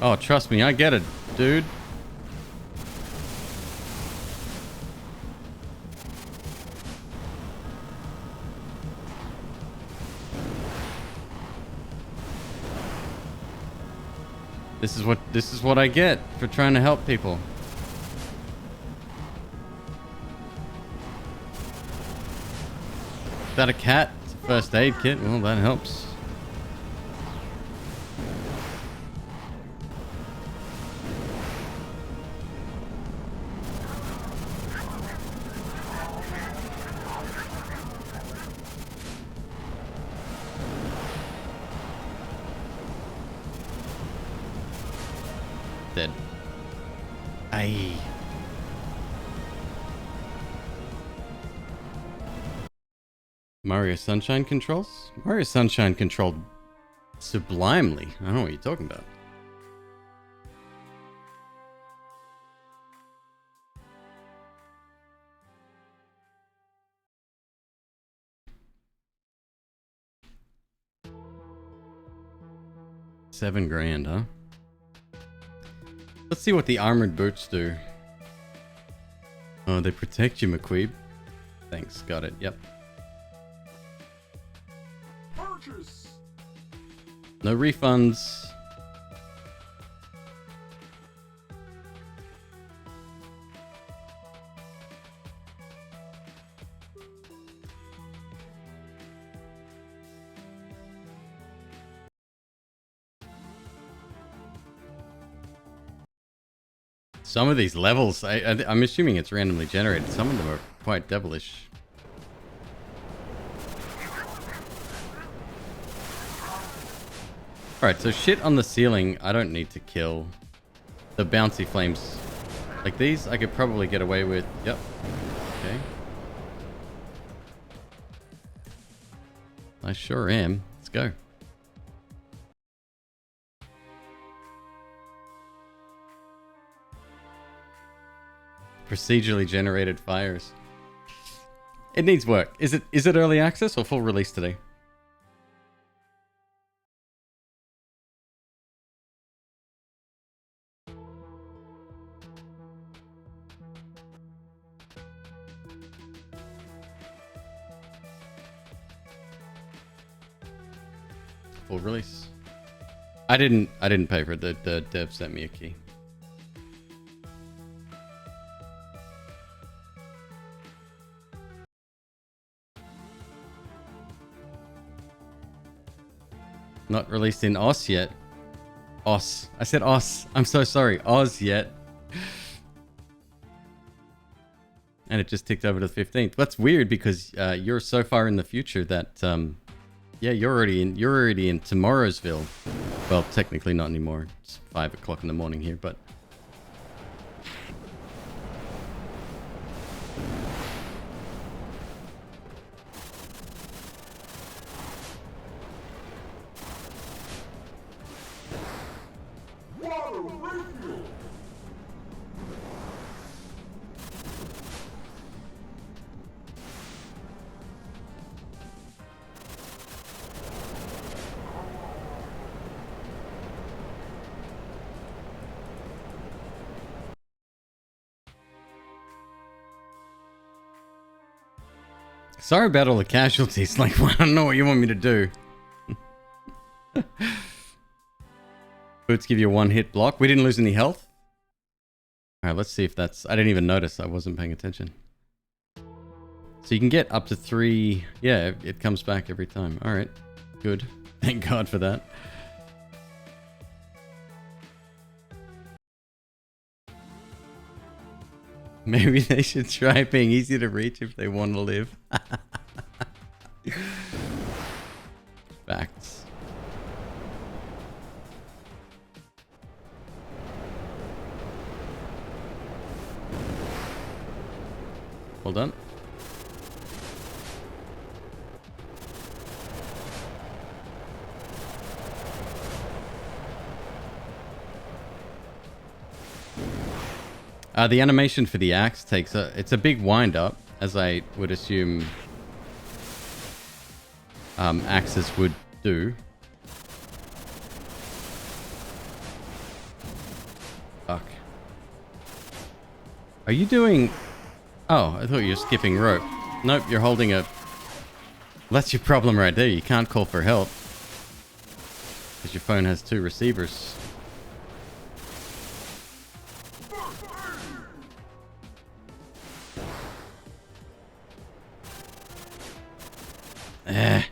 Oh, trust me, I get it, dude. This is what I get for trying to help people. Is that a cat? It's a first aid kit. Well, that helps. Dead. Aye. Mario Sunshine controls? Mario Sunshine controlled sublimely. I don't know what you're talking about. $7,000, huh? Let's see what the armored boots do. Oh, they protect you, McQueeb. Thanks, got it. Yep. Purchase. No refunds. Some of these levels, I'm assuming it's randomly generated. Some of them are quite devilish. Alright, so shit on the ceiling, I don't need to kill. The bouncy flames, like these, I could probably get away with. Yep. Okay. I sure am. Let's go. Procedurally generated fires. It needs work. Is it early access or full release today? Full release. I didn't pay for it. The dev sent me a key. Not released in Oz yet. Oz. I said Oz. I'm so sorry. Oz yet. And it just ticked over to the 15th. That's weird because you're so far in the future that yeah, you're already in Tomorrowsville. Well, technically not anymore. It's 5 o'clock in the morning here, but Sorry about all the casualties. Like, I don't know what you want me to do. Boots give you a 1-hit block. We didn't lose any health. Alright, let's see if that's... I didn't even notice. I wasn't paying attention. So you can get up to 3... Yeah, it comes back every time. Alright, good. Thank God for that. Maybe they should try being easy to reach if they want to live. Facts. Well done. The animation for the axe takes it's a big wind up, as I would assume axes would do. Fuck. Are you doing... Oh, I thought you were skipping rope. Nope, you're holding a... That's your problem right there. You can't call for help. Because your phone has 2 receivers. Eh.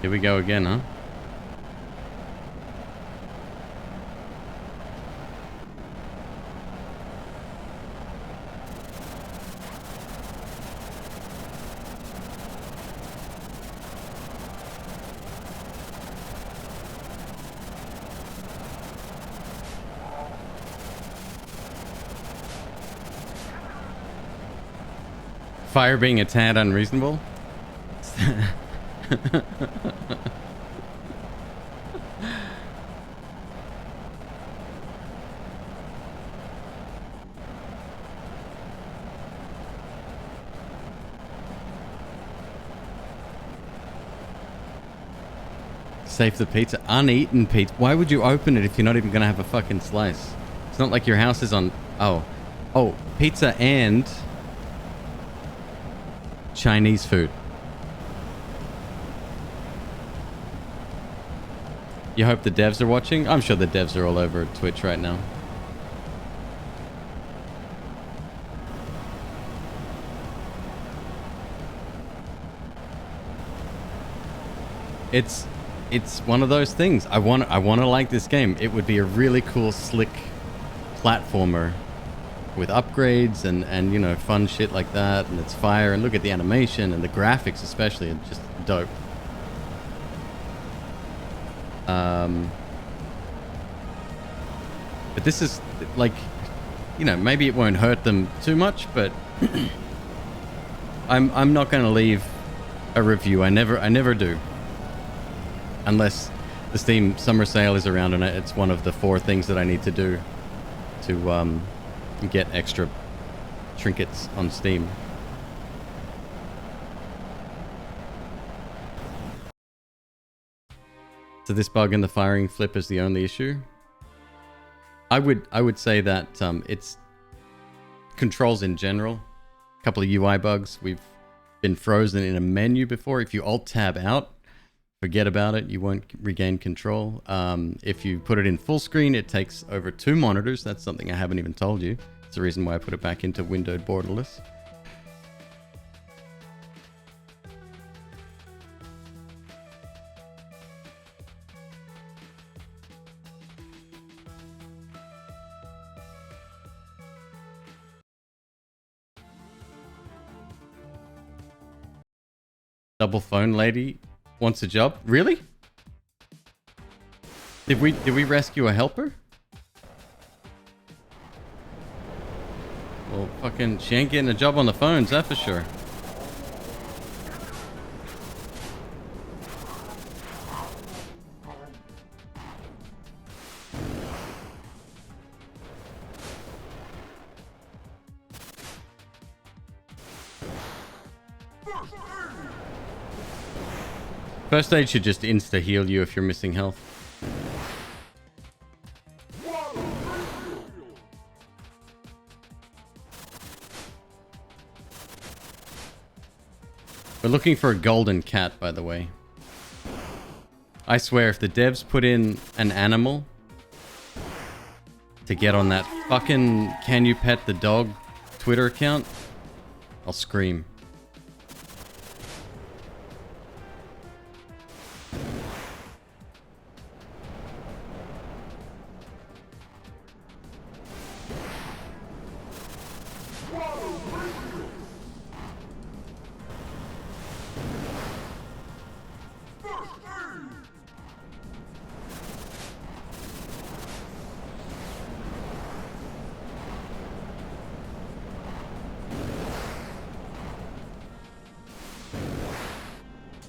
Here we go again, huh? Fire being a tad unreasonable? Save the pizza. Uneaten pizza. Why would you open it if you're not even going to have a fucking slice? It's not like your house is on... Oh. Oh, pizza and... Chinese food. You hope the devs are watching? I'm sure the devs are all over Twitch right now. It's one of those things. I want to like this game. It would be a really cool, slick platformer with upgrades and you know, fun shit like that, and it's fire, and look at the animation and the graphics especially, it's just dope. But this is like, you know, maybe it won't hurt them too much, but I'm not going to leave a review. I never do, unless the Steam summer sale is around and it's one of the 4 things that I need to do to get extra trinkets on Steam. So this bug in the firing flip is the only issue. I would say that it's controls in general. A couple of UI bugs. We've been frozen in a menu before. If you Alt-Tab out, forget about it. You won't regain control. If you put it in full screen, it takes over 2 monitors. That's something I haven't even told you. It's the reason why I put it back into windowed borderless. Double phone lady wants a job. Really? Did we rescue a helper? Well, fucking, she ain't getting a job on the phones, that's for sure. First aid should just insta heal you if you're missing health. We're looking for a golden cat, by the way. I swear, if the devs put in an animal to get on that fucking Can You Pet the Dog Twitter account, I'll scream.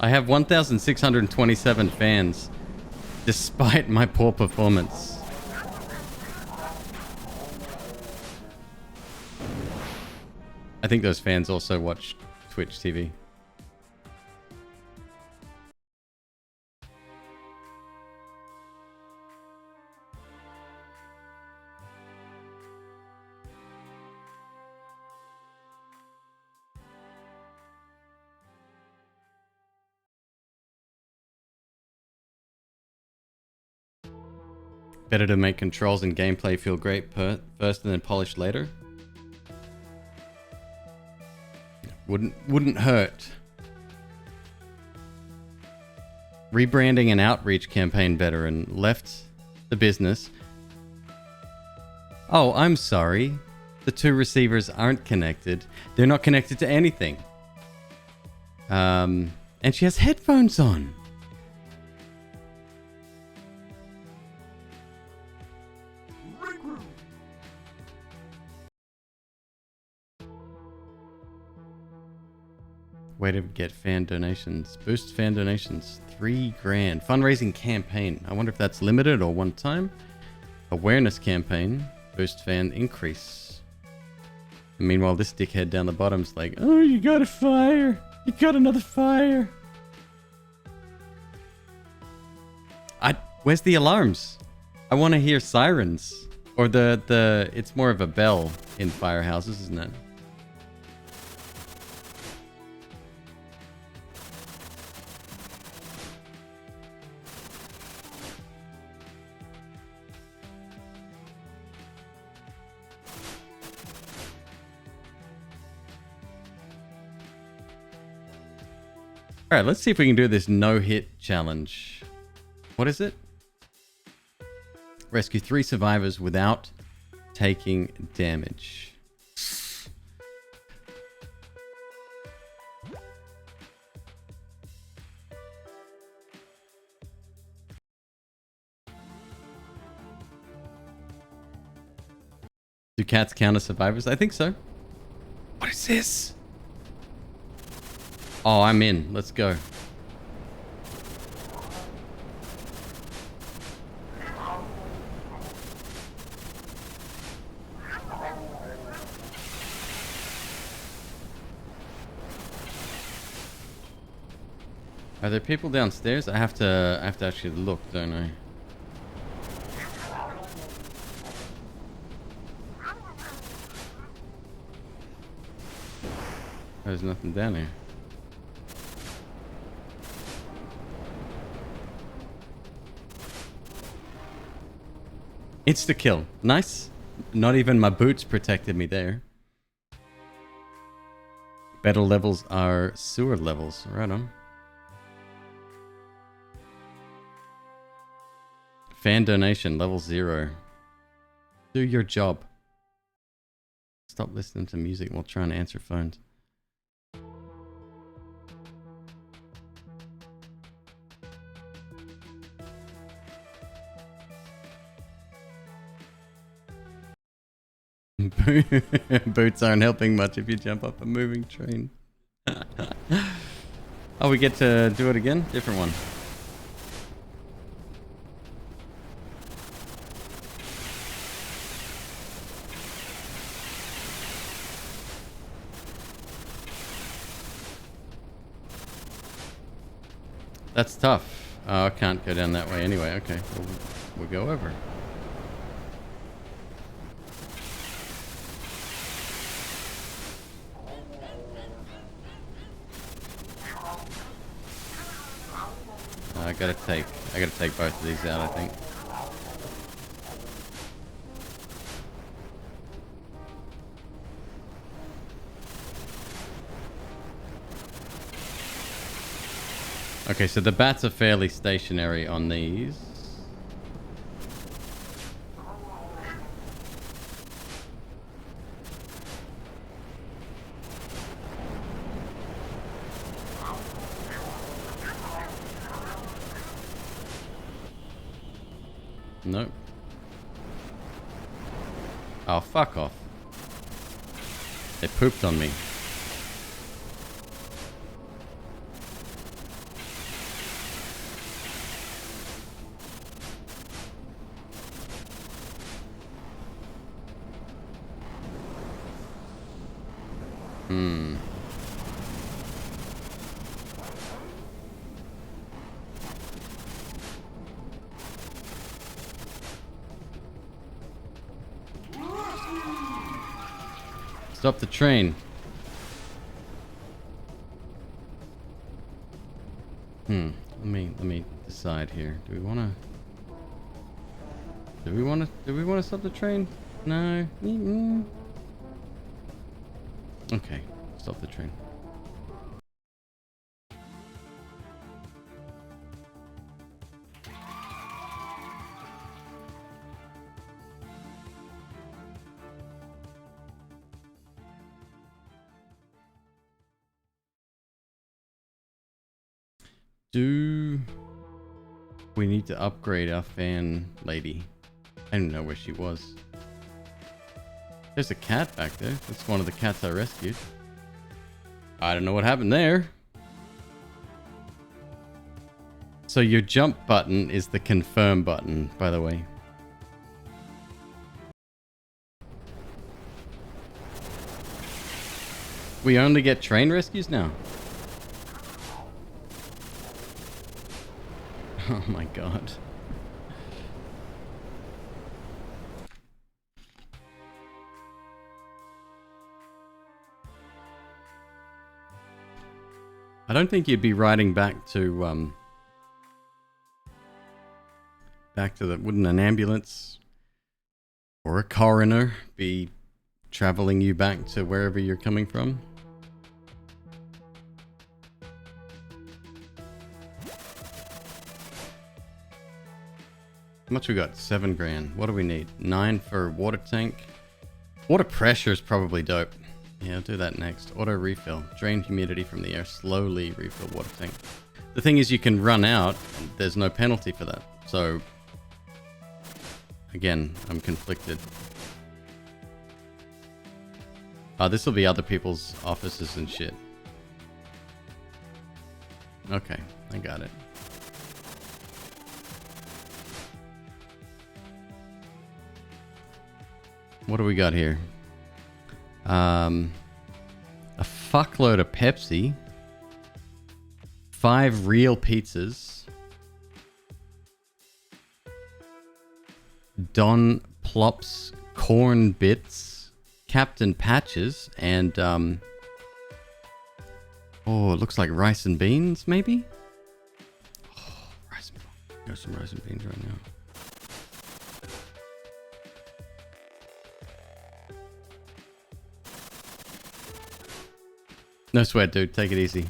I have 1,627 fans, despite my poor performance. I think those fans also watch Twitch TV. Better to make controls and gameplay feel great first and then polish later. Wouldn't hurt. Rebranding an outreach campaign better and left the business. Oh, I'm sorry. The two receivers aren't connected. They're not connected to anything. And she has headphones on. Way to get fan donations. Boost fan donations. 3 grand. Fundraising campaign. I wonder if that's limited or one time. Awareness campaign. Boost fan increase. And meanwhile, this dickhead down the bottom's like, oh, you got a fire. You got another fire. Where's the alarms? I want to hear sirens. Or it's more of a bell in firehouses, isn't it? Alright, let's see if we can do this no-hit challenge. What is it? Rescue 3 survivors without taking damage. Do cats count as survivors? I think so. What is this? Oh, I'm in. Let's go. Are there people downstairs? I have to actually look, don't I? There's nothing down here. Insta kill. Nice. Not even my boots protected me there. Better levels are sewer levels. Right on. Fan donation, level 0. Do your job. Stop listening to music while trying to answer phones. Boots aren't helping much if you jump off a moving train. Oh, we get to do it again? Different one. That's tough. Oh, I can't go down that way anyway. Okay, we'll go over. I gotta take both of these out, I think. Okay, so the bats are fairly stationary on these. Nope. Oh, fuck off. They pooped on me. Stop the train. Let me decide here. Do we wanna stop the train? No. Okay, stop the train. Do we need to upgrade our fan lady? I didn't know where she was. There's a cat back there. That's one of the cats I rescued. I don't know what happened there. So your jump button is the confirm button, by the way. We only get train rescues now? Oh my god. I don't think you'd be riding back to wouldn't an ambulance or a coroner be traveling you back to wherever you're coming from? How much we got? 7 grand. What do we need? 9 for water tank. Water pressure is probably dope. Yeah, I'll do that next. Auto refill. Drain humidity from the air. Slowly refill water tank. The thing is, you can run out. There's no penalty for that. So, again, I'm conflicted. This will be other people's offices and shit. Okay, I got it. What do we got here? A fuckload of Pepsi. 5 real pizzas. Don Plop's corn bits. Captain Patches. And, oh, it looks like rice and beans, maybe? Oh, rice and beans. Got some rice and beans right now. No sweat, dude. Take it easy.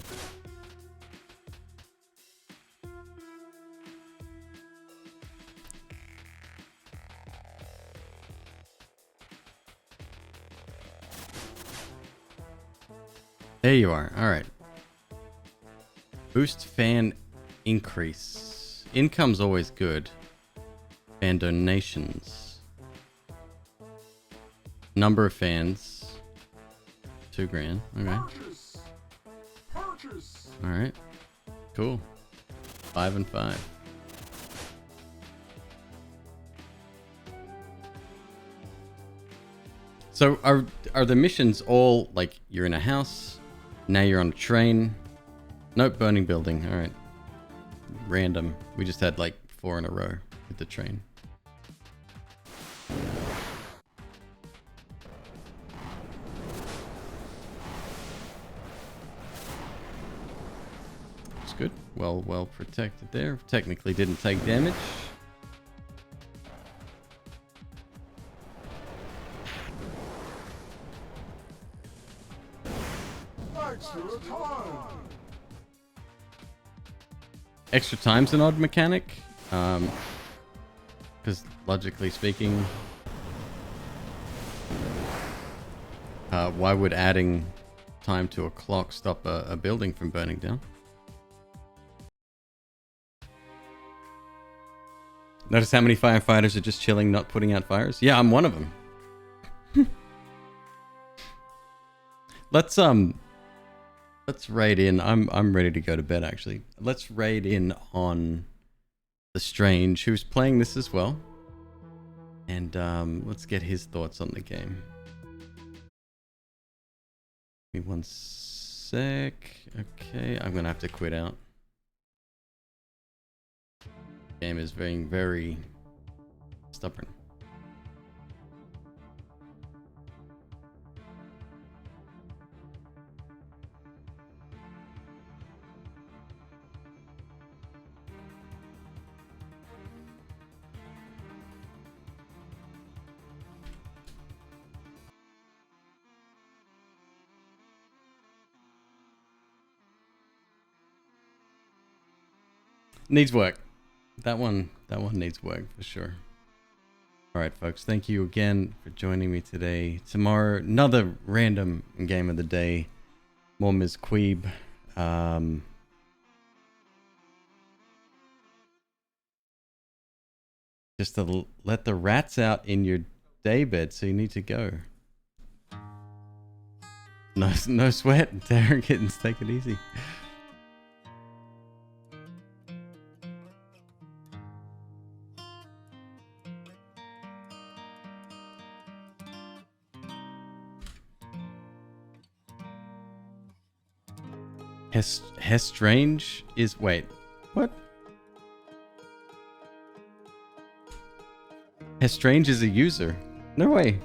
There you are. All right. Boost fan increase. Income's always good. Fan donations. Number of fans. 2 grand. Okay. All right. Cool. 5 and 5. So are the missions all like you're in a house, now you're on a train? Nope, burning building. All right. random. We just had like 4 in a row with the train. It's good. Well protected there. Technically didn't take damage. Extra time's an odd mechanic, because logically speaking, why would adding time to a clock stop a building from burning down? Notice how many firefighters are just chilling, not putting out fires? Yeah, I'm one of them. Let's raid in. I'm ready to go to bed actually. Let's raid in on the Strange, who's playing this as well. And let's get his thoughts on the game. Give me one sec. Okay, I'm gonna have to quit out. Game is being very stubborn. Needs work. That one needs work for sure. All right, folks. Thank you again for joining me today. Tomorrow, another random game of the day. More McQueeb. Just to let the rats out in your daybed, so you need to go. No sweat. Darren Kittens, take it easy. Strange is wait, what? Strange is a user. No way.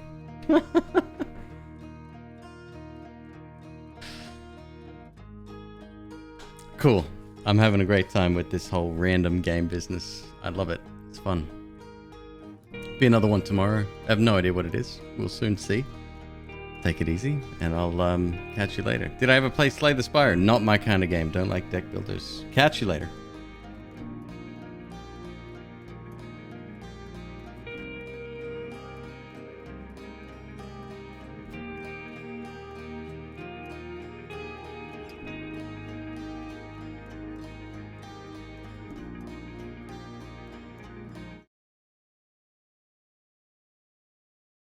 Cool. I'm having a great time with this whole random game business. I love it. It's fun. Be another one tomorrow. I have no idea what it is. We'll soon see. Take it easy, and I'll catch you later. Did I ever play Slay the Spire? Not my kind of game. Don't like deck builders. Catch you later.